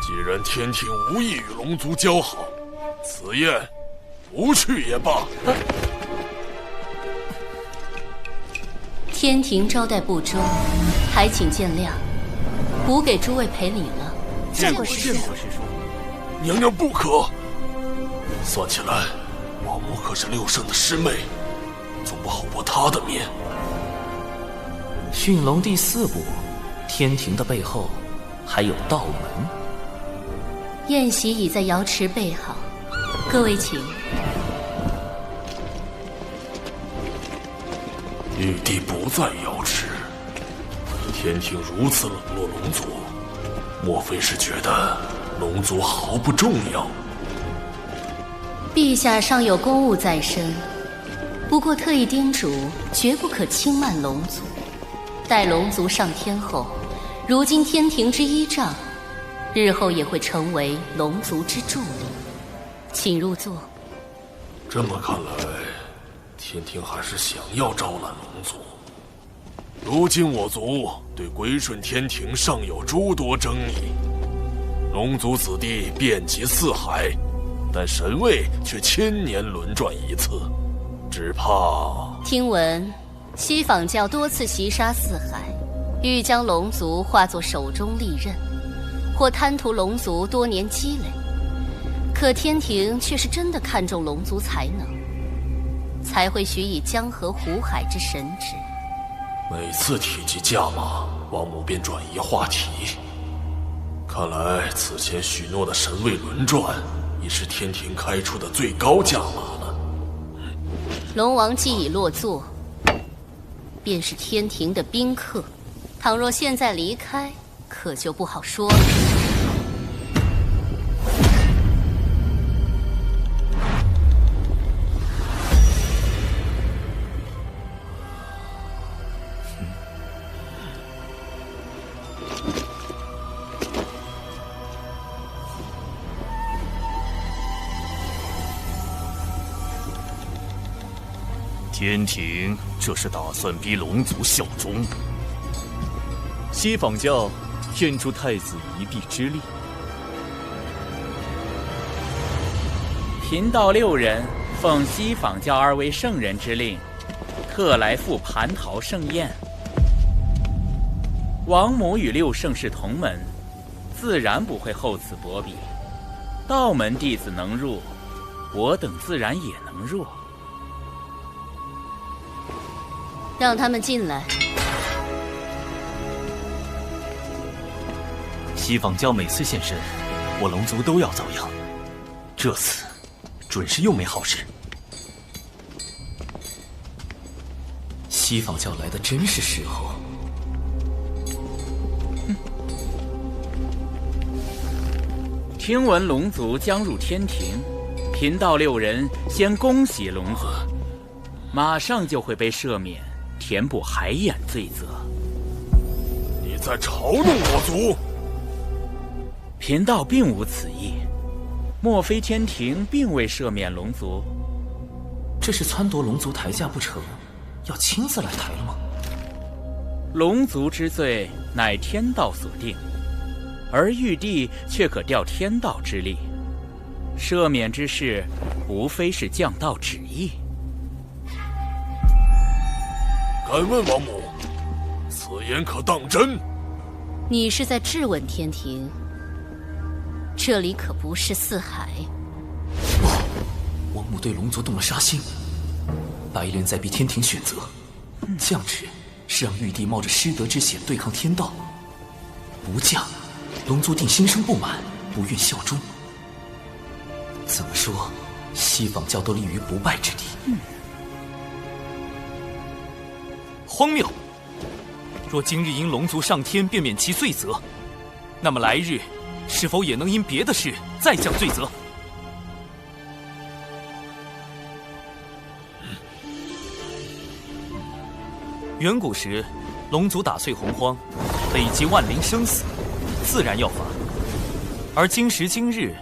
既然天庭无意与龙族交好，此宴不去也罢。天庭招待不周，还请见谅。吾给诸位赔礼了。见过师叔。娘娘不可。算起来，王母可是六圣的师妹，总不好驳她的面。驯龙第四步，天庭的背后还有道门。宴席已在瑶池备好，各位请。玉帝不在瑶池，天庭如此冷落龙族，莫非是觉得龙族毫不重要？陛下尚有公务在身，不过特意叮嘱，绝不可轻慢龙族。待龙族上天后，如今天庭之依仗，日后也会成为龙族之助力。请入座。这么看来，天庭还是想要招揽龙族。如今我族对归顺天庭尚有诸多争议，龙族子弟遍及四海，但神位却千年轮转一次，只怕……听闻西坊教多次袭杀四海，欲将龙族化作手中利刃，或贪图龙族多年积累。可天庭却是真的看重龙族才能，才会许以江河湖海之神旨。每次提及价码，王母便转移话题。看来此前许诺的神位轮转，已是天庭开出的最高价码了。龙王既已落座，便是天庭的宾客。倘若现在离开，可就不好说了。天庭这是打算逼龙族效忠？西坊教愿助太子一臂之力。贫道6人奉西坊教2位圣人之令，特来赴蟠桃盛宴。王母与6圣是同门，自然不会厚此薄彼。道门弟子能入，我等自然也能入。让他们进来。西坊教每次现身，我龙族都要遭殃。这次准是又没好事。西坊教来的真是时候。听闻龙族将入天庭，贫道6人先恭喜龙族，马上就会被赦免，填补海眼罪责。你在嘲弄我族？贫道并无此意，莫非天庭并未赦免龙族？这是撺掇龙族抬价不成，要亲自来抬了吗？龙族之罪乃天道所定，而玉帝却可调天道之力，赦免之事无非是降道旨意。敢问王母，此言可当真？你是在质问天庭？这里可不是四海。王母对龙族动了杀心，白莲在逼天庭选择，降旨是让玉帝冒着失德之险对抗天道，不降，龙族定心生不满，不愿效忠。怎么说，西坊教都立于不败之地。荒谬！若今日因龙族上天便免其罪责，那么来日是否也能因别的事再降罪责？远古时，龙族打碎洪荒，累积万灵生死，自然要罚。而今时今日，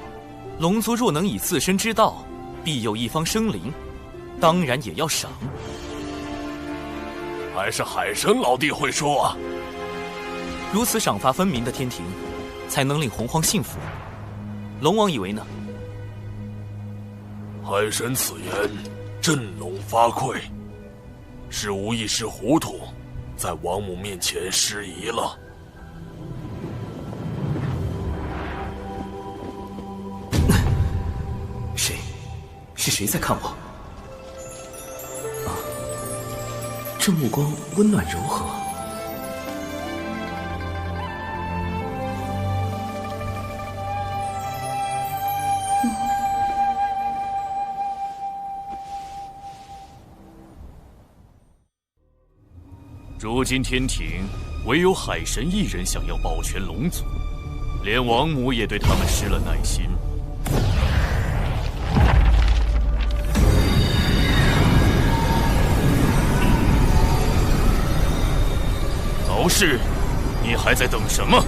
龙族若能以自身之道庇佑一方生灵，当然也要赏。还是海神老弟会说啊！如此赏罚分明的天庭，才能令洪荒幸福。龙王以为呢？海神此言，振龙发聩，是无一时糊涂，在王母面前失仪了。谁？是谁在看我？啊，这目光温暖柔和。如今天庭唯有海神一人想要保全龙族，连王母也对他们失了耐心。早逝，你还在等什么？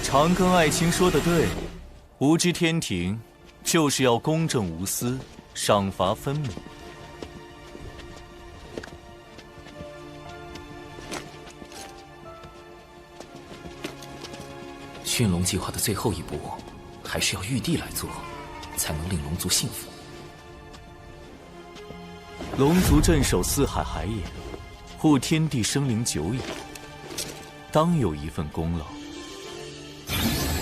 长庚爱卿说的对，无知天庭就是要公正无私，赏罚分明。驯龙计划的最后一步，还是要玉帝来做，才能令龙族幸福。龙族镇守四海海眼，护天地生灵久矣，当有一份功劳。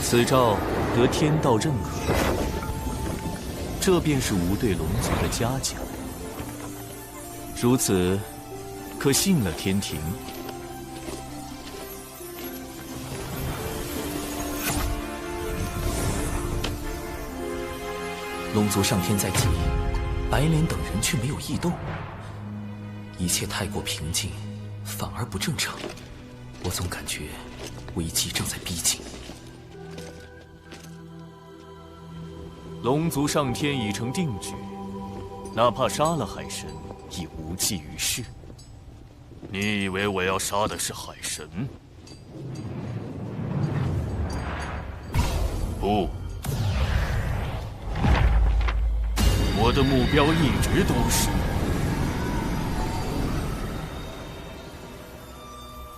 此诏得天道认可，这便是吾对龙族的嘉奖。如此，可信了天庭。龙族上天在即，白莲等人却没有异动，一切太过平静，反而不正常。我总感觉危机正在逼近。龙族上天已成定局，哪怕杀了海神，亦无济于事。你以为我要杀的是海神？不，我的目标一直都是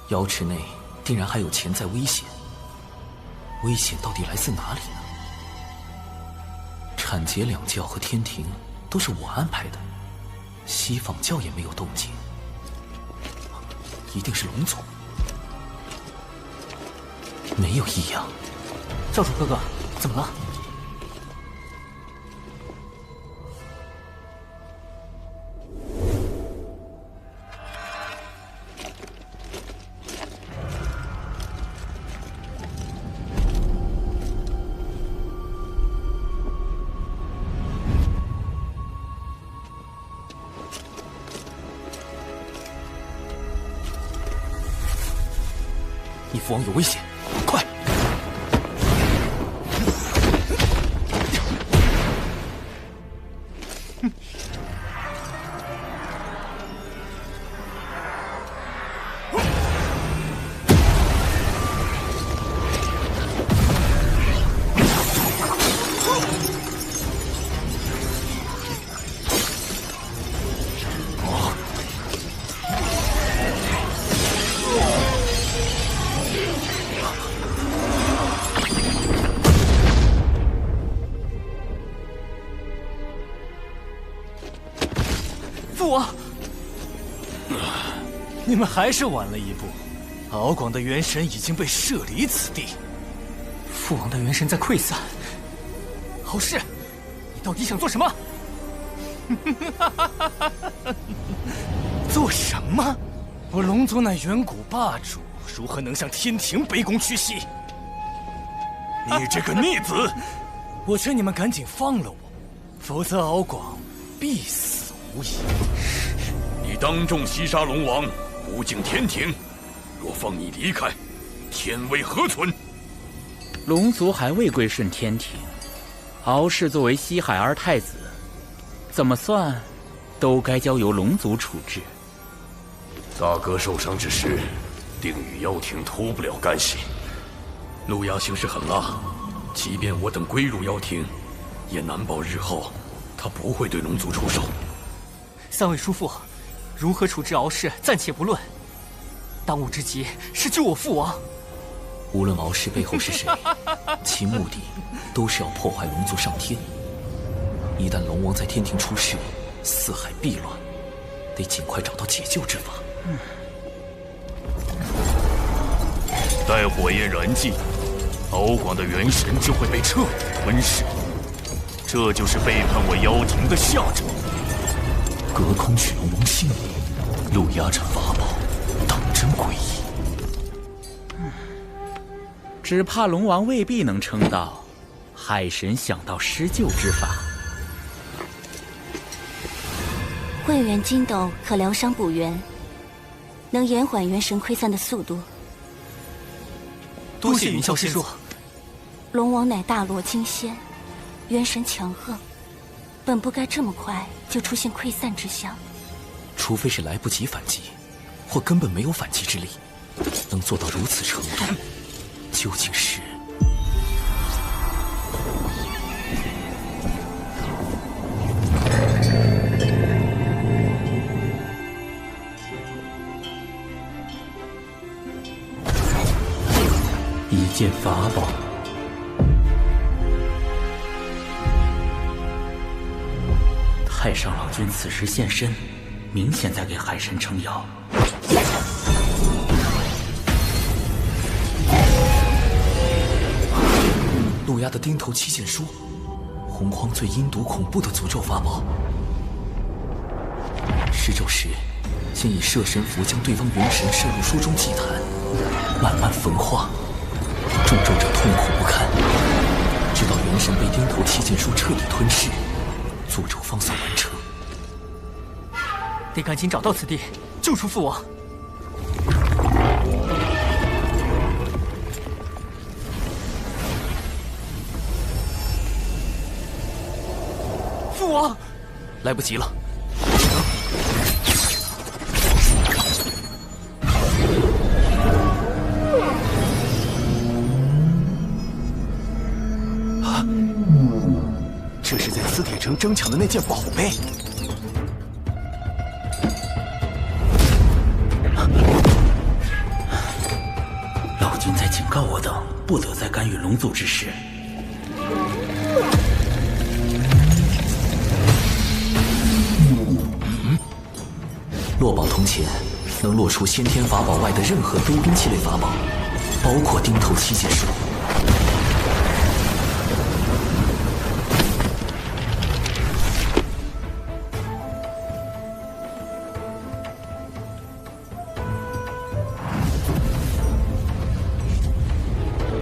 瑶池内定然还有潜在危险，危险到底来自哪里呢？产劫两教和天庭都是我安排的，西方教也没有动静，一定是龙族，没有异样。教主哥哥，怎么了？你父王有危险，快！父王，你们还是晚了一步。敖广的元神已经被射离此地，父王的元神在溃散。郝氏，你到底想做什么？做什么？我龙族乃远古霸主，如何能向天庭卑躬屈膝？你这个逆子！我劝你们赶紧放了我，否则敖广必死无疑。你当众袭杀龙王，不敬天庭，若放你离开，天威何存？龙族还未归顺天庭，敖氏作为西海二太子，怎么算都该交由龙族处置。大哥受伤之时，定与妖庭脱不了干系。陆阳行事狠辣，即便我等归入妖庭，也难保日后他不会对龙族出手。三位叔父，如何处置敖氏暂且不论，当务之急是救我父王。无论敖氏背后是谁，其目的都是要破坏龙族上天。一旦龙王在天庭出事，四海必乱，得尽快找到解救之法。待火焰燃尽，敖广的元神就会被彻底吞噬，这就是背叛我妖庭的下场。隔空取龙王性命，陆压斩法宝，当真诡异。只怕龙王未必能撑到海神想到施救之法。慧元金斗可疗伤补元，能延缓元神溃散的速度。多谢云霄仙术。龙王乃大罗金仙，元神强横，本不该这么快就出现溃散之象。除非是来不及反击，或根本没有反击之力，能做到如此程度，究竟是……一件法宝。太上老君此时现身，明显在给海神撑腰。陆压的钉头七剑书，洪荒最阴毒恐怖的诅咒法宝。施咒时，先以摄神符将对方元神摄入书中祭坛，慢慢焚化，中咒者痛苦不堪，直到元神被钉头七剑书彻底吞噬，诅咒方算完成。得赶紧找到此地，救出父王。父王，来不及了。这是在磁铁城争抢的那件宝贝。老君在警告我等，不得再干预龙族之事。落宝铜钱能落出先天法宝外的任何多兵器类法宝，包括钉头七阶术。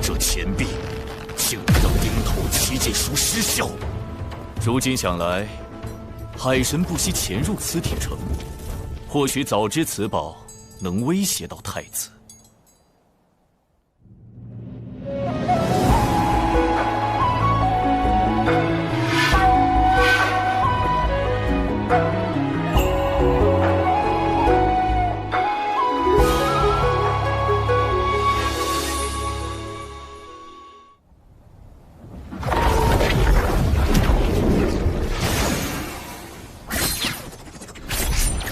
这钱币竟然让钉头七阶术失效。如今想来，海神不惜潜入磁铁城，或许早知此宝能威胁到太子。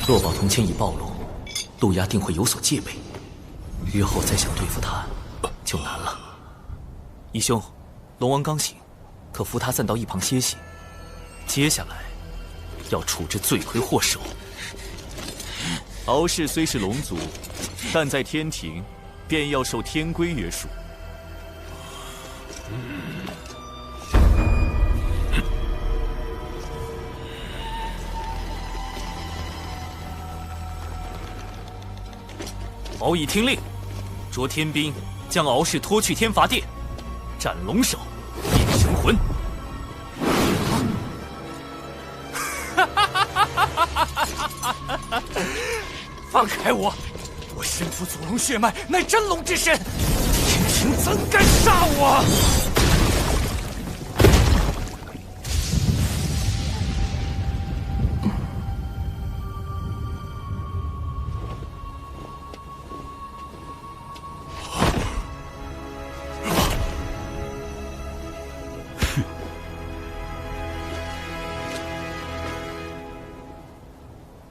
落宝铜钱已暴露，陆压定会有所戒备，日后再想对付他就难了。义兄，龙王刚醒，可扶他暂到一旁歇息。接下来要处置罪魁祸首。敖氏虽是龙族，但在天庭便要受天规约束。敖乙听令，着天兵将敖氏拖去天罚殿，斩龙首，变神魂。放开我！我身负祖龙血脉，乃真龙之身，天庭怎敢杀我？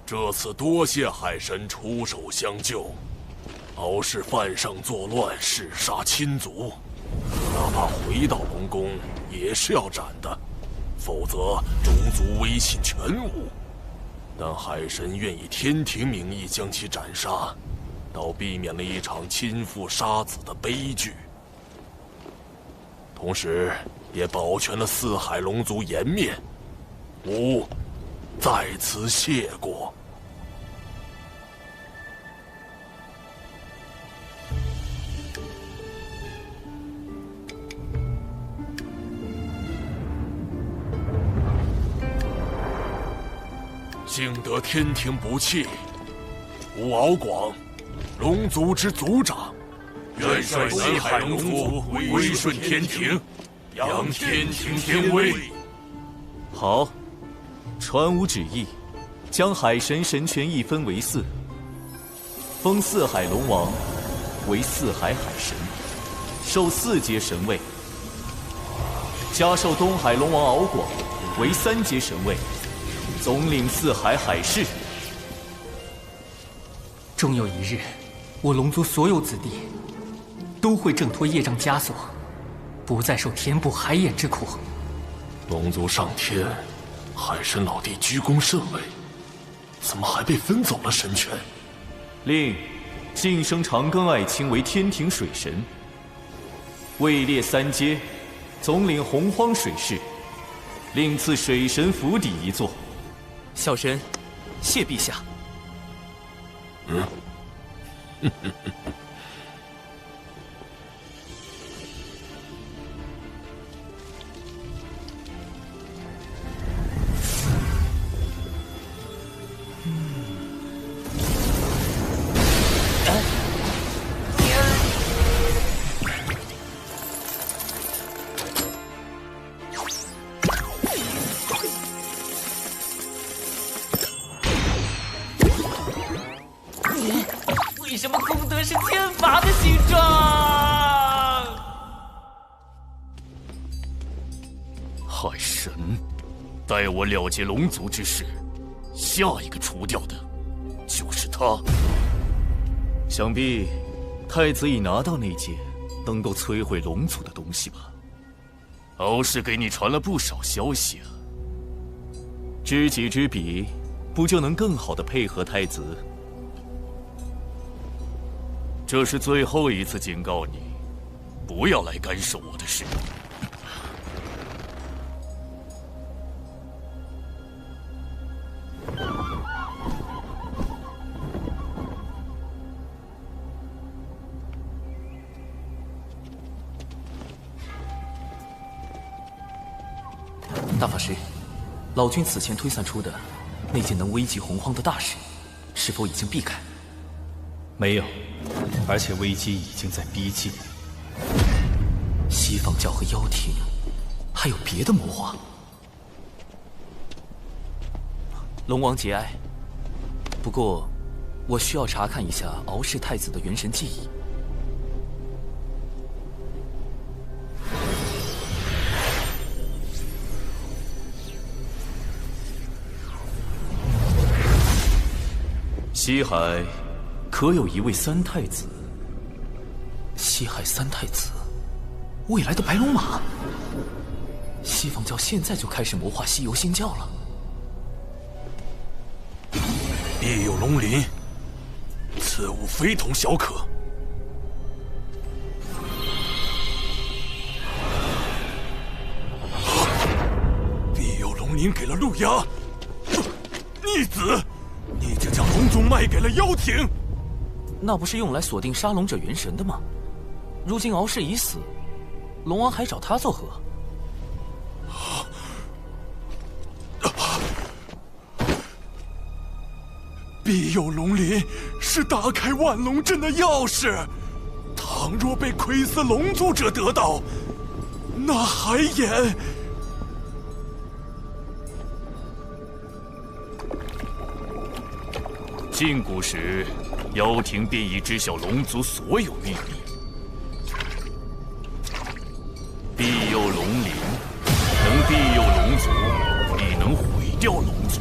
这次多谢海神出手相救，敖氏犯上作乱，弑杀亲族，哪怕回到龙宫也是要斩的，否则种族威信全无。但海神愿以天庭名义将其斩杀，倒避免了一场亲父杀子的悲剧，同时也保全了四海龙族颜面。吾在此谢过。幸得天庭不弃，吾敖广，龙族之族长，愿率四海龙族归顺天庭，扬天庭天威。好，传吾旨意，将海神神权一分为4，封四海龙王为四海海神，授4阶神位，加授东海龙王敖广为3阶神位，总领四海海事。终有一日，我龙族所有子弟都会挣脱业障枷锁，不再受天不海眼之苦。龙族上天，海神老弟居功甚伟，怎么还被分走了神权？令晋升长庚爱卿为天庭水神，位列3阶，总领洪荒水势，另赐水神府邸1座。小神谢陛下。比什么功德是剑法的形状。海神，待我了结龙族之事，下一个除掉的就是他。想必太子已拿到那件能够摧毁龙族的东西吧？敖氏给你传了不少消息啊。知己知彼，不就能更好的配合太子？这是最后一次警告你，不要来干涉我的事。大法师，老君此前推算出的那件能危及洪荒的大事，是否已经避开？没有，而且危机已经在逼近。西方教和妖庭还有别的谋划？龙王节哀，不过我需要查看一下敖氏太子的元神记忆。西海可有一位三太子？西海三太子，未来的白龙马。西方教现在就开始谋划西游新教了。必有龙鳞，此物非同小可。必有龙鳞给了陆压，逆子！你就将龙族卖给了妖庭，那不是用来锁定杀龙者元神的吗？如今敖氏已死，龙王还找他作何？必有龙鳞是打开万龙阵的钥匙，倘若被窥伺龙族者得到，那海眼……禁古时，妖庭便已知晓龙族所有秘密。庇佑龙鳞，能庇佑龙族，亦能毁掉龙族。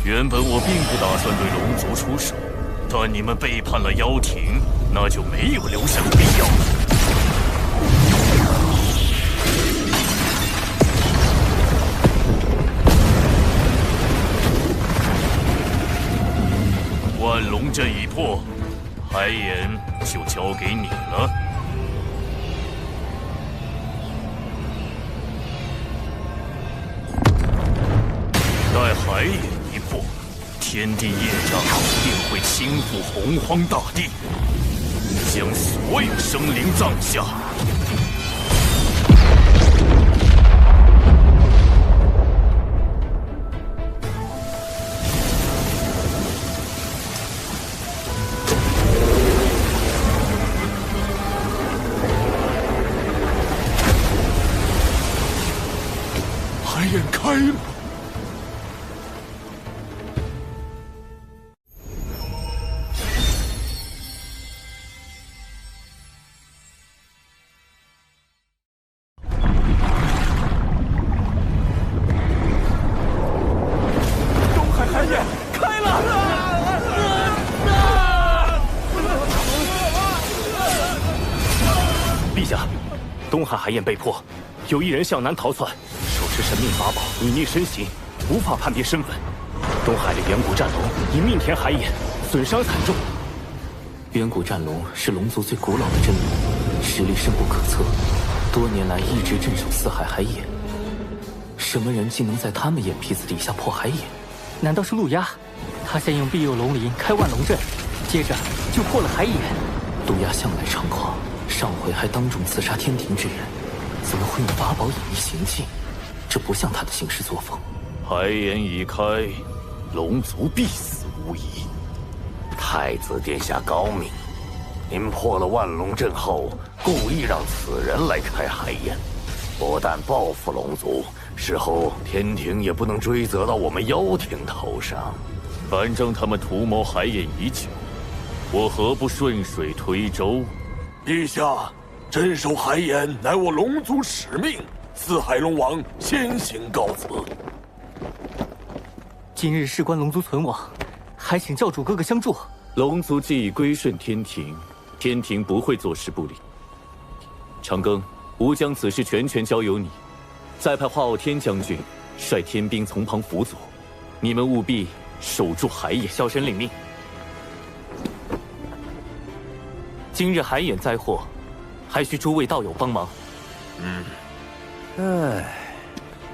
原本我并不打算对龙族出手，但你们背叛了妖庭，那就没有留下的必要了。万龙阵已破，海眼就交给你了。待海眼一破，天地业障定会倾覆洪荒大地，将所有生灵葬下。海眼开了。东海海眼开了！陛下，东海海眼被破，有一人向南逃窜。手持神秘法宝，隐匿身形，无法判别身份。东海的远古战龙已命填海眼，损伤惨重。远古战龙是龙族最古老的真龙，实力深不可测，多年来一直镇守四海海眼。什么人竟能在他们眼皮子底下破海眼？难道是陆压？他先用庇佑龙鳞开万龙阵，接着就破了海眼。陆压向来猖狂，上回还当众刺杀天庭之人，怎么会用法宝隐匿行径？这不像他的行事作风。海眼已开，龙族必死无疑。太子殿下高明，您破了万龙阵后，故意让此人来开海眼，不但报复龙族，事后天庭也不能追责到我们妖庭头上。反正他们图谋海眼已久，我何不顺水推舟？陛下，镇守海眼乃我龙族使命，四海龙王先行告辞。今日事关龙族存亡，还请教主哥哥相助。龙族既已归顺天庭，天庭不会坐视不理。长庚，吾将此事全权交由你，再派华傲天将军率天兵从旁辅佐，你们务必守住海眼。小神领命。今日海眼灾祸，还需诸位道友帮忙。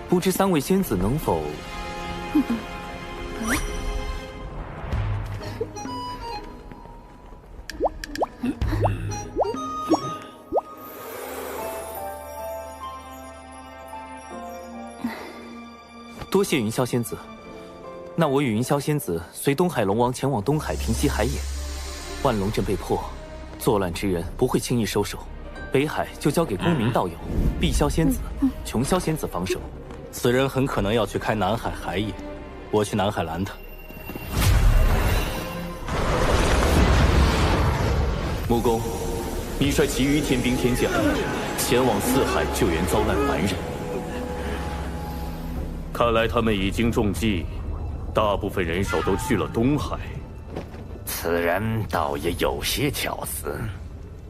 不知三位仙子能否？多谢云霄仙子。那我与云霄仙子随东海龙王前往东海平息海眼。万龙阵被破，作乱之人不会轻易收手。北海就交给公明道友、碧霄仙子、琼霄仙子防守。此人很可能要去开南海海眼，我去南海拦他。木工，你率其余天兵天将前往四海救援遭难凡人。看来他们已经中计，大部分人手都去了东海。此人倒也有些巧思，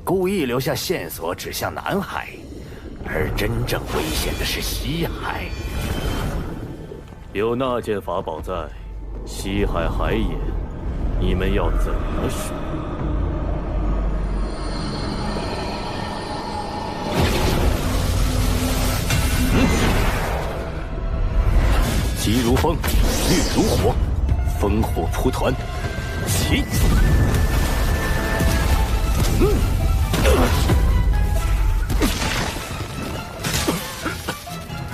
故意留下线索指向南海，而真正危险的是西海。有那件法宝在，西海海眼，你们要怎么守？急如风，烈如火，烽火蒲团，起！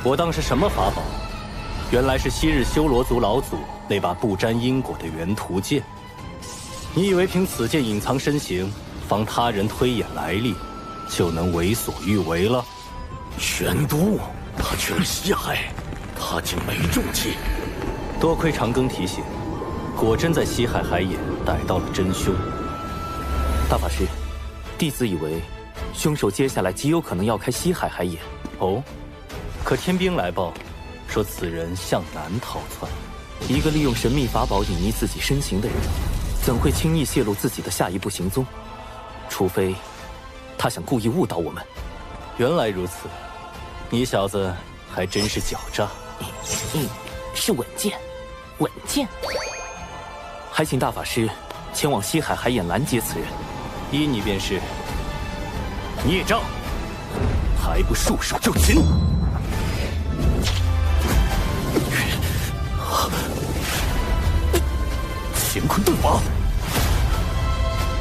我当是什么法宝？原来是昔日修罗族老祖那把不沾因果的元图剑。你以为凭此剑隐藏身形，防他人推演来历，就能为所欲为了？玄都，他去了西海。他竟没中计，多亏长庚提醒，果真在西海海眼逮到了真凶。大法师，弟子以为凶手接下来极有可能要开西海海眼。哦，可天兵来报，说此人向南逃窜。一个利用神秘法宝隐匿自己身形的人，怎会轻易泄露自己的下一步行踪？除非他想故意误导我们。原来如此，你小子还真是狡诈。是稳健，稳健。还请大法师前往西海海眼拦截此人。依你便是。孽障，还不束手就擒！乾坤遁法，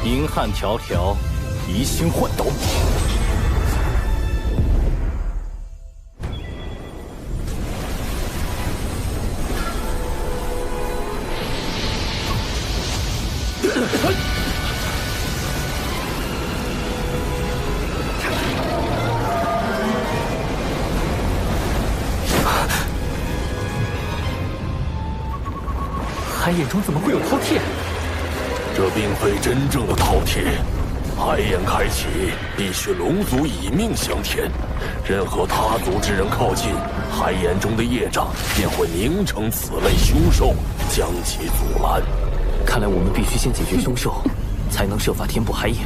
银汉迢迢，移星换斗。海眼中怎么会有饕餮？这并非真正的饕餮。海眼开启，必须龙族以命相填。任何他族之人靠近，海眼中的业障便会凝成此类凶兽，将其阻拦。看来我们必须先解决凶兽，才能设法填补海眼。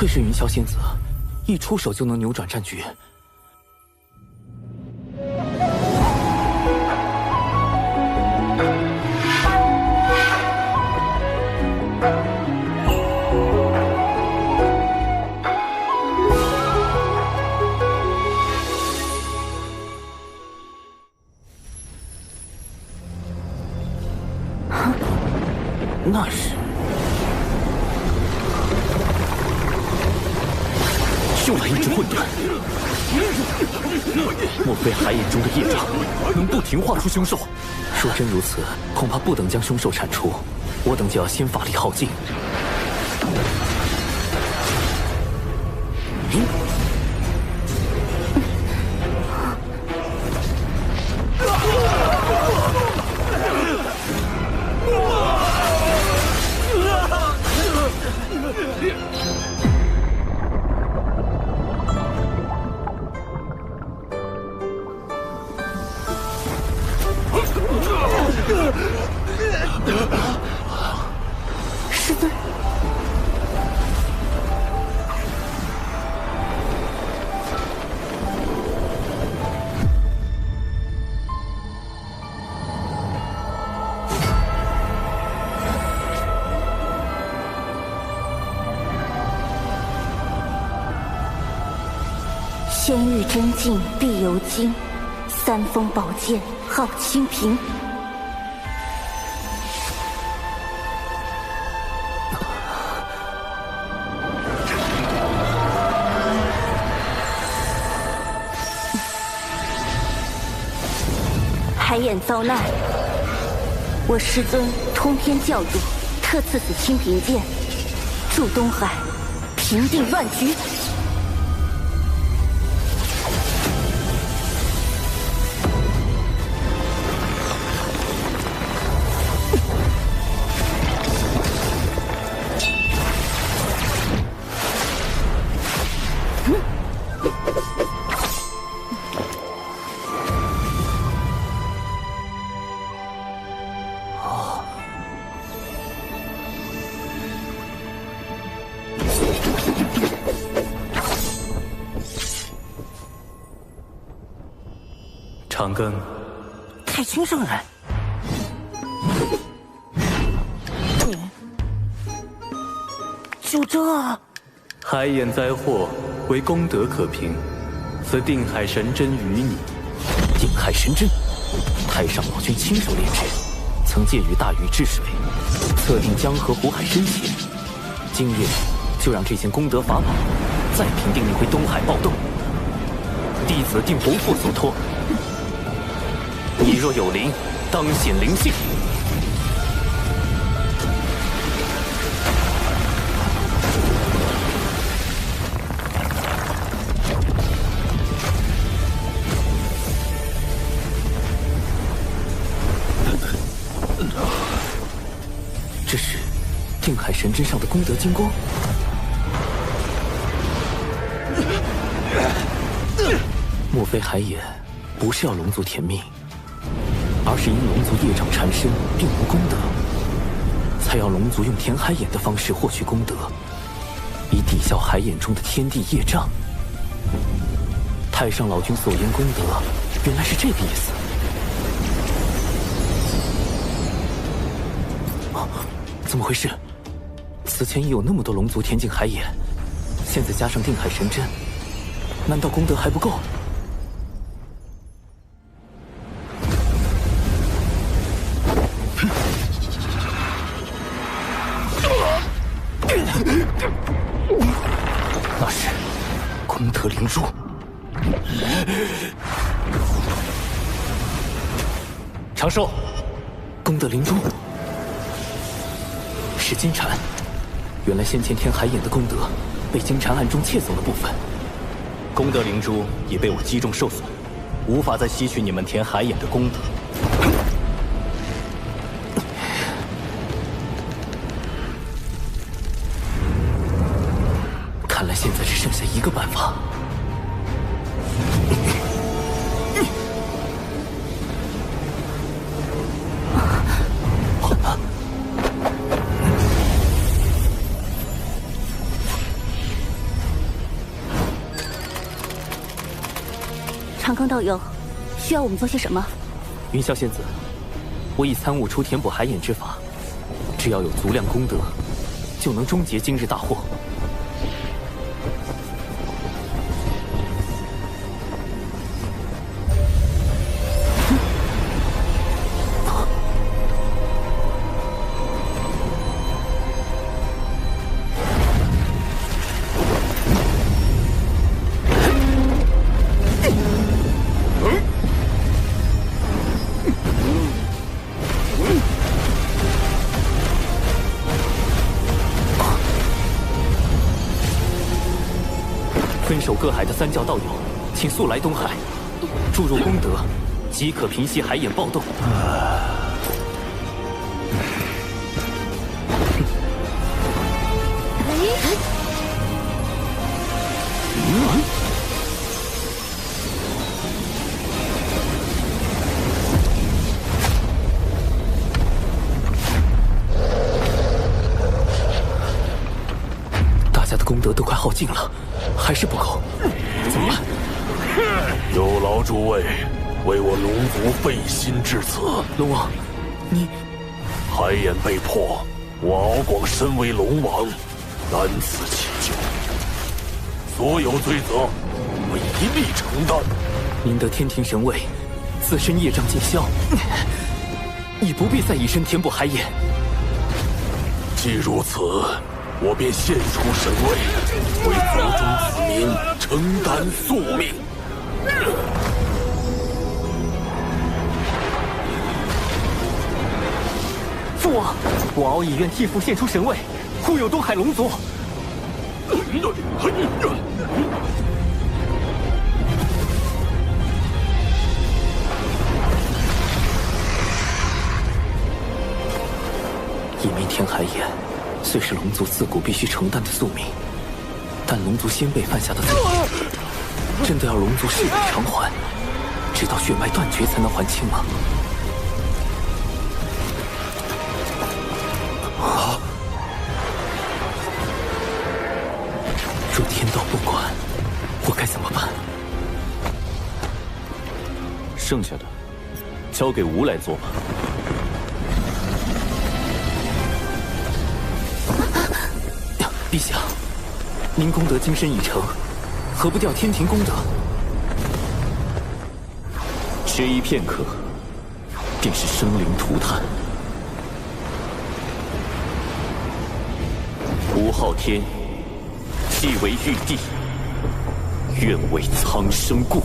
愧是云霄仙子，一出手就能扭转战局。那是又来一只混沌，莫非海眼中的业障能不停化出凶兽？若真如此，恐怕不等将凶兽铲除，我等就要先法力耗尽。师尊，仙域真境必有经，三峰宝剑号清平。海眼遭难，我师尊通天教主特赐此清平剑，助东海平定乱局。长庚，太清圣人，就这？海眼灾祸为功德可平，此定海神针于你。定海神针，太上老君亲手炼制，曾借于大禹治水，测定江河湖海深浅。今夜就让这件功德法宝再平定那回东海暴动，弟子定不负所托。你若有灵，当显灵性。这是定海神针上的功德金光。莫非海眼不是要龙族填命，而是因龙族业障缠身，并无功德，才要龙族用填海眼的方式获取功德，以抵消海眼中的天地业障。太上老君所言功德，原来是这个意思。怎么回事？此前已有那么多龙族填进海眼，现在加上定海神针，难道功德还不够？那是功德灵珠。长寿，功德灵珠是金蝉。原来先前填海眼的功德被金蝉暗中窃走了部分，功德灵珠也被我击中受损，无法再吸取你们填海眼的功德。看来现在只剩下一个办法。长庚道友，需要我们做些什么？云霄仙子，我已参悟出填补海眼之法，只要有足量功德，就能终结今日大祸。分守各海的三教道友，请速来东海，注入功德，即可平息海眼暴动。大家的功德都快耗尽了，还是不够，怎么办？有劳诸位为我龙族费心至此。龙王，你海眼被破，我敖广身为龙王，难辞其咎，所有罪责我一力承担。您得天庭神位，自身业障尽消，已不必再以身填补海眼。既如此，我便献出神位，为族中子民承担宿命。父王，我敖以愿替父献出神位，护佑东海龙族。一枚填海眼，虽是龙族自古必须承担的宿命，但龙族先辈犯下的罪，真的要龙族世代偿还，直到血脉断绝才能还清吗？啊！若天道不管，我该怎么办？剩下的交给吾来做吧。陛下，您功德今生已成，何不调天庭功德？迟疑片刻，便是生灵涂炭。吴昊天，既为玉帝，愿为苍生故。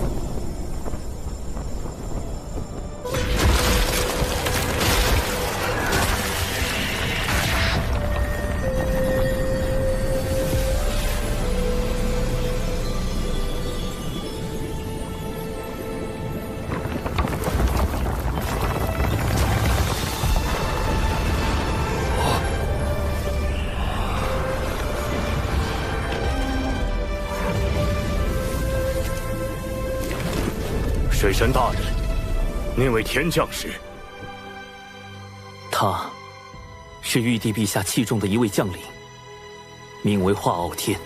水神大人，您为天降时，他是玉帝陛下器重的一位将领，名为华傲天。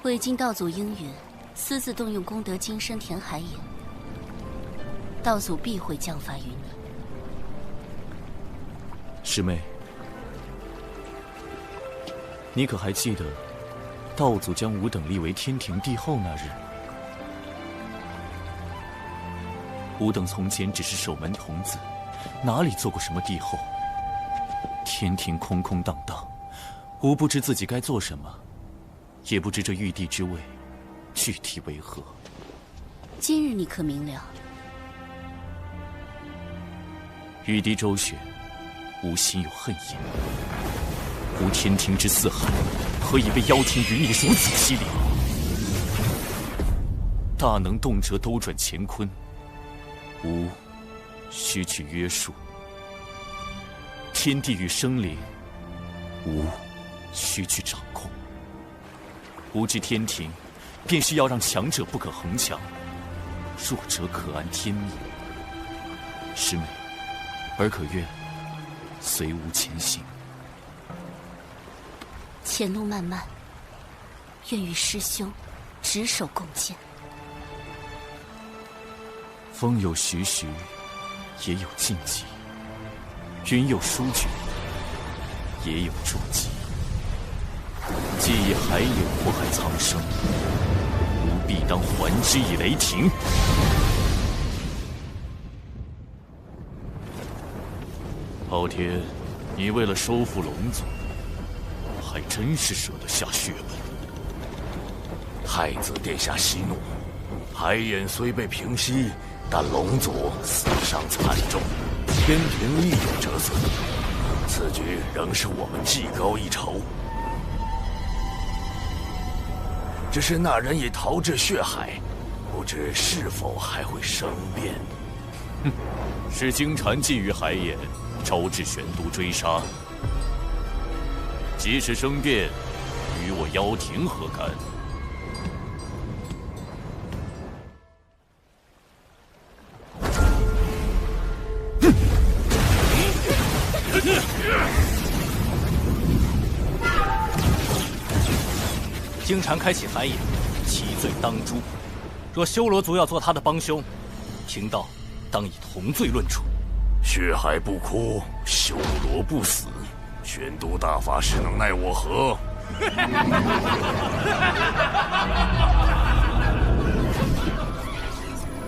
未经道祖应允，私自动用功德金身填海眼，道祖必会降罚于你。师妹，你可还记得道祖将吾等立为天庭帝后那日？吾等从前只是守门童子，哪里做过什么帝后？天庭空空荡荡，吾不知自己该做什么，也不知这玉帝之位具体为何。今日你可明了？玉帝周旋，吾心有恨意。吾天庭之四海，何以被妖天余孽如此欺凌？大能动辄兜转乾坤，吾须去约束；天地与生灵，吾须去掌控。吾知天庭便是要让强者不可恒强，弱者可安天命。师妹，儿可愿随吾前行？前路漫漫，愿与师兄执手共剑。风有徐徐，也有静寂；云有舒举，也有注记。既以海眼祸害苍生，吾必当还之以雷霆。昊天，你为了收复龙族，还真是舍得下血本。太子殿下息怒，海眼虽被平息，但龙族死伤惨重，天庭亦有折损。此举仍是我们技高一筹。只是那人已逃至血海，不知是否还会生变。哼，是金蝉觊觎海眼，招致玄都追杀。即使生变，与我妖庭何干？金蝉开启海眼，其罪当诛。若修罗族要做他的帮凶，贫道当以同罪论处。血海不枯，修罗不死，玄都大法师能奈我何？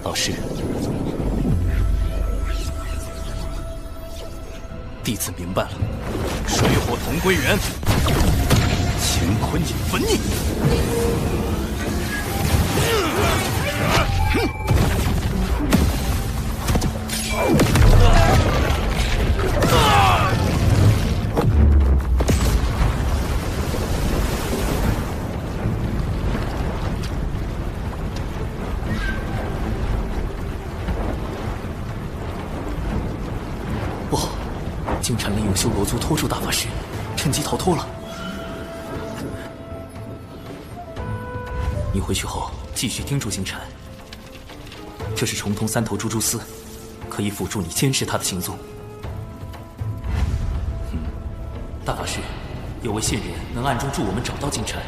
老师，弟子明白了，水火同归元，乾坤引焚逆。不好，金蝉利用修罗族拖住大法师，趁机逃脱了。你回去后继续叮嘱金蝉，这是重通三头蜘蛛丝，可以辅助你监视他的行踪。大法师，有位线人能暗中助我们找到金蝉。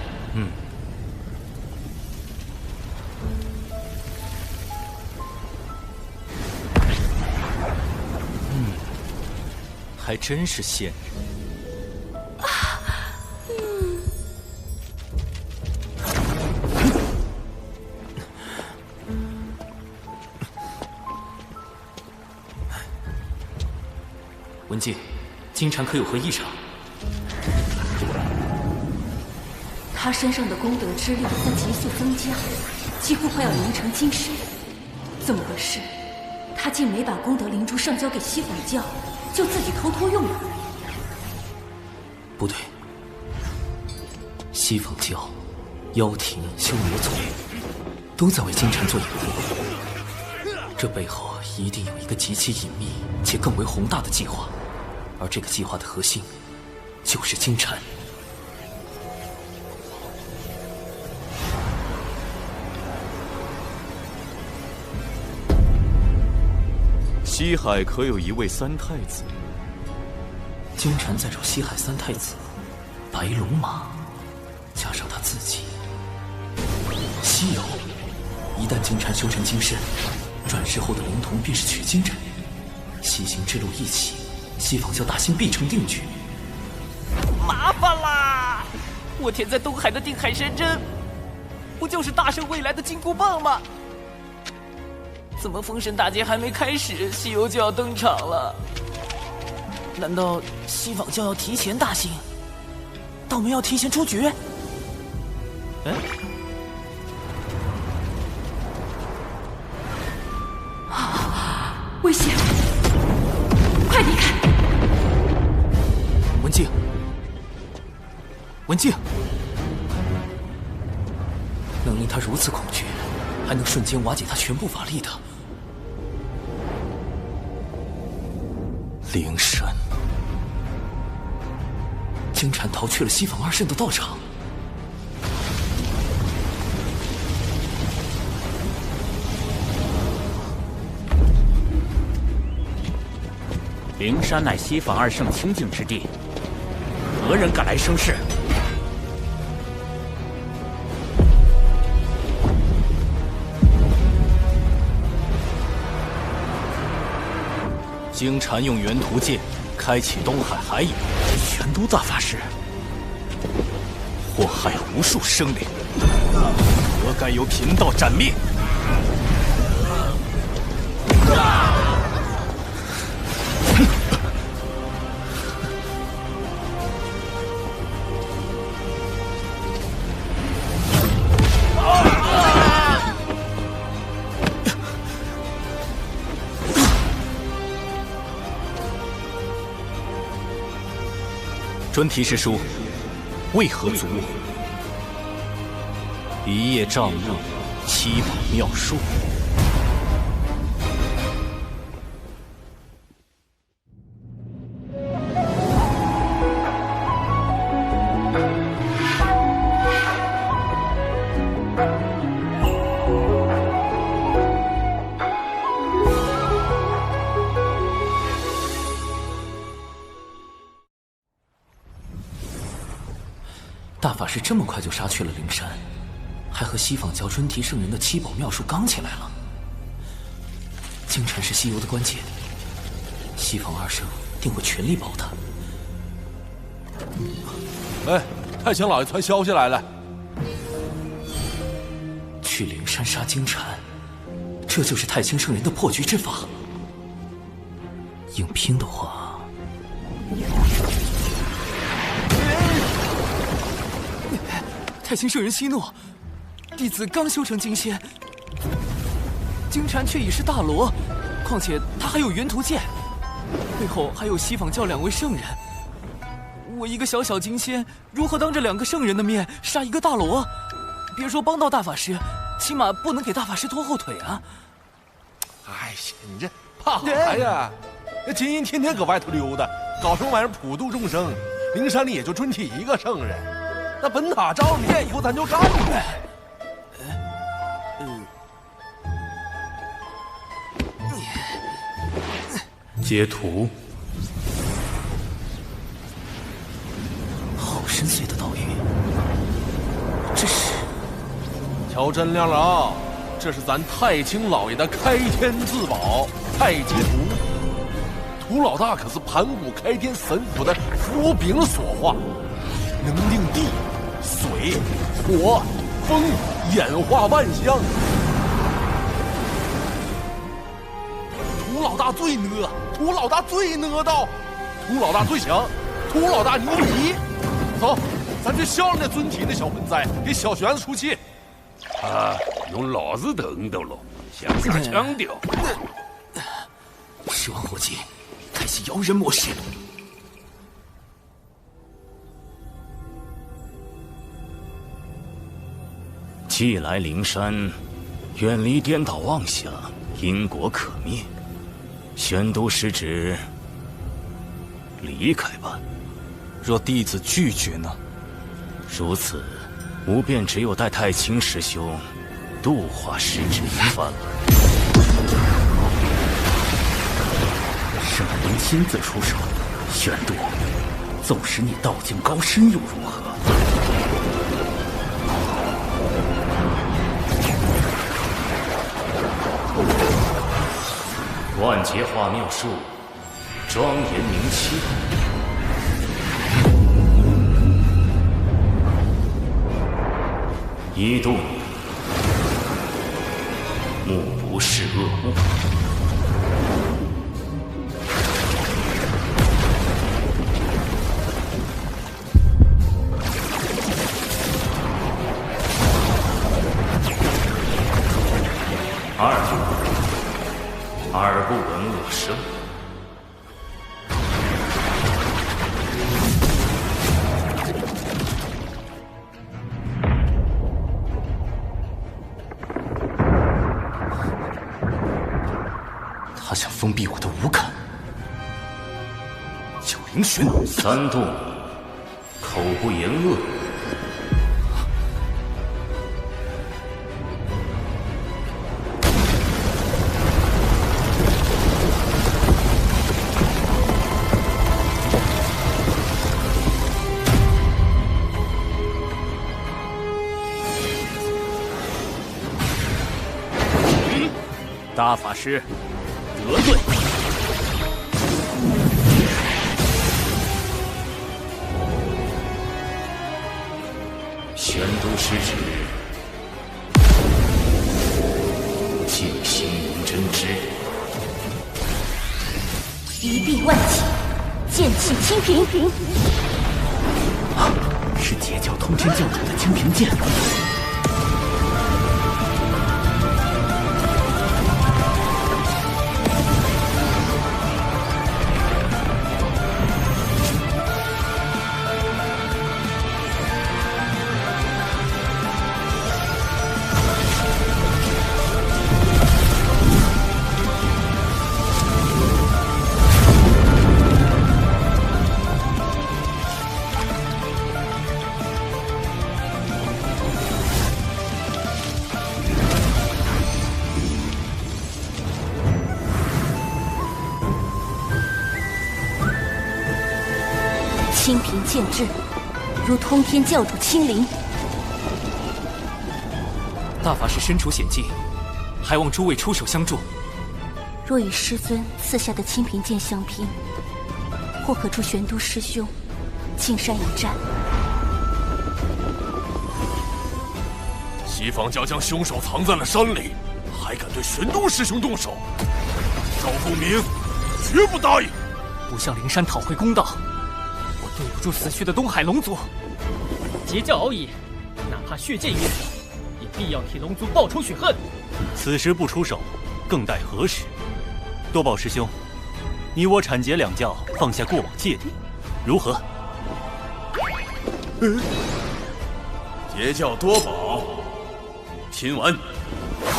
还真是线人。文静，金蝉可有何异常？他身上的功德之力在急速增加，几乎快要凝成金身。怎么回事？他竟没把功德灵珠上交给西方教，就自己偷偷用了。不对，西方教、妖庭、修罗族都在为金蝉做掩护，这背后一定有一个极其隐秘且更为宏大的计划，而这个计划的核心就是金蝉。西海可有一位三太子？金蝉在找西海三太子，白龙马，加上他自己。西游，一旦金蝉修成金身，转世后的灵童便是取经人。西行之路一起，西方教大兴必成定局。麻烦啦！我填在东海的定海神针，不就是大圣未来的金箍棒吗？怎么封神大劫还没开始，西游就要登场了？难道西方教要提前大兴？道门要提前出局？危险！快离开！文静，文静，能令他如此恐惧，还能瞬间瓦解他全部法力的灵神。金蝉逃去了西方二圣的道场。灵山乃西坊二圣清净之地，何人敢来生事？经禅用元图剑开启东海海眼，玄都大法师祸害无数生灵，何该由贫道斩灭？专题是书，为何阻我？一叶障目，七宝妙术。大法师这么快就杀去了灵山，还和西坊教春提圣人的七宝妙术刚起来了。京城是西游的关键，西坊二圣定会全力保他。哎，太清老爷传消息来了，去灵山杀金蝉，这就是太清圣人的破局之法。硬拼的话，太清圣人息怒，弟子刚修成金仙，金蝉却已是大罗，况且他还有元图剑，背后还有西坊教2位圣人。我一个小小金仙，如何当着2个圣人的面杀一个大罗？别说帮到大法师，起码不能给大法师拖后腿啊！哎呀，你这怕啥呀？那金银天天搁外头溜达，搞什么玩意儿普度众生？灵山里也就春提一个圣人，那本塔照你吩咐咱就干呗。截图。好深邃的道语，这是？瞧真亮了啊！这是咱太清老爷的开天自宝太极图。涂老大可是盘古开天神符的符柄所化，能令地、水、火、风演化万象。涂老大最呢，涂老大最呢道，涂老大最强，涂老大牛逼！走，咱去消了那尊体那小混哉，给小玄子出气。啊，用老子等到了，想啥腔调？十万火急，开启摇人模式。既来灵山，远离颠倒妄想，因果可灭。玄都是指离开吧。若弟子拒绝呢？如此，吾便只有带太清师兄度化师之一番了。圣人亲自出手，玄都，纵使你道境高深又如何？万劫化妙术，庄严明期。一度目不视恶物。二度耳不闻恶声。他想封闭我的五感。九灵玄。三度口不言恶。大法师，得罪。玄都失职，尽心无真之。一臂万起，剑气清平。是截教通天教主的清平剑。清平剑至，如通天教主亲临。大法师身处险境，还望诸位出手相助。若与师尊赐下的清平剑相拼，或可助玄都师兄进山一战。西方教将凶手藏在了山里，还敢对玄都师兄动手？赵凤鸣绝不答应！不向灵山讨回公道，我对不住死去的东海龙族。截教熬野，哪怕血溅于此，也必要替龙族报仇雪恨。此时不出手，更待何时？多宝师兄，你我阐结两教，放下过往芥蒂，如何？截教多宝，拼完！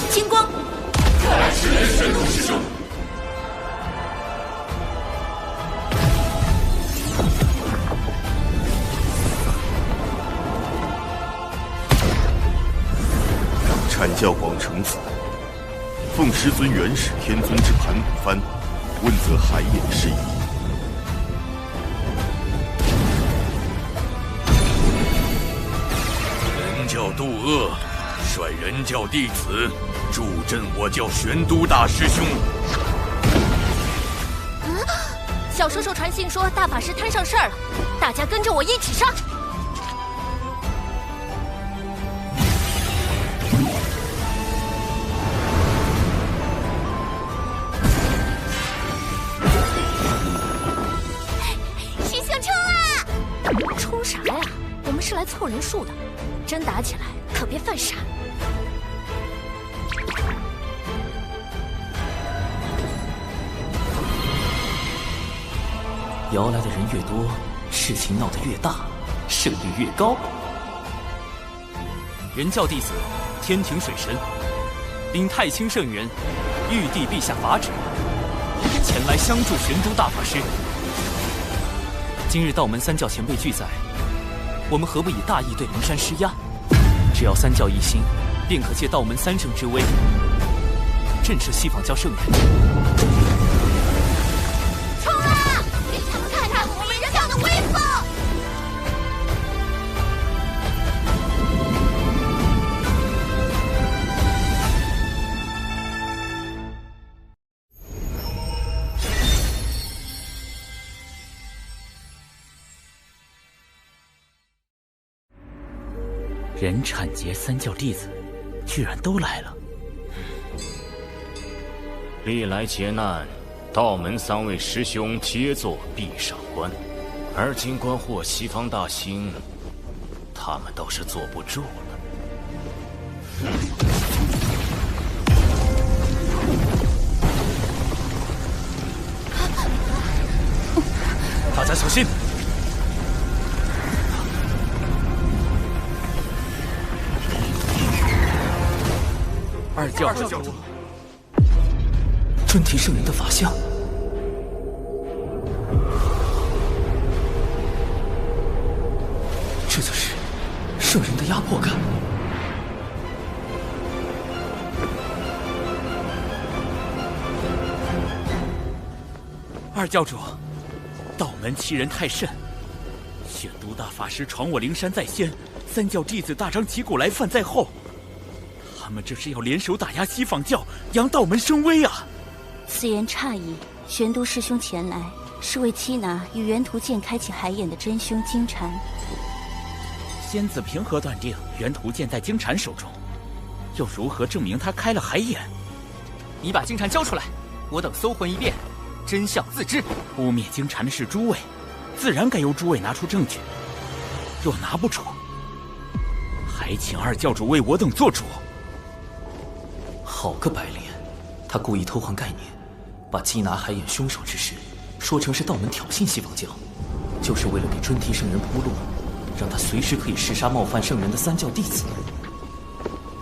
金光，再世人玄都师兄。阐教广成子，奉师尊元始天尊之盘古幡，问责海眼事宜。人教渡恶，率人教弟子助阵我教玄都大师兄。小叔叔传信说大法师摊上事儿了，大家跟着我一起杀。冲啥呀？我们是来凑人数的，真打起来可别犯傻。摇来的人越多，事情闹得越大，胜率越高。人教弟子天庭水神，禀太清圣人，玉帝陛下法旨，前来相助玄都大法师。今日道门三教前辈俱在，我们何不以大义对灵山施压？只要三教一心，便可借道门三圣之威，震慑西方教圣人。冲啊！给他们看看我们人教的威风！人阐结三教弟子，居然都来了。历来劫难，道门三位师兄皆做壁上观，而今观获西方大兴，他们倒是坐不住了。大家小心！二教主，专提圣人的法相，这就是圣人的压迫感。二教主，道门欺人太甚，玄都大法师闯我灵山在先，三教弟子大张旗鼓来犯在后。他们这是要联手打压西方教，扬道门声威啊！此言差矣。玄都师兄前来，是为缉拿与元图剑开启海眼的真凶金蝉。仙子凭何断定元图剑在金蝉手中？又如何证明他开了海眼？你把金蝉交出来，我等搜魂一遍，真相自知。污蔑金蝉的是诸位，自然该由诸位拿出证据。若拿不出，还请二教主为我等做主。好个白莲，他故意偷换概念，把缉拿海眼凶手之事说成是道门挑衅西方教，就是为了给春提圣人铺路，让他随时可以弑杀冒犯圣人的三教弟子。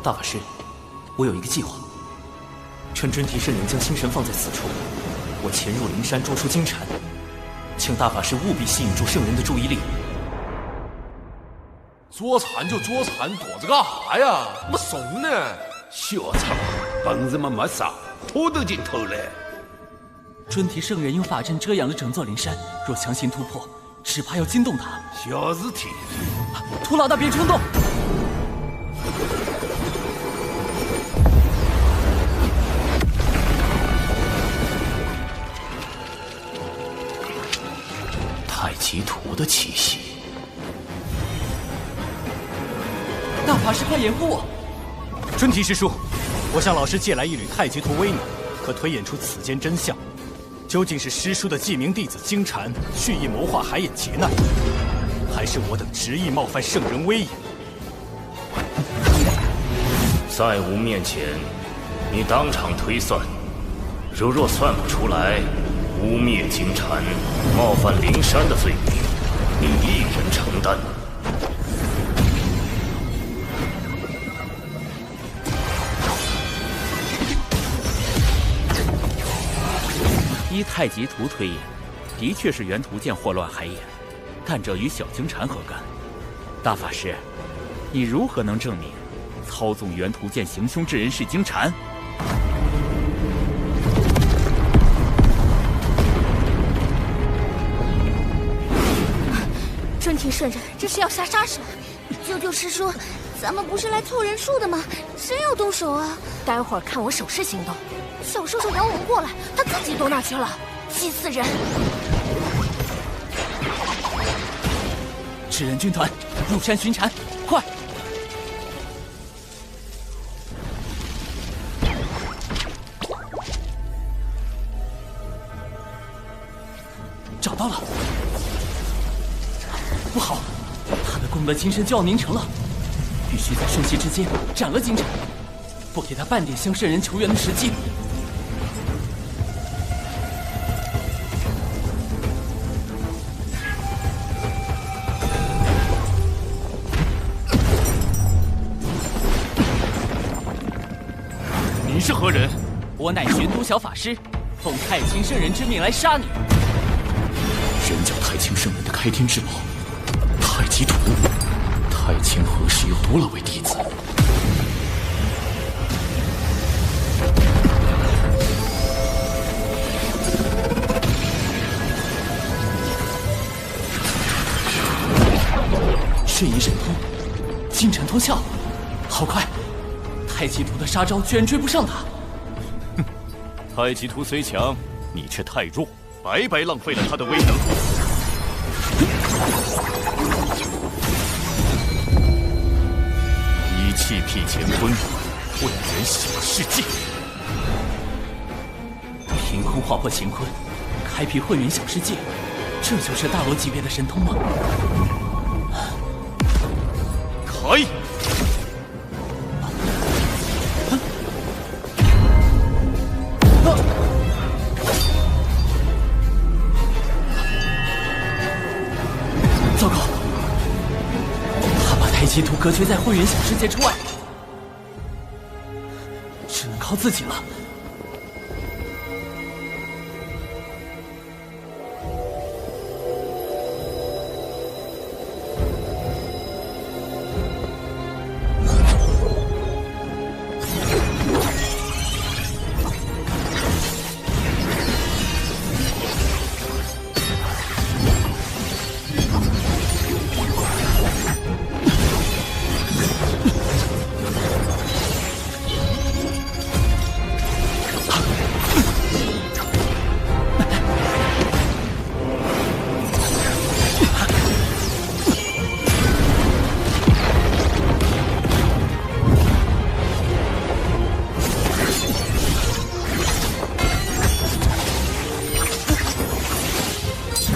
大法师，我有一个计划，趁春提圣人将心神放在此处，我潜入灵山捉出金蝉，请大法师务必吸引住圣人的注意力。捉蝉就捉蝉，躲着干啥呀？没怂呢！小苍，本事嘛没啥，偷都进偷来。春提圣人用法阵遮阳了整座灵山，若强行突破，只怕要惊动他。小事体，屠老大别冲动。太极图的气息。大法师，快掩护我！春提师叔，我向老师借来一缕太极图微能，可推演出此间真相。究竟是师叔的记名弟子金蝉蓄意谋划海眼劫难，还是我等执意冒犯圣人威严？在吾面前，你当场推算，若算不出来，污蔑金蝉、冒犯灵山的罪名，你一人承担。依太极图推演，的确是元图剑祸乱海眼，但这与小金蝉何干？大法师，你如何能证明操纵元图剑行凶之人是金蝉？春提圣人这是要下杀手！舅舅师叔，咱们不是来凑人数的吗？谁要动手啊？待会儿看我手势行动。小叔叔摇我们过来，他自己躲哪去了？气死人！赤人军团入山巡禅，快！找到了！不好，他的功德金身就要凝成了，必须在瞬息之间斩了金蝉，不给他半点向圣人求援的时机。你是何人？我乃玄都小法师，奉太清圣人之命来杀你。人教太清圣人的开天之宝太极图，太清何时有多了位弟子？瞬移神通，金蝉脱壳，好快！太极图的杀招居然追不上他。哼，太极图虽强，你却太弱，白白浪费了他的威能。一气辟乾坤，混元小世界。凭空划破乾坤，开辟混元小世界，这就是大罗级别的神通吗？开！糟糕，他把太极图隔绝在混元小世界之外，只能靠自己了。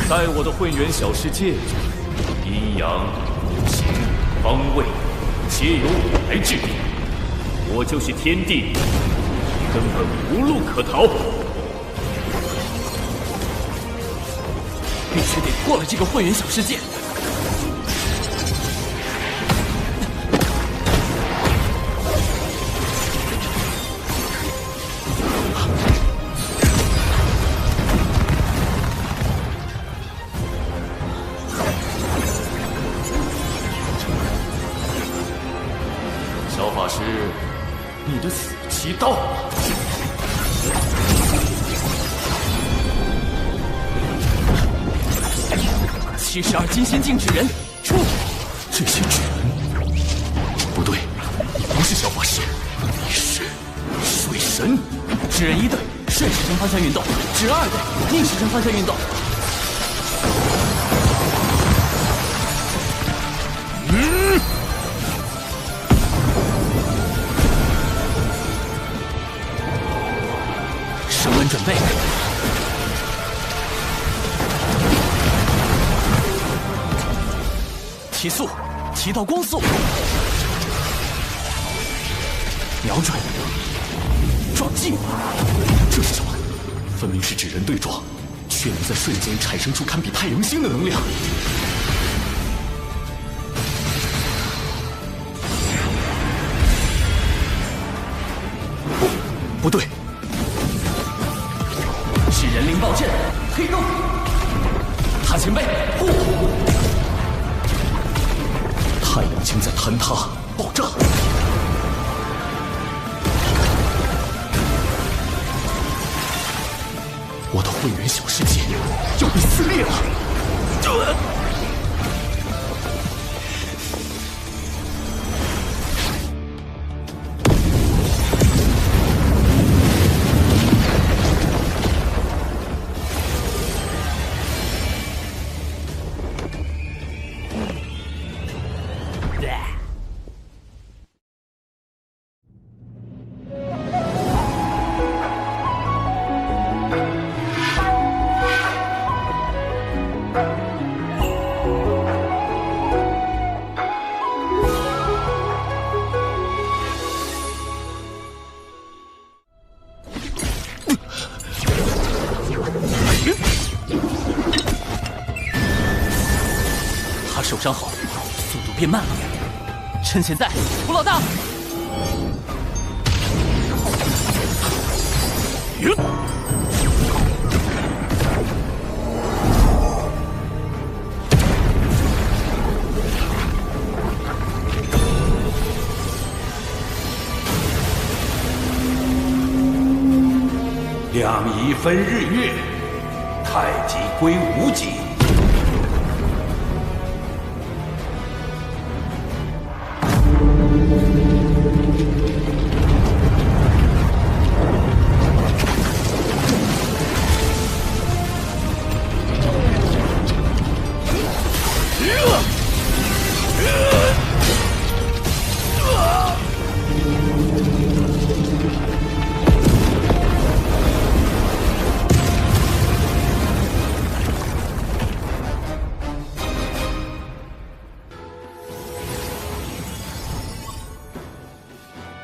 在我的混元小世界里，阴阳、五行、方位，皆由我来制定。我就是天地，根本无路可逃。必须得破了这个混元小世界。小法师，你的死期到了。72金仙境纸人，出！这些纸人，不对，你不是小法师，你是水神。纸人1队顺时针方向运动，纸人2队逆时针方向运动。升温准备。提速，提到光速，瞄准，撞击。这是什么？分明是纸人对撞，却能在瞬间产生出堪比太阳星的能量。不对，是人灵暴阵，推动，踏前辈，呼！太阳星在坍塌、爆炸。我的混元小世界要被撕裂了！他受伤后，速度变慢了。趁现在，胡老大！两仪分日月，太极归无极。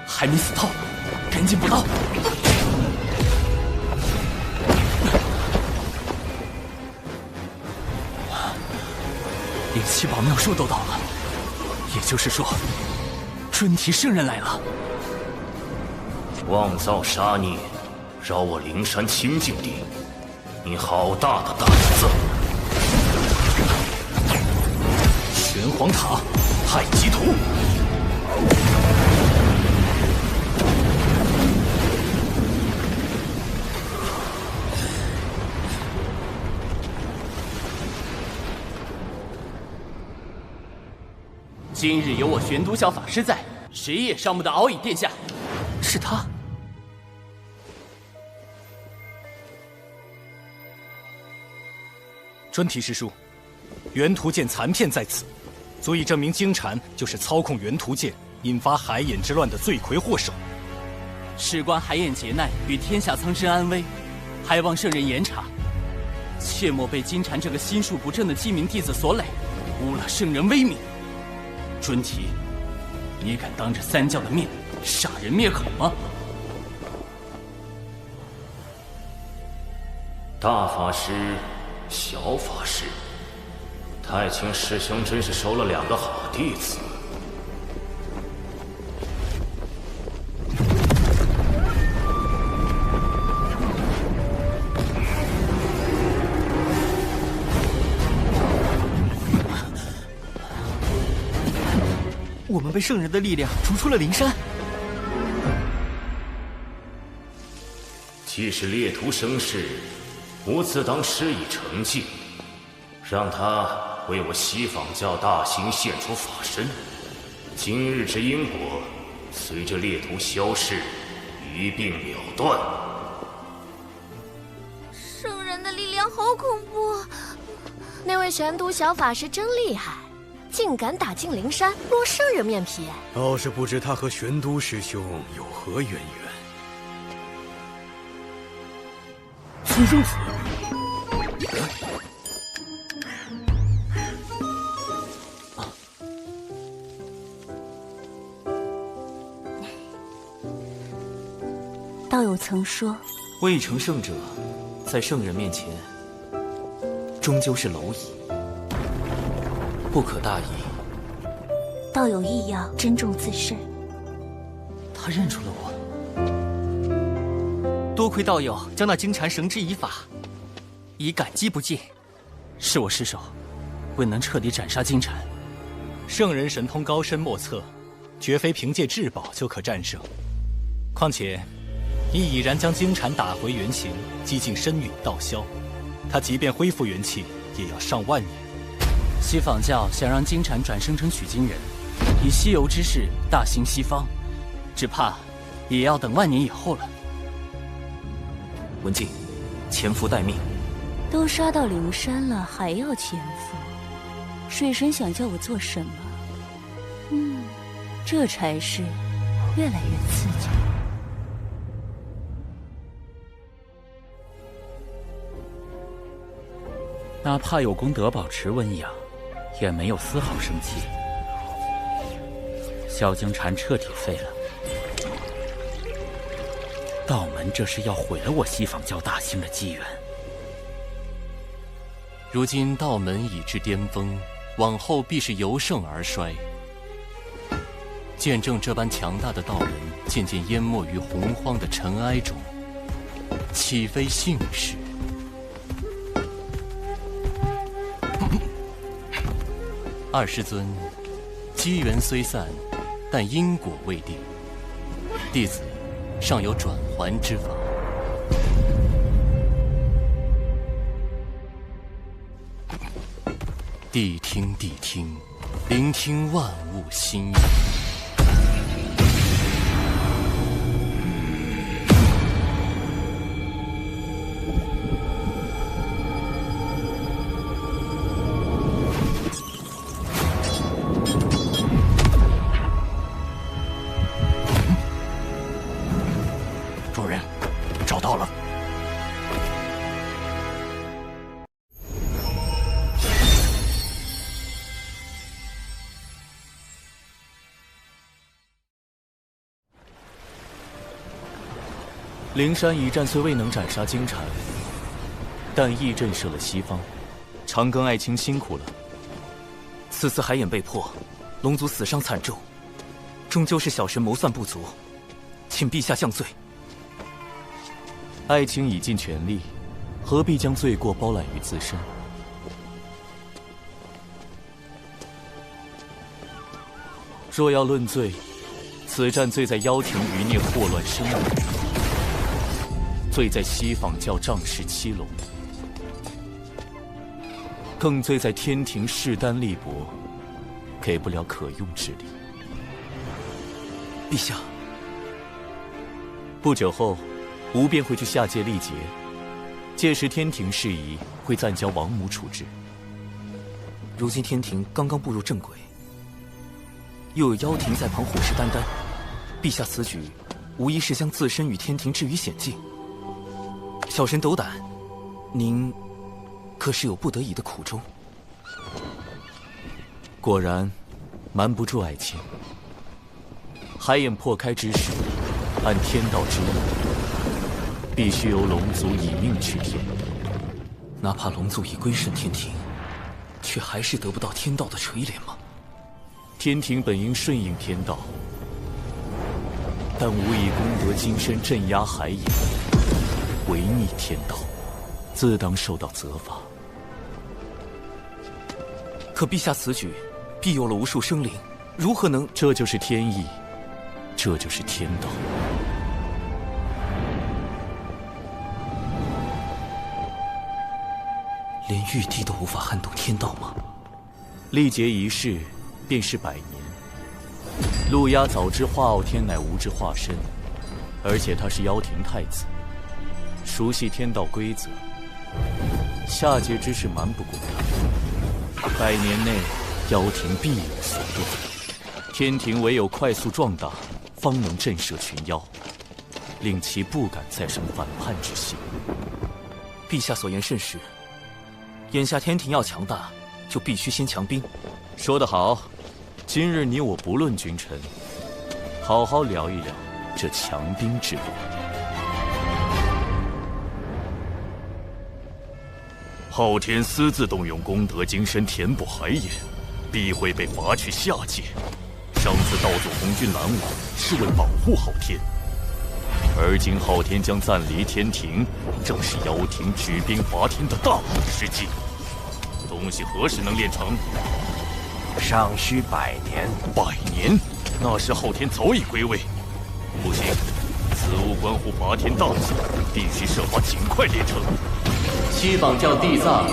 还没死透，赶紧补刀！灵气宝妙术都到了，也就是说，准提圣人来了。妄造杀孽，扰我灵山清净地，你好大的胆子！玄黄塔，太极图。今日有我玄都小法师在，谁也伤不得敖乙殿下。是他。专题师叔，元图剑残片在此，足以证明金蝉就是操控元图剑引发海眼之乱的罪魁祸首。事关海眼劫难与天下苍生安危，还望圣人严查。切莫被金蝉这个心术不正的鸡鸣弟子所累，污了圣人威名。尊提，你敢当着三教的面杀人灭口吗？大法师，小法师，太清师兄真是收了2个好弟子。我们被圣人的力量逐出了灵山。既是猎徒生事，吾自当施以惩戒，让他为我西方教大兴献出法身。今日之因果，随着猎徒消逝，一并了断。圣人的力量好恐怖！那位玄都小法师真厉害，竟敢打进灵山，落圣人面皮。倒是不知他和玄都师兄有何渊源。此生死。道友曾说，未成圣者，在圣人面前，终究是蝼蚁，不可大意。道友亦要珍重自身。他认出了我。多亏道友将那金蝉绳之以法，已感激不尽。是我失手，未能彻底斩杀金蝉。圣人神通高深莫测，绝非凭借至宝就可战胜。况且，你已然将金蝉打回原形，击进深陨道消，他即便恢复元气，也要上万年。西方教想让金蝉转生成取经人，以西游之势大兴西方，只怕也要等万年以后了。文静，潜伏待命。都杀到灵山了，还要潜伏？水神想叫我做什么？这差事越来越刺激。哪怕有功德保持温养，也没有丝毫生气。小金蝉彻底废了，道门这是要毁了我西方教大兴的机缘。如今道门已至巅峰，往后必是由盛而衰。见证这般强大的道门渐渐淹没于洪荒的尘埃中，岂非幸事？二师尊，机缘虽散，但因果未定。弟子尚有转圜之法。谛听，谛听，聆听万物心意。主人，找到了。灵山一战虽未能斩杀金蝉，但亦震慑了西方。长庚爱卿辛苦了。此次海眼被破，龙族死伤惨重，终究是小神谋算不足，请陛下降罪。爱卿已尽全力，何必将罪过包揽于自身？若要论罪，此战罪在妖庭余孽祸乱生民，罪在西方教仗势欺龙，更罪在天庭势单力薄，给不了可用之力。陛下，不久后，吾便会去下界历劫，届时天庭事宜会暂交王母处置。如今天庭刚刚步入正轨，又有妖庭在旁虎视眈眈，陛下此举无疑是将自身与天庭置于险境。小神斗胆，您可是有不得已的苦衷。果然，瞒不住爱情。海眼破开之时，按天道之意，必须由龙族以命去天。哪怕龙族已归顺天庭，却还是得不到天道的垂怜吗？天庭本应顺应天道，但无以功德金身镇压海眼，违逆天道，自当受到责罚。可陛下此举，庇佑了无数生灵，如何能？这就是天意，这就是天道。连玉帝都无法撼动天道吗？历劫一世，便是100年。陆压早知化傲天乃无之化身，而且他是妖庭太子，熟悉天道规则，下界之事瞒不过他。100年内，妖庭必有所动。天庭唯有快速壮大，方能震慑群妖，令其不敢再生反叛之心。陛下所言甚是。眼下天庭要强大，就必须先强兵。说得好，今日你我不论君臣，好好聊一聊这强兵之路。昊天私自动用功德金身填补海眼，必会被罚去下界。上次盗走红军拦我，是为保护昊天，而今昊天将暂离天庭，正是妖庭举兵伐天的大好时机。东西何时能炼成？尚需100年。100年？那时昊天早已归位。不行，此物关乎伐天大计，必须设法尽快炼成。西榜教地藏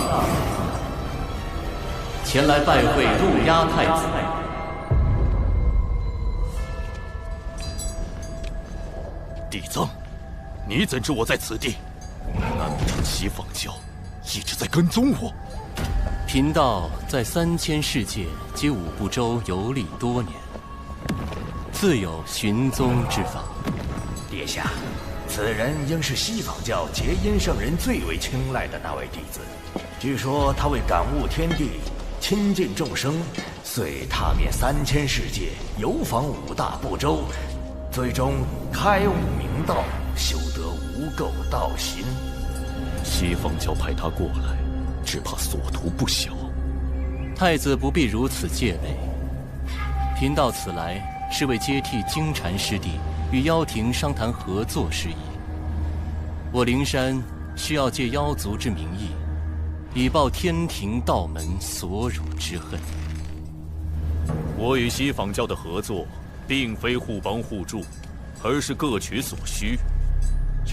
前来拜会陆压太子。地藏，你怎知我在此地？难不成西方教一直在跟踪我？贫道在3000世界及5部洲游历多年，自有寻踪之法。殿下，此人应是西方教结阴圣人最为青睐的那位弟子。据说他为感悟天地、亲近众生，遂踏遍3000世界，游访5大部洲，最终开悟明道，修得无垢道心。西方教派他过来，只怕所图不小。太子不必如此戒备。贫道此来是为接替金蝉师弟与妖庭商谈合作事宜。我灵山需要借妖族之名义，以报天庭道门所辱之恨。我与西方教的合作，并非互帮互助，而是各取所需。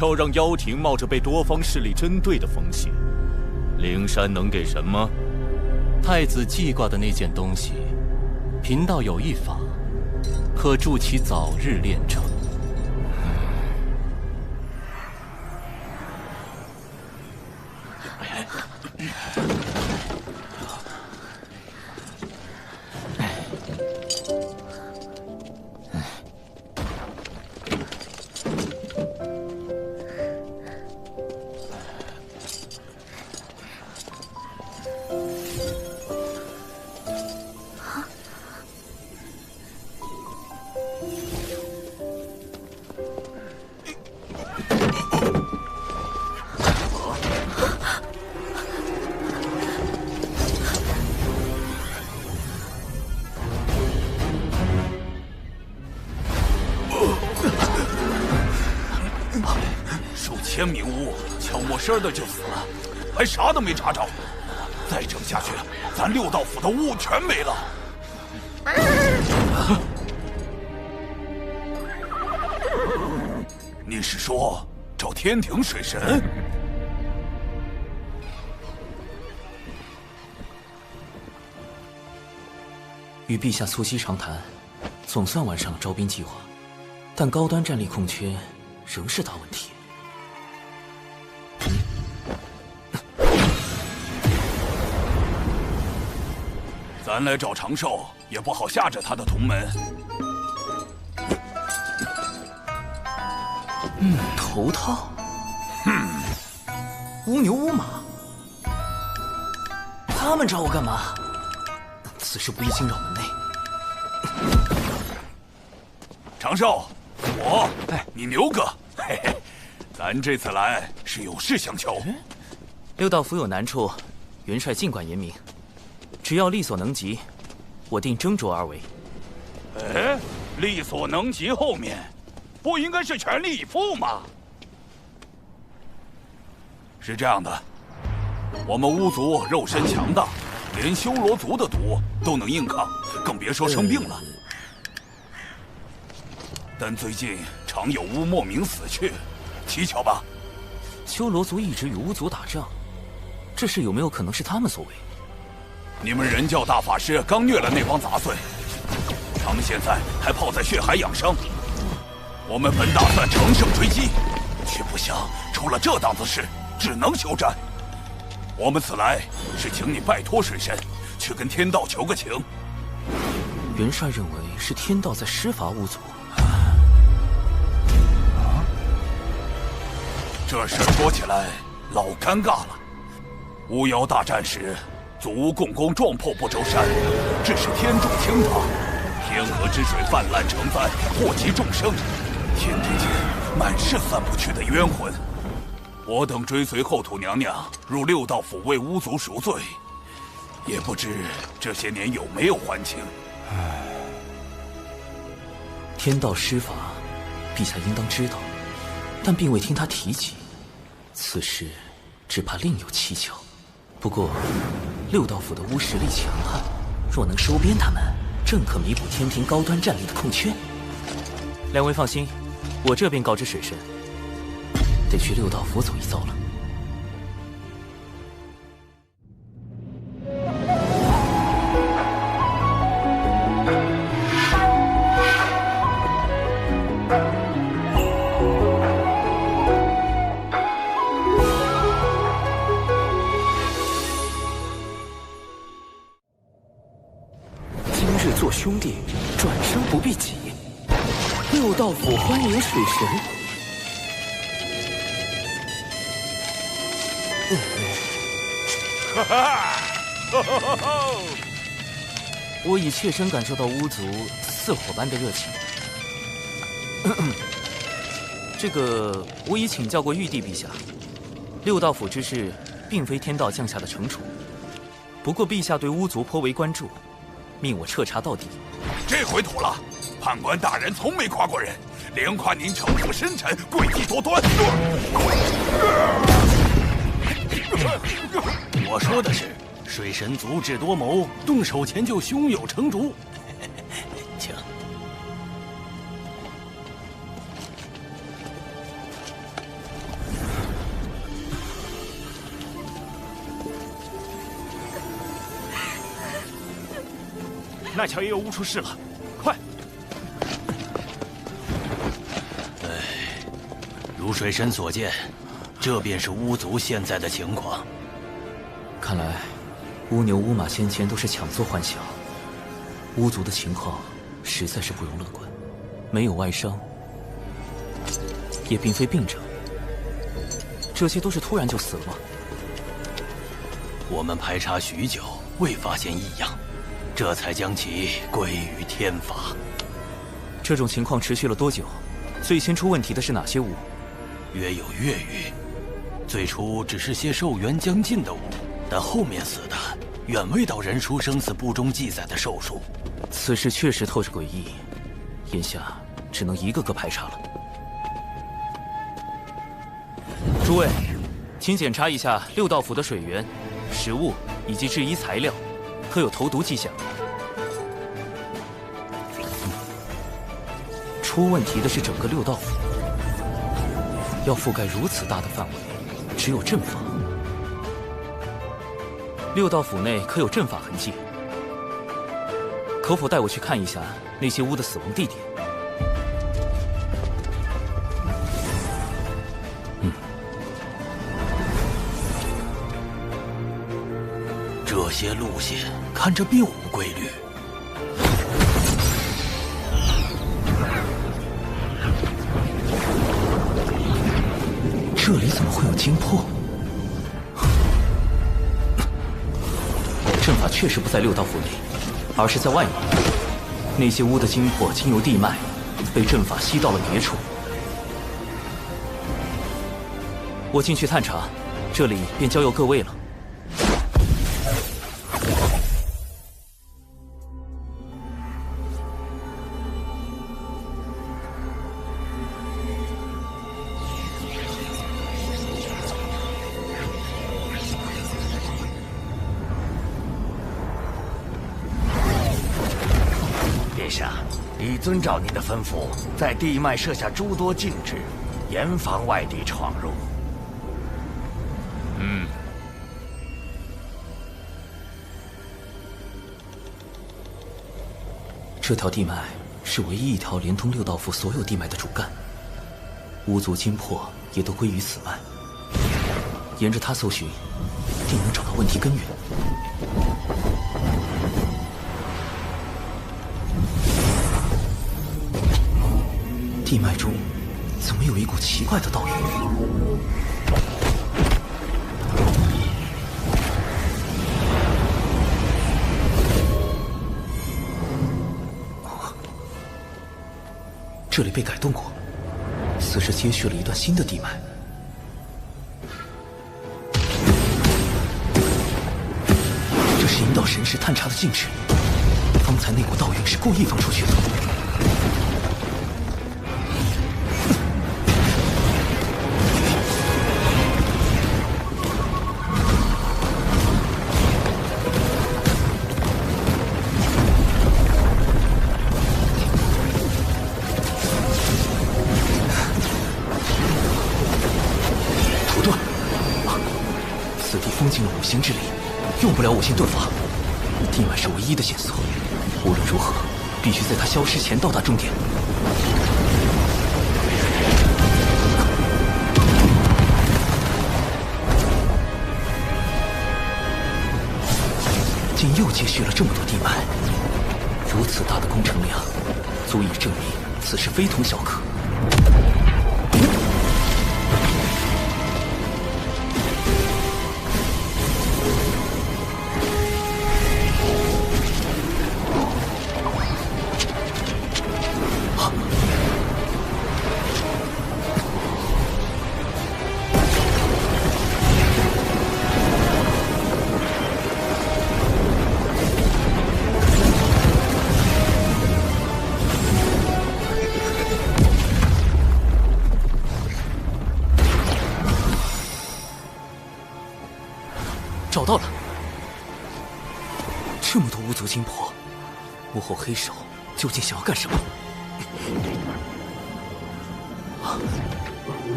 要让妖庭冒着被多方势力针对的风险，灵山能给什么？太子记挂的那件东西，贫道有一法，可助其早日炼成。千米屋悄没声的就死了，还啥都没查着。再整下去，咱6道府的雾全没了。你是说找天庭水神？与陛下促膝长谈，总算完善了招兵计划，但高端战力空缺仍是大问题。咱来找长寿，也不好吓着他的同门。头套。乌牛乌马。他们找我干嘛？此事不宜惊扰门内。长寿，我，你牛哥，嘿嘿，咱这次来是有事相求。六道府有难处，元帅尽管言明，只要力所能及，我定斟酌而为。哎，力所能及后面，不应该是全力以赴吗？是这样的，我们巫族肉身强大，连修罗族的毒都能硬抗，更别说生病了。但最近常有巫莫名死去，蹊跷吧？修罗族一直与巫族打仗，这事有没有可能是他们所为？你们人教大法师刚虐了那帮杂碎，他们现在还泡在血海养伤。我们本打算乘胜追击，却不想出了这档子事，只能休战。我们此来是请你拜托水神，去跟天道求个情。元帅认为是天道在施罚巫族。这事说起来老尴尬了。巫妖大战时，祖屋共工撞破不周山，致使天柱倾塌，天河之水泛滥成灾，祸及众生。天地间满是散不去的冤魂。我等追随后土娘娘入六道府为巫族赎罪，也不知这些年有没有还清。天道施法，陛下应当知道，但并未听他提及。此事只怕另有蹊跷。不过，六道府的巫实力强悍，若能收编他们，正可弥补天庭高端战力的空缺。两位放心，我这便告知水神，得去六道府走一遭了。做兄弟，转生不避己。六道府欢迎水神。我已切身感受到巫族似火般的热情。这个，我已请教过玉帝陛下，六道府之事并非天道降下的惩处，不过陛下对巫族颇为关注。命我彻查到底。这回妥了，判官大人从没夸过人，连夸您城府深沉，诡计多端。我说的是，水神足智多谋，动手前就胸有成竹。请。那乔也有巫出事了，快！如水神所见，这便是巫族现在的情况。看来，巫牛、巫马先前都是强作欢小，巫族的情况实在是不容乐观。没有外伤，也并非病症，这些都是突然就死了吗？我们排查许久，未发现异样。这才将其归于天法。这种情况持续了多久？最先出问题的是哪些巫？约有月余。最初只是些寿元将尽的巫，但后面死的远未到人书生死簿中记载的寿数。此事确实透着诡异，眼下只能一个个排查了。诸位，请检查一下六道府的水源、食物以及制衣材料。可有投毒迹象？出问题的是整个六道府，要覆盖如此大的范围，只有阵法。六道府内可有阵法痕迹？可否带我去看一下那些巫的死亡地点？这些路线看着并无规律。这里怎么会有精魄？他确实不在六道府内，而是在外面。那些巫的精魄经由地脉，被阵法吸到了别处。我进去探查，这里便交由各位了。殿下，已遵照您的吩咐，在地脉设下诸多禁制，严防外敌闯入。这条地脉是唯一一条连通六道府所有地脉的主干，巫族精魄也都归于此脉。沿着它搜寻，定能找到问题根源。地脉中怎么有一股奇怪的道韵？这里被改动过，似是接续了一段新的地脉。这是引导神识探查的禁制，方才那股道韵是故意放出去的。五行之力，用不了五行遁法。地脉是唯一的线索，无论如何，必须在它消失前到达终点。竟又接续了这么多地脉，如此大的工程量，足以证明此事非同小可。找到了，这么多巫族精魄，幕后黑手究竟想要干什么？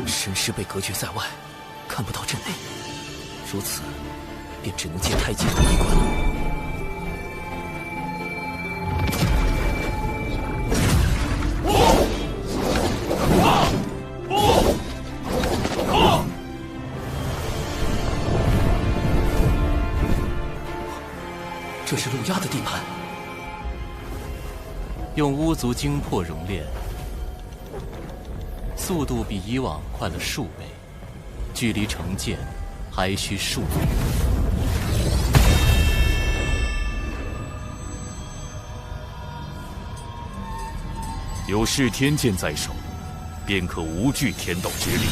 神识被隔绝在外，看不到阵内，如此，便只能借太极图一关了。这是陆压的地盘，用巫族精魄熔炼，速度比以往快了数倍，距离成剑还需数倍。有噬天剑在手，便可无惧天道之力，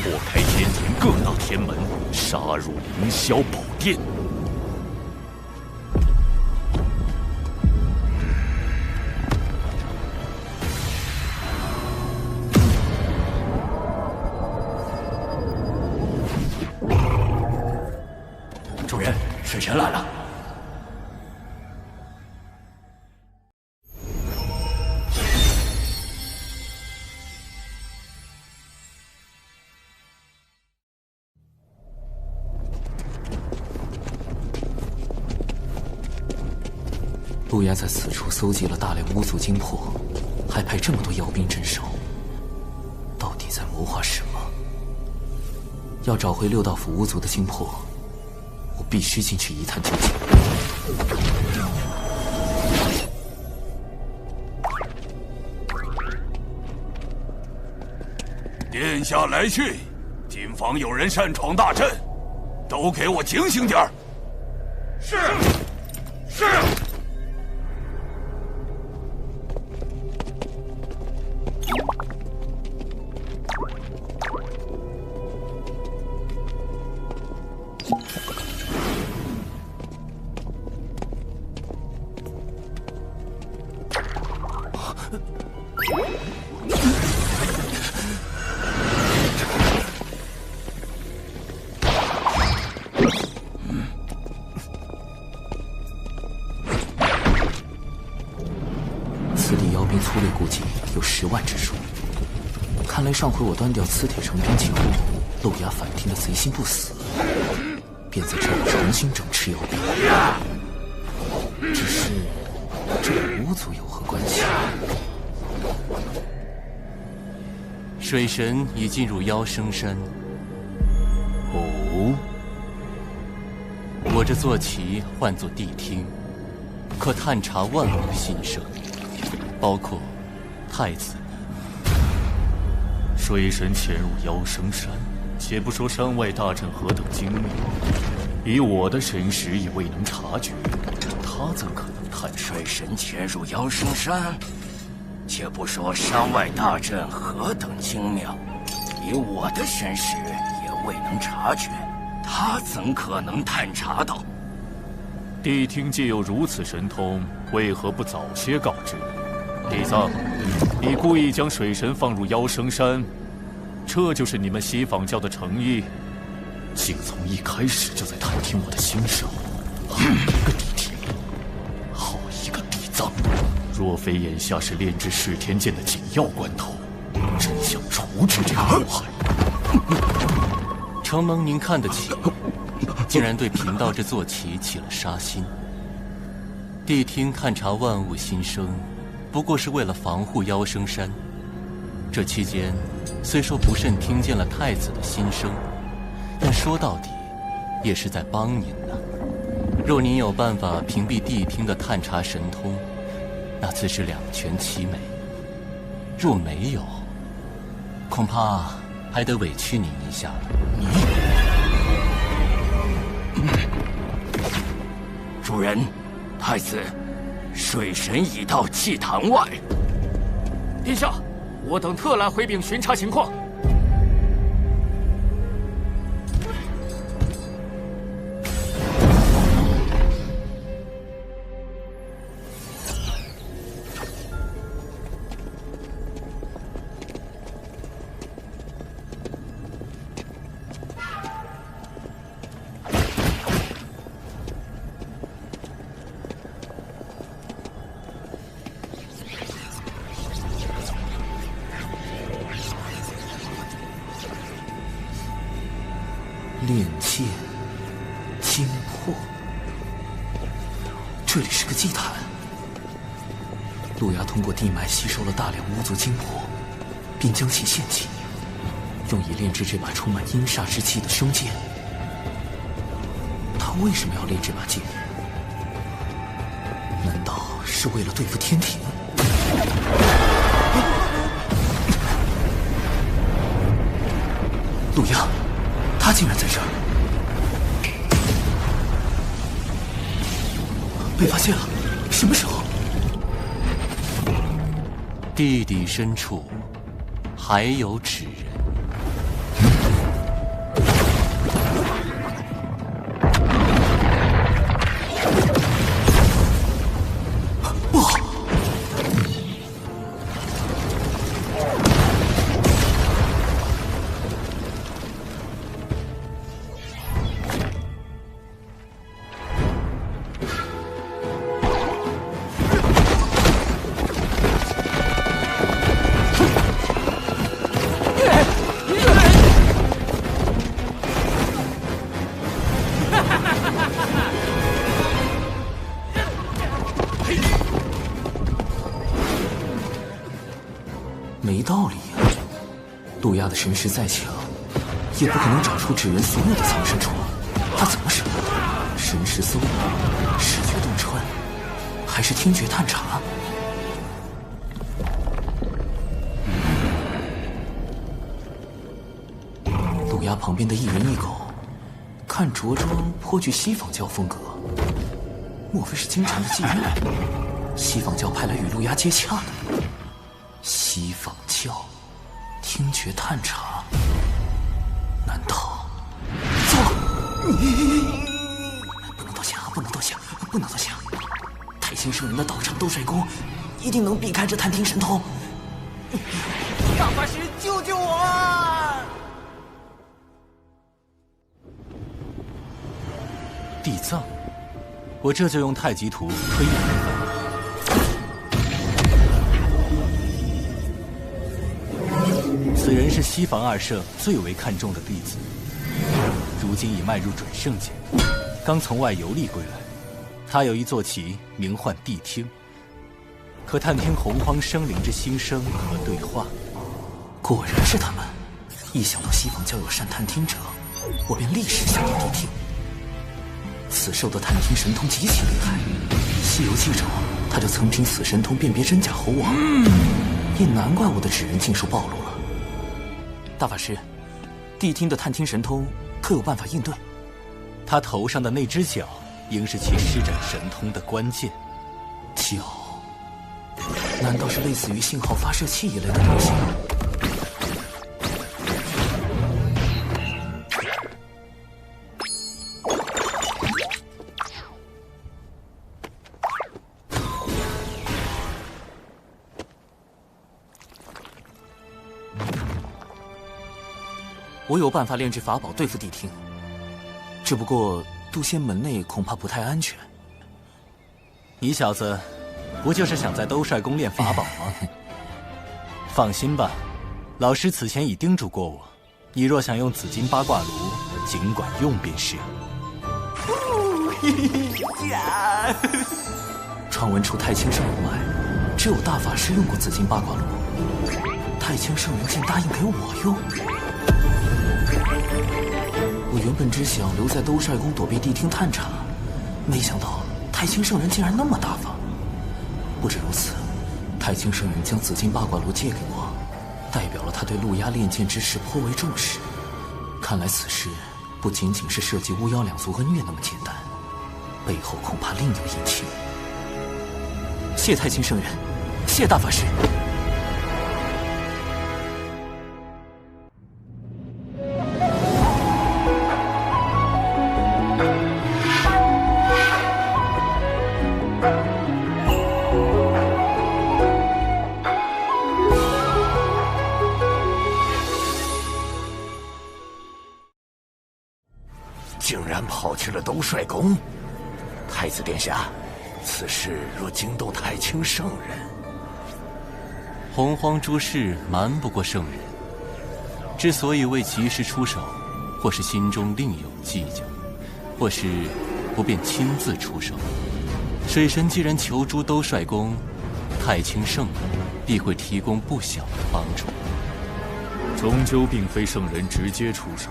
破开天庭各大天门，杀入凌霄宝殿。主人，使臣来了。陆压在此处搜集了大量巫族精魄，还派这么多妖兵镇守，到底在谋划什么？要找回六道府巫族的精魄，我必须进去一探究竟。殿下来讯，谨防有人擅闯大阵，都给我警醒点儿。是。是。此地妖兵粗略估计有10万之数。看来上回我端掉磁铁成兵器后，漏牙反听的贼心不死，便在这里重新整饬妖兵。只是这与巫族有何关系？水神已进入妖生山。哦，我这坐骑唤作谛听，可探查万物心声，包括太子。水神潜入妖生山，且不说山外大阵何等精密，以我的神识也未能察觉，他怎可能探查？水神潜入妖生山，且不说山外大阵何等精妙，以我的神识也未能察觉，他怎可能探查到？谛听既有如此神通，为何不早些告知？弟子，你故意将水神放入妖生山，这就是你们西坊教的诚意？竟从一开始就在探听我的心声，好一个谛听，好一个地藏！若非眼下是炼制噬天剑的紧要关头，真想处置这个祸害。承蒙您看得起，竟然对贫道这坐骑起了杀心。谛听探查万物心声，不过是为了防护妖生山。这期间，虽说不慎听见了太子的心声，但说到底，也是在帮您呢。若您有办法屏蔽谛听的探查神通，那自是两全其美；若没有，恐怕还得委屈您一下了。主人，太子，水神已到祭坛外。殿下，我等特来回禀巡查情况。炼剑精魄，这里是个祭坛。路牙通过地脉吸收了大量巫族精魄，并将其献祭，用以炼制这把充满阴煞之气的生剑。他为什么要炼这把剑？难道是为了对付天庭？路牙，他竟然在这儿！被发现了！什么时候？地底深处还有纸人。不好！没道理呀！路亚的神识再强，也不可能找出纸人所有的藏身处。他怎么审？神识搜捕、视觉洞穿，还是听觉探查？路亚旁边的一人一狗，看着装颇具西方教风格。莫非是金蝉的妓院？西方教派来与陆压接洽的？西方教听觉探查，难道？糟了！不能多想，不能多想，不能多想！太清圣人的道场斗帅功，一定能避开这探听神通。大法师，救救我啊！地藏，我这就用太极图推演一番。此人是西房二圣最为看重的弟子，如今已迈入准圣界，刚从外游历归来。他有一坐骑，名唤谛听，可探听洪荒生灵之心声和对话。果然是他们！一想到西方教有善探听者，我便立时想到谛听。此兽的探听神通极其厉害，《西游记》中他就曾凭此神通辨别真假猴王，也难怪我的指认尽数暴露了。大法师，谛听的探听神通可有办法应对？他头上的那只角，应是其施展神通的关键。角？难道是类似于信号发射器一类的东西？我有办法炼制法宝对付谛听，只不过渡仙门内恐怕不太安全。你小子不就是想在兜帅宫练法宝吗？放心吧，老师此前已叮嘱过我，你若想用紫金八卦炉，尽管用便是。传闻除太清圣人外，只有大法师用过紫金八卦炉，太清圣人竟答应给我用。我原本只想留在兜帅宫躲避谛听探查，没想到太清圣人竟然那么大方。不止如此，太清圣人将紫金八卦炉借给我，代表了他对陆压炼剑之事颇为重视。看来此事不仅仅是涉及巫妖两族恩怨那么简单，背后恐怕另有隐情。谢太清圣人，谢大法师。竟然跑去了兜帅宫，太子殿下，此事若惊动太清圣人，洪荒诸事瞒不过圣人。之所以未及时出手，或是心中另有计较，或是不便亲自出手。水神既然求助兜帅宫，太清圣人必会提供不小的帮助。终究并非圣人直接出手，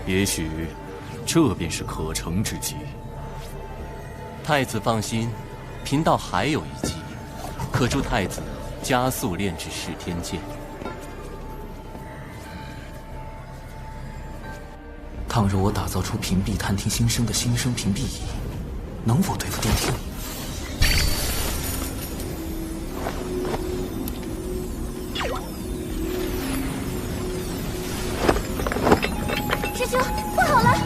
也许这便是可乘之机。太子放心，贫道还有一计，可助太子加速炼制噬天剑。倘若我打造出屏蔽探听心声的心声屏蔽仪，能否对付谛听？师兄，不好了！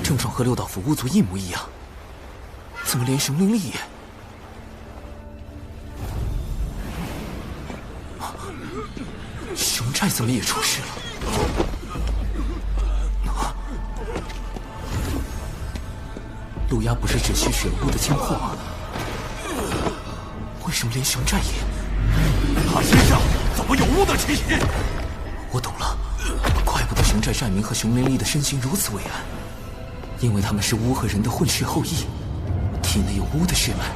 症状和六道府巫族一模一样，怎么连熊灵力也……熊寨怎么也出事了？陆压不是只吸血巫的精魄吗？为什么连熊寨也……他身上怎么有巫的气息？我懂了，怪不得熊寨寨民和熊灵力的身形如此伟岸，因为他们是巫和人的混血后裔，体内有巫的血脉。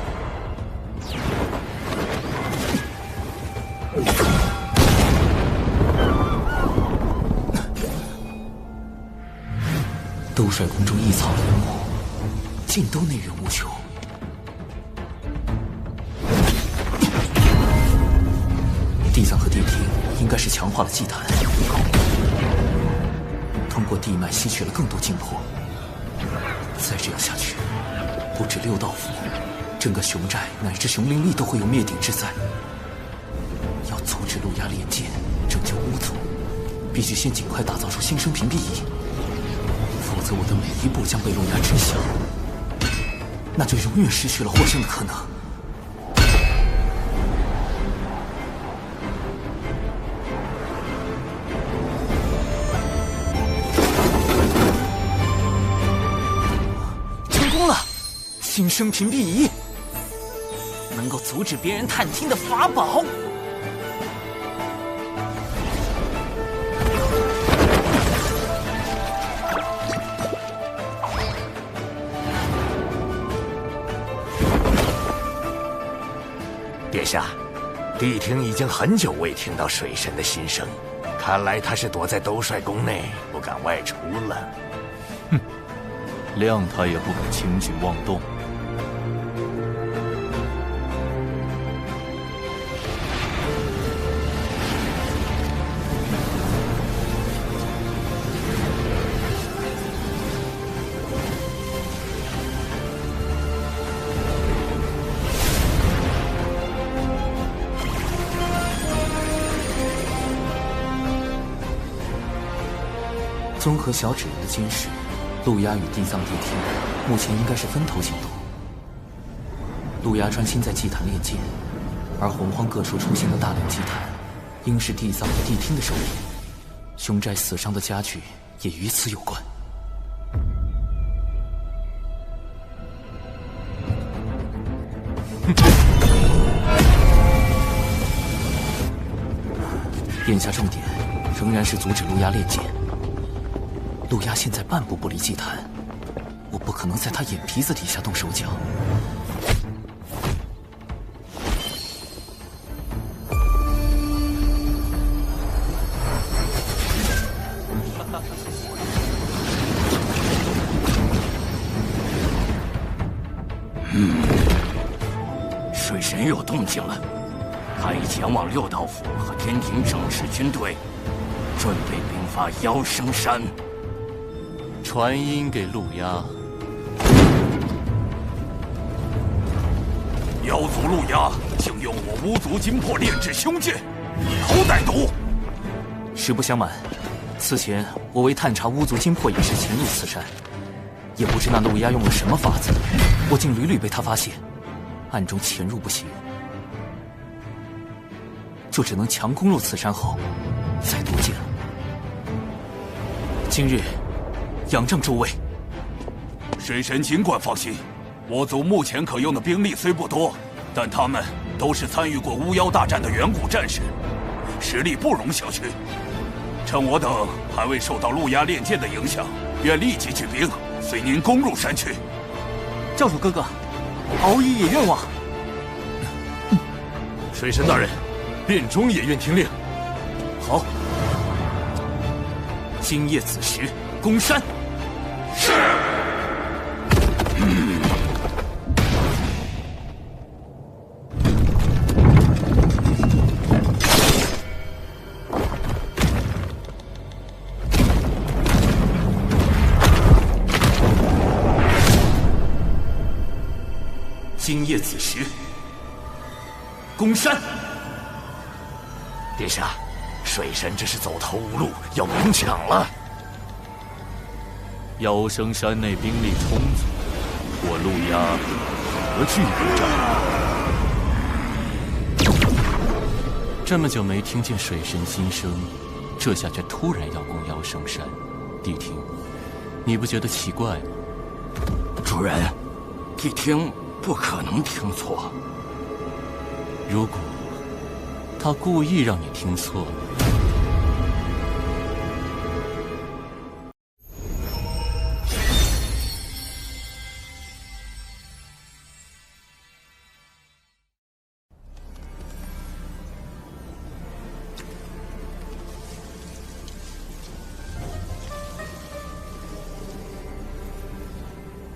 兜帅宫中异草林木，尽都内源无穷。地藏和地庭应该是强化了祭坛，通过地脉吸取了更多精魄。再这样下去，不止六道府，整个熊寨乃至熊灵力都会有灭顶之灾。要阻止陆压炼剑，拯救巫族，必须先尽快打造出新生屏蔽仪，否则我的每一步将被陆压知晓，那就永远失去了获胜的可能。成功了！新生屏蔽仪能够阻止别人探听的法宝。殿下，谛听已经很久未听到水神的心声，看来他是躲在兜率宫内，不敢外出了。哼，谅他也不敢轻举妄动。综合小指人的监视，陆压与地藏地听目前应该是分头行动。陆压专心在祭坛炼剑，而洪荒各处出现的大量祭坛，应是地藏和地听的手里。熊寨死伤的家具也与此有关。眼下重点仍然是阻止陆压炼剑。陆压现在半步不离祭坛，我不可能在他眼皮子底下动手脚。水神有动静了，他已前往六道府和天庭整治军队，准备兵发妖生山。传音给陆压，妖族陆压竟用我巫族金魄炼制凶剑，以后歹毒。实不相瞒，此前我为探查巫族金魄一事潜入此山，也不知那陆压用了什么法子，我竟屡屡被他发现，暗中潜入不行，就只能强攻入此山后再夺剑了。今日仰仗诸位。水神尽管放心，我族目前可用的兵力虽不多，但他们都是参与过巫妖大战的远古战士，实力不容小觑。趁我等还未受到陆压炼剑的影响，愿立即举兵，随您攻入山去。教主哥哥，敖乙也愿往。水神大人，殿中也愿听令。好，今夜子时攻山。是。今夜子时攻山。殿下，水神这是走投无路，要明抢了。妖生山内兵力充足，我陆压何惧不战？这么久没听见水神心声，这下却突然要攻妖生山，谛听，你不觉得奇怪吗？主人，谛听不可能听错。如果他故意让你听错了，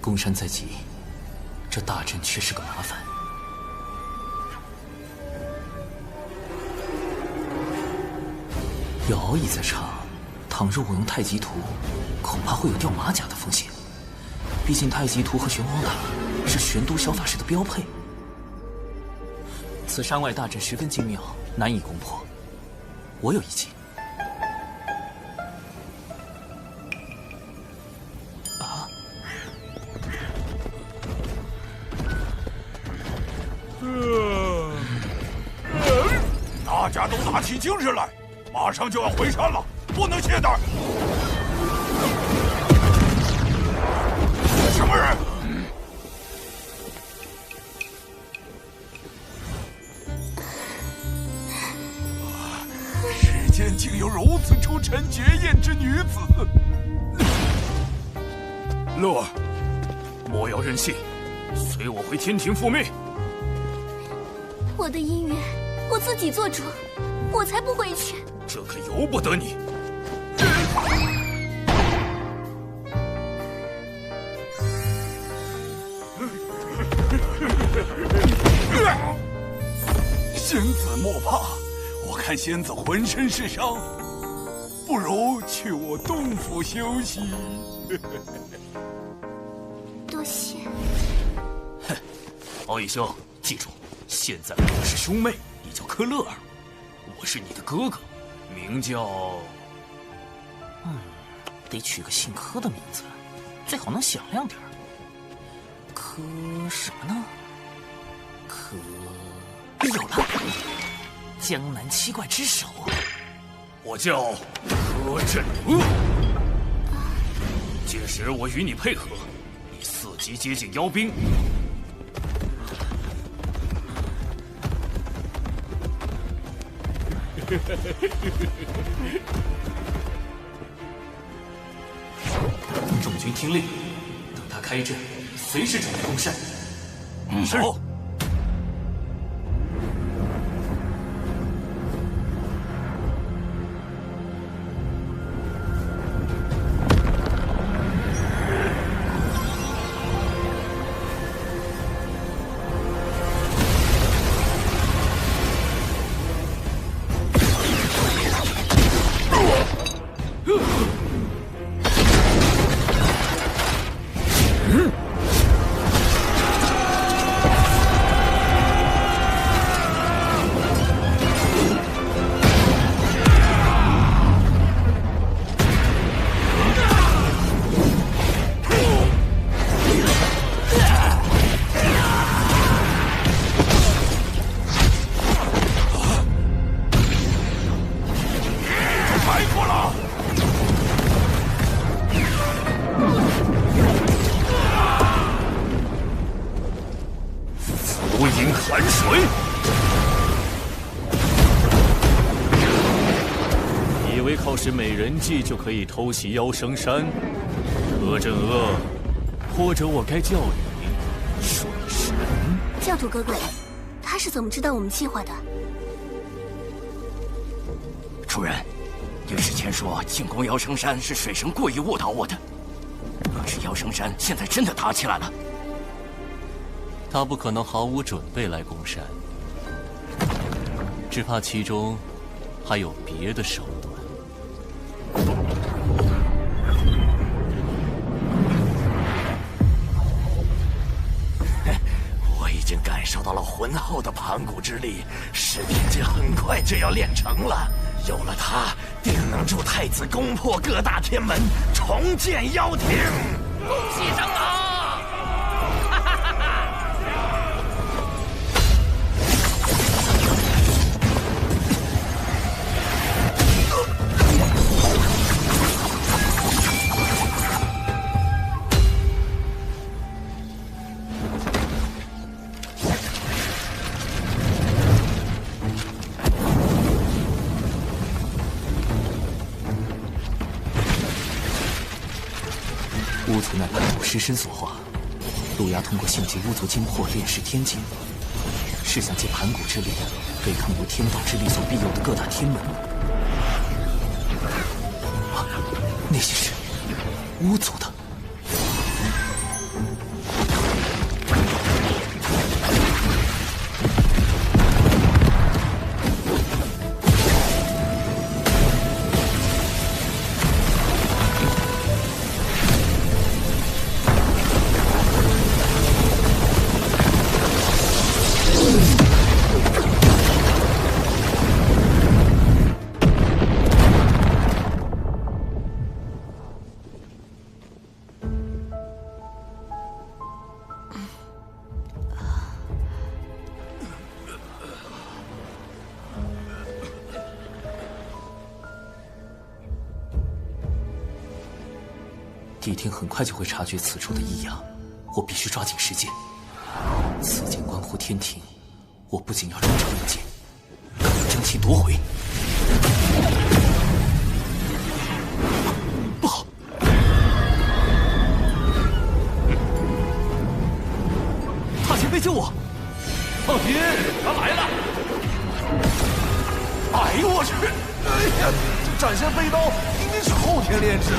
攻山在即，这大阵却是个麻烦。要敖乙在场，倘若我用太极图，恐怕会有掉马甲的风险。毕竟太极图和玄黄塔是玄都小法师的标配。此山外大阵十分精妙，难以攻破。我有一计。大家都打起精神来，马上就要回山了，不能懈怠。什么人？世间竟有如此出尘绝艳之女子！乐儿，莫要任性，随我回天庭复命。我的姻缘，我自己做主，我才不回去。这可由不得你。仙子莫怕，我看仙子浑身是伤，不如去我洞府休息。多谢。哼，敖乙兄，记住，现在我们是兄妹，你叫柯乐儿，我是你的哥哥，名叫……得取个姓柯的名字，最好能响亮点儿。柯什么呢？柯……有了，江南七怪之首。我叫柯震恶。届时我与你配合，以4级接近妖兵。众军听令，等他开阵，随时准备攻山。是。使美人计就可以偷袭妖生山，柯震恶，或者我该叫你水神。教主哥哥，他是怎么知道我们计划的？主人，御史前说进攻妖生山是水神故意误导我的，可是妖生山现在真的打起来了。他不可能毫无准备来攻山，只怕其中还有别的手段。我已经感受到了浑厚的盘古之力，噬天诀很快就要练成了。有了它，定能助太子攻破各大天门，重建妖庭。恭喜长老！巫族乃盘古尸身所化，路牙通过性疾巫族精魄炼噬天境，是想借盘古之力对抗由天道之力所庇佑的各大天门。那些是巫族的。帝庭很快就会察觉此处的异样，我必须抓紧时间。此剑关乎天庭，我不仅要终成一剑，更要将其夺回。不好！大前辈救我！放心，他来了！哎呦我去！哎呀，这斩仙飞刀明明是后天炼制的，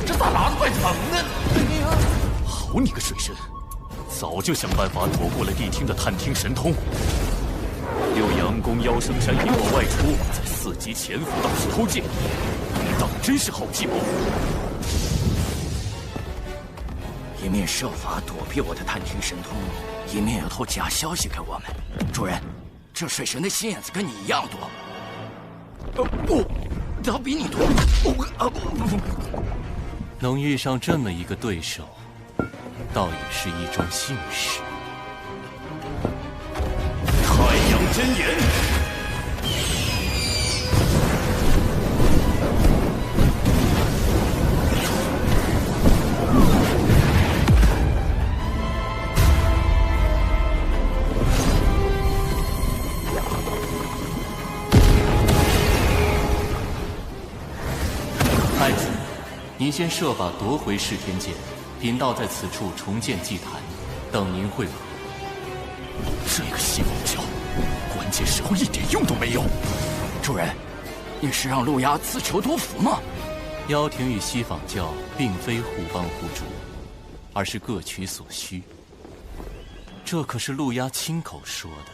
这咋拿得怪疼呢？哎呀！好你个水神，早就想办法躲过了帝庭的探听神通。六阳宫妖圣山引我外出，在4级潜伏到处偷剑，当真是好计谋。一面设法躲避我的探听神通，一面又透假消息给我们。主人，这水神的心眼子跟你一样多。他比你多。能遇上这么一个对手，倒也是一种幸事。太阳真言，太子，您先设法夺回噬天剑，贫道在此处重建祭坛，等您会合。这个西方教，关键时候一点用都没有。主人，你是让陆压自求多福吗？妖庭与西方教并非互帮互助，而是各取所需。这可是陆压亲口说的。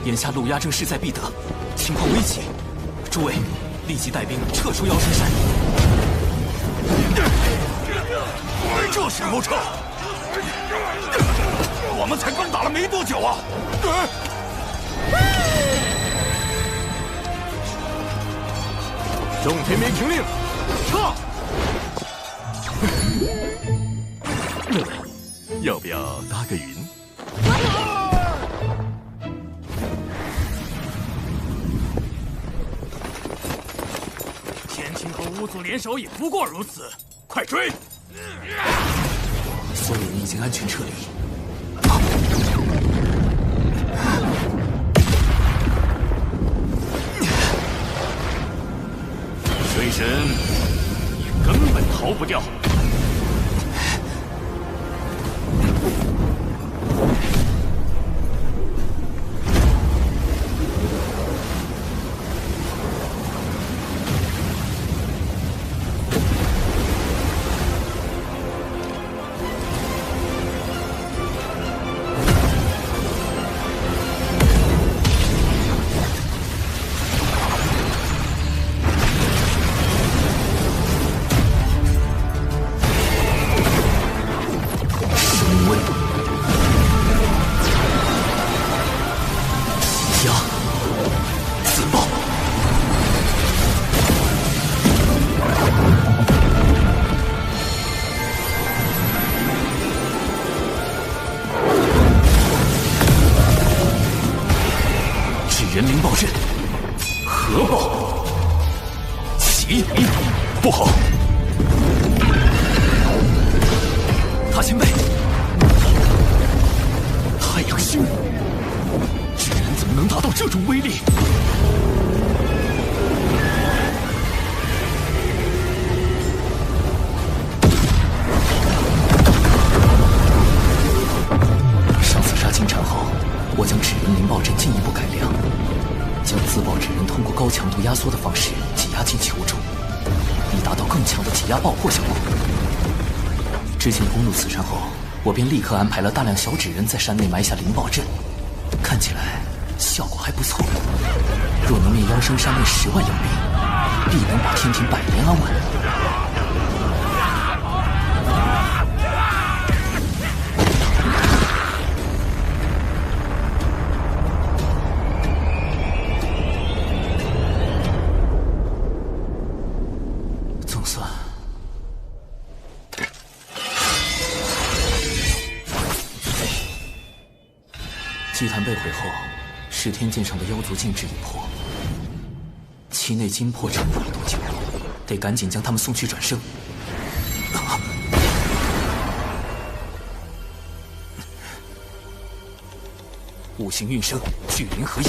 眼下陆压正势在必得，情况危急，诸位立即带兵撤出妖神山。这时候撤？我们才刚打了没多久啊！众天兵听令，撤！要不要搭个云？巫族联手也不过如此，快追！所有人已经安全撤离。水神，你根本逃不掉。人灵报阵，核爆，起灵，不好！大前辈，太阳星，这人怎么能达到这种威力？上次杀金蝉后，我将纸人灵爆阵进一步改良。将自爆纸人通过高强度压缩的方式挤压进球中，以达到更强的挤压爆破效果。之前攻入此山后，我便立刻安排了大量小纸人在山内埋下灵爆阵，看起来效果还不错。若能灭妖生山内10万妖兵，必能保天庭百年安稳。总算。祭坛被毁后，噬天剑上的妖族禁制已破，其内金魄撑不了多久，得赶紧将他们送去转生。五行运生，聚灵合一。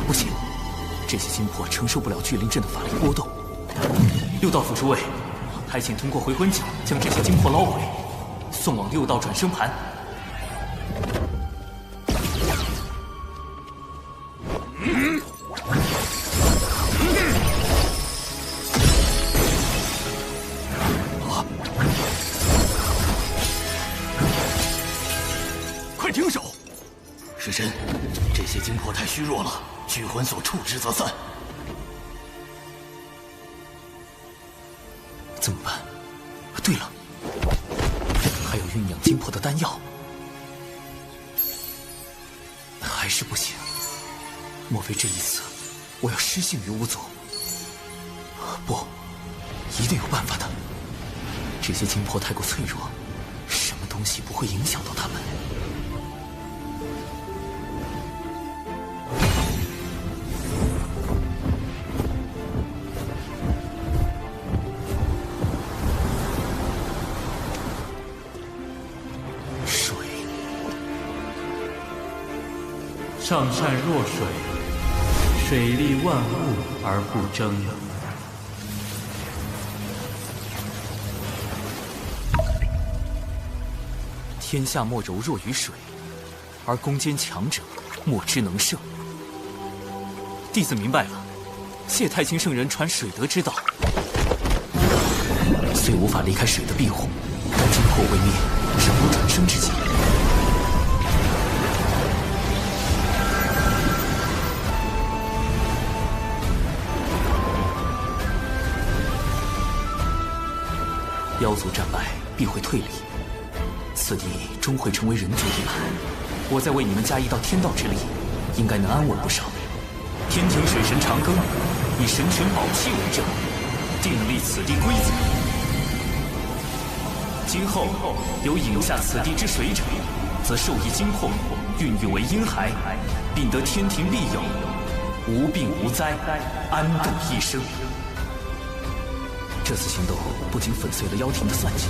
不行，这些金魄承受不了聚灵阵的法力波动。六道府诸位，还请通过回魂脚将这些金魄捞回，送往六道转生盘。快停手！师神，这些金魄太虚弱了，聚魂所触之则散。怎么办？对了，还有酝酿金魄的丹药，还是不行。莫非这一次我要失信于巫族？不，一定有办法的。这些金魄太过脆弱，什么东西不会影响到他们？上善若水，水利万物而不争。天下莫柔弱于水，而攻坚强者莫之能胜。弟子明白了，谢太清圣人传水德之道，虽无法离开水的庇护，但金魄未灭，尚有转生之机。妖族战败必会退离，此地终会成为人族地盘。我再为你们加一道天道之力，应该能安稳不少。天庭水神长庚以神权宝器为证，订立此地规则。今后有饮下此地之水者，则受益金魄，孕育为婴孩，并得天庭庇佑，无病无灾，安度一生。这次行动不仅粉碎了妖庭的算计，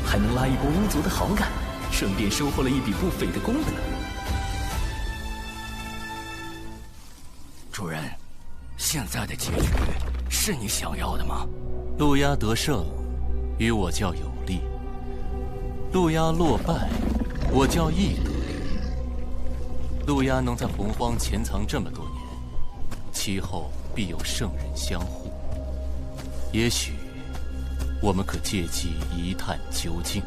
还能拉一波巫族的好感，顺便收获了一笔不菲的功德。主人，现在的结局是你想要的吗？陆压得胜，与我较有利；陆压落败，我较亦得利。陆压能在洪荒潜藏这么多年，其后必有圣人相护。也许我们可借机一探究竟。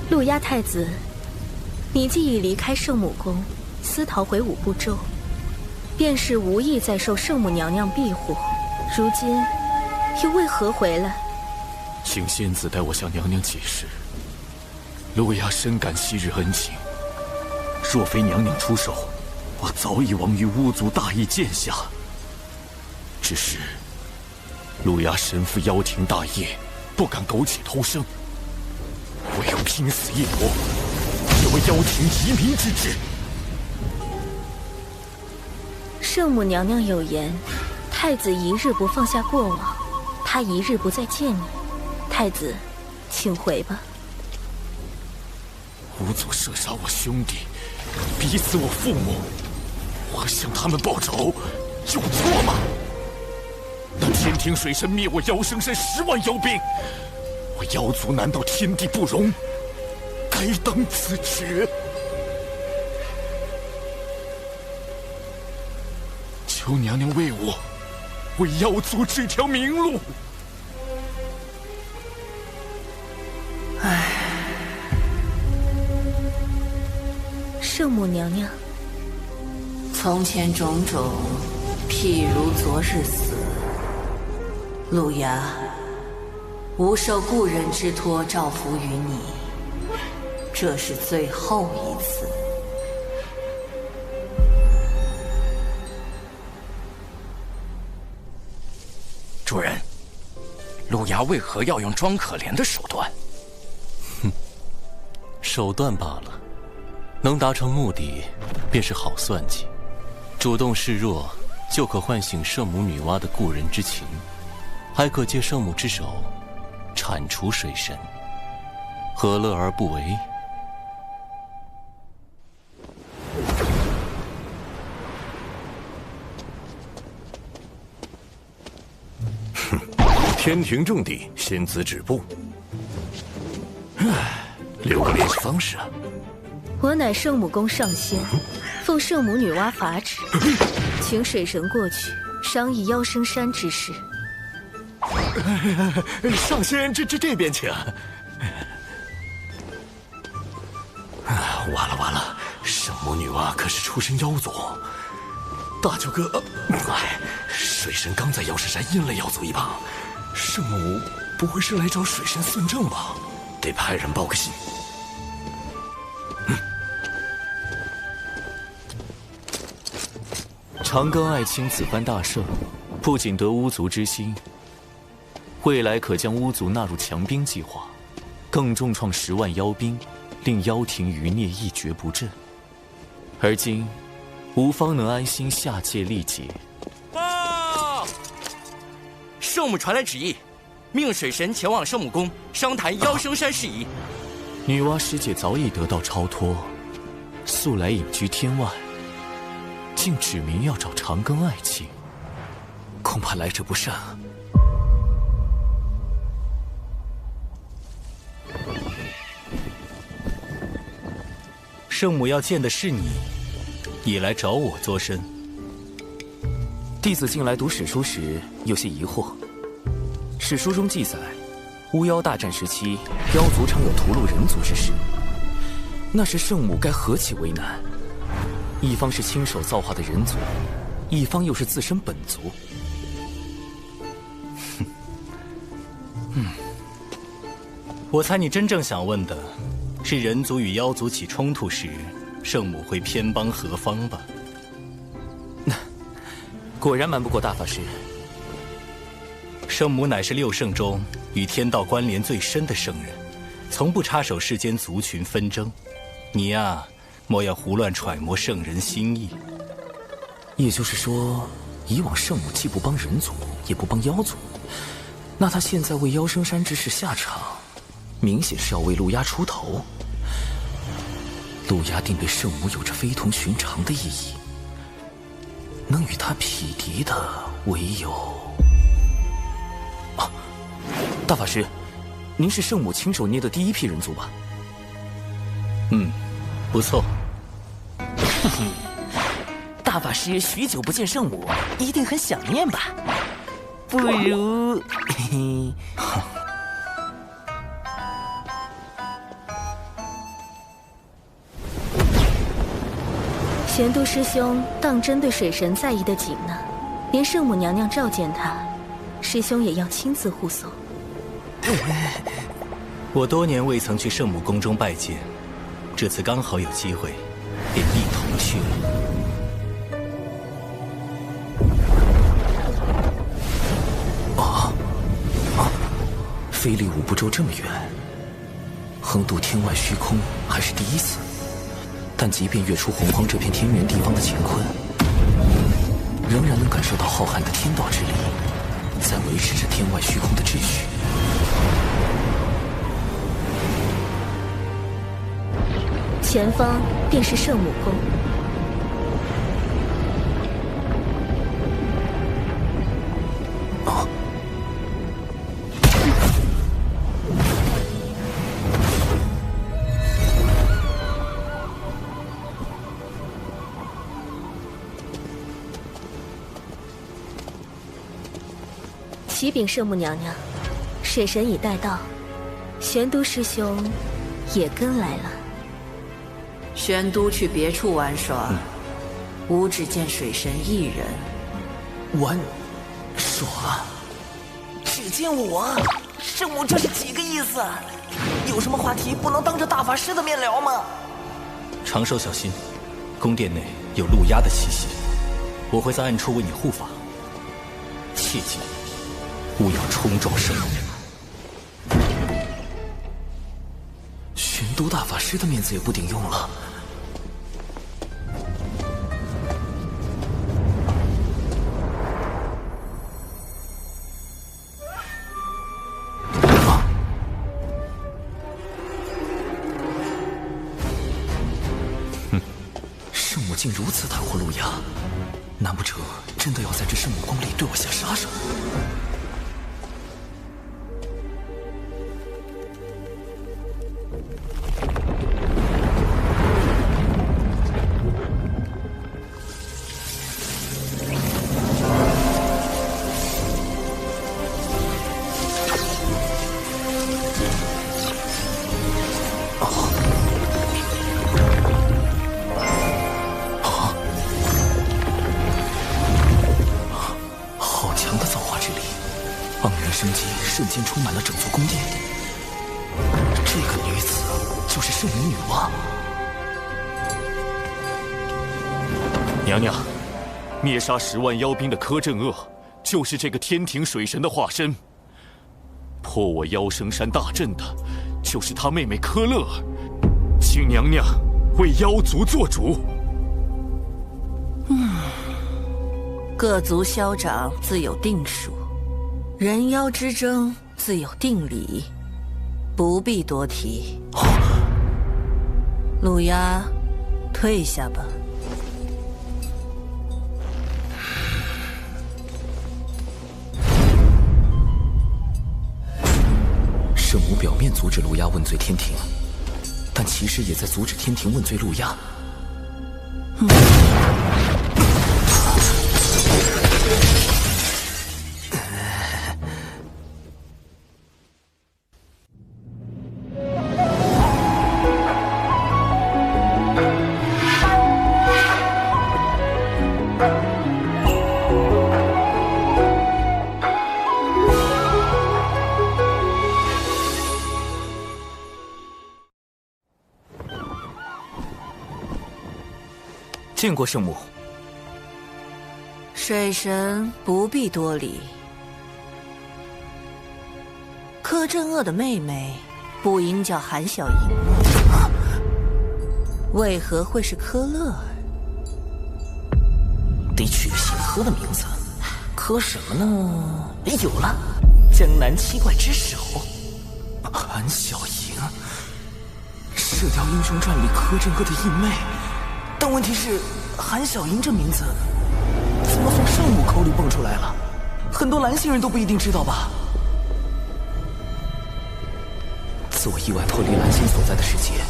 陆压太子，你既已离开圣母宫，私逃回五部洲，便是无意再受圣母娘娘庇护，如今又为何回来？请仙子代我向娘娘解释。陆压深感昔日恩情，若非娘娘出手，我早已亡于巫族大义剑下。只是陆压身负妖庭大业，不敢苟且偷生，唯有拼死一搏，也为妖庭移民之志。圣母娘娘有言，太子一日不放下过往，他一日不再见你。太子，请回吧。吾祖射杀我兄弟，逼死我父母，我向他们报仇，有错吗？那天庭水神灭我妖生山10万妖兵，我妖族难道天地不容？该当此职。求娘娘为我，为妖族指条明路。唉，圣母娘娘，从前种种，譬如昨日死。路牙，吾受故人之托，照拂于你，这是最后一次。主人，路牙为何要用装可怜的手段？手段罢了，能达成目的，便是好算计。主动示弱，就可唤醒圣母女娲的故人之情，还可借圣母之手铲除水神，何乐而不为？天庭重地，仙子止步。留个联系方式啊。我乃圣母宫上仙，奉圣母女娲法旨，请水神过去商议妖生山之事。上仙，这边请。完了，圣母女娲可是出身妖族。大舅哥，水神刚在妖石山阴了妖族一棒，圣母不会是来找水神算账吧？得派人报个信。长庚爱卿此番大胜，不仅得巫族之心，未来可将巫族纳入强兵计划，更重创10万妖兵，令妖庭余孽一蹶不振。而今，吾方能安心下界历劫。报！圣母传来旨意，命水神前往圣母宫商谈妖生山事宜。女娲师姐早已得到超脱，素来隐居天外，竟指明要找长庚爱卿，恐怕来者不善啊。圣母要见的是你，也来找我作甚？弟子近来读史书时有些疑惑。史书中记载，巫妖大战时期，妖族常有屠戮人族之事。那时圣母该何其为难？一方是亲手造化的人族，一方又是自身本族。我猜你真正想问的是人族与妖族起冲突时，圣母会偏帮何方吧？果然瞒不过大法师。圣母乃是6圣中与天道关联最深的圣人，从不插手世间族群纷争。你呀，莫要胡乱揣摩圣人心意。也就是说，以往圣母既不帮人族，也不帮妖族，那她现在为妖生山之事下场，明显是要为路亚出头。路亚定对圣母有着非同寻常的意义，能与他匹敌的唯有……大法师，您是圣母亲手捏的第一批人族吧？不错。大法师许久不见圣母，一定很想念吧？不如……玄都师兄当真对水神在意的紧呢，连圣母娘娘召见他，师兄也要亲自护送。我多年未曾去圣母宫中拜见，这次刚好有机会，便一同去。飞离五步洲这么远，横渡天外虚空还是第一次。但即便跃出洪荒这片天元地方的乾坤，仍然能感受到浩瀚的天道之力，在维持着天外虚空的秩序。前方便是圣母宫。启禀圣母娘娘，水神已带到，玄都师兄也跟来了。玄都去别处玩耍，吾只见水神一人。玩耍？只见我？圣母这是几个意思？有什么话题不能当着大法师的面聊吗？长寿小心，宫殿内有陆压的气息，我会在暗处为你护法。切记，勿要冲撞圣母。玄都大法师的面子也不顶用了。圣母竟如此袒护陆压，难不成真的要在这圣母宫里对我下杀手？瞬间充满了整座宫殿。这个女子就是圣母女王。娘娘，灭杀10万妖兵的柯镇恶，就是这个天庭水神的化身。破我妖生山大阵的，就是他妹妹柯乐儿。请娘娘为妖族做主。各族消长自有定数。人妖之争自有定理，不必多提。陆压，退下吧。圣母表面阻止陆压问罪天庭，但其实也在阻止天庭问罪陆压。见过圣母。水神不必多礼。柯镇恶的妹妹不应叫韩小莹，为何会是柯乐儿？得取个姓柯的名字，柯什么呢？有了，江南七怪之首，韩小莹，《射雕英雄传》里柯镇恶的义妹。但问题是，韩小莹这名字怎么从圣母口里蹦出来了？很多蓝星人都不一定知道吧？自我意外脱离蓝星所在的世界，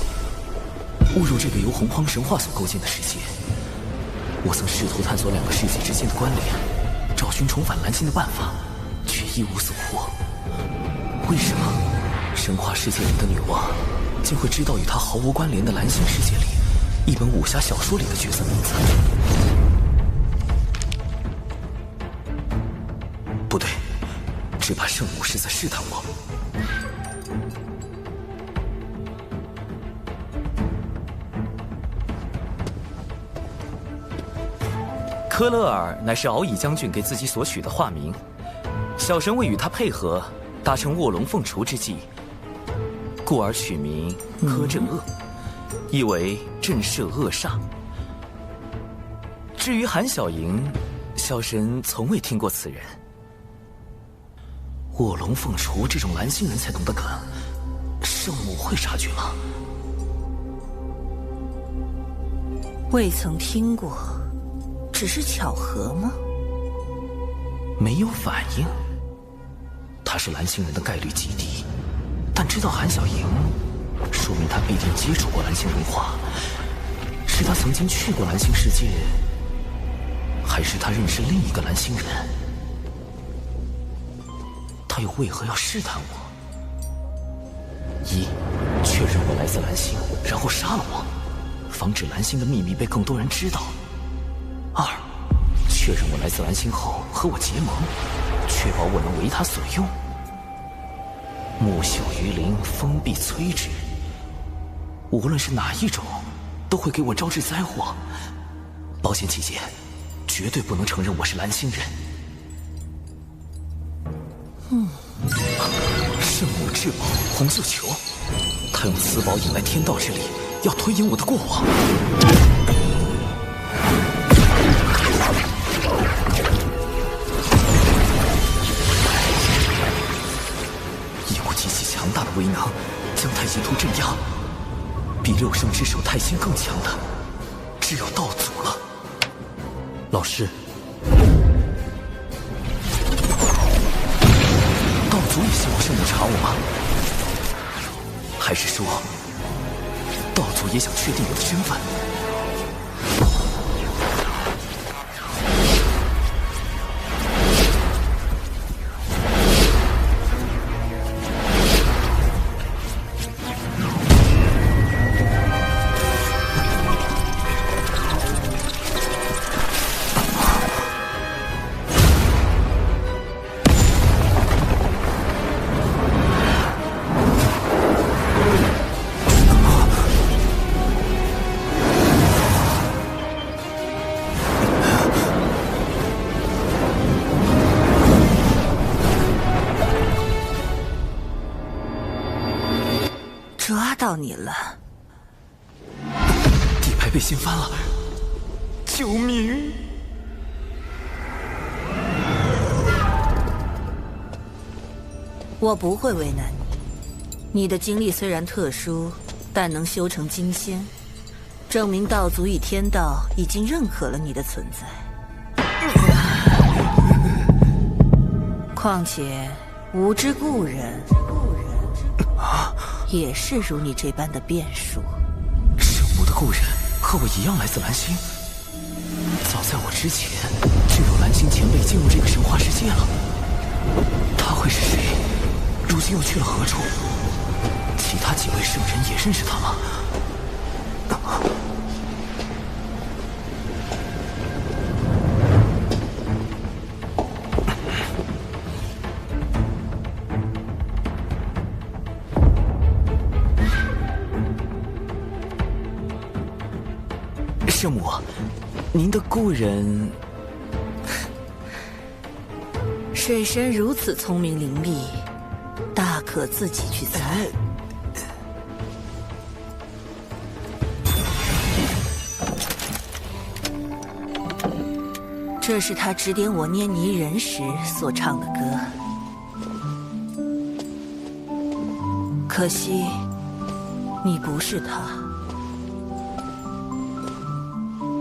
误入这个由洪荒神话所构建的世界，我曾试图探索2个世界之间的关联，找寻重返蓝星的办法，却一无所获。为什么神话世界里的女王竟会知道与她毫无关联的蓝星世界里一本武侠小说里的角色名字？不对，只怕圣母是在试探我。柯乐尔乃是敖乙将军给自己所取的化名，小神为与他配合，达成卧龙凤雏之计，故而取名柯镇恶，意为震慑恶煞。至于韩小莹，小神从未听过此人。卧龙凤雏这种蓝星人才懂的梗，圣母会察觉吗？未曾听过，只是巧合吗？没有反应。他是蓝星人的概率极低，但知道韩小莹，说明他必定接触过蓝星文化。是他曾经去过蓝星世界，还是他认识另一个蓝星人？他又为何要试探我？一，确认我来自蓝星，然后杀了我，防止蓝星的秘密被更多人知道。二，确认我来自蓝星后和我结盟，确保我能为他所用。木秀于林，风必摧之。无论是哪一种，都会给我招致灾祸。保险起见，绝对不能承认我是蓝星人。圣母至宝红绣球，他用此宝引来天道之力，要推演我的过往。一股极其强大的威能，将太极图镇压。比六圣之首太心更强的，只有道祖了。老师，道祖也希望圣母查我吗？还是说，道祖也想确定我的身份？抓到你了！底牌被掀翻了，救命！我不会为难你。你的经历虽然特殊，但能修成金仙，证明道祖与天道已经认可了你的存在。况且，无知故人也是如你这般的变数。圣母的故人和我一样来自蓝星，早在我之前就有蓝星前辈进入这个神话世界了。他会是谁？如今又去了何处？其他几位圣人也认识他吗？圣母，您的故人……水神如此聪明伶俐，大可自己去猜。这是他指点我捏泥人时所唱的歌。可惜，你不是他。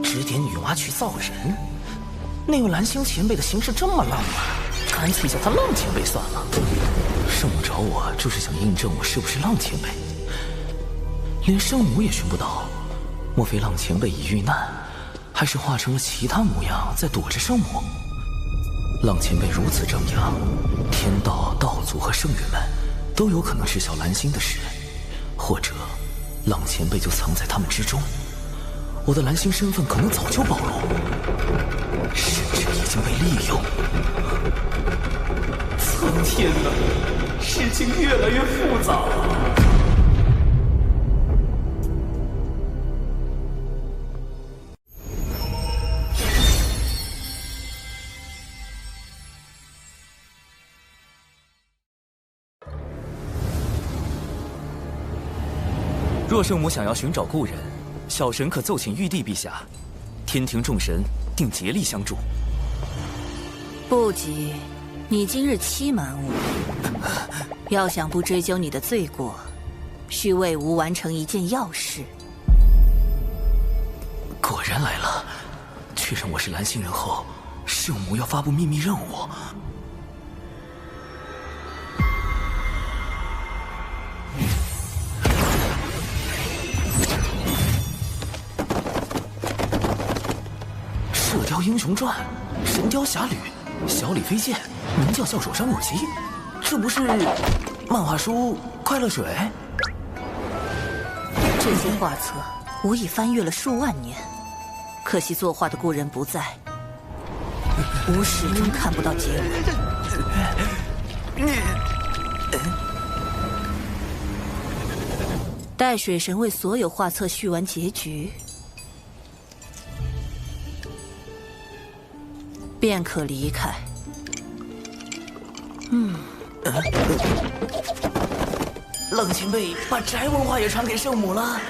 指点女娲去造人，那位蓝星前辈的行事这么浪漫，干脆叫他浪前辈算了。圣母找我就是想印证我是不是浪前辈，连圣母也寻不到，莫非浪前辈已遇难，还是化成了其他模样在躲着圣母？浪前辈如此张扬，天道、道祖和圣人们都有可能知晓蓝星的事，或者浪前辈就藏在他们之中。我的蓝星身份可能早就暴露，甚至已经被利用。苍天呐，事情越来越复杂了。若圣母想要寻找故人，小神可奏请玉帝陛下，天庭众神定竭力相助。不急，你今日期满我，要想不追究你的罪过，需为吾完成一件要事。果然来了，确认我是蓝星人后，圣母要发布秘密任务。《射雕英雄传》《神雕侠侣》《小李飞剑》名叫笑手山我姬，这不是漫画书《快乐水》？这些画册吾已翻阅了数万年，可惜作画的故人不在，吾始终看不到结尾。待水神为所有画册续完结局，便可离开。冷前辈把宅文化也传给圣母了。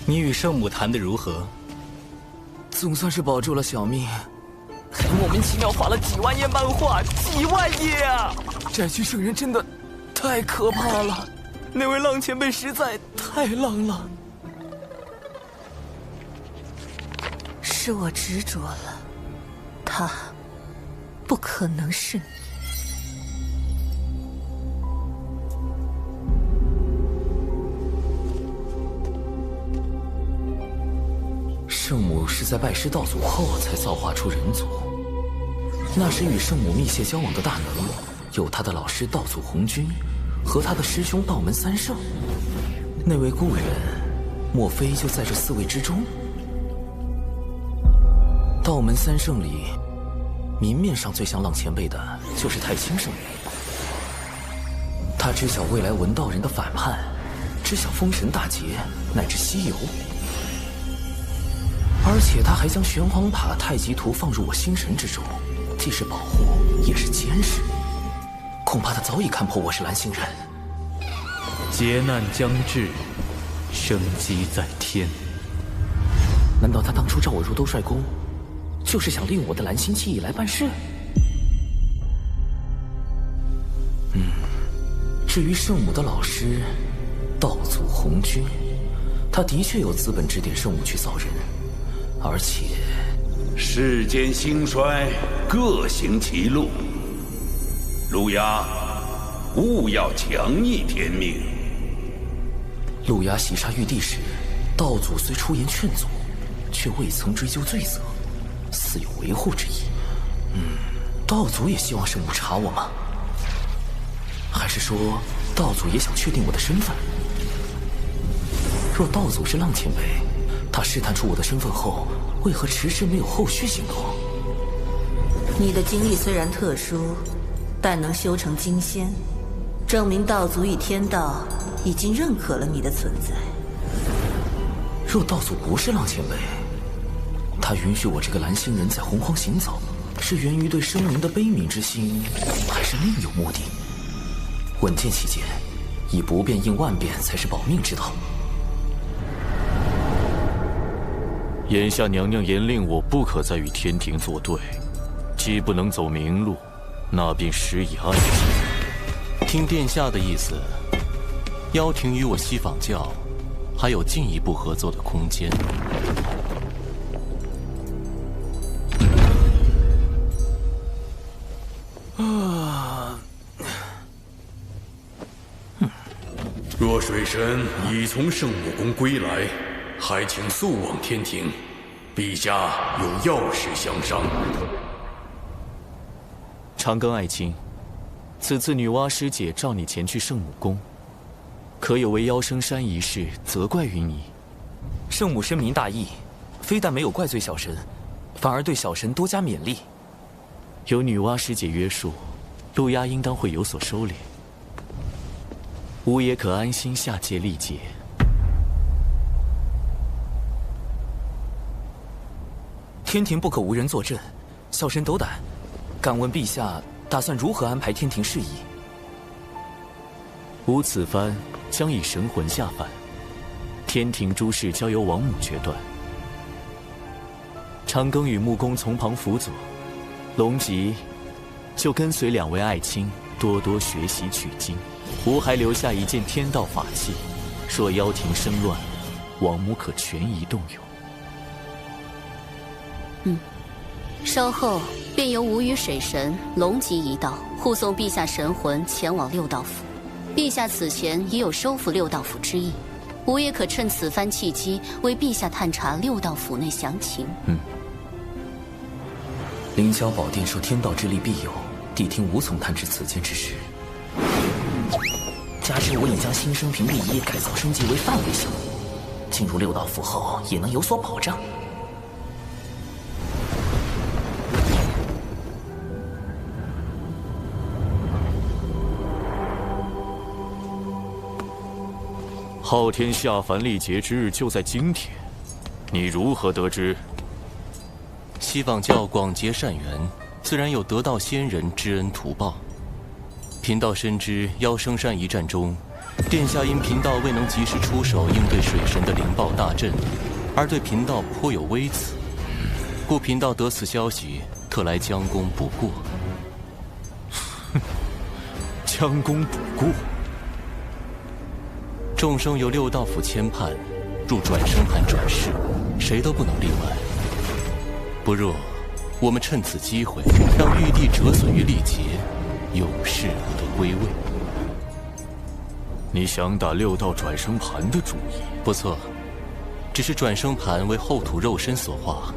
你与圣母谈得如何？总算是保住了小命，还莫名其妙画了几万页漫画，几万页啊！宅区圣人真的太可怕了，那位浪前辈实在太浪了。是我执着了，他不可能是你。圣母是在拜师道祖后才造化出人族，那时与圣母密切交往的大能有他的老师道祖红军和他的师兄道门三圣，那位故人莫非就在这4位之中？道门三圣里，明面上最像浪前辈的就是太清圣人，他知晓未来文道人的反叛，知晓封神大劫乃至西游，而且他还将玄黄塔太极图放入我心神之中，既是保护也是监视，恐怕他早已看破我是蓝星人。劫难将至，生机在天。难道他当初召我入兜率宫，就是想利用我的蓝星记忆来办事？至于圣母的老师道祖红军，他的确有资本指点圣母去造人，而且世间兴衰，各行其路。路亚，勿要强逆天命。路亚袭杀玉帝时，道祖虽出言劝阻，却未曾追究罪责，似有维护之意。道祖也希望圣母查我吗？还是说道祖也想确定我的身份？若道祖是浪前辈，他试探出我的身份后，为何迟迟没有后续行动？你的经历虽然特殊，但能修成金仙，证明道祖与天道已经认可了你的存在。若道祖不是浪前辈，他允许我这个蓝星人在洪荒行走，是源于对生灵的悲悯之心，还是另有目的？稳健起见，以不变应万变才是保命之道。眼下娘娘严令我不可再与天庭作对，既不能走明路，那便施以暗器。听殿下的意思，妖庭与我西坊教还有进一步合作的空间。若水神已从圣母宫归来，还请速往天庭，陛下有要事相商。长庚爱卿，此次女娲师姐召你前去圣母宫，可有为妖生山一事责怪于你？圣母深明大义，非但没有怪罪小神，反而对小神多加勉励。有女娲师姐约束，路亚应当会有所收敛，吾也可安心下界历劫。天庭不可无人坐镇，小神斗胆，敢问陛下打算如何安排天庭事宜？吾此番将以神魂下凡，天庭诸事交由王母决断。长庚与木工从旁辅佐，龙吉就跟随2位爱卿多多学习取经。吾还留下一件天道法器，若妖庭生乱，王母可权宜动用。稍后便由吾与水神、龙吉一道护送陛下神魂前往六道府。陛下此前已有收复六道府之意，吾也可趁此番契机为陛下探查六道府内详情。凌霄宝殿受天道之力庇佑，谛听无从探知此间之事。加之我已将新生平利益改造升级为范围项目，进入六道府后也能有所保障。昊天下凡历劫之日就在今天，你如何得知？西方教广结善缘，自然有得道仙人知恩图报。贫道深知妖生山一战中，殿下因贫道未能及时出手应对水神的灵爆大阵，而对贫道颇有微词，故贫道得此消息，特来将功补过。将功补过。众生由六道府牵绊，入转生盘转世，谁都不能例外。不若我们趁此机会，让玉帝折损于历劫，永世不得归位。你想打六道转生盘的主意？不错，只是转生盘为后土肉身所化，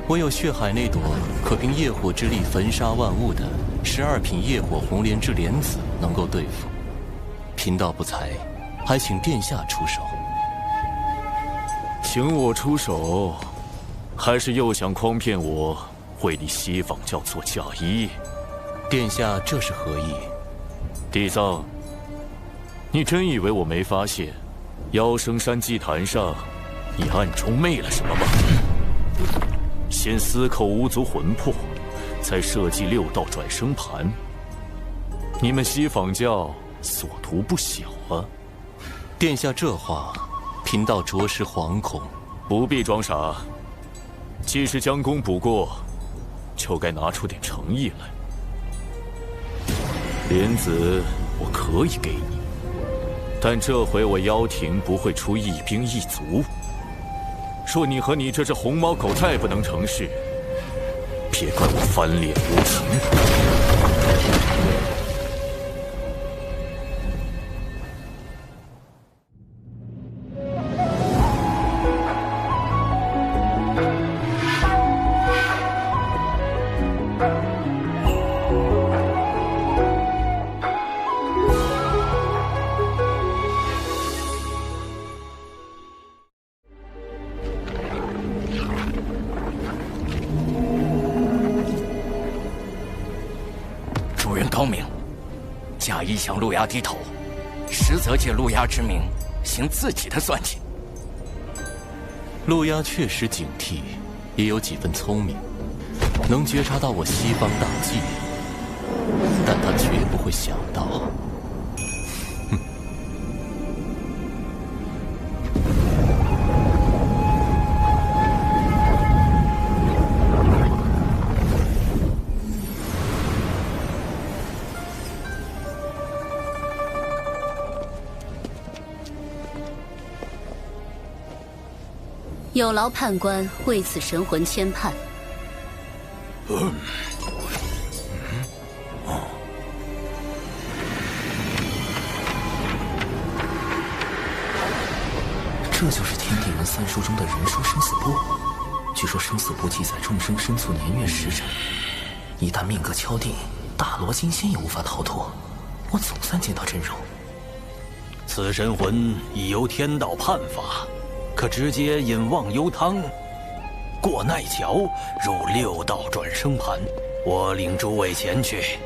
唯有血海那朵可凭业火之力焚杀万物的12品业火红莲之莲子能够对付。贫道不才，还请殿下出手。请我出手，还是又想诓骗我，为你西方教做嫁衣？殿下这是何意？地藏，你真以为我没发现，妖生山祭坛上，你暗中昧了什么吗？先私扣巫族魂魄，再设计六道转生盘。你们西方教所图不小啊！殿下这话，贫道着实惶恐。不必装傻，既是将功补过，就该拿出点诚意来。莲子我可以给你，但这回我妖庭不会出一兵一卒。若你和你这只红毛狗再不能成事，别怪我翻脸无情。高明，假意向陆牙低头，实则借陆牙之名行自己的算计。陆牙确实警惕，也有几分聪明，能觉察到我西方大计，但他绝不会想到，有劳判官为此神魂牵绊。这就是天地人三书中的人书生死簿。据说生死簿记载众生生卒年月时辰，一旦命格敲定，大罗金仙也无法逃脱。我总算见到真容。此神魂已由天道判法，可直接引忘忧汤，过奈桥，入六道转生盘。我领诸位前去。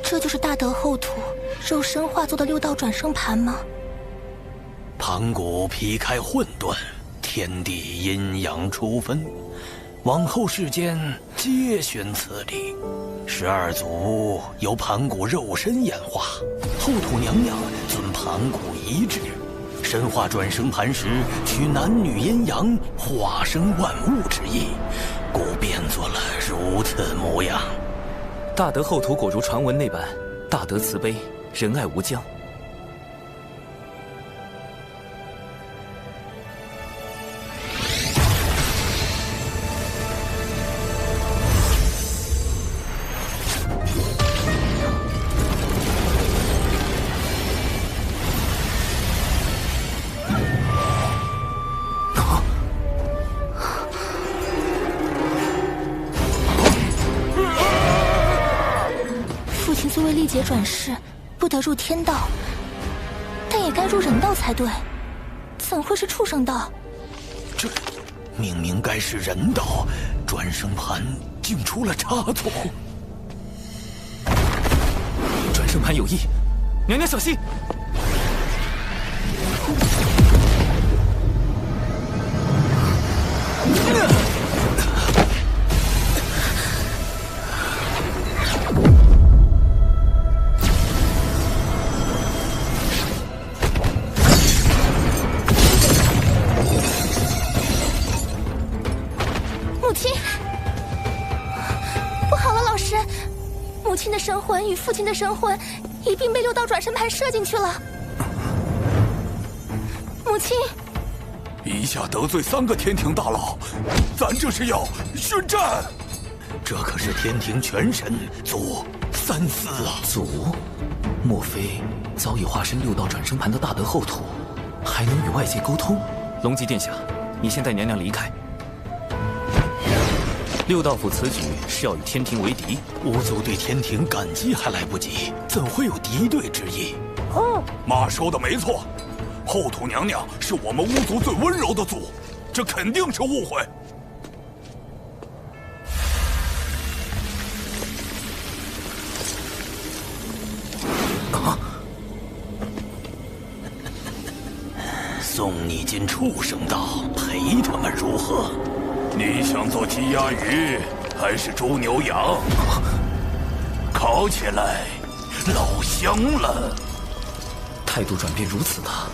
这就是大德后土肉身化作的六道转生盘吗？盘古劈开混沌，天地阴阳初分，往后世间皆悬此理。12祖由盘古肉身演化，后土娘娘遵盘古遗志，神化转生盘时取男女阴阳，化生万物之意，故变作了如此模样。大德后土果如传闻那般，大德慈悲，仁爱无疆。历劫转世，不得入天道，但也该入人道才对，怎会是畜生道？这明明该是人道，转生盘竟出了差错。转生盘有异，娘娘小心！神魂与父亲的神魂一并被6道转生盘射进去了。母亲，陛下得罪3个天庭大佬，咱这是要宣战。这可是天庭全神祖三思啊！祖，莫非早已化身6道转生盘的大德后土，还能与外界沟通？龙吉殿下，你先带娘娘离开。6道府此举是要与天庭为敌，吾族对天庭感激还来不及，怎会有敌对之意？妈说的没错，后土娘娘是我们巫族最温柔的族，这肯定是误会。送你进畜生道，陪他们如何？你想做鸡鸭鱼，还是猪牛羊？烤起来，老香了。态度转变如此大，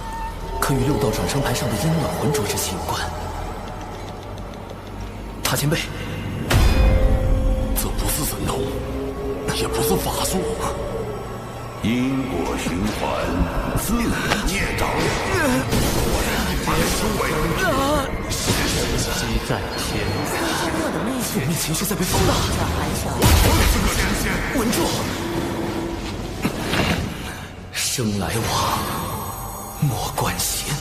可与6道转生盘上的阴暖浑浊之气有关。塔前辈，这不是神通，也不是法术，因果循环，自孽障。机在天，负面情绪在被放大。稳住！生来往，莫关心。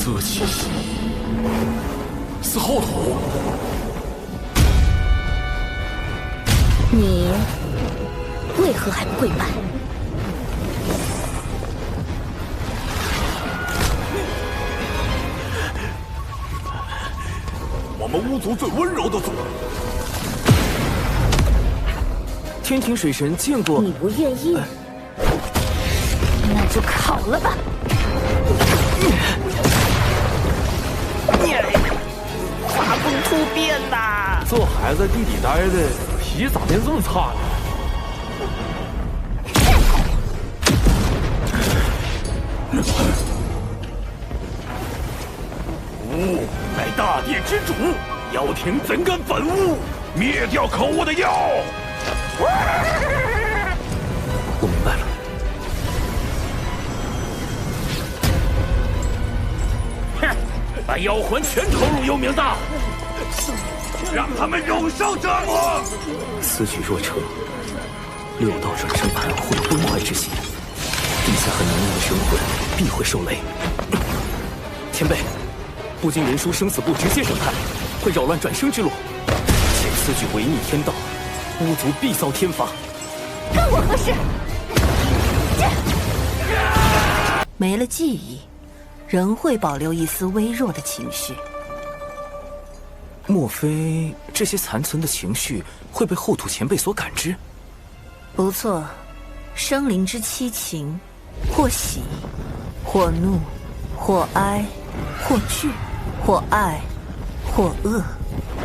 这气息是后土。你为何还不跪拜？我们巫族最温柔的族。天庭水神见过。你不愿意，那就烤了吧。画风突变呐！这孩子地底待的脾气咋变这么差呢？吾乃大地之主，妖庭怎敢反吾？灭掉可恶的妖！我明白了。把妖魂全投入幽冥道，让他们永受折磨。此举若成，6道转生盘会有崩坏之险，陛下和娘娘的神魂必会受累。前辈，不经人书生死簿直接审判，会扰乱转生之路。且此举违逆天道，巫族必遭天罚。跟我何事？没了记忆，仍会保留一丝微弱的情绪。莫非这些残存的情绪会被后土前辈所感知？不错，生灵之七情，或喜，或怒，或哀，或惧，或爱，或恶，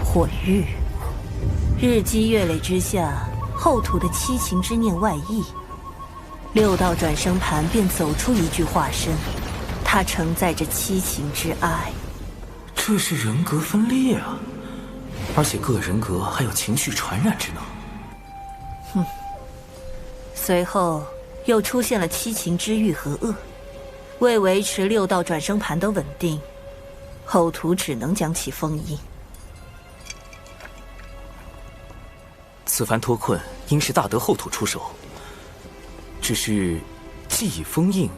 或欲。日积月累之下，后土的七情之念外溢，六道转生盘便走出一具化身，它承载着七情之爱。这是人格分裂啊！而且各人格还有情绪传染之能。哼。随后又出现了七情之欲和恶，为维持六道转生盘的稳定，后土只能将其封印。此番脱困，应是大德后土出手。只是，既已封印，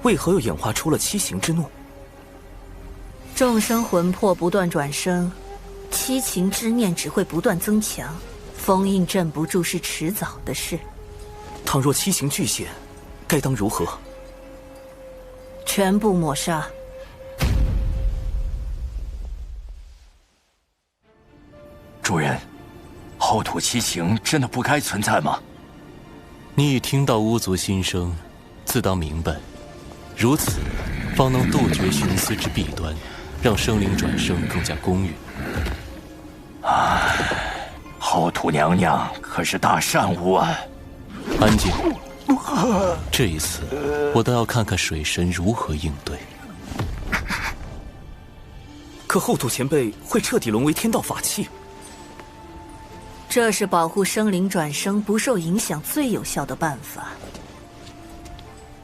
为何又演化出了七情之怒？众生魂魄不断转生，七情之念只会不断增强，封印镇不住是迟早的事。倘若七情具现，该当如何？全部抹杀。主人，后土七情真的不该存在吗？你已听到巫族心声，自当明白，如此方能杜绝徇私之弊端，让生灵转生更加公允。后土娘娘可是大善无啊！安静。这一次，我倒要看看水神如何应对。可后土前辈会彻底沦为天道法器。这是保护生灵转生不受影响最有效的办法。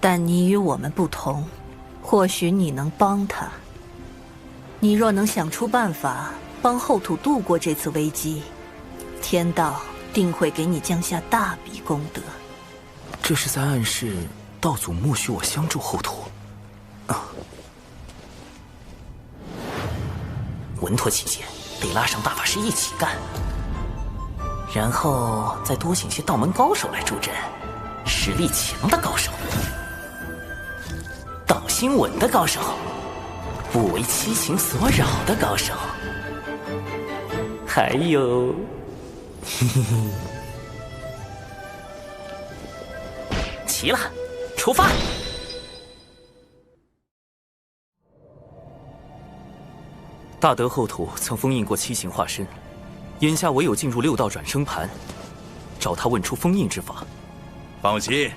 但你与我们不同，或许你能帮他。你若能想出办法帮后土度过这次危机，天道定会给你降下大笔功德。这是在暗示道祖默许我相助后土。稳妥起见，得拉上大法师一起干，然后再多请些道门高手来助阵，实力强的高手，道心稳的高手，不为七情所扰的高手，还有，齐了，出发！大德后土曾封印过七情化身，眼下唯有进入六道转生盘，找他问出封印之法。放心，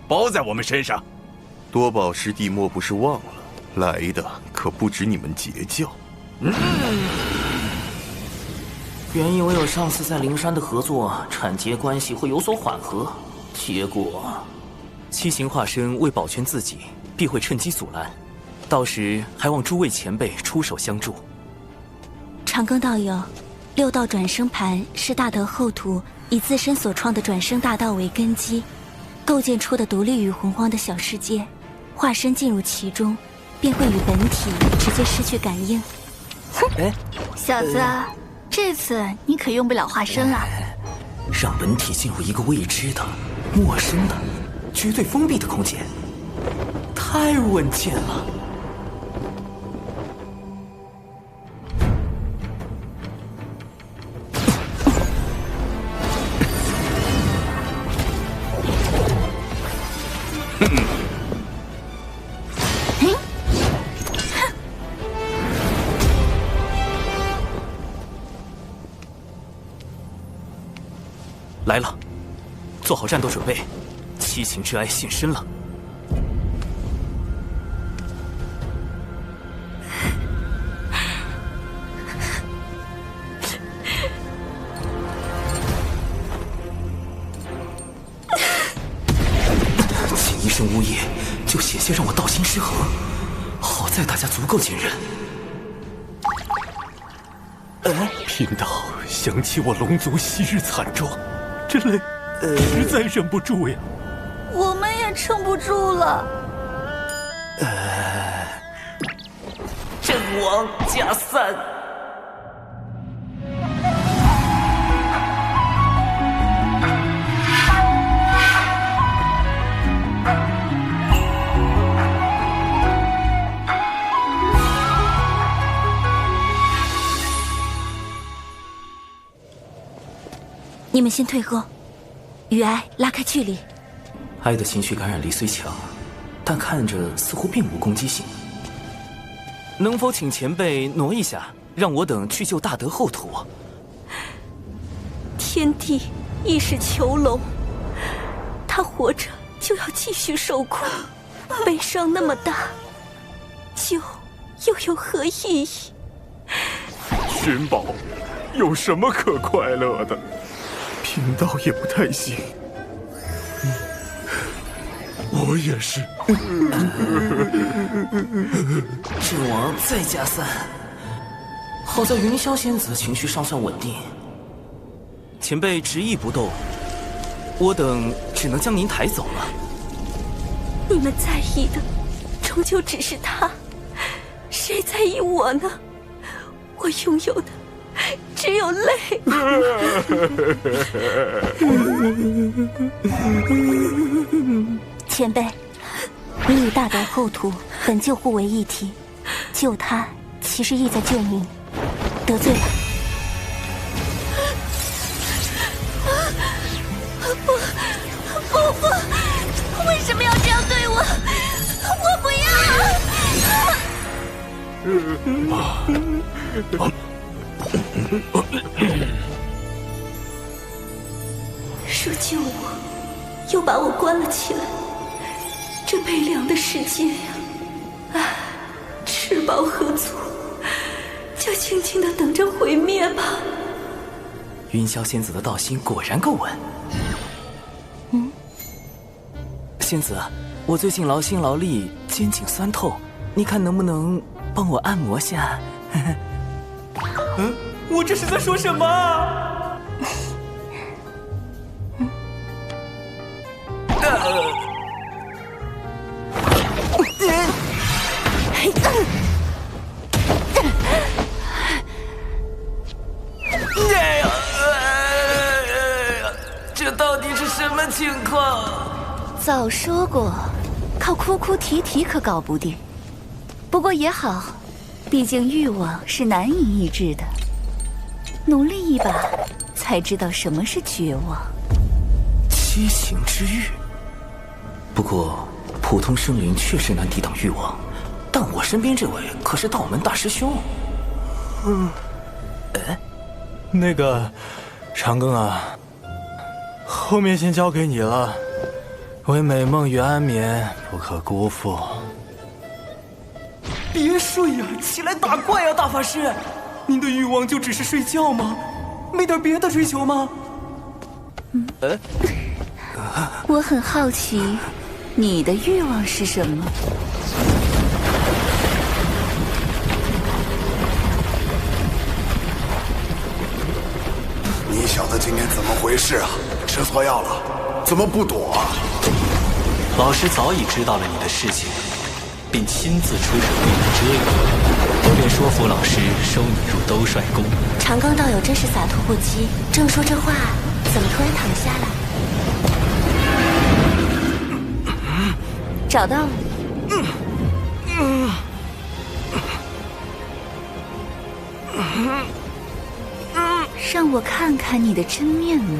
包在我们身上。多宝师弟莫不是忘了，来的可不止你们截教。原以为有上次在灵山的合作，产劫关系会有所缓和，结果七情化身为保全自己，必会趁机阻拦，到时还望诸位前辈出手相助。长庚道友，六道转生盘是大德后土以自身所创的转生大道为根基，构建出的独立于洪荒的小世界，化身进入其中，便会与本体直接失去感应。哎，小子，这次你可用不了化身了。让本体进入一个未知的、陌生的、绝对封闭的空间，太稳健了。来了，做好战斗准备，七情之哀现身了。仅一声呜咽，就险些让我道心失衡。好在大家足够坚韧。贫道想起我龙族昔日惨状，这泪实在忍不住呀。我们也撑不住了。阵亡加散。你们先退后，与哀拉开距离。哀的情绪感染力虽强，但看着似乎并无攻击性。能否请前辈挪一下，让我等去救大德后土？天帝亦是囚笼，他活着就要继续受苦，悲伤那么大，救又有何意义？寻宝有什么可快乐的？贫道也不太行。我也是。智王再加3，好在云霄仙子情绪尚算稳定。前辈执意不动，我等只能将您抬走了。你们在意的，终究只是他，谁在意我呢？我拥有的只有泪。前辈，你与大德后土本就互为一体，救他其实意在救您，得罪了。不，为什么要这样对我？我不要！说救我，又把我关了起来，这悲凉的世界呀！唉，吃饱喝足，就静静地等着毁灭吧。云霄仙子的道心果然够稳。仙子，我最近劳心劳力，肩颈酸痛，你看能不能帮我按摩下？我这是在说什么？这到底是什么情况？早说过，靠哭哭啼啼可搞不定。不过也好，毕竟欲望是难以抑制的，努力一把，才知道什么是绝望。七情之欲。不过，普通生灵确实难抵挡欲望，但我身边这位可是道门大师兄。那个，长庚啊，后面先交给你了。为美梦与安眠，不可辜负。别睡呀，起来打怪呀，大法师！您的欲望就只是睡觉吗？没点别的追求吗？我很好奇，你的欲望是什么？你小子今天怎么回事啊？吃错药了？怎么不躲啊？老师早已知道了你的事情，并亲自出手为你遮掩，我便说服老师收你入兜率宫。长庚道友真是洒脱不羁，正说这话，怎么突然躺下了？找到了。让我看看你的真面目。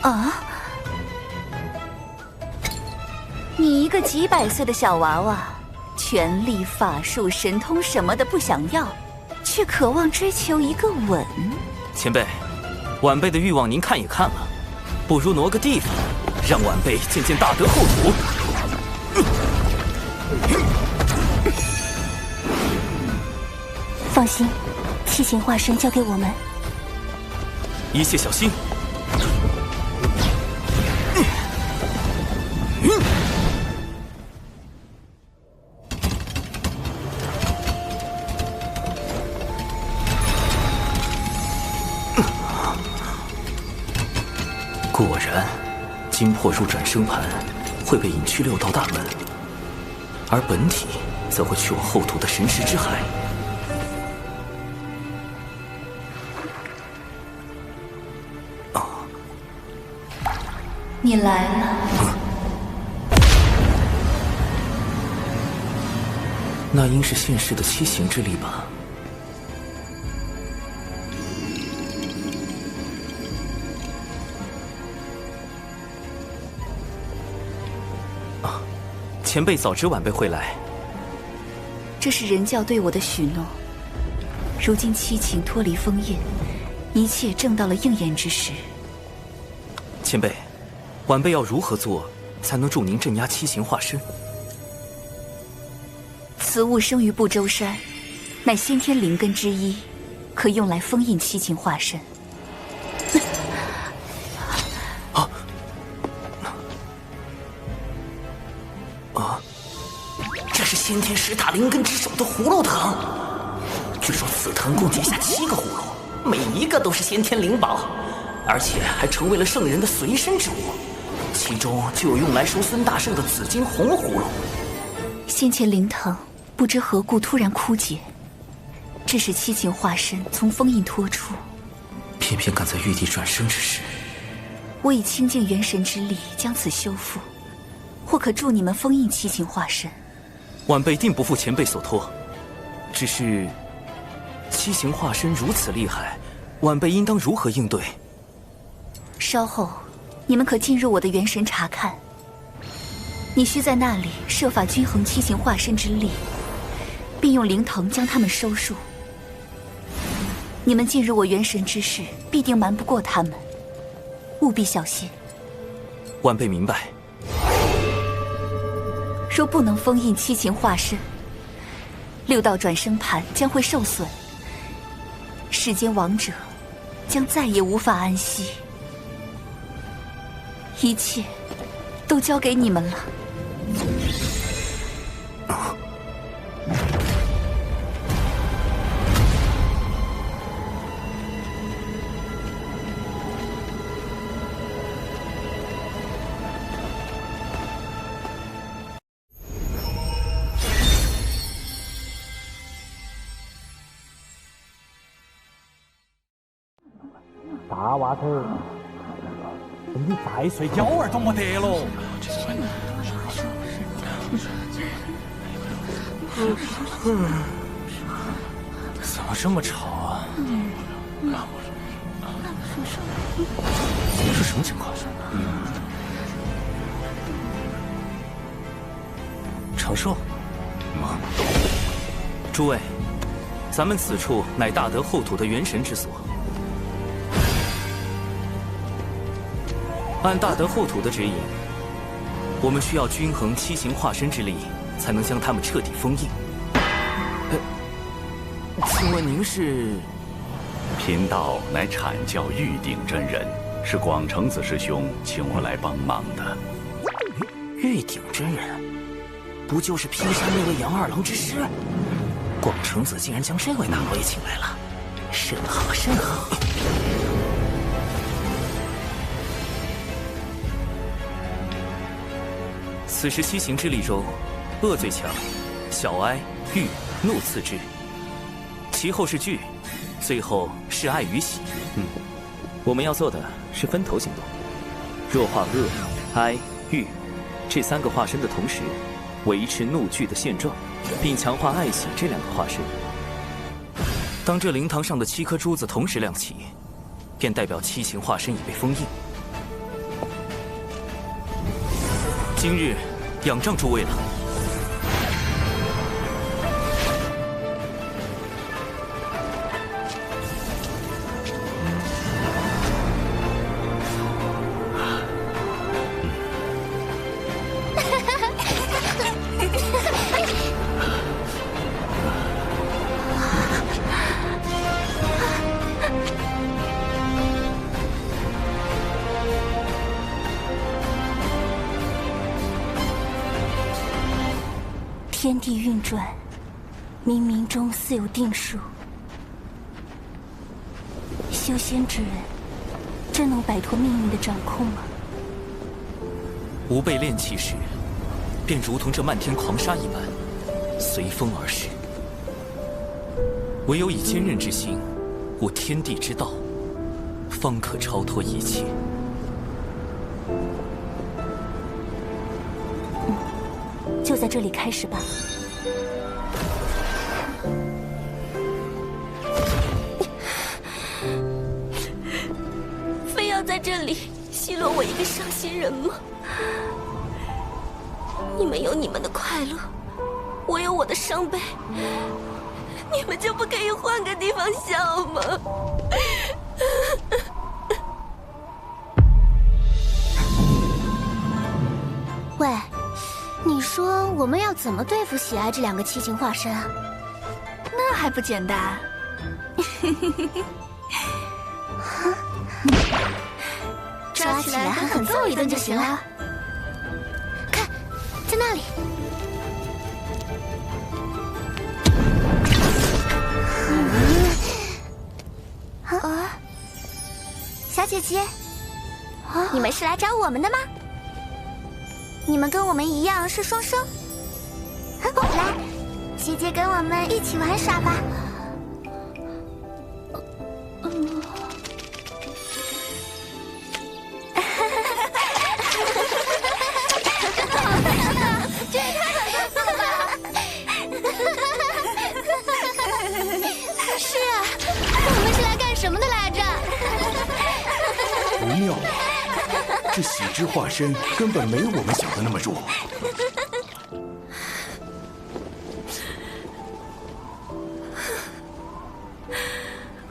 啊！你一个几百岁的小娃娃，权力、法术、神通什么的不想要，却渴望追求一个吻。前辈，晚辈的欲望您看也看了，不如挪个地方，让晚辈见见大德后土。放心，七情化身交给我们，一切小心。果然，精魄入转生盘会被引去六道大门，而本体则会去往后土的神石之海。你来了。那应是现世的七行之力吧？前辈早知晚辈会来。这是人教对我的许诺。如今七情脱离封印，一切正到了应验之时。前辈，晚辈要如何做，才能助您镇压七行化身？此物生于不周山，乃先天灵根之一，可用来封印七情化身。这是先天10大灵根之首的葫芦藤。据说此藤共结下7个葫芦，每一个都是先天灵宝，而且还成为了圣人的随身之物。其中就有用来收孙大圣的紫金红葫芦。先前灵藤不知何故突然枯竭，致使七情化身从封印脱出。偏偏赶在玉帝转生之时，我以清净元神之力将此修复，或可助你们封印七情化身。晚辈定不负前辈所托，只是七行化身如此厉害，晚辈应当如何应对？稍后你们可进入我的元神查看。你需在那里设法均衡七行化身之力，并用灵藤将他们收束。你们进入我元神之事，必定瞒不过他们，务必小心。晚辈明白。若不能封印七情化身，6道转生盘将会受损，世间亡者将再也无法安息。一切都交给你们了。大娃头，你再睡觉儿都没得喽。怎么这么吵啊？是什么情况？长寿？诸位，咱们此处乃大德后土的元神之所。按大德后土的指引，我们需要均衡七行化身之力，才能将他们彻底封印。请问您是？贫道乃阐教玉鼎真人，是广成子师兄请我来帮忙的。玉鼎真人，不就是劈山那位杨二郎之师？广成子竟然将这位大老爷请来了，甚好甚好。此时七行之力中，恶最强，小哀、欲、怒次之，其后是惧，最后是爱与喜。我们要做的是分头行动，弱化恶、哀、欲这3个化身的同时，维持怒惧的现状，并强化爱喜这2个化身。当这灵堂上的7颗珠子同时亮起，便代表七行化身已被封印。今日仰仗诸位了。天地运转，冥冥中自有定数。修仙之人，真能摆脱命运的掌控吗？吾辈炼气时，便如同这漫天狂沙一般，随风而逝。唯有以坚韧之心，悟天地之道，方可超脱一切。就在这里开始吧。非要在这里奚落我一个伤心人吗？你们有你们的快乐，我有我的伤悲，你们就不可以换个地方笑吗？喂，你说我们要怎么对付喜爱这两个七情化身啊？那还不简单？抓起来狠狠揍一顿就行了。看，在那里。小姐姐，你们是来找我们的吗？你们跟我们一样是双生。来，姐姐跟我们一起玩耍吧。这也太好笑了吧！是啊，我们是来干什么的来着？不妙啊！这喜之化身根本没我们想的那么弱。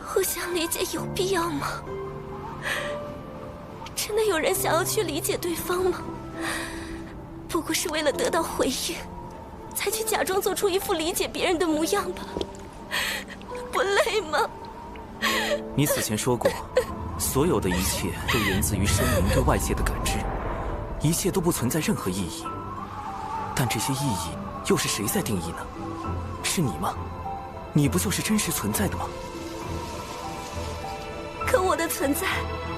互相理解有必要吗？真的有人想要去理解对方吗？不过是为了得到回应，才去假装做出一副理解别人的模样吧？不累吗？你此前说过，所有的一切都源自于生灵对外界的感知，一切都不存在任何意义。但这些意义又是谁在定义呢？是你吗？你不就是真实存在的吗？可我的存在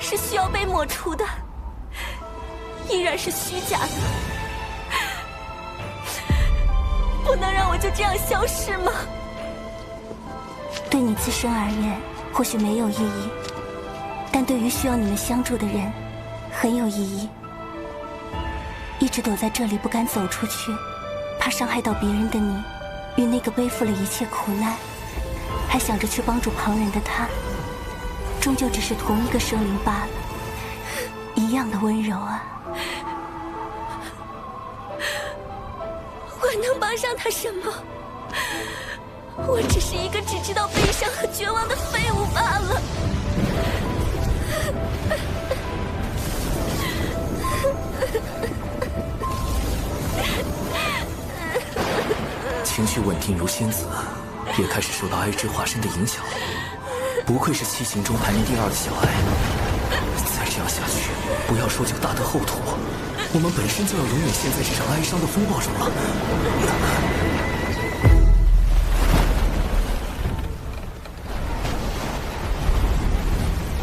是需要被抹除的，依然是虚假的，不能让我就这样消失吗？对你自身而言，或许没有意义，但对于需要你们相助的人，很有意义。一直躲在这里不敢走出去，怕伤害到别人的你，与那个背负了一切苦难，还想着去帮助旁人的他，终究只是同一个生灵罢了，一样的温柔啊。我能帮上他什么？我只是一个只知道悲伤和绝望的废物罢了。情绪稳定如仙子，也开始受到哀之化身的影响。不愧是七情中排名第2的小哀。再这样下去，不要说就大得后土，我们本身就要永远陷在这场哀伤的风暴中了。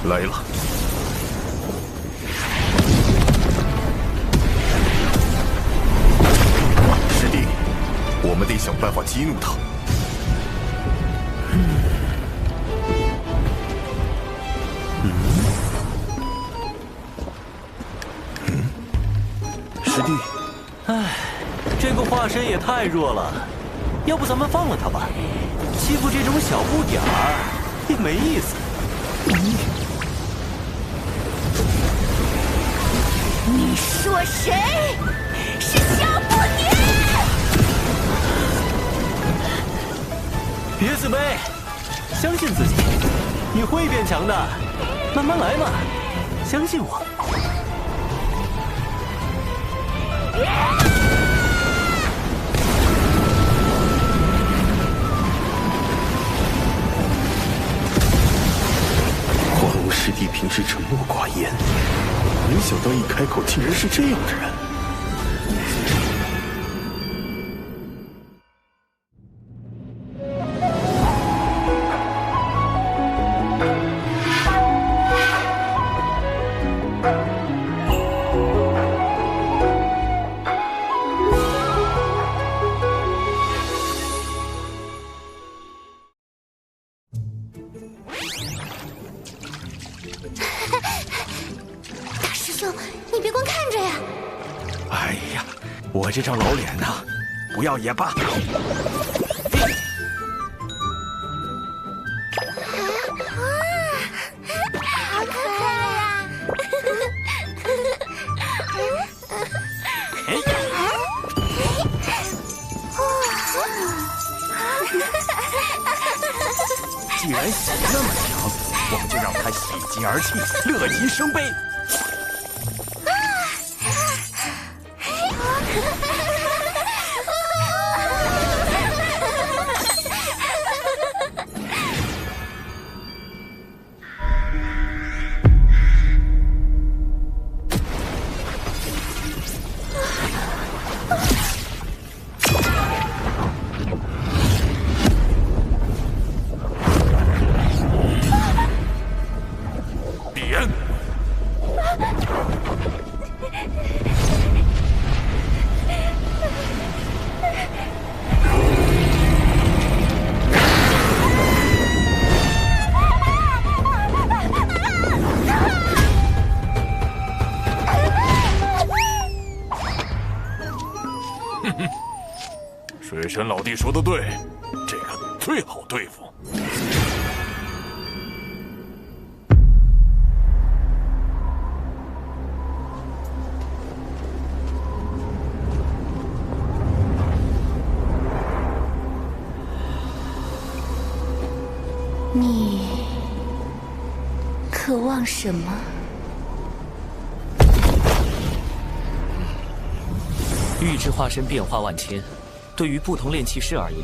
来了。师弟，我们得想办法激怒他。师弟，唉，这个化身也太弱了，要不咱们放了他吧？欺负这种小不点儿也没意思。你说谁？是小不点！别自卑，相信自己，你会变强的，慢慢来嘛，相信我。黄龙师弟平时沉默寡言，没想到一开口竟然是这样的人。大师兄，你别光看着呀！哎呀，我这张老脸呐，不要也罢。好可爱呀！既然喜那么强，我们就让他喜极而泣，乐极生悲。水神老弟说的对，这个最好对付。你渴望什么？玉之化身变化万千，对于不同炼器师而言，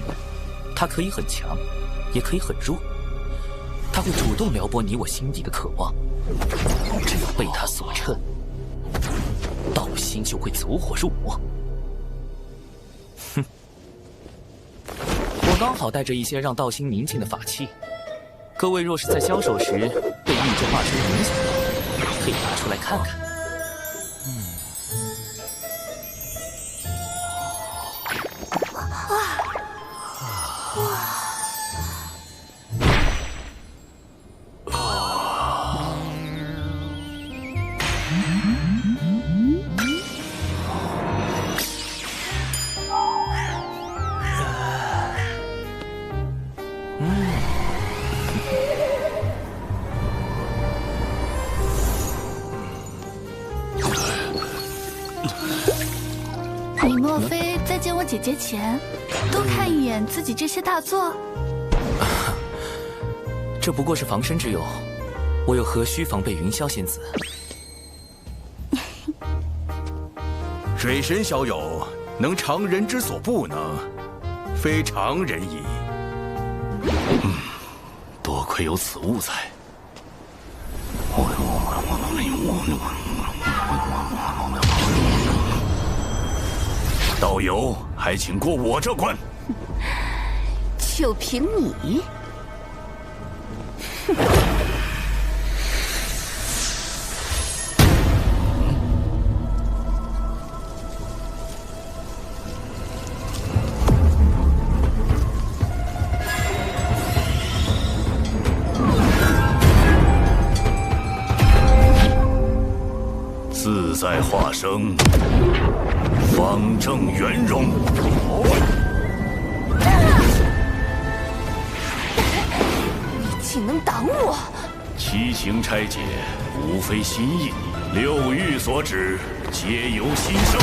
它可以很强，也可以很弱。它会主动撩拨你我心底的渴望，只要被它所趁，道心就会走火入魔。哼，我刚好带着一些让道心宁静的法器，各位若是在交手时被玉之化身影响到，可以拿出来看看。你莫非在见我姐姐前，多看一眼自己这些大作？这不过是防身之用，我又何须防备云霄仙子？水神小友能常人之所不能，非常人矣。多亏有此物在。道友，还请过我这关。就凭你？自在化生，方正圆融。你竟能挡我！七情拆解，无非心意；六欲所指，皆由心生。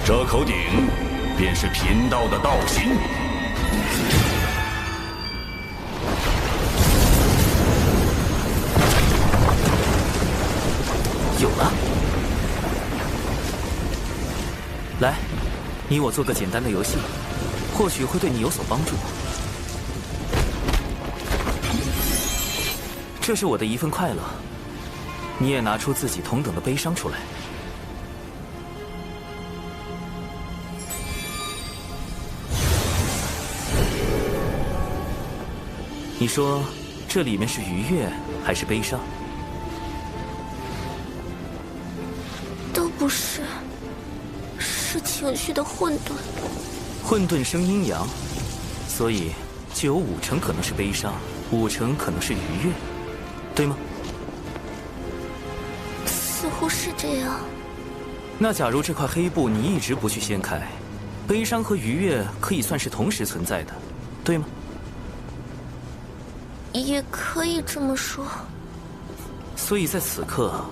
这口鼎便是贫道的道心。有了，来，你我做个简单的游戏，或许会对你有所帮助。这是我的一份快乐，你也拿出自己同等的悲伤出来。你说这里面是愉悦还是悲伤？都不是，是情绪的混沌。混沌生阴阳，所以就有50%可能是悲伤，50%可能是愉悦，对吗？似乎是这样。那假如这块黑布你一直不去掀开，悲伤和愉悦可以算是同时存在的，对吗？也可以这么说。所以在此刻，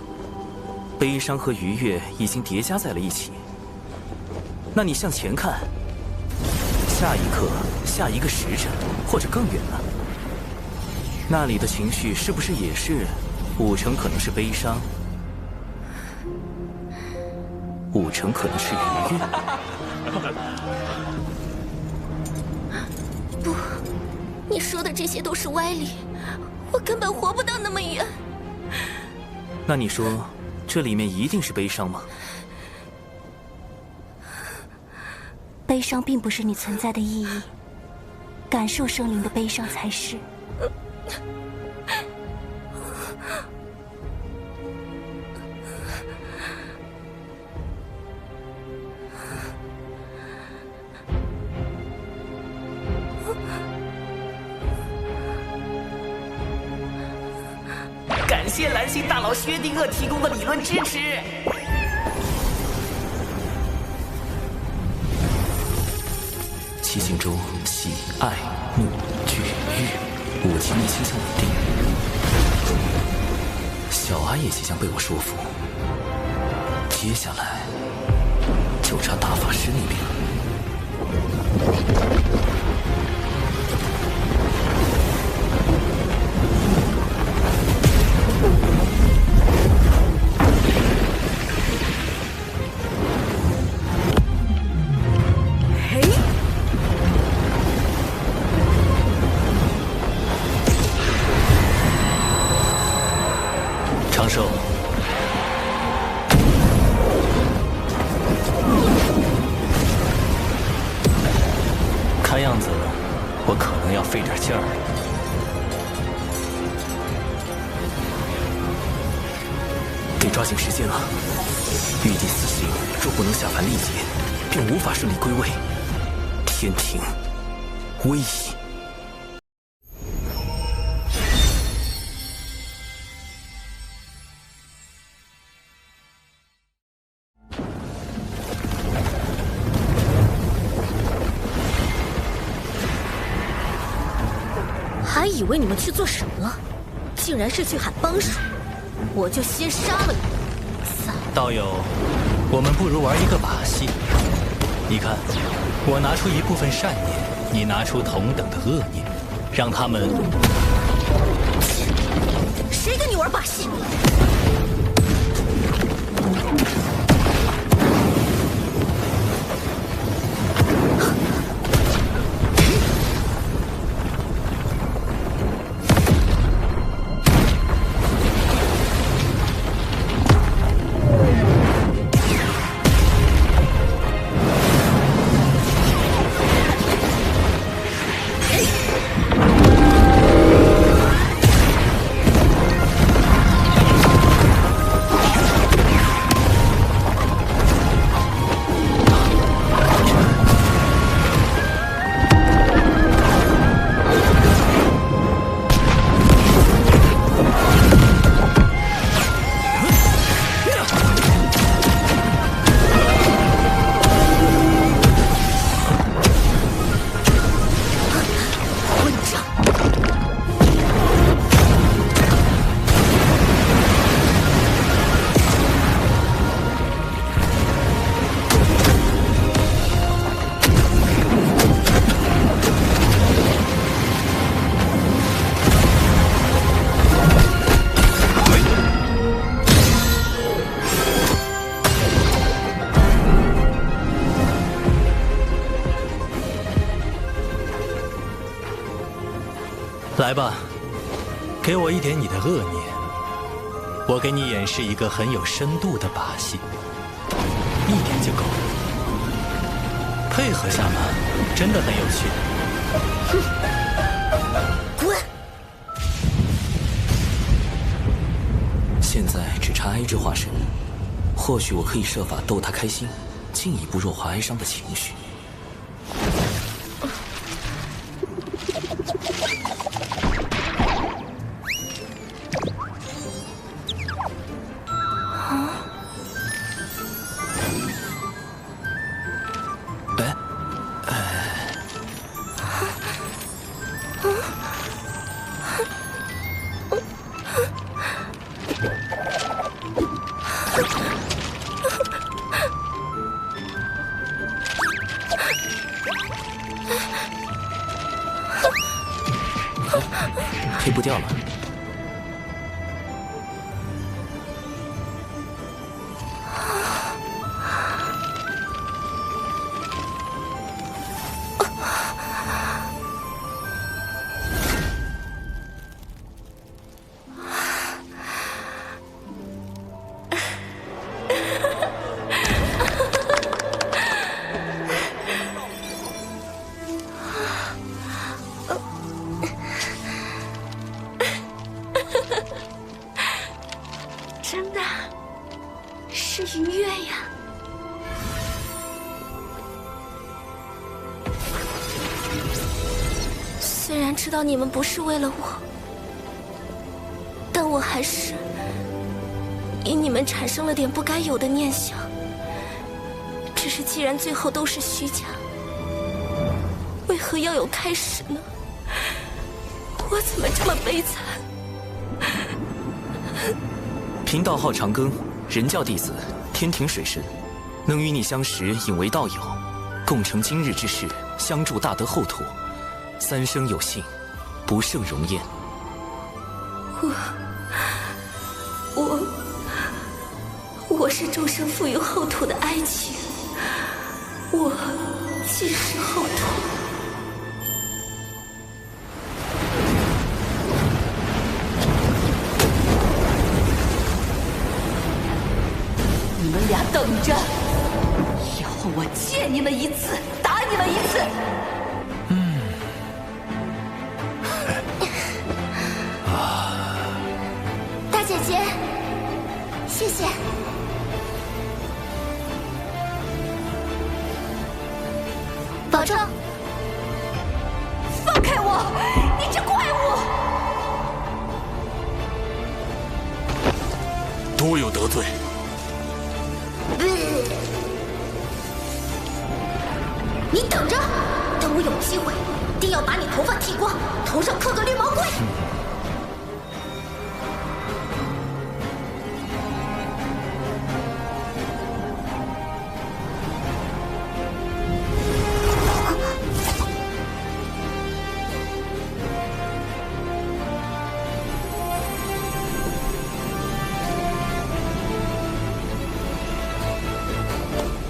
悲伤和愉悦已经叠加在了一起。那你向前看，下一刻、下一个时辰，或者更远呢？那里的情绪是不是也是50%可能是悲伤，50%可能是愉悦？不，你说的这些都是歪理，我根本活不到那么远。那你说，这里面一定是悲伤吗？悲伤并不是你存在的意义，感受生灵的悲伤才是。感谢蓝星大佬薛定谔提供的理论支持。七情中喜、爱、怒、惧、欲，5情内倾向稳定。小安也即将被我说服，接下来就差大法师那边了。长寿，看样子我可能要费点劲儿了。得抓紧时间了。玉帝死刑若不能下凡历劫，便无法顺利归位。天庭危矣。还以为你们去做什么了，竟然是去喊帮手，我就先杀了你。道友，我们不如玩一个把戏。你看，我拿出一部分善念，你拿出同等的恶念，让他们……谁跟你玩把戏？来吧，给我一点你的恶念，我给你演示一个很有深度的把戏，一点就够了。配合下嘛，真的很有趣。滚！哀之化身，或许我可以设法逗他开心，进一步弱化哀伤的情绪。推不掉了。真的是愉悦呀！虽然知道你们不是为了我，但我还是因你们产生了点不该有的念想。只是既然最后都是虚假，为何要有开始呢？我怎么这么悲惨？贫道号长庚，人教弟子，天庭水神，能与你相识，引为道友，共成今日之事，相助大德后土，三生有幸，不胜荣焉。我是众生赋予后土的爱情，我既是后土。你们俩等着，以后我见你们一次，打你们一次。大姐姐，谢谢。保重。放开我！你这怪物！多有得罪。你等着，等我有机会，定要把你头发剃光，头上刻个绿毛龟。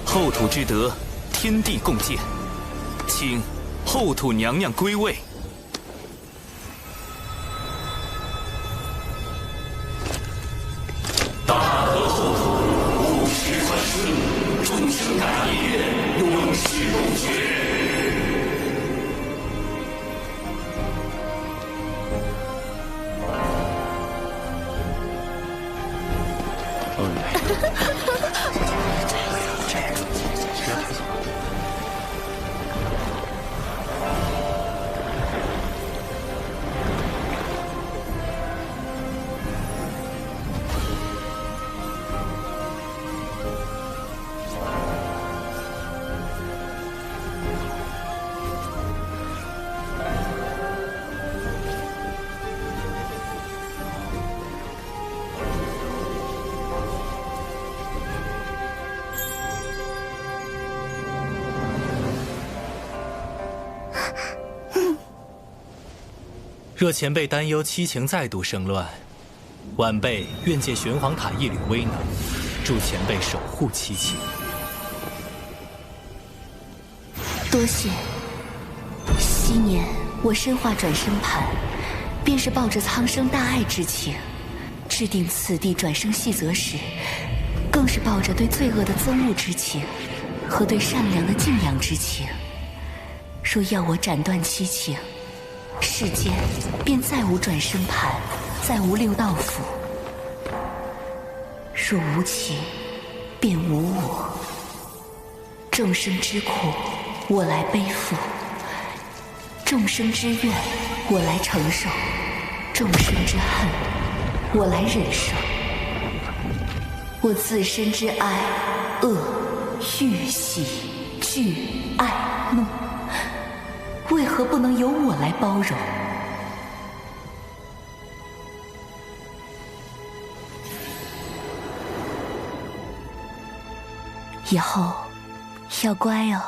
后土之德，天地共鉴，请后土娘娘归位。大德后土，务实传顺，众生感业，永世不绝。若前辈担忧七情再度生乱，晚辈愿借玄黄塔一缕威能，助前辈守护七情。多谢。昔年我身化转生盘，便是抱着苍生大爱之情，制定此地转生细则时，更是抱着对罪恶的憎恶之情和对善良的敬仰之情。若要我斩断七情，世间便再无转生盘，再无六道府。若无情，便无我。众生之苦，我来背负；众生之怨，我来承受；众生之恨，我来忍受。我自身之哀、恶、欲、喜、惧、爱、怒，为何不能由我来包容？以后要乖哦。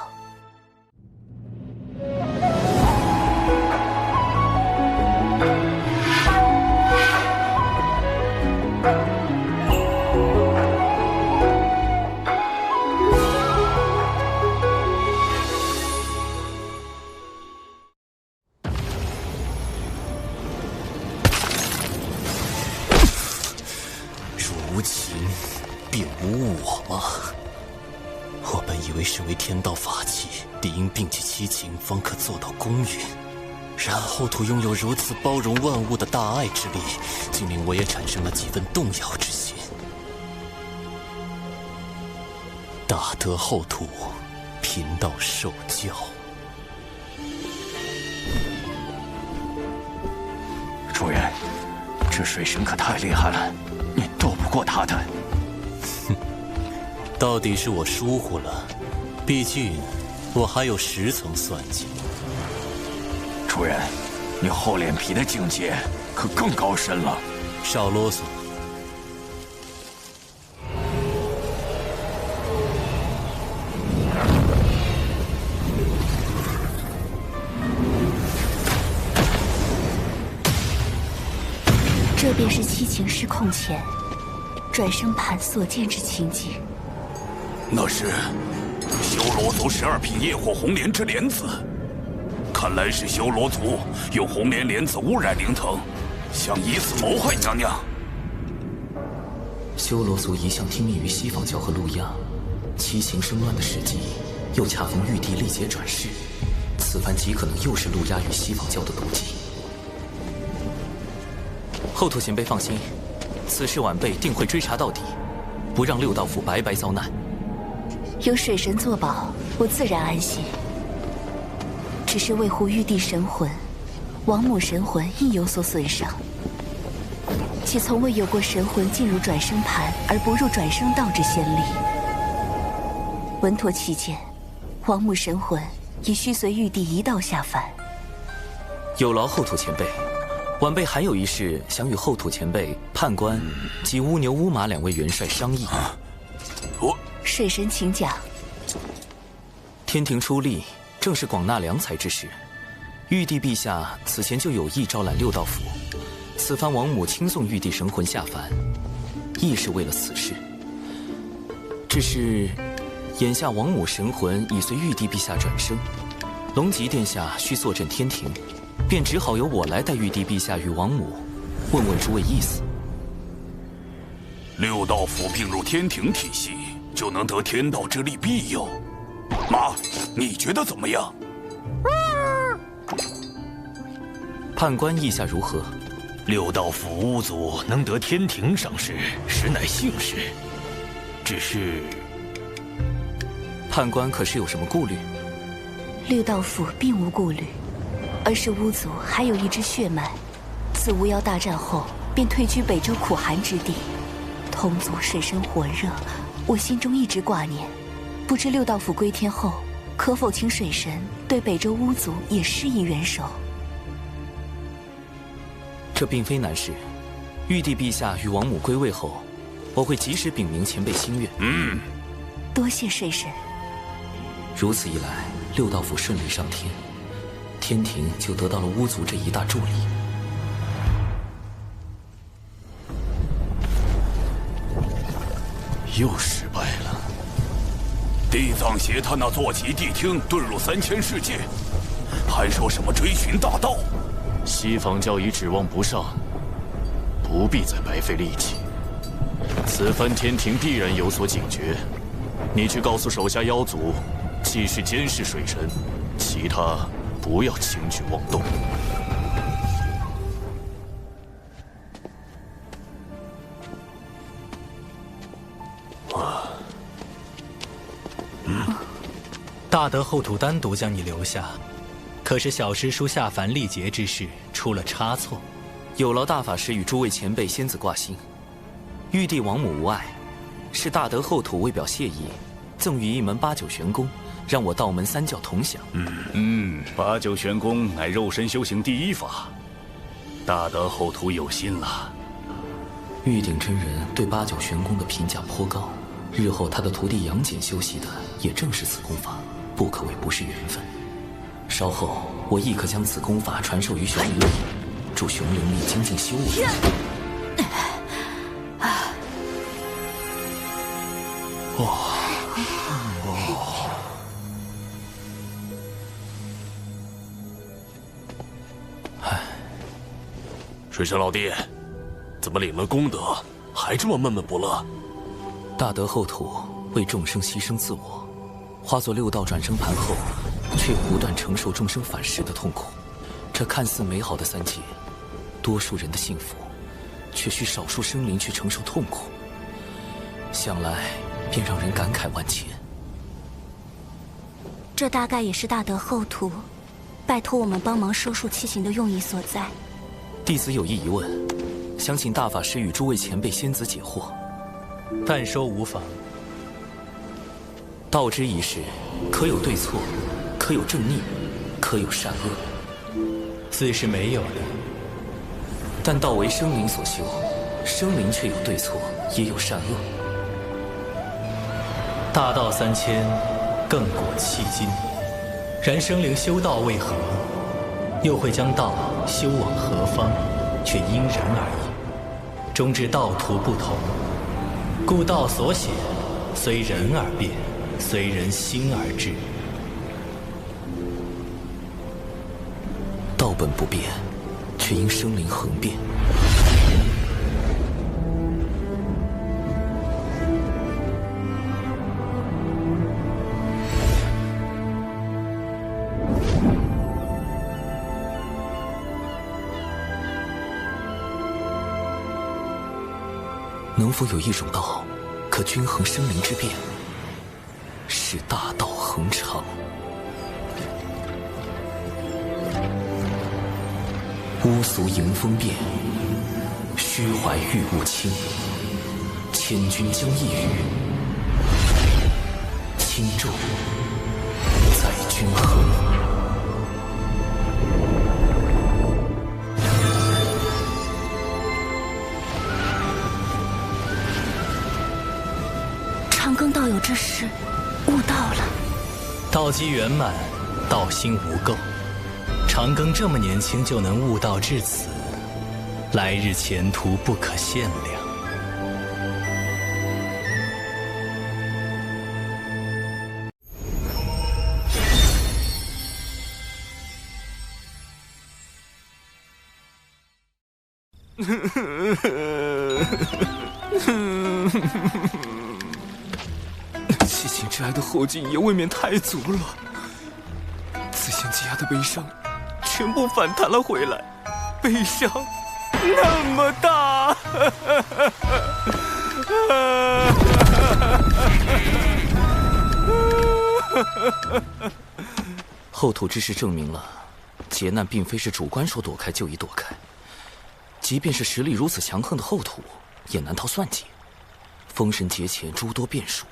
无情便无我吗？我本以为身为天道法器，理应摒弃七情，方可做到公允。然后土拥有如此包容万物的大爱之力，竟令我也产生了几分动摇之心。大德厚土，贫道受教。主人，这水神可太厉害了，你斗不过他的。哼，到底是我疏忽了，毕竟我还有10层算计。主人，你厚脸皮的境界可更高深了。少啰嗦。这便是七情失控前转生盘所见之情景。那是修罗族12品业火红莲之莲子，看来是修罗族用红莲莲子污染灵藤，想以此谋害娘娘。修罗族一向听命于西方教和陆亚，七情生乱的时机，又恰逢玉帝历劫转世，此番极可能又是陆亚与西方教的毒计。后土前辈放心，此事晚辈定会追查到底，不让六道府白白遭难。有水神作保，我自然安心。只是为护玉帝神魂，王母神魂亦有所损伤。且从未有过神魂进入转生盘而不入转生道之先例。稳妥起见，王母神魂也需随玉帝一道下凡。有劳后土前辈，晚辈还有一事想与后土前辈、判官及乌牛、乌马2位元帅商议。水神请讲。天庭出力，正是广纳良才之时。玉帝陛下此前就有意招揽六道府，此番王母亲送玉帝神魂下凡，亦是为了此事。只是眼下王母神魂已随玉帝陛下转生，龙吉殿下需坐镇天庭，便只好由我来带玉帝陛下与王母问问诸位意思。六道府并入天庭体系，就能得天道之力庇佑。妈，你觉得怎么样？判官意下如何？六道府巫族能得天庭赏识，实乃幸事。只是，判官可是有什么顾虑？六道府并无顾虑，而是巫族还有一支血脉，自巫妖大战后便退居北周苦寒之地，同族水深火热，我心中一直挂念。不知六道府归天后，可否请水神对北周巫族也施以援手？这并非难事。玉帝陛下与王母归位后，我会及时禀明前辈心愿。多谢水神。如此一来，六道府顺利上天，天庭就得到了巫族这一大助力。又失败了。地藏邪他那坐骑谛听遁入3000世界，还说什么追寻大道？西方教已指望不上，不必再白费力气。此番天庭必然有所警觉，你去告诉手下妖族，既是监视水神，其他不要轻举妄动。大德后土单独将你留下，可是小师叔下凡历劫之事出了差错。有劳大法师与诸位前辈仙子挂心，玉帝王母无碍，是大德后土为表谢意，赠予一门八九玄功，让我道门三教同享。八九玄功乃肉身修行第一法，大德后土有心了。玉鼎真人对八九玄功的评价颇高，日后他的徒弟杨戬修习的也正是此功法，不可谓不是缘分。稍后我亦可将此功法传授于熊灵力，助熊灵力精进修为。水神老弟，怎么领了功德还这么闷闷不乐？大德后土为众生牺牲自我，化作六道转生盘后，却不断承受众生反噬的痛苦。这看似美好的三界，多数人的幸福，却需少数生灵去承受痛苦。想来便让人感慨万千。这大概也是大德后土拜托我们帮忙收束七行的用意所在。弟子有一疑问，想请大法师与诸位前辈仙子解惑。但说无妨。道之一事，可有对错，可有正逆，可有善恶。自是没有的。但道为生灵所修，生灵却有对错，也有善恶。大道3000，亘古迄今。然生灵修道为何？又会将道修往何方，却因人而异。终至道途不同，故道所显，随人而变，随人心而至。道本不变，却因生灵恒变。能否有一种道，可均衡生灵之变，使大道恒长？乌俗迎风变，虚怀玉物轻。千钧将一羽，轻重在均衡。长庚道友这时悟道了。道基圆满，道心无垢。长庚这么年轻就能悟道至此，来日前途不可限量。七情之爱的后劲也未免太足了，此前积压的悲伤全部反弹了回来，悲伤那么大。后土之事证明了，劫难并非是主观说躲开就已躲开，即便是实力如此强横的后土，也难逃算计。封神劫前诸多变数，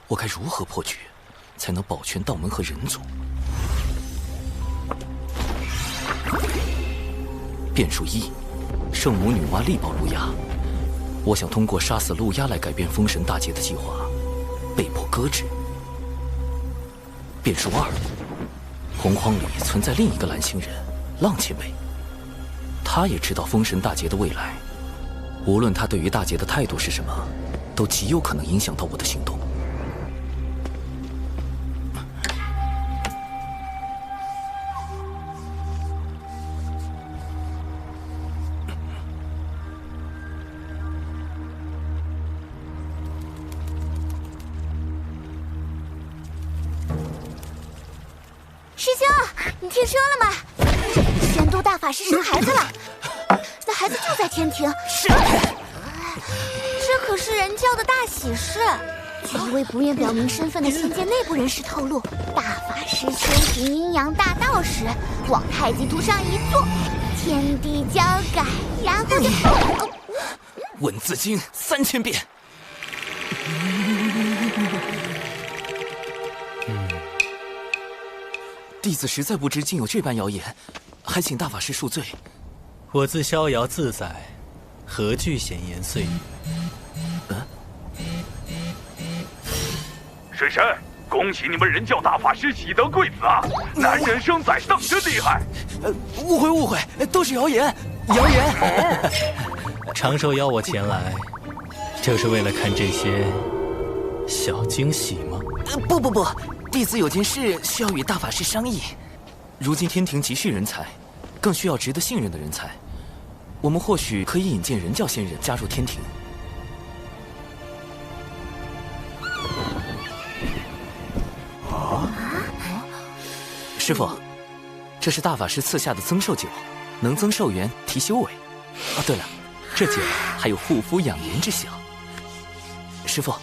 我该如何破局，才能保全道门和人族？变数1，圣母女娲力保路亚。我想通过杀死路亚来改变封神大劫的计划，被迫搁置。变数2，洪荒里存在另一个蓝星人浪前辈，他也知道封神大劫的未来，无论他对于大劫的态度是什么，都极有可能影响到我的行动。师兄，你听说了吗？仙都大法师生孩子了，那孩子就在天庭。是，这可是人教的大喜事，一位不愿表明身份的仙界内部人士透露，大法师修行阴阳大道时，往太极图上一坐，天地交改，然后就……文字经3000遍。弟子实在不知竟有这般谣言，还请大法师恕罪。我自逍遥自在，何惧闲言碎语？水神，恭喜你们人教大法师喜得贵子啊！男人生崽当真厉害。误会，都是谣言。长寿邀我前来，就是为了看这些小惊喜吗？不，弟子有件事需要与大法师商议。如今天庭急需人才，更需要值得信任的人才。我们或许可以引荐人教仙人加入天庭。师父，这是大法师赐下的增寿酒，能增寿元，提修为。对了，这酒还有护肤养颜之效。师父，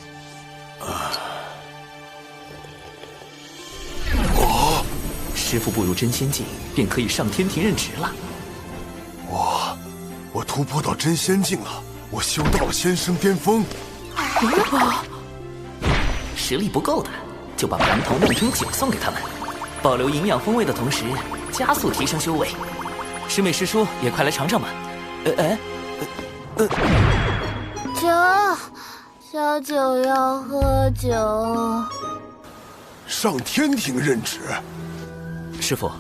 师父步入真仙境，便可以上天庭任职了。我突破到真仙境了，我修到了仙生巅峰。实力不够的，就把蟠桃弄成酒送给他们，保留营养风味的同时，加速提升修为。师妹师叔也快来尝尝吧。酒，小九要喝酒。上天庭任职。师父，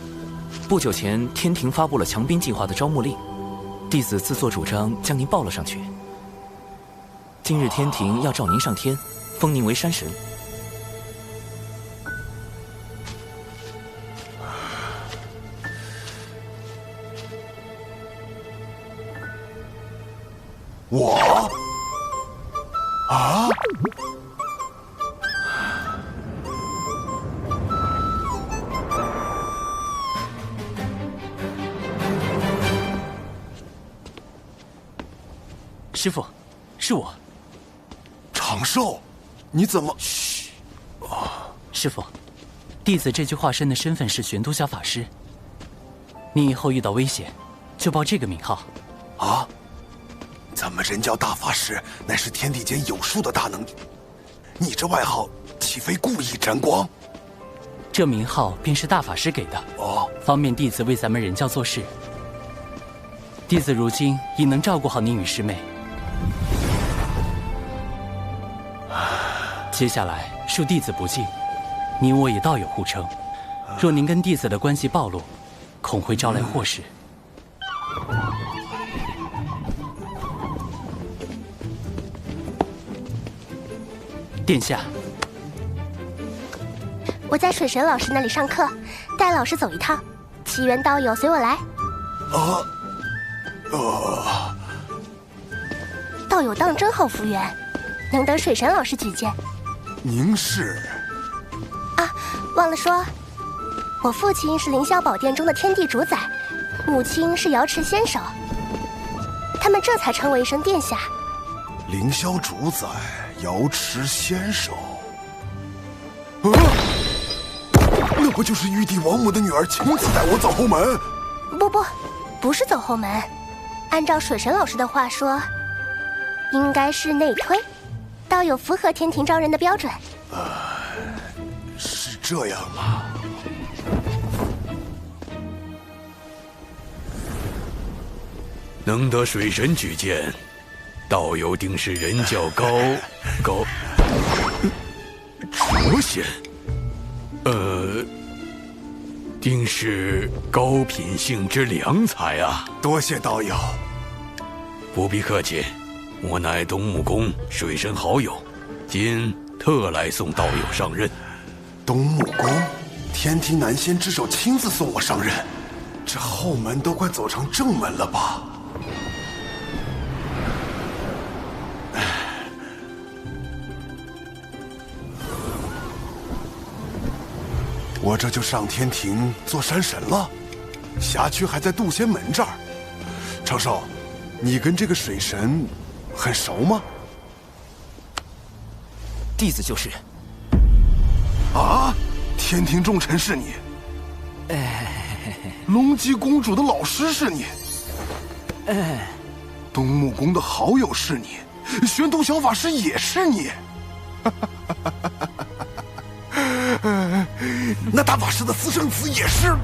不久前天庭发布了强兵计划的招募令，弟子自作主张将您报了上去。今日天庭要召您上天，封您为山神。我？啊？师父，是我。长寿，你怎么？师父，弟子这具化身的身份是玄都小法师。你以后遇到危险，就报这个名号。啊？咱们人教大法师乃是天地间有数的大能，你这外号岂非故意沾光？这名号便是大法师给的，方便弟子为咱们人教做事。弟子如今已能照顾好您与师妹。接下来恕弟子不敬，你我也道友互称，若您跟弟子的关系暴露，恐会招来祸事。殿下，我在水神老师那里上课，带老师走一趟。奇缘道友随我来。道友当真好福缘，能得水神老师举荐。您是？忘了说，我父亲是凌霄宝殿中的天地主宰，母亲是瑶池仙手，他们这才称为一声殿下。凌霄主宰，瑶池仙手。那不就是玉帝王母的女儿亲自带我走后门？不是走后门。按照水神老师的话说，应该是内推，道友符合天庭招人的标准。是这样吗？能得水神举荐，道友定是人教高卓仙，定是高品性之良才啊！多谢道友。不必客气，我乃东木宫水神好友，今特来送道友上任。东木宫，天庭南仙之首亲自送我上任，这后门都快走成正门了吧？我这就上天庭做山神了，辖区还在渡仙门这儿。长寿，你跟这个水神很熟吗？弟子就是。啊，天庭重臣是你？龙姬公主的老师是你？东木宫的好友是你？玄都小法师也是你？那大法师的私生子也是？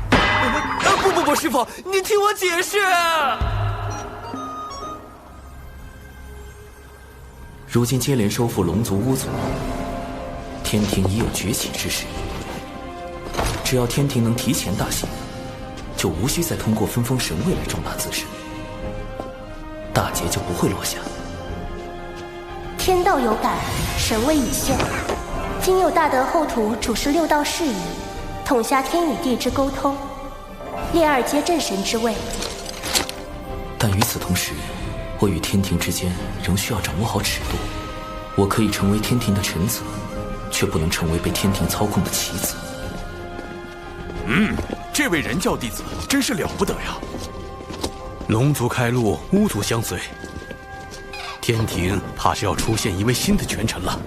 不，师傅，你听我解释。如今接连收复龙族、巫族，天庭已有崛起之势。只要天庭能提前大兴，就无需再通过分封神位来壮大自身，大劫就不会落下。天道有感，神位已现。今有大德后土主持六道事宜，统辖天与地之沟通，列二阶镇神之位。但与此同时，我与天庭之间仍需要掌握好尺度。我可以成为天庭的臣子，却不能成为被天庭操控的棋子。这位人教弟子真是了不得呀！龙族开路，巫族相随，天庭怕是要出现一位新的权臣了。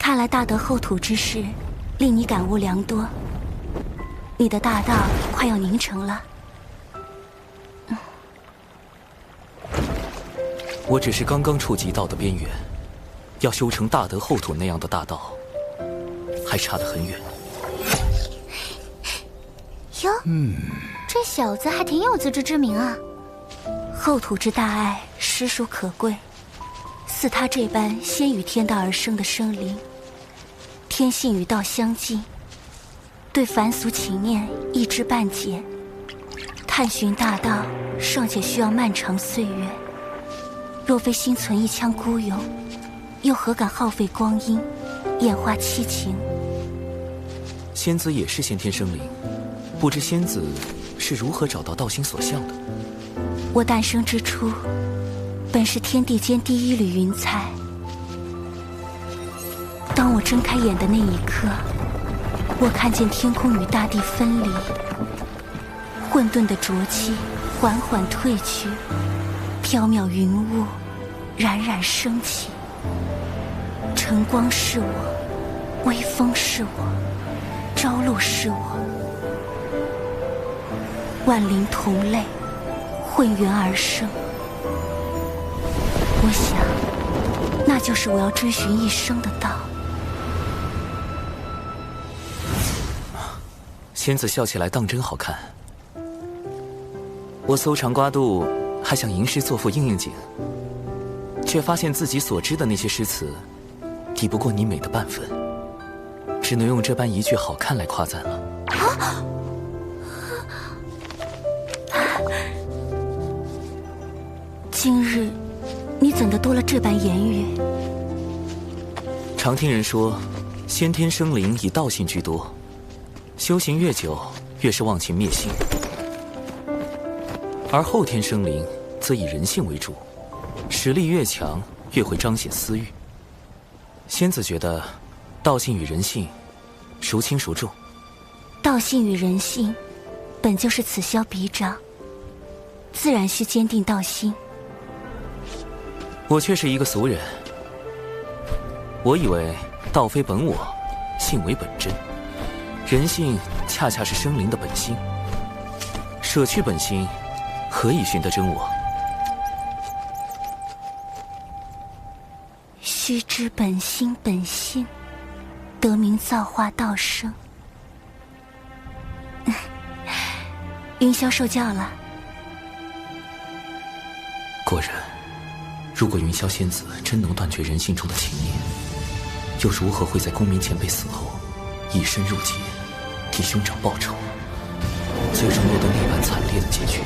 看来大德后土之事，令你感悟良多。你的大道快要凝成了。我只是刚刚触及道的边缘，要修成大德后土那样的大道，还差得很远。哟，这小子还挺有自知之明啊。后土之大爱，实属可贵。似他这般先与天道而生的生灵，天性与道相近，对凡俗情念一知半解，探寻大道尚且需要漫长岁月。若非心存一腔孤勇，又何敢耗费光阴，演化七情？仙子也是先天生灵，不知仙子是如何找到道心所向的？我诞生之初，本是天地间第一缕云彩。当我睁开眼的那一刻，我看见天空与大地分离，混沌的浊气缓缓退去，缥缈云雾冉冉升起。晨光是我，微风是我，朝露是我，万灵同类，混元而生。我想，那就是我要追寻一生的道。仙子笑起来当真好看。我搜肠刮肚，还想吟诗作赋应应景，却发现自己所知的那些诗词，抵不过你美的半分，只能用这般一句好看来夸赞了。今日你怎的多了这般言语？常听人说，先天生灵以道性居多，修行越久，越是忘情灭性；而后天生灵则以人性为主，实力越强，越会彰显私欲。仙子觉得，道性与人性，孰轻孰重？道性与人性，本就是此消彼长，自然需坚定道心。我却是一个俗人，我以为道非本我，性为本真，人性恰恰是生灵的本心。舍去本心，何以寻得真我？须知本心本性，得名造化道生。云霄受教了。果然，如果云霄仙子真能断绝人性中的情念，又如何会在公明前辈死后，以身入劫，替兄长报仇，最终落得那般惨烈的结局？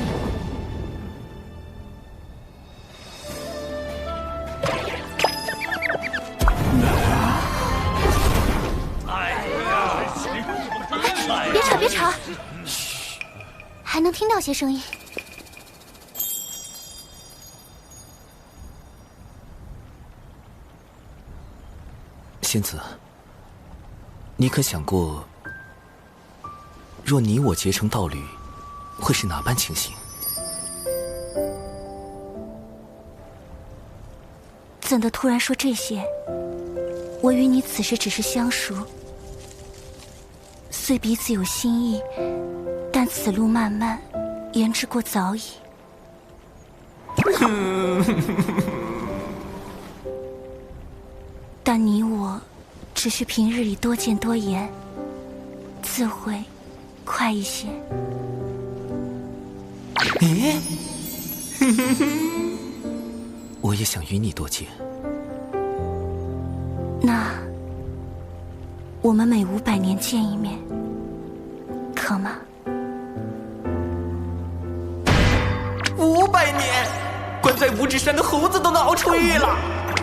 可别吵，嘘，还能听到些声音。仙子，你可想过，若你我结成道侣，会是哪般情形？怎的突然说这些？我与你此时只是相熟，虽彼此有心意，但此路漫漫，言之过早矣。但你我只需平日里多见多言，自会快一些。咦，我也想与你多见。那我们每500年见一面，可吗？500年，关在五指山的猴子都能熬出狱了。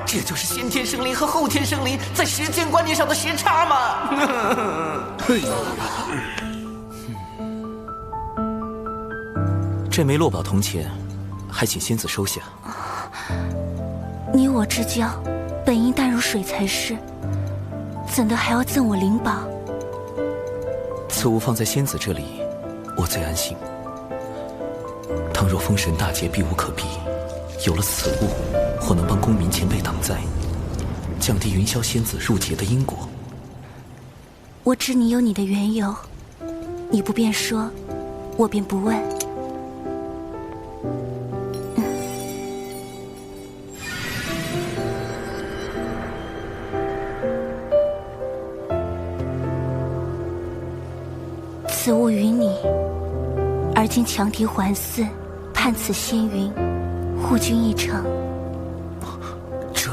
这就是先天生灵和后天生灵在时间观念上的时差吗？这枚落宝铜钱，还请仙子收下。你我之交，本应淡如水才是，怎的还要赠我灵宝？此物放在仙子这里，我最安心。倘若封神大劫避无可避，有了此物，或能帮公民前辈挡灾，降低云霄仙子入劫的因果。我知你有你的缘由，你不便说，我便不问。此物于你，而今强敌环伺，盼此仙云，护君一程。这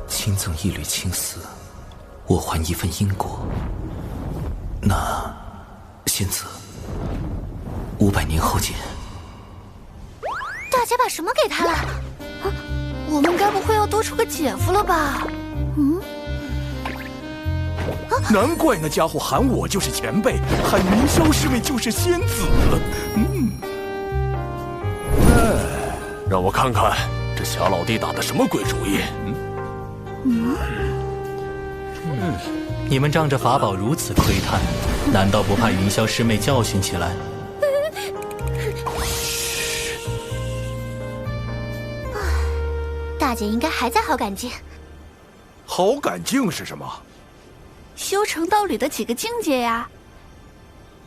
亲赠一缕青丝，我还一份因果。那仙子，500年后见。大姐把什么给他了？啊，我们该不会要多出个姐夫了吧？嗯。难怪那家伙喊我就是前辈，喊云霄师妹就是仙子。让我看看这小老弟打的什么鬼主意。你们仗着法宝如此窥探，难道不怕云霄师妹教训起来？大姐应该还在好感境。好感境是什么？修成道侣的几个境界呀？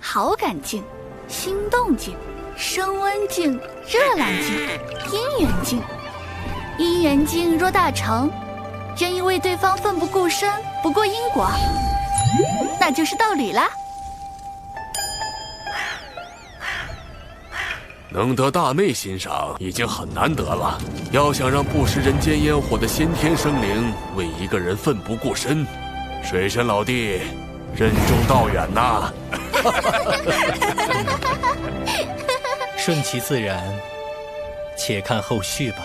好感境、心动境、升温境、热浪境、姻缘境。姻缘境若大成，愿意为对方奋不顾身，不顾因果，那就是道侣啦。能得大妹欣赏已经很难得了，要想让不食人间烟火的先天生灵为一个人奋不顾身，水神老弟任重道远呐。顺其自然，且看后续吧。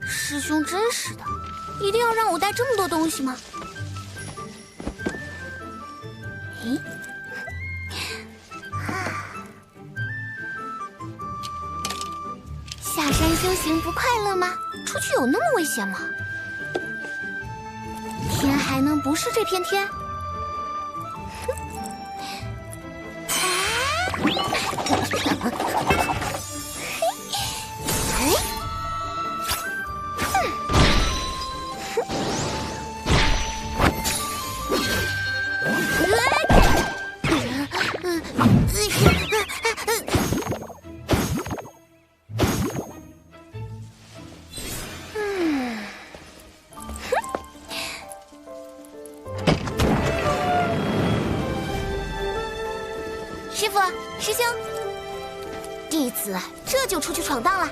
师兄真是的，一定要让我带这么多东西吗？咦，下山修行不快乐吗？出去有那么危险吗？天还能不是这片天？师兄，弟子这就出去闯荡了。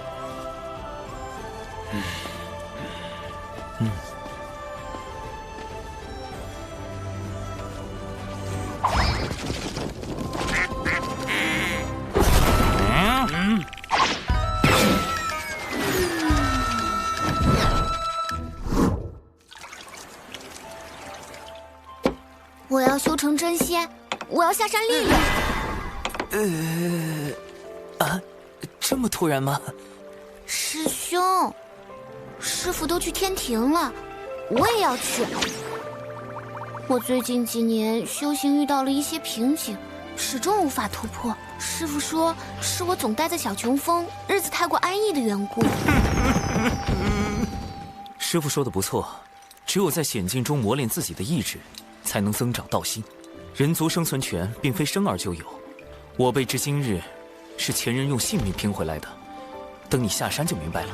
我要修成真仙，我要下山历练。这么突然吗？师兄，师傅都去天庭了，我也要去。我最近几年修行遇到了一些瓶颈，始终无法突破。师傅说是我总待在小琼峰，日子太过安逸的缘故。师傅说的不错，只有在险境中磨练自己的意志，才能增长道心。人族生存权并非生而就有，我辈至今日是前人用性命拼回来的。等你下山就明白了。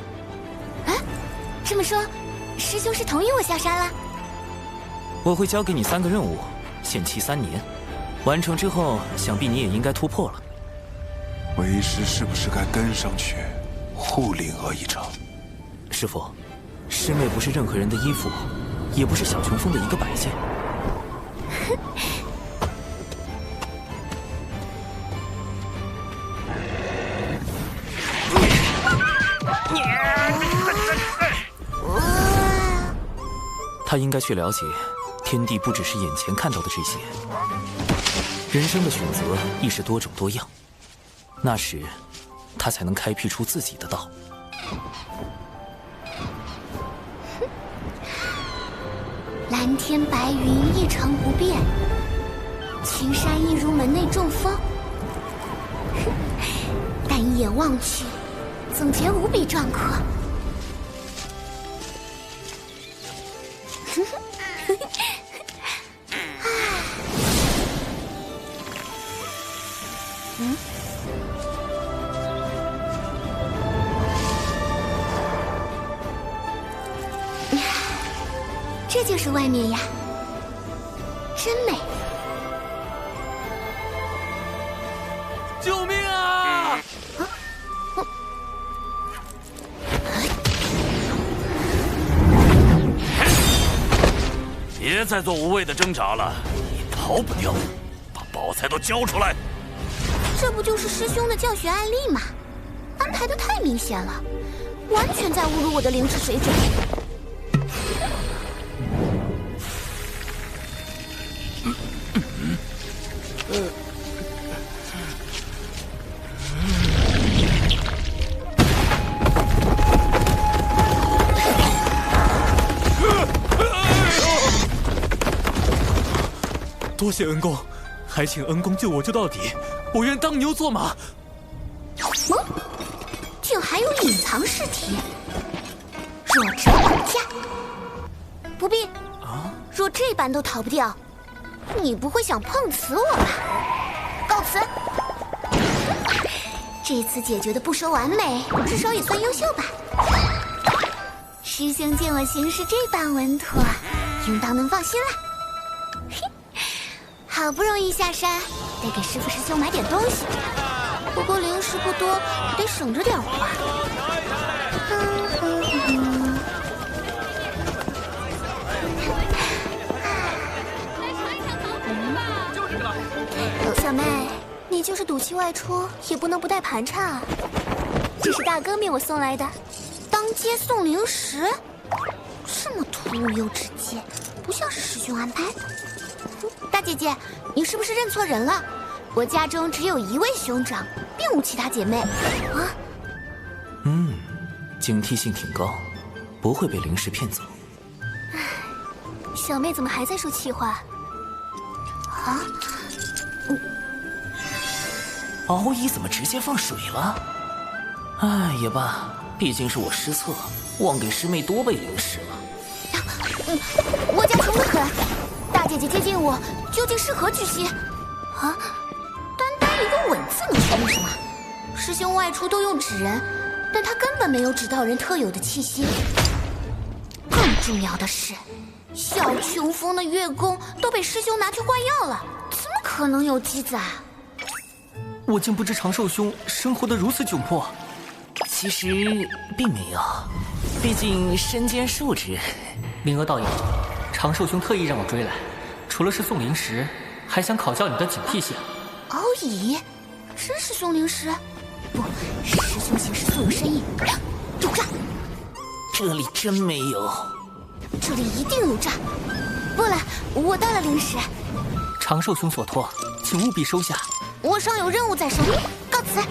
这么说，师兄是同意我下山了？我会交给你3个任务，限期3年，完成之后，想必你也应该突破了。为师是不是该跟上去护灵儿一场？师父，师妹不是任何人的依附，也不是小琼峰的一个摆件。他应该去了解，天地不只是眼前看到的这些，人生的选择亦是多种多样。那时，他才能开辟出自己的道。蓝天白云一成不变，青山一如门内中风。但一眼望去，总觉无比壮阔。这就是外面呀，真美！救命啊！别再做无谓的挣扎了，你逃不掉，把宝材都交出来！这不就是师兄的教学案例吗？安排的太明显了，完全在侮辱我的灵智水准。多谢恩公，还请恩公救我救到底，我愿当牛做马。竟还有隐藏尸体，弱者管家。不必，若这般都逃不掉，你不会想碰瓷我吧？告辞。这次解决的不说完美，至少也算优秀吧。师兄见我行事这般稳妥，应当能放心了。好不容易下山，得给师父师兄买点东西。不过零食不多，得省着点花。小妹，你就是赌气外出，也不能不带盘缠啊。这是大哥命我送来的，当街送零食，这么突兀又直接，不像是师兄安排的。大姐姐，你是不是认错人了？我家中只有一位兄长，并无其他姐妹。啊？警惕性挺高，不会被灵石骗走。小妹怎么还在说气话？啊？敖乙怎么直接放水了？也罢，毕竟是我失策，忘给师妹多备零食了。我家穷得很，大姐姐接近我，究竟是何居心？啊？单一个稳字能说明什么？师兄外出都用纸人，但他根本没有纸道人特有的气息。更重要的是，小琼峰的月宫都被师兄拿去换药了，怎么可能有机子啊？我竟不知长寿兄生活得如此窘迫。其实并没有，毕竟身兼数职。灵娥道友，长寿兄特意让我追来，除了是送灵石，还想考教你的警惕性。敖乙，真是送灵石？不，师兄行事素有深意。有诈！这里真没有。这里一定有诈。不了，我带了灵石。长寿兄所托，请务必收下。我尚有任务在身，告辞。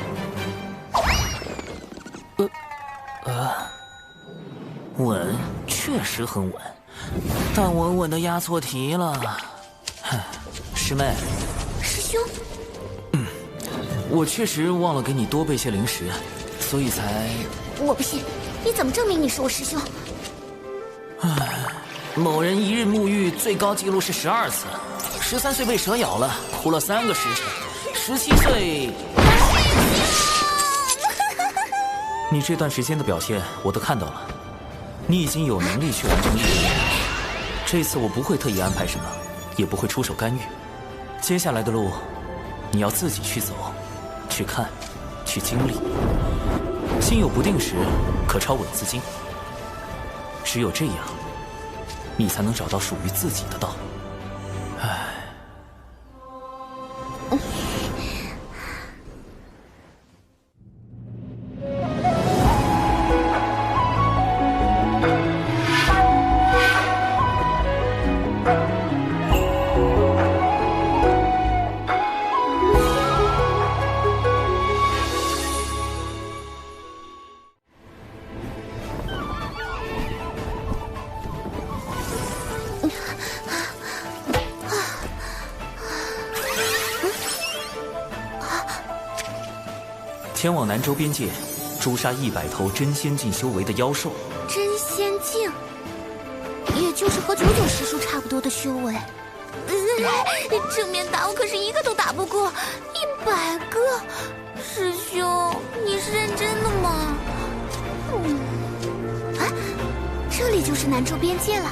稳，确实很稳，但稳稳的押错题了。师妹，师兄，我确实忘了给你多备些灵石，所以才……我不信，你怎么证明你是我师兄？某人一日沐浴最高纪录是12次，13岁被蛇咬了，哭了3个时辰，17岁。你这段时间的表现我都看到了，你已经有能力去完成任务。这次我不会特意安排什么，也不会出手干预。接下来的路，你要自己去走，去看，去经历。心有不定时，可抄稳字经。只有这样，你才能找到属于自己的道。唉。前往南州边界，诛杀100头真仙境修为的妖兽。真仙境，也就是和99师叔差不多的修为。正面打我可是一个都打不过，100个。师兄，你是认真的吗？啊，这里就是南州边界了。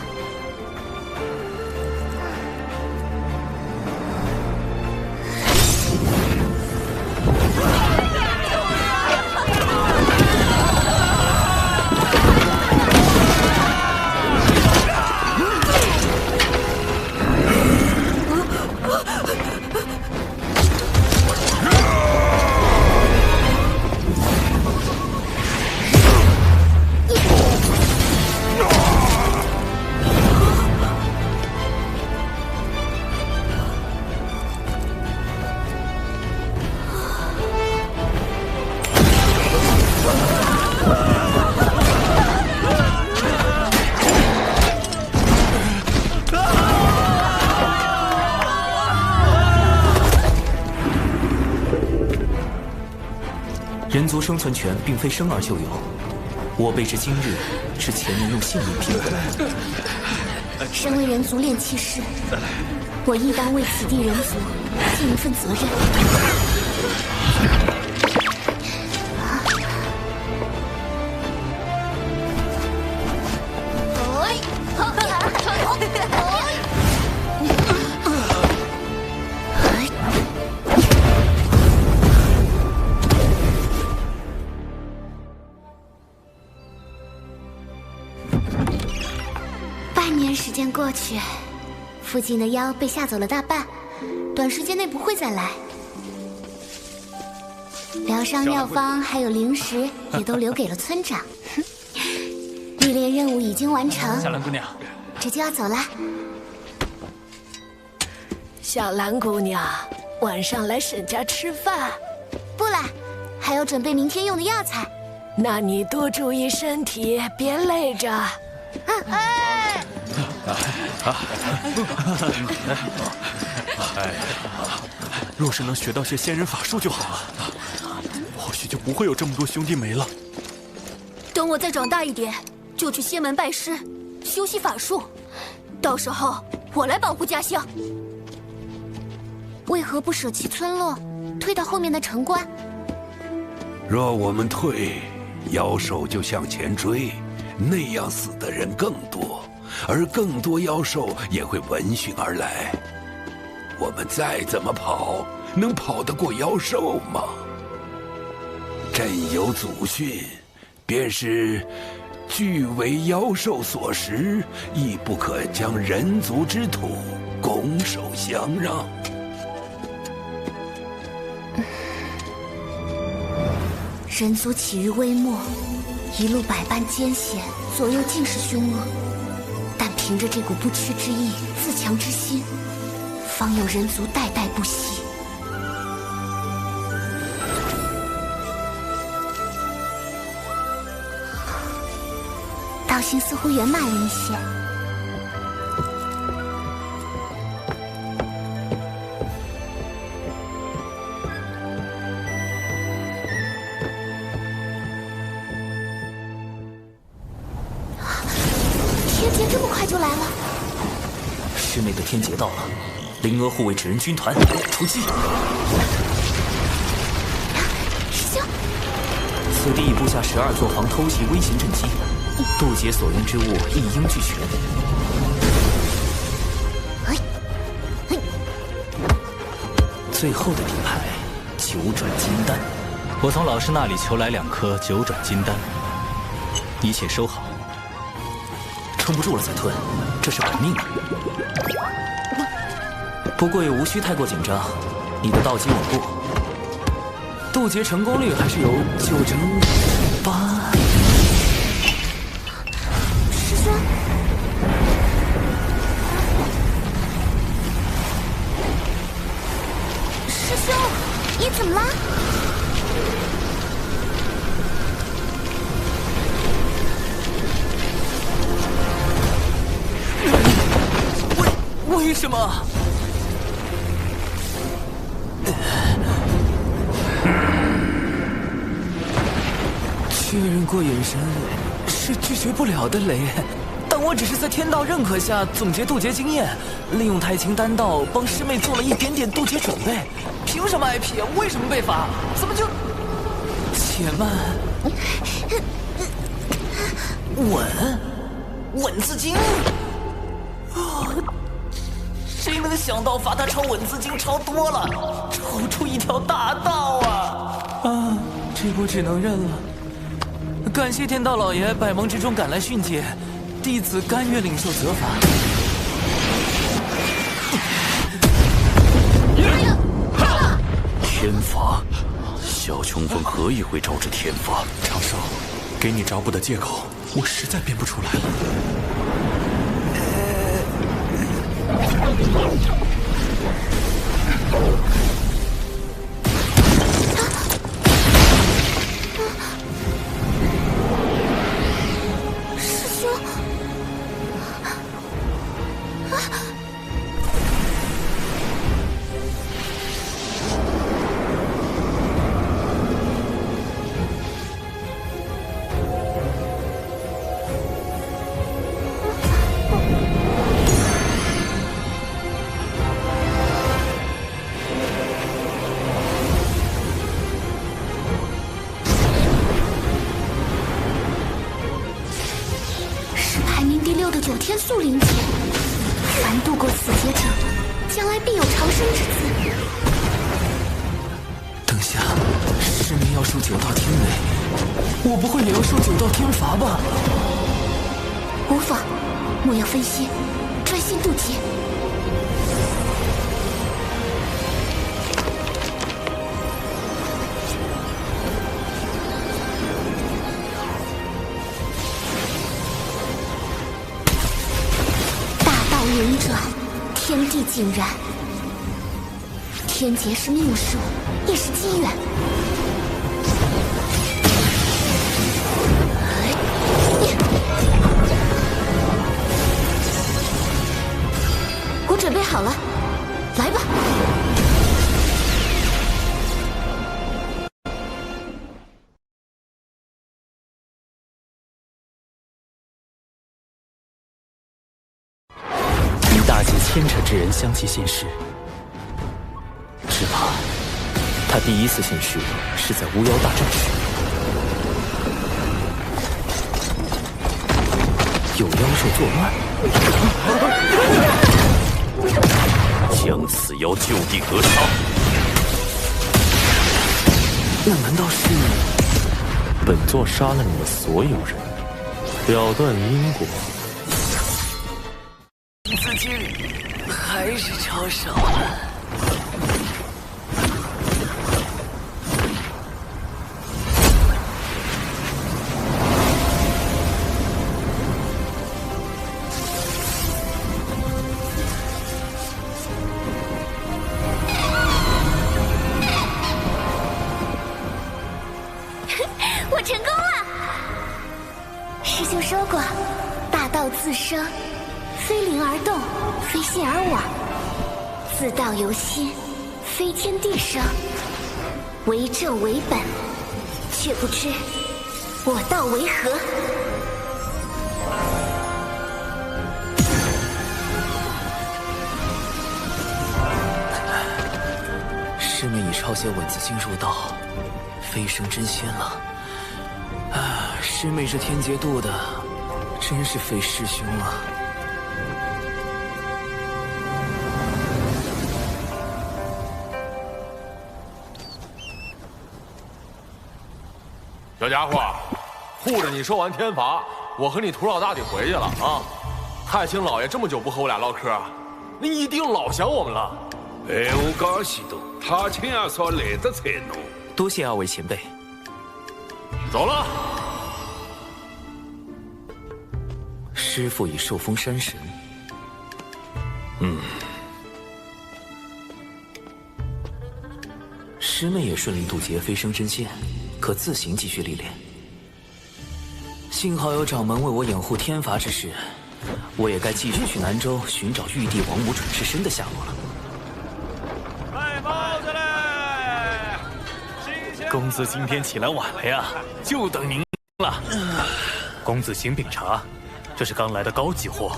人族生存权并非生而就有，我辈之今日是前人用性命拼回来的。身为人族炼器师，我亦当为此地人族尽一份责任。半年时间过去，附近的妖被吓走了大半，短时间内不会再来。疗伤药方还有灵石也都留给了村长。历练任务已经完成，小兰姑娘，这就要走了。小兰姑娘，晚上来沈家吃饭？不来，还要准备明天用的药材。那你多注意身体，别累着。哎！若是能学到些仙人法术就好了，或许就不会有这么多兄弟没了。等我再长大一点，就去仙门拜师，修习法术。到时候我来保护家乡。为何不舍弃村落，退到后面的城关？若我们退，妖兽就向前追，那样死的人更多，而更多妖兽也会闻讯而来。我们再怎么跑，能跑得过妖兽吗？朕有祖训，便是俱为妖兽所食，亦不可将人族之土拱手相让。人族起于微末，一路百般艰险，左右尽是凶恶，但凭着这股不屈之意、自强之心，方有人族代代不息。道心似乎圆满了一些。天劫这么快就来了！师妹的天劫到了，灵娥护卫纸人军团出击！师兄，此地已布下12座防偷袭危险阵基，渡劫所用之物一应俱全。最后的底牌，9转金丹。我从老师那里求来2颗9转金丹，一切收好。撑不住了再吞，这是本命啊！不过也无需太过紧张，你的道基稳固，渡劫成功率还是有9成8。师兄，师兄，你怎么了？为什么？确认过眼神是拒绝不了的雷，但我只是在天道认可下总结渡劫经验，利用太清丹道帮师妹做了一点点渡劫准备。凭什么挨批？为什么被罚？怎么就……且慢，稳字经。谁能想到罚他抄稳字经抄多了，抄出一条大道啊！这波只能认了。感谢天道老爷百忙之中赶来训诫，弟子甘愿领受责罚。天罚，小琼峰何以会招致天罚？长寿，给你找补的借口，我实在编不出来了。师兄，9天速灵劫，凡渡过此劫者，将来必有长生之资。等下，师妹要受9道天雷，我不会也要受9道天罚吧？无妨，莫要分心，专心渡劫。轮转，天地井然。天劫是命数，也是机缘。我准备好了，来吧。牵扯之人相继现世，只怕他第一次现世是在巫妖大战时，有妖兽作乱。将此妖就地格杀。那难道是本座杀了你们所有人，了断因果？资金还是超少了。我成功了！师兄说过，大道自生，非灵而动，非信而往；自道由心，非天地生。为正为本，却不知我道为何？师妹以抄写文字经入道，飞升真仙了。啊，师妹这天劫渡的，真是费师兄了。小家伙，护着你说完天罚，我和你徒老大得回去了啊！太清老爷这么久不和我俩唠嗑，你一定老想我们了。哎，我讲许多，太清阿嫂来得才浓。多谢二位前辈。走了。师父已受封山神。师妹也顺利渡劫飞升真仙，可自行继续历练。幸好有掌门为我掩护天罚之事，我也该继续去南州寻找玉帝王母转世身的下落了。卖包子嘞！公子今天起来晚了呀，就等您了。公子请品茶，这是刚来的高级货。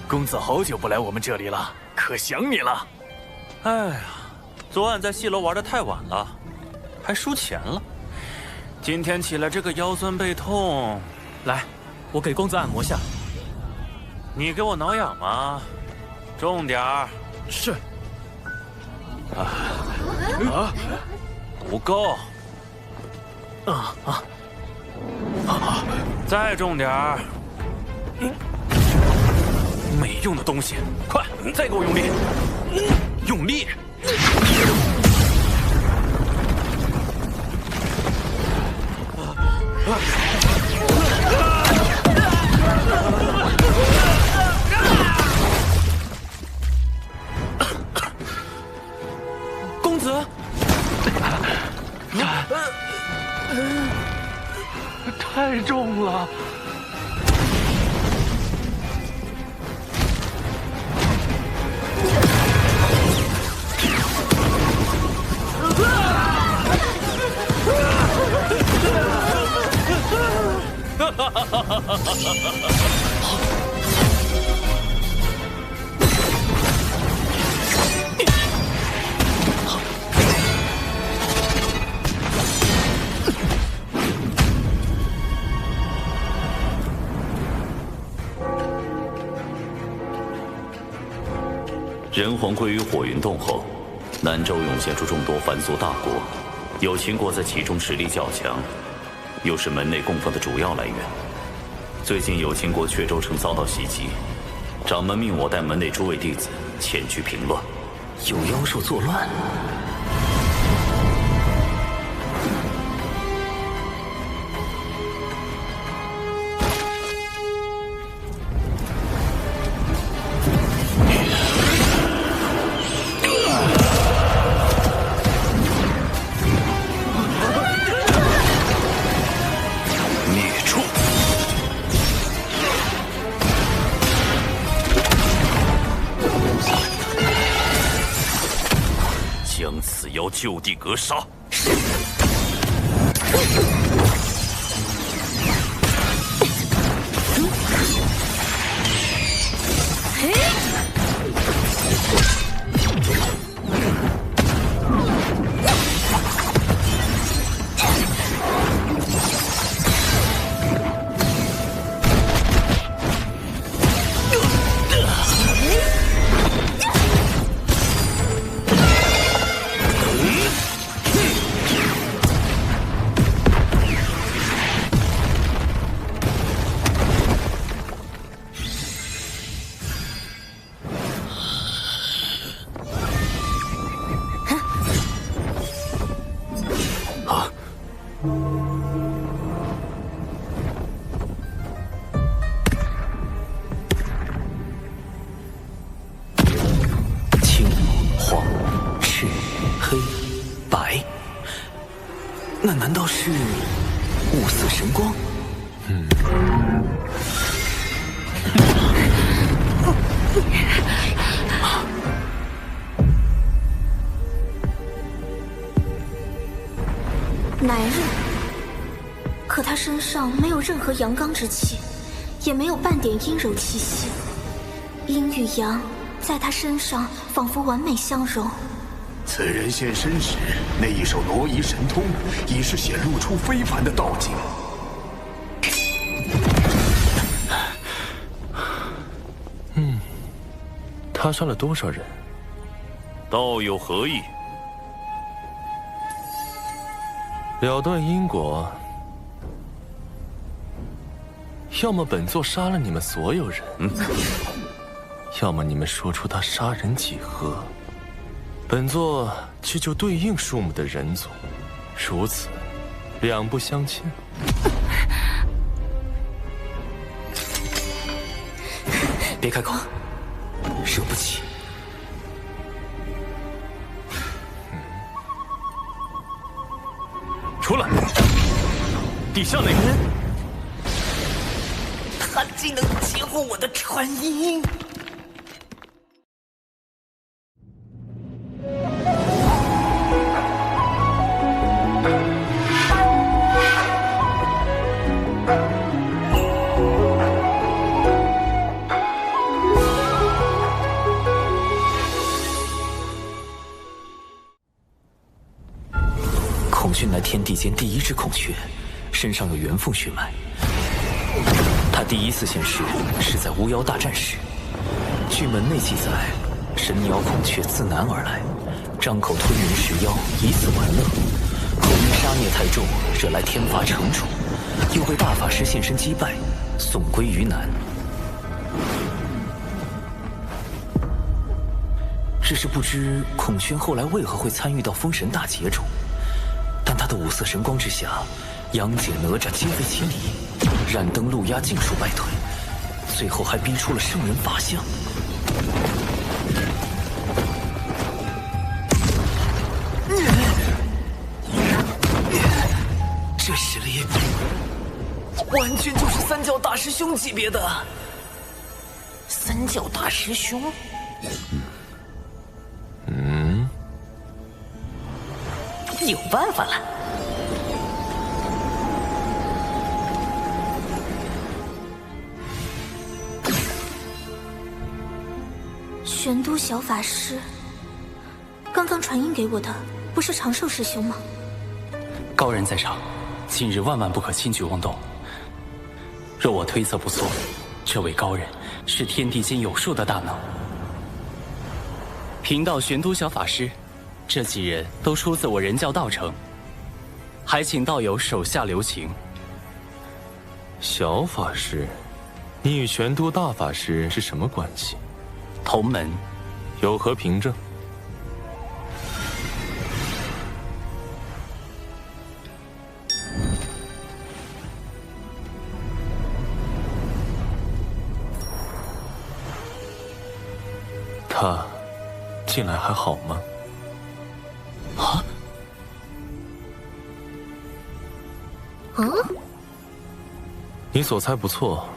公子好久不来我们这里了，可想你了。哎呀，昨晚在戏楼玩得太晚了，还输钱了。今天起来这个腰酸背痛，来，我给公子按摩下。你给我挠痒吗？重点儿。是。不够。再重点儿。没用的东西，快，再给我用力，用力！公子，太重了。人皇归于火云洞后，南州涌现出众多凡俗大国，有秦国在其中实力较强，又是门内供奉的主要来源。最近有秦国阙州城遭到袭击，掌门命我带门内诸位弟子前去平乱。有妖兽作乱？就地格杀！那难道是五色神光？乃日，可他身上没有任何阳刚之气，也没有半点阴柔气息。阴与阳在他身上仿佛完美相融。此人现身时，那一手挪移神通，已是显露出非凡的道境。他杀了多少人？道有何意？了断因果，要么本座杀了你们所有人，要么你们说出他杀人几何，本座去救对应数目的人族，如此两不相欠。别开口，惹不起。出来！地下那个人，他竟能截获我的传音！孔雀乃天地间第一只孔雀，身上有元凤血脉。他第一次现世是在巫妖大战时，据门内记载，神鸟孔雀自南而来，张口吞云食妖，以此玩乐。后因杀孽太重，惹来天罚惩处，又被大法师现身击败，送归于南。只是不知孔雀后来为何会参与到封神大劫中。但他的五色神光之下，杨戬、哪吒皆非其敌，燃灯、路鸦尽数败退，最后还逼出了圣人法相。这实力完全就是三教大师兄级别的。三教大师兄？有办法了。玄都小法师，刚刚传音给我的不是长寿师兄吗？高人在上，今日万万不可轻举妄动。若我推测不错，这位高人是天地间有数的大能。贫道玄都小法师，这几人都出自我人教道成，还请道友手下留情。小法师，你与玄都大法师是什么关系？同门。有何凭证？他近来还好吗？啊？你所猜不错，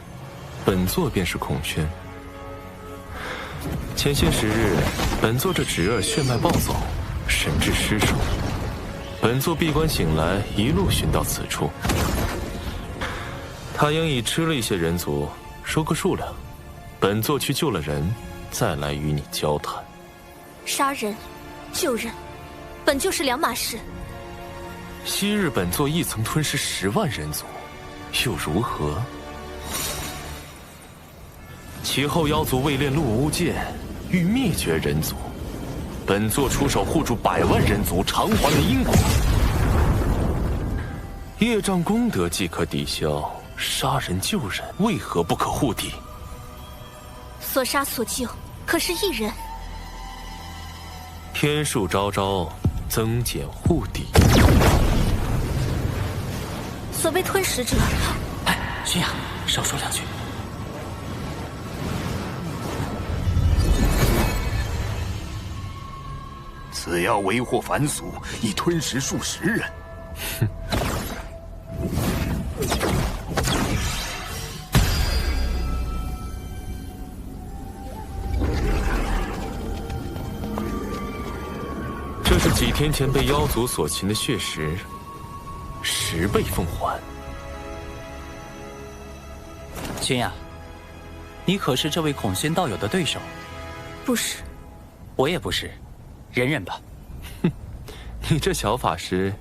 本座便是孔雀。前些时日，本座这侄儿血脉暴走，神智失守。本座闭关醒来，一路寻到此处。他应已吃了一些人族，说个数量，本座去救了人，再来与你交谈。杀人、救人，本就是两码事。昔日本座亦曾吞噬10万人族，又如何？其后妖族为练陆无剑，欲灭绝人族，本座出手护住100万人族，偿还了因果。业障功德即可抵消，杀人救人为何不可护抵？所杀所救，可是一人。天数昭昭，增减护抵。所谓吞食者，轩雅，少说两句。此妖为祸凡俗，已吞食数10人。哼，是几天前被妖族所擒的血石，10倍奉还。轩雅，你可是这位孔宣道友的对手？不是，我也不是，忍忍吧。哼，你这小法师，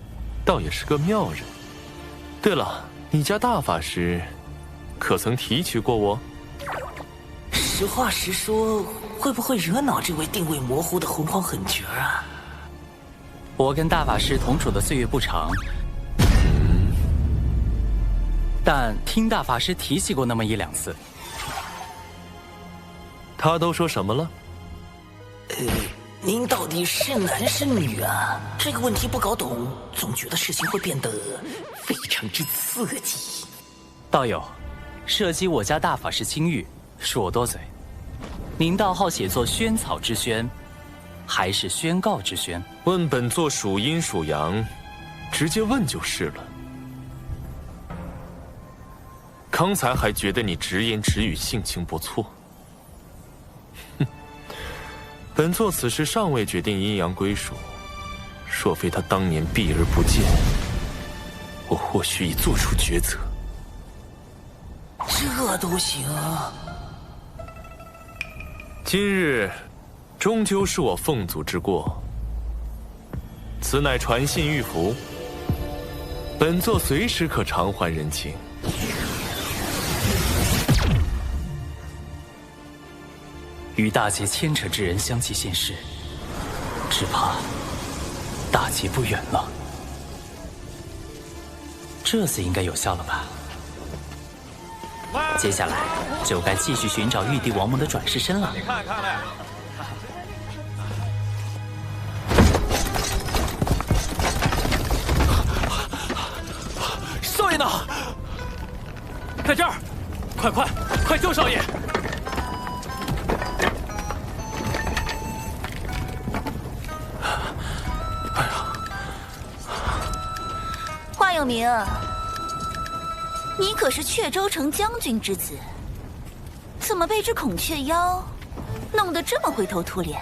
倒也是个妙人。对了，你家大法师，可曾提起过我？实话实说，会不会惹恼这位定位模糊的洪荒狠角啊？我跟大法师同处的岁月不长，但听大法师提起过那么1、2次。他都说什么了？您到底是男是女啊？这个问题不搞懂，总觉得事情会变得非常之刺激。道友，涉及我家大法师清誉，恕我多嘴。您道号写作萱草之萱，还是宣告之宣？问本座属阴属阳，直接问就是了。刚才还觉得你直言直语，性情不错。哼，本座此时尚未决定阴阳归属，若非他当年避而不见，我或许已做出抉择。这都行？今日终究是我凤祖之过，此乃传信玉符，本座随时可偿还人情。与大劫牵扯之人相继现世，只怕大劫不远了。这次应该有效了吧？接下来就该继续寻找玉帝王母的转世身了。你看看嘞，少爷呢？在这儿，快救少爷！华有明，你可是阙州城将军之子，怎么被这孔雀妖弄得这么灰头土脸？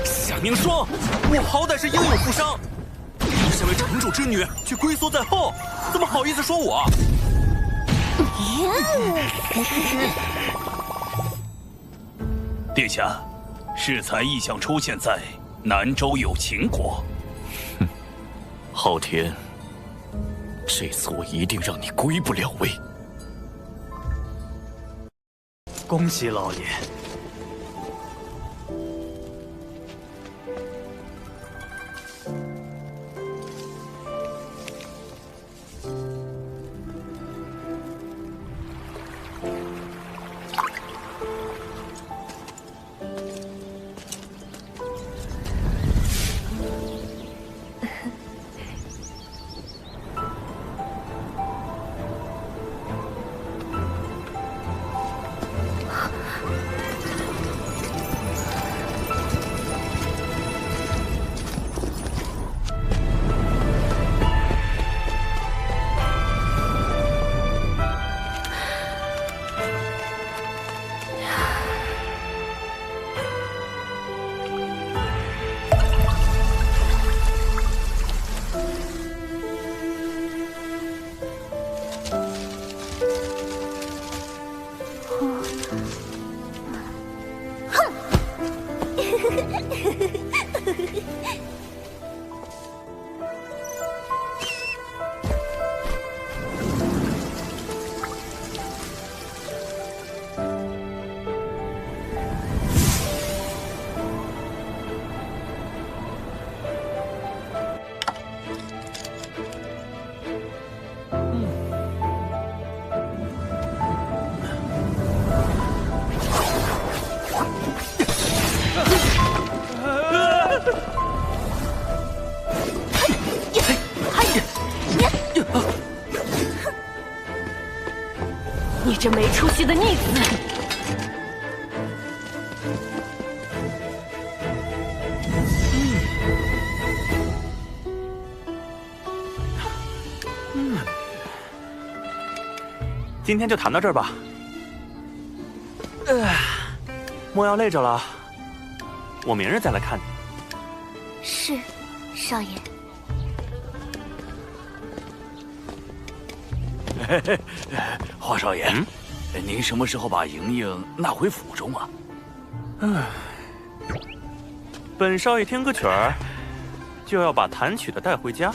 夏明霜，我好歹是英勇负伤，你身为城主之女却龟缩在后，怎么好意思说我？殿下，适才异象出现在南州有秦国。哼，昊天，这次我一定让你归不了位。恭喜老爷。你这没出息的逆子！今天就谈到这儿吧。莫要累着了。我明日再来看你。是，少爷。华少爷，您什么时候把莹莹纳回府中啊？本少爷听个曲儿，就要把弹曲的带回家。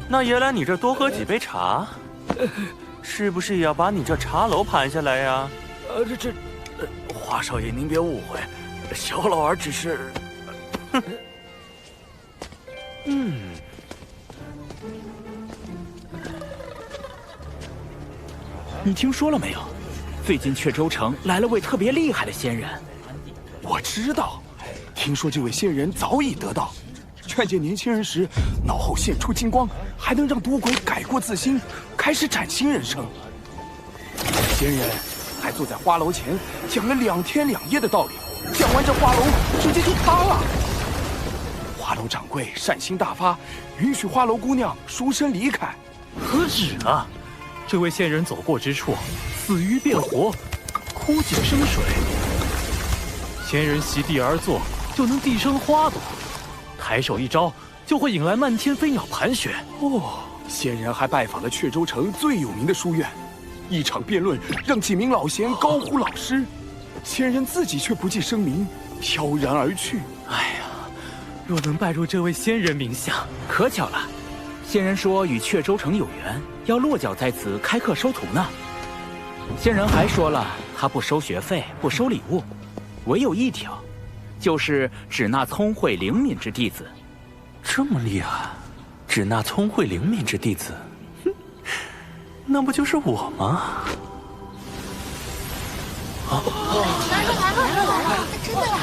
那爷来你这多喝几杯茶，是不是也要把你这茶楼盘下来呀？华少爷您别误会，小老儿只是……你听说了没有？最近阙州城来了位特别厉害的仙人。我知道，听说这位仙人早已得道，劝诫年轻人时脑后现出金光，还能让赌鬼改过自新，开始崭新人生。仙人还坐在花楼前讲了2天2夜的道理，讲完这花楼直接就塌了。花楼掌柜善心大发，允许花楼姑娘赎身离开。何止啊！这位仙人走过之处，死鱼变活，枯井生水。仙人席地而坐，就能地生花朵；抬手一招，就会引来漫天飞鸟盘旋。仙人还拜访了阙州城最有名的书院，一场辩论让几名老贤高呼老师，仙人自己却不计声名，飘然而去。若能拜入这位仙人名下，可巧了。仙人说与阙州城有缘，要落脚在此开课收徒呢。仙人还说了，他不收学费，不收礼物，唯有一条，就是只纳聪慧灵敏之弟子。这么厉害，只纳聪慧灵敏之弟子，那不就是我吗？来了，真的来了！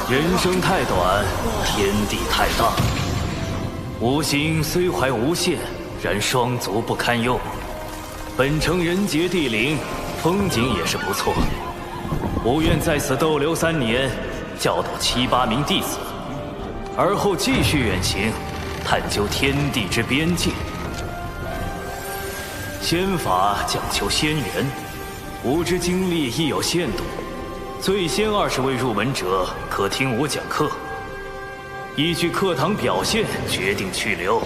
人生太短，天地太大。吾心虽怀无限，然双足不堪用。本城人杰地灵，风景也是不错。吾愿在此逗留3年，教导7、8名弟子，而后继续远行，探究天地之边界。仙法讲求仙缘，吾之精力亦有限度。最先20位入门者可听我讲课，依据课堂表现决定去留。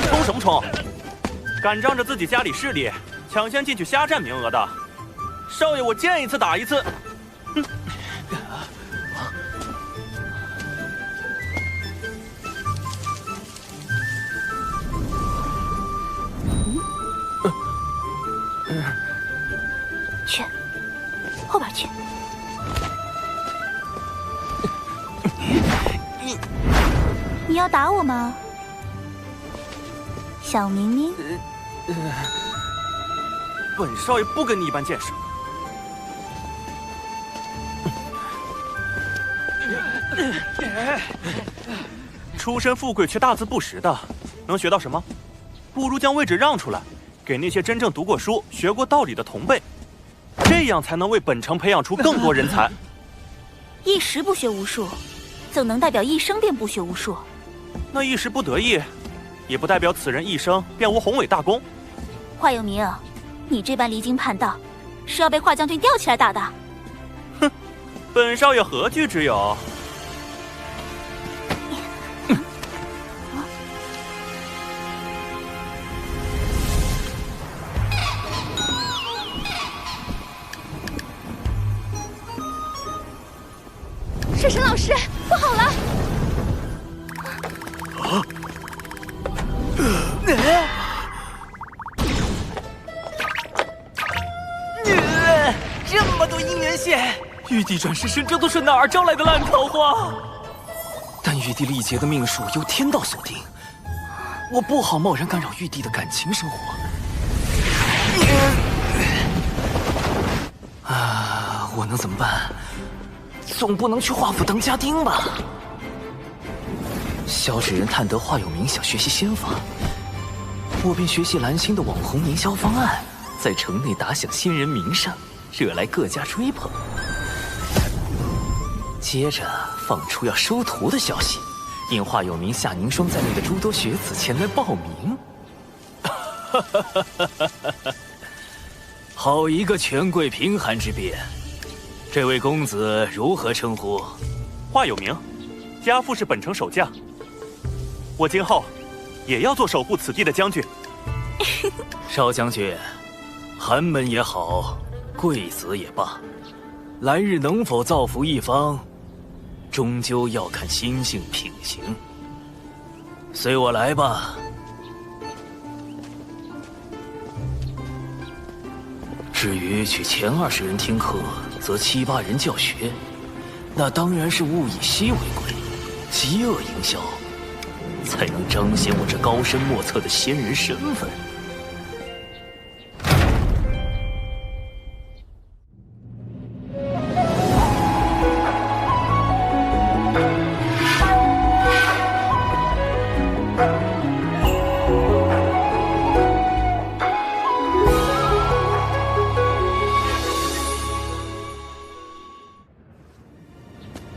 冲什么冲？敢仗着自己家里势力抢先进去瞎占名额的，少爷我见一次打一次。去，后边去。你要打我吗，小明明？本少爷不跟你一般见识。出身富贵却大字不识的，能学到什么？不如将位置让出来，给那些真正读过书、学过道理的同辈，这样才能为本城培养出更多人才。一时不学无术，怎能代表一生便不学无术？那一时不得意，也不代表此人一生便无宏伟大功。华有明，你这般离经叛道，是要被华将军吊起来打的。哼，本少爷何惧之有？水神老师，不好了！这么多姻缘线，玉帝转世身，这都是哪儿招来的烂桃花？但玉帝历劫的命数由天道所定，我不好贸然干扰玉帝的感情生活。我能怎么办？总不能去华府当家丁吧？萧芷人探得华有明想学习仙法，我便学习蓝星的网红营销方案，在城内打响仙人名声，惹来各家追捧。接着放出要收徒的消息，引华有名夏凝霜在内的诸多学子前来报名。好一个权贵贫寒之辩！这位公子如何称呼？华有名，家父是本城守将。我今后也要做守护此地的将军。少将军，寒门也好，贵子也罢，来日能否造福一方，终究要看心性品行。随我来吧。至于去前20人听课，则7、8人教学，那当然是物以稀为贵，饥饿营销，才能彰显我这高深莫测的仙人身份。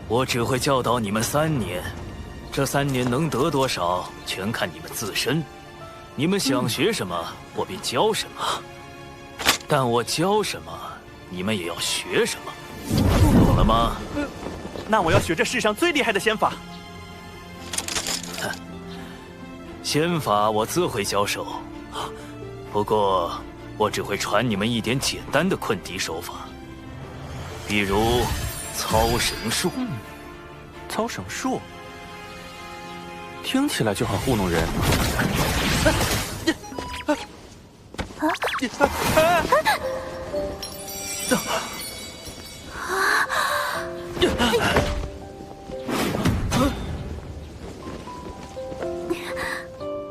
我只会教导你们3年，这3年能得多少，全看你们自身。你们想学什么，我便教什么。但我教什么，你们也要学什么，懂了吗？那我要学这世上最厉害的仙法。仙法我自会教授，不过我只会传你们一点简单的困敌手法，比如操绳术。操绳术听起来就很糊弄人。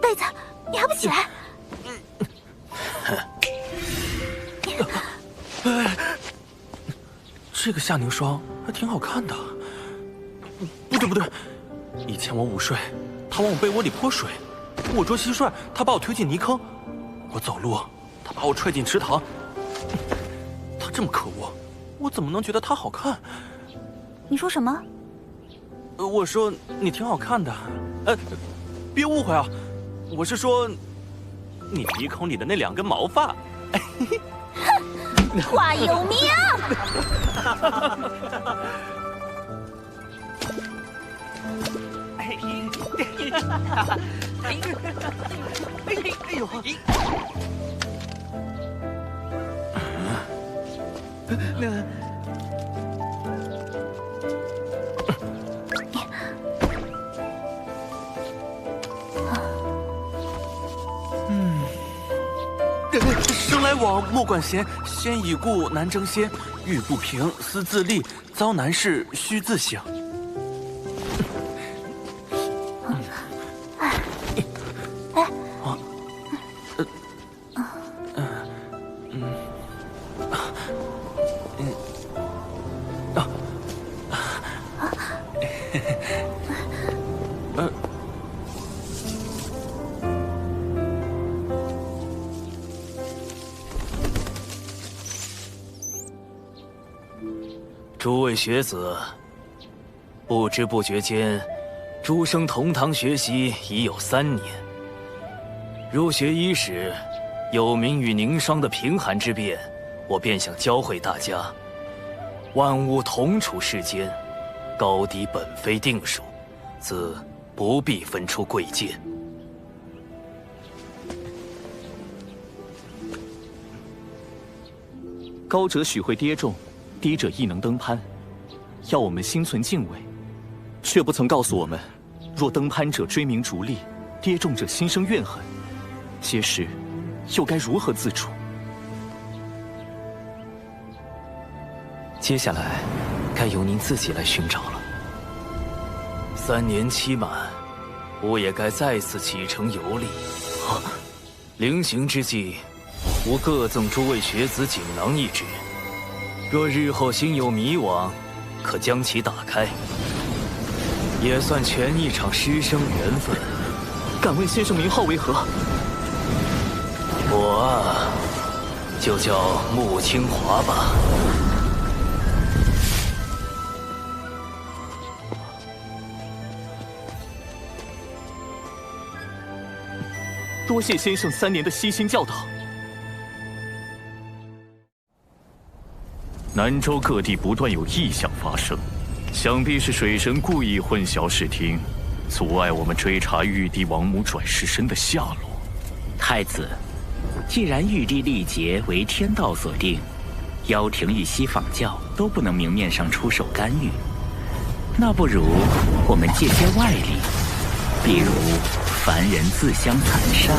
贝子，你还不起来？这个夏凝霜还挺好看的。不对，以前我午睡，他往我被窝里泼水；我捉蟋蟀，他把我推进泥坑；我走路，他把我踹进池塘。他这么可恶，我怎么能觉得他好看？你说什么？我说你挺好看的。别误会啊，我是说你鼻孔里的那2根毛发。华有名。哎呦！生来往，莫管闲，先已故，难争先。欲不平，思自立，遭难事，须自省。诸位学子，不知不觉间，诸生同堂学习已有3年。入学伊始，有名与凝霜的贫寒之辩，我便想教会大家：万物同处世间，高低本非定数，自不必分出贵贱。高者许会跌重，低者亦能登攀，要我们心存敬畏，却不曾告诉我们，若登攀者追名逐利，跌重者心生怨恨，届时又该如何自处？接下来，该由您自己来寻找了。3年期满，吾也该再次启程游历。临行之际，吾各赠诸位学子锦囊1只，若日后心有迷惘，可将其打开，也算全一场师生缘分。敢问先生名号为何？我啊，就叫穆清华吧。多谢先生3年的悉心教导。南州各地不断有异象发生，想必是水神故意混淆视听，阻碍我们追查玉帝王母转世身的下落。太子，既然玉帝历劫为天道所定，妖庭一息仿教都不能明面上出手干预，那不如我们借些外力，比如凡人自相残杀。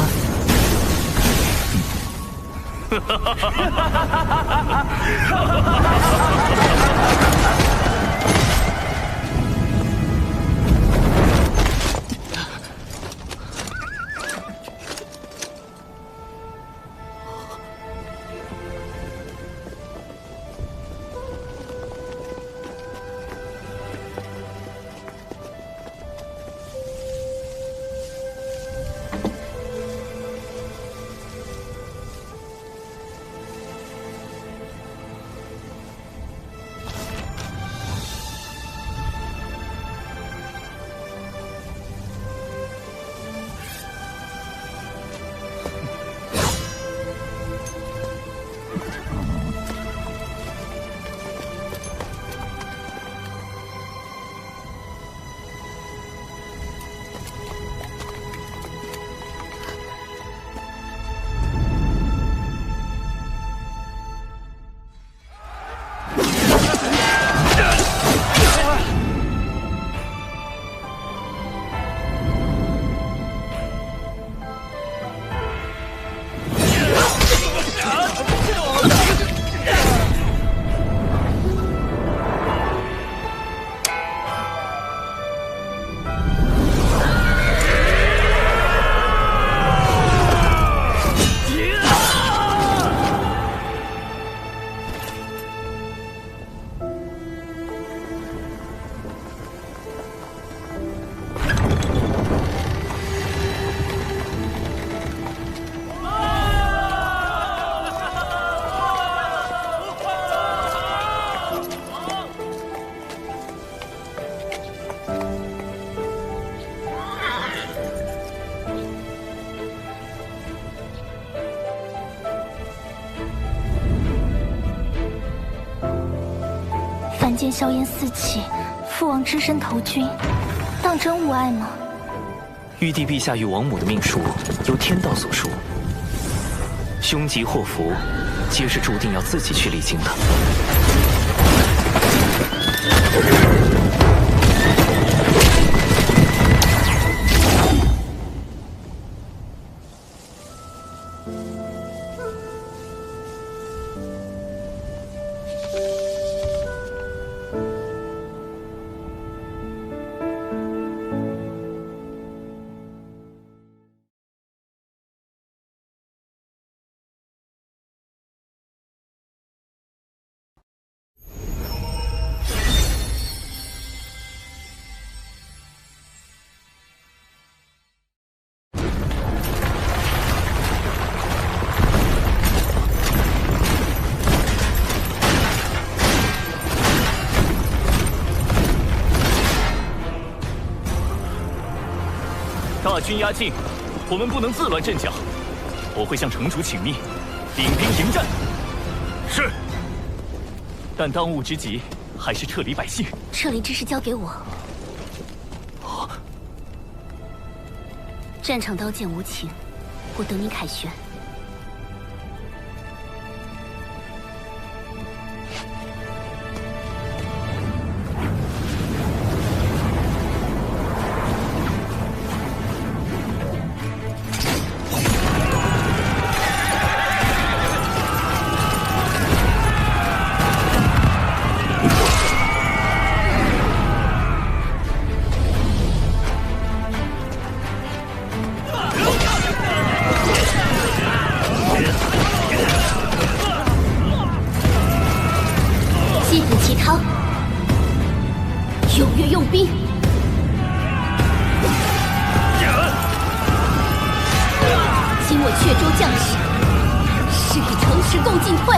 凡间硝烟四起，父王只身投军，当真无碍吗？玉帝陛下与王母的命数由天道所述，凶吉祸福，皆是注定要自己去历经的。大军压境，我们不能自乱阵脚。我会向城主请命，领兵迎战。是。但当务之急还是撤离百姓。撤离之事交给我。战场刀剑无情，我等你凯旋。踊跃用兵！今我阙州将士，誓与城池共进退。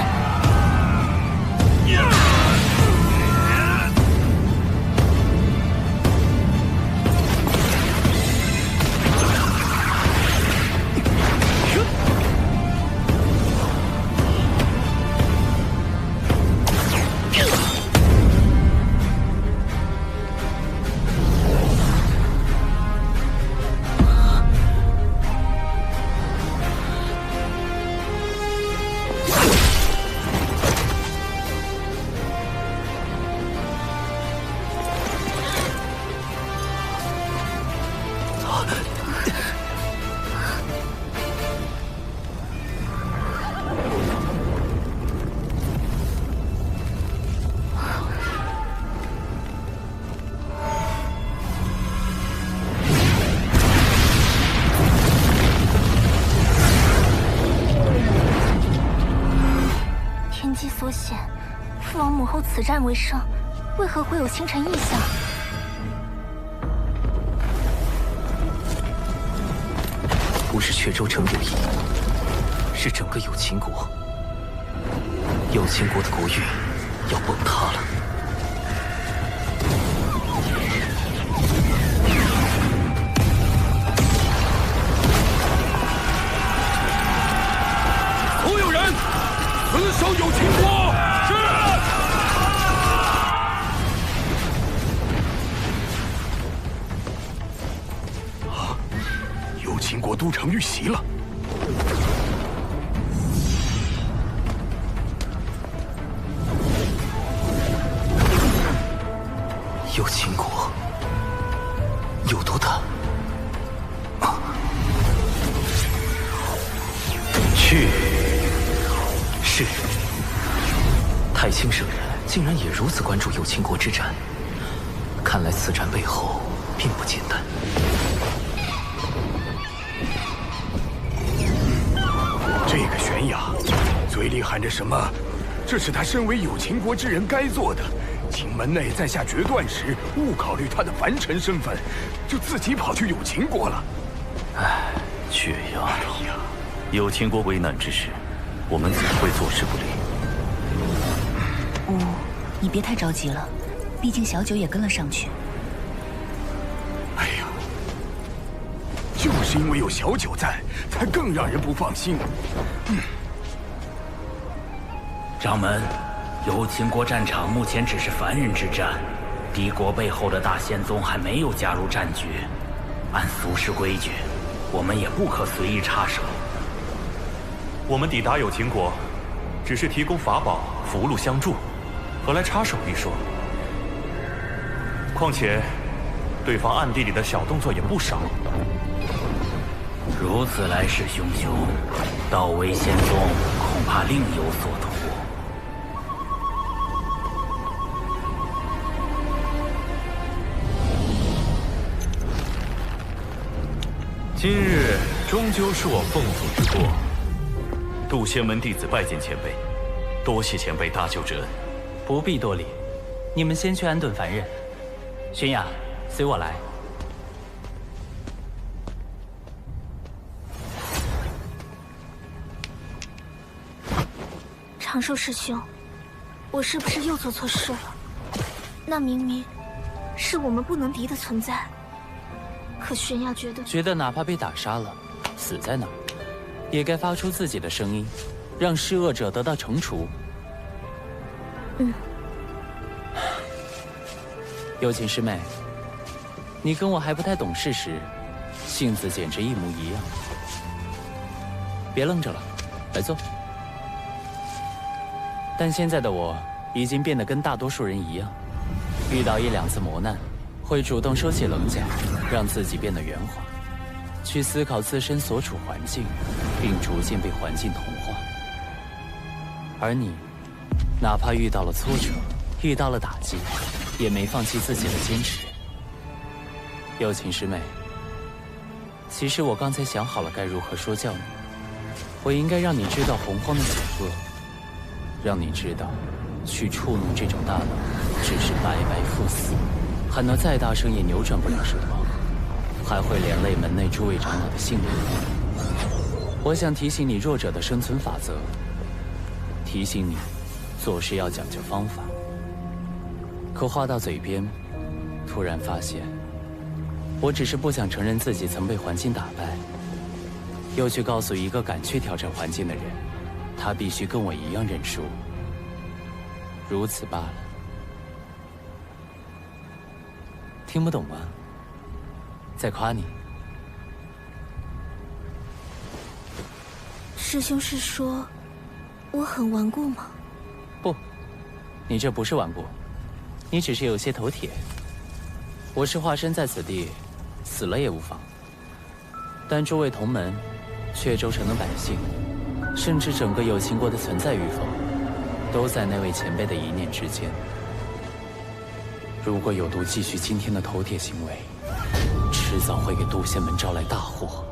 此战为胜，为何会有星辰异象？不是阙州城有意，是整个有情国。有情国的国运要崩塌了。所有人，死守有情国！是。啊！有情国都城遇袭了。有情国有多大？去。是。太清圣人竟然也如此关注有情国之战，看来此战背后并不简单。这个玄雅，嘴里喊着什么？这是他身为有情国之人该做的。请门内在下决断时，勿考虑他的凡尘身份，就自己跑去有情国了。唉，阙阳，有情国为难之时，我们怎会坐视不理？你别太着急了，毕竟小九也跟了上去。哎呀，就是因为有小九在，才更让人不放心。掌门。有情国战场目前只是凡人之战，敌国背后的大仙宗还没有加入战局。按俗世规矩，我们也不可随意插手。我们抵达有情国，只是提供法宝、符箓相助，何来插手一说？况且，对方暗地里的小动作也不少。如此来势汹汹，道威仙宗恐怕另有所图。今日终究是我奉祖之过，渡仙门弟子拜见前辈，多谢前辈搭救之恩。不必多礼，你们先去安顿凡人。玄雅，随我来。长寿师兄，我是不是又做错事了？那明明是我们不能敌的存在。可玄雅觉得哪怕被打杀了，死在那儿，也该发出自己的声音，让施恶者得到惩处。有情师妹，你跟我还不太懂事时，性子简直一模一样。别愣着了，来坐。但现在的我已经变得跟大多数人一样，遇到1、2次磨难，会主动收起棱角，让自己变得圆滑，去思考自身所处环境，并逐渐被环境同化。而你，哪怕遇到了挫折，遇到了打击，也没放弃自己的坚持。有情师妹，其实我刚才想好了该如何说教你。我应该让你知道洪荒的险恶，让你知道，去触怒这种大脑，只是白白赴死。喊得再大声也扭转不了什么，还会连累门内诸位长老的性命。我想提醒你弱者的生存法则，提醒你做事要讲究方法。可话到嘴边，突然发现，我只是不想承认自己曾被环境打败，又去告诉一个敢去挑战环境的人，他必须跟我一样认输，如此罢了。听不懂吗？在夸你。师兄是说我很顽固吗？不，你这不是顽固，你只是有些头铁。我是化身在此地，死了也无妨。但诸位同门、阙州城的百姓，甚至整个有情国的存在与否，都在那位前辈的一念之间。如果有毒继续今天的头铁行为，迟早会给渡仙门招来大祸。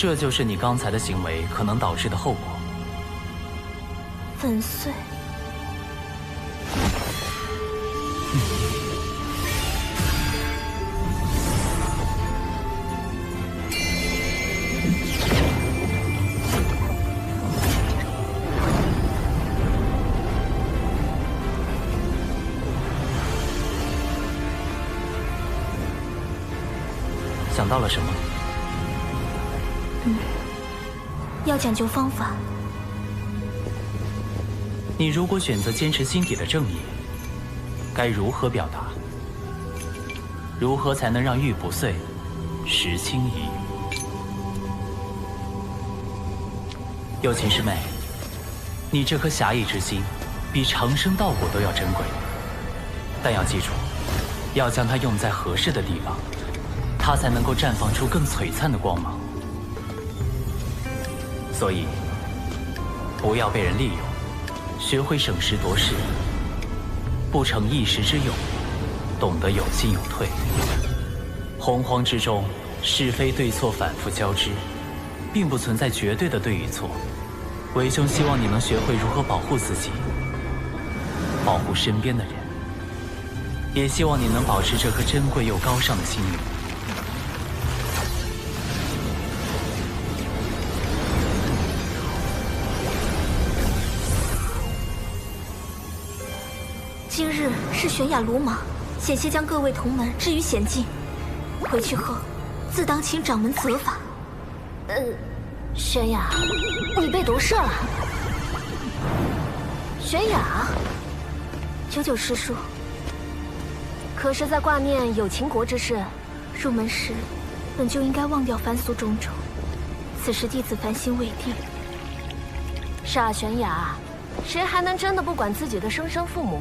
这就是你刚才的行为可能导致的后果。粉碎。想到了什么？要讲究方法。你如果选择坚持心底的正义，该如何表达？如何才能让玉不碎，石轻移？有情师妹，你这颗侠义之心，比长生道果都要珍贵。但要记住，要将它用在合适的地方，它才能够绽放出更璀璨的光芒。所以，不要被人利用，学会审时度势，不成一时之勇，懂得有进有退。洪荒之中，是非对错反复交织，并不存在绝对的对与错。为兄希望你能学会如何保护自己，保护身边的人，也希望你能保持这颗珍贵又高尚的心灵。今日是玄雅鲁莽，险些将各位同门置于险境。回去后，自当请掌门责罚。玄雅，你被夺舍了。玄雅，久久师叔，可是在挂念有秦国之事？入门时本就应该忘掉凡俗种种，此时弟子凡心未定。是啊，玄雅，谁还能真的不管自己的生身父母？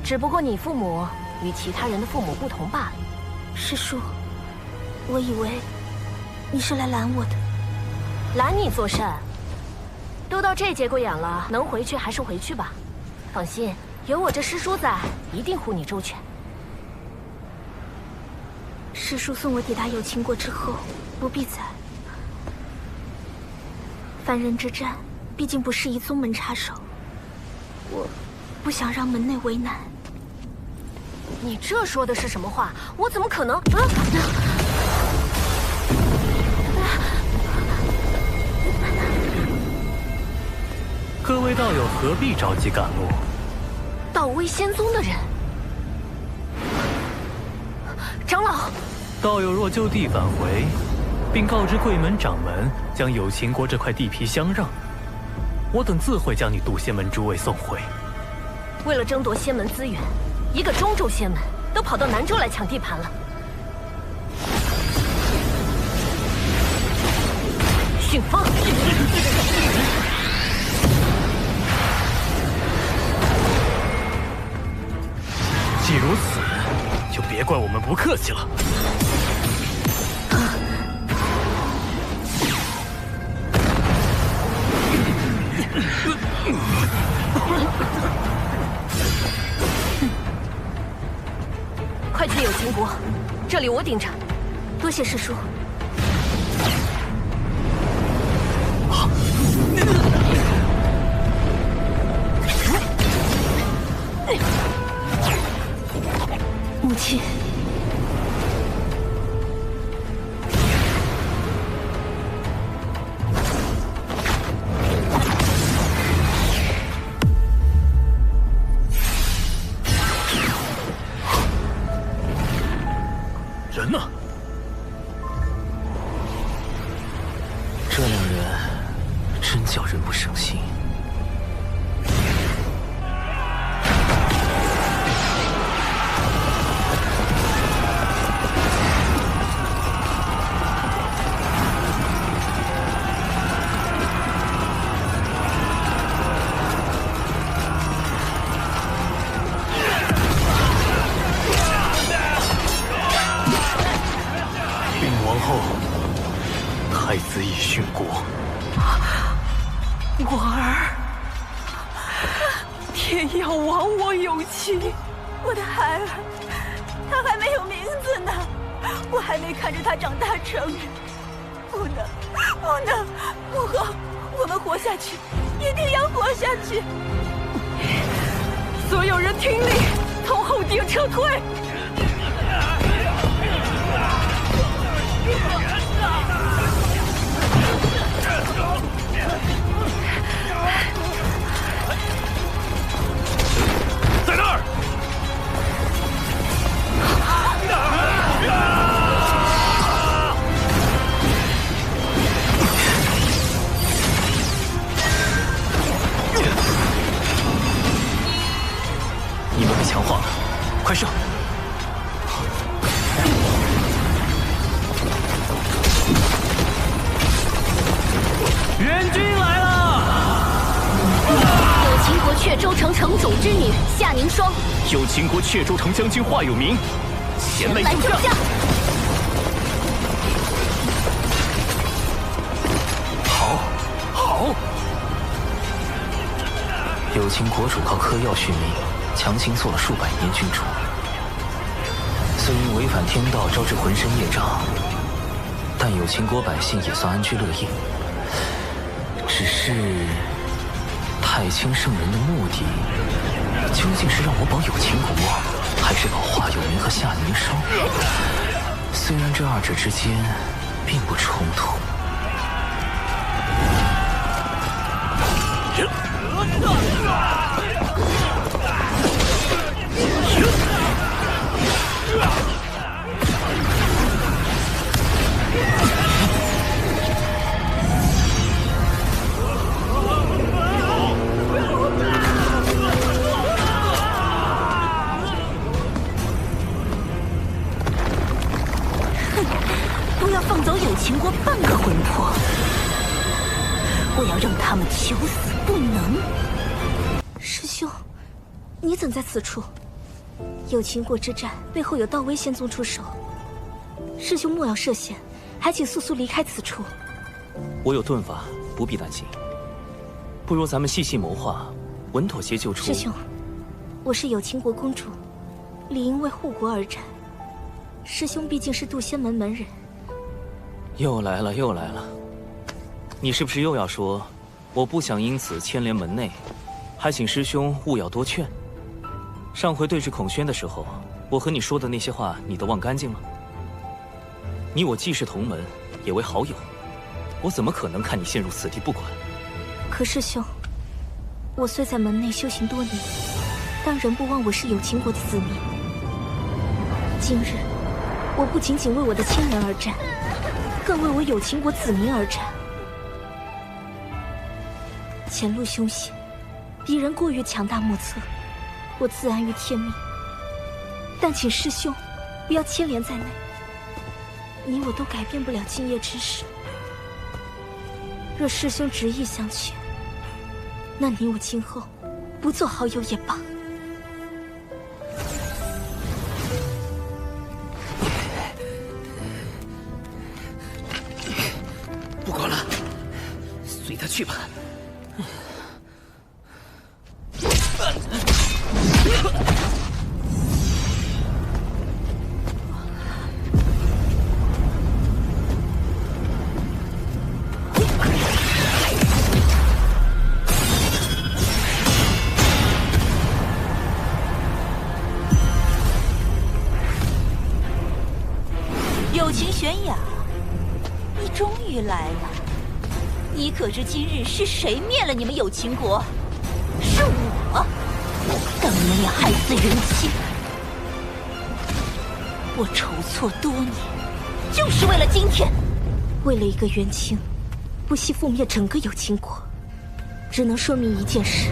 只不过你父母与其他人的父母不同罢了。师叔，我以为你是来拦我的。拦你作甚？都到这节骨眼了，能回去还是回去吧。放心，有我这师叔在，一定护你周全。师叔送我抵达有秦国之后，不必再。凡人之战，毕竟不适宜宗门插手，我不想让门内为难。你这说的是什么话？我怎么可能？各位道友何必着急赶路？道威仙宗的人，长老，道友若就地返回，并告知贵门掌门将有秦国这块地皮相让，我等自会将你渡仙门诸位送回。为了争夺仙门资源，一个中州仙门都跑到南州来抢地盘了。训风！既如此，就别怪我们不客气了。快去有秦国，这里我顶着。多谢师叔。母亲，人呢？这两人真叫人不省心。太子已殉国，我儿，天要亡我有情，我的孩儿，他还没有名字呢，我还没看着他长大成人，我不能，不能！母后，我们活下去，一定要活下去！所有人听令，从后殿撤退！在那儿！你们被强化了，快上！援军来了！有秦国阙州城城主之女夏凝霜，有秦国阙州城将军华有明，前来救驾！好，好！有秦国主靠嗑药续命，强行做了数百年君主，虽因违反天道招致浑身业障，但有秦国百姓也算安居乐业。只是太清圣人的目的，究竟是让我保有秦国，还是保华有明和夏凝霜？虽然这二者之间并不冲突。都要放走有秦国半个魂魄，我要让他们求死不能。师兄，你怎在此处？有秦国之战背后有道威仙宗出手，师兄莫要涉险，还请速速离开此处。我有遁法，不必担心。不如咱们细细谋划，稳妥些救出。师兄，我是有秦国公主，理应为护国而战。师兄毕竟是渡仙门门人。又来了，又来了！你是不是又要说，我不想因此牵连门内，还请师兄勿要多劝？上回对峙孔宣的时候，我和你说的那些话，你都忘干净了？你我既是同门，也为好友，我怎么可能看你陷入此地不管？可师兄，我虽在门内修行多年，但仍不忘我是有秦国的子民。今日，我不仅仅为我的亲人而战，更为我有秦国子民而战。前路凶险，敌人过于强大莫测，我自安于天命。但请师兄不要牵连在内，你我都改变不了今夜之事。若师兄执意相劝，那你我今后不做好友也罢。不管了，随他去吧。友情悬崖，你终于来了。你可知今日是谁灭了你们有秦国？是我，当你们俩害死元清。我筹措多年，就是为了今天。为了一个元清，不惜覆灭整个有秦国，只能说明一件事：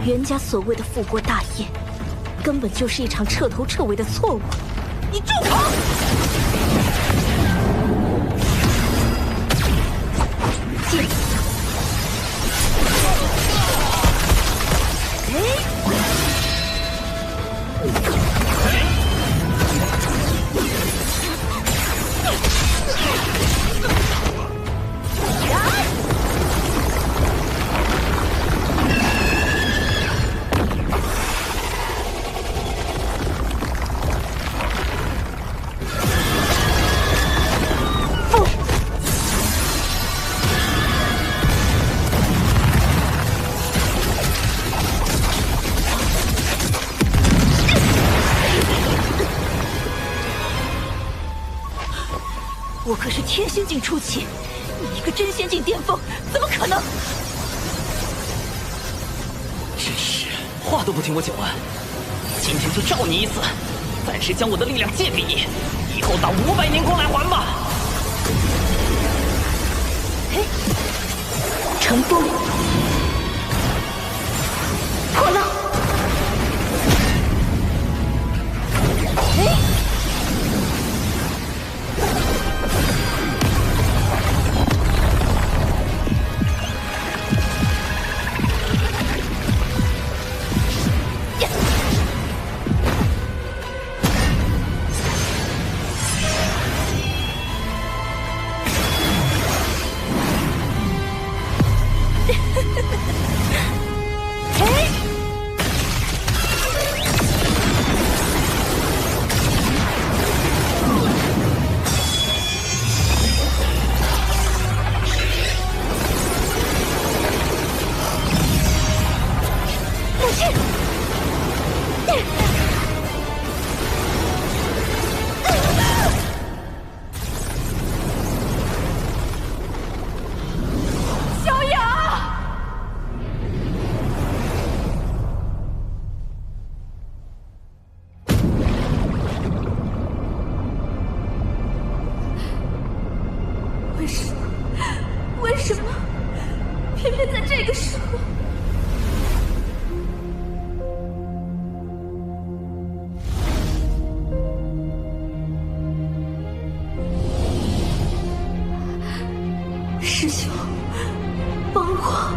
袁家所谓的复国大业，根本就是一场彻头彻尾的错误。你住口！剑死！天仙境初期，你一个真仙境巅峰，怎么可能？真是话都不听我讲完，今天就照你一次，暂时将我的力量借给你，以后打500年光来还吧。嘿，乘风破浪，哎。为什么偏偏在这个时候？师兄，帮我！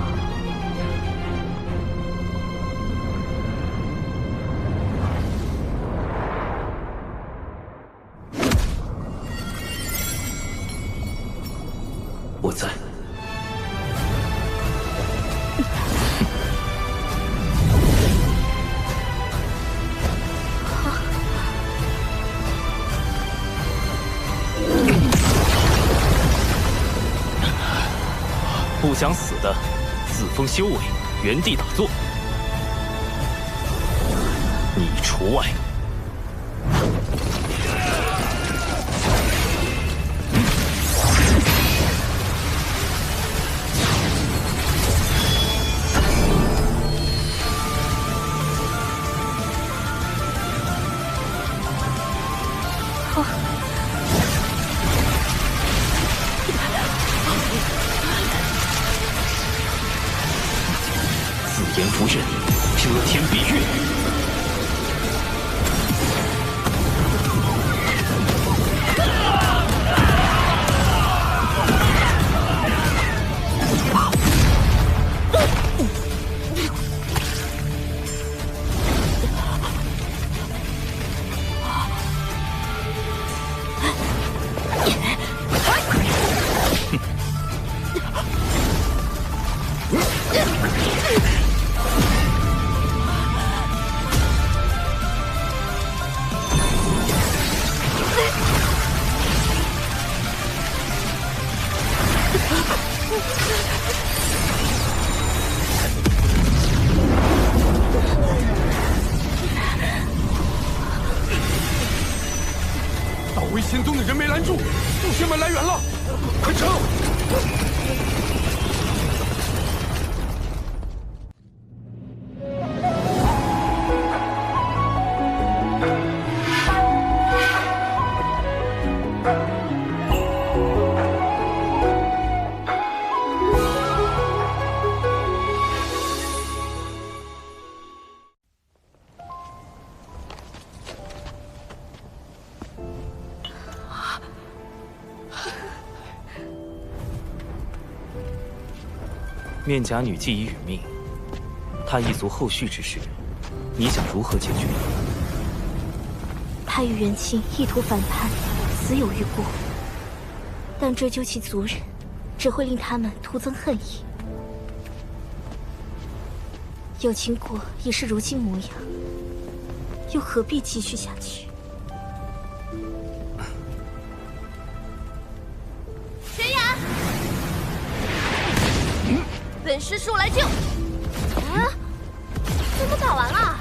我在。不想死的，自封修为，原地打坐，你除外。自言不认，遮天蔽月。道威仙宗的人没拦住，祖先们来援了，快撤！面甲女既已殒命，她一族后续之事，你想如何解决？他与元清意图反叛，死有余辜。但追究其族人，只会令他们徒增恨意。有情国已是如今模样，又何必继续下去？玄雅，本师叔来救。啊？怎么打完了？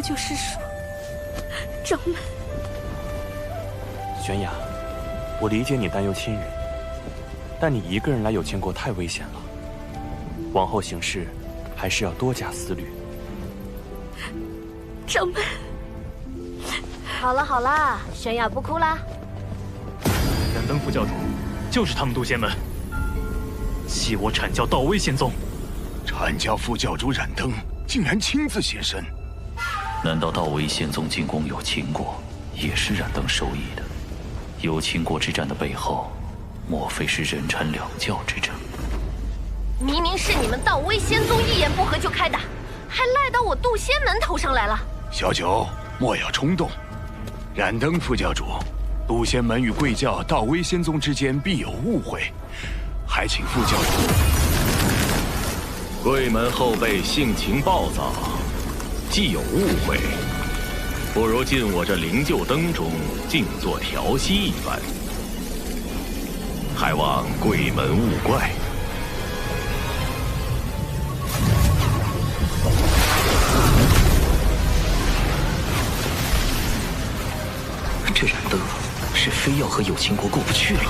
救师叔。掌门，玄雅，我理解你担忧亲人，但你一个人来有情国太危险了，往后行事还是要多加思虑。掌门，好了好了，玄雅不哭啦。燃灯副教主，就是他们渡仙门，欺我阐教道威仙宗。阐教副教主燃灯竟然亲自现身，难道道威仙宗进攻有情国，也是燃灯授意的？有情国之战的背后，莫非是人禅两教之争？明明是你们道威仙宗一言不合就开打，还赖到我渡仙门头上来了。小九，莫要冲动。燃灯副教主，渡仙门与贵教道威仙宗之间必有误会，还请副教主。贵门后辈性情暴躁，既有误会，不如进我这灵鹫灯中静坐调息一番，还望贵门勿怪。这燃灯是非要和有情国过不去了。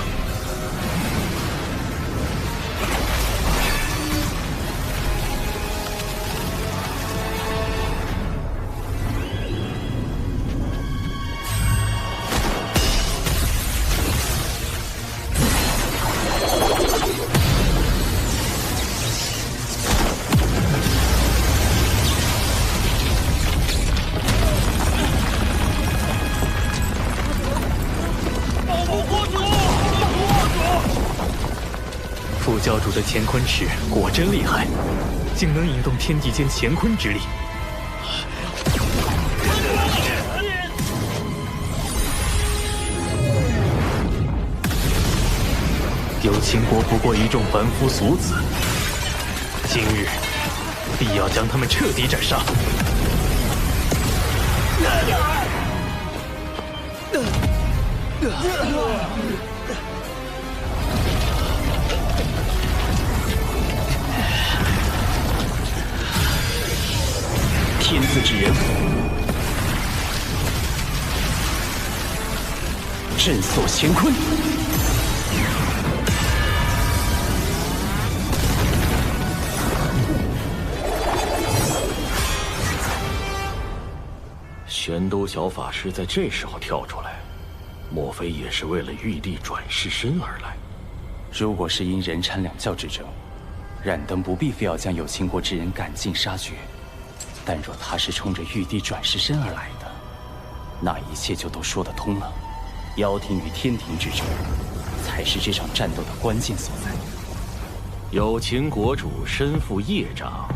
副教主的乾坤尺果真厉害，竟能引动天地间乾坤之力。有情国不过一众凡夫俗子，今日必要将他们彻底斩杀。天字之人，震锁乾坤。玄都小法师在这时候跳出来，莫非也是为了玉帝转世身而来？如果是因人禅两教之争，燃灯不必非要将有情国之人赶尽杀绝。但若他是冲着玉帝转世身而来的，那一切就都说得通了。妖庭与天庭之争，才是这场战斗的关键所在。有情国主身负业障，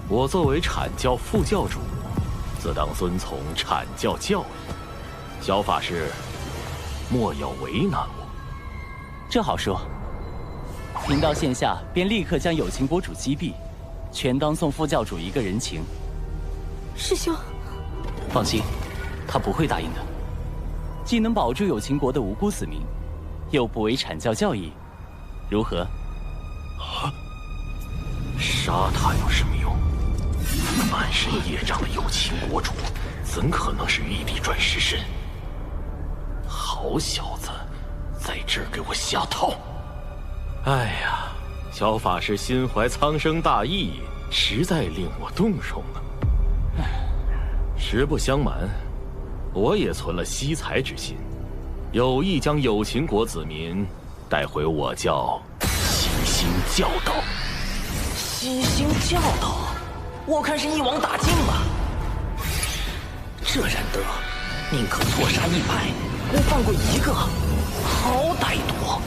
我作为阐教副教主，自当遵从阐教教义。小法师，莫要为难我。这好说，贫道现下便立刻将有情国主击毙，全当送副教主一个人情。师兄，放心，他不会答应的。既能保住有情国的无辜子民，又不违阐教教义，如何？啊！杀他有什么用？满身业障的有情国主，怎可能是玉帝转世身？好小子，在这儿给我下套！哎呀，小法师心怀苍生大义，实在令我动容啊！实不相瞒，我也存了惜才之心，有意将有情国子民带回我教西兴教导。西兴教导，我看是一网打尽吧。这燃灯宁可错杀100，不放过一个，好歹毒！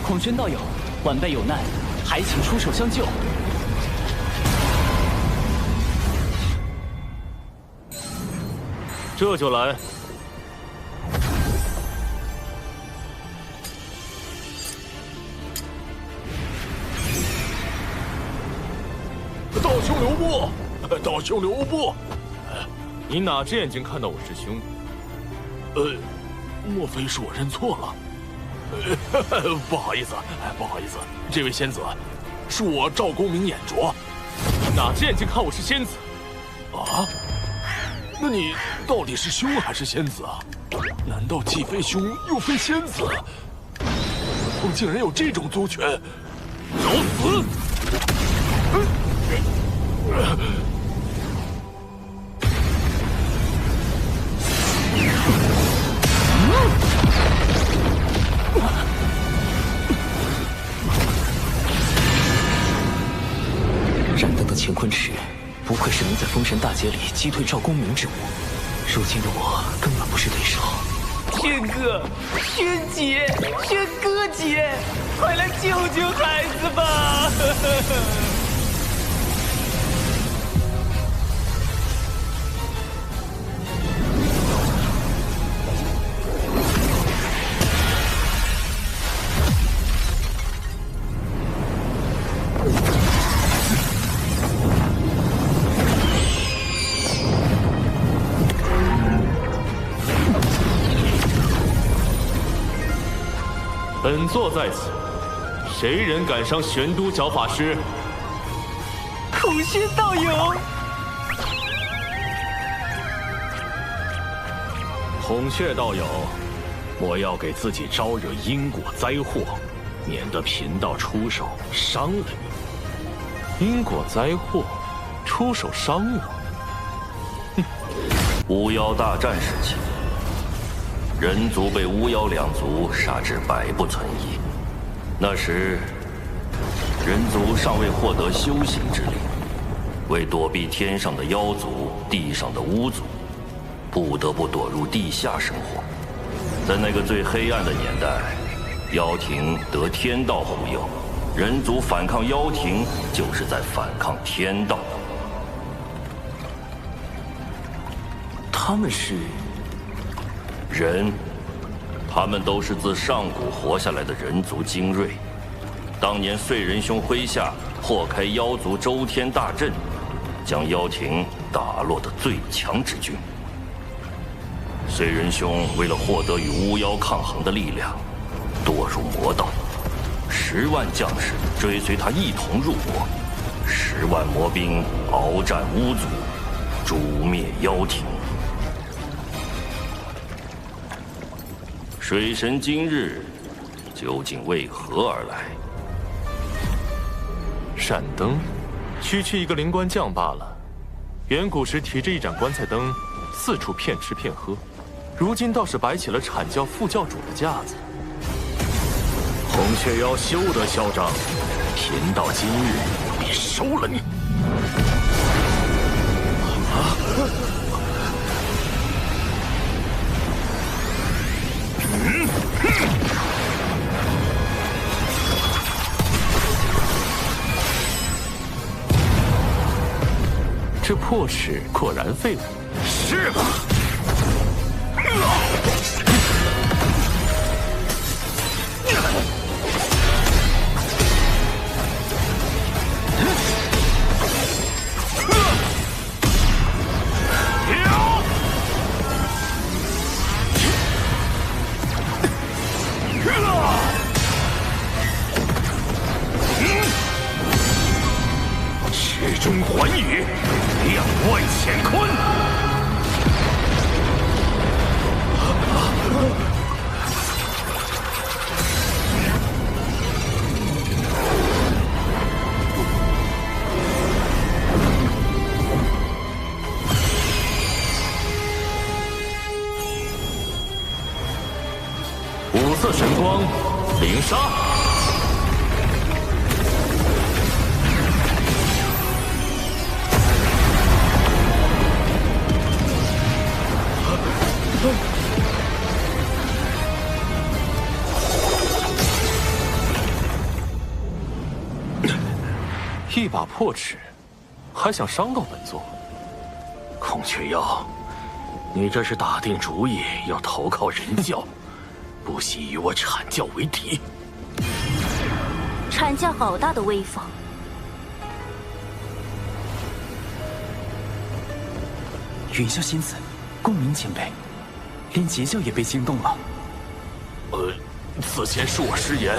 孔宣道友，晚辈有难，还请出手相救。这就来。道兄留步！道兄留步！你哪只眼睛看到我师兄？莫非是我认错了？不好意思，不好意思，这位仙子，是我赵公明眼拙。哪只眼睛看我是仙子？啊！那你到底是凶还是仙子啊？难道既非凶又非仙子？我竟然有这种族权！找死！燃灯的乾坤池，不愧是能在封神大劫里击退赵公明之物。如今的我根本不是对手。轩哥，轩姐，轩哥姐，快来救救孩子吧！本座在此，谁人敢伤玄都小法师？孔宣道友，孔雀道友，莫要给自己招惹因果灾祸，免得贫道出手伤了你。因果灾祸，出手伤我？巫妖大战时期，人族被巫妖两族杀至百不存一。那时，人族尚未获得修行之力，为躲避天上的妖族、地上的巫族，不得不躲入地下生活。在那个最黑暗的年代，妖庭得天道护佑，人族反抗妖庭，就是在反抗天道。他们是人，他们都是自上古活下来的人族精锐。当年燧仁兄麾下破开妖族周天大阵，将妖庭打落的最强之军。燧仁兄为了获得与巫妖抗衡的力量，堕入魔道，10万将士追随他一同入魔，10万魔兵鏖战巫族，诛灭妖庭。水神今日究竟为何而来？闪灯，区区一个灵官将罢了。远古时提着一盏棺材灯，四处骗吃骗喝，如今倒是摆起了阐教副教主的架子。孔雀妖休得嚣张，贫道今日必收了你！这破尺果然废物。是吧？池中环宇，两外乾坤。五色神光，灵杀。一把破尺，还想伤到本座？孔雀妖，你这是打定主意要投靠人教，不惜与我阐教为敌。阐教好大的威风！云霄仙子，共鸣前辈，连截教也被惊动了。此前是我失言，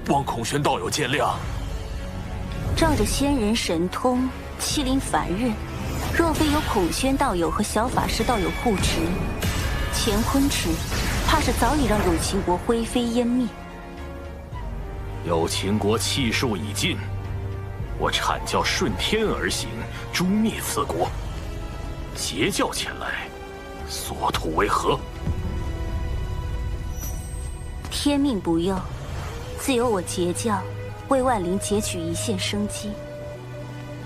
望孔宣道友见谅。仗着仙人神通，欺凌凡人，若非有孔宣道友和小法师道友护持，乾坤池怕是早已让有情国灰飞烟灭。有情国气数已尽，我阐教顺天而行，诛灭此国。邪教前来，所图为何？天命不佑，自有我截教为万灵截取一线生机。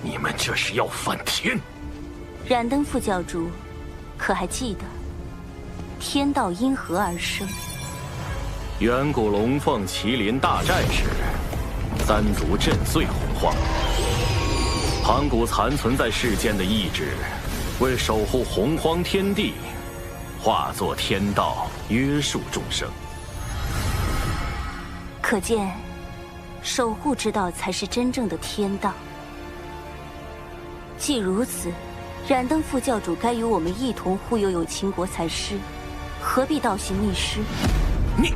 你们这是要反天！燃灯副教主，可还记得天道因何而生？远古龙凤麒麟大战时，三族震碎洪荒，盘古残存在世间的意志，为守护洪荒天地，化作天道，约束众生。可见，守护之道才是真正的天道。既如此，燃灯副教主该与我们一同护佑有情国才是，何必倒行逆施？你，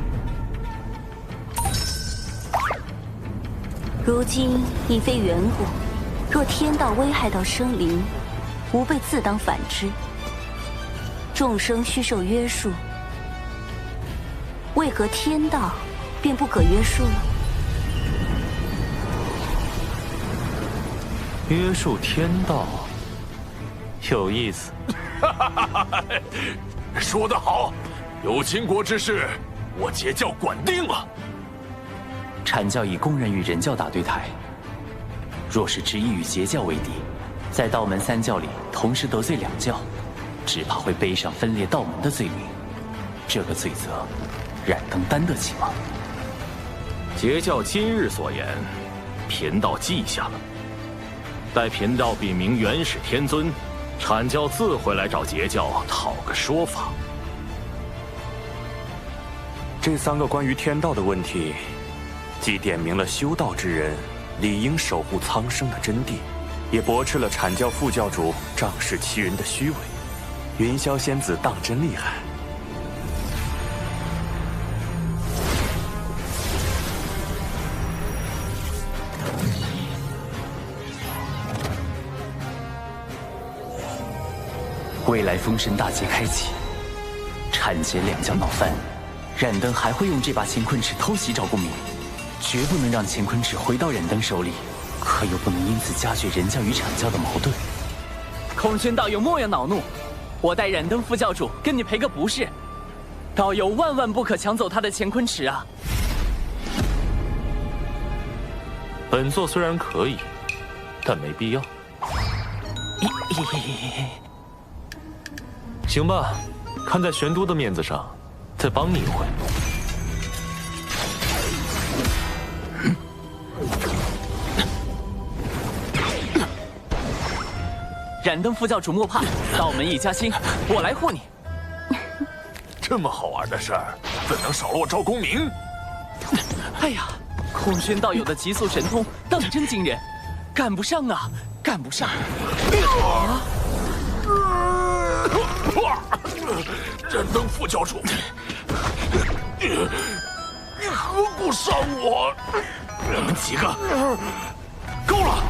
如今已非远古，若天道危害到生灵，吾辈自当反之。众生须受约束，为何天道便不可约束了？约束天道，有意思。说得好，有情国之事，我截教管定了。阐教已公然与人教打对台，若是执意与截教为敌，在道门三教里同时得罪两教，只怕会背上分裂道门的罪名。这个罪责，燃灯担得起吗？截教今日所言，贫道记下了。待贫道禀明元始天尊，阐教自会来找截教讨个说法。这3个关于天道的问题，既点明了修道之人理应守护苍生的真谛，也驳斥了阐教副教主仗势欺人的虚伪。云霄仙子当真厉害。未来封神大劫开启，阐截两教闹翻，燃灯还会用这把乾坤尺偷袭赵公明，绝不能让乾坤尺回到燃灯手里，可又不能因此加剧人教与阐教的矛盾。孔宣道友莫要恼怒，我代燃灯副教主跟你赔个不是，道友万万不可抢走他的乾坤尺啊！本座虽然可以，但没必要。行吧，看在玄都的面子上，再帮你一回。燃灯副教主莫怕，道门一家亲，我来护你。这么好玩的事儿，怎能少了我赵公明？哎呀，孔宣道友的极速神通当真惊人，赶不上啊，赶不上！燃灯副教主，你何故伤我？你们几个，够了！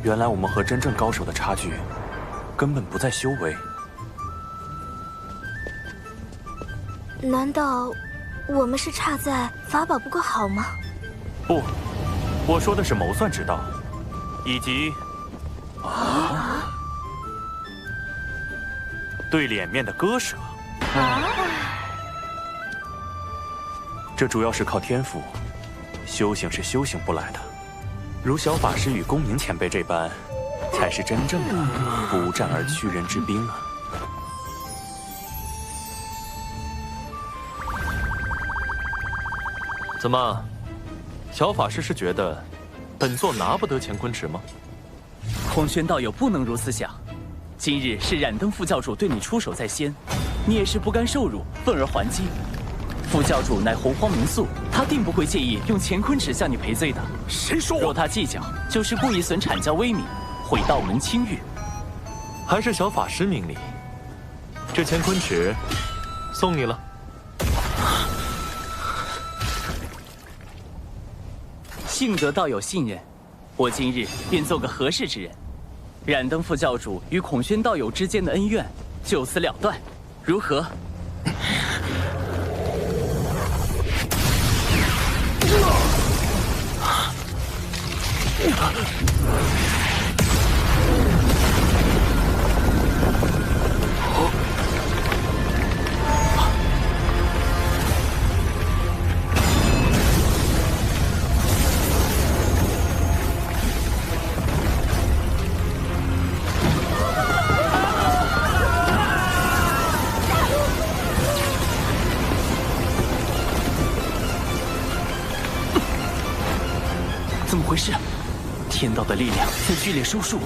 原来我们和真正高手的差距，根本不在修为。难道我们是差在法宝不够好吗？不，我说的是谋算之道，以及对脸面的割舍。这主要是靠天赋，修行是修行不来的。如小法师与公明前辈这般，才是真正的不战而屈人之兵啊！怎么，小法师是觉得本座拿不得乾坤尺吗？孔宣道友不能如此想，今日是冉登副教主对你出手在先，你也是不甘受辱，愤而还击。副教主乃洪荒民宿，他定不会介意用乾坤尺向你赔罪的。谁说？若他计较，就是故意损阐教威名，毁道门清誉。还是小法师明理，这乾坤尺送你了。幸得道友信任，我今日便做个合适之人。冉登副教主与孔宣道友之间的恩怨就此了断，如何？怎么回事？天道的力量在剧烈收束。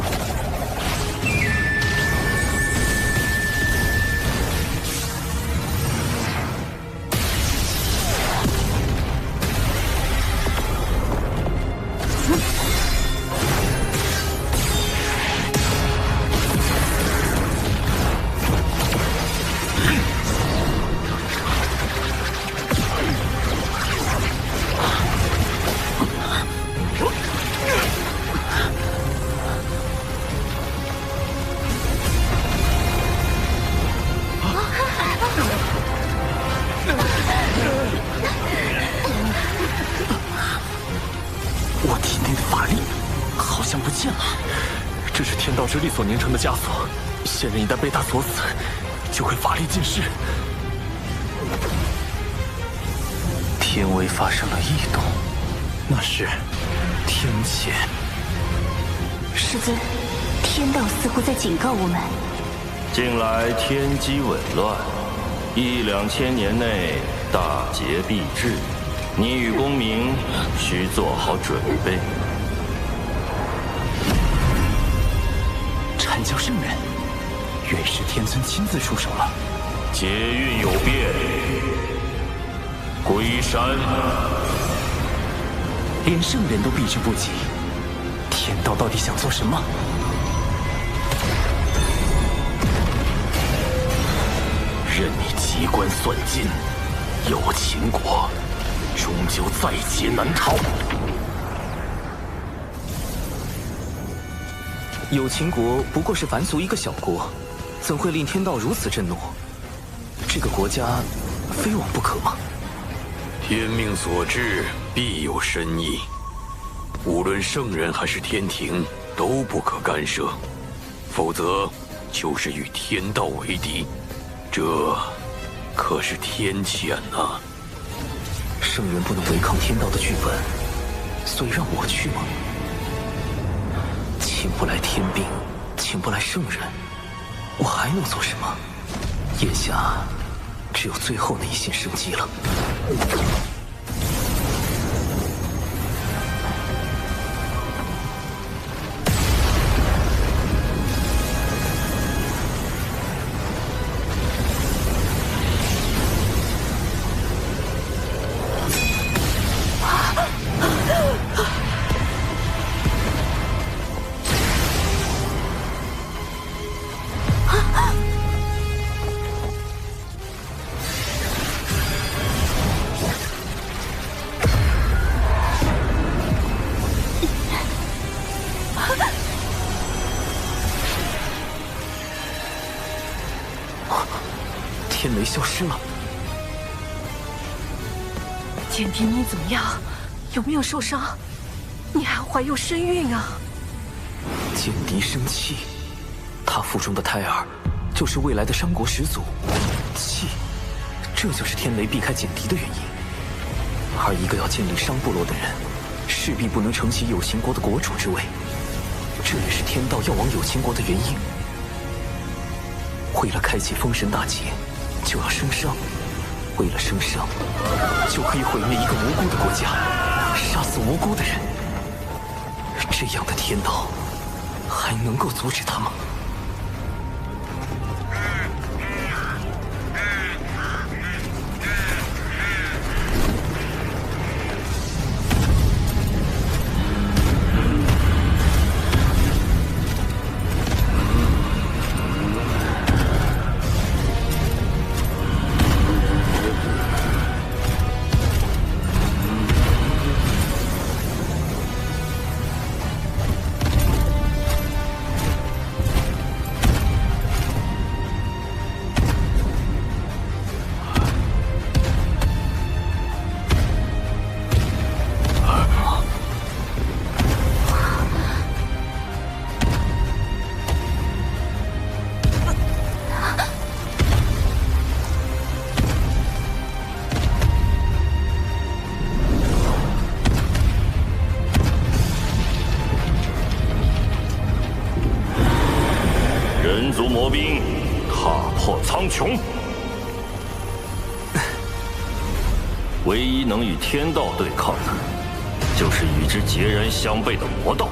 我体内的法力好像不见了，这是天道之力所凝成的枷锁，仙人一旦被它锁死，就会法力尽失。天威发生了异动，那是天谴。师尊，天道似乎在警告我们。近来天机紊乱，1、2千年内大劫必至，你与公明需做好准备。阐教圣人，原是天尊亲自出手了。劫运有变，归山。连圣人都避之不及，天道到底想做什么？任你机关算尽，有秦国终究在劫难逃。有秦国不过是凡俗一个小国，怎会令天道如此震怒？这个国家非往不可吗？天命所至，必有深意。无论圣人还是天庭，都不可干涉，否则就是与天道为敌，这可是天谴呐！圣人不能违抗天道的剧本，所以让我去吗？请不来天兵，请不来圣人，我还能做什么？眼下只有最后那一线生机了。天雷消失了。简迪，你怎么样？有没有受伤？你还怀有身孕啊！简迪生气，他腹中的胎儿就是未来的商国始祖。气，这就是天雷避开简迪的原因。而一个要建立商部落的人，势必不能承袭有秦国的国主之位，这也是天道要往有秦国的原因。为了开启封神大劫，就要生商；为了生商，就可以毁灭一个无辜的国家，杀死无辜的人。这样的天道，还能够阻止他吗？魔兵，踏破苍穹。唯一能与天道对抗的，就是与之截然相悖的魔道。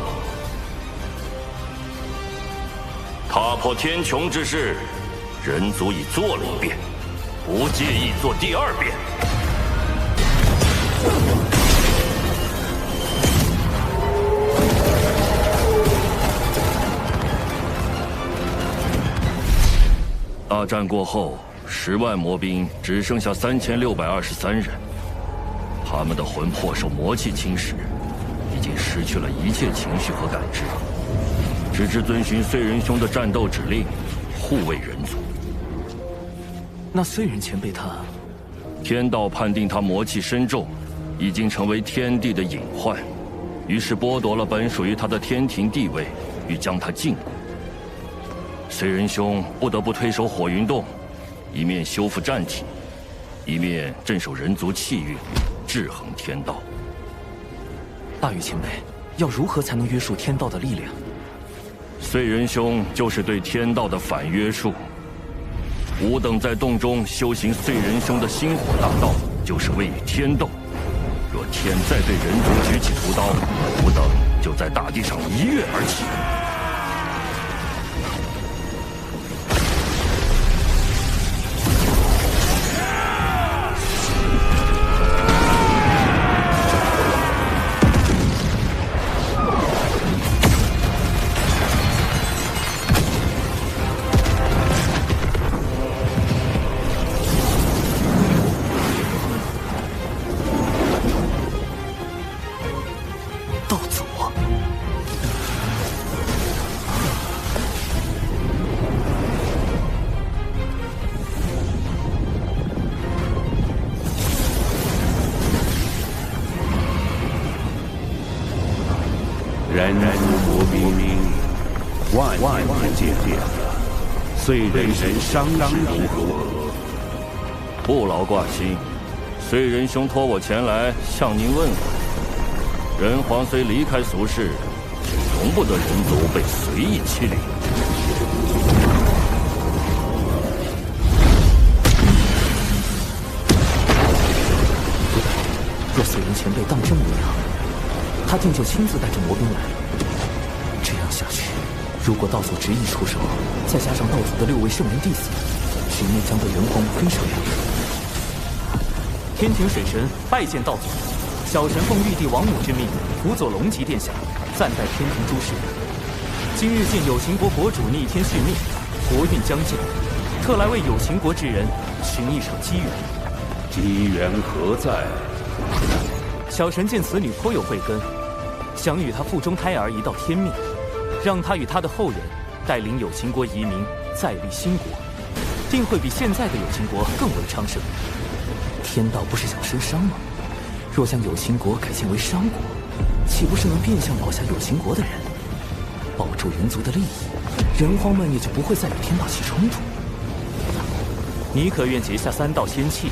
踏破天穹之事，人族已做了一遍，不介意做第二遍。大战过后，10万魔兵只剩下3623人，他们的魂魄受魔气侵蚀，已经失去了一切情绪和感知，只知遵循燧人兄的战斗指令，护卫人族。那燧人前辈他，天道判定他魔气深重，已经成为天地的隐患，于是剥夺了本属于他的天庭地位，并将他禁锢。燧人兄不得不退守火云洞，一面修复战体，一面镇守人族气运，制衡天道。大禹前辈，要如何才能约束天道的力量？燧人兄就是对天道的反约束。吾等在洞中修行燧人兄的星火大道，就是为与天斗。若天再对人族举起屠刀，吾等就在大地上一跃而起。人族魔兵万年见了，燧人伤势如何？不劳挂心，燧人兄托我前来向您问问。人皇虽离开俗世，却容不得人族被随意欺凌。若燧人前辈当真无恙，他定就亲自带着魔兵来了。这样下去，如果道祖执意出手，再加上道祖的6位圣人弟子，局面将对人皇非常有利。天庭水神拜见道祖，小神奉玉帝王母之命，辅佐龙吉殿下，暂代天庭诸事。今日见有情国国主逆天续命，国运将近，特来为有情国之人寻一场机缘。机缘何在？小神见此女颇有慧根，想与她腹中胎儿一道天命，让她与她的后人带领有情国移民，再立新国，定会比现在的有情国更为昌盛。天道不是想收商吗？若将有情国改建为商国，岂不是能变相保下有情国的人，保住人族的利益？人皇们也就不会再与天道起冲突。你可愿结下3道仙契？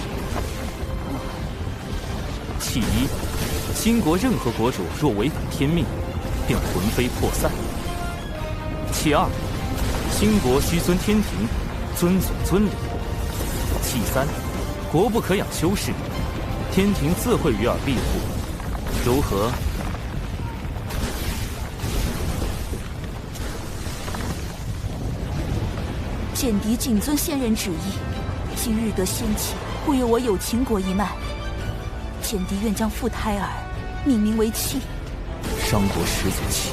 契一，新国任何国主若违反天命，便魂飞魄散。契二，新国须遵天庭，遵祖遵礼。契三，国不可养修士，天庭自会与尔庇护，如何？简狄谨遵先人旨意，今日得仙契，护佑我有情国一脉。简狄愿将傅胎儿命名为契。商国始祖契，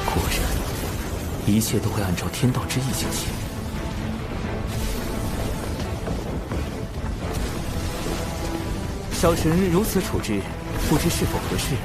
果然，一切都会按照天道之意进行。小神如此处置，不知是否合适？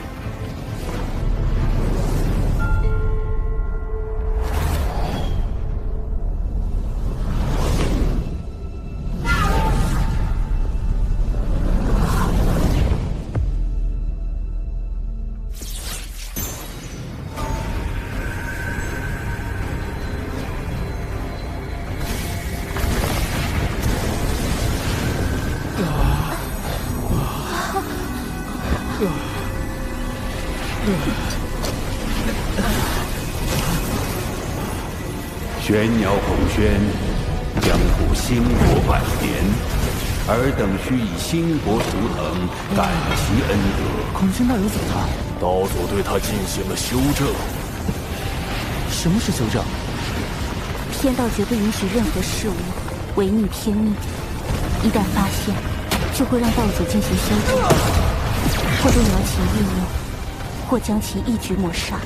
玄鸟孔宣将赴兴国百年，尔等须以兴国图腾感其恩德。孔宣道友怎么了？道祖对他进行了修正。什么是修正？天道绝不允许任何事物违逆天命，一旦发现，就会让道祖进行修正，或动摇其意念，或将其一举抹杀。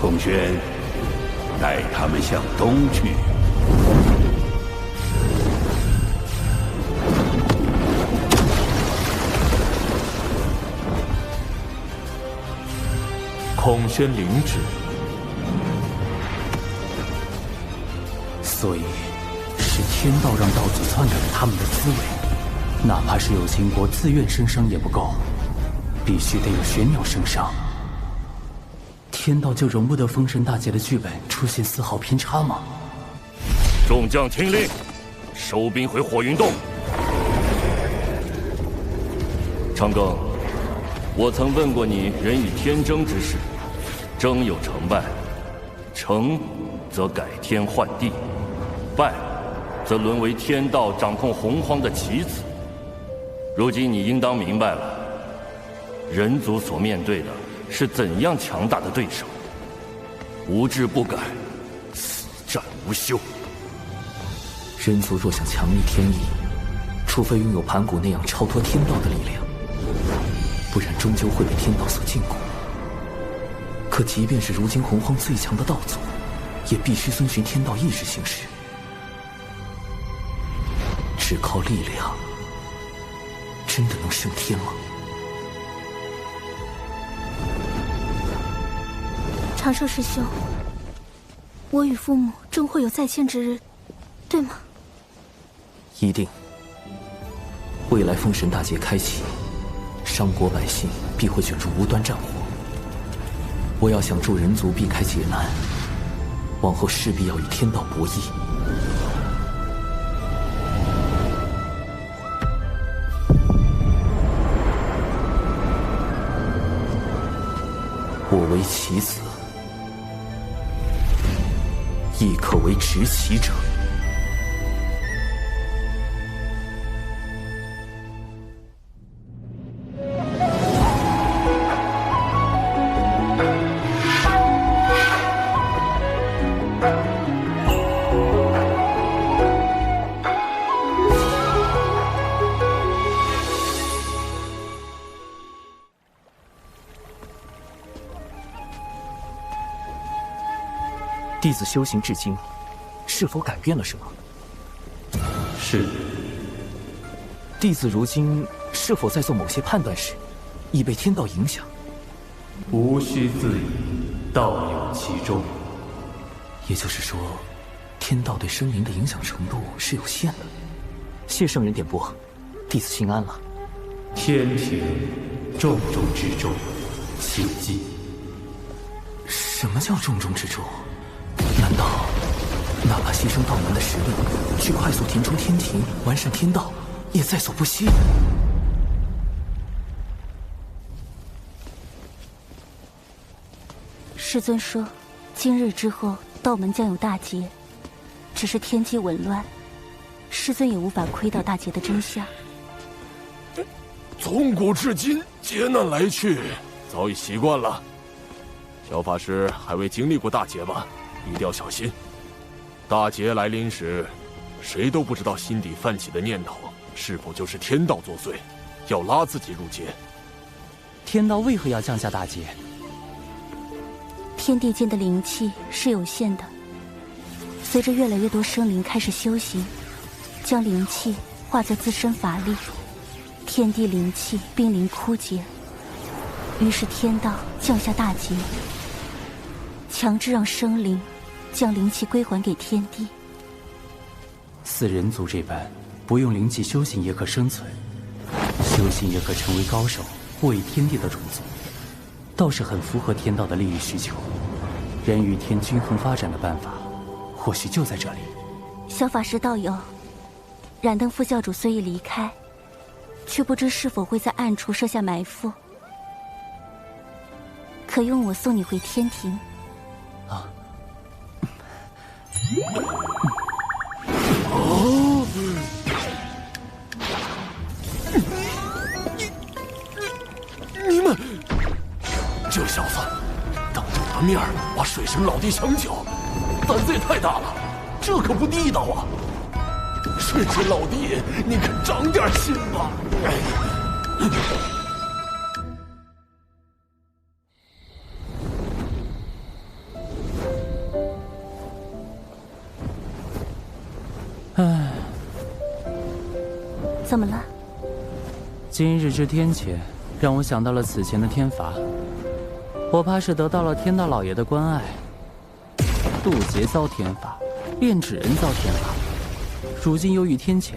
孔宣，带他们向东去。孔宣领旨。所以，是天道让道祖篡改了他们的思维，哪怕是有秦国自愿升商也不够，必须得有玄鸟升商。天道就容不得封神大捷的剧本出现丝毫偏差吗？众将听令，收兵回火云洞。长庚，我曾问过你人与天争之事，争有成败，成则改天换地，败则沦为天道掌控洪荒的棋子。如今你应当明白了，人族所面对的是怎样强大的对手，无志不改，死战无休。人族若想强逆天意，除非拥有盘古那样超脱天道的力量，不然终究会被天道所禁锢。可即便是如今洪荒最强的道祖，也必须遵循天道意志行事。只靠力量，真的能胜天吗？长寿师兄，我与父母终会有再见之日，对吗？一定。未来封神大劫开启，商国百姓必会卷入无端战火。我要想助人族避开劫难，往后势必要与天道博弈。我为棋子，亦可为执棋者。弟子修行至今，是否改变了什么？是。弟子如今是否在做某些判断时，已被天道影响？无需自疑，道有其中。也就是说，天道对生灵的影响程度是有限的。谢圣人点拨，弟子心安了。天庭重中之重，请进。什么叫重中之重？难道哪怕牺牲道门的实力，去快速填充天庭、完善天道，也在所不惜？师尊说，今日之后道门将有大劫，只是天机紊乱，师尊也无法窥到大劫的真相。从古至今，劫难来去，早已习惯了。小法师还未经历过大劫吧？一定要小心。大劫来临时，谁都不知道心底泛起的念头是否就是天道作祟，要拉自己入劫。天道为何要降下大劫？天地间的灵气是有限的，随着越来越多生灵开始修行，将灵气化作自身法力，天地灵气濒临枯竭，于是天道降下大劫，强制让生灵将灵气归还给天地。似人族这般，不用灵气修行也可生存，修行也可成为高手，护卫天地的种族，倒是很符合天道的利益需求。人与天均衡发展的办法，或许就在这里。小法师道友，燃灯副教主虽已离开，却不知是否会在暗处设下埋伏。可用我送你回天庭。啊！哦！你们这小子当着我的面把水神老弟墙角，胆子也太大了，这可不地道啊！水神老弟，你可长点心吧！唉，怎么了？今日之天劫，让我想到了此前的天罚。我怕是得到了天道老爷的关爱。渡劫遭天罚，炼纸人遭天罚，如今又遇天谴，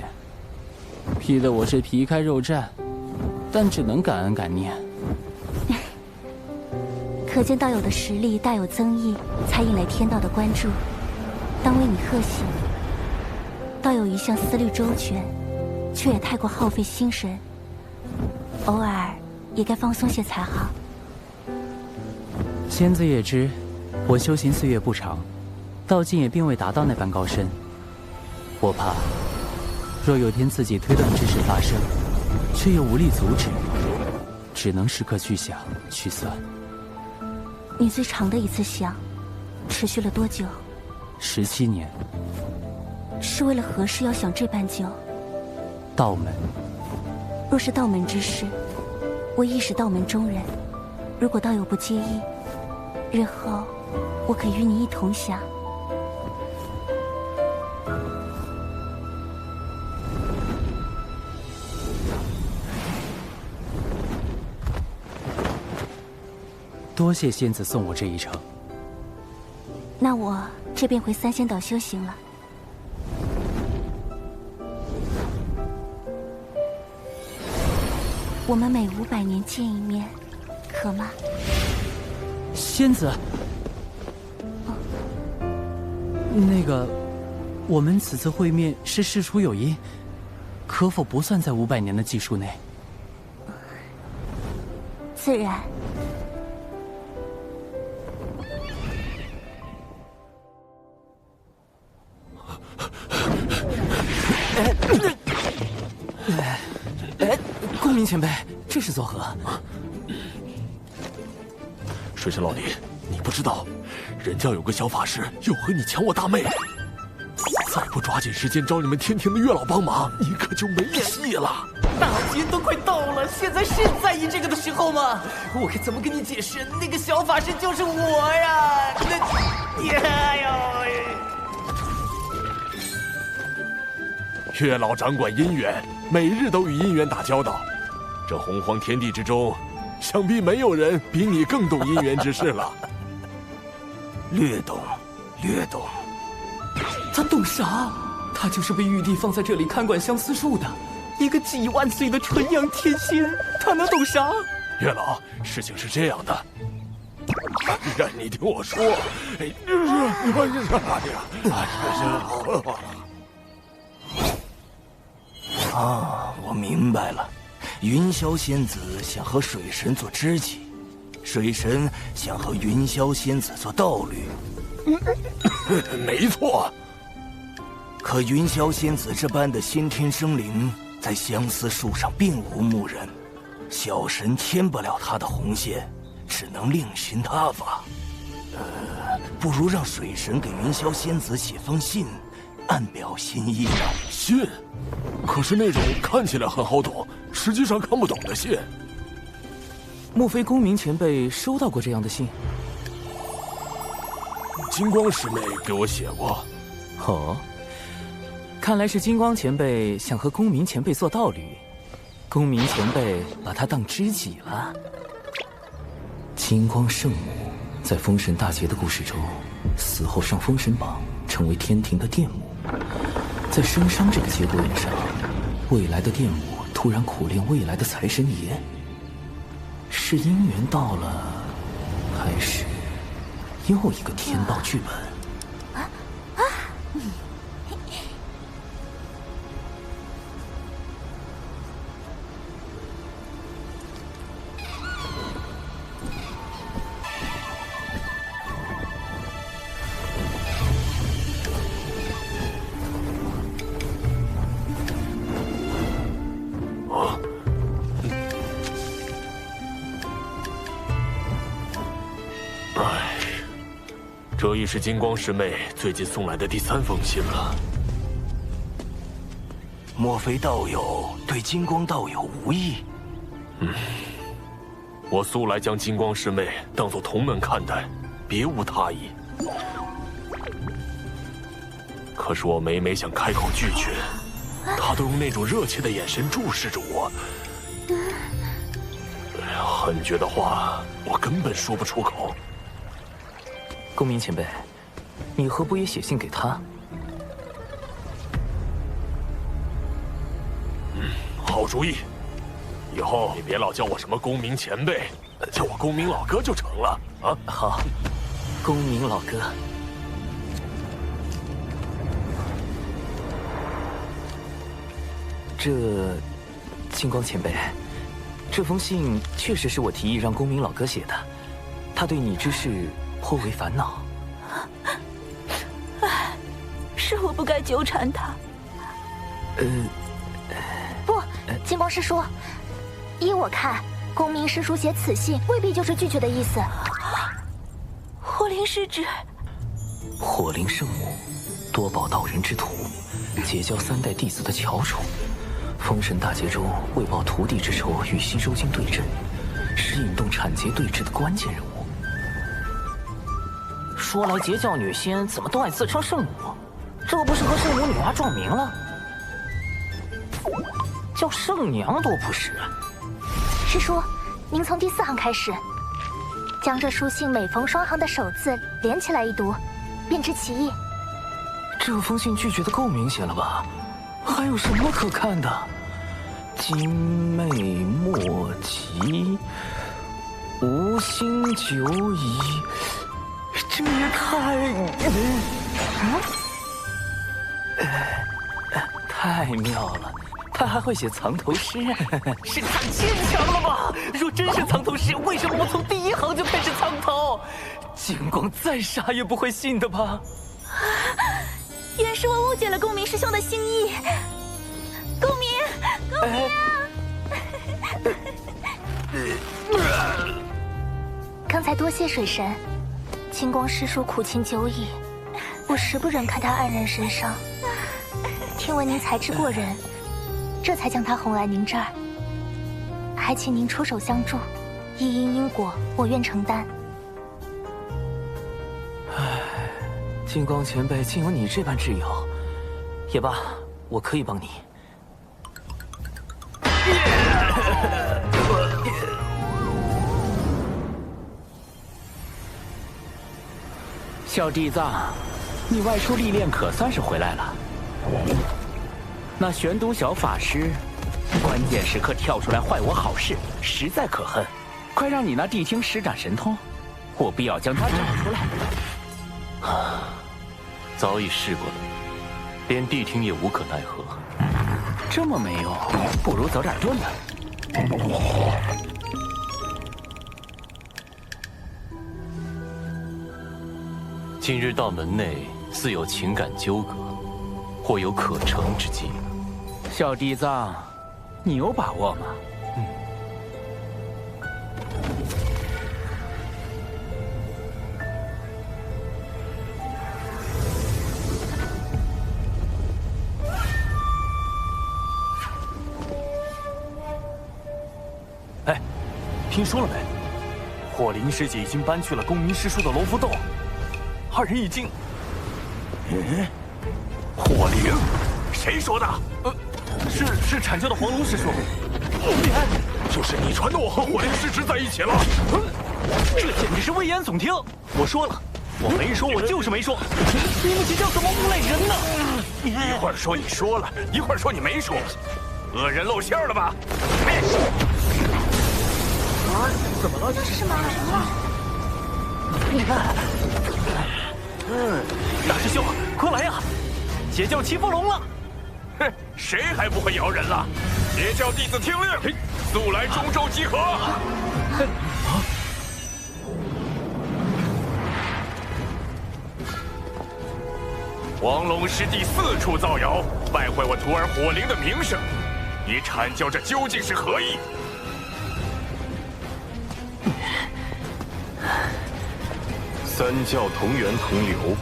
逼得我是皮开肉绽，但只能感恩感念。可见道友的实力大有增益，才引来天道的关注，当为你贺喜。道友一向思虑周全，却也太过耗费心神，偶尔也该放松些才好。仙子也知，我修行岁月不长，到今也并未达到那般高深。我怕，若有天自己推断之事发生，却又无力阻止，只能时刻去想去算。你最长的一次想，持续了多久？17年。是为了何事要想这般久？道门。若是道门之事，我亦是道门中人。如果道友不介意，日后我可与你一同想。多谢仙子送我这一程。那我这便回三仙岛修行了。我们每500年见一面，可吗？仙子，那个，我们此次会面是事出有因，可否不算在500年的计数内？自然。公明前辈，这是作何？水神老弟，你不知道，人家有个小法师又和你抢我大妹，再不抓紧时间找你们天庭的月老帮忙，你可就没戏了。大劫都快到了，现在是在意这个的时候吗？我该怎么跟你解释？那个小法师就是我呀！哎呦！月老掌管姻缘，每日都与姻缘打交道。这洪荒天地之中，想必没有人比你更懂姻缘之事了。略懂，略懂。他懂啥？他就是被玉帝放在这里看管相思树的，一个几万岁的纯阳天仙，他能懂啥？月老，事情是这样的，让你听我说。啊，我明白了。云霄仙子想和水神做知己，水神想和云霄仙子做道侣。没错。可云霄仙子这般的先天生灵，在相思树上并无牧人，小神牵不了她的红线，只能另寻他法。不如让水神给云霄仙子写封信，暗表心意吧。信？可是那种看起来很好懂，实际上看不懂的信。莫非公明前辈收到过这样的信？金光师妹给我写过。哦，看来是金光前辈想和公明前辈做道侣，公明前辈把他当知己了。金光圣母在封神大劫的故事中，死后上封神榜，成为天庭的殿母。在生伤这个节骨眼上，未来的殿母突然苦练未来的财神爷，是姻缘到了，还是又一个天道剧本？这已是金光师妹最近送来的第3封信了。莫非道友对金光道友无意？我素来将金光师妹当作同门看待，别无他意。可是我每每想开口拒绝，她都用那种热切的眼神注视着我。狠绝的话，我根本说不出口。公明前辈，你何不也写信给他？好主意，以后你别老叫我什么公明前辈，叫我公明老哥就成了啊！好，公明老哥。金光前辈，这封信确实是我提议让公明老哥写的，他对你之事颇为烦恼。是我不该纠缠他。不，金光师叔，依我看，公明师叔写此信未必就是拒绝的意思。火灵师侄，火灵圣母，多宝道人之徒，结交3代弟子的翘楚。封神大劫中为报徒弟之仇，与西周经对阵，是引动产劫对峙的关键人物。说来截教女仙怎么都爱自称圣母？这不是和圣母女娲撞名了？叫圣娘多不实啊！师叔，您从第4行开始，将这书信每逢双行的首字连起来一读，便知其意。这封信拒绝的够明显了吧？还有什么可看的？今昧莫及，无心久矣。这也太妙了！他还会写藏头诗，是太牵强了吧？若真是藏头诗，为什么不从第1行就开始藏头？金光再傻也不会信的吧？原是我误解了公明师兄的心意。公明，刚才多谢水神，金光师叔苦情久矣，我实不忍看他黯然神伤。听闻您才智过人，这才将他哄来您这儿，还请您出手相助，一因果，我愿承担。金光前辈竟有你这般挚友，也罢，我可以帮你。小弟子，你外出历练可算是回来了。那玄都小法师，关键时刻跳出来坏我好事，实在可恨。快让你那谛听施展神通，我必要将他找出来。早已试过了，连谛听也无可奈何。这么没用，不如走点钝的。今日道门内似有情感纠葛，或有可成之机。小弟子，你有把握吗？哎，听说了没？火灵师姐已经搬去了公明师叔的罗浮洞，二人已经……火灵，谁说的？是阐教的黄龙师叔。就是你传的我和火灵师侄在一起了。这简直是危言耸听！我说了，我没说，我就是没说。你们这叫怎么诬赖人呢？一会儿说你说了，一会儿说你没说，恶人露馅了吧？怎么了？这是什么？大师兄，快来呀！邪教齐伏龙了！哼，谁还不会摇人了？邪教弟子听令，速来中州集合！黄龙师弟4处造谣，败坏我徒儿火灵的名声，你阐教这究竟是何意？三教同源同流，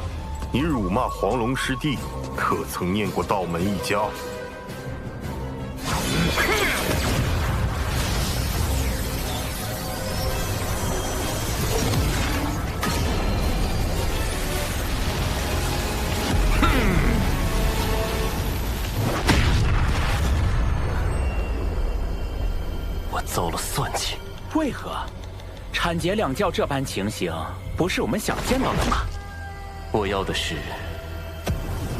你辱骂黄龙师弟，可曾念过道门一家？我遭了算计。为何？产劫两教这般情形，不是我们想见到的吗？我要的是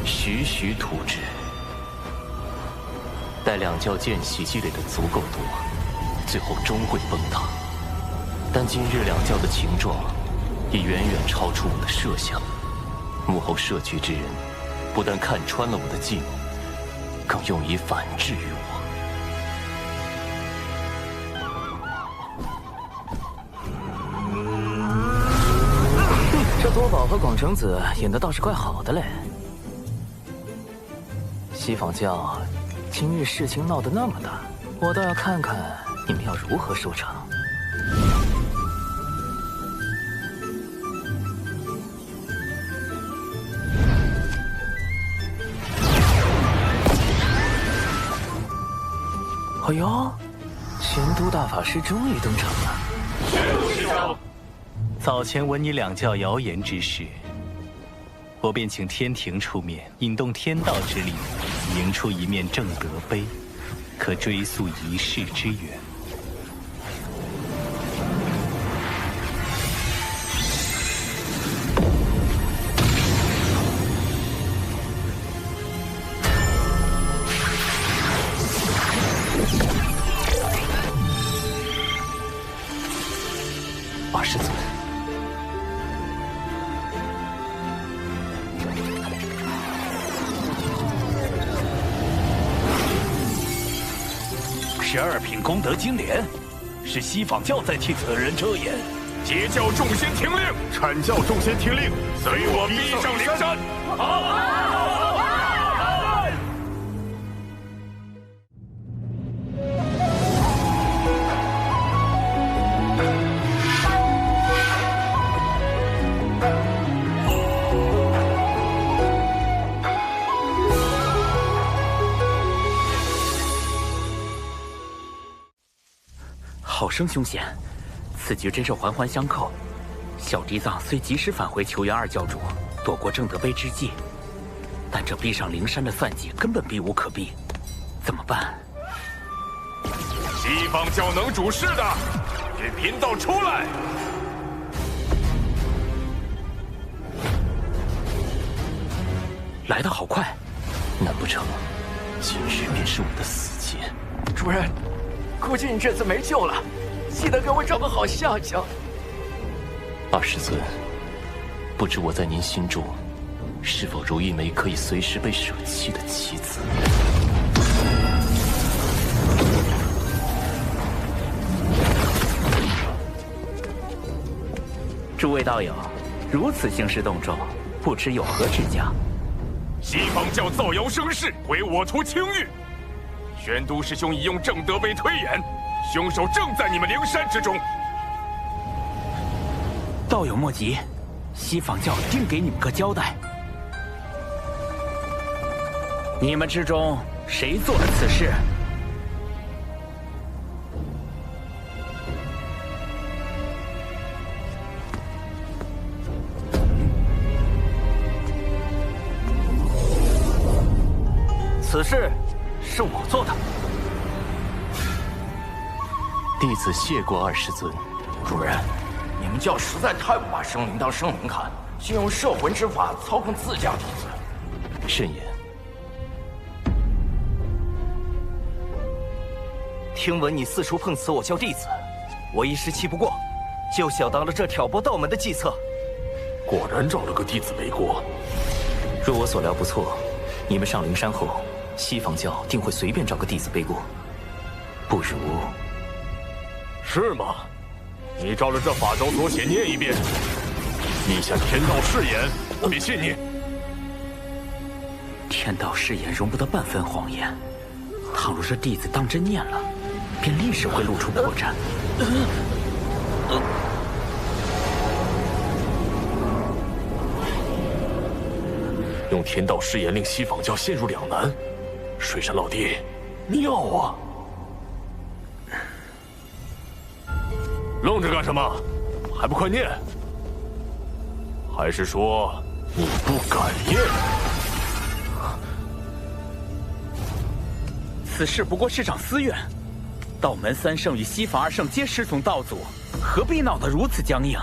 徐徐图之。待两教间隙积累的足够多，最后终会崩塌。但今日两教的情状，已远远超出我的设想。幕后设局之人，不但看穿了我的计谋，更用以反制于我。这多宝和广成子演的倒是怪好的嘞。西坊教今日事情闹得那么大，我倒要看看你们要如何收场。哎呦，前都大法师终于登场了。师长，早前闻你两教谣言之事，我便请天庭出面引动天道之力，迎出一面正德碑，可追溯一世之缘。二师尊，12品功德金莲，是西坊教在替此人遮掩。截教众仙听令，阐教众仙听令，随我逼上灵山。好生凶险，此局真是环环相扣。小嫡藏虽及时返回求援二教主，躲过正德碑之计，但这逼上灵山的算计根本避无可避，怎么办？西方教能主事的，给贫道出来！来得好快，难不成今日便是我的死劫？主人，估计你这次没救了，记得给我找个好下家。二师尊，不知我在您心中，是否如一枚可以随时被舍弃的棋子？诸位道友，如此兴师动众，不知有何指教？西方教造谣生事，毁我图清誉。玄都师兄已用正德碑推演，凶手正在你们灵山之中。道友莫急，西坊教定给你们个交代。你们之中谁做了此事？此事是我做的。弟子谢过二师尊。主人，你们教实在太不把生灵当生灵看，竟用摄魂之法操控自家弟子。慎言。听闻你四处碰瓷我教弟子，我一时气不过，就想到了这挑拨道门的计策。果然找了个弟子背锅。若我所料不错，你们上灵山后，西坊教定会随便找个弟子背锅。不如……是吗？你照着这法招所写念一遍。你向天道誓言，我必信你。天道誓言容不得半分谎言，倘若这弟子当真念了，便立时会露出破绽。用天道誓言令西坊教陷入两难，水神老弟，妙啊！愣着干什么？还不快念！还是说你不敢念？此事不过是场私怨，道门3圣与西坊2圣皆师从道祖，何必闹得如此僵硬？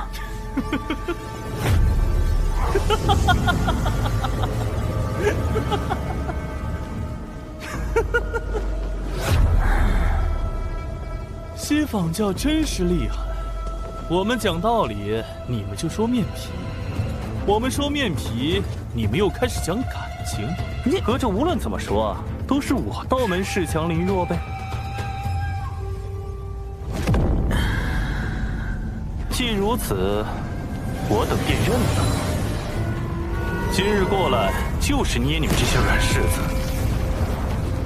西坊教真是厉害，我们讲道理，你们就说面皮；我们说面皮，你们又开始讲感情。合着无论怎么说，都是我道门恃强凌弱呗。既如此，我等便认了。今日过来就是捏你们这些软柿子，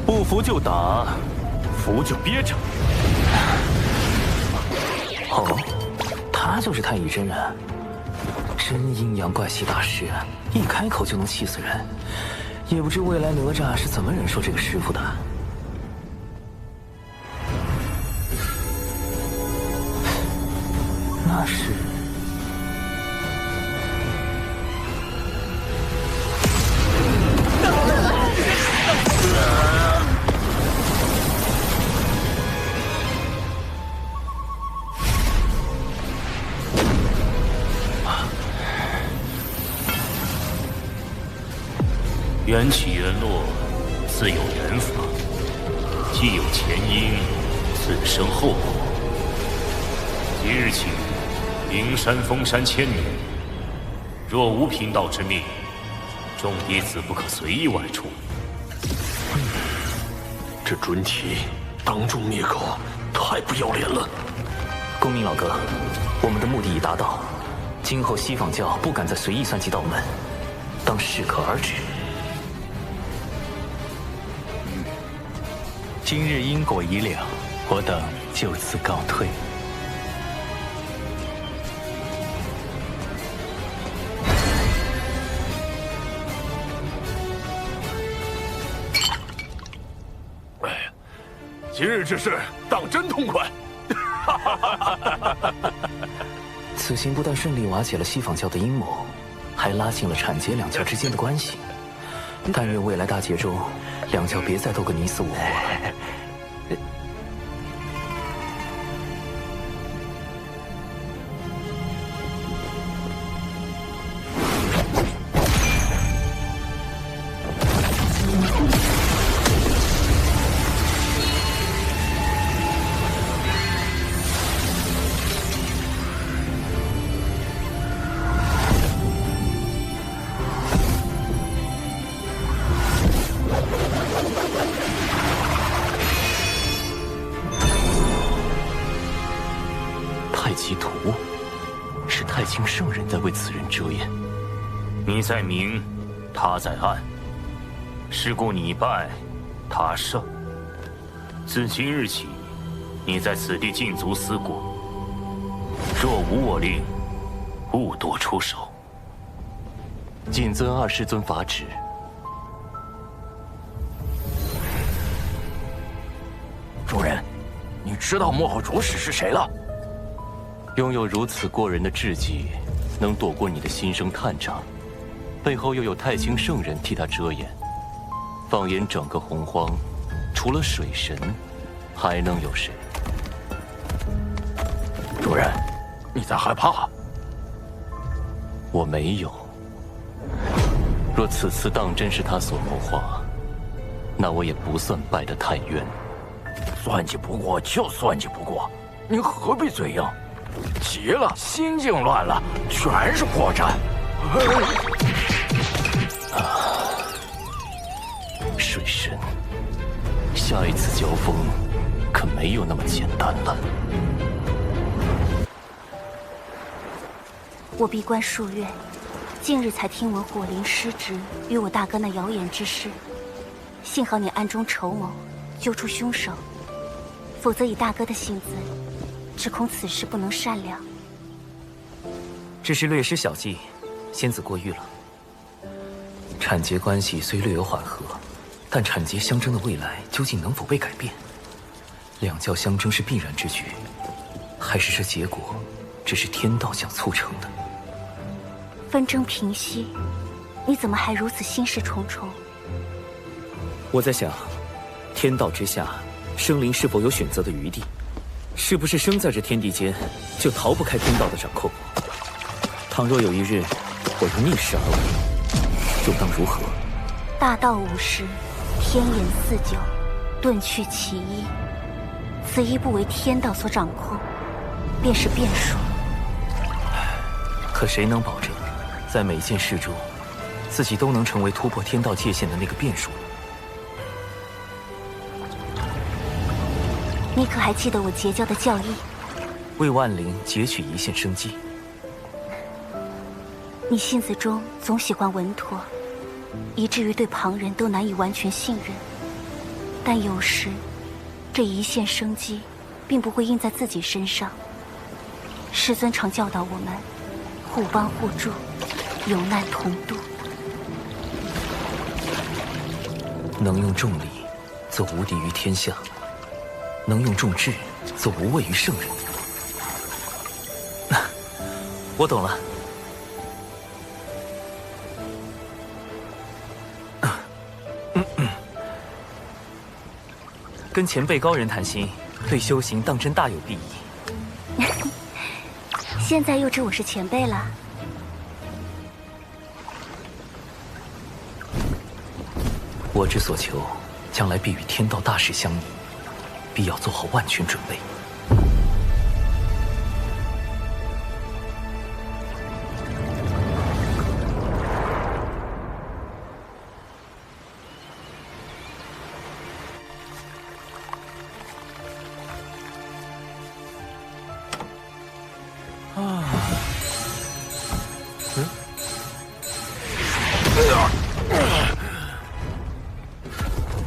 不服就打，服就憋着。哦，他就是太乙真人，真阴阳怪气大师，一开口就能气死人。也不知未来哪吒是怎么忍受这个师傅的。那是。缘起缘落，自有缘法；既有前因，自生后果。即日起，灵山封山1000年，若无贫道之命，众弟子不可随意外出。这准提当众灭口，太不要脸了！公明老哥，我们的目的已达到，今后西坊教不敢再随意算计道门，当适可而止。今日因果已了，我等就此告退。今日之事当真痛快！此行不但顺利瓦解了西坊教的阴谋，还拉近了阐截两教之间的关系。但愿未来大劫中，两教别再斗个你死我活了。太极图，是太清圣人在为此人遮掩。你在明，他在暗，是故你败，他胜。自今日起，你在此地禁足思过，若无我令，勿多出手。谨遵二师尊法旨。主人，你知道幕后主使是谁了？拥有如此过人的智计，能躲过你的心生探查，背后又有太清圣人替他遮掩。放眼整个洪荒，除了水神，还能有谁？主人，你在害怕？我没有。若此次当真是他所谋划，那我也不算败得太冤。算计不过就算计不过，你何必嘴硬？急了，心境乱了，全是破绽。水神，下一次交锋可没有那么简单了。我闭关数月，近日才听闻火灵失职与我大哥那谣言之事。幸好你暗中筹谋，揪出凶手，否则以大哥的性子，只恐此事不能善了。只是略施小计，仙子过誉了。产劫关系虽略有缓和，但产劫相争的未来究竟能否被改变？两教相争是必然之局，还是这结果只是天道想促成的？纷争平息，你怎么还如此心事重重？我在想，天道之下，生灵是否有选择的余地？是不是生在这天地间，就逃不开天道的掌控？倘若有一日，我又逆势而为，又当如何？大道无时，天言四九，遁去其一。此一不为天道所掌控，便是变数。可谁能保证，在每件事中，自己都能成为突破天道界限的那个变数呢？你可还记得我结交的教义？为万灵截取一线生机。你性子中总喜欢稳妥，以至于对旁人都难以完全信任。但有时，这一线生机，并不会印在自己身上。师尊常教导我们，互帮互助，有难同度。能用重力，则无敌于天下；能用重智，则无畏于圣人。我懂了。跟前辈高人谈心，对修行当真大有裨益。现在又知我是前辈了。我之所求，将来必与天道大事相依，必要做好万全准备。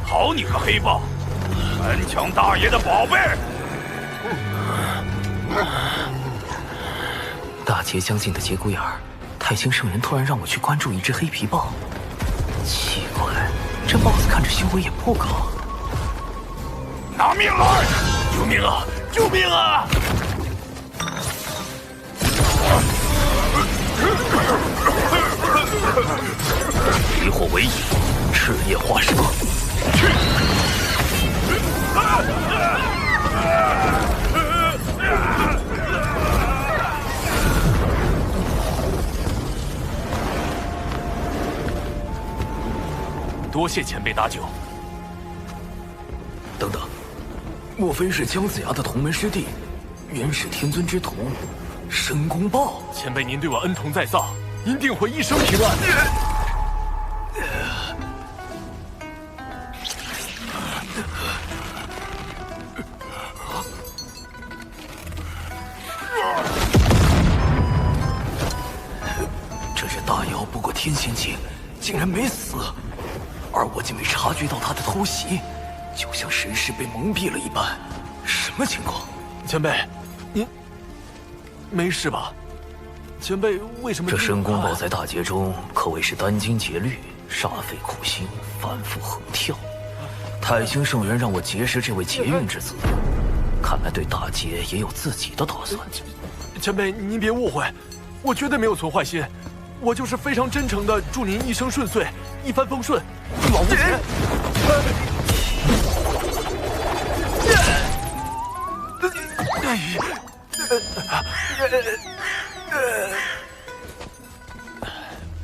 好你个黑豹，敢抢大爷的宝贝！大劫将近的节骨眼儿，太清圣人突然让我去关注一只黑皮豹。奇怪，这豹子看着修为也不高。拿命来！救命啊！救命啊！离火为引，赤焰化蛇。多谢前辈搭救。等等，莫非是姜子牙的同门师弟，元始天尊之徒，申公豹？前辈您对我恩同在上，您定会一生平安。这只大妖不过天仙境，竟然没死，而我竟没察觉到他的偷袭，就像神识被蒙蔽了一般。什么情况？前辈，您没事吧？前辈为什么？这申公豹在大劫中可谓是殚精竭虑，煞费苦心，反复横跳。太清圣人让我结识这位劫运之子，看来对大劫也有自己的打算。前辈，您别误会，我绝对没有存坏心，我就是非常真诚的祝您一生顺遂，一帆风顺，一往无前。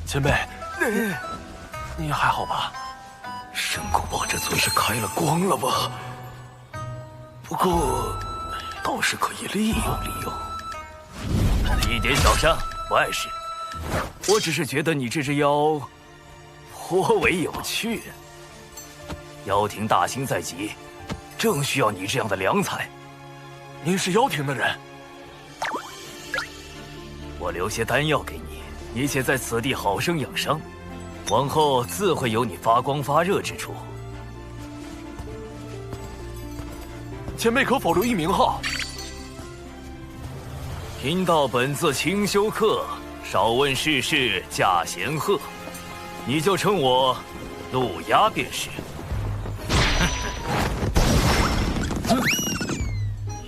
前辈，你还好吧？申公豹这嘴是开了光了吧？不过，倒是可以利用利用。一点小伤，不碍事。我只是觉得你这只妖颇为有趣。妖庭大兴在即，正需要你这样的良才。您是妖庭的人？我留些丹药给你，你且在此地好生养伤，往后自会有你发光发热之处。前辈可否留一名号？贫道本自清修客，少问世事驾闲鹤。你就称我陆压便是。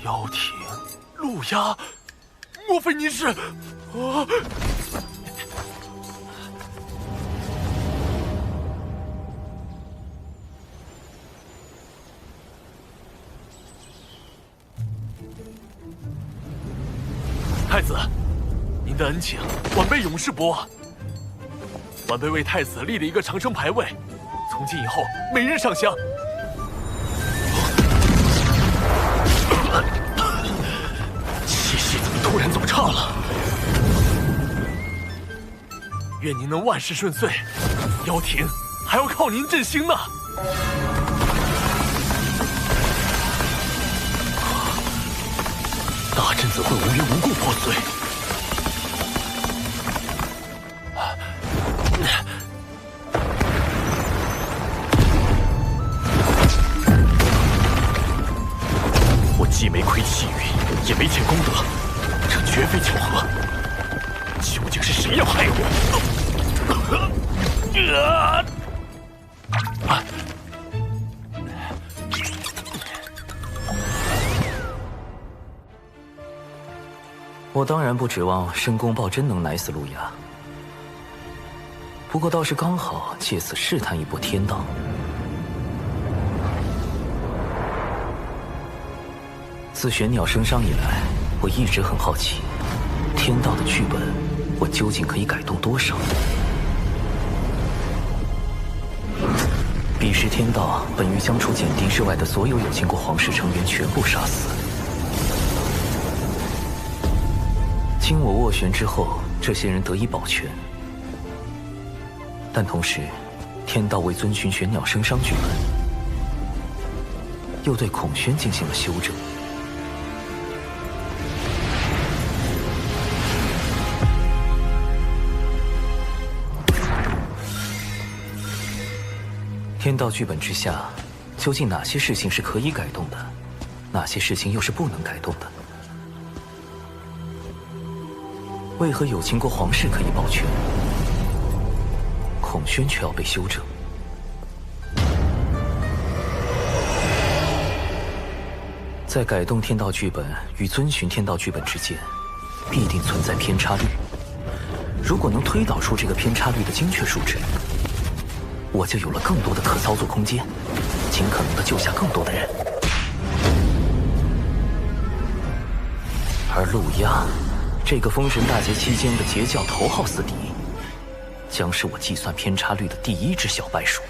妖挺，陆压，莫非您是？太子，您的恩情，晚辈永世不忘。晚辈为太子立了一个长生牌位，从今以后每日上香。气息怎么突然走差了？愿您能万事顺遂，妖挺还要靠您振兴呢。大阵怎会无缘无故破碎？我既没亏气运，也没欠功德，这绝非巧合。究竟是谁要害我？我当然不指望申公豹真能奶死陆压，不过倒是刚好借此试探一波天道。自玄鸟升商以来，我一直很好奇，天道的剧本，我究竟可以改动多少？彼时天道本欲将除简狄之外的所有有经过皇室成员全部杀死。经我斡旋之后，这些人得以保全，但同时，天道为遵循玄鸟升商剧本，又对孔宣进行了修正。天道剧本之下，究竟哪些事情是可以改动的，哪些事情又是不能改动的？为何有秦国皇室可以保全，孔宣却要被修正？在改动天道剧本与遵循天道剧本之间，必定存在偏差率。如果能推导出这个偏差率的精确数值，我就有了更多的可操作空间，尽可能的救下更多的人。而陆压，这个封神大劫期间的截教头号死敌，将是我计算偏差率的第一只小白鼠。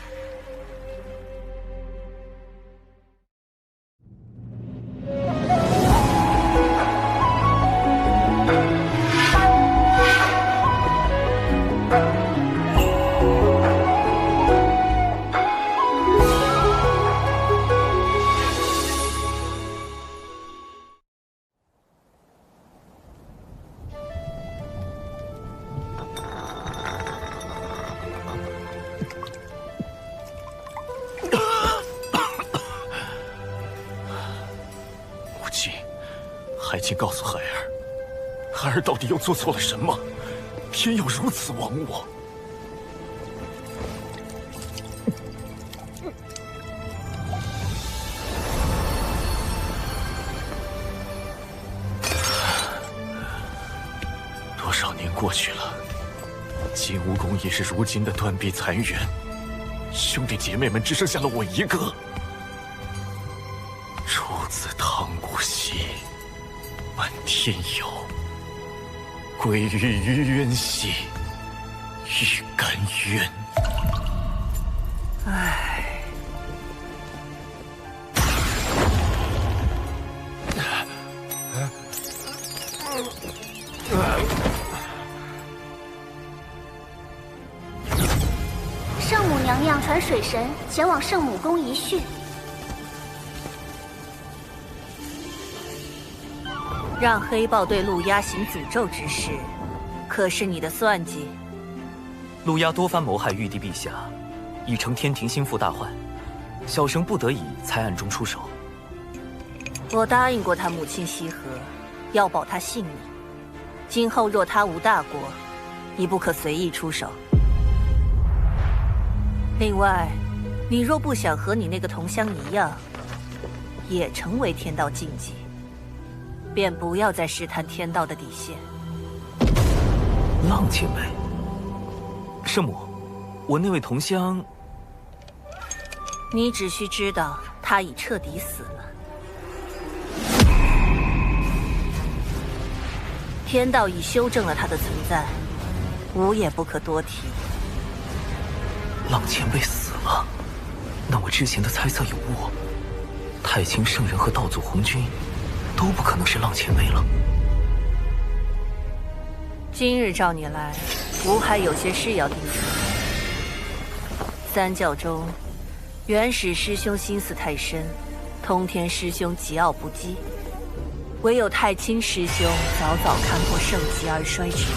还请告诉孩儿，孩儿到底又做错了什么？偏要如此亡我？多少年过去了，金蜈蚣也是如今的断壁残垣，兄弟姐妹们只剩下了我一个。出自汤谷兮，漫天游；归于于渊兮，欲甘渊。唉。圣母娘娘传水神前往圣母宫一叙。让黑豹对陆压行诅咒之事，可是你的算计？陆压多番谋害玉帝陛下，已成天庭心腹大患，小生不得已才暗中出手。我答应过他母亲羲和，要保他性命。今后若他无大过，你不可随意出手。另外，你若不想和你那个同乡一样，也成为天道禁忌，便不要再试探天道的底线。浪前辈，圣母，我那位同乡，你只需知道他已彻底死了。天道已修正了他的存在，无也不可多提。浪前辈死了，那我之前的猜测有误。太清圣人和道祖红军都不可能是浪前辈了。今日召你来，吾还有些事要叮嘱。三教中，元始师兄心思太深，通天师兄桀骜不羁，唯有太清师兄早早看破盛极而衰之意。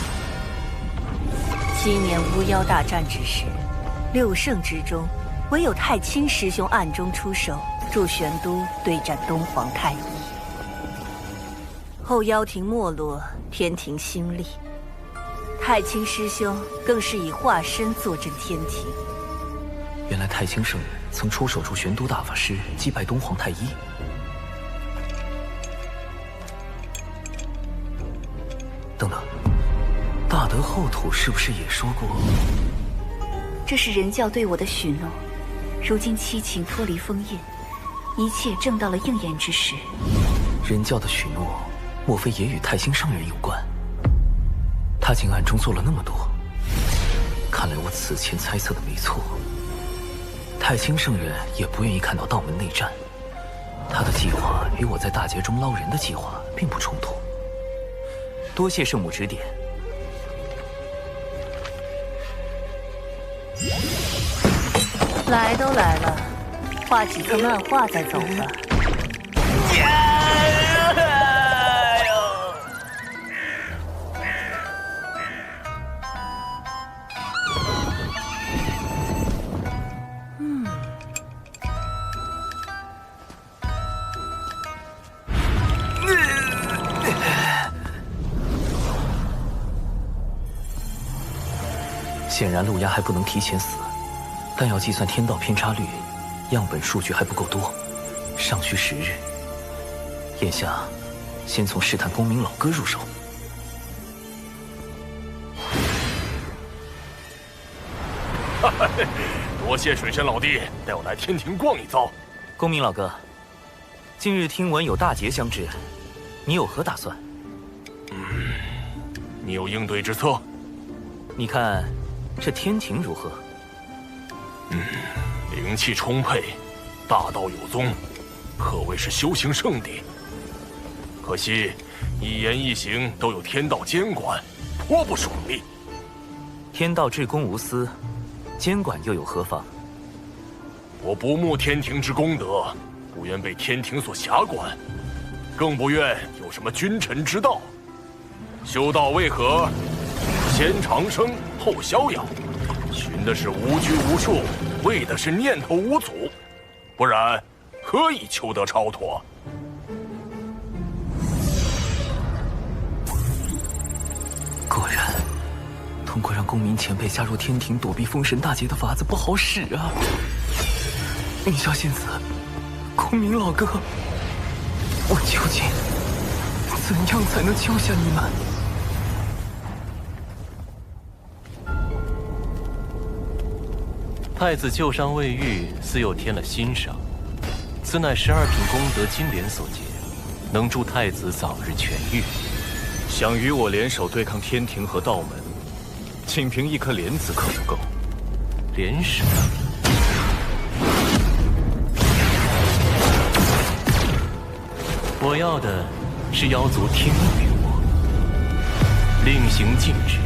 今年巫妖大战之时，6圣之中，唯有太清师兄暗中出手，助玄都对战东皇太一。后妖庭没落，天庭兴立，太清师兄更是以化身坐镇天庭。原来太清圣人曾出手助玄都大法师击败东皇太一。等等，大德后土是不是也说过？这是人教对我的许诺，如今七情脱离封印，一切正到了应验之时。人教的许诺，莫非也与太清圣人有关？他竟暗中做了那么多，看来我此前猜测的没错。太清圣人也不愿意看到道门内战，他的计划与我在大劫中捞人的计划并不冲突。多谢圣母指点。来都来了，画几幅漫画再走吧。显然陆压还不能提前死，但要计算天道偏差率，样本数据还不够多，尚需10日。眼下，先从试探公明老哥入手。多谢水神老弟带我来天庭逛一遭。公明老哥，近日听闻有大劫将至，你有何打算？你有应对之策？你看这天庭如何？灵气充沛，大道有宗，可谓是修行圣地。可惜一言一行都有天道监管，颇不爽利。天道至公无私，监管又有何妨？我不慕天庭之功德，不愿被天庭所辖管，更不愿有什么君臣之道。修道为何？先长生后逍遥，寻的是无拘无束，为的是念头无阻，不然何以求得超脱？果然，通过让公明前辈加入天庭躲避封神大劫的法子不好使啊！云霄仙子，公明老哥，我究竟怎样才能救下你们？太子旧伤未愈，似又添了新伤，此乃12品功德金莲所结，能助太子早日痊愈。想与我联手对抗天庭和道门，仅凭一颗莲子可不够。联手？我要的是妖族听命于我，令行禁止，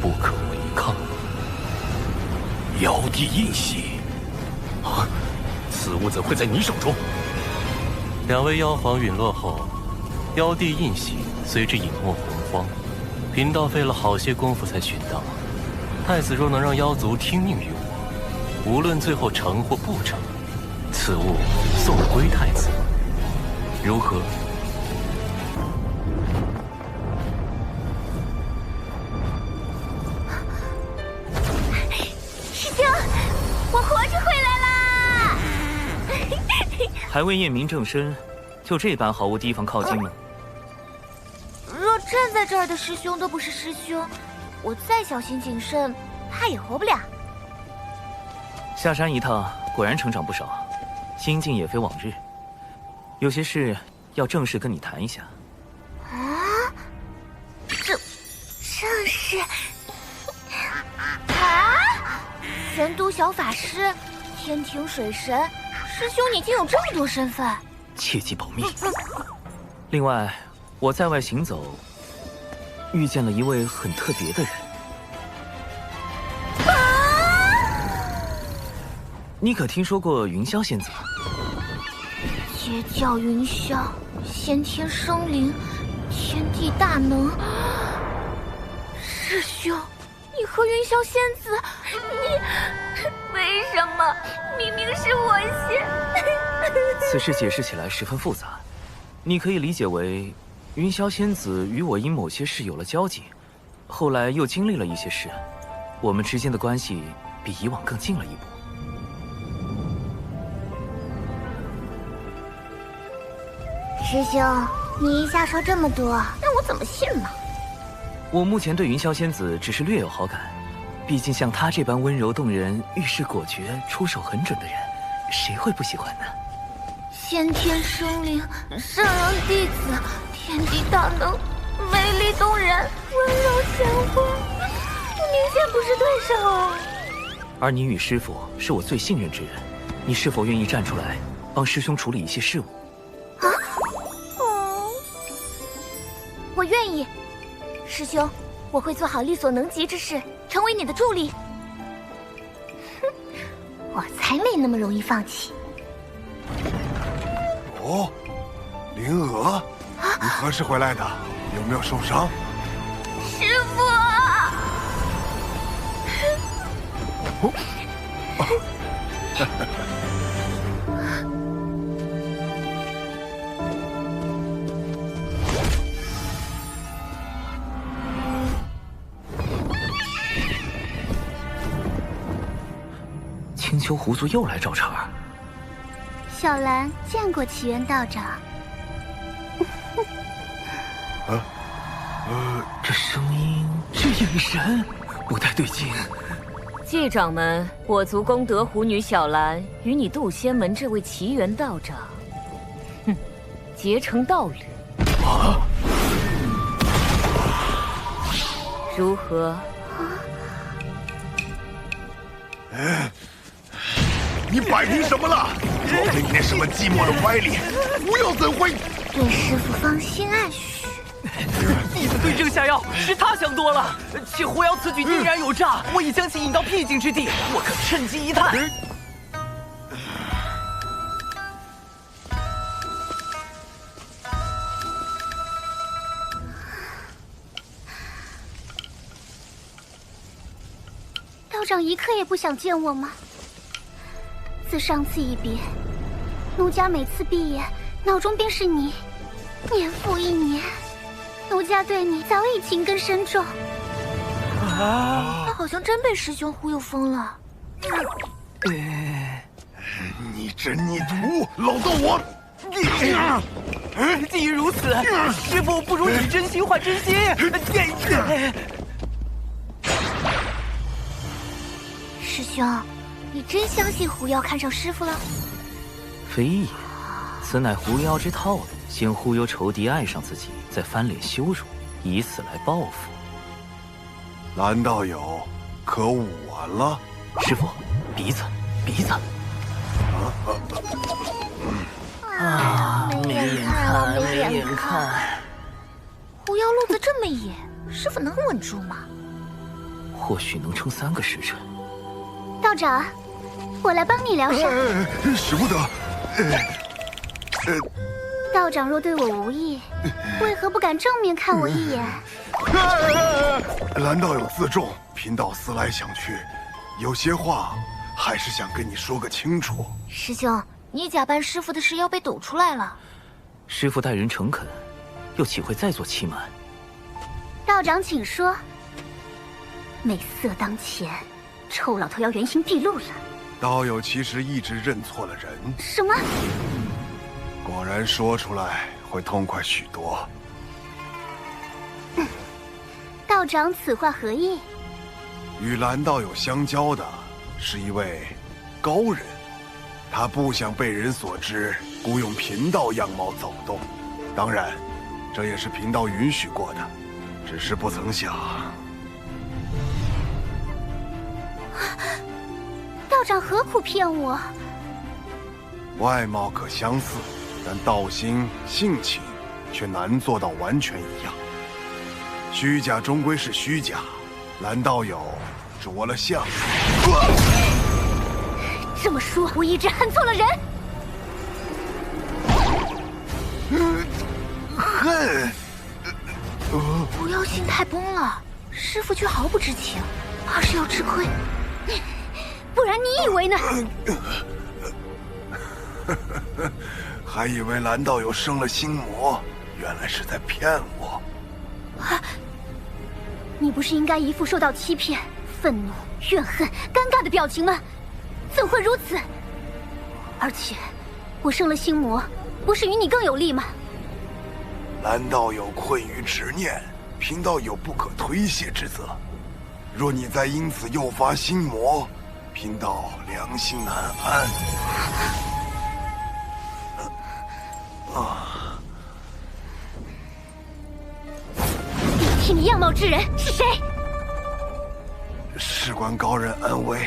不可违抗。妖帝印玺，此物怎会在你手中？2位妖皇陨落后，妖帝印玺随之隐没洪荒，贫道费了好些功夫才寻到。太子若能让妖族听命于我，无论最后成或不成，此物送归太子，如何？师兄，还未验明正身，就这般毫无提防靠近吗？若站在这儿的师兄都不是师兄，我再小心谨慎，怕也活不了。下山一趟，果然成长不少，心境也非往日。有些事要正式跟你谈一下。啊？正式？啊？玄都小法师，天庭水神，师兄你竟有这么多身份，切记保密。另外，我在外行走，遇见了一位很特别的人。你可听说过云霄仙子？邪教云霄，先天生灵，天地大能。师兄，你和云霄仙子，你为什么？明明是我先。此事解释起来十分复杂，你可以理解为，云霄仙子与我因某些事有了交集，后来又经历了一些事，我们之间的关系比以往更近了一步。师兄，你一下说这么多，让我怎么信呢？我目前对云霄仙子只是略有好感，毕竟像她这般温柔动人、遇事果决、出手很准的人，谁会不喜欢呢？先天生灵，圣人弟子，天地大能，美丽动人，温柔贤惠，明显不是对手啊！而你与师父是我最信任之人，你是否愿意站出来，帮师兄处理一些事务？我愿意，师兄，我会做好力所能及之事，成为你的助力。哼，我才没那么容易放弃。哦，灵娥，你何时回来的？有没有受伤？师父！青丘狐族又来找茬。小兰见过启元道长。这声音，这眼神，不太对劲。继掌门，我族功德狐女小兰与你渡仙门这位奇缘道长，结成道侣。如何？你摆平什么了？莫非你那什么寂寞的歪理？不要怎会？对师父芳心暗许。弟子对症下药，是他想多了。且狐妖此举定然有诈，我已将其引到僻静之地，我可趁机一探。道长一刻也不想见我吗？自上次一别，奴家每次闭眼，脑中便是你。年复一年，奴家对你早已情根深重。他好像真被师兄忽悠疯了。你真逆徒，老道我！既然如此，师父不如以真心换真心。师兄，你真相信狐妖看上师父了？非也，此乃狐妖之套路，先忽悠仇敌爱上自己，再翻脸羞辱，以此来报复。蓝道友，可武完了？师父，鼻子。没眼看了，没眼看。狐妖路子这么野，师父能稳住吗？或许能撑3个时辰。道长，我来帮你疗伤。使不得。道长若对我无意，为何不敢正面看我一眼？蓝道友自重，贫道思来想去，有些话还是想跟你说个清楚。师兄，你假扮师父的事要被抖出来了。师父待人诚恳，又岂会再做欺瞒？道长请说。美色当前，臭老头要原形毕露了。道友其实一直认错了人。什么？果然说出来会痛快许多。道长此话何意？与蓝道友相交的是一位高人，他不想被人所知，故用贫道样貌走动。当然，这也是贫道允许过的，只是不曾想。道长何苦骗我？外貌可相似，但道心、性情却难做到完全一样。虚假终归是虚假，蓝道友着了相。这么说，我一直恨错了人。恨？不要心态崩了，师父却毫不知情，怕是要吃亏。不然你以为呢？还以为蓝道友生了心魔，原来是在骗我。你不是应该一副受到欺骗、愤怒、怨恨、尴尬的表情吗？怎会如此？而且，我生了心魔，不是与你更有利吗？蓝道友困于执念，贫道有不可推卸之责。若你再因此诱发心魔，贫道良心难安。替你样貌之人是谁？事关高人安危，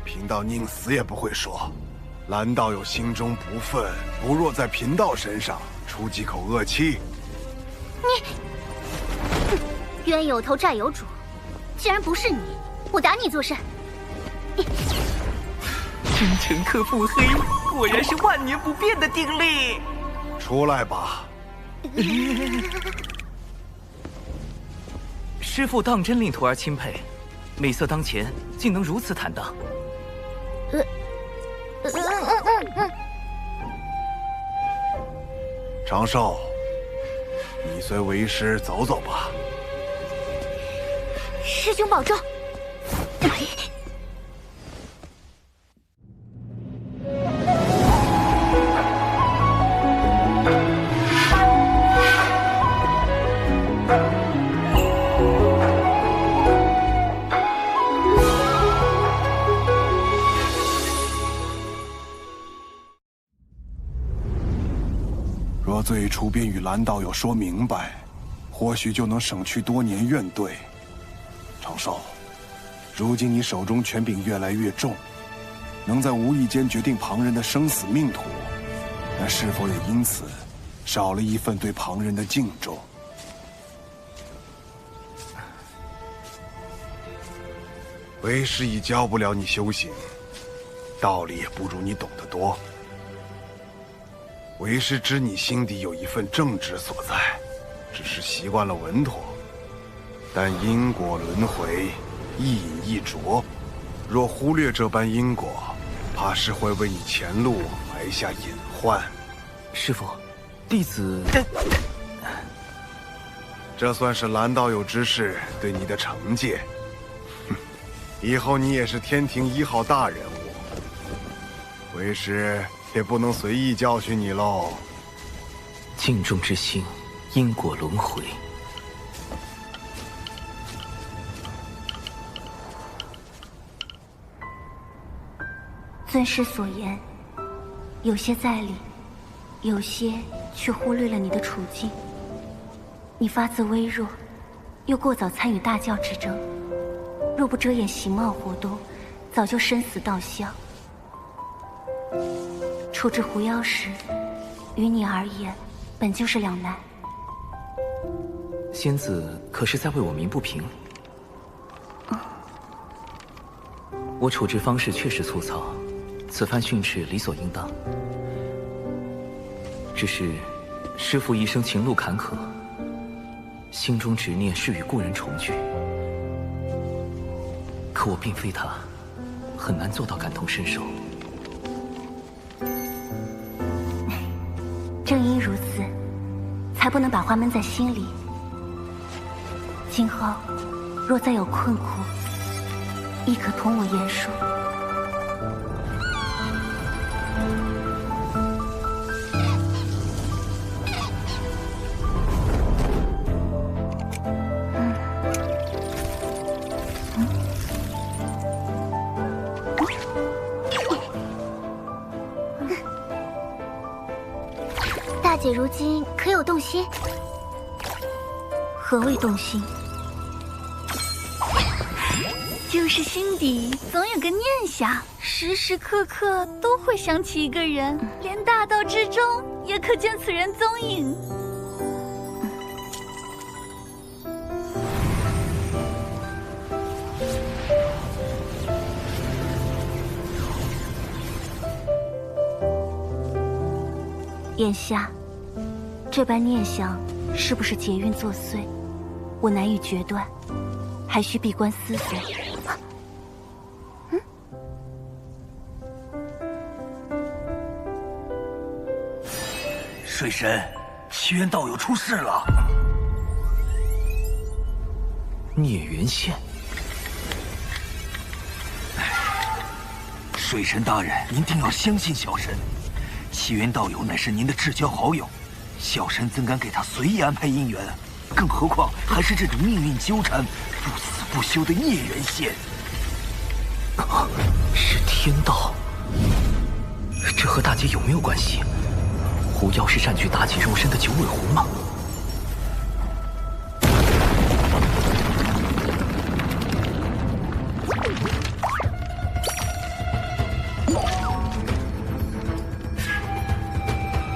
贫道宁死也不会说。蓝道友心中不忿，不若在贫道身上出几口恶气。冤有头债有主，既然不是你，我打你做甚？听乘客腹黑，果然是万年不变的定力。出来吧。师父当真令徒儿钦佩，美色当前，竟能如此坦荡。长寿，你随为师走走吧。师兄保重。若最初便与蓝道友说明白，或许就能省去多年怨怼。长寿，如今你手中权柄越来越重，能在无意间决定旁人的生死命途，但是否也因此少了一份对旁人的敬重？为师已教不了你修行，道理也不如你懂得多。为师知你心底有一份正直所在，只是习惯了稳妥。但因果轮回，一饮一啄，若忽略这般因果，怕是会为你前路埋下隐患。师父，弟子……这算是蓝道友之事对你的惩戒。以后你也是天庭1号大人物，为师也不能随意教训你喽。敬重之心，因果轮回。尊师所言，有些在理，有些却忽略了你的处境。你发自微弱，又过早参与大教之争，若不遮掩形貌活动，早就身死道消。处置狐妖时，于你而言，本就是两难。仙子可是在为我鸣不平？我处置方式确实粗糙，此番训斥理所应当。只是师父一生情路坎坷，心中执念是与故人重聚。可我并非他，很难做到感同身受。正因如此，才不能把话闷在心里。今后若再有困苦，亦可同我言说。姐如今可有动心？何谓动心？就是心底总有个念想，时时刻刻都会想起一个人，连大道之中也可见此人踪影。眼下，这般念想是不是劫运作祟？我难以决断，还需闭关思索。水神，奇缘道友出事了。孽缘线。水神大人，您定要相信小神。奇缘道友乃是您的至交好友，小神怎敢给他随意安排姻缘？更何况还是这种命运纠缠、不死不休的孽缘线。是天道，这和大姐有没有关系？狐妖是占据妲己肉身的九尾狐吗？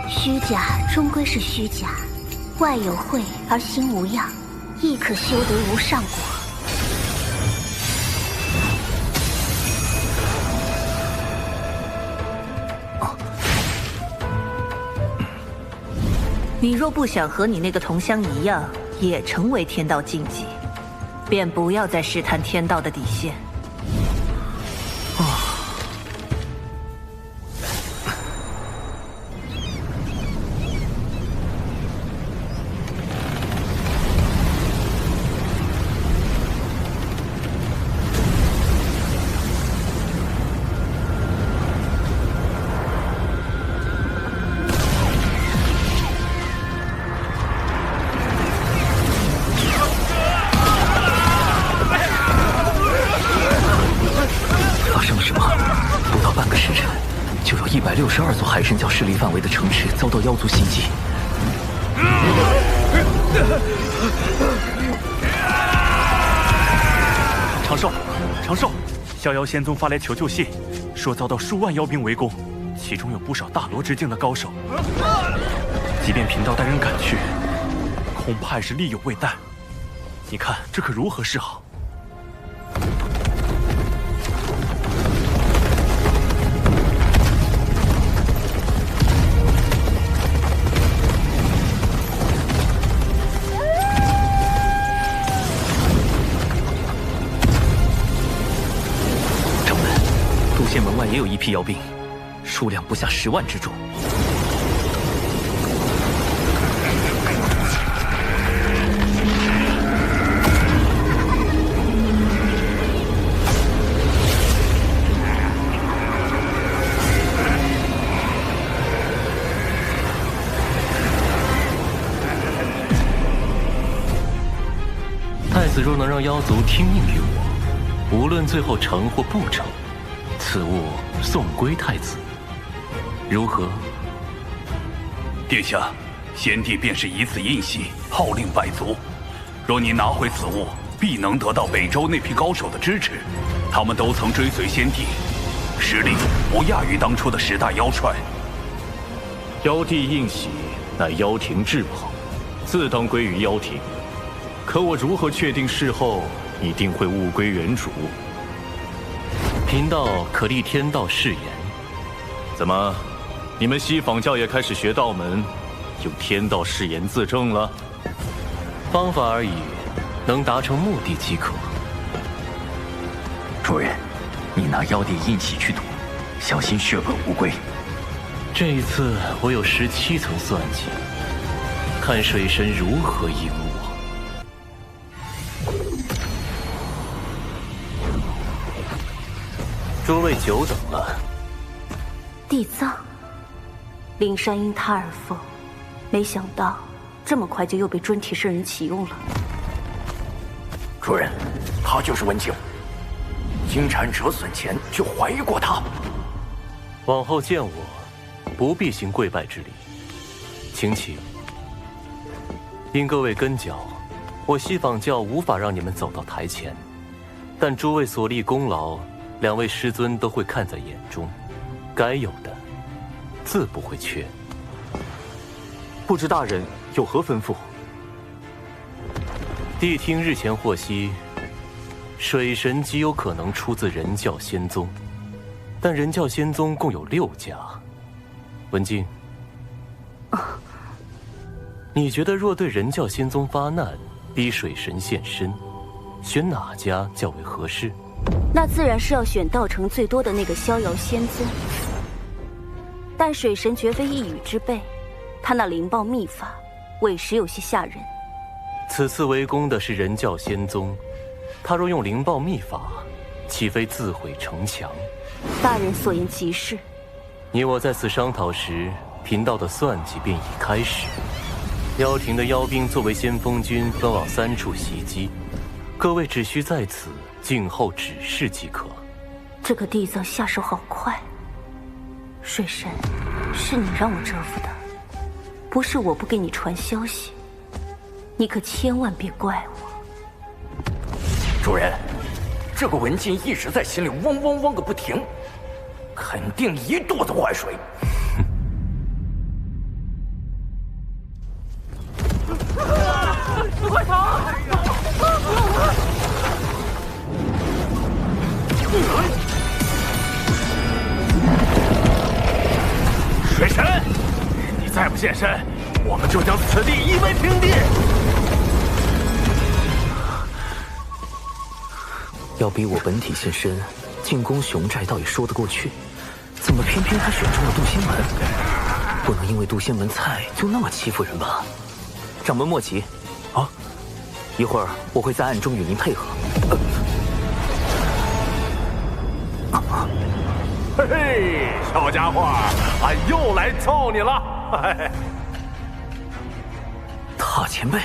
虚假终归是虚假，外有慧而心无恙，亦可修得无上果。你若不想和你那个同乡一样，也成为天道禁忌，便不要再试探天道的底线。162座海神教势力范围的城池遭到妖族袭击。长寿，逍遥仙宗发来求救信，说遭到数万妖兵围攻，其中有不少大罗之境的高手。即便贫道带人赶去，恐怕是力有未逮。你看这可如何是好？门外也有一批妖兵，数量不下10万之众。太子若能让妖族听命于我，无论最后成或不成，此物送归太子，如何？殿下，先帝便是以此印玺，号令百族。若你拿回此物，必能得到北周那批高手的支持。他们都曾追随先帝，实力不亚于当初的10大妖帅。妖帝印玺乃妖庭至宝，自当归于妖庭。可我如何确定事后一定会物归原主？贫道可立天道誓言。怎么，你们西坊教也开始学道门，用天道誓言自证了？方法而已，能达成目的即可。主人，你拿妖帝印玺去赌，小心血本无归。这一次我有17层算计，看水神如何赢我。诸位久等了。地藏，灵山因他而封，没想到这么快就又被尊体圣人启用了。主人，他就是温景。金蝉折损前就怀疑过他。往后见我，不必行跪拜之礼，请起。因各位跟脚，我西坊教无法让你们走到台前，但诸位所立功劳，2位师尊都会看在眼中，该有的自不会缺。不知大人有何吩咐？谛听日前获悉，水神极有可能出自人教仙宗，但人教仙宗共有6家。文静，你觉得若对人教仙宗发难，逼水神现身，选哪家较为合适？那自然是要选道成最多的那个逍遥仙宗。但水神绝非一羽之辈，他那灵爆秘法，委实有些吓人。此次围攻的是人教仙宗，他若用灵爆秘法，岂非自毁城墙？大人所言极是。你我在此商讨时，贫道的算计便已开始。妖庭的妖兵作为先锋军，分往3处袭击，各位只需在此静候指示即可。这个地藏下手好快。水神，是你让我折服的，不是我不给你传消息。你可千万别怪我。主人，这个文静一直在心里嗡嗡嗡个不停，肯定一肚子坏水。快逃！水神，你再不现身，我们就将此地夷为平地！要逼我本体现身进攻熊寨，倒也说得过去，怎么偏偏他选中了渡仙门？不能因为渡仙门菜就那么欺负人吧？掌门莫急，啊，一会儿我会在暗中与您配合。嘿嘿，小家伙，俺又来揍你了！大前辈，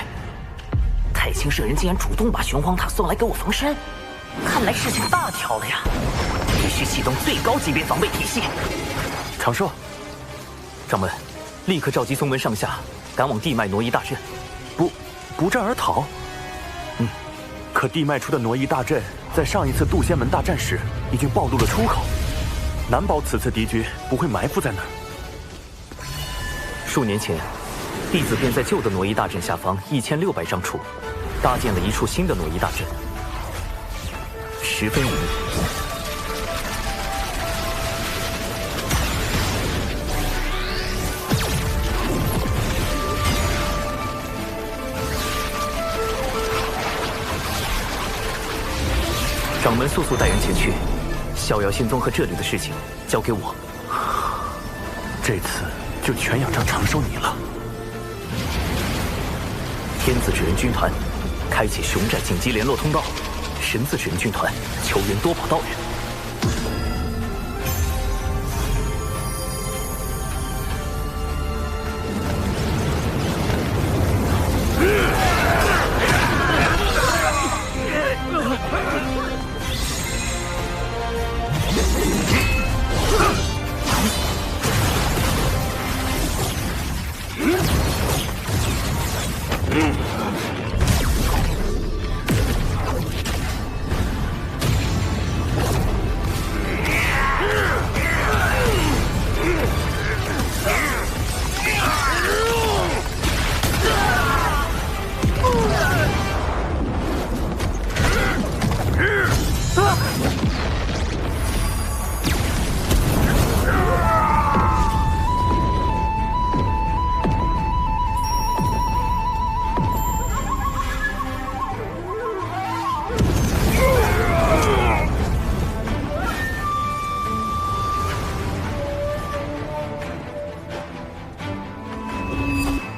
太清舍人竟然主动把玄黄塔送来给我防身，看来事情大条了呀！必须启动最高级别防备体系。长寿，掌门，立刻召集宗门上下，赶往地脉挪移大阵。不战而逃？可地脉出的挪移大阵，在上一次渡仙门大战时已经暴露了出口，难保此次敌军不会埋伏在那儿。数年前，弟子便在旧的挪移大阵下方1600丈处，搭建了一处新的挪移大阵，十分无疑。掌门速速带人前去，逍遥仙宗和这里的事情交给我。这次就全仰仗长寿你了。天子纸人军团开启熊寨紧急联络通道，神字纸人军团求援多宝道人。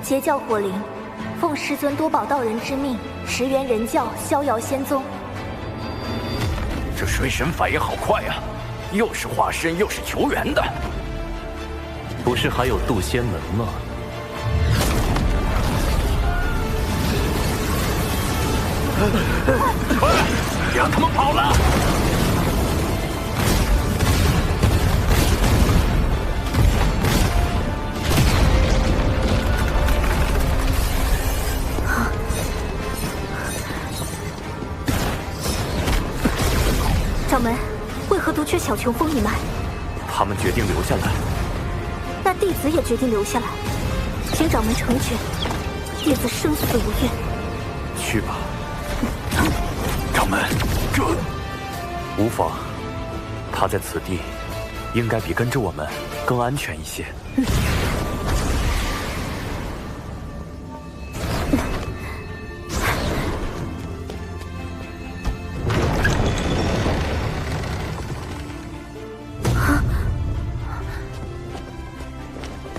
截教火灵，奉师尊多宝道人之命，驰援人教逍遥仙宗。这水神反应好快呀，又是化身又是求援的。不是还有渡仙门吗？快，让他们跑了！小琼风一脉。他们决定留下来，那弟子也决定留下来，请掌门成全，弟子生死无怨。去吧。掌门，这无妨，他在此地，应该比跟着我们更安全一些。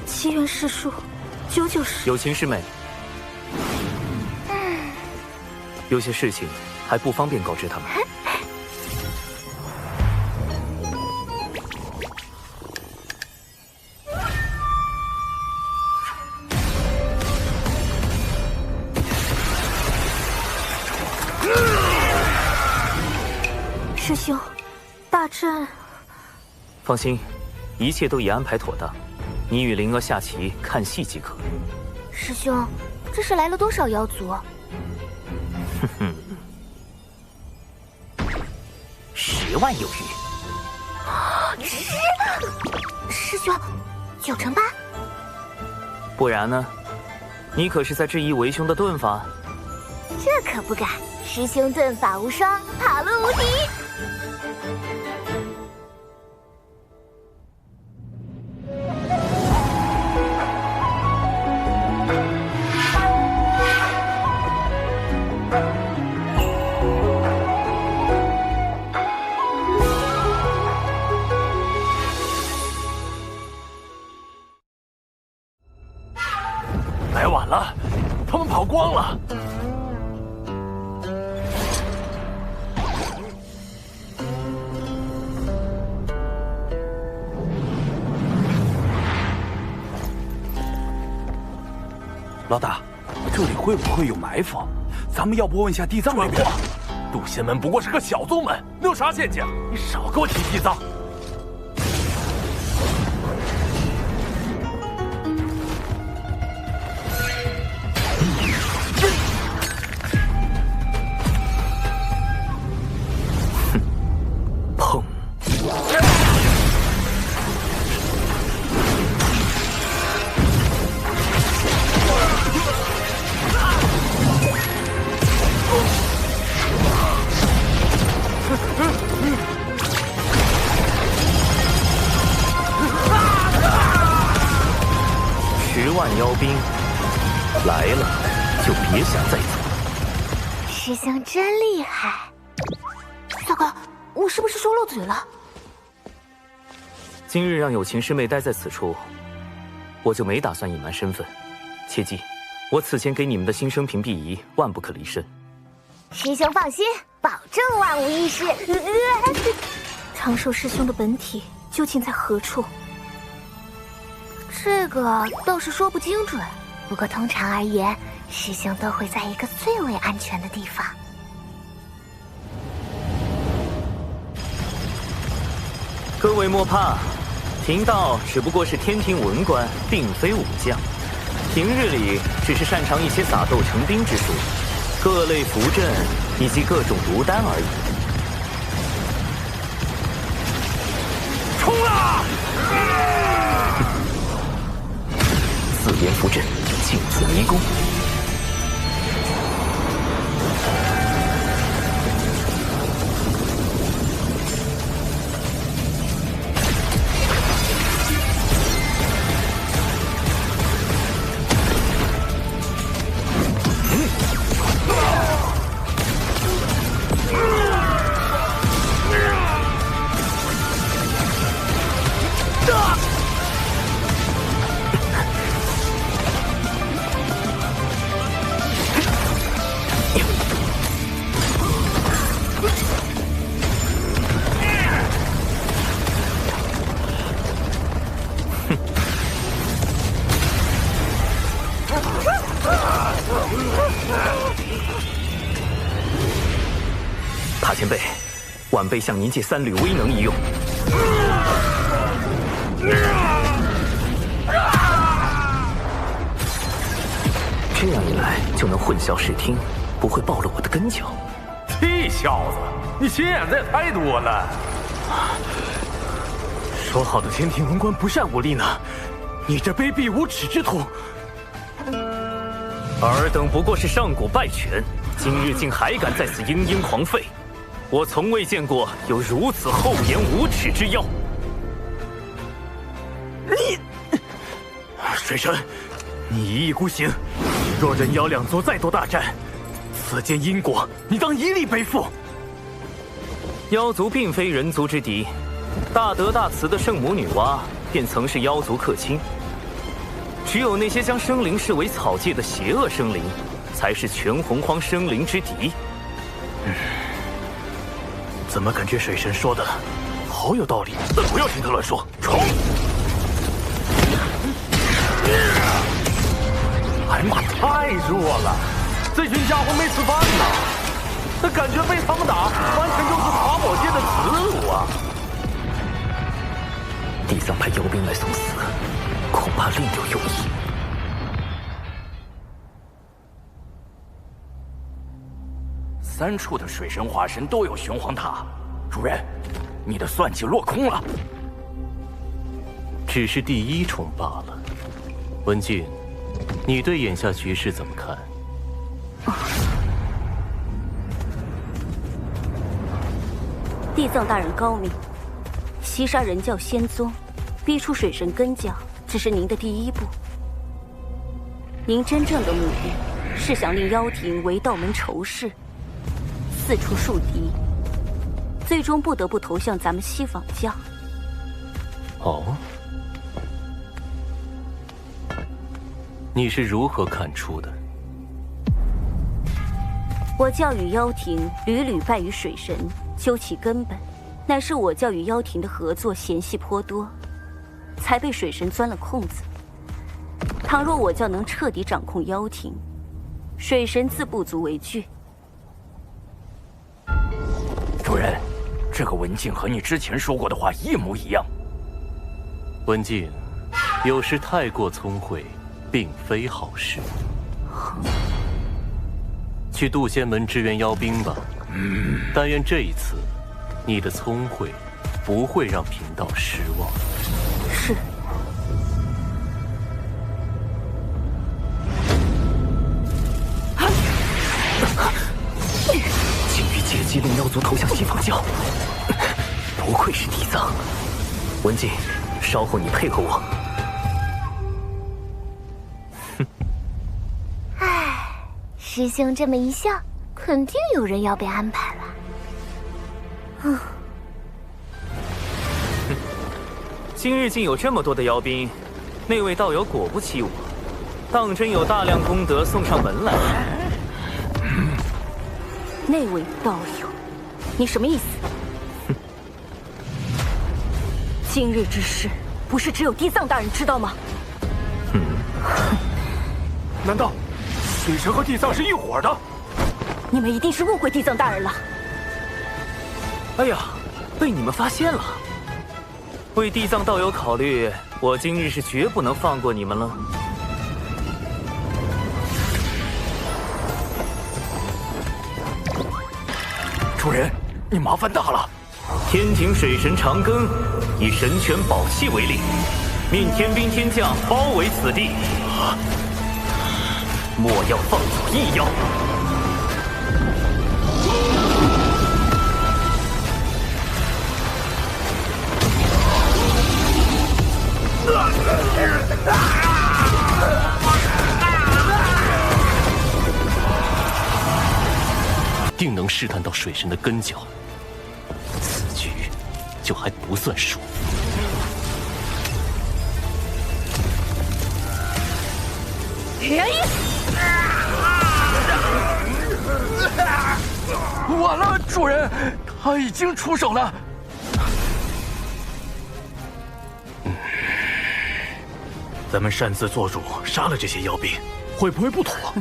奇缘师叔，究竟是有情师妹，有些事情还不方便告知他们。师兄，大阵……放心，一切都已安排妥当。你与灵儿下棋看戏即可。师兄，这是来了多少妖族？哼哼，10万有余。师兄，9成8。不然呢？你可是在质疑为兄的遁法？这可不敢，师兄遁法无双，塔路无敌。来晚了，他们跑光了。老大，这里会不会有埋伏？咱们要不问下地藏那边？渡仙门不过是个小宗门，能有啥陷阱？你少给我提地藏！砰！10万妖兵来了，就别想再走。师兄真厉害！糟糕，我是不是说漏嘴了？今日让有情师妹待在此处，我就没打算隐瞒身份。切记，我此前给你们的心生屏蔽仪万不可离身。师兄放心，保证万无一失。长寿师兄的本体究竟在何处？这个倒是说不精准，不过通常而言，师兄都会在一个最为安全的地方。各位莫怕，贫道只不过是天庭文官，并非武将。平日里只是擅长一些撒豆成兵之术，各类符阵以及各种毒丹而已。冲啊！四连符阵，镜子迷宫。塔前辈，晚辈向您借3缕威能一用。这样一来就能混淆视听，不会暴露我的根脚。这小子，你心眼子也太多了。说好的天庭文官不善武力呢？你这卑鄙无耻之徒！尔等不过是上古败犬，今日竟还敢在此嘤嘤狂吠！我从未见过有如此厚颜无耻之妖。你，水神，你一意孤行，若人妖两族再多大战，此间因果你当一力背负。妖族并非人族之敌，大德大慈的圣母女娲便曾是妖族客卿。只有那些将生灵视为草芥的邪恶生灵，才是全洪荒生灵之敌。怎么感觉水神说的好有道理？不要听他乱说，冲！哎妈，太弱了！这群家伙没吃饭呐，那感觉被他们打，完全就是爬宝界的耻辱啊！地藏派妖兵来送死，恐怕另有用意。3处的水神化身都有玄黄塔，主人，你的算计落空了。只是第1重罢了。文静，你对眼下局势怎么看？地藏大人高明，袭杀人教仙宗，逼出水神根教，只是您的第1步。您真正的目的是想令妖庭为道门仇视，四处树敌，最终不得不投向咱们西方教。哦，你是如何看出的？我教与妖庭屡屡败于水神，究其根本，乃是我教与妖庭的合作嫌隙颇多，才被水神钻了空子。倘若我教能彻底掌控妖庭，水神自不足为惧。主人，这个文静和你之前说过的话一模一样。文静，有时太过聪慧，并非好事。去渡仙门支援妖兵吧。但愿这一次，你的聪慧不会让贫道失望。是。竟欲借机令妖族投向西方教，不愧是地藏。文静，稍后你配合我。师兄这么一笑，肯定有人要被安排了。今日竟有这么多的妖兵，那位道友果不欺我，当真有大量功德送上门来。那位道友，你什么意思？今日之事，不是只有地藏大人知道吗？难道水神和地藏是一伙的？你们一定是误会地藏大人了。哎呀，被你们发现了！为地藏道友考虑，我今日是绝不能放过你们了。主人，你麻烦大了。天庭水神长庚以神权宝器为令，命天兵天将包围此地，莫要放走一妖。定能试探到水神的根脚，此局就还不算输。完了，主人，他已经出手了。咱们擅自做主，杀了这些妖兵，会不会不妥？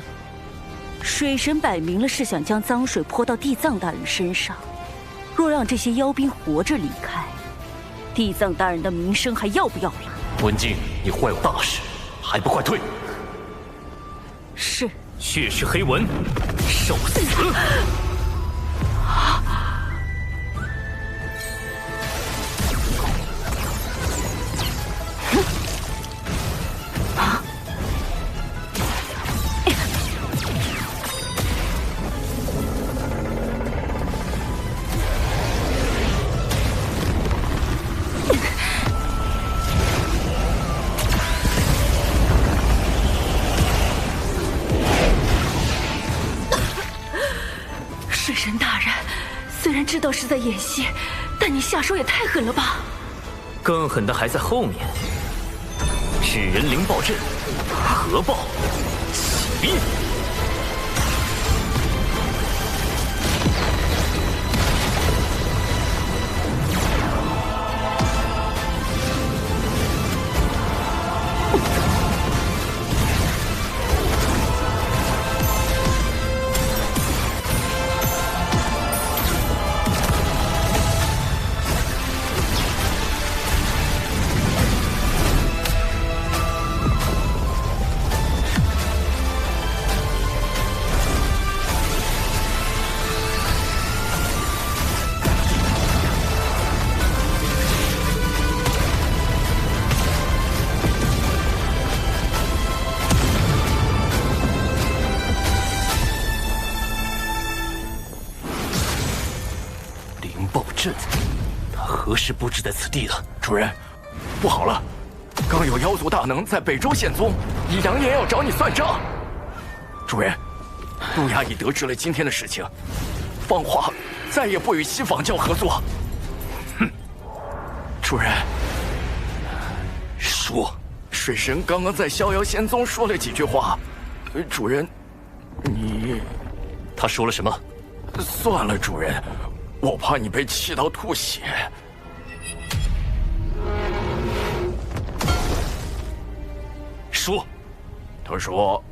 水神摆明了是想将脏水泼到地藏大人身上，若让这些妖兵活着离开，地藏大人的名声还要不要了？文静，你坏我大事，还不快退！是。血是黑纹，受死！知道是在演戏，但你下手也太狠了吧！更狠的还在后面。纸人灵爆阵，核爆起兵。何时布置在此地的？主人，不好了！刚有妖族大能在北周现踪，已扬言要找你算账。主人，路亚已得知了今天的事情，芳华再也不与西仿教合作。哼！主人，说，水神刚刚在逍遥仙宗说了几句话。主人，你……他说了什么？算了，主人，我怕你被气到吐血。说，他说：“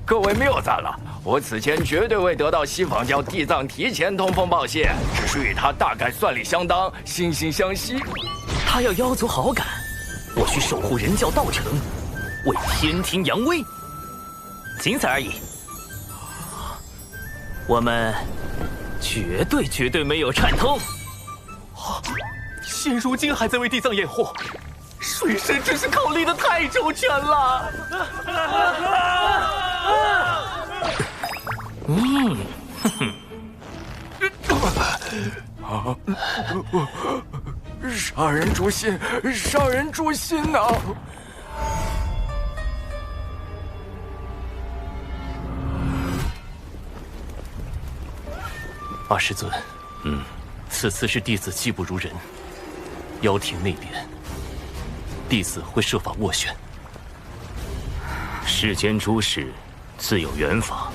各位谬赞了，我此前绝对未得到西仿教地藏提前通风报信，只是与他大概算理相当，惺惺相惜。他要妖族好感，我需守护人教道成，为天庭扬威，仅此而已。我们绝对没有串通。现如今还在为地藏掩护。”水神真是考虑的太周全了。杀人诛心，杀人诛心呐！二师尊，此次是弟子技不如人，妖庭那边。弟子会设法斡旋。世间诸事自有缘法，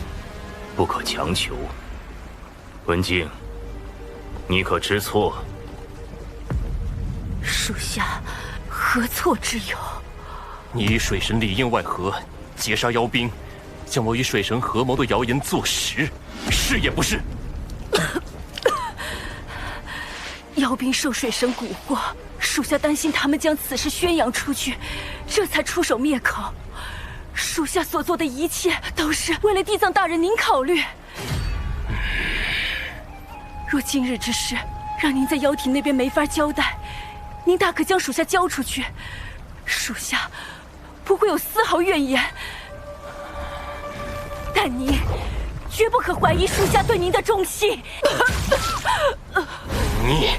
不可强求。文静，你可知错？属下何错之有？你与水神里应外合，截杀妖兵，将我与水神合谋的谣言坐实，是也不是？妖兵受水神蛊惑，属下担心他们将此事宣扬出去，这才出手灭口。属下所做的一切都是为了地藏大人您考虑。若今日之事让您在妖体那边没法交代，您大可将属下交出去，属下不会有丝毫怨言。但您绝不可怀疑属下对您的忠心。你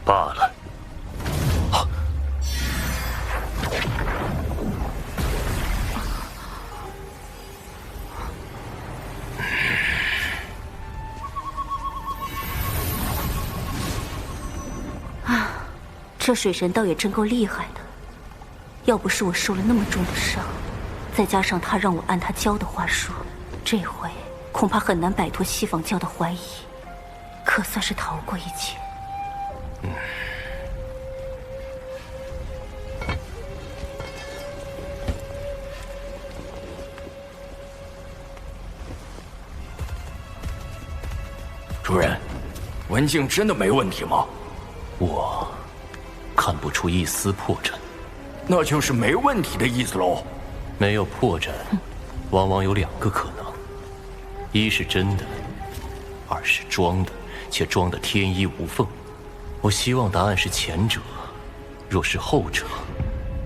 罢了。这水神倒也真够厉害的。要不是我受了那么重的伤，再加上他让我按他教的话术，这回恐怕很难摆脱西仿教的怀疑，可算是逃过一劫。主人，文静真的没问题吗？我看不出一丝破绽，那就是没问题的意思喽。没有破绽，往往有两个可能：一是真的，二是装的，且装得天衣无缝。我希望答案是前者。若是后者，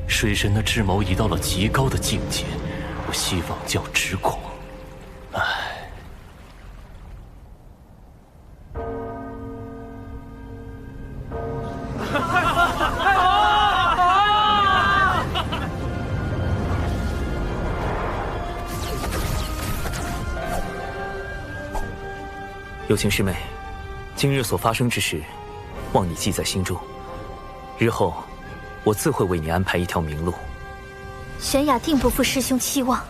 水神的智谋已到了极高的境界，我西仿教只恐……唉。有情师妹，今日所发生之事，望你记在心中。日后，我自会为你安排一条明路。玄雅定不负师兄期望。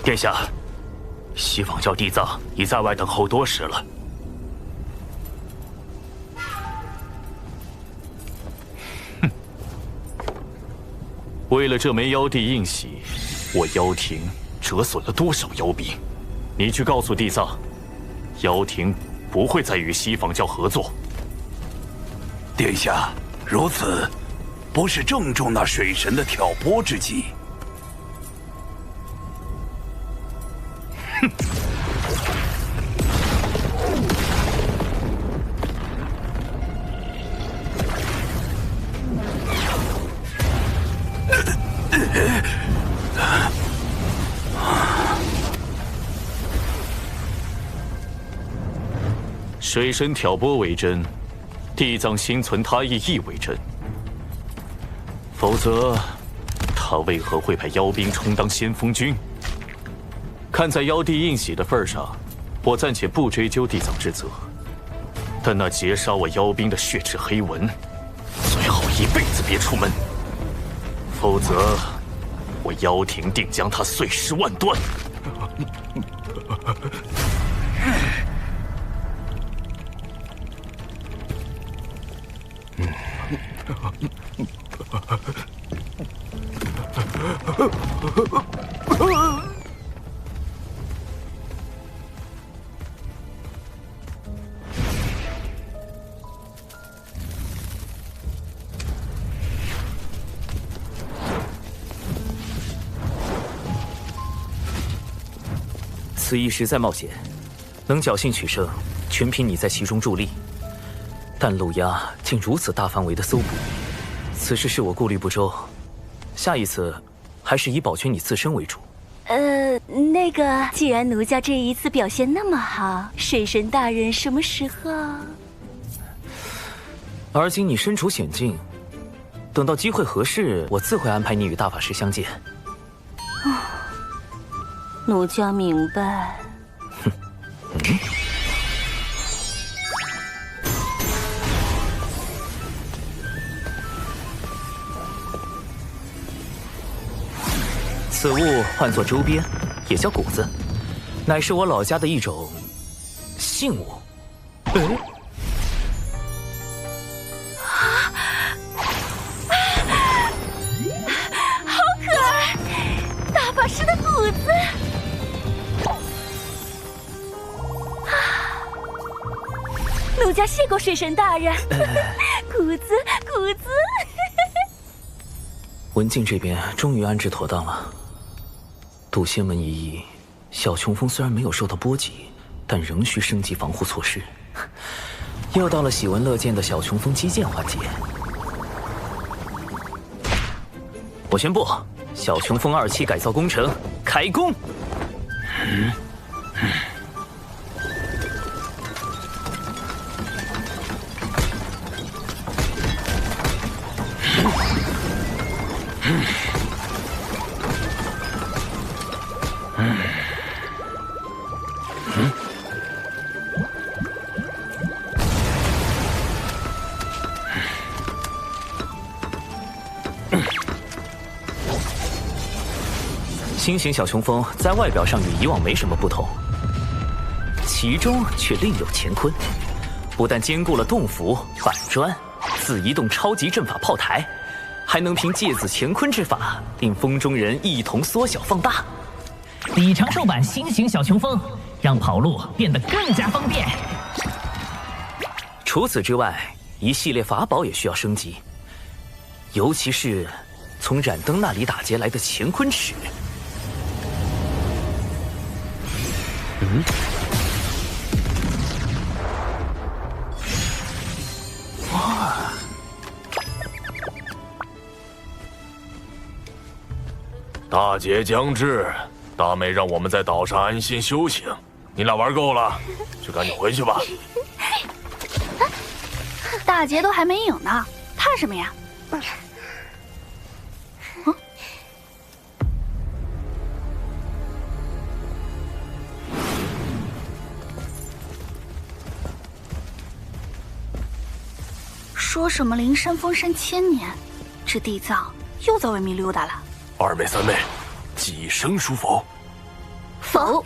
殿下，西方教地藏已在外等候多时了。哼！为了这枚妖帝印玺，我妖庭折损了多少妖兵？你去告诉地藏，妖庭不会再与西方教合作。殿下，如此，不是正中那水神的挑拨之计。哼！水神挑拨为真，地藏心存他意亦为真。否则，他为何会派妖兵充当先锋军？看在妖帝印玺的份上，我暂且不追究地藏之责。但那劫杀我妖兵的血赤黑纹，最好一辈子别出门，否则我妖庭定将他碎尸万段。此役实在冒险，能侥幸取胜，全凭你在其中助力。但陆压竟如此大范围的搜捕，此事是我顾虑不周。下一次，还是以保全你自身为主。那个，既然奴家这一次表现那么好，水神大人什么时候？而今你身处险境，等到机会合适，我自会安排你与大法师相见。奴家明白。此物唤作周边，也叫谷子，乃是我老家的一种信物。好可爱，大法师的谷子。奴家谢过水神大人。谷子，谷子。文静这边终于安置妥当了。渡仙门一役，小琼峰虽然没有受到波及，但仍需升级防护措施。又到了喜闻乐见的小琼峰基建环节。我宣布，小琼峰2期改造工程开工。新型小琼峰在外表上与以往没什么不同，其中却另有乾坤。不但兼顾了洞府、板砖、自移动超级阵法炮台，还能凭借子乾坤之法，令风中人一同缩小放大。里长寿版新型小琼峰，让跑路变得更加方便。除此之外，一系列法宝也需要升级，尤其是从冉登那里打劫来的乾坤尺。大劫将至，大妹让我们在岛上安心修行。你俩玩够了，就赶紧回去吧。大劫都还没有呢，怕什么呀？说什么灵山封山1000年，这地藏又在外面溜达了。二妹三妹，几声书否？否。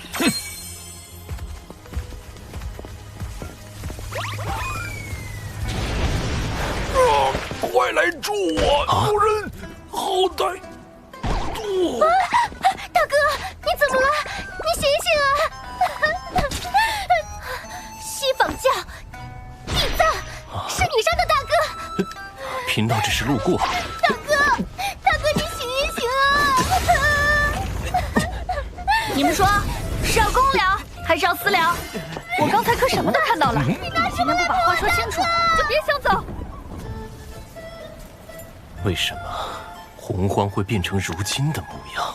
快来助我！有人，好歹助我！大哥，你怎么了？你醒醒啊！西坊教地藏，是你杀的大哥。贫道只是路过。大哥，你醒一醒啊！你们说是要公聊还是要私聊？我刚才可什么都看到了。今天不把话说清楚，就别想走。为什么洪荒会变成如今的模样？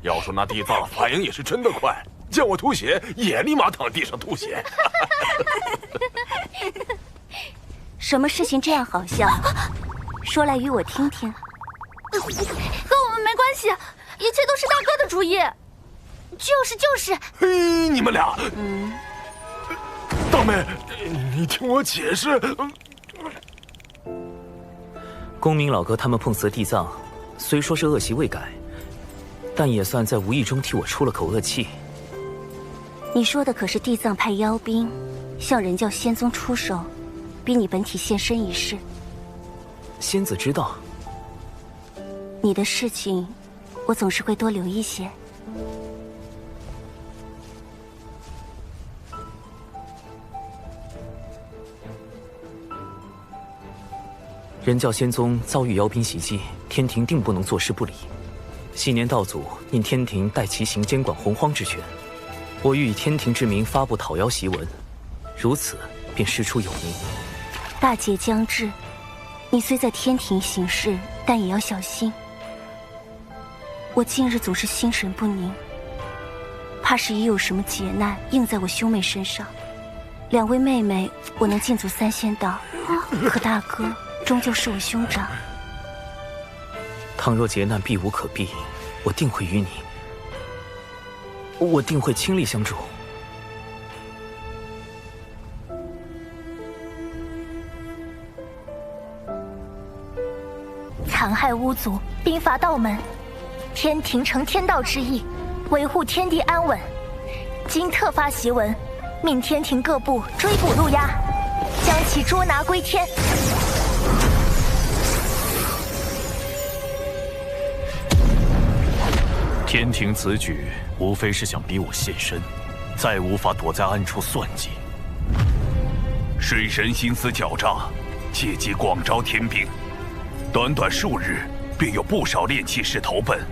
要说那地藏反应也是真的快，见我吐血也立马躺地上吐血。什么事情这样好笑？说来与我听听。和我们没关系，一切都是大哥的主意。就是。嘿，你们俩，大妹，你听我解释。公明老哥他们碰瓷地藏，虽说是恶习未改，但也算在无意中替我出了口恶气。你说的可是地藏派妖兵向人教仙宗出手，逼你本体现身一事？仙子知道。你的事情，我总是会多留意些。人教仙宗遭遇妖兵袭击，天庭定不能坐视不理。昔年道祖因天庭代其行监管洪荒之权，我欲以天庭之名发布讨妖檄文，如此便师出有名。大劫将至，你虽在天庭行事，但也要小心。我近日总是心神不宁，怕是已有什么劫难应在我兄妹身上。2位妹妹，我能尽足3仙道，可大哥终究是我兄长。倘若劫难避无可避，我定会与你，我定会倾力相助。残害巫族，兵伐道门，天庭承天道之意，维护天地安稳。今特发檄文，命天庭各部追捕陆压，将其捉拿归天。天庭此举，无非是想逼我现身，再无法躲在暗处算计。水神心思狡诈，借机广招天兵，短短数日，便有不少炼气士投奔。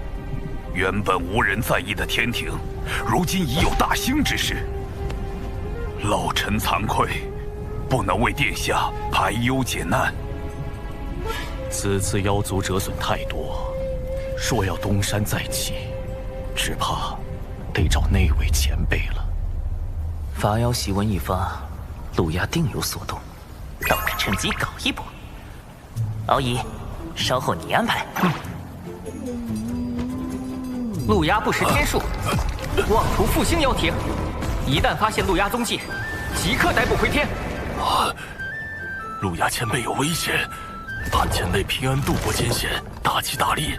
原本无人在意的天庭，如今已有大兴之势。老臣惭愧，不能为殿下排忧解难。此次妖族折损太多，若要东山再起，只怕得找那位前辈了。伐妖檄文一发，陆压定有所动，让我趁机搞一波。敖乙，稍后你安排。陆压不识天数，妄图复兴妖庭，一旦发现陆压踪迹，即刻逮捕回天。陆压前辈有危险，盼前辈平安度过艰险，大吉大利。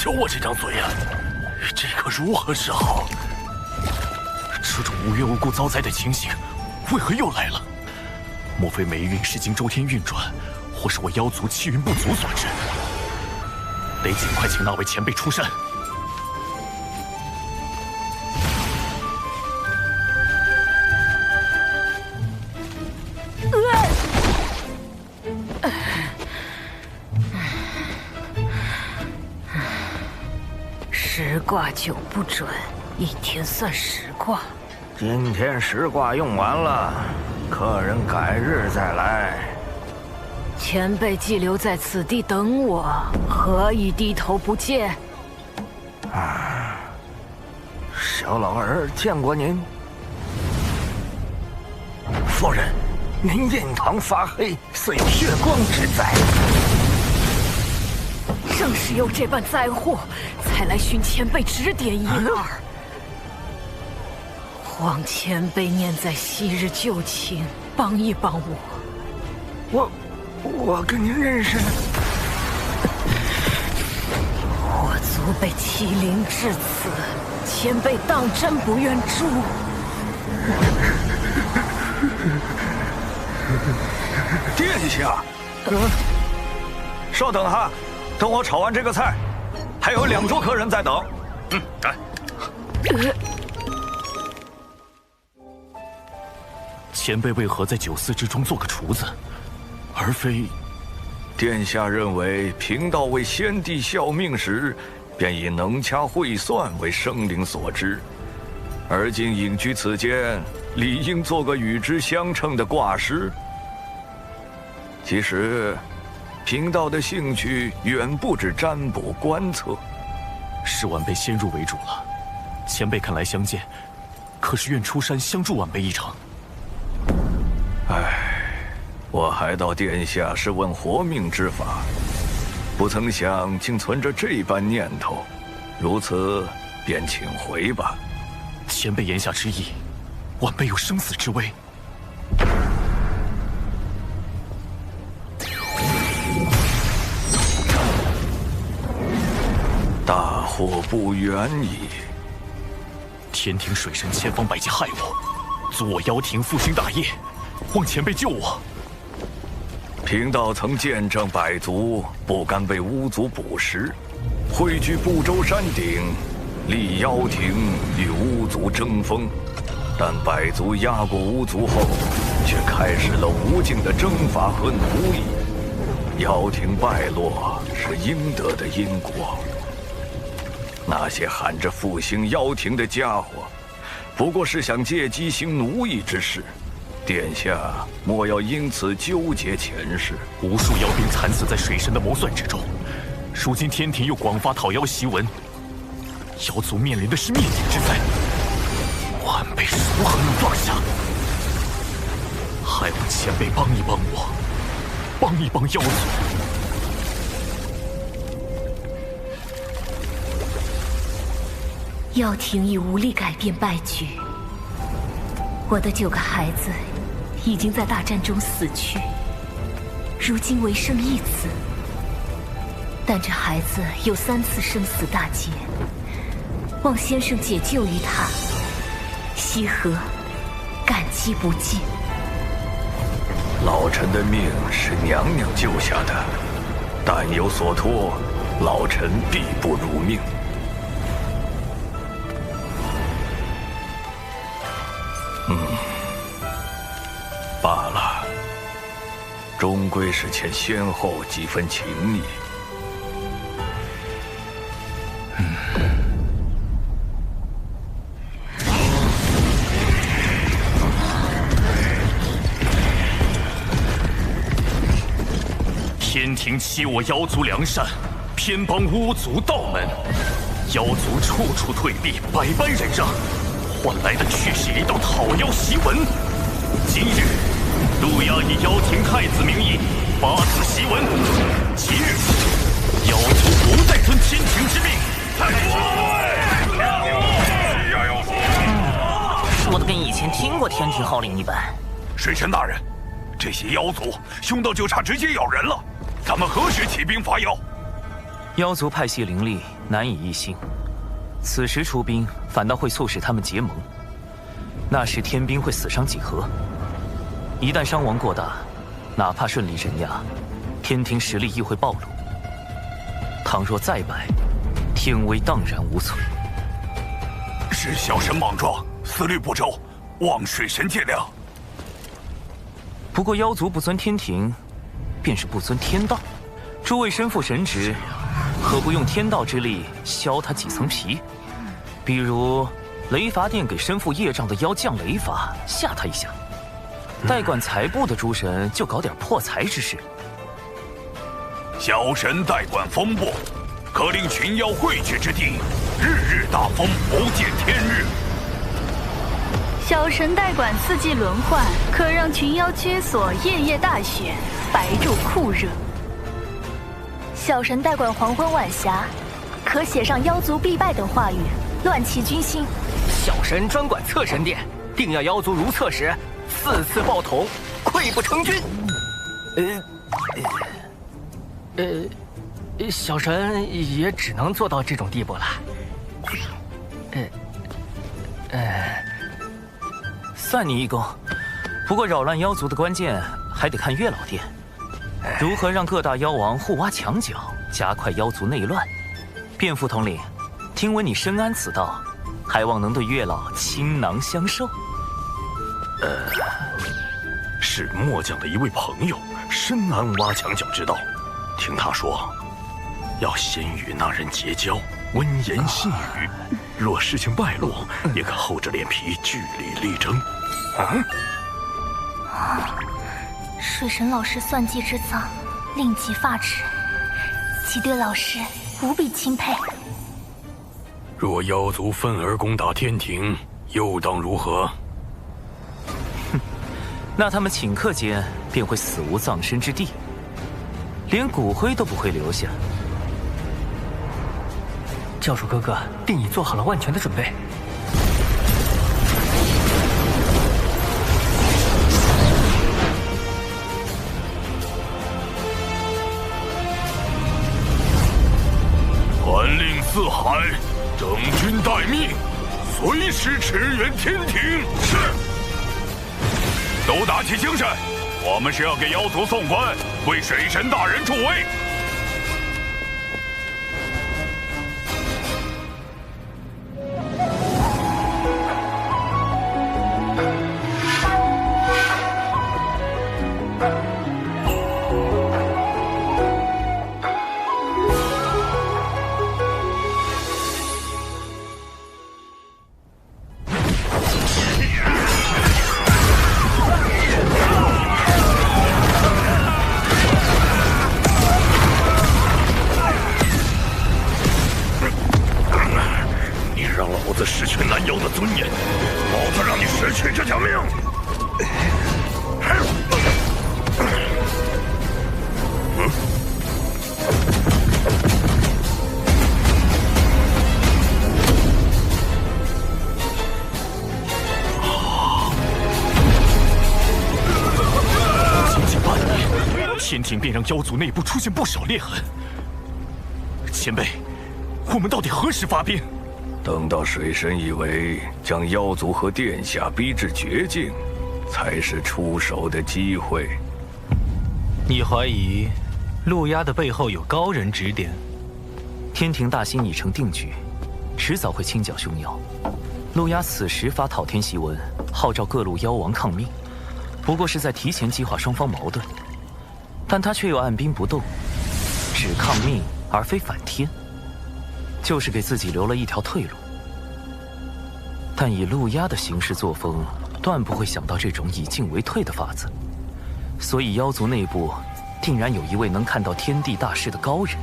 就我这张嘴呀，这可如何是好？这种无缘无故遭灾的情形，为何又来了？莫非霉运是经周天运转，或是我妖族气运不足所致？得尽快请那位前辈出山。10卦9不准， 1天算10卦。今天10卦用完了，客人改日再来。前辈既留在此地等我，何以低头不见？小老儿见过您。夫人，您印堂发黑，似有血光之灾。正是有这般灾祸，才来寻前辈指点一二。望前辈念在昔日旧情，帮一帮我。我跟您认识。我族被欺凌至此，前辈当真不愿诛？殿下，稍等哈，等我炒完这个菜，还有2桌客人在等。来。前辈为何在酒肆之中做个厨子，而非？殿下认为贫道为先帝效命时，便以能掐会算为生灵所知，而今隐居此间，理应做个与之相称的卦师。其实，贫道的兴趣远不止占卜观测。是晚辈先入为主了，前辈看来相见，可是愿出山相助晚辈一程。我还道殿下是问活命之法，不曾想竟存着这般念头，如此便请回吧。前辈言下之意，晚辈有生死之危。大祸不远矣！天庭水神千方百计害我，阻我妖庭复兴大业，望前辈救我。贫道曾见证百族不甘被巫族捕食，汇聚不周山顶，立妖庭与巫族争锋。但百族压过巫族后，却开始了无尽的征伐和奴役。妖庭败落是应得的因果。那些喊着复兴妖庭的家伙，不过是想借机行奴役之事。殿下莫要因此纠结前世。无数妖兵惨死在水神的谋算之中，如今天庭又广发讨妖檄文，妖族面临的是灭顶之灾，晚辈如何能放下？还望前辈帮一帮我，帮一帮妖族。妖庭已无力改变败局，我的9个孩子已经在大战中死去，如今唯剩1子。但这孩子有3次生死大劫，望先生解救于他，西河感激不尽。老臣的命是娘娘救下的，但有所托，老臣必不辱命。罢了，终归是欠先后几分情谊。天庭欺我妖族良善，偏帮巫族道门，妖族处处退避，百般忍让，换来的却是一道讨妖檄文。今日，陆押以妖庭太子名义发此檄文，即日，妖族不再遵天庭之命。说的跟以前听过天庭号令一般。水神大人，这些妖族凶到就差直接咬人了，咱们何时起兵伐妖？妖族派系凌厉，难以一心。此时出兵，反倒会促使他们结盟。那时天兵会死伤几何？一旦伤亡过大，哪怕顺利镇压，天庭实力亦会暴露。倘若再败，天威荡然无存。是小神莽撞，思虑不周，望水神见谅。不过妖族不尊天庭，便是不尊天道。诸位身负神职，何不用天道之力削他几层皮？比如雷伐殿给身负业障的妖降雷罚，吓他一下。代管财部的诸神就搞点破财之事。小神代管风波，可令群妖汇聚之地，日日大风，不见天日。小神代管四季轮换，可让群妖居所夜夜大雪，白昼酷热。小神代管黄昏晚霞，可写上妖族必败等话语，乱其军心。小神专管侧神殿，定要妖族如厕时4次爆桶，溃不成军。小神也只能做到这种地步了。算你一功，不过扰乱妖族的关键还得看月老殿，如何让各大妖王互挖墙角，加快妖族内乱。遍副统领，听闻你深谙此道，还望能对月老倾囊相授。是末将的一位朋友深谙挖墙脚之道，听他说，要先与那人结交，温言细语，若事情败露，也可厚着脸皮据理力争。水神老师算计之脏，令己发指，其对老师无比钦佩。若妖族愤而攻打天庭，又当如何？那他们顷刻间便会死无葬身之地，连骨灰都不会留下。教主哥哥定已做好了万全的准备。传令四海，整军待命，随时驰援天庭。是。都打起精神，我们是要给妖族送官，为水神大人助威。天庭便让妖族内部出现不少裂痕。前辈，我们到底何时发兵？等到水神以为将妖族和殿下逼至绝境，才是出手的机会。你怀疑陆压的背后有高人指点？天庭大兴已成定局，迟早会清剿凶妖。陆压此时发讨天檄文，号召各路妖王抗命，不过是在提前激化双方矛盾。但他却又按兵不动，只抗命而非反天，就是给自己留了一条退路。但以陆压的行事作风，断不会想到这种以进为退的法子，所以妖族内部定然有一位能看到天地大势的高人，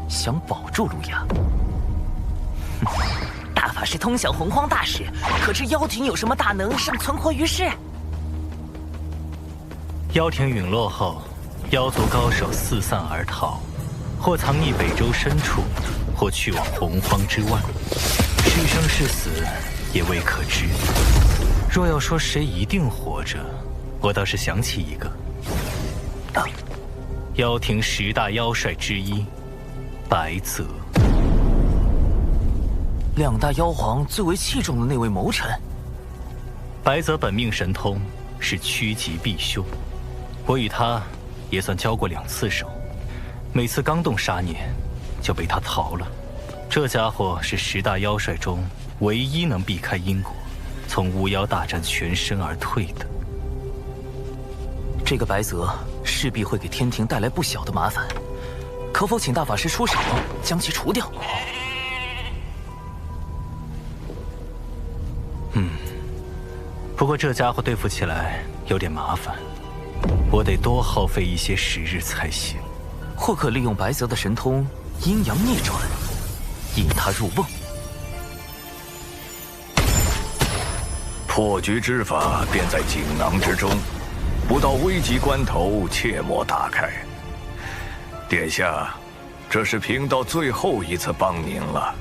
想保住陆压。大法师通晓洪荒大事，可知妖庭有什么大能尚存活于世？妖庭陨落后，妖族高手四散而逃，或藏匿北周深处，或去往洪荒之外，是生是死也未可知。若要说谁一定活着，我倒是想起一个，妖庭10大妖帅之一白泽。2大妖皇最为器重的那位谋臣。白泽本命神通是趋吉避凶，我与他也算交过2次手，每次刚动杀念，就被他逃了。这家伙是10大妖帅中唯一能避开因果，从巫妖大战全身而退的。这个白泽势必会给天庭带来不小的麻烦，可否请大法师出手将其除掉？不过这家伙对付起来有点麻烦，我得多耗费一些时日才行。或可利用白泽的神通阴阳逆转，引他入瓮。破局之法便在锦囊之中，不到危急关头切莫打开。殿下，这是贫道最后一次帮您了。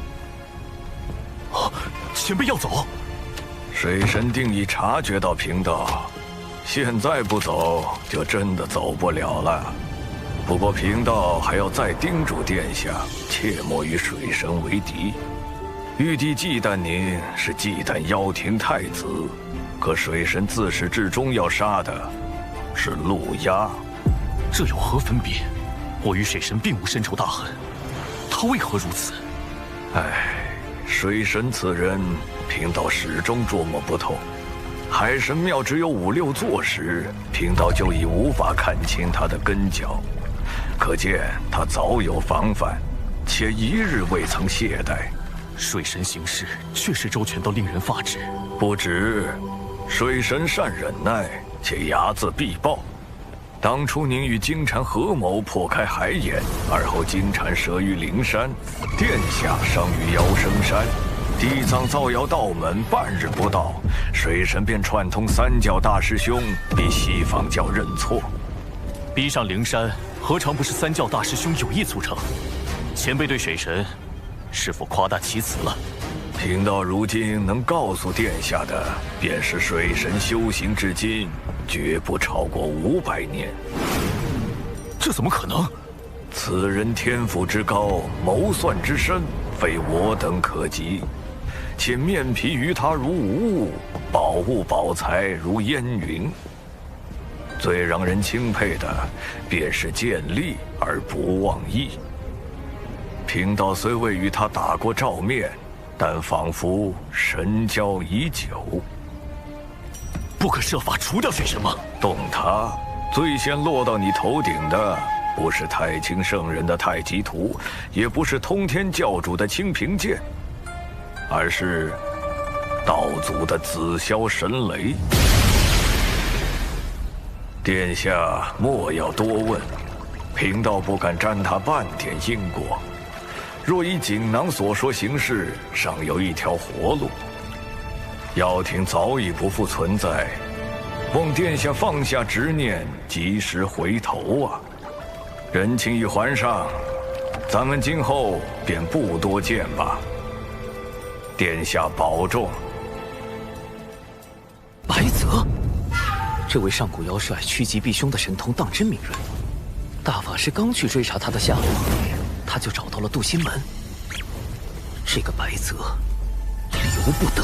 前辈要走？水神定已察觉到贫道，现在不走就真的走不了了。不过贫道还要再叮嘱殿下，切莫与水神为敌。玉帝忌惮您是忌惮妖庭太子，可水神自始至终要杀的是陆压。这有何分别？我与水神并无深仇大恨，他为何如此？水神此人，贫道始终捉摸不透。海神庙只有5、6座时，贫道就已无法看清他的根脚，可见他早有防范，且一日未曾懈怠。水神行事确实周全到令人发指。不止，水神善忍耐，且睚眦必报。当初您与金蝉合谋破开海眼，而后金蝉折于灵山，殿下伤于妖生山，地藏造谣道门半日不到，水神便串通三教大师兄逼西方教认错。逼上灵山，何尝不是三教大师兄有意促成？前辈对水神是否夸大其词了？贫道如今能告诉殿下的，便是水神修行至今，绝不超过500年。这怎么可能？此人天赋之高，谋算之深，非我等可及。且面皮于他如无物，宝物宝财如烟云。最让人钦佩的，便是见利而不忘义。贫道虽未与他打过照面，但仿佛神交已久。不可设法除掉水神吗？动他，最先落到你头顶的，不是太清圣人的太极图，也不是通天教主的清平剑，而是道祖的紫霄神雷。殿下莫要多问，贫道不敢沾他半点因果。若依锦囊所说行事，尚有一条活路。妖庭早已不复存在，望殿下放下执念，及时回头啊！人情已还上，咱们今后便不多见吧。殿下保重。白泽，这位上古妖帅趋吉避凶的神通当真敏锐。大法师刚去追查他的下落，他就找到了渡心门。这个白泽，由不得。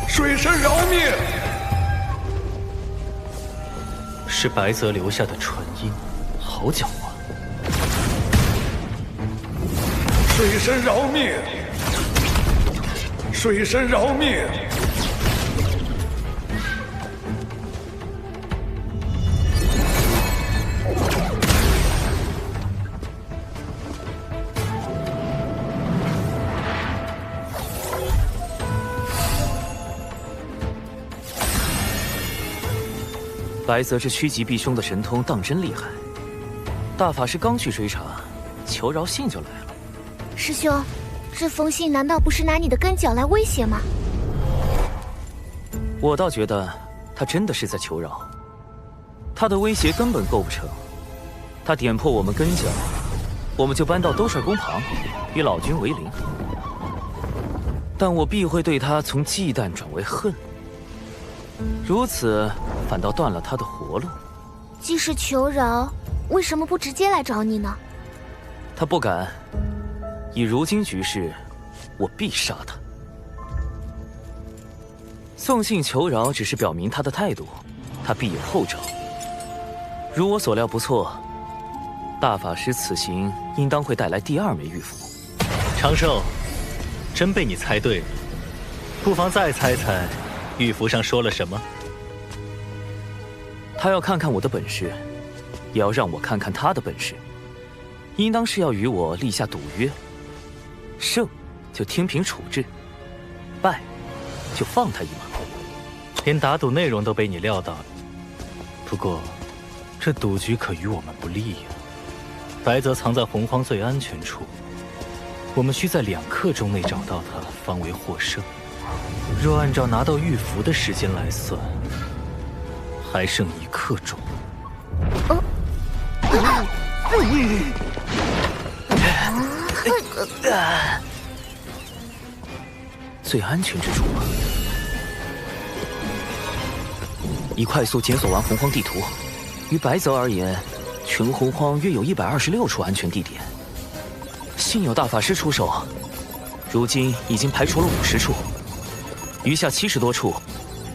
水神饶命！是白泽留下的纯阴，好狡猾。水神饶命！水神饶命！白泽这趋吉避凶的神通当真厉害。大法师刚去追查，求饶信就来了。师兄，这封信难道不是拿你的根脚来威胁吗？我倒觉得他真的是在求饶。他的威胁根本构不成。他点破我们根脚，我们就搬到兜率宫旁，与老君为邻。但我必会对他从忌惮转为恨。如此，反倒断了他的活路。既是求饶，为什么不直接来找你呢？他不敢。以如今局势，我必杀他。送信求饶只是表明他的态度，他必有后招。如我所料不错，大法师此行应当会带来第2枚玉符。长寿，真被你猜对了。不妨再猜猜，玉符上说了什么？他要看看我的本事，也要让我看看他的本事。应当是要与我立下赌约，胜就天平处置，败就放他一马。连打赌内容都被你料到了。不过，这赌局可与我们不利呀。白泽藏在洪荒最安全处，我们需在2刻钟内找到他，方为获胜。若按照拿到玉符的时间来算，还剩1刻钟。最安全之处吗？已快速检索完洪荒地图，于白泽而言，全洪荒约有126处安全地点。幸有大法师出手，如今已经排除了50处，余下70多处，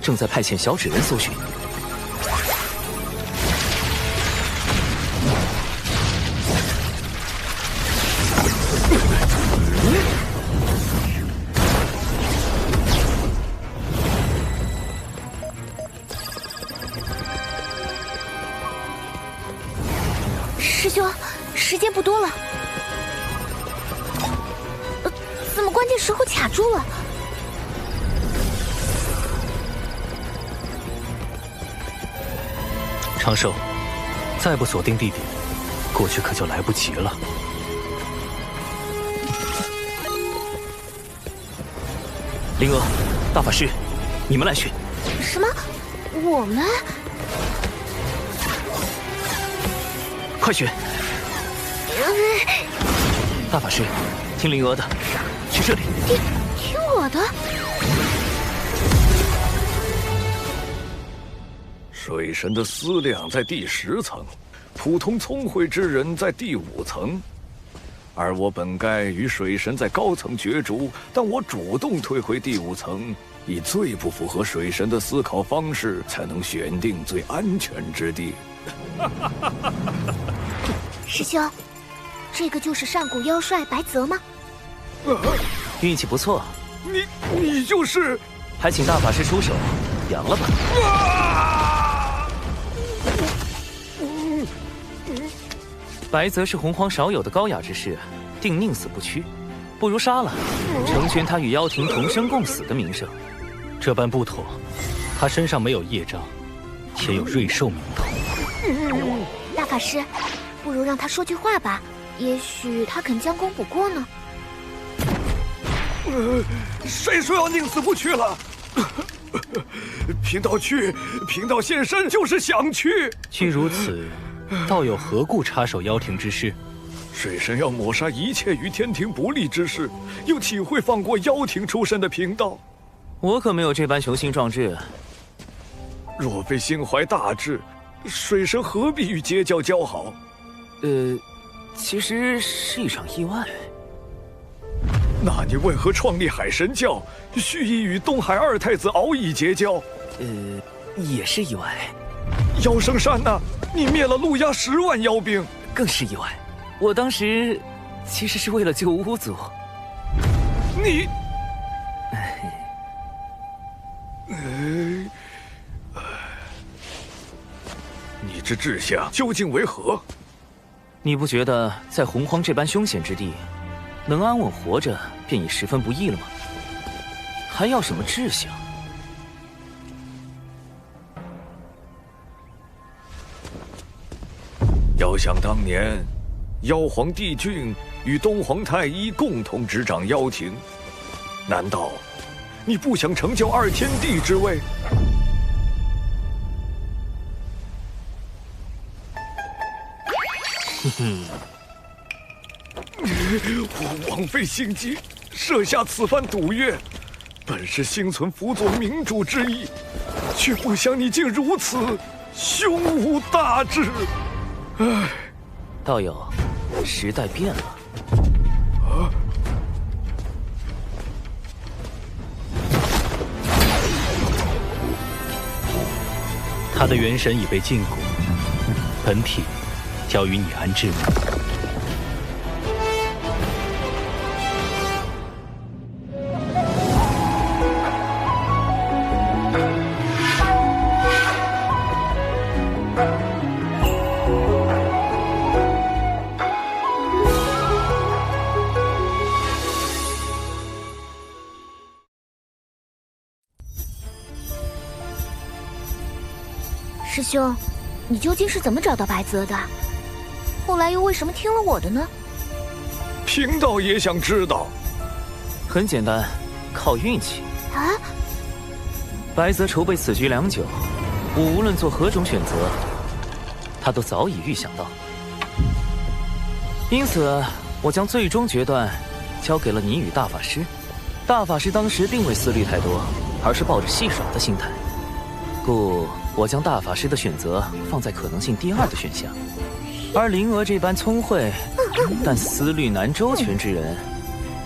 正在派遣小纸人搜寻。师兄，时间不多了，怎么关键时候卡住了？长寿，再不锁定地点，过去可就来不及了。灵娥，大法师，你们来选。什么？我们？快选！大法师，听灵娥的，去这里。听我的。水神的思量在第10层，普通聪慧之人在第5层，而我本该与水神在高层角逐，但我主动退回第5层，以最不符合水神的思考方式，才能选定最安全之地。师兄，这个就是上古妖帅白泽吗？运气不错。你就是？还请大法师出手，扬了吧。白泽是洪荒少有的高雅之士，定宁死不屈，不如杀了，成全他与妖庭同生共死的名声。这般不妥，他身上没有业障，也有瑞兽名头。大法师，不如让他说句话吧，也许他肯将功补过呢。谁说要宁死不屈了？贫道去，贫道现身就是想去。既如此，道友何故插手妖庭之事？水神要抹杀一切与天庭不利之事，又岂会放过妖庭出身的贫道？我可没有这般雄心壮志。若非心怀大志，水神何必与截教交好？其实是一场意外。那你为何创立海神教，蓄意与东海2太子敖乙结交？也是意外。妖圣山呢？你灭了陆压10万妖兵，更是意外。我当时其实是为了救巫族。你，你之志向究竟为何？你不觉得在洪荒这般凶险之地，能安稳活着便已十分不易了吗？还要什么志向？要想当年，妖皇帝俊与东皇太一共同执掌妖庭，难道你不想成就2天地之位？我枉费心机，设下此番赌约，本是心存辅佐明主之意，却不想你竟如此胸无大志。唉，道友，时代变了。他的元神已被禁锢，本体交与你安置。师兄，你究竟是怎么找到白泽的？后来又为什么听了我的呢？贫道也想知道。很简单，靠运气。啊！白泽筹备此局良久，我无论做何种选择，他都早已预想到。因此，我将最终决断交给了你与大法师。大法师当时并未思虑太多，而是抱着戏耍的心态，故我将大法师的选择放在可能性第2的选项。而灵娥这般聪慧但思虑难周全之人，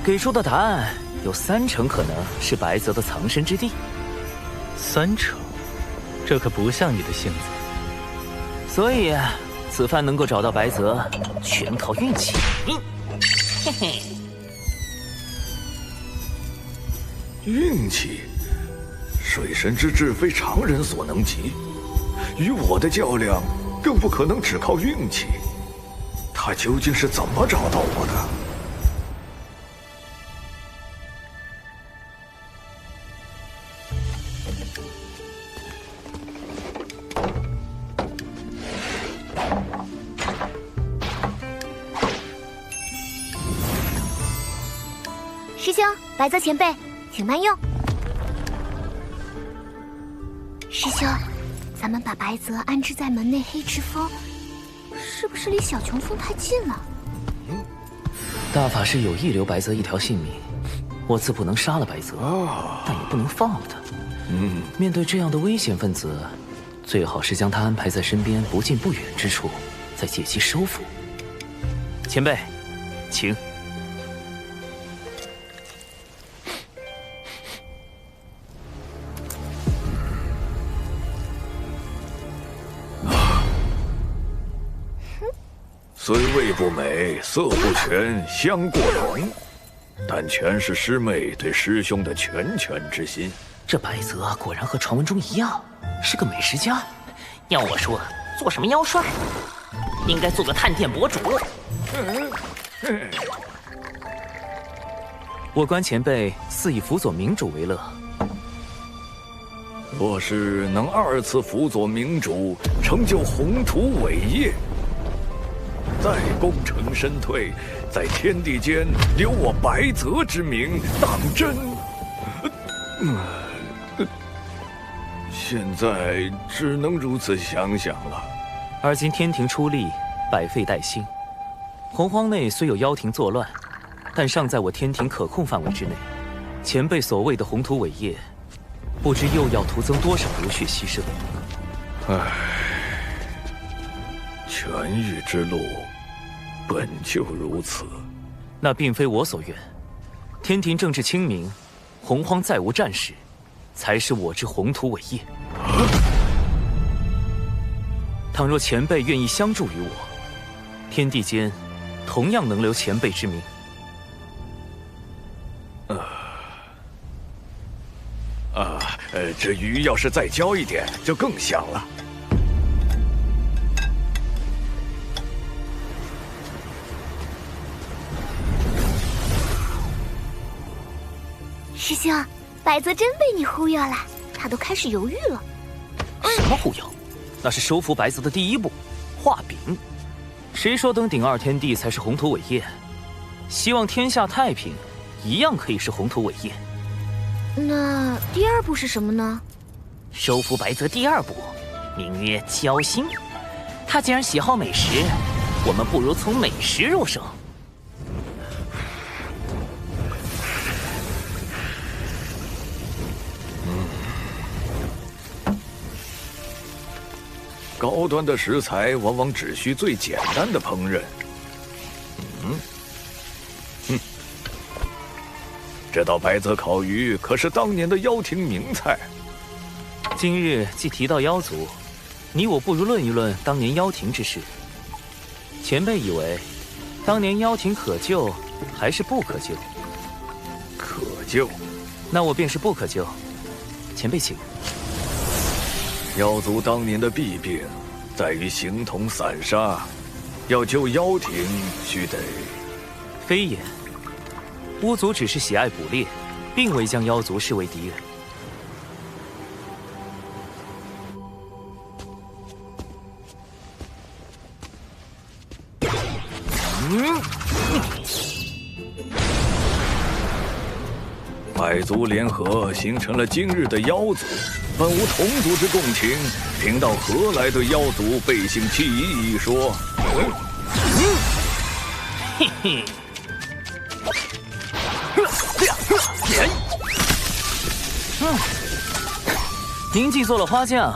给出的答案有3成可能是白泽的藏身之地。3成，这可不像你的性子。所以，此番能够找到白泽，全靠运气。嘿嘿。运气，水神之志非常人所能及，与我的较量更不可能只靠运气。他究竟是怎么找到我的？师兄，白泽前辈，请慢用。师兄，咱们把白泽安置在门内黑池峰，是不是离小琼峰太近了？大法师有意留白泽一条性命，我自不能杀了白泽，但也不能放了他。面对这样的危险分子，最好是将他安排在身边不近不远之处，再借机收服。前辈，请。虽味不美，色不全，香过浓，但全是师妹对师兄的拳之心。这白泽果然和传闻中一样，是个美食家。要我说，做什么妖帅，应该做个探店博主。我观前辈似以辅佐明主为乐。若是能2次辅佐明主，成就宏图伟业，再功成身退，在天地间留我白泽之名，当真。现在只能如此想想了。而今天庭出力，百废待兴。洪荒内虽有妖庭作乱，但尚在我天庭可控范围之内。前辈所谓的宏图伟业，不知又要徒增多少流血牺牲。唉，权欲之路本就如此。那并非我所愿。天庭政治清明，洪荒再无战事，才是我之宏图伟业。倘若前辈愿意相助于我，天地间同样能留前辈之名。这鱼要是再浇一点，就更香了。师兄，白泽真被你忽悠了，他都开始犹豫了。什么忽悠？那是收服白泽的第一步，画饼。谁说登顶2天地才是宏图伟业？希望天下太平，一样可以是宏图伟业。那第2步是什么呢？收服白泽第2步，名曰交心。他既然喜好美食，我们不如从美食入手。高端的食材往往只需最简单的烹饪。这道白泽烤鱼可是当年的妖庭名菜。今日既提到妖族，你我不如论一论当年妖庭之事。前辈以为，当年妖庭可救，还是不可救？可救，那我便是不可救。前辈请。妖族当年的弊病，在于形同散沙。要救妖庭，须得……非也，巫族只是喜爱捕猎，并未将妖族视为敌人。百族联合，形成了今日的妖族。本无同族之共情，贫道何来对妖族背信弃义一说？嘿嘿。您既做了花匠，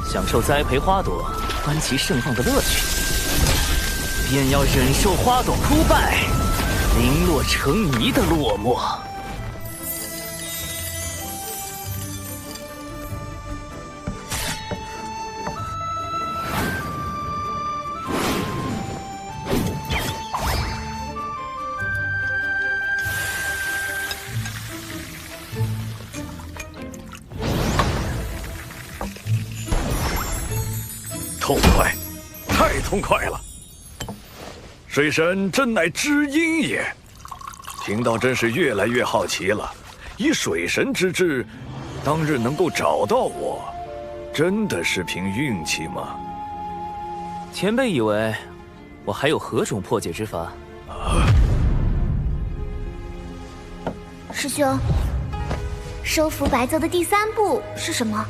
享受栽培花朵、观其盛放的乐趣，便要忍受花朵枯败、零落成泥的落寞。痛快，太痛快了！水神真乃知音也。贫道真是越来越好奇了。以水神之智，当日能够找到我，真的是凭运气吗？前辈以为我还有何种破解之法？师兄，收服白泽的第3步是什么？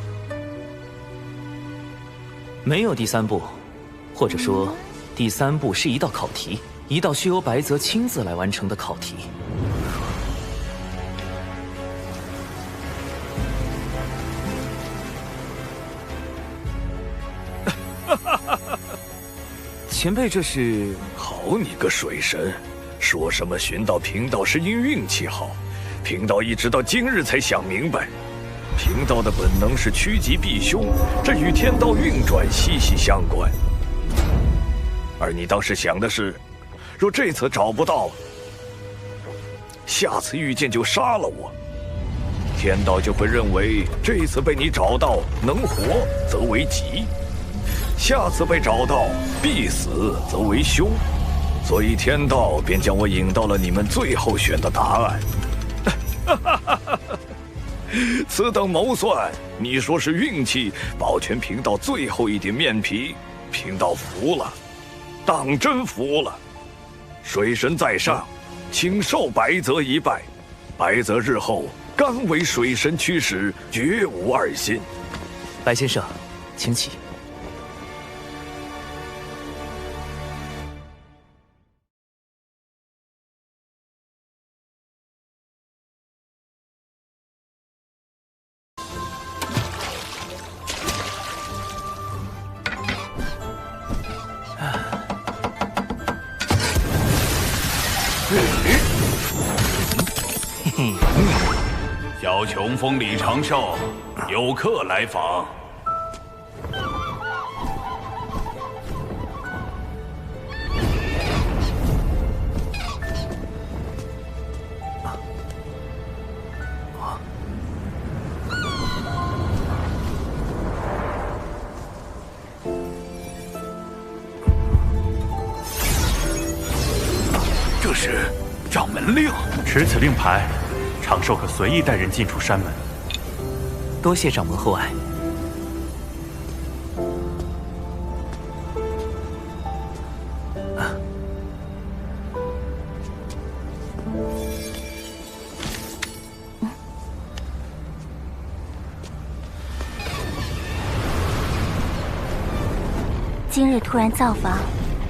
没有第3步，或者说，第3步是一道考题，一道需由白泽亲自来完成的考题。前辈这是……好你个水神，说什么寻到贫道是因运气好，贫道一直到今日才想明白。贫道的本能是趋吉避凶，这与天道运转息息相关。而你当时想的是，若这次找不到，下次遇见就杀了我，天道就会认为这次被你找到能活则为吉，下次被找到必死则为凶，所以天道便将我引到了你们最后选的答案。此等谋算，你说是运气保全贫道最后一点面皮，贫道服了，当真服了。水神在上，请受白泽一拜。白泽日后刚为水神驱使，绝无二心。白先生，请起。小琼风里长寿，有客来访。这是掌门令，持此令牌，长寿可随意带人进出山门。多谢掌门厚爱。今日突然造访，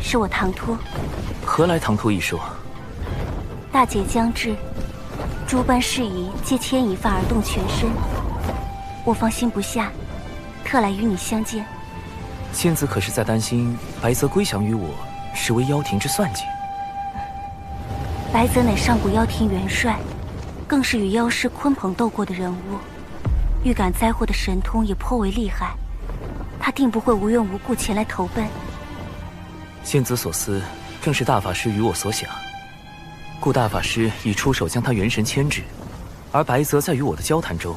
是我唐突。何来唐突一说？大劫将至，诸般事宜皆牵一发而动全身，我放心不下，特来与你相见。仙子可是在担心白泽归降于我，实为妖庭之算计？白泽乃上古妖庭元帅，更是与妖师鲲鹏斗过的人物，预感灾祸的神通也颇为厉害，他定不会无缘无故前来投奔。仙子所思，正是大法师与我所想，故大法师已出手将他元神牵制，而白泽在与我的交谈中，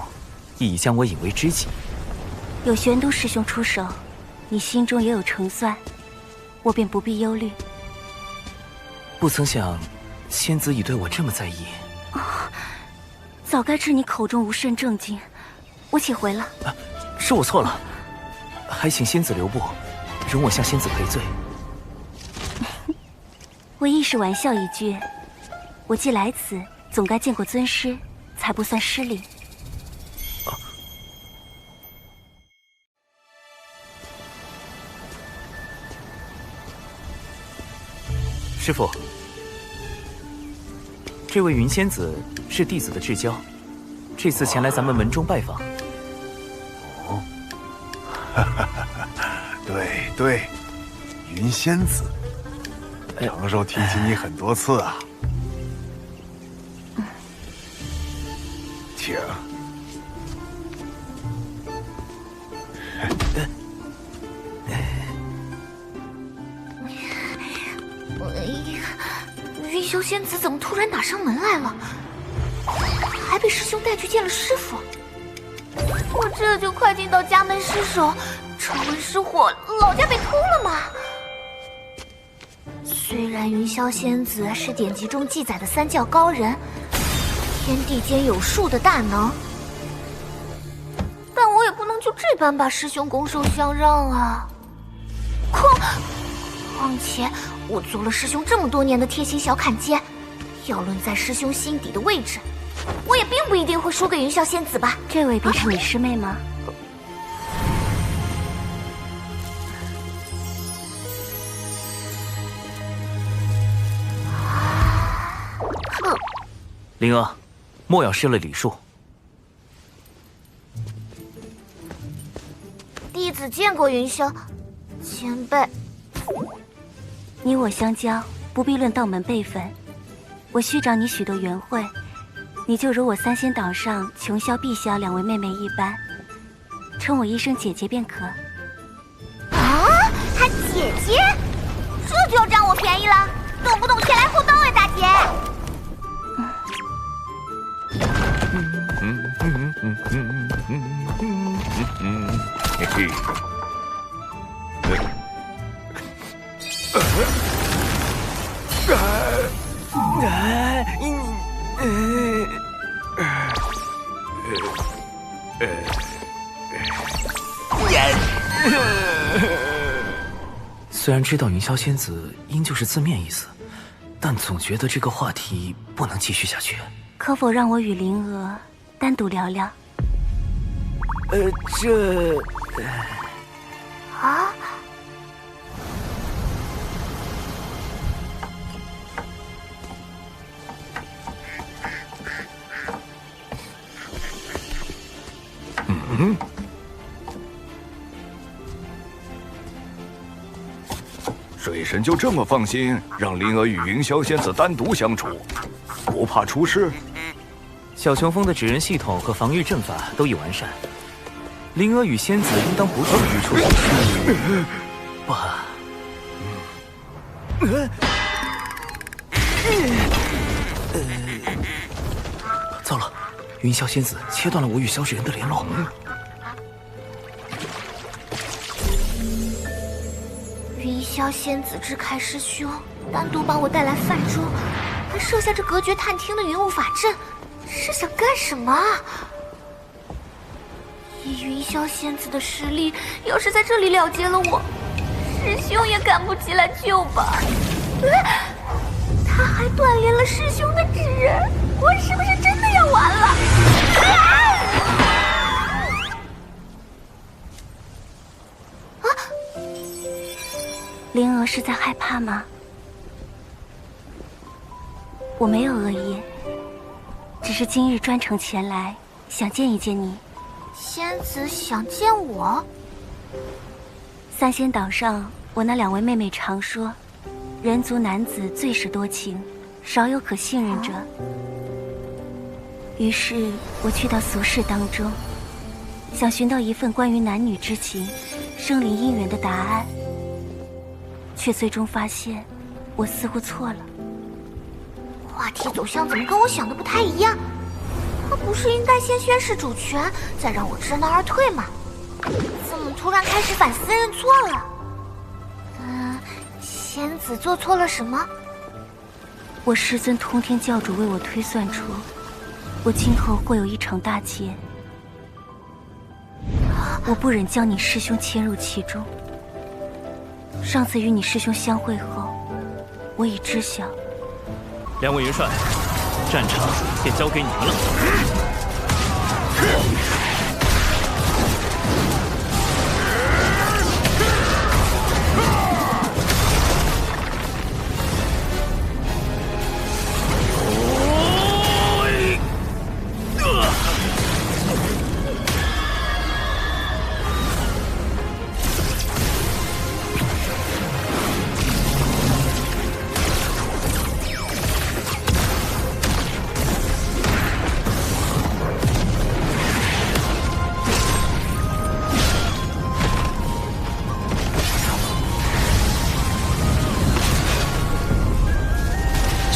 亦已将我引为知己。有玄都师兄出手，你心中也有成算，我便不必忧虑。不曾想，仙子已对我这么在意。早该知你口中无甚正经，我且回了。是我错了，还请仙子留步，容我向仙子赔罪。我亦是玩笑一句，我既来此，总该见过尊师，才不算失礼。师父，这位云仙子是弟子的至交，这次前来咱们门中拜访。哦，对，云仙子，长寿提起你很多次啊。请。云霄仙子怎么突然打上门来了？还被师兄带去见了师傅。我这就快进到家门失守，传闻失火，老家被偷了吗？虽然云霄仙子是典籍中记载的三教高人，天地间有数的大能，但我也不能就这般把师兄拱手相让啊！况且我做了师兄这么多年的贴心小坎肩，要论在师兄心底的位置，我也并不一定会输给云霄仙子吧？这位便是你师妹吗？灵儿，莫要失了礼数。弟子见过云霄前辈。你我相交，不必论道门辈分。我虚长你许多缘惠，你就如我三仙岛上琼霄、碧霄两位妹妹一般，称我一声姐姐便可。啊，还姐姐？这就要占我便宜了，动不动前来后到哎，大姐。嘿嘿。虽然知道云霄仙子应就是字面意思，但总觉得这个话题不能继续下去。可否让我与灵娥单独聊聊？啊？水神就这么放心让灵儿与云霄仙子单独相处，不怕出事？小琼峰的指人系统和防御阵法都已完善，灵儿与仙子应当不至于出什么事。不，糟了，云霄仙子切断了我与小纸人的联络。云霄仙子支开师兄，单独把我带来泛舟，还设下这隔绝探听的云雾法阵，是想干什么啊？以云霄仙子的实力，要是在这里了结了我，师兄也赶不及来救吧？他还断连了师兄的指人，我是不是真的要完了？灵娥是在害怕吗？我没有恶意，只是今日专程前来，想见一见你。仙子想见我？三仙岛上，我那两位妹妹常说，人族男子最是多情，少有可信任者。于是我去到俗世当中，想寻到一份关于男女之情、生灵姻缘的答案。却最终发现，我似乎错了。话题走向怎么跟我想的不太一样？他不是应该先宣示主权，再让我知难而退吗？怎么突然开始反思认错了？仙子做错了什么？我师尊通天教主为我推算出，我今后会有一场大劫。我不忍将你师兄牵入其中。上次与你师兄相会后，我已知晓。两位元帅，战场便交给你们了。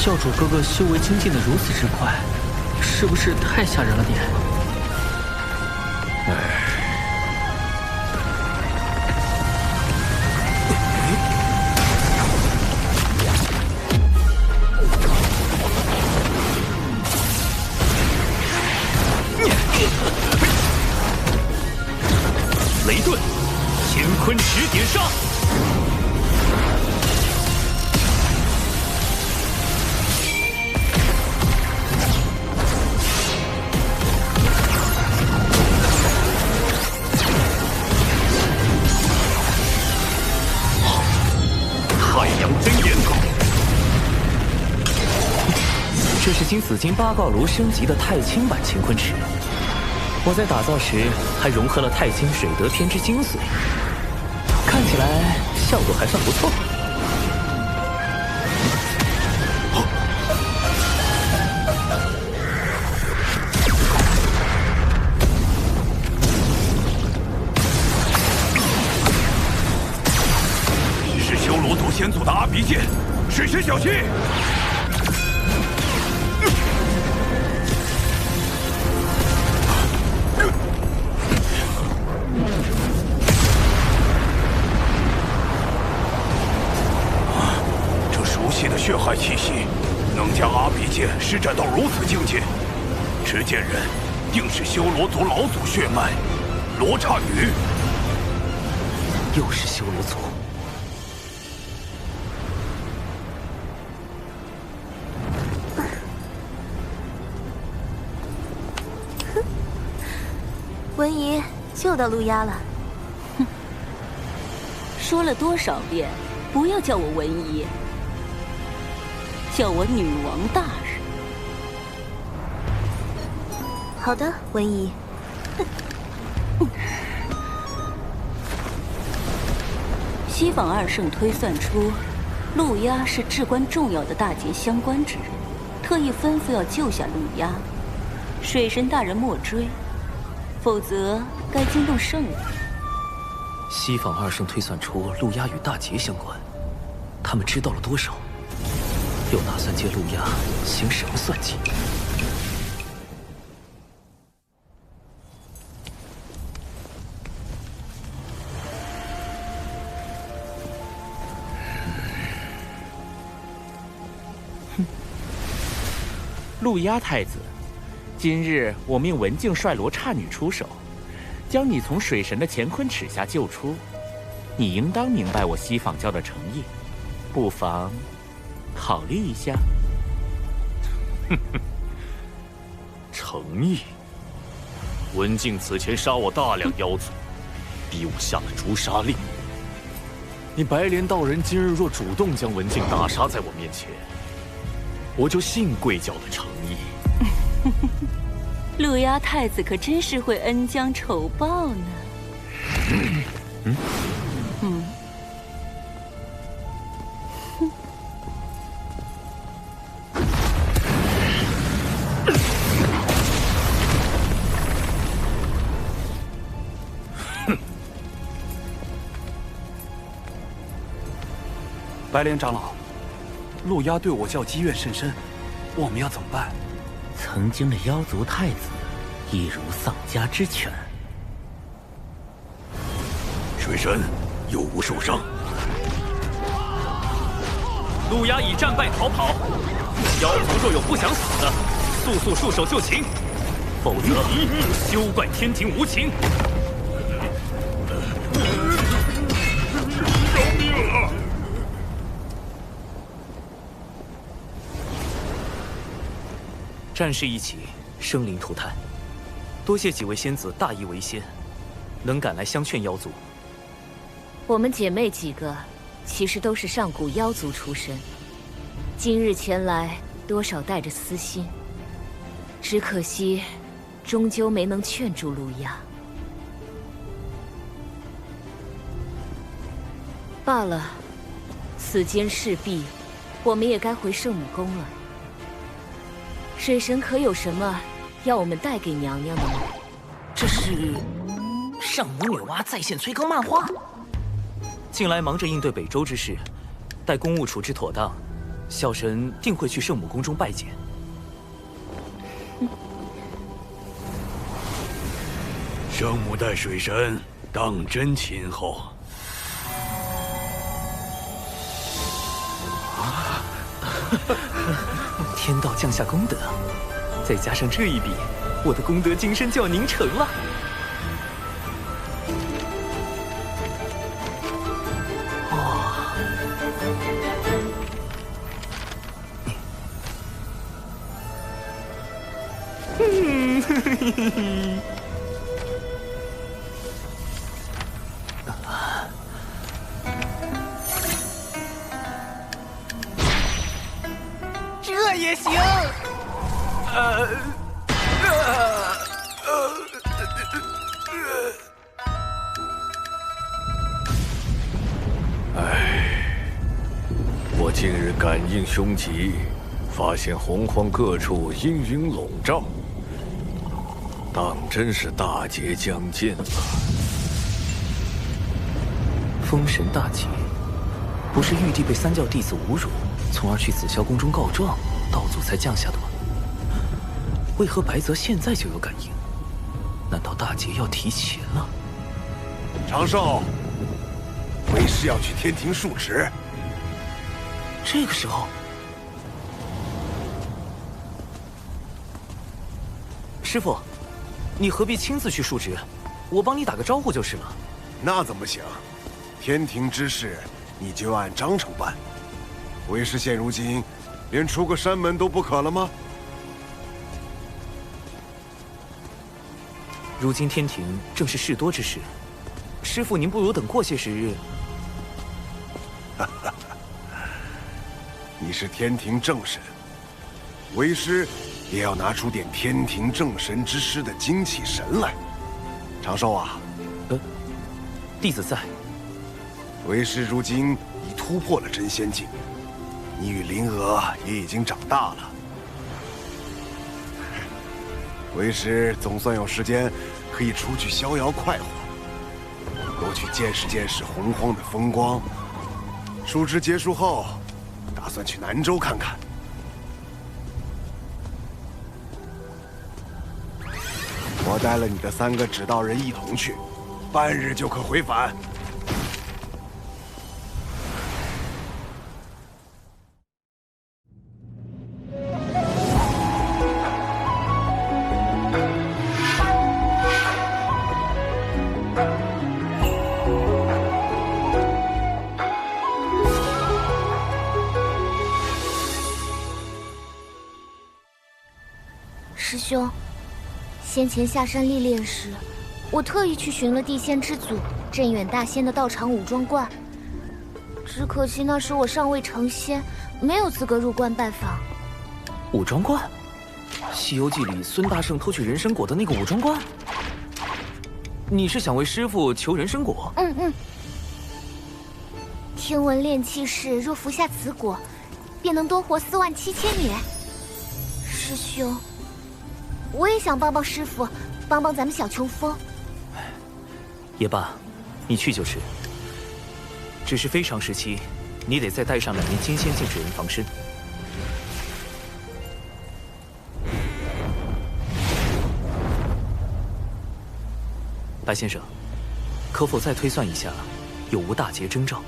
教主哥哥修为精进的如此之快，是不是太吓人了点？雷遁，乾坤池点杀。这是经紫金八卦炉升级的太清版乾坤池，我在打造时还融合了太清水德天之精髓，看起来效果还算不错。是修罗族先祖的阿鼻剑，水神小心！血海气息，能将阿鼻剑施展到如此境界，持剑人定是修罗族老祖血脉，罗刹女。又是修罗族。文姨救到陆压了。哼，说了多少遍，不要叫我文姨。叫我女王大人。好的，文姨。西坊二圣推算出，陆压是至关重要的大劫相关之人，特意吩咐要救下陆压。水神大人莫追，否则该惊动圣人。西坊二圣推算出陆压与大劫相关，他们知道了多少？又打算借陆压行什么算计？陆压太子，今日我命文静率罗刹女出手，将你从水神的乾坤尺下救出。你应当明白我西坊教的诚意，不妨考虑一下。诚意。文静此前杀我大量妖族，逼我下了诛杀令。你白莲道人今日若主动将文静打杀在我面前，我就信贵教的诚意。陆压太子可真是会恩将仇报呢。白莲长老，陆压对我教积怨甚深，我们要怎么办？曾经的妖族太子，亦如丧家之犬。水神有无受伤？陆压已战败逃跑，妖族若有不想死的，速束手就擒，否则休怪天庭无情。饶命啊！战事一起，生灵涂炭，多谢几位仙子大义为先，能赶来相劝妖族。我们姐妹几个，其实都是上古妖族出身，今日前来，多少带着私心。只可惜，终究没能劝住陆压。罢了，此间事毕，我们也该回圣母宫了。水神可有什么要我们带给娘娘的吗？这是圣母女娲在线催更漫画。近来忙着应对北周之事，待公务处置妥当，小神定会去圣母宫中拜见。圣母待水神当真亲厚。天道降下功德，再加上这一笔，我的功德金身就要凝成了。这也行。我近日感应凶吉，发现洪荒各处阴云笼罩，当真是大劫将近了。封神大劫，不是玉帝被三教弟子侮辱，从而去紫霄宫中告状，道祖才降下的吗？为何白泽现在就有感应？难道大劫要提前了？长寿，为师要去天庭述职。这个时候，师傅，你何必亲自去述职？我帮你打个招呼就是了。那怎么行？天庭之事，你就按章程办。为师现如今，连出个山门都不可了吗？如今天庭正是事多之时，师傅您不如等过些时日。你是天庭正神，为师也要拿出点天庭正神之师的精气神来。长寿啊，弟子在。为师如今已突破了真仙境，你与灵娥也已经长大了。为师总算有时间可以出去逍遥快活，多去见识见识洪荒的风光。述职结束后，打算去南州看看。我带了你的3个指道人一同去，半日就可回返。师兄，先前下山历练时，我特意去寻了地仙之祖镇远大仙的道场武装观，只可惜那时我尚未成仙，没有资格入关拜访。武装观，《西游记》里孙大圣偷去人参果的那个武装观。你是想为师傅求人参果？嗯。听闻炼气士若服下此果，便能多活47000年。师兄，我也想帮帮师傅，帮帮咱们小琼峰。也罢，你去就是。只是非常时期，你得再带上2名金仙境之人防身。白先生，可否再推算一下，有无大劫征兆？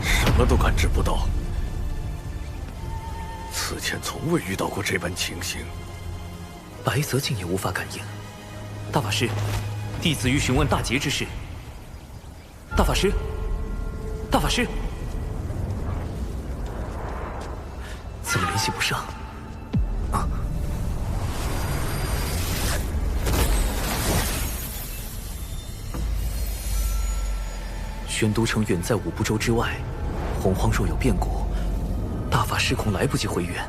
什么都感知不到，此前从未遇到过这般情形。白泽竟也无法感应。大法师，弟子欲询问大劫之事。大法师，大法师，怎么联系不上？玄都城远在5步洲之外，洪荒若有变故，大法师恐来不及回援。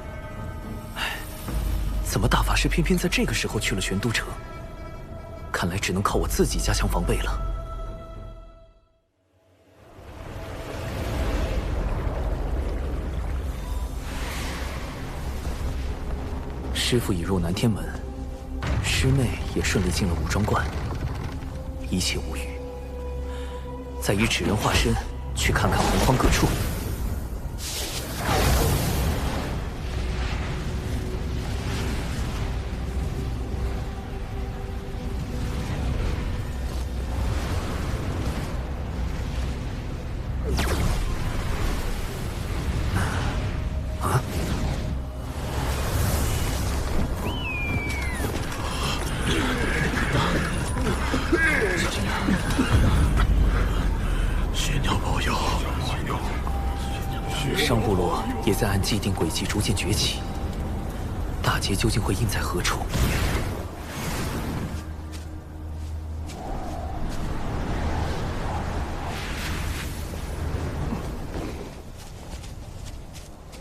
唉，怎么大法师偏偏在这个时候去了玄都城？看来只能靠我自己加强防备了。师父已入南天门，师妹也顺利进了武装观，一切无虞。再以纸人化身去看看洪荒各处。上部落也在按既定轨迹逐渐崛起，大劫究竟会印在何处？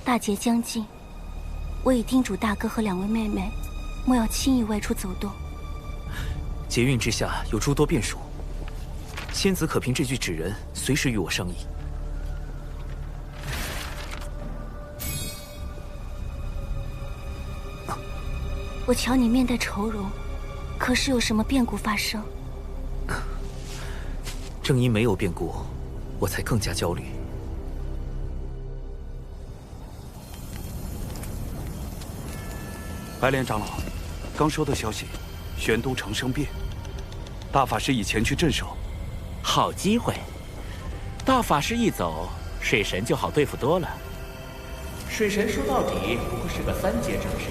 大劫将近，我已叮嘱大哥和2位妹妹，莫要轻易外出走动。劫运之下有诸多变数，仙子可凭这具纸人随时与我商议。我瞧你面带愁容，可是有什么变故发生？正因没有变故，我才更加焦虑。白莲长老，刚收到消息，玄都城生变，大法师已前去镇守。好机会，大法师一走，水神就好对付多了。水神说到底不过是个3阶正神。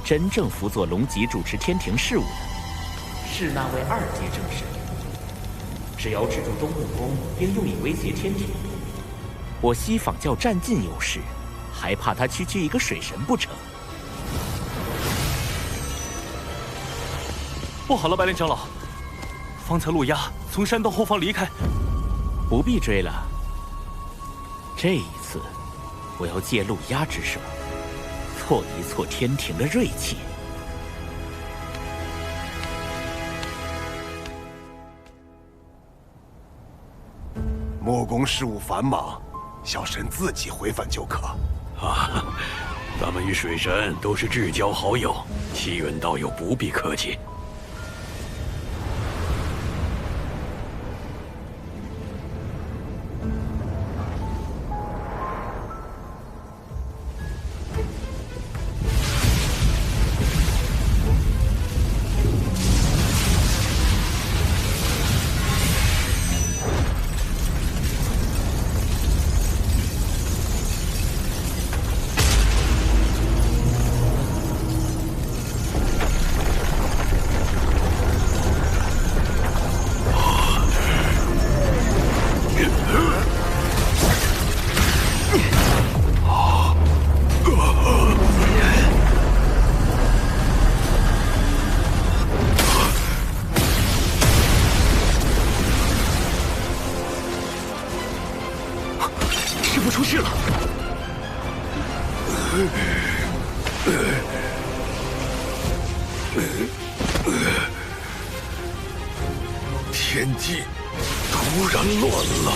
真正辅佐龙脊主持天庭事务的，是那位2阶正神。只要制住东木宫，便用以威胁天庭。我西坊教占尽优势，还怕他区区一个水神不成？不好了，白莲长老，方才陆压从山洞后方离开，不必追了。这一次，我要借陆压之手。挫一挫天庭的锐气。木工事务繁忙，小神自己回返就可。啊，咱们与水神都是至交好友，西远道友不必客气。出事了！天机突然乱了。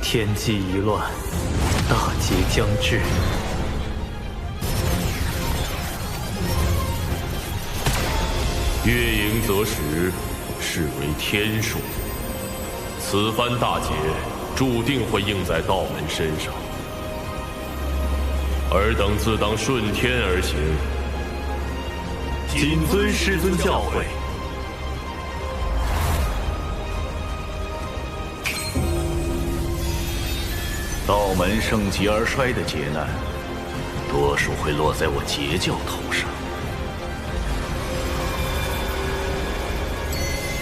天机一乱，大劫将至。月盈则食，是为天数。此番大劫注定会应在道门身上，尔等自当顺天而行。谨遵师尊教诲。道门盛极而衰的劫难，多数会落在我截教头上。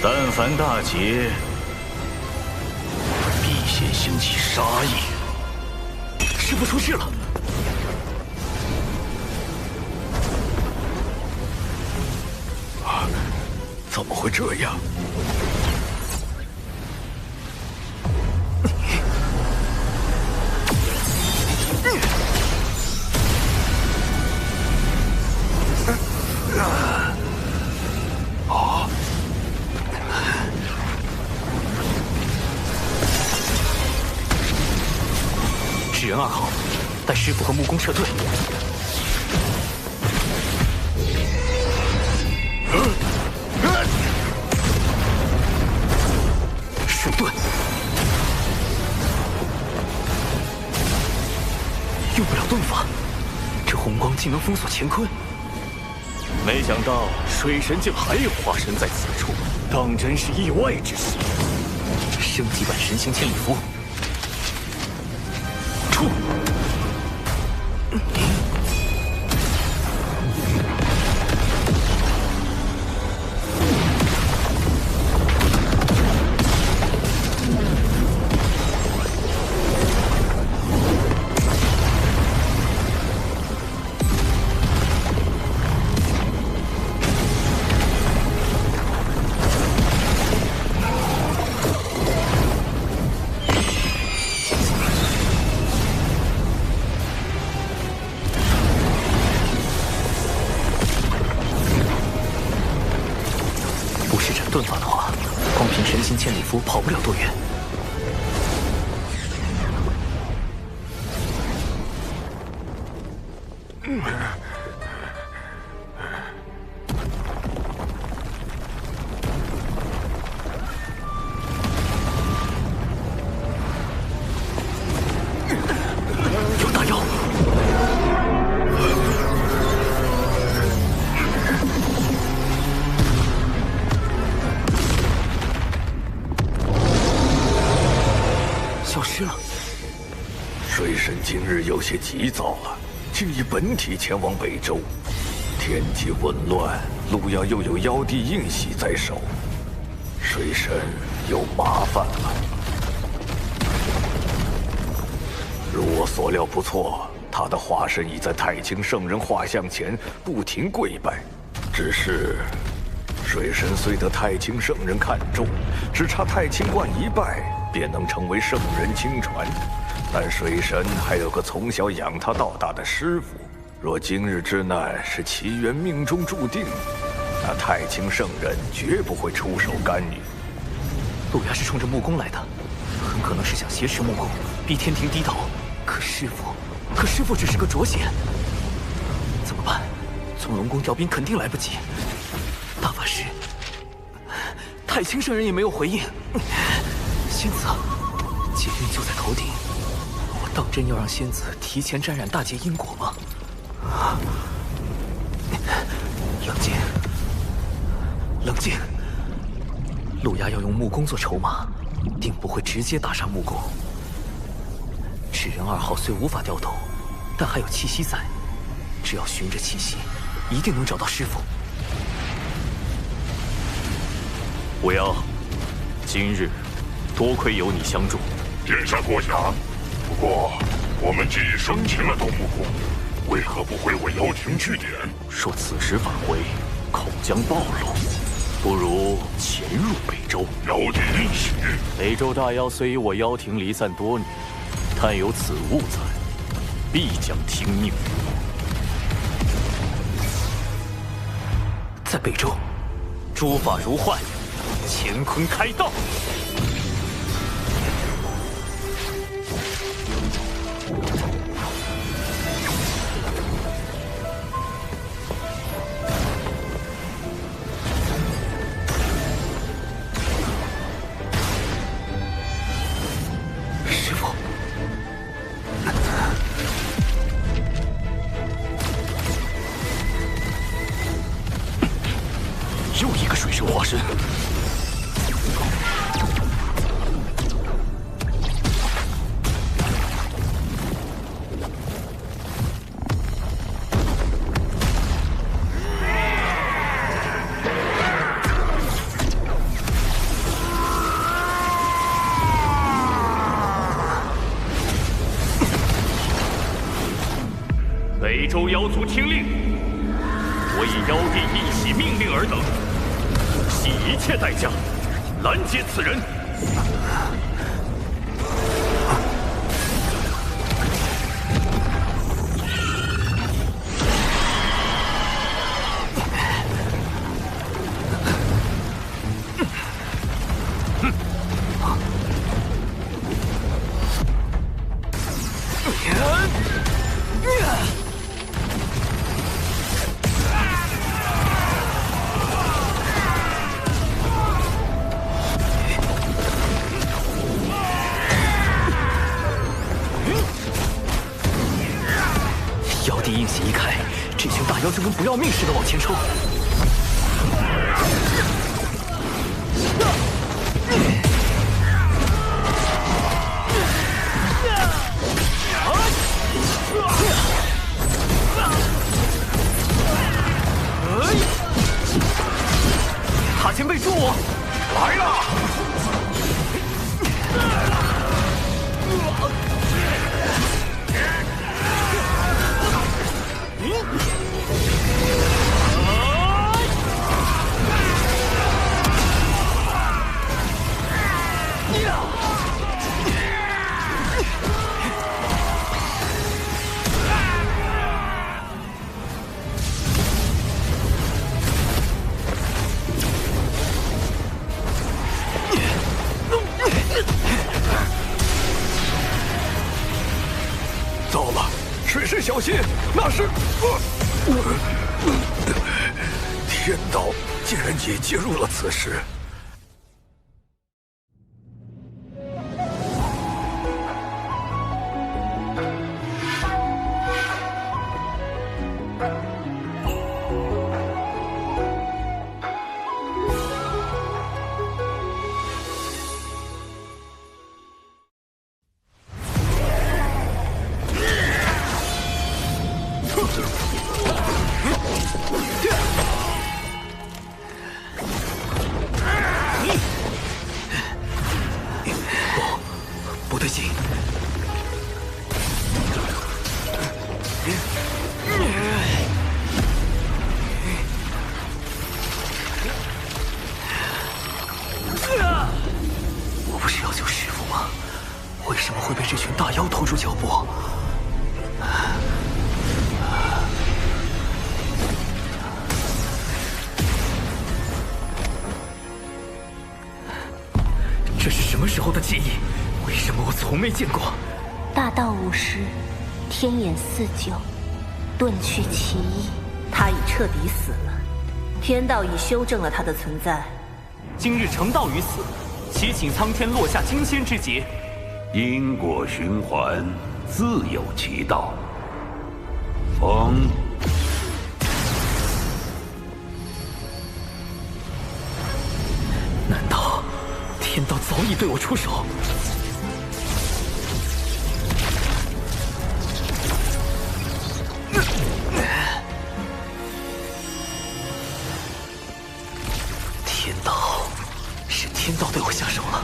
但凡大劫，必先兴起杀意。师父出事了！怎么会这样？纸人2号，带师傅和木工撤退。水遁，用不了遁法，这红光竟能封锁乾坤。没想到水神竟还有化身在此处，当真是意外之喜。升级版神行千里符，出！不施展遁法的话，光凭神行千里符跑不了多远。有大妖！消失了。水神今日有些急躁了，竟以本体前往北周。天机紊乱，路阳又有妖帝印玺在手，水神有麻烦了。如我所料不错，他的化身已在太清圣人画像前不停跪拜。只是水神虽得太清圣人看重，只差太清观一拜，便能成为圣人亲传。但水神还有个从小养他到大的师傅，若今日之难是奇缘命中注定，那太清圣人绝不会出手干预。路亚是冲着木工来的，很可能是想挟持木工，逼天庭低头。可师傅只是个浊血，怎么办？从龙宫调兵肯定来不及。大法师，太清圣人也没有回应。仙子，劫运就在头顶，我当真要让仙子提前沾染大劫因果吗？冷静，冷静。路亚要用木工做筹码，定不会直接打杀木工。纸人2号虽无法调动，但还有气息在，只要循着气息，一定能找到师傅。五阳，今日多亏有你相助。殿下过奖。不过我们既已生擒了东木公，为何不回我妖庭据点？若此时返回，恐将暴露。不如潜入北周。妖帝印玺。北周大妖虽与我妖庭离散多年，但有此物在，必将听命。在北周，诸法如幻，乾坤开道。北周妖族听令，我以妖帝一喜命令尔等，系一切代价拦截此人。妖帝印玺一开，这群大妖就跟不要命似的往前冲。塔前辈助我！来了！糟了，水师小心，那是天道竟然也介入了此事。不对劲！我不是要救师父吗？为什么会被这群大妖拖住脚步？这是什么时候的记忆？为什么我从没见过？大道5时，天眼4九，遁去其意。他已彻底死了，天道已修正了他的存在。今日成道于此，祈请苍天落下惊仙之劫。因果循环，自有其道。风。难道天道早已对我出手？天道，是天道对我下手了。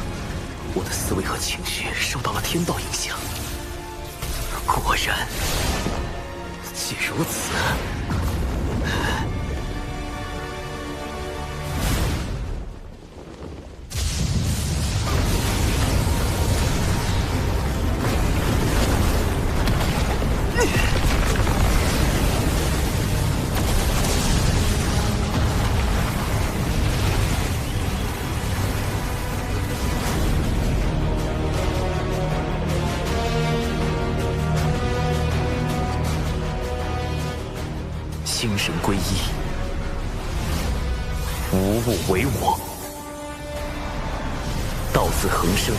我的思维和情绪受到了天道影响。果然，既如此。心神归一，无物为我，道自恒生，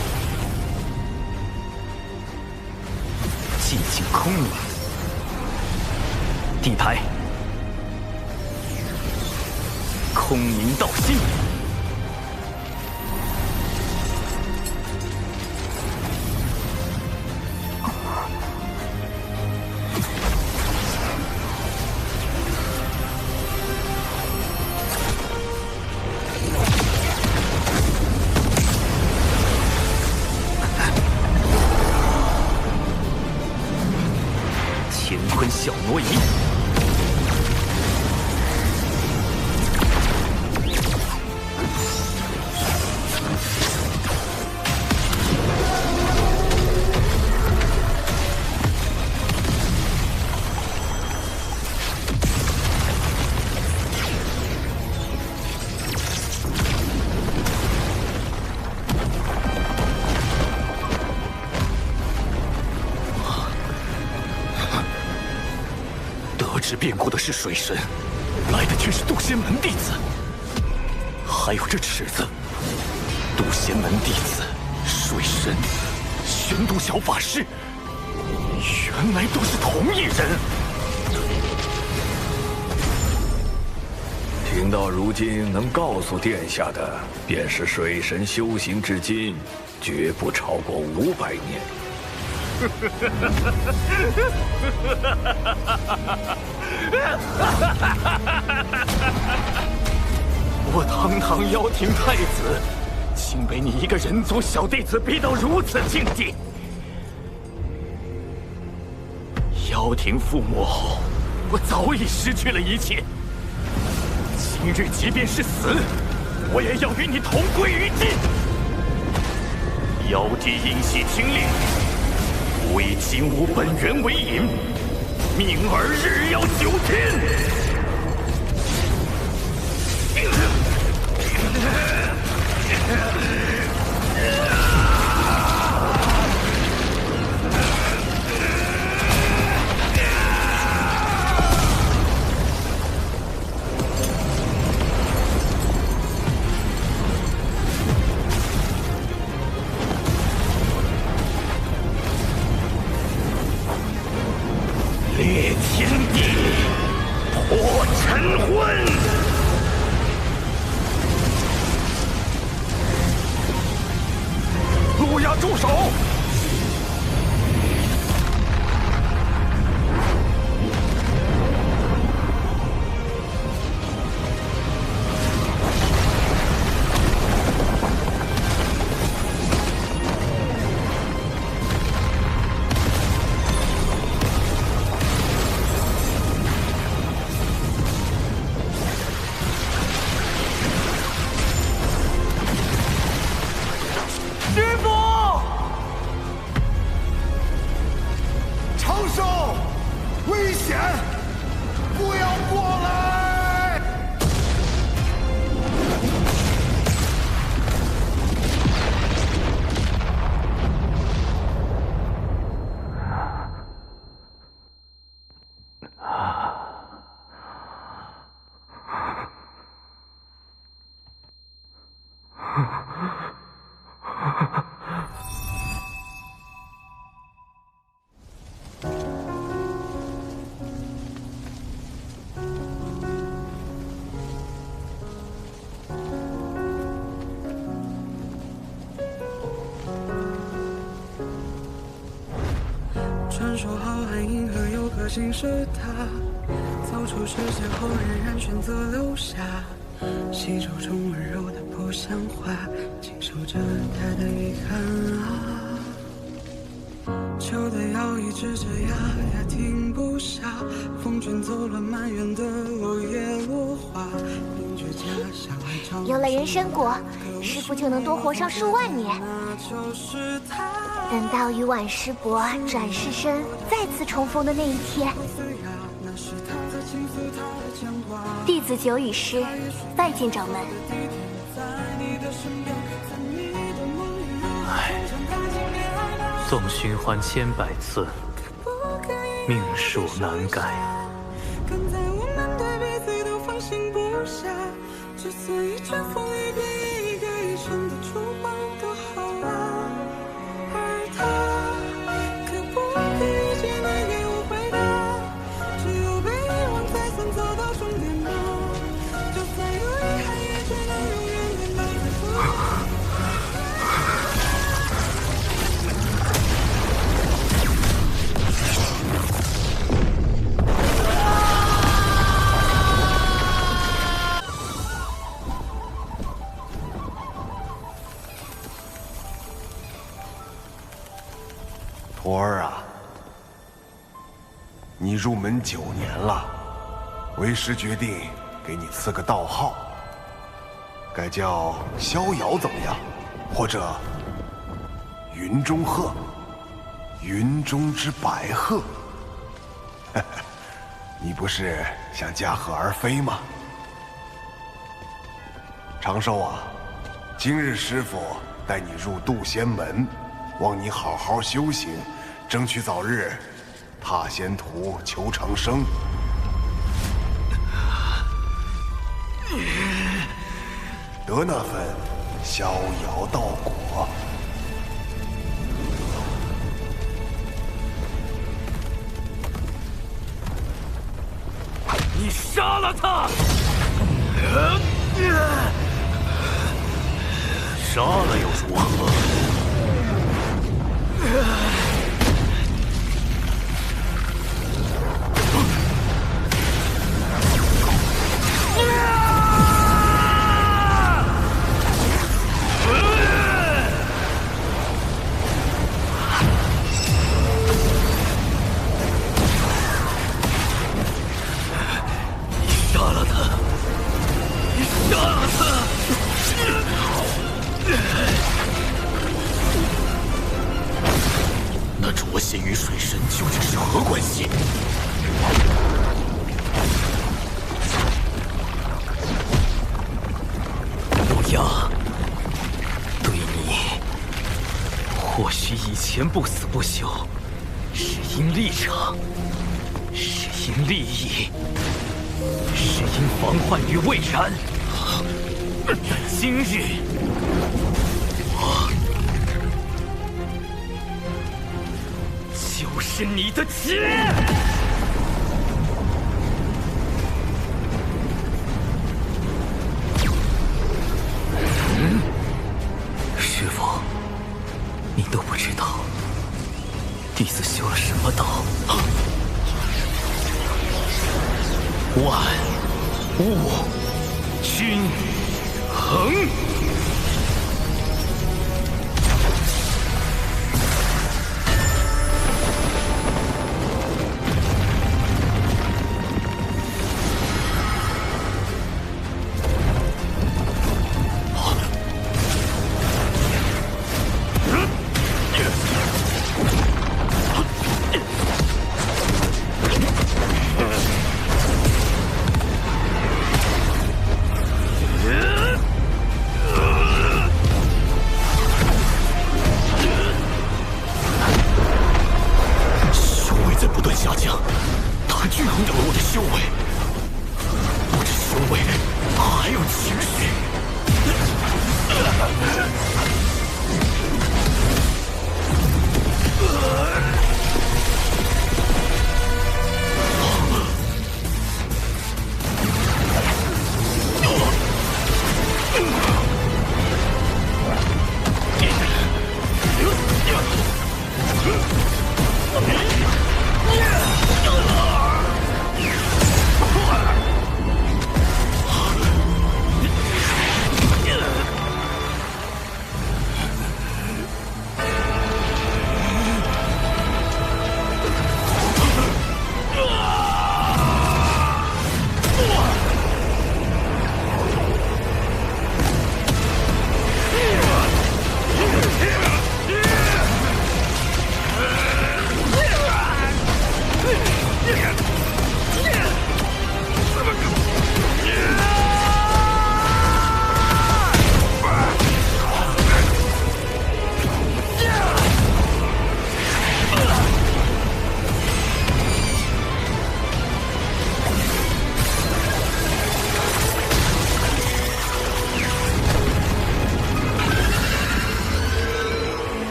寂静空明，地牌，空明道心。乾坤坤小挪移。变故的是水神，来的却是渡仙门弟子，还有这尺子，渡仙门弟子、水神、玄都小法师，原来都是同一人。听到如今能告诉殿下的，便是水神修行至今，绝不超过500年。我堂堂妖庭太子，竟被你一个人族小弟子逼到如此境地！妖庭覆没后，我早已失去了一切。今日即便是死，我也要与你同归于尽。妖帝因系听令，吾以金吾本源为引，命儿日耀9天。裂天地，破尘魂。路亚，住手！传说浩瀚银河有颗星是他，走出视线后仍然选择留下，细皱中温柔的不像话，经受着他的遗憾啊。秋的摇曳直着牙也停不下，风卷走了满园的落叶落花，冰雪加上海潮。有了人参果，师父就能多活上数万年。等到与婉师伯转世身再次重逢的那一天，弟子久雨师拜见掌门。唉，纵循环千百次，命数难改。看在我们对彼此都放心不下，就算一阵风一变一个一生的烛光多好啊。而他可不可以借你给我回答，只有被遗忘才算走到终点吗？就算有遗憾也只能永远的留在不安。徒儿啊，你入门9年了，为师决定给你赐个道号，改叫逍遥怎么样？或者云中鹤，云中之白鹤。你不是想驾鹤而飞吗？长寿啊，今日师傅带你入渡仙门，望你好好修行，争取早日踏仙途求长生。得那份逍遥道果。你杀了他！杀了又如何？那灼仙与水神究竟是何关系？乌鸦，对你，或许以前不死不休，是因立场，是因利益，是因防患于未然。但今日，就是你的劫！师父，你都不知道弟子修了什么道？万物均衡。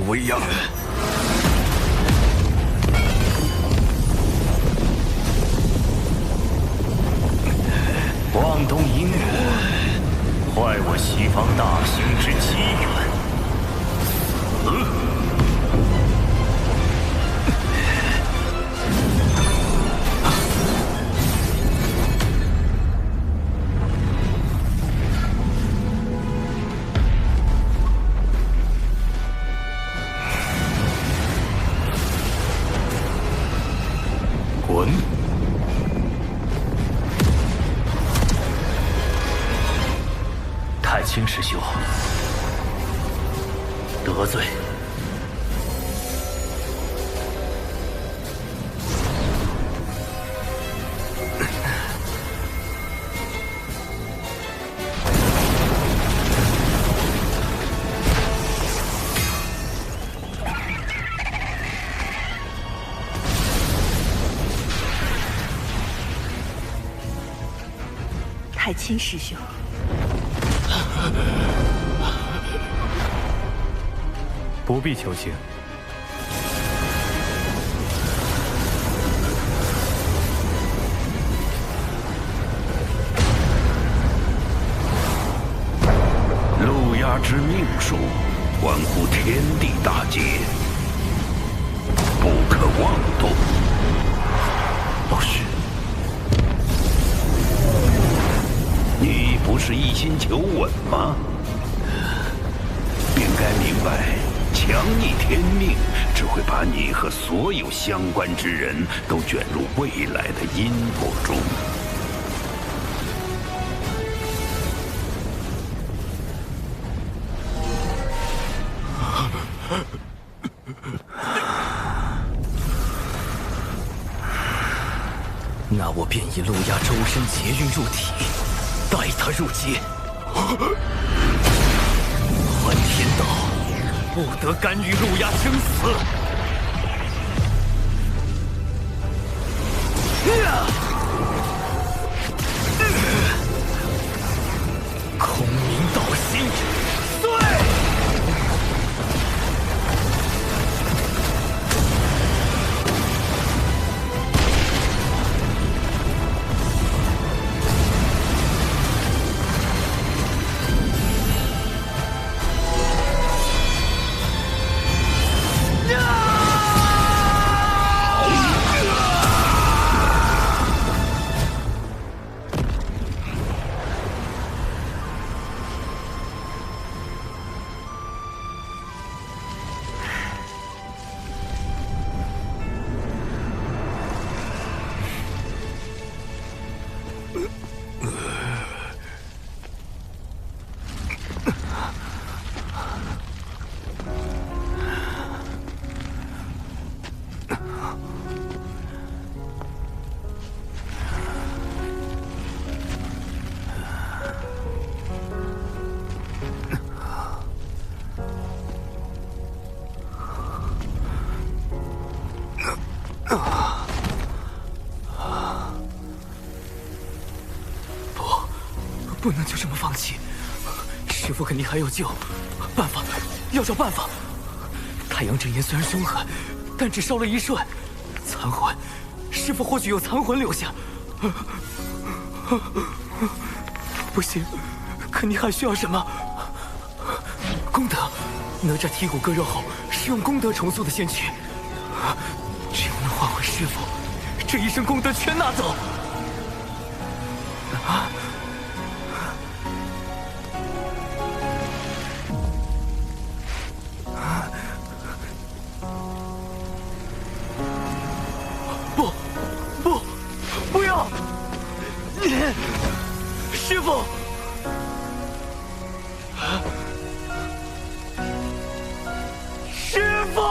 为样。妄动因果，坏我西方大兴之机缘。太清师兄，得罪。太清师兄，不必求情。路鸦之命数，关乎天地大劫，不可妄动。老师，你不是一心求稳吗？便该明白，强逆天命只会把你和所有相关之人都卷入未来的阴果中。那我便以路鸦周身劫运入体，带他入劫。换天道，不得干预路鸦生死。空明道心，碎！不能就这么放弃，师父肯定还要救，办法，要找办法。太阳真言虽然凶狠，但只烧了一瞬，残魂，师父或许有残魂留下。不行，肯定还需要什么功德。哪吒剔骨割肉后是用功德重塑的仙躯，只要能换回师父，这一身功德全拿走。不要！师父！师父！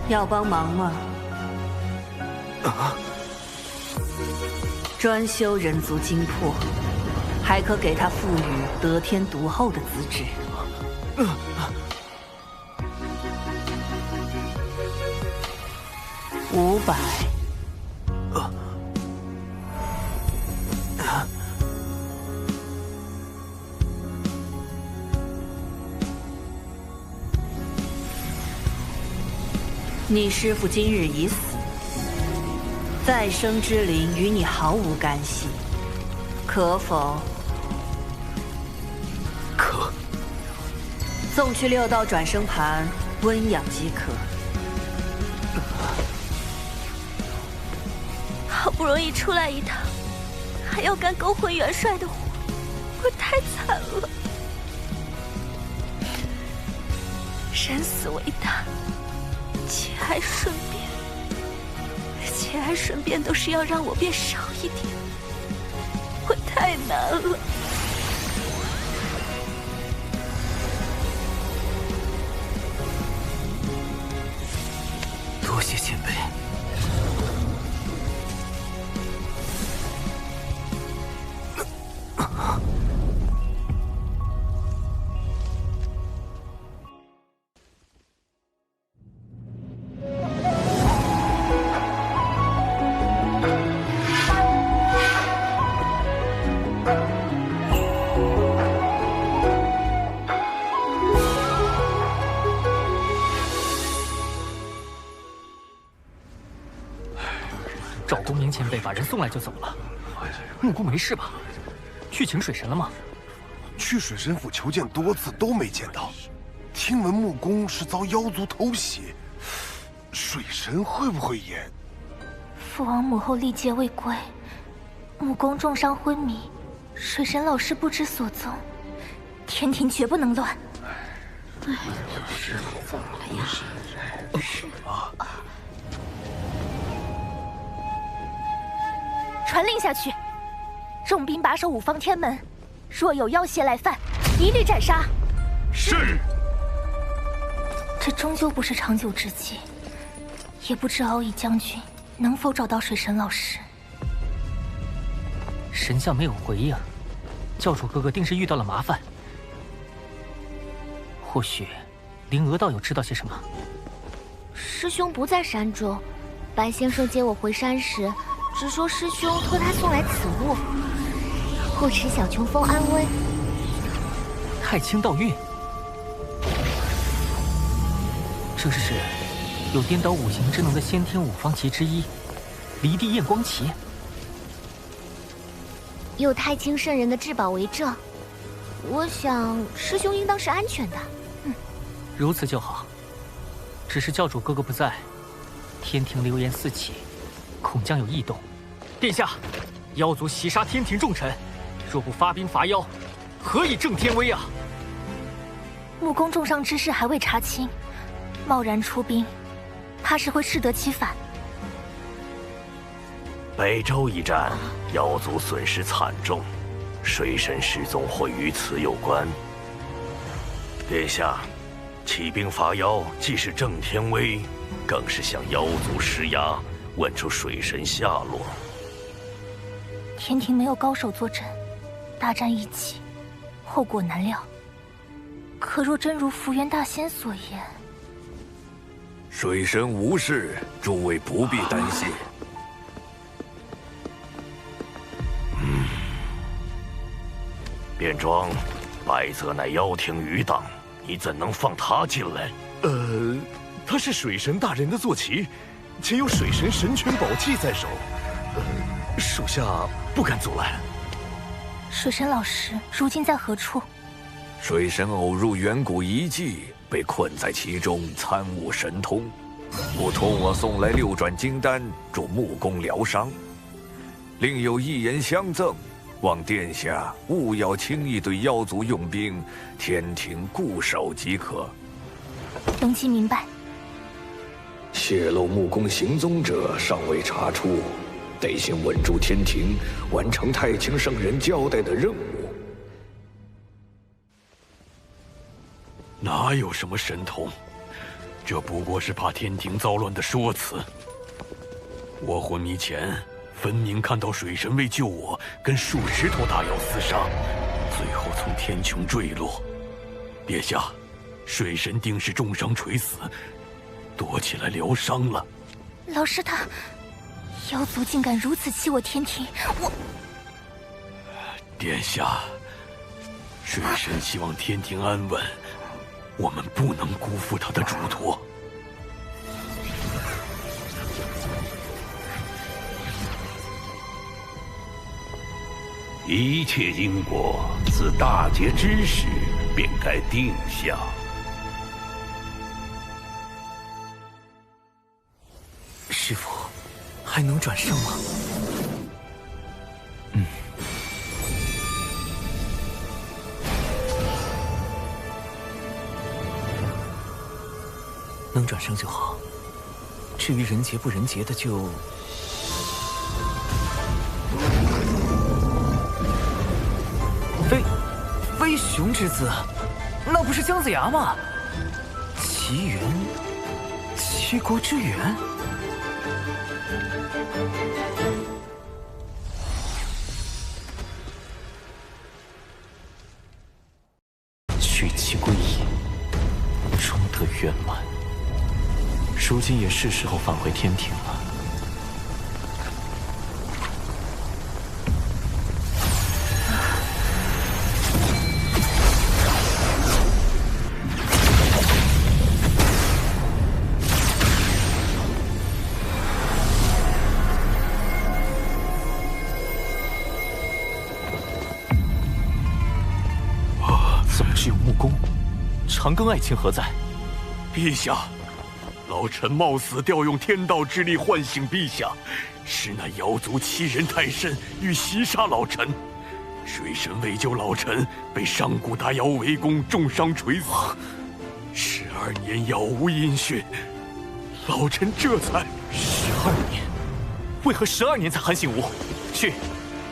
要帮忙吗？专修人族精魄，还可给他赋予得天独厚的资质。500。你师父今日已死，再生之灵与你毫无干系，可否？可。送去6道转生盘温养即可。好不容易出来一趟，还要干勾魂元帅的活，我太惨了。生死为大，且还顺便节哀顺变都是要让我变少一点，我太难了。多谢前辈。赵公明前辈把人送来就走了，木姑没事吧？去请水神了吗？去水神府求见多次都没见到，听闻木公是遭妖族偷袭，水神会不会也？父王母后历劫未归，木公重伤昏迷，水神老师不知所踪，天庭绝不能乱。怎么了呀？传令下去，重兵把守五方天门，若有妖邪来犯，一律斩杀。是。这终究不是长久之计，也不知敖乙将军能否找到水神老师。神像没有回应，教主哥哥定是遇到了麻烦。或许灵娥道友知道些什么。师兄不在山中，白先生接我回山时，只说师兄托他送来此物，护持小琼峰安危。太清道运，这是有颠倒五行之能的先天五方旗之一——离地焰光旗。有太清圣人的至宝为证，我想师兄应当是安全的。如此就好。只是教主哥哥不在，天庭流言四起，恐将有异动。殿下，妖族袭杀天庭重臣，若不发兵伐妖，何以正天威啊？木公重伤之事还未查清，贸然出兵，怕是会适得其反。北周一战，妖族损失惨重，水神失踪或与此有关。殿下，起兵伐妖，既是正天威，更是向妖族施压，问出水神下落。天庭没有高手坐镇，大战一起，后果难料。可若真如福元大仙所言，水神无事，诸位不必担心。便庄，白泽乃妖庭余党，你怎能放他进来？他是水神大人的坐骑，且有水神神权宝器在手，属下不敢阻拦。水神老师如今在何处？水神偶入远古遗迹，被困在其中，参悟神通。不托我送来6转金丹，助木公疗伤。另有一言相赠，望殿下勿要轻易对妖族用兵，天庭固守即可。龙姬明白。泄露木公行踪者尚未查出，得先稳住天庭，完成太清圣人交代的任务。哪有什么神通？这不过是怕天庭糟乱的说辞。我昏迷前，分明看到水神为救我，跟数十头大妖厮杀，最后从天穹坠落。殿下，水神定是重伤垂死，躲起来疗伤了。老师他，妖族竟敢如此欺我天庭，我……殿下，水神希望天庭安稳，我们不能辜负他的嘱托。一切因果自大劫之时便该定下。师父，还能转生吗？能转生就好。至于人杰不人杰的，就……飞熊之子，那不是姜子牙吗？奇缘，七国之缘。血气归一，终得圆满。如今也是时候返回天庭了。怎么只有木工？长庚爱卿何在？陛下。老臣冒死调用天道之力唤醒陛下，是那妖族欺人太甚，欲袭杀老臣。水神为救老臣，被上古大妖围攻，重伤垂死。12年杳无音讯，老臣这才12年，为何12年才喊醒吾？去，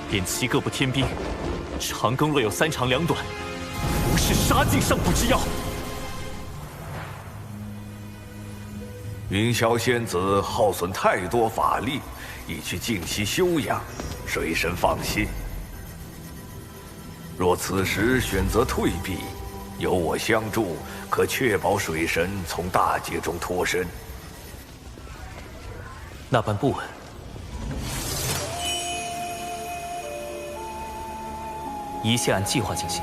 点齐各部天兵。长庚若有3长2短，无视杀尽上古之妖。云霄仙子耗损太多法力，已去静息休养，水神放心。若此时选择退避，有我相助，可确保水神从大劫中脱身。那般不稳，一切按计划进行。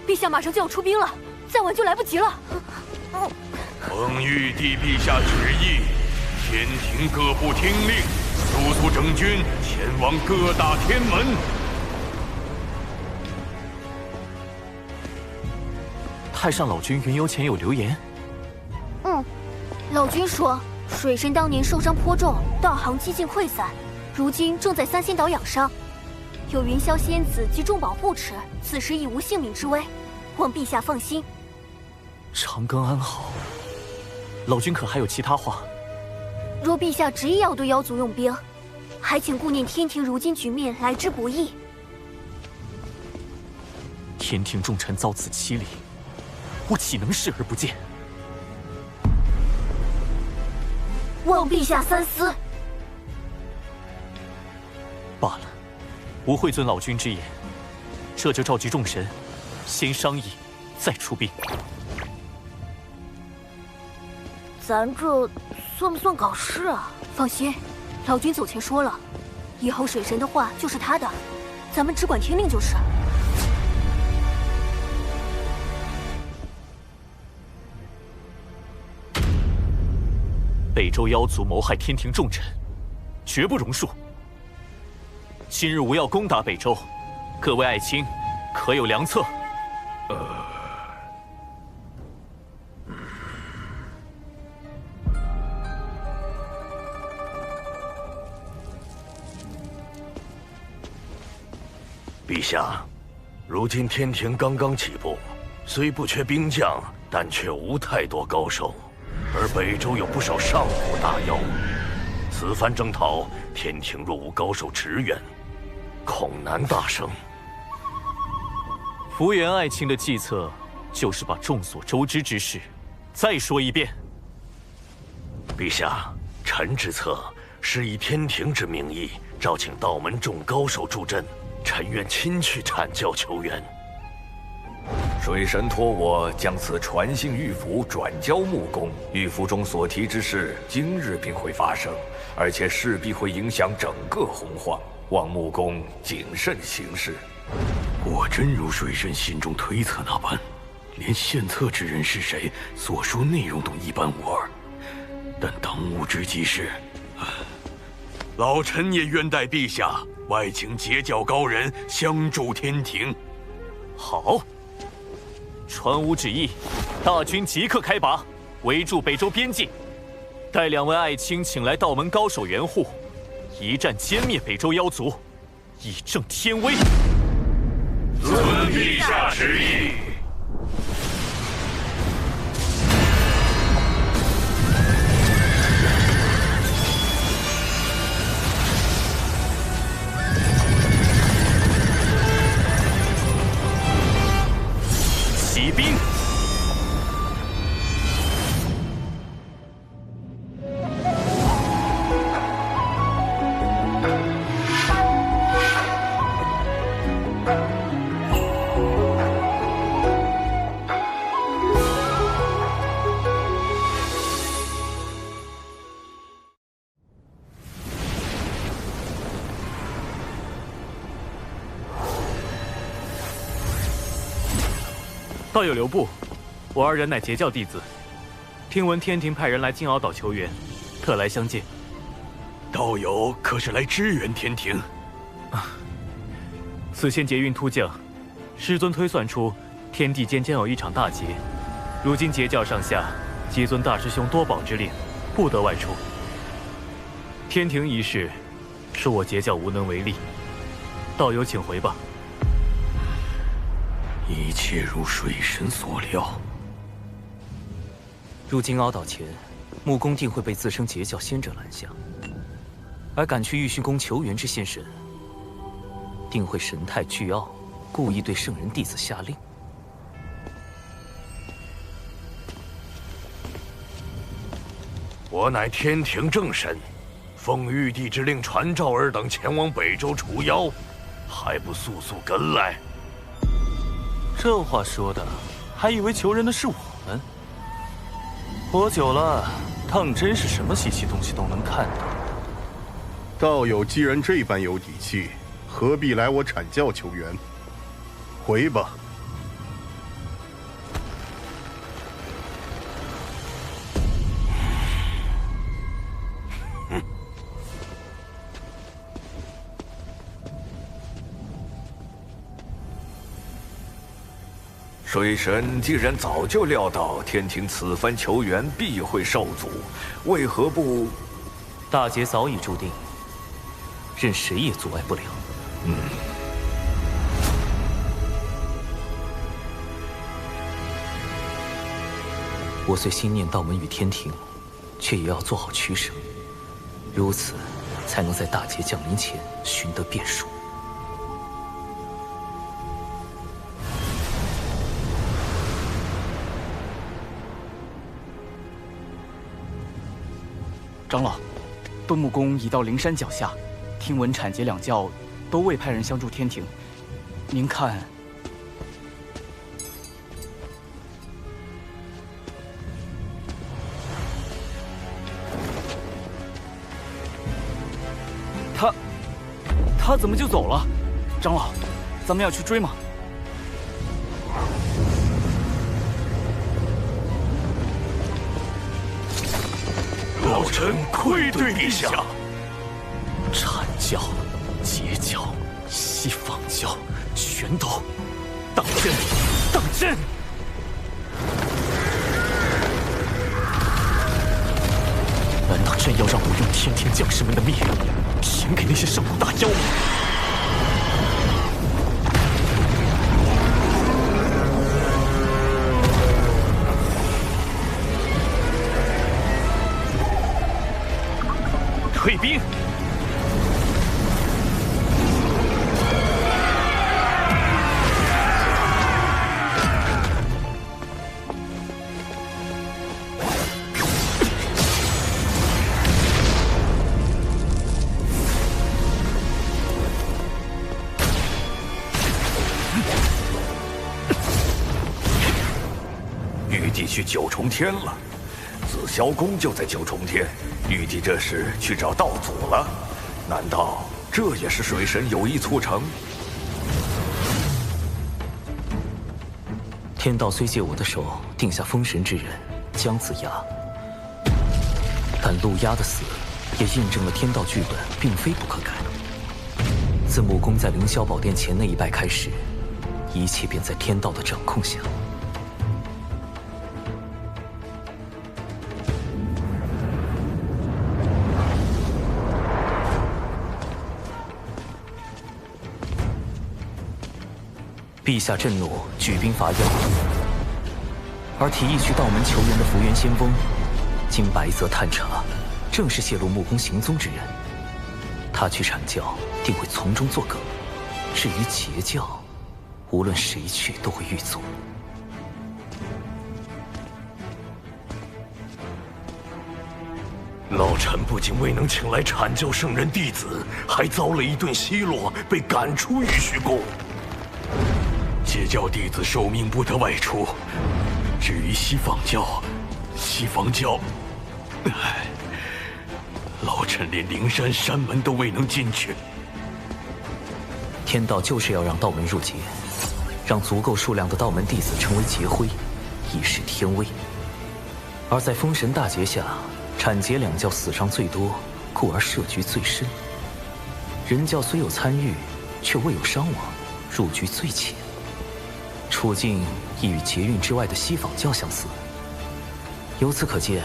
陛下马上就要出兵了，再晚就来不及了。奉玉帝陛下旨意，天庭各部听令，速速整军前往各大天门。太上老君云游前有留言。老君说水神当年受伤颇重，道行几近溃散，如今正在3仙岛养伤，有云霄仙子及众宝护持，此时已无性命之危。望陛下放心。长庚安好，老君可还有其他话？若陛下执意要对妖族用兵，还请顾念天庭如今局面来之不易。天庭重臣遭此欺凌，我岂能视而不见？望陛下三思。罢了，吾会遵老君之言，这就召集众神。先商议，再出兵。咱这算不算搞事啊？放心，老君走前说了，以后水神的话就是他的，咱们只管听令就是。北周妖族谋害天庭重臣，绝不容恕。今日吾要攻打北周，各位爱卿可有良策？陛下，如今天庭刚刚起步，虽不缺兵将，但却无太多高手，而北周有不少上古大妖。此番征讨，天庭若无高手驰援，恐难大胜。福原爱卿的计策，就是把众所周知之事再说一遍。陛下，臣之策是以天庭之名义，召请道门众高手助阵。臣愿亲去阐教求援。水神托我将此传信玉符转交木工，玉符中所提之事，今日便会发生，而且势必会影响整个洪荒。望木工谨慎行事。果真如水神心中推测那般，连献策之人是谁，所说内容都一般无二。但当务之急是，老臣也愿待陛下外请截教高人相助天庭。好，传吾旨意，大军即刻开拔，围住北周边境。待2位爱卿请来道门高手援护，一战歼灭北周妖族，以正天威。遵陛下旨意。起兵！道友留步，我二人乃截教弟子，听闻天庭派人来金鳌岛求援，特来相见。道友可是来支援天庭？此前劫运突降，师尊推算出天地间将有一场大劫，如今截教上下皆遵大师兄多宝之令，不得外出。天庭一事，恕我截教无能为力，道友请回吧。一切如水神所料。入金鳌岛前，木公定会被自称截教仙者拦下，而赶去玉虚宫求援之仙神，定会神态倨傲，故意对圣人弟子下令。我乃天庭正神，奉玉帝之令传召尔等前往北周除妖，还不速速跟来？这话说的，还以为求人的是我们。活久了，当真是什么稀奇东西都能看到。道友既然这般有底气，何必来我阐教求援？回吧。水神既然早就料到天庭此番求援必会受阻，为何不？大劫早已注定，任谁也阻碍不了。我虽心念道门与天庭，却也要做好取舍，如此才能在大劫降临前寻得变数。长老，东木公已到灵山脚下，听闻阐劫两教都未派人相助天庭，您看？他怎么就走了？长老，咱们要去追吗？老臣愧对陛下。阐教、截教、西方教，全都当真！当真！难道真要让我用天庭将士们的命填给那些上古大妖吗？退兵！玉帝去九重天了，紫霄宫就在九重天。玉帝这是去找道祖了，难道这也是水神有意促成？天道虽借我的手定下封神之人姜子牙，但陆压的死也印证了天道剧本并非不可改。自木公在凌霄宝殿前那一拜开始，一切便在天道的掌控下。陛下震怒，举兵伐妖。而提议去道门求援的福元仙翁，经白泽探查，正是泄露木工行踪之人。他去阐教，定会从中作梗。至于截教，无论谁去都会遇阻。老臣不仅未能请来阐教圣人弟子，还遭了一顿奚落，被赶出玉虚宫。截教弟子受命不得外出。至于西方教，老臣连灵山山门都未能进去。天道就是要让道门入劫，让足够数量的道门弟子成为劫灰，以示天威。而在封神大劫下，阐截两教死伤最多，故而设局最深。人教虽有参与，却未有伤亡，入局最浅，处境亦与劫运之外的西坊教相似。由此可见，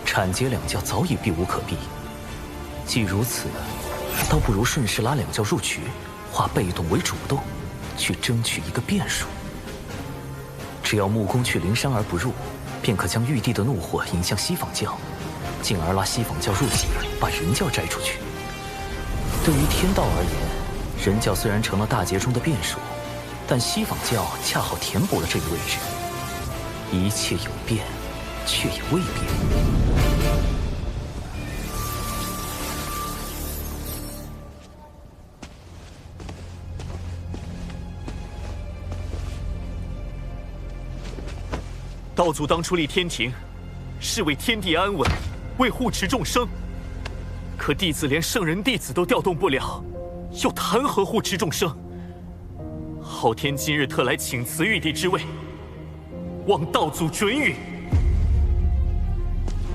阐截两教早已避无可避。既如此，倒不如顺势拉两教入局，化被动为主动，去争取一个变数。只要木工去灵山而不入，便可将玉帝的怒火引向西坊教，进而拉西坊教入劫，把人教摘出去。对于天道而言，人教虽然成了大劫中的变数，但西坊教恰好填补了这一位置。一切有变，却也未变。道祖当初立天庭，是为天地安稳，为护持众生。可弟子连圣人弟子都调动不了，又谈何护持众生？昊天今日特来请辞玉帝之位，望道祖准予。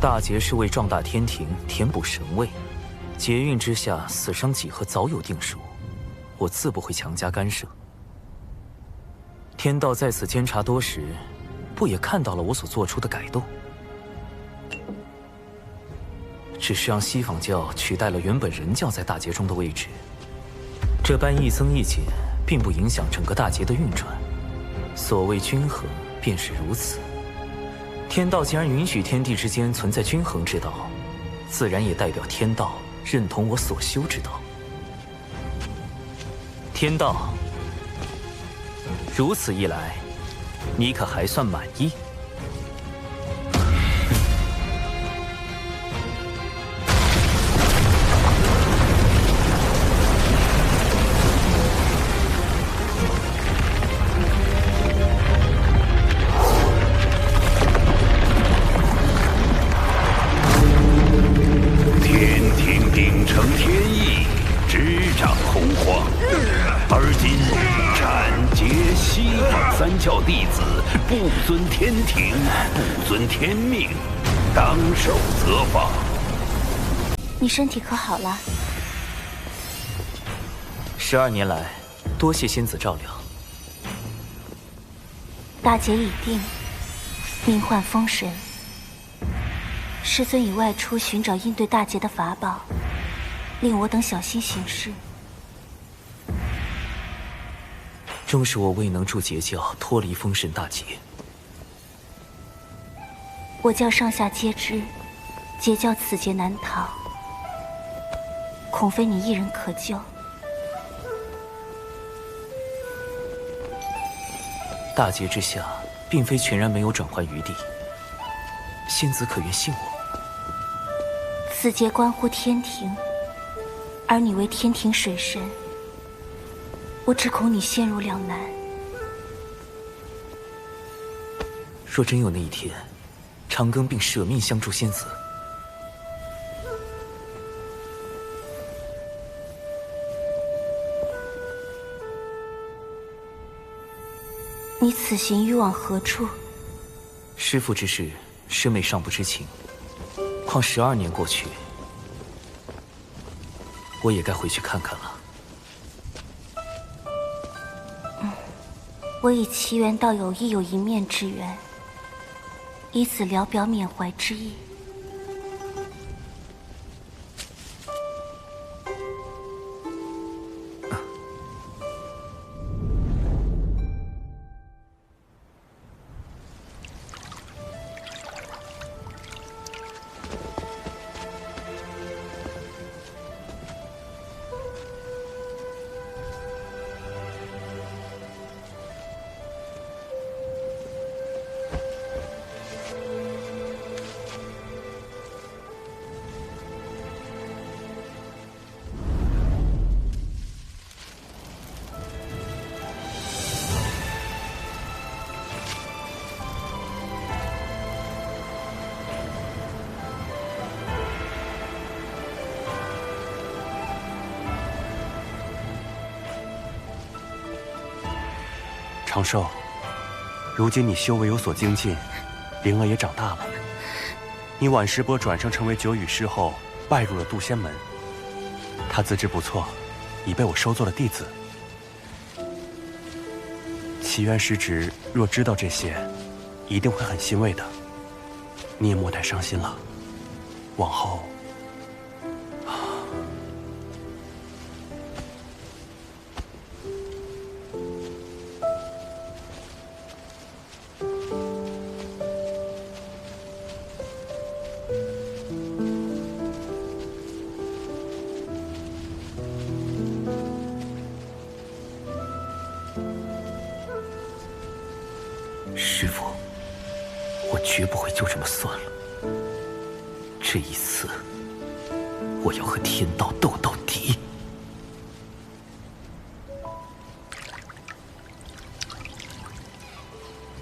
大劫是为壮大天庭，填补神位，劫运之下死伤几何早有定数，我自不会强加干涉。天道在此监察多时，不也看到了我所做出的改动？只是让西坊教取代了原本人教在大劫中的位置，这般一增一减，并不影响整个大劫的运转。所谓均衡，便是如此。天道既然允许天地之间存在均衡之道，自然也代表天道认同我所修之道。天道，如此一来，你可还算满意？天庭鼎承天意，执掌洪荒，而今阐截西坊三教弟子不遵天庭，不遵天命，当受责罚。你身体可好了？12年来，多谢仙子照料。大劫已定，命唤封神。师尊已外出寻找应对大劫的法宝，令我等小心行事。正是我未能助截教脱离封神大劫。我教上下皆知，截教此劫难逃，恐非你一人可救。大劫之下，并非全然没有转圜余地。仙子可愿信我？此劫关乎天庭，而你为天庭水神，我只恐你陷入两难。若真有那一天，长庚并舍命相助仙子，你此行欲往何处？师父之事，师妹尚不知情。况12年过去，我也该回去看看了。我与奇缘道友亦有一面之缘，以此聊表缅怀之意。长寿，如今你修为有所精进，灵儿也长大了。你晚时伯转生成为九羽师后，拜入了渡仙门。他资质不错，已被我收做了弟子。齐渊师侄若知道这些，一定会很欣慰的。你也莫太伤心了。往后，师父，我绝不会就这么算了。这一次，我要和天道斗到底。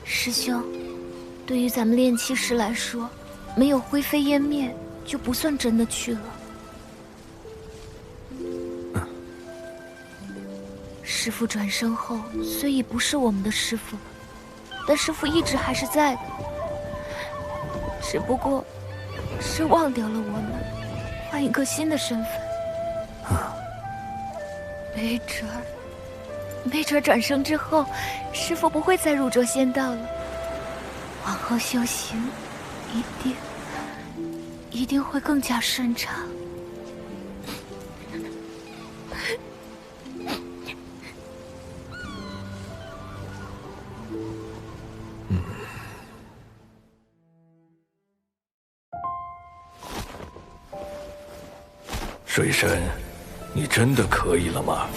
师兄，对于咱们炼气师来说，没有灰飞烟灭，就不算真的去了。师父转生后，虽已不是我们的师父了，但师父一直还是在的，只不过是忘掉了我们，换一个新的身份。没准转生之后，师父不会再入捉仙道了，往后修行一定会更加顺畅。水神，你真的可以了吗？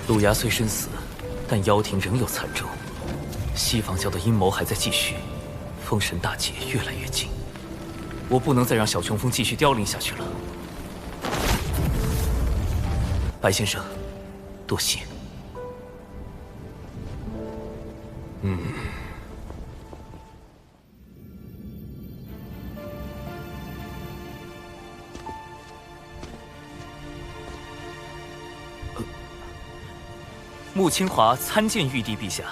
陆牙虽身死，但妖庭仍有残州。西方教的阴谋还在继续，封神大劫越来越近，我不能再让小琼峰继续凋零下去了。白先生，多谢。穆清华参见玉帝陛下。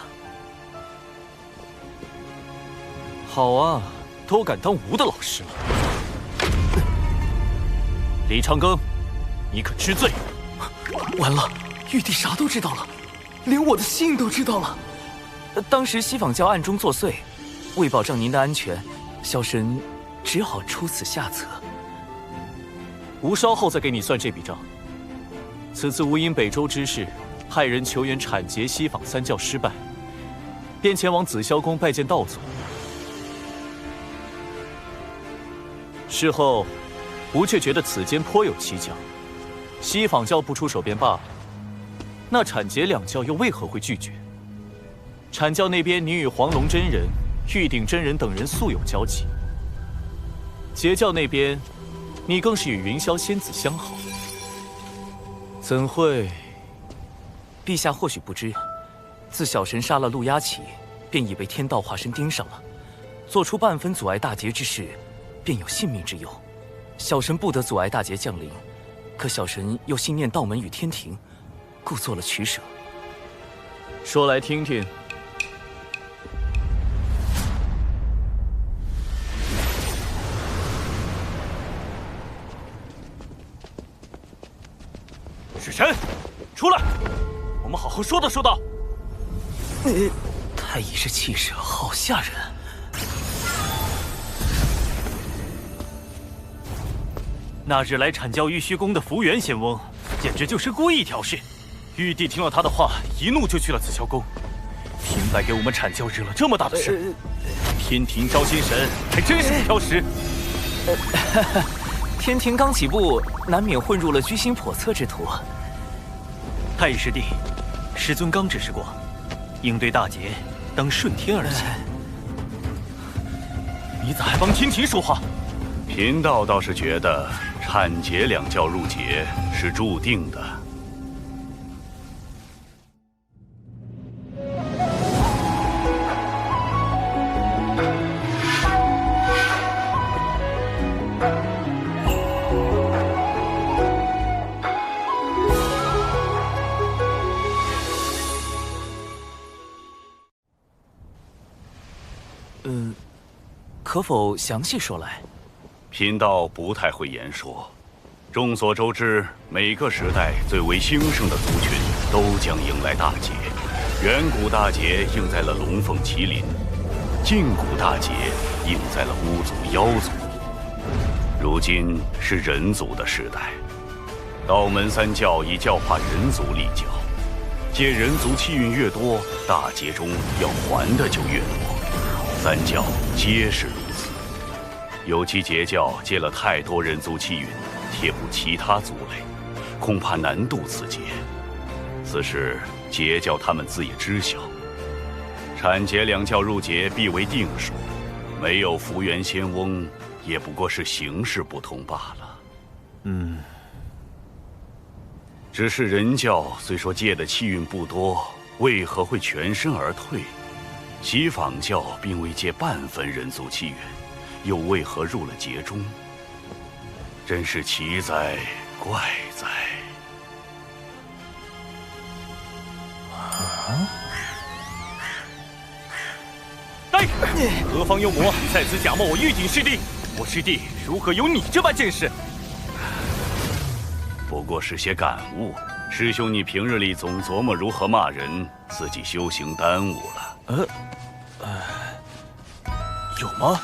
好啊，都敢当吾的老师了。李长庚，你可知罪？完了，玉帝啥都知道了，连我的姓都知道了。当时西方教暗中作祟，为保障您的安全，小神只好出此下策。吾稍后再给你算这笔账。此次吾因北周之事，派人求援铲劫西方三教失败，便前往紫霄宫拜见道祖。事后，吾却觉得此间颇有蹊跷。西方教不出手便罢了，那铲劫两教又为何会拒绝？阐教那边，你与黄龙真人、玉鼎真人等人素有交集；截教那边，你更是与云霄仙子相好，怎会？陛下或许不知，自小神杀了陆压起，便已被天道化身盯上了，做出半分阻碍大劫之事，便有性命之忧。小神不得阻碍大劫降临，可小神又心念道门与天庭，故做了取舍。说来听听。水神，出来！我们好好说道说道。太乙这气势好吓人。那日来阐教玉虚宫的福元仙翁，简直就是故意挑事。玉帝听了他的话，一怒就去了紫霄宫，平白给我们阐教惹了这么大的事。天庭招新神还真是不挑食。天庭刚起步，难免混入了居心叵测之徒。太乙师弟，师尊刚指示过，应对大劫当顺天而行。你咋还帮天庭说话？贫道倒是觉得阐劫两教入劫是注定的。可否详细说来？贫道不太会言说。众所周知，每个时代最为兴盛的族群都将迎来大劫。远古大劫应在了龙凤麒麟，近古大劫应在了巫族妖族。如今是人族的时代，道门三教以教化人族立教，借人族气运越多，大劫中要还的就越多。三教皆是如此。有其截教借了太多人族气运，贴补其他族类，恐怕难渡此劫。此事截教他们自也知晓。阐截两教入劫必为定数，没有福元仙翁，也不过是形式不同罢了。只是人教虽说借的气运不多，为何会全身而退？西坊教并未借半分人族气运，又为何入了劫中？真是奇哉怪哉！来，何方幽魔在此假冒我玉鼎师弟？我师弟如何有你这般见识？不过是些感悟。师兄，你平日里总琢磨如何骂人，自己修行耽误了。有吗？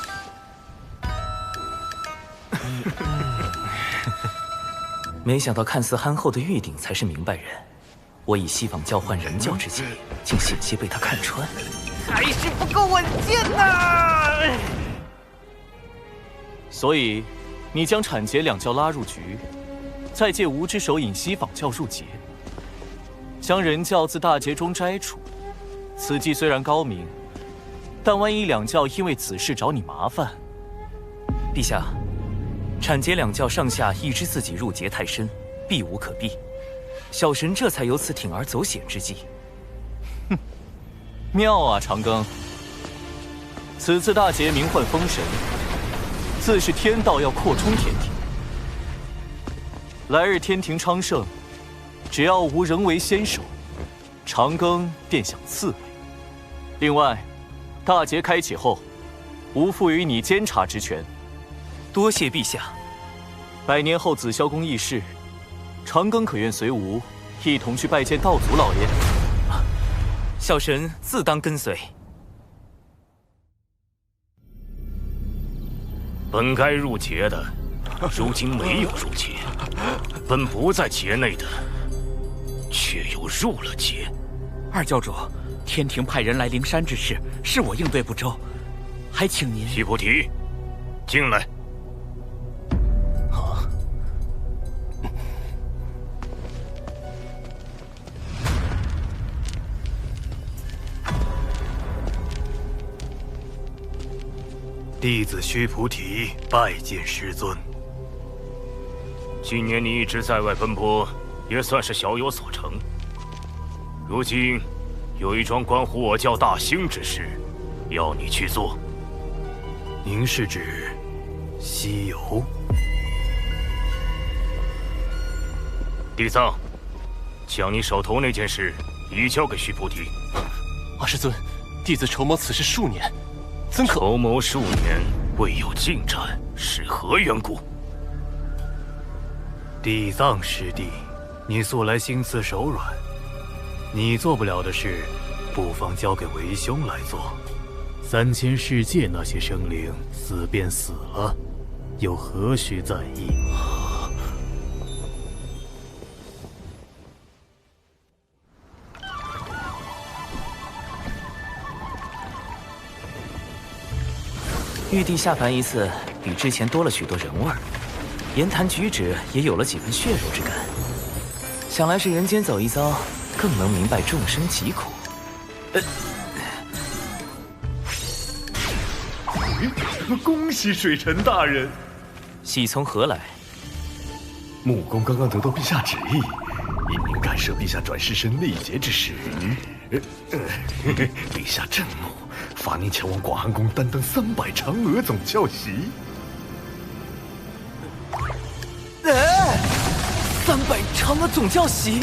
没想到看似憨厚的玉鼎才是明白人，我以西坊教换人教之计，竟险些被他看穿。还是不够稳健呐！所以，你将阐截两教拉入局，再借无之手引西坊教入劫，将人教自大劫中摘除。此计虽然高明，但万一两教因为此事找你麻烦，陛下，阐截两教上下亦知自己入劫太深，避无可避，小神这才有此铤而走险之计。哼，妙啊，长庚！此次大劫名唤封神，自是天道要扩充天庭。来日天庭昌盛，只要无人为先手，长庚便享次位。另外，大劫开启后，吾赋予你监察之权。多谢陛下。100年后紫霄宫议事，长庚可愿随吾一同去拜见道祖老爷？小神自当跟随。本该入劫的，如今没有入劫；本不在劫内的，却又入了劫。二教主，天庭派人来灵山之事，是我应对不周，还请您。须菩提，进来。弟子须菩提拜见师尊。今年你一直在外奔波，也算是小有所成。如今有一桩关乎我教大兴之事，要你去做。您是指西游？地藏，将你手头那件事移交给须菩提。阿师尊，弟子筹谋此事数年。怎可筹谋数年未有进展，是何缘故？地藏师弟，你素来心慈手软，你做不了的事，不妨交给为兄来做。3000世界那些生灵死便死了，又何须在意？玉帝下凡一次，比之前多了许多人味儿，言谈举止也有了几分血肉之感。想来是人间走一遭，更能明白众生疾苦。恭喜水神大人！喜从何来？木工刚刚得到陛下旨意，因您干涉陛下转世身历劫之事，陛下震怒，罚您前往广寒宫担当300嫦娥总教习。300嫦娥总教习，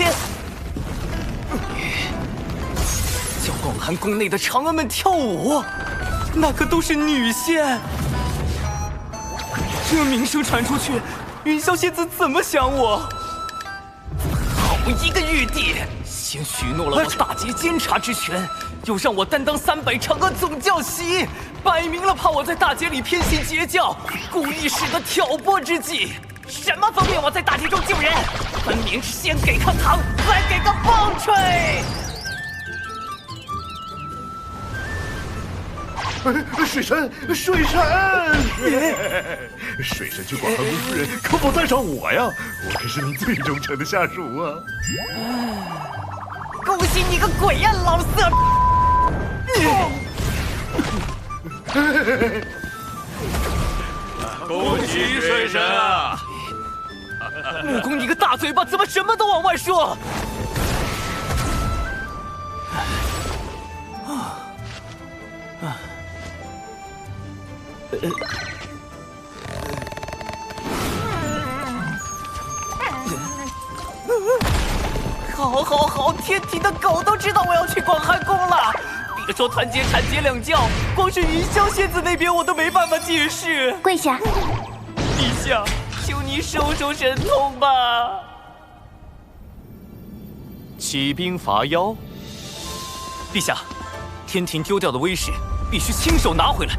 教广寒宫内的嫦娥们跳舞，那可都是女仙。这名声传出去，云霄仙子怎么想我？好一个玉帝！先许诺了我大劫监察之权，又让我担当300长阁总教习，摆明了怕我在大劫里偏行截教，故意使得挑拨之计。什么方便我在大劫中救人？分明是先给颗糖，再给个棒槌！水神，水神！水神去管韩宫夫人，可否带上我呀？我可是你最忠诚的下属啊！恭喜你个鬼呀，老色！恭喜水神啊！木工，你个大嘴巴，怎么什么都往外说？好，天庭的狗都知道我要去广寒宫了。别说团结、产结两教，光是云霄仙子那边我都没办法解释。跪下！陛下，求你收收神通吧。起兵伐妖。陛下，天庭丢掉的威势必须亲手拿回来。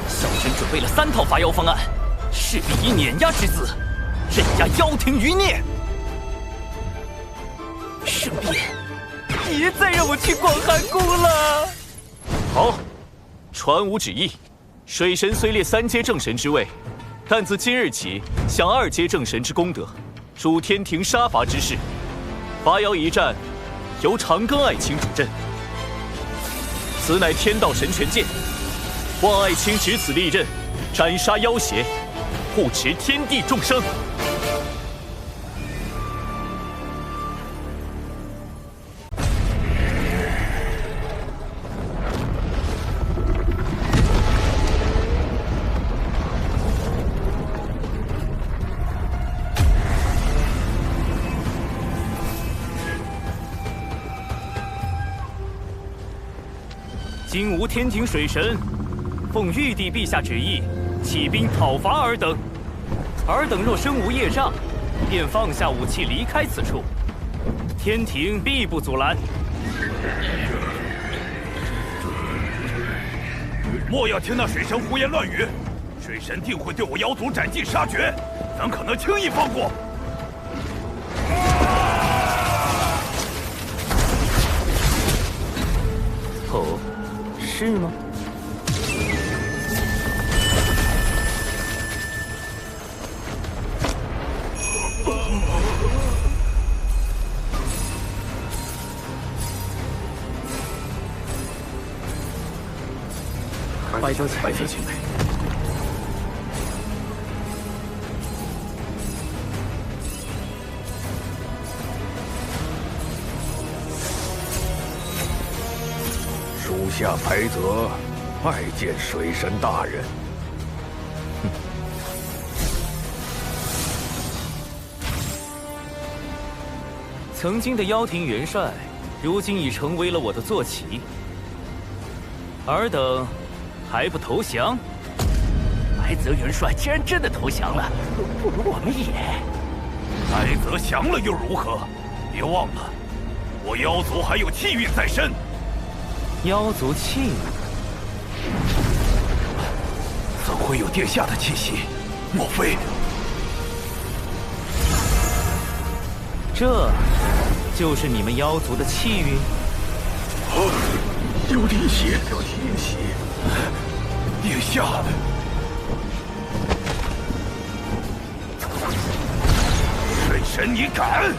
小臣准备了3套伐妖方案，势必以碾压之姿镇压妖庭余孽。顺便，别再让我去广寒宫了。好，传吾旨意，水神虽列3阶正神之位，但自今日起享2阶正神之功德，主天庭杀伐之事。伐妖一战，由长庚爱卿主阵。此乃天道神权剑，望爱卿执此利刃，斩杀妖邪，护持天地众生。今吾天庭水神，奉玉帝陛下旨意，起兵讨伐尔等。尔等若身无业障，便放下武器离开此处，天庭必不阻拦。莫要听那水神胡言乱语，水神定会对我妖族斩尽杀绝，怎可能轻易放过？哦，是吗？白泽前辈，属下白泽拜见水神大人。曾经的妖庭元帅，如今已成为了我的坐骑。尔等还不投降？白泽元帅既然真的投降了，不如我们也……白泽降了又如何？别忘了，我妖族还有气运在身。妖族气运？怎会有殿下的气息？莫非……这就是你们妖族的气运？有滴血，有滴血！殿下，水神你敢！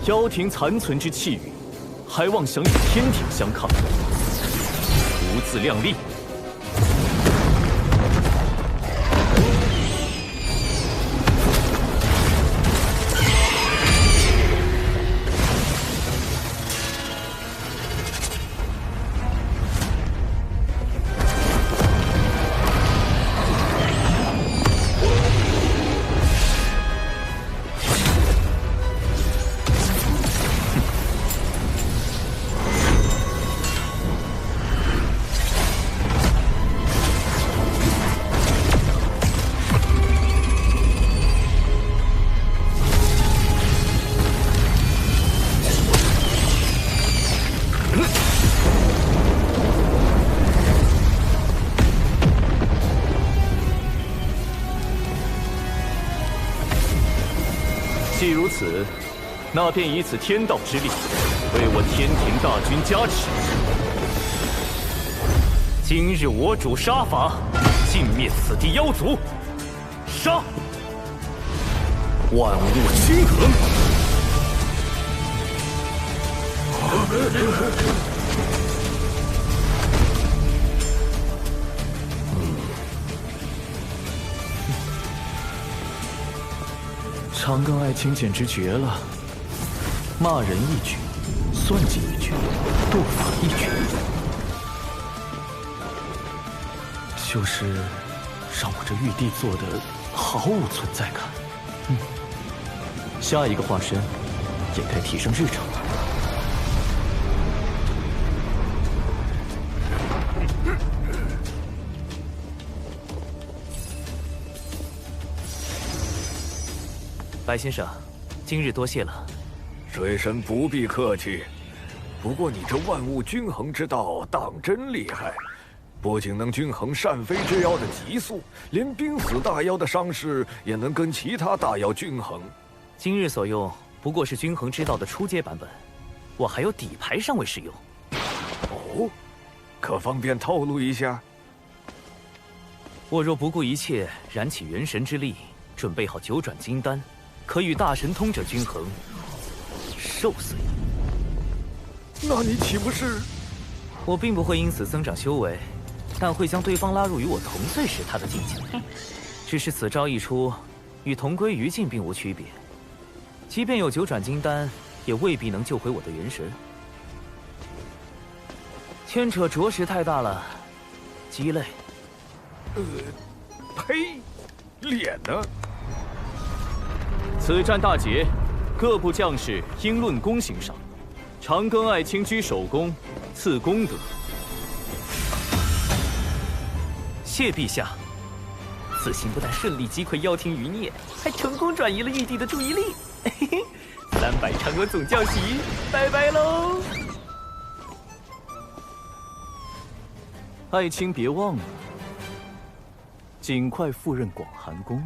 妖庭残存之气运，还妄想与天庭相抗，不自量力！此，那便以此天道之力，为我天庭大军加持。今日我主杀伐，尽灭此地妖族，杀！万物均衡。长庚爱卿简直绝了，骂人一绝，算计一绝，斗法一绝，就是让我这玉帝做的毫无存在感。下一个化身也该提升日程了。白先生，今日多谢了。水神不必客气，不过你这万物均衡之道当真厉害，不仅能均衡单飞之妖的急速，连濒死大妖的伤势也能跟其他大妖均衡。今日所用不过是均衡之道的初阶版本，我还有底牌尚未使用。哦，可方便透露一下？我若不顾一切，燃起元神之力，准备好九转金丹，可与大神通者均衡，受髓。那你岂不是？我并不会因此增长修为，但会将对方拉入与我同岁时他的境界。只是此招一出，与同归于尽并无区别。即便有九转金丹，也未必能救回我的元神。牵扯着实太大了，鸡肋。呸！脸呢？此战大捷，各部将士应论功行赏。长庚爱卿居首功，赐功德。谢陛下，此行不但顺利击溃妖庭余孽，还成功转移了玉帝的注意力。300嫦娥总教习，拜拜喽！爱卿别忘了，尽快赴任广寒宫。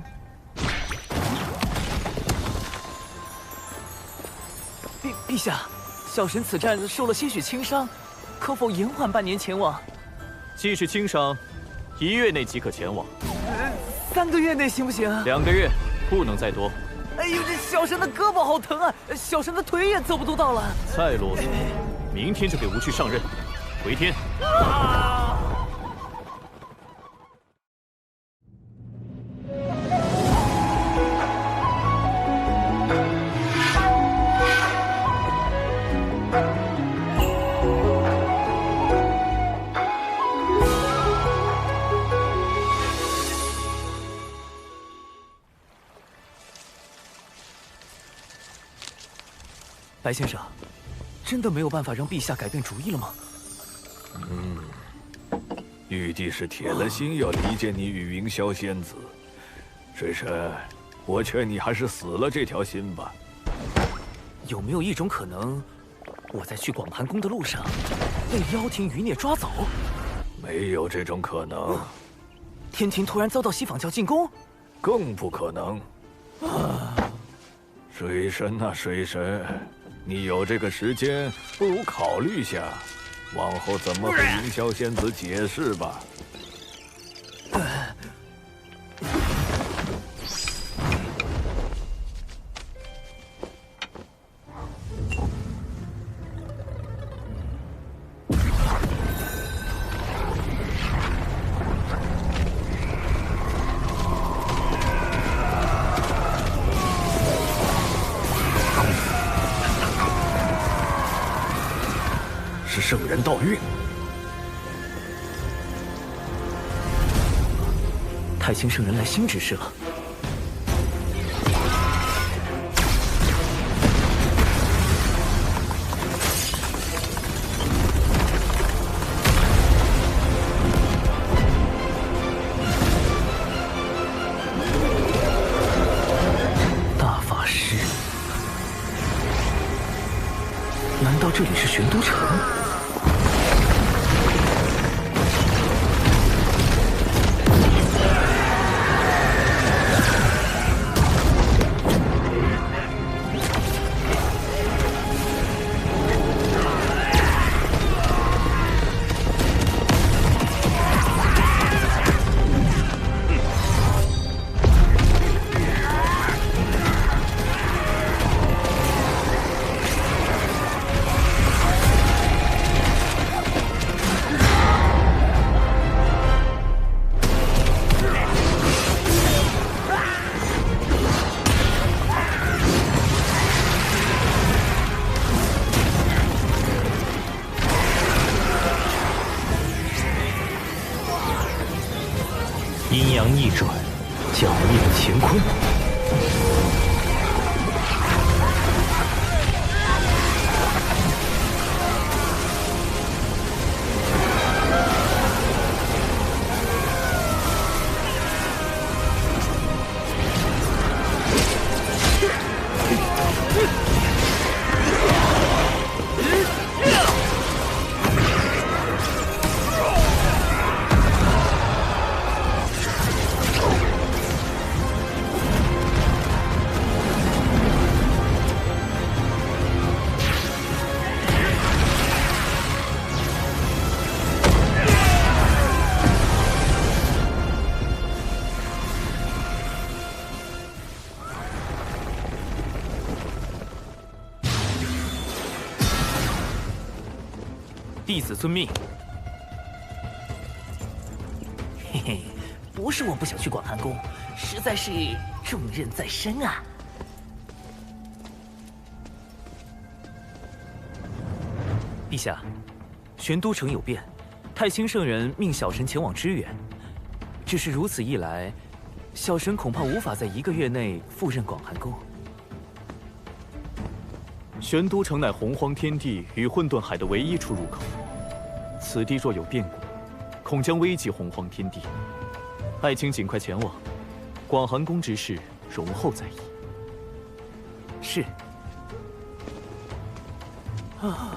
陛下，小神此战受了些许轻伤，可否延缓半年前往？既是轻伤，1月内即可前往。3个月内行不行？2个月，不能再多。哎呦，这小神的胳膊好疼啊！小神的腿也走不动道了。再啰嗦，明天就给吴去上任。回天。白先生，真的没有办法让陛下改变主意了吗？玉帝是铁了心要离间你与云霄仙子，水神，我劝你还是死了这条心吧。有没有一种可能，我在去广寒宫的路上被妖庭余孽抓走？没有这种可能。天庭突然遭到西坊教进攻？更不可能。水神啊，水神，你有这个时间，不如考虑下，往后怎么和云霄仙子解释吧。是圣人道运。太清圣人来新指示了。大法师，难道这里是玄都城？阴阳一转，搅灭乾坤。弟子遵命。嘿嘿，不是我不想去广寒宫，实在是重任在身啊。陛下，玄都城有变，太清圣人命小神前往支援。只是如此一来，小神恐怕无法在1个月内赴任广寒宫。玄都城乃洪荒天地与混沌海的唯一出入口，此地若有变故，恐将危及洪荒天地。爱卿尽快前往，广寒宫之事容后再议。是。啊。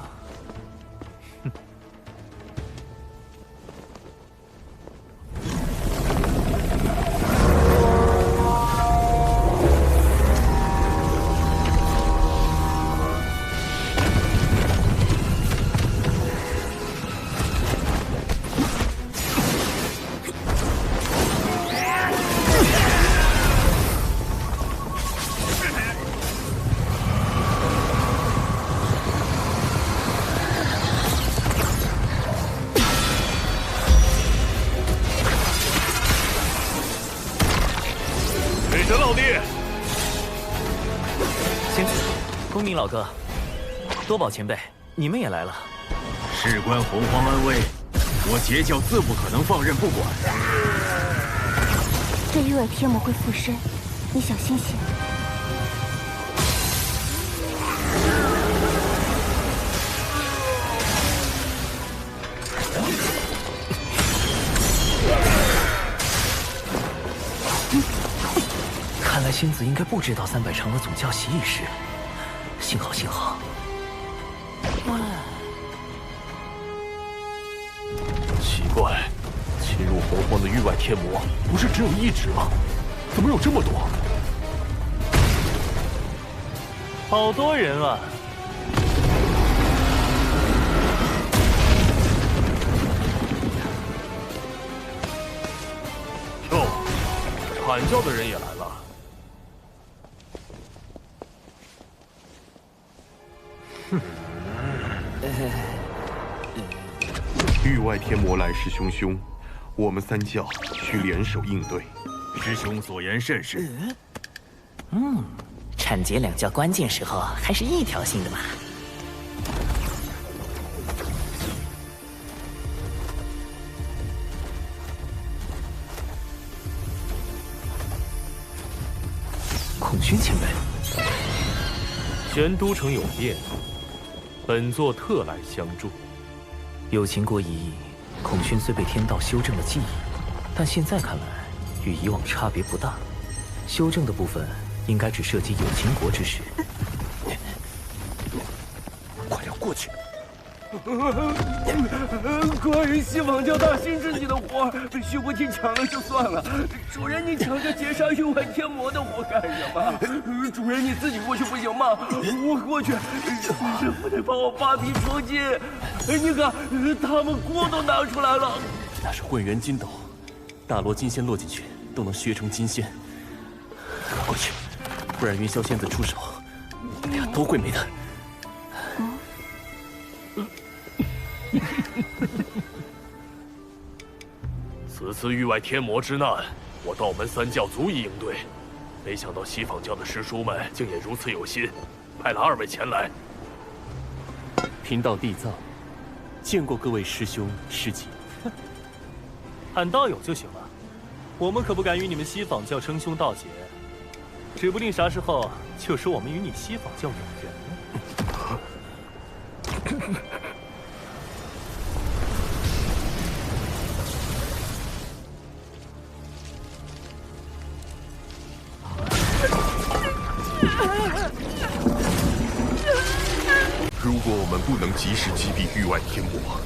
老哥，多宝前辈，你们也来了。事关洪荒安危，我截教自不可能放任不管。这玉外天魔会附身，你小心些。看来仙子应该不知道300长的总教习一事。幸好，幸好。奇怪，侵入洪荒的域外天魔不是只有1只吗？怎么有这么多？好多人啊！哟，阐教的人也来了。域外天魔来势汹汹，我们3教需联手应对。师兄所言甚是。阐解2教关键时候还是一条心的嘛。孔勋前辈，玄都城有变，本座特来相助。有秦国一役，孔勋虽被天道修正了记忆，但现在看来与以往差别不大。修正的部分应该只涉及有秦国之事。快点过去！关于西方教大兴自己的活，徐不听抢了就算了，主人你抢着截杀域外天魔的活干什么？主人你自己过去不行吗？我过去，师傅得帮我扒皮抽筋。你看，他们锅都拿出来了。那是混元金斗，大罗金仙落进去都能削成金仙。快过去，不然云霄仙子出手，我们俩都会没的。此次域外天魔之难，我道门3教足以应对。没想到西方教的师叔们竟也如此有心，派了2位前来。贫道地藏，见过各位师兄师姐。喊道友就行了。我们可不敢与你们西坊教称兄道姐，指不定啥时候就说我们与你西坊教有缘了。如果我们不能及时击毙域外天魔，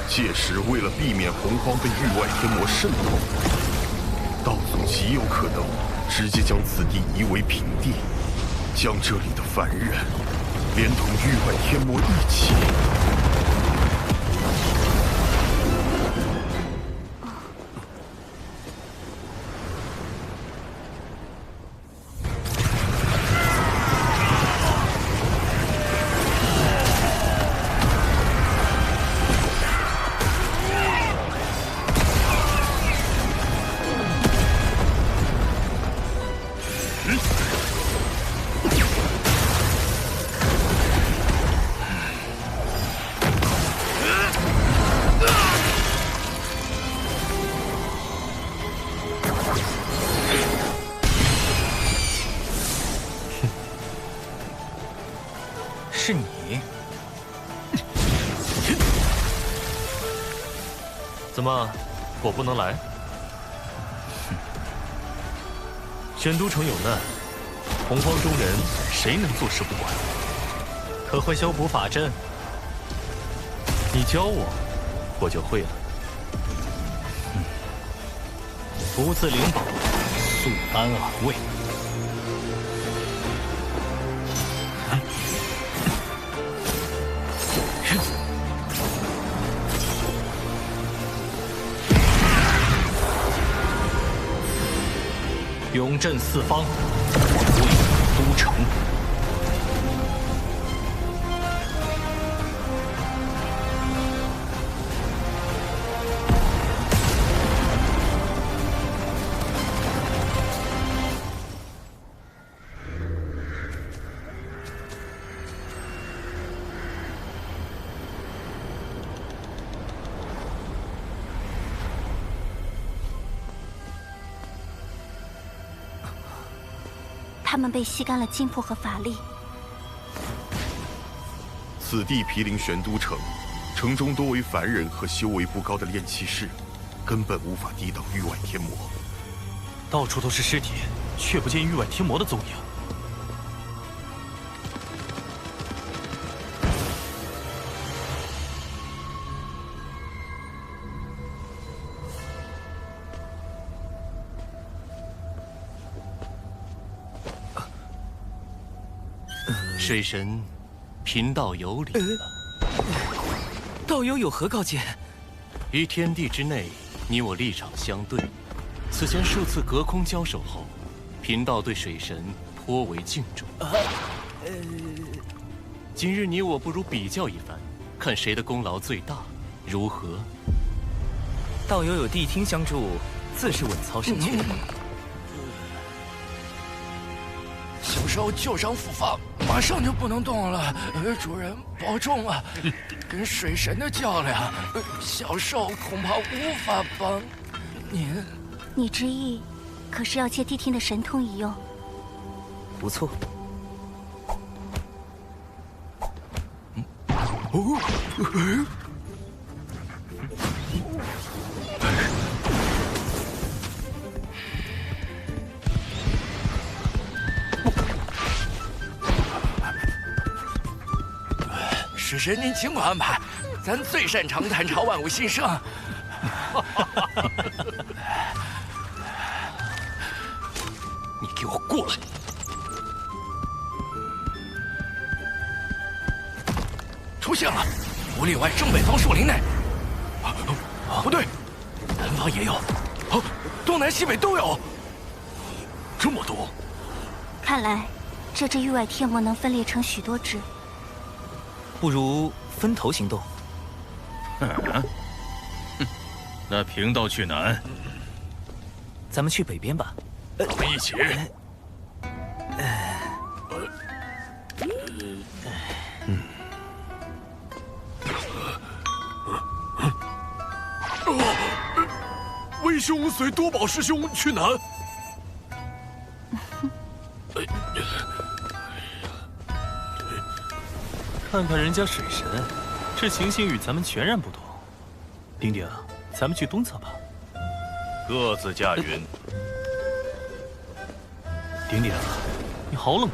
届时为了避免洪荒被域外天魔渗透，道祖极有可能直接将此地夷为平地，将这里的凡人连同域外天魔一起。是你？怎么，我不能来？玄都城有难，洪荒中人谁能坐视不管？可会修补法阵？你教我，我就会了。福赐灵宝，速安而位。永镇四方，卫都城。他们被吸干了精魄和法力。此地毗邻玄都城，城中多为凡人和修为不高的炼器士，根本无法抵挡域外天魔。到处都是尸体，却不见域外天魔的踪影。水神，贫道有礼了。道友有何高见？于天地之内，你我立场相对。此前数次隔空交手后，贫道对水神颇为敬重。今日你我不如比较一番，看谁的功劳最大，如何？道友有谛听相助，自是稳操胜券。小兽旧伤复发，马上就不能动了。主人保重啊！跟水神的较量，小兽恐怕无法帮您。你之意，可是要借谛听的神通一用？不错。水神，您尽管安排，咱最擅长探查万物心声。你给我过来！出现了，5里外正北方树林内。不对，南方也有，东南西北都有。这么多，看来这只域外天魔能分裂成许多只。不如分头行动。那贫道去南，咱们去北边吧。我们一起。危兄随多宝师兄去南。看看人家水神，这情形与咱们全然不同。丁丁，咱们去东侧吧。各自驾云。丁丁，你好冷漠。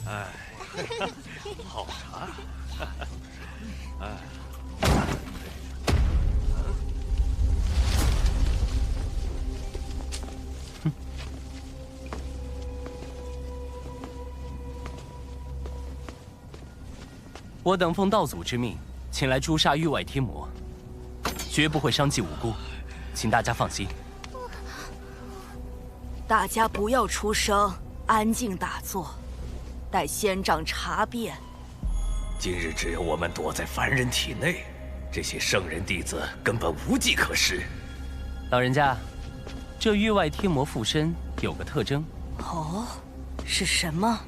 哎，好茶。哎。我等奉道祖之命，前来诛杀域外天魔，绝不会伤及无辜，请大家放心。大家不要出声，安静打坐，待仙长查遍。今日只有我们躲在凡人体内，这些圣人弟子根本无计可施。老人家，这域外天魔附身有个特征。哦，是什么？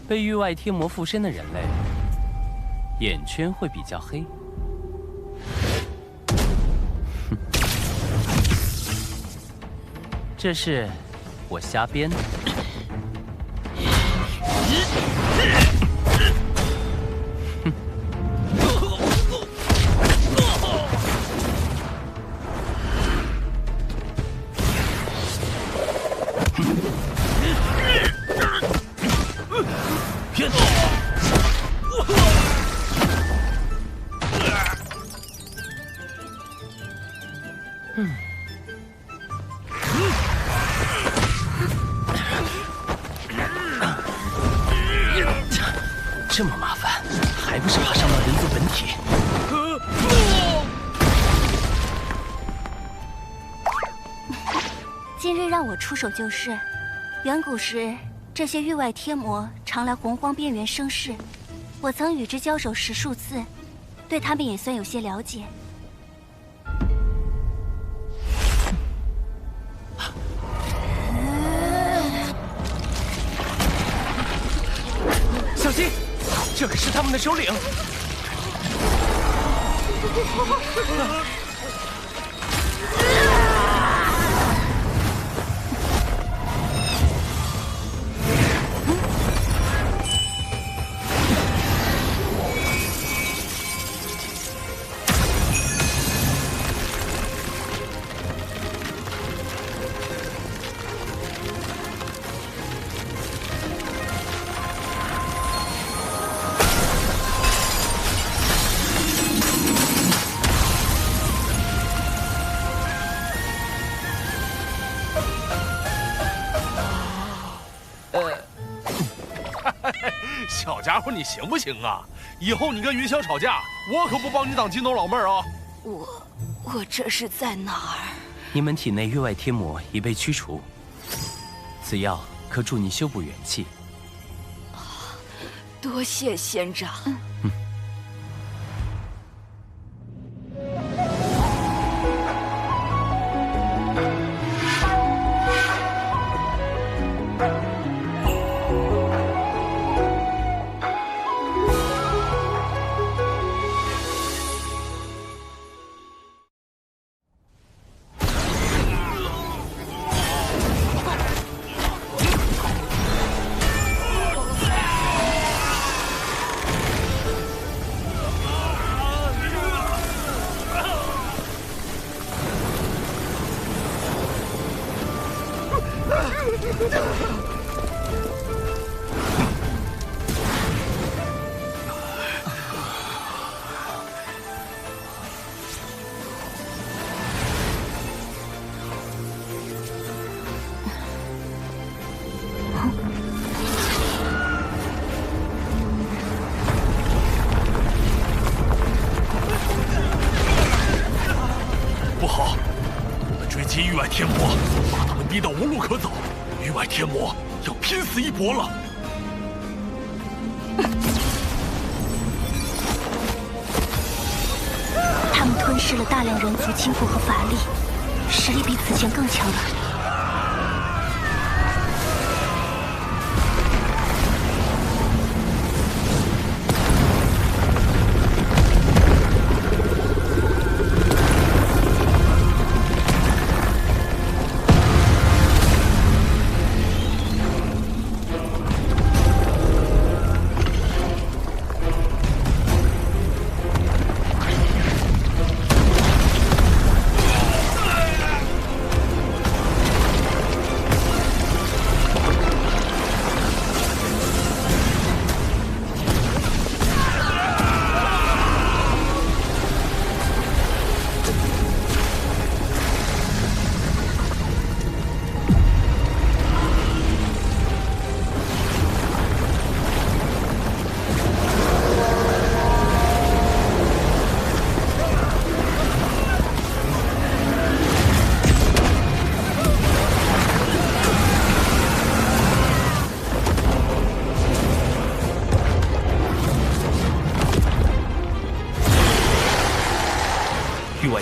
被域外天魔附身的人类，眼圈会比较黑。这是我瞎编的。这么麻烦，还不是怕伤到人族本体？今日让我出手救世。远古时，这些域外天魔常来洪荒边缘生事，我曾与之交手10数次，对他们也算有些了解。小心，这可是他们的首领。小家伙，你行不行啊？以后你跟云霄吵架，我可不帮你挡金斗老妹儿啊！我这是在哪儿？你们体内域外天魔已被驱除，此药可助你修补元气。多谢仙长。不好，我们追击域外天魔，把他们逼到无路可走。域外天魔要拼死一搏了。他们吞噬了大量人族筋骨和法力，实力比此前更强了。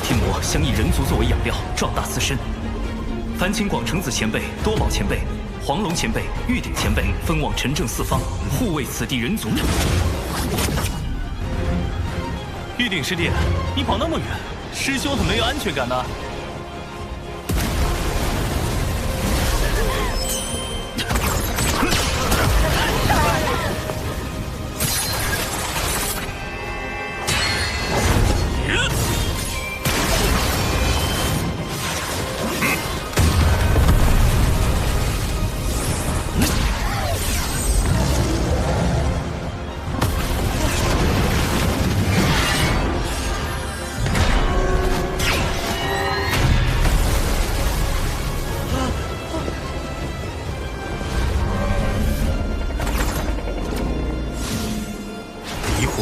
天魔想以人族作为养料，壮大自身。烦请广成子前辈、多宝前辈、黄龙前辈、玉鼎前辈分往陈政四方，护卫此地人族。玉鼎师弟，你跑那么远，师兄怎么没有安全感呢？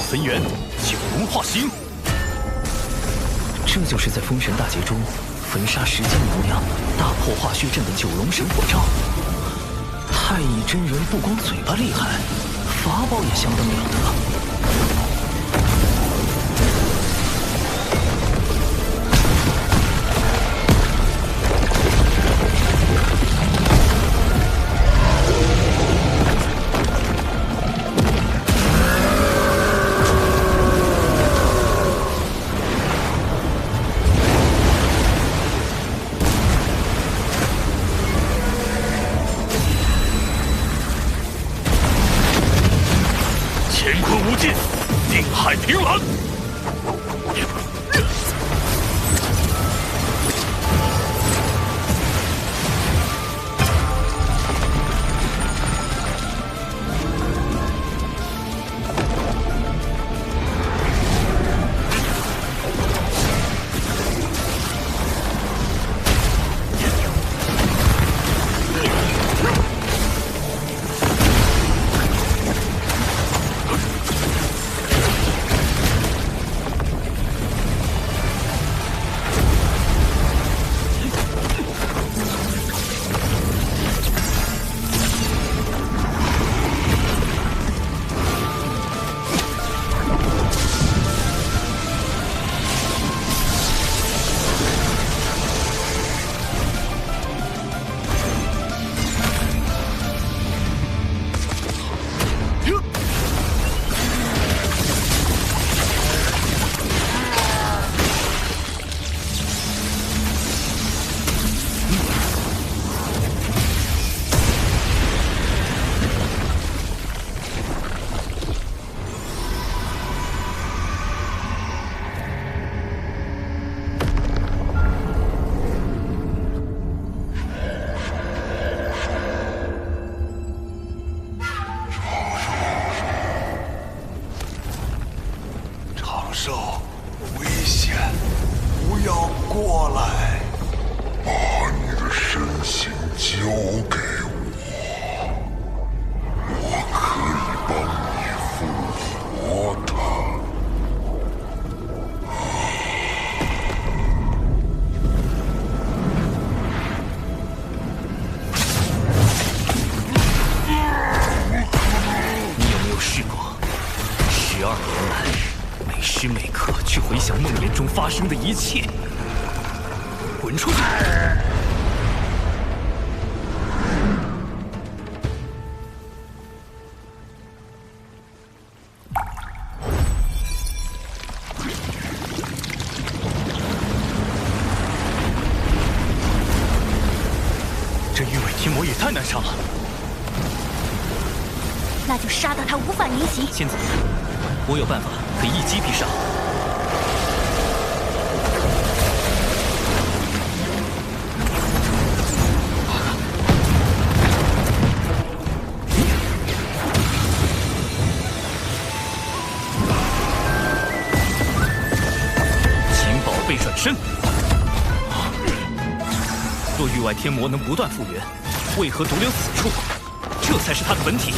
焚元，九龙化形。这就是在封神大劫中焚杀时间能量、大破化血阵的九龙神火罩。太乙真人不光嘴巴厉害，法宝也相当了得。 凭栏。发生的一切，滚出去！这玉尾天魔也太难杀了，那就杀到他无法临行。仙子，我有办法可以一击必杀。 身，若域外天魔能不断复原，为何独留此处？这才是他的本体。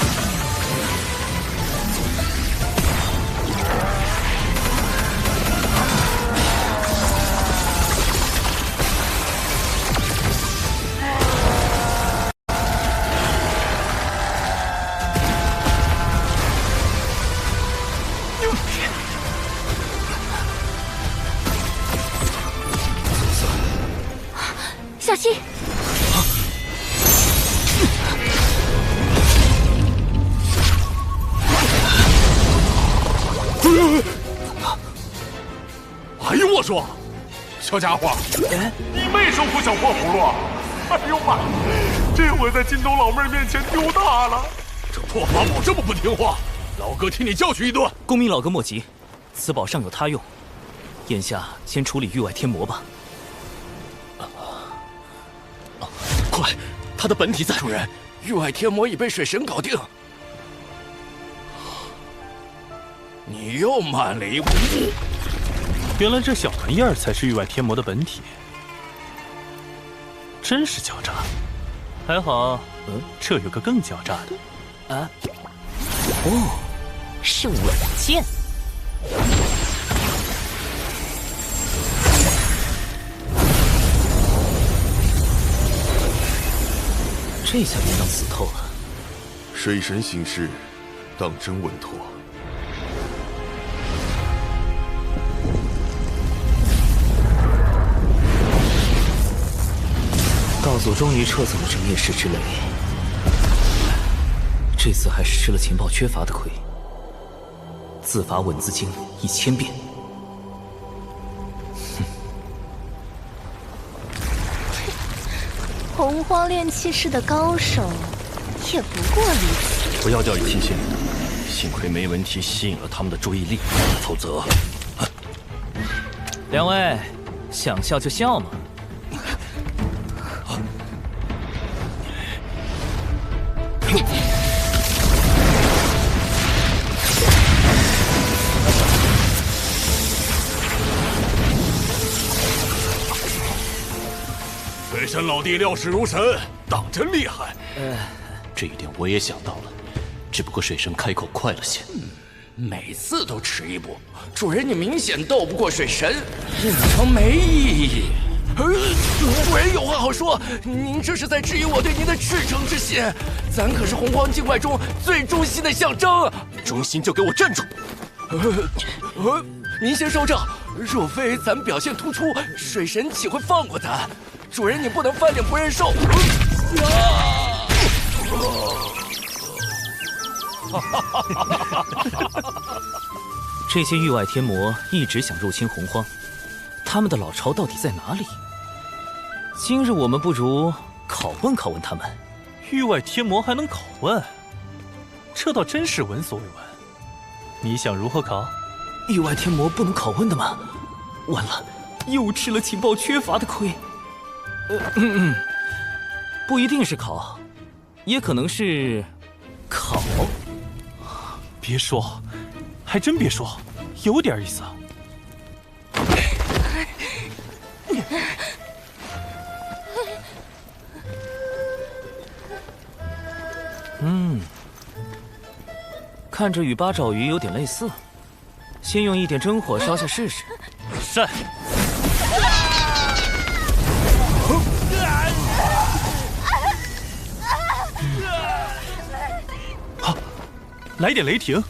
说，小家伙，你没收服小破葫芦？哎呦妈！这回在金东老妹面前丢大了。这破法宝这么不听话，老哥替你教训一顿。公明老哥莫急，此宝尚有他用，眼下先处理域外天魔吧。快，他的本体在。主人，域外天魔已被水神搞定。你又慢了一步。原来这小玩意儿才是域外天魔的本体，真是狡诈。还好，这有个更狡诈的。啊？哦，是稳剑。这下应当死透了。水神行事，当真稳妥。道祖终于撤走了这灭世之雷，这次还是吃了情报缺乏的亏。自罚稳字经1000遍。洪荒炼气室的高手，也不过如此。不要掉以轻心，幸亏没问题吸引了他们的注意力，否则……两位，想笑就笑嘛。水神老弟料事如神，当真厉害。这一点我也想到了，只不过水神开口快了些。每次都迟一步，主人你明显斗不过水神，隐藏没意义。主人有话好说，您这是在质疑我对您的赤诚之心。咱可是洪荒精怪中最忠心的象征。忠心就给我站住！您先收账。若非咱表现突出，水神岂会放过咱？主人，你不能翻脸不认兽。这些域外天魔一直想入侵洪荒，他们的老巢到底在哪里？今日我们不如拷问拷问他们。域外天魔还能拷问？这倒真是闻所未闻。你想如何拷？域外天魔不能拷问的吗？完了，又吃了情报缺乏的亏。不一定是考，也可能是考。别说，还真别说，有点意思。看着与八爪鱼有点类似，先用一点真火烧下试试。是。好，来点雷霆。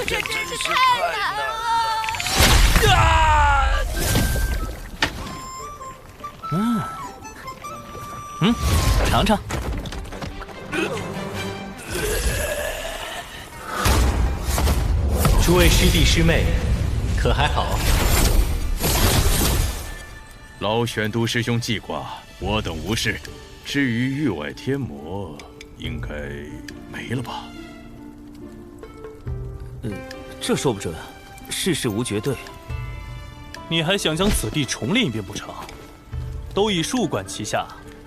这真是太难了！尝尝。诸位师弟师妹，可还好？老玄都师兄记挂，我等无事。至于域外天魔，应该没了吧？这说不准，世事无绝对。你还想将此地重练一遍不成？都已树馆旗下，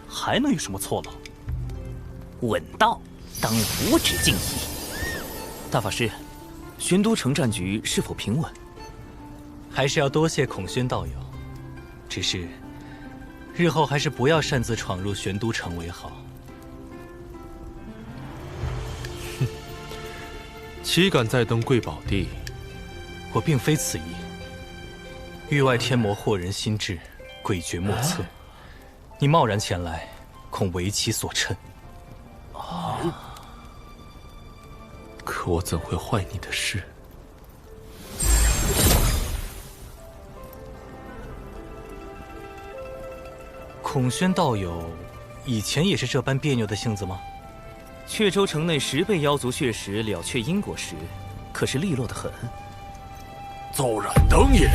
还能有什么错漏？稳道，当无止境矣。大法师，玄都城战局是否平稳？还是要多谢孔宣道友。只是，日后还是不要擅自闯入玄都城为好。岂敢再登贵宝地？我并非此意。域外天魔惑人心智，诡谲莫测。你贸然前来，恐为其所趁。可我怎会坏你的事？孔宣道友以前也是这般别扭的性子吗？阙州城内10倍妖族血石了却因果时，可是利落得很。奏染灯也，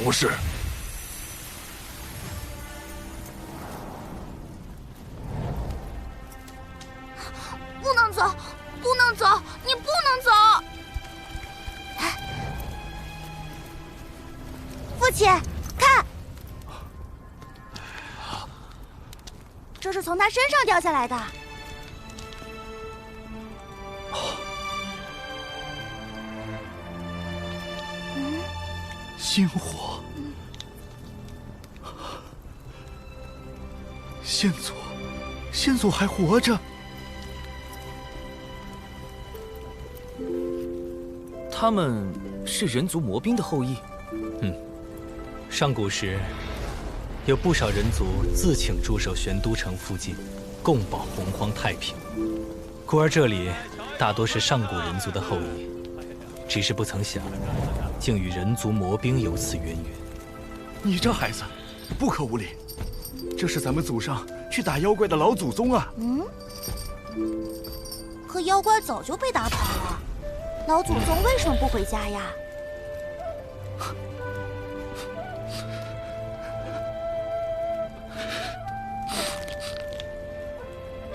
不是。不能走，不能走，你不能走！父亲，看，这是从他身上掉下来的。星火，先祖还活着。他们是人族魔兵的后裔。上古时，有不少人族自请驻守玄都城附近，共保洪荒太平。故而这里大多是上古人族的后裔，只是不曾想，竟与人族魔兵有此渊源。你这孩子，不可无礼！这是咱们祖上去打妖怪的老祖宗啊！可妖怪早就被打跑了，老祖宗为什么不回家呀？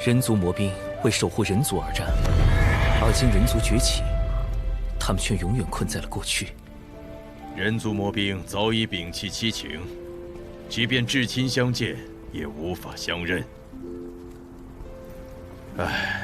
人族魔兵为守护人族而战，而今人族崛起，他们却永远困在了过去。人族魔兵早已摒弃七情，即便至亲相见，也无法相认。唉。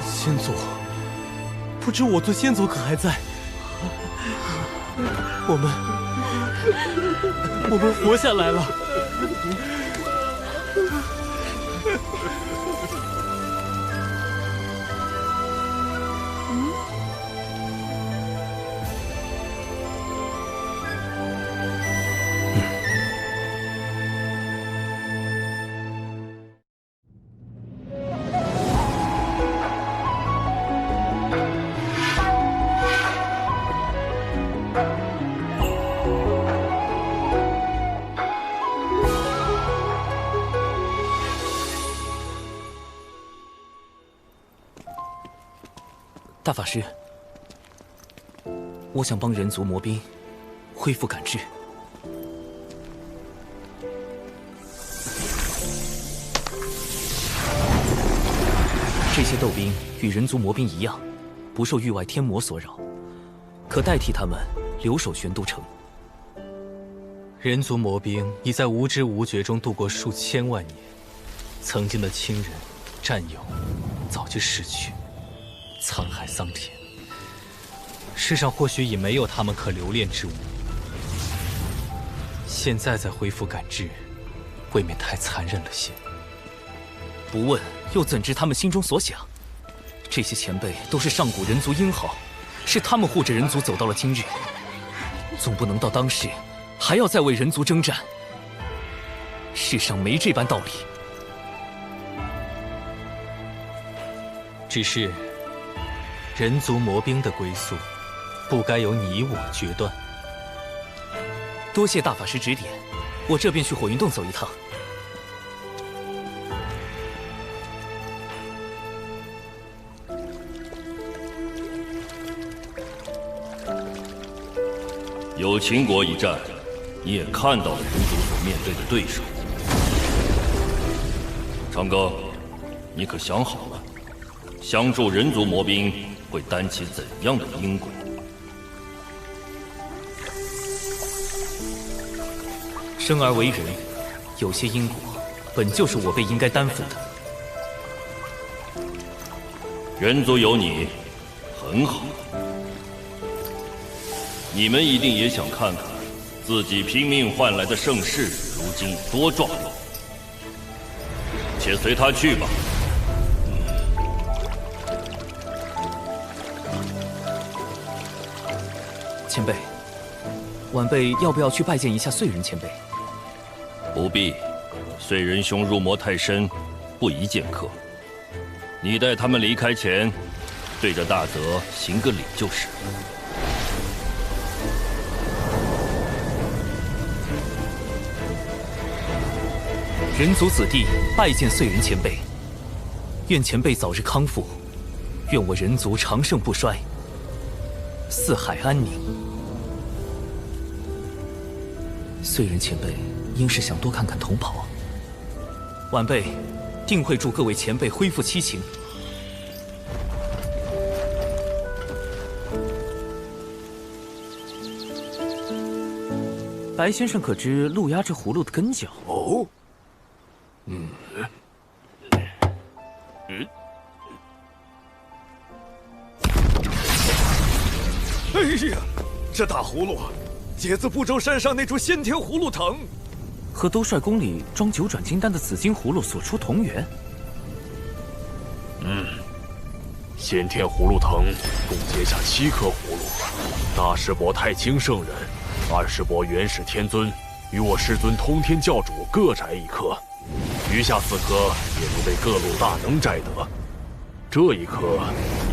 先祖，不知我尊先祖可还在？我们活下来了。大法师，我想帮人族魔兵恢复感知。这些斗兵与人族魔兵一样，不受域外天魔所扰，可代替他们留守玄都城。人族魔兵已在无知无觉中度过数千万年，曾经的亲人、战友早就逝去。沧海桑田，世上或许已没有他们可留恋之物。现在再恢复感知，未免太残忍了些。不问，又怎知他们心中所想？这些前辈都是上古人族英豪，是他们护着人族走到了今日，总不能到当时还要再为人族征战。世上没这般道理。只是人族魔兵的归宿，不该由你我决断。多谢大法师指点，我这便去火云洞走一趟。有秦国一战，你也看到了人族所面对的对手。长歌，你可想好了，降住人族魔兵会担起怎样的因果？生而为人，有些因果本就是我辈应该担负的。人族有你，很好。你们一定也想看看自己拼命换来的盛世，如今有多壮丽。且随他去吧。前辈，晚辈要不要去拜见一下穗人前辈？不必，穗人兄入魔太深，不宜见客。你带他们离开前，对着大泽行个礼就是。人族子弟拜见穗人前辈，愿前辈早日康复，愿我人族长盛不衰，四海安宁。穗人前辈应是想多看看同袍，晚辈定会助各位前辈恢复七情。白先生可知路压着葫芦的根脚？哦。哎呀，这大葫芦，解自不周山上那株先天葫芦藤，和兜率宫里装九转金丹的紫金葫芦所出同源。先天葫芦藤共结下7颗葫芦，大师伯太清圣人，二师伯元始天尊与我师尊通天教主各摘1颗。余下4颗也都被各路大能摘得，这1颗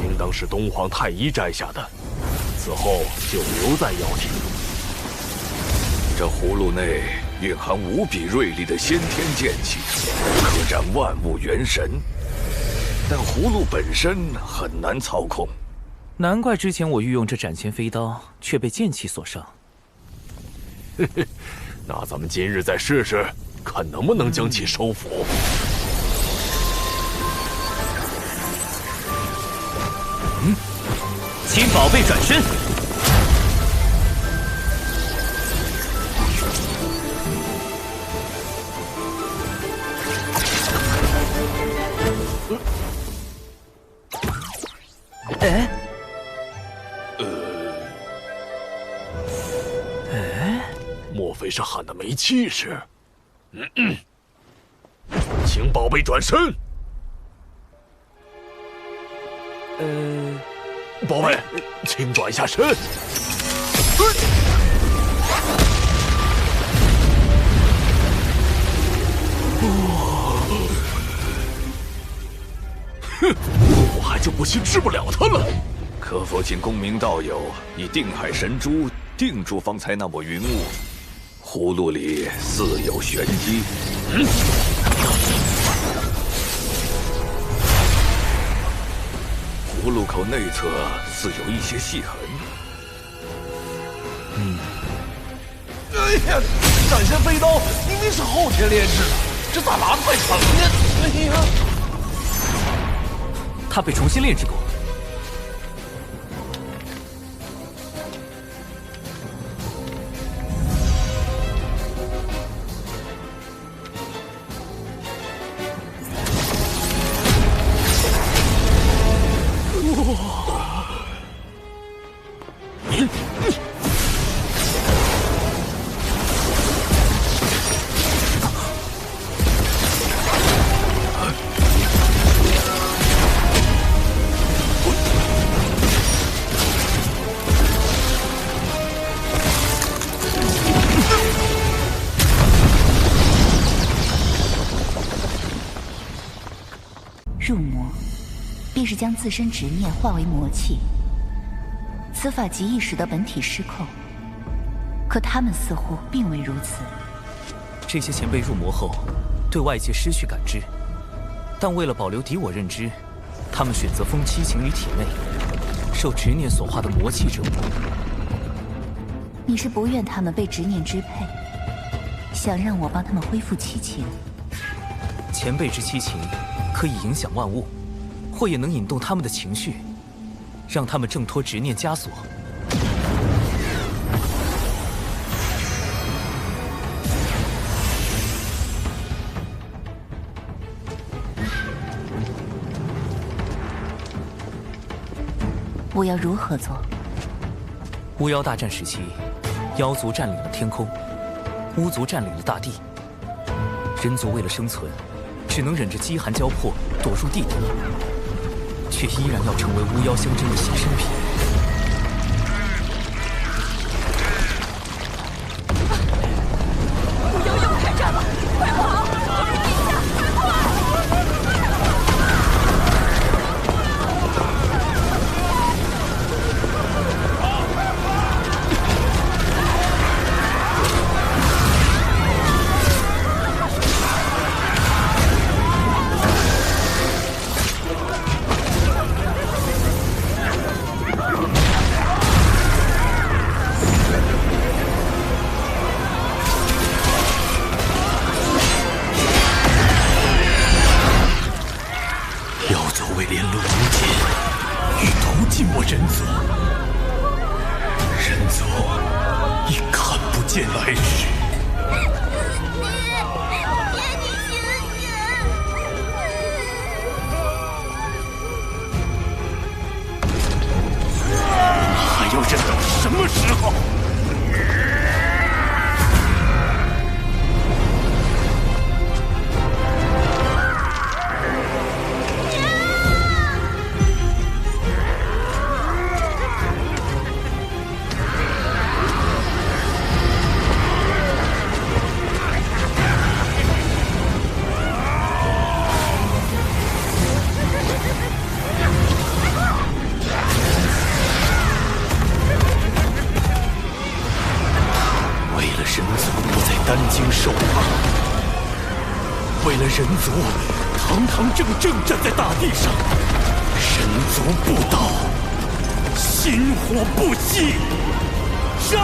应当是东皇太一摘下的，此后就留在妖庭。这葫芦内蕴含无比锐利的先天剑气，可斩万物元神，但葫芦本身很难操控。难怪之前我欲用这斩前飞刀，却被剑气所伤。那咱们今日再试试，看能不能将其收服。请宝贝转身。哎，莫非是喊的没气势？请宝贝转身。宝贝，请转一下身。哼，我还就不信治不了他了。可否请公明道友以定海神珠定住方才那抹云雾？葫芦里似有玄机。葫芦口内侧似有一些细痕。哎呀，斩仙飞刀明明是后天炼制的，这咋拿得快疼呢？哎呀，他被重新炼制过。入魔，便是将自身执念化为魔气。此法极易使得本体失控，可他们似乎并未如此。这些前辈入魔后，对外界失去感知，但为了保留敌我认知，他们选择封七情于体内，受执念所化的魔气折磨。你是不愿他们被执念支配，想让我帮他们恢复七情？前辈之七情，可以影响万物，或也能引动他们的情绪，让他们挣脱执念枷锁。我要如何做？巫妖大战时期，妖族占领了天空，巫族占领了大地。人族为了生存，只能忍着饥寒交迫躲入地底，却依然要成为巫妖相争的牺牲品。巫妖又开战了，快跑！等一下，快跑！人族堂堂正正站在大地上，神族不倒，心火不息，杀！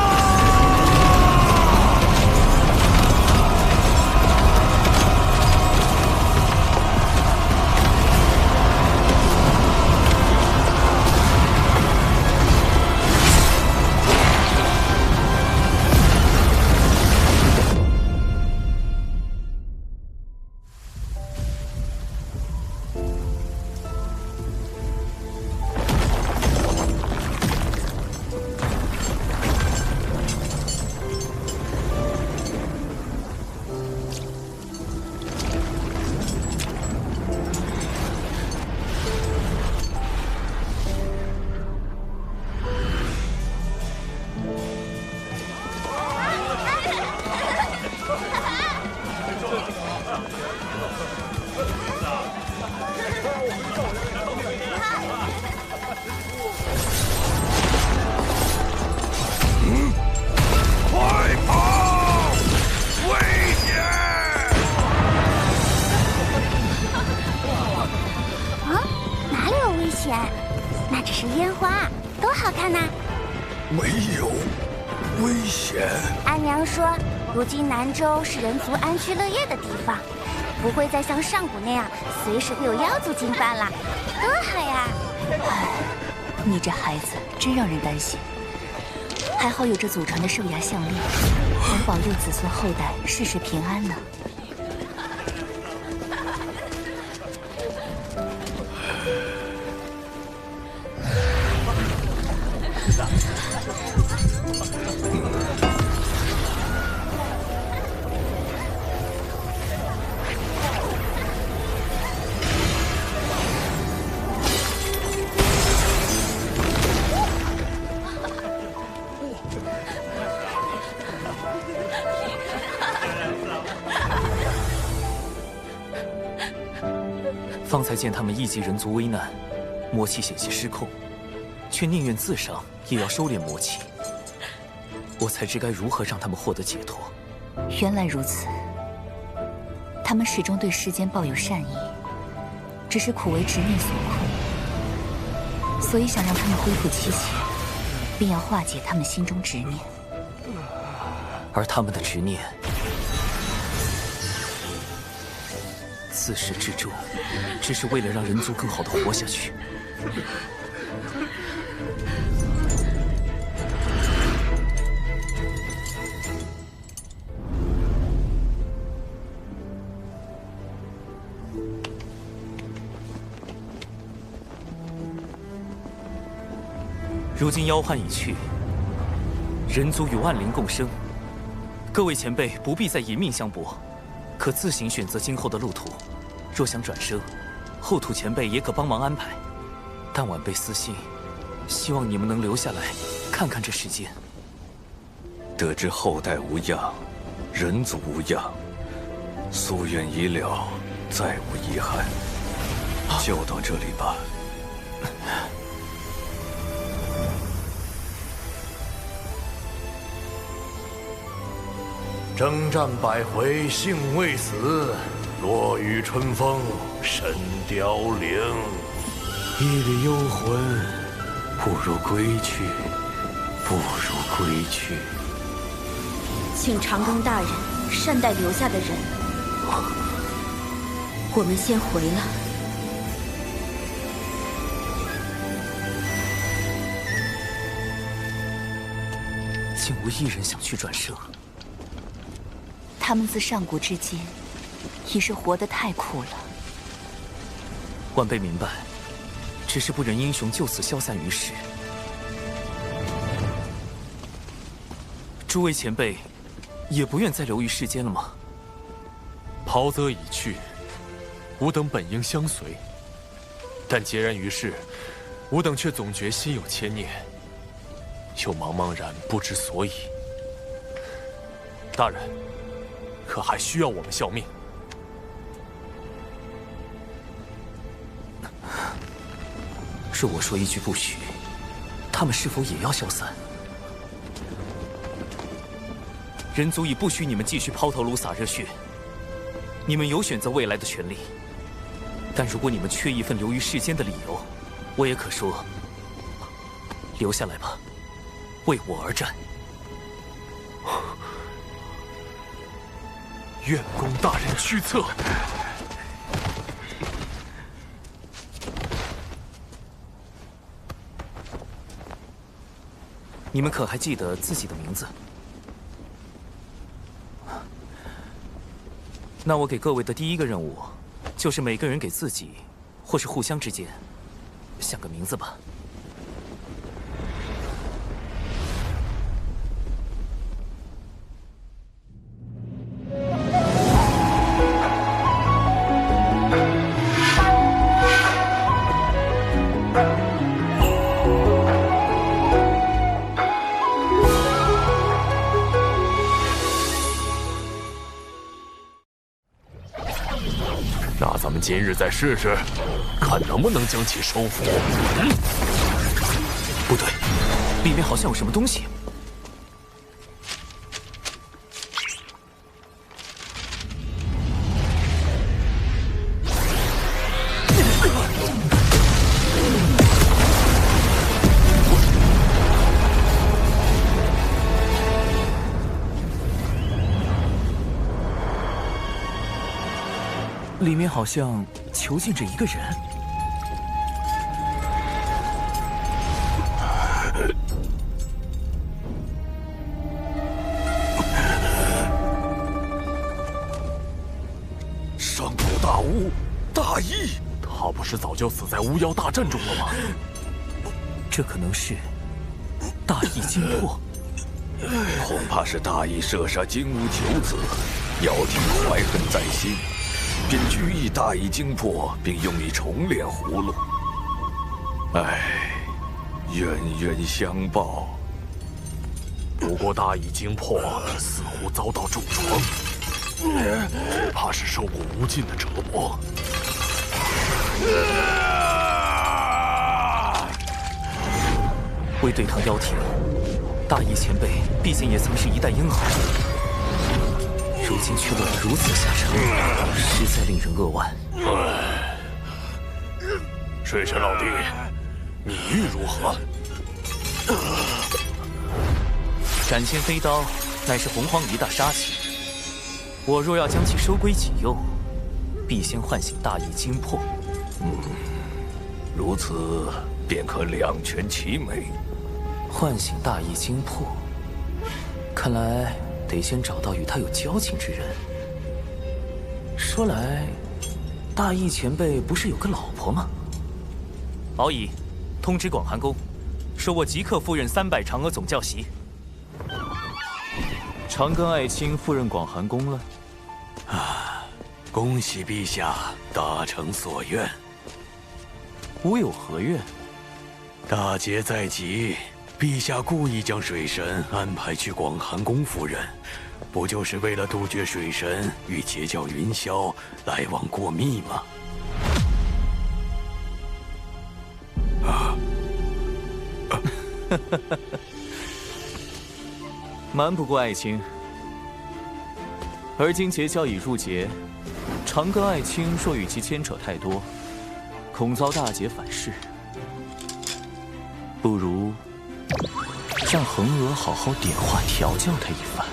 那只是烟花，多好看呐！没有危险。阿娘说，如今南州是人族安居乐业的地方，不会再像上古那样随时会有妖族进犯了，多好呀！唉，你这孩子真让人担心。还好有这祖传的兽牙项链，能保佑子孙后代事事平安呢。方才见他们一击人族危难，魔气险些失控，却宁愿自伤也要收敛魔气。我才知该如何让他们获得解脱。原来如此，他们始终对世间抱有善意，只是苦为执念所困，所以想让他们恢复七情，便要化解他们心中执念。而他们的执念，自始至终，只是为了让人族更好的活下去。如今妖汉已去，人族与万灵共生。各位前辈不必再以命相搏，可自行选择今后的路途。若想转生，后土前辈也可帮忙安排。但晚辈私心，希望你们能留下来，看看这世间。得知后代无恙，人族无恙，夙愿已了，再无遗憾。就到这里吧。征战百回，幸未死；落雨春风，身凋零。一缕幽魂，不如归去，不如归去。请长庚大人善待留下的人。我们先回了。竟无一人想去转生。他们自上古至今，已是活得太苦了。晚辈明白，只是不忍英雄就此消散于世。诸位前辈，也不愿再留于世间了吗？袍泽已去，吾等本应相随，但孑然于世，吾等却总觉心有牵念，又茫茫然不知所以。大人，可还需要我们效命？若我说一句不许，他们是否也要消散？人族已不许你们继续抛头颅洒热血，你们有选择未来的权利。但如果你们缺一份留于世间的理由，我也可说：留下来吧，为我而战。愿公大人驱策。你们可还记得自己的名字？那我给各位的第一个任务，就是每个人给自己，或是互相之间，想个名字吧。那咱们今日再试试，看能不能将其收服。不对，里面好像有什么东西。里面好像囚禁着一个人。上古大巫大义，他不是早就死在巫妖大战中了吗？这可能是大义精魄。恐怕是大义射杀金乌九子，妖庭怀恨在心，便拘役大义精魄，并用以重炼葫芦。唉，冤冤相报。不过大义精魄似乎遭到重创，只怕是受过无尽的折磨。为对抗妖庭，大义前辈毕竟也曾是一代英豪，如今却落得如此下场，实在令人扼腕。水神老弟，你欲如何？斩仙飞刀乃是洪荒一大杀器，我若要将其收归己用，必先唤醒大义精魄。如此便可两全其美。唤醒大义精魄，看来得先找到与他有交情之人。说来，大义前辈不是有个老婆吗？敖乙，通知广寒宫，说我即刻赴任300嫦娥总教习。长庚爱卿赴任广寒宫了。恭喜陛下达成所愿。吾有何愿？大劫在即，陛下故意将水神安排去广寒宫赴任，不就是为了杜绝水神与截教云霄来往过密吗？瞒不过爱卿。而今截教已入劫，长庚爱卿若与其牵扯太多，恐遭大劫反噬。不如让恒娥好好点化调教他一番。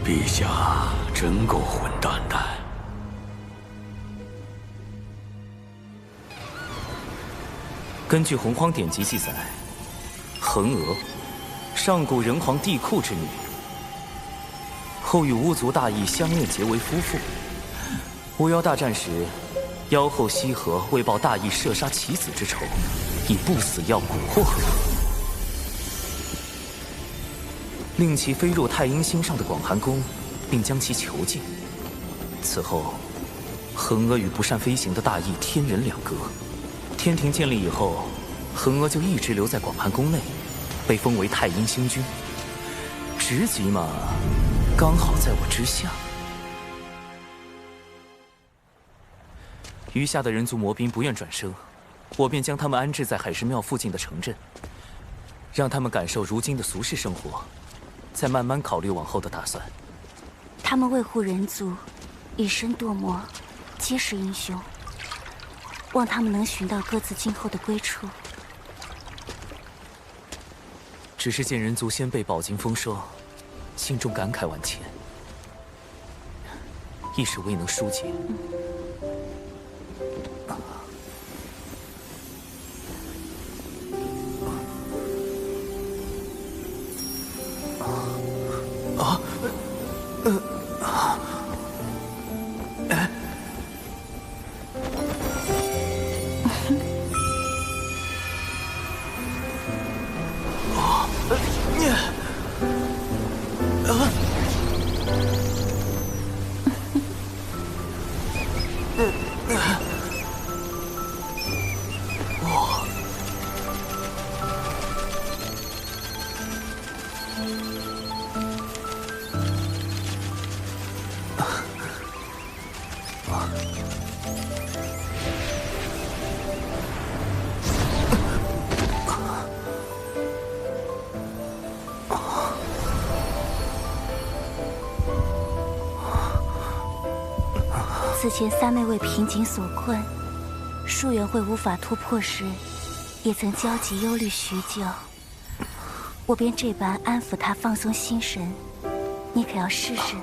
陛下真够混蛋的。根据洪荒典籍记载，恒娥，上古人皇帝喾之女，后与巫族大义相恋结为夫妇。巫妖大战时，妖后羲和为报大义射杀其子之仇，以不死药蛊惑恒娥，令其飞入太阴星上的广寒宫，并将其囚禁。此后，恒娥与不善飞行的大义天人两隔。天庭建立以后，恒娥就一直留在广寒宫内，被封为太阴星君。职级嘛，刚好在我之下。余下的人族魔兵不愿转生，我便将他们安置在海神庙附近的城镇，让他们感受如今的俗世生活，再慢慢考虑往后的打算。他们为护人族，以身堕魔，皆是英雄。望他们能寻到各自今后的归处。只是见人族先辈饱经风霜，心中感慨万千，一时未能疏解。此前三妹为瓶颈所困，树元会无法突破时，也曾焦急忧虑许久。我便这般安抚她，放松心神。你可要试试？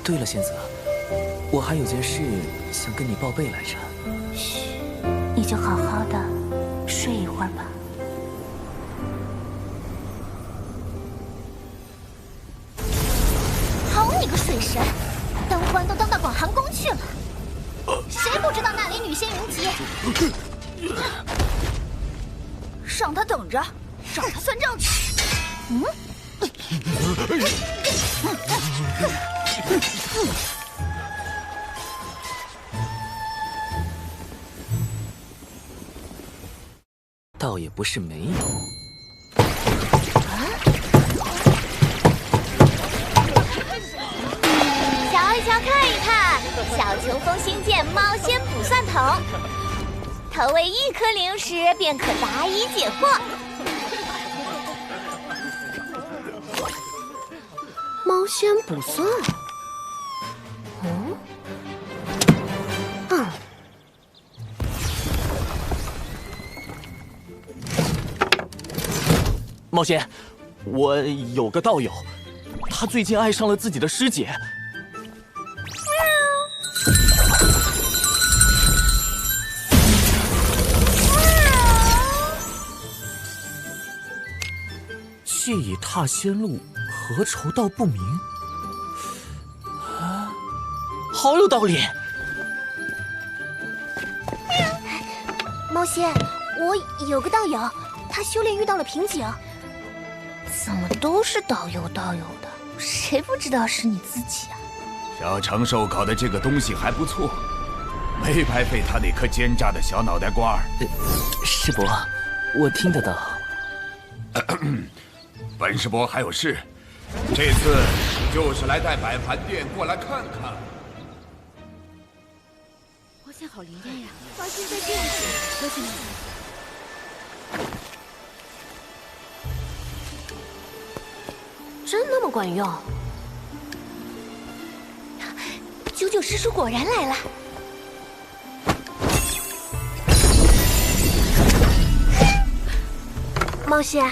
对了，仙子，我还有件事想跟你报备来着。嘘，你就好好的睡一会儿吧。好你个水神，当官都当到广寒宫去了，谁不知道那里女仙云集？让他等着，找他算账去。倒也不是没有。瞧一瞧，看一看，小琼峰新建猫仙卜算筒，投喂1颗灵石便可答疑解惑。猫仙卜算。冒险，我有个道友，他最近爱上了自己的师姐。借以踏仙路，何愁道不明？啊，好有道理。猫仙，我有个道友，他修炼遇到了瓶颈。怎么都是道友的？谁不知道是你自己啊？小长寿搞的这个东西还不错，没白费他那颗奸诈的小脑袋瓜儿。师伯，我听得到。本师伯还有事，这次就是来带百盘殿过来看看。花仙好灵验呀！花仙在这里，多谢你。真那么管用？九九师叔果然来了。冒险，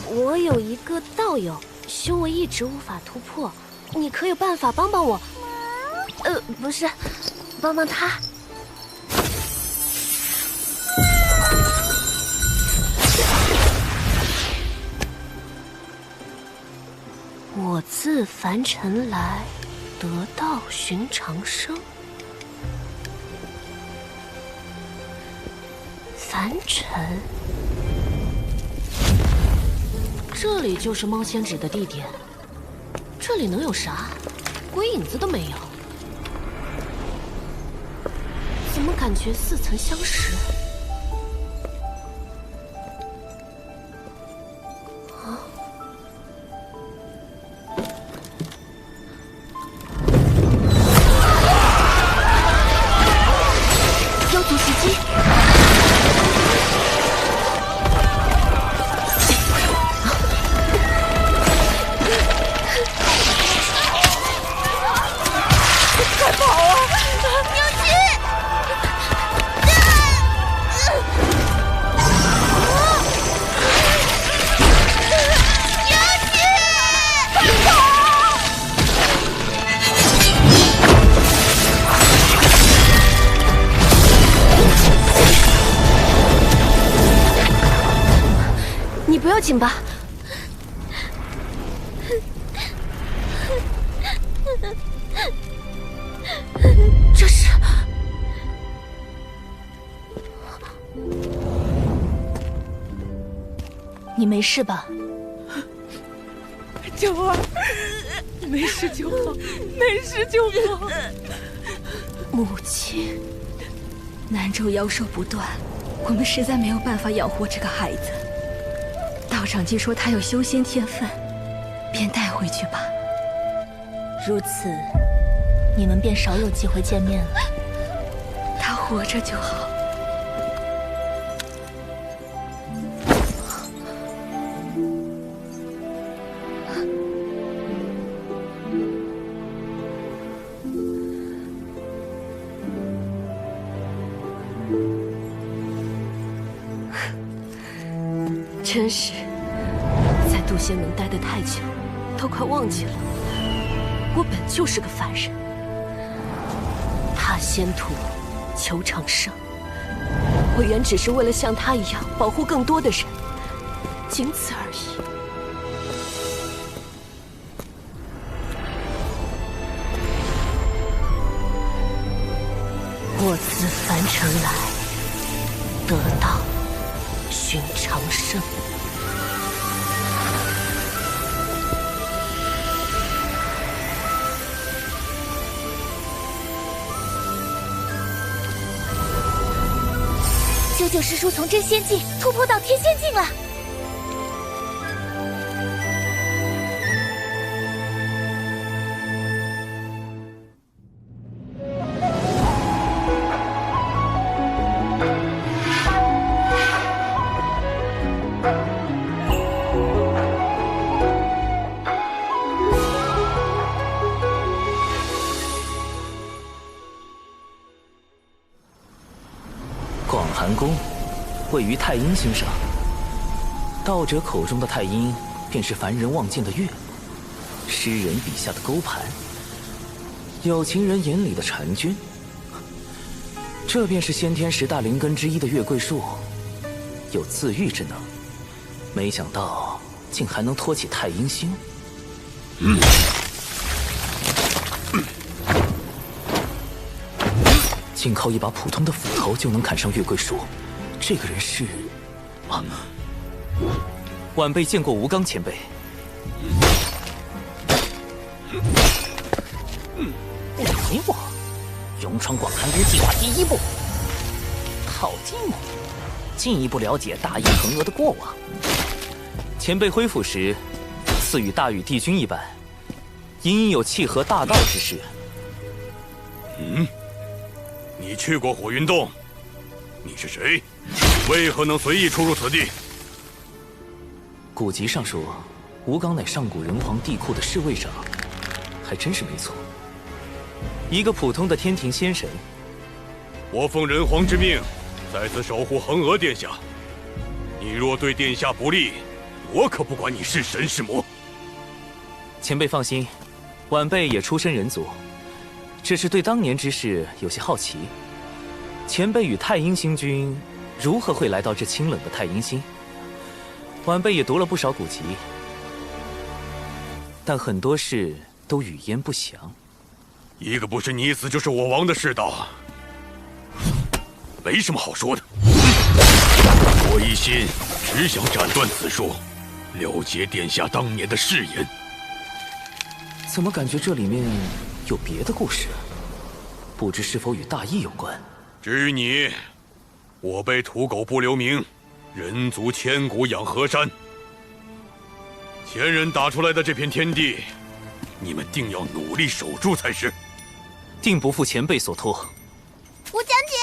我有一个道友，修为一直无法突破，你可有办法帮帮我？不是，帮帮他。我自凡尘来，得道寻长生。凡尘。这里就是猫仙指的地点，这里能有啥？鬼影子都没有，怎么感觉似曾相识？啊！妖族袭击！你不要紧吧？这是……你没事吧？九儿，没事就好，没事就好。母亲，南州妖兽不断，我们实在没有办法养活这个孩子。道长既说他有修仙天分，便带回去吧。如此，你们便少有机会见面了。他活着就好。真是，在渡仙门待得太久，都快忘记了，我本就是个凡人。踏仙途，求长生，我原只是为了像他一样保护更多的人，仅此而已。我自凡尘来，得道寻长生。九九师叔从真仙境突破到天仙境了。广寒宫位于太阴星上，道者口中的太阴，便是凡人望见的月，诗人笔下的勾盘，有情人眼里的婵娟。这便是先天10大灵根之一的月桂树，有自愈之能。没想到竟还能托起太阴星。仅靠一把普通的斧头就能砍上月桂树，这个人是……啊！晚辈见过吴刚前辈。没我，永昌广寒宫计划第1步，靠近我，进一步了解大义横额的过往。前辈恢复时，似与大禹帝君一般，隐有契合大道之事。你去过火云洞？你是谁？为何能随意出入此地？古籍上说，吴刚乃上古人皇帝库的侍卫长，还真是没错。一个普通的天庭仙神。我奉人皇之命，在此守护恒娥殿下。你若对殿下不利，我可不管你是神是魔。前辈放心，晚辈也出身人族，只是对当年之事有些好奇。前辈与太阴星君如何会来到这清冷的太阴星？晚辈也读了不少古籍，但很多事都语焉不详。一个不是你死就是我亡的世道，没什么好说的。我一心只想斩断此树，了结殿下当年的誓言。怎么感觉这里面有别的故事？不知是否与大义有关？至于你，我辈土狗不留名，人族千古养河山。前人打出来的这片天地，你们定要努力守住才是。定不负前辈所托。吴将军。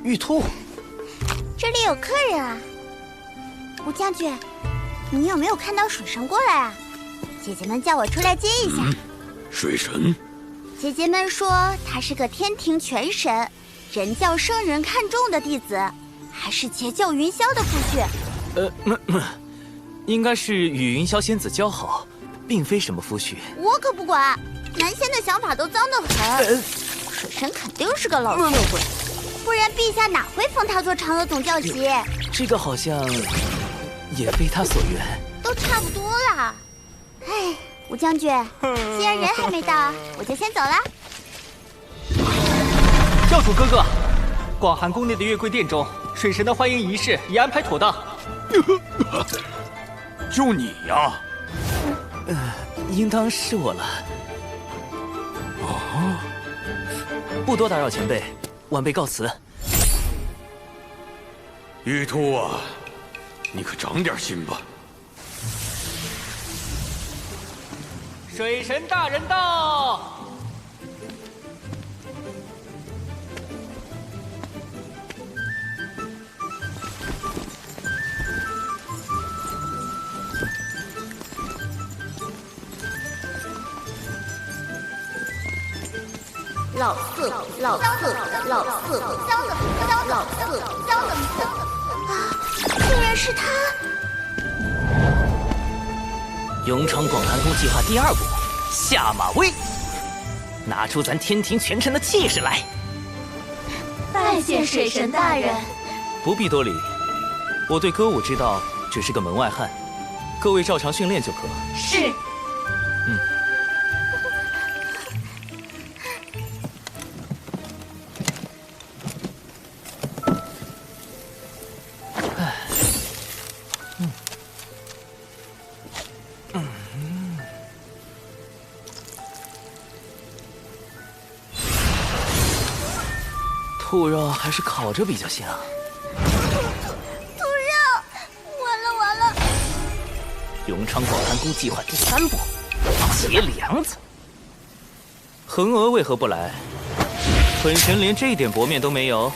玉兔，这里有客人啊！吴将军，你有没有看到水神过来啊？姐姐们叫我出来接一下。水神？姐姐们说他是个天庭全神，人教圣人看重的弟子，还是截教云霄的夫婿。应该是与云霄仙子交好，并非什么夫婿。我可不管，男仙的想法都脏得很。水神肯定是个老色鬼。不然陛下哪会封他做嫦娥总教习？这个好像也非他所愿。都差不多了。哎，吴将军，既然人还没到，我就先走了。教主哥哥，广寒宫内的月桂殿中，水神的欢迎仪式已安排妥当。就你呀？应当是我了。哦，不多打扰前辈。晚辈告辞。玉兔啊，你可长点心吧。水神大人到。老色，老色，老色，老色，啊！竟然是他！永昌广寒宫计划第2步，下马威，拿出咱天庭全神的气势来。拜见水神大人。不必多礼，我对歌舞之道只是个门外汉，各位照常训练就可。是。兔肉还是烤着比较香。兔肉，完了！永昌广寒宫计划第3步，结梁子。恒娥为何不来？本神连这点薄面都没有。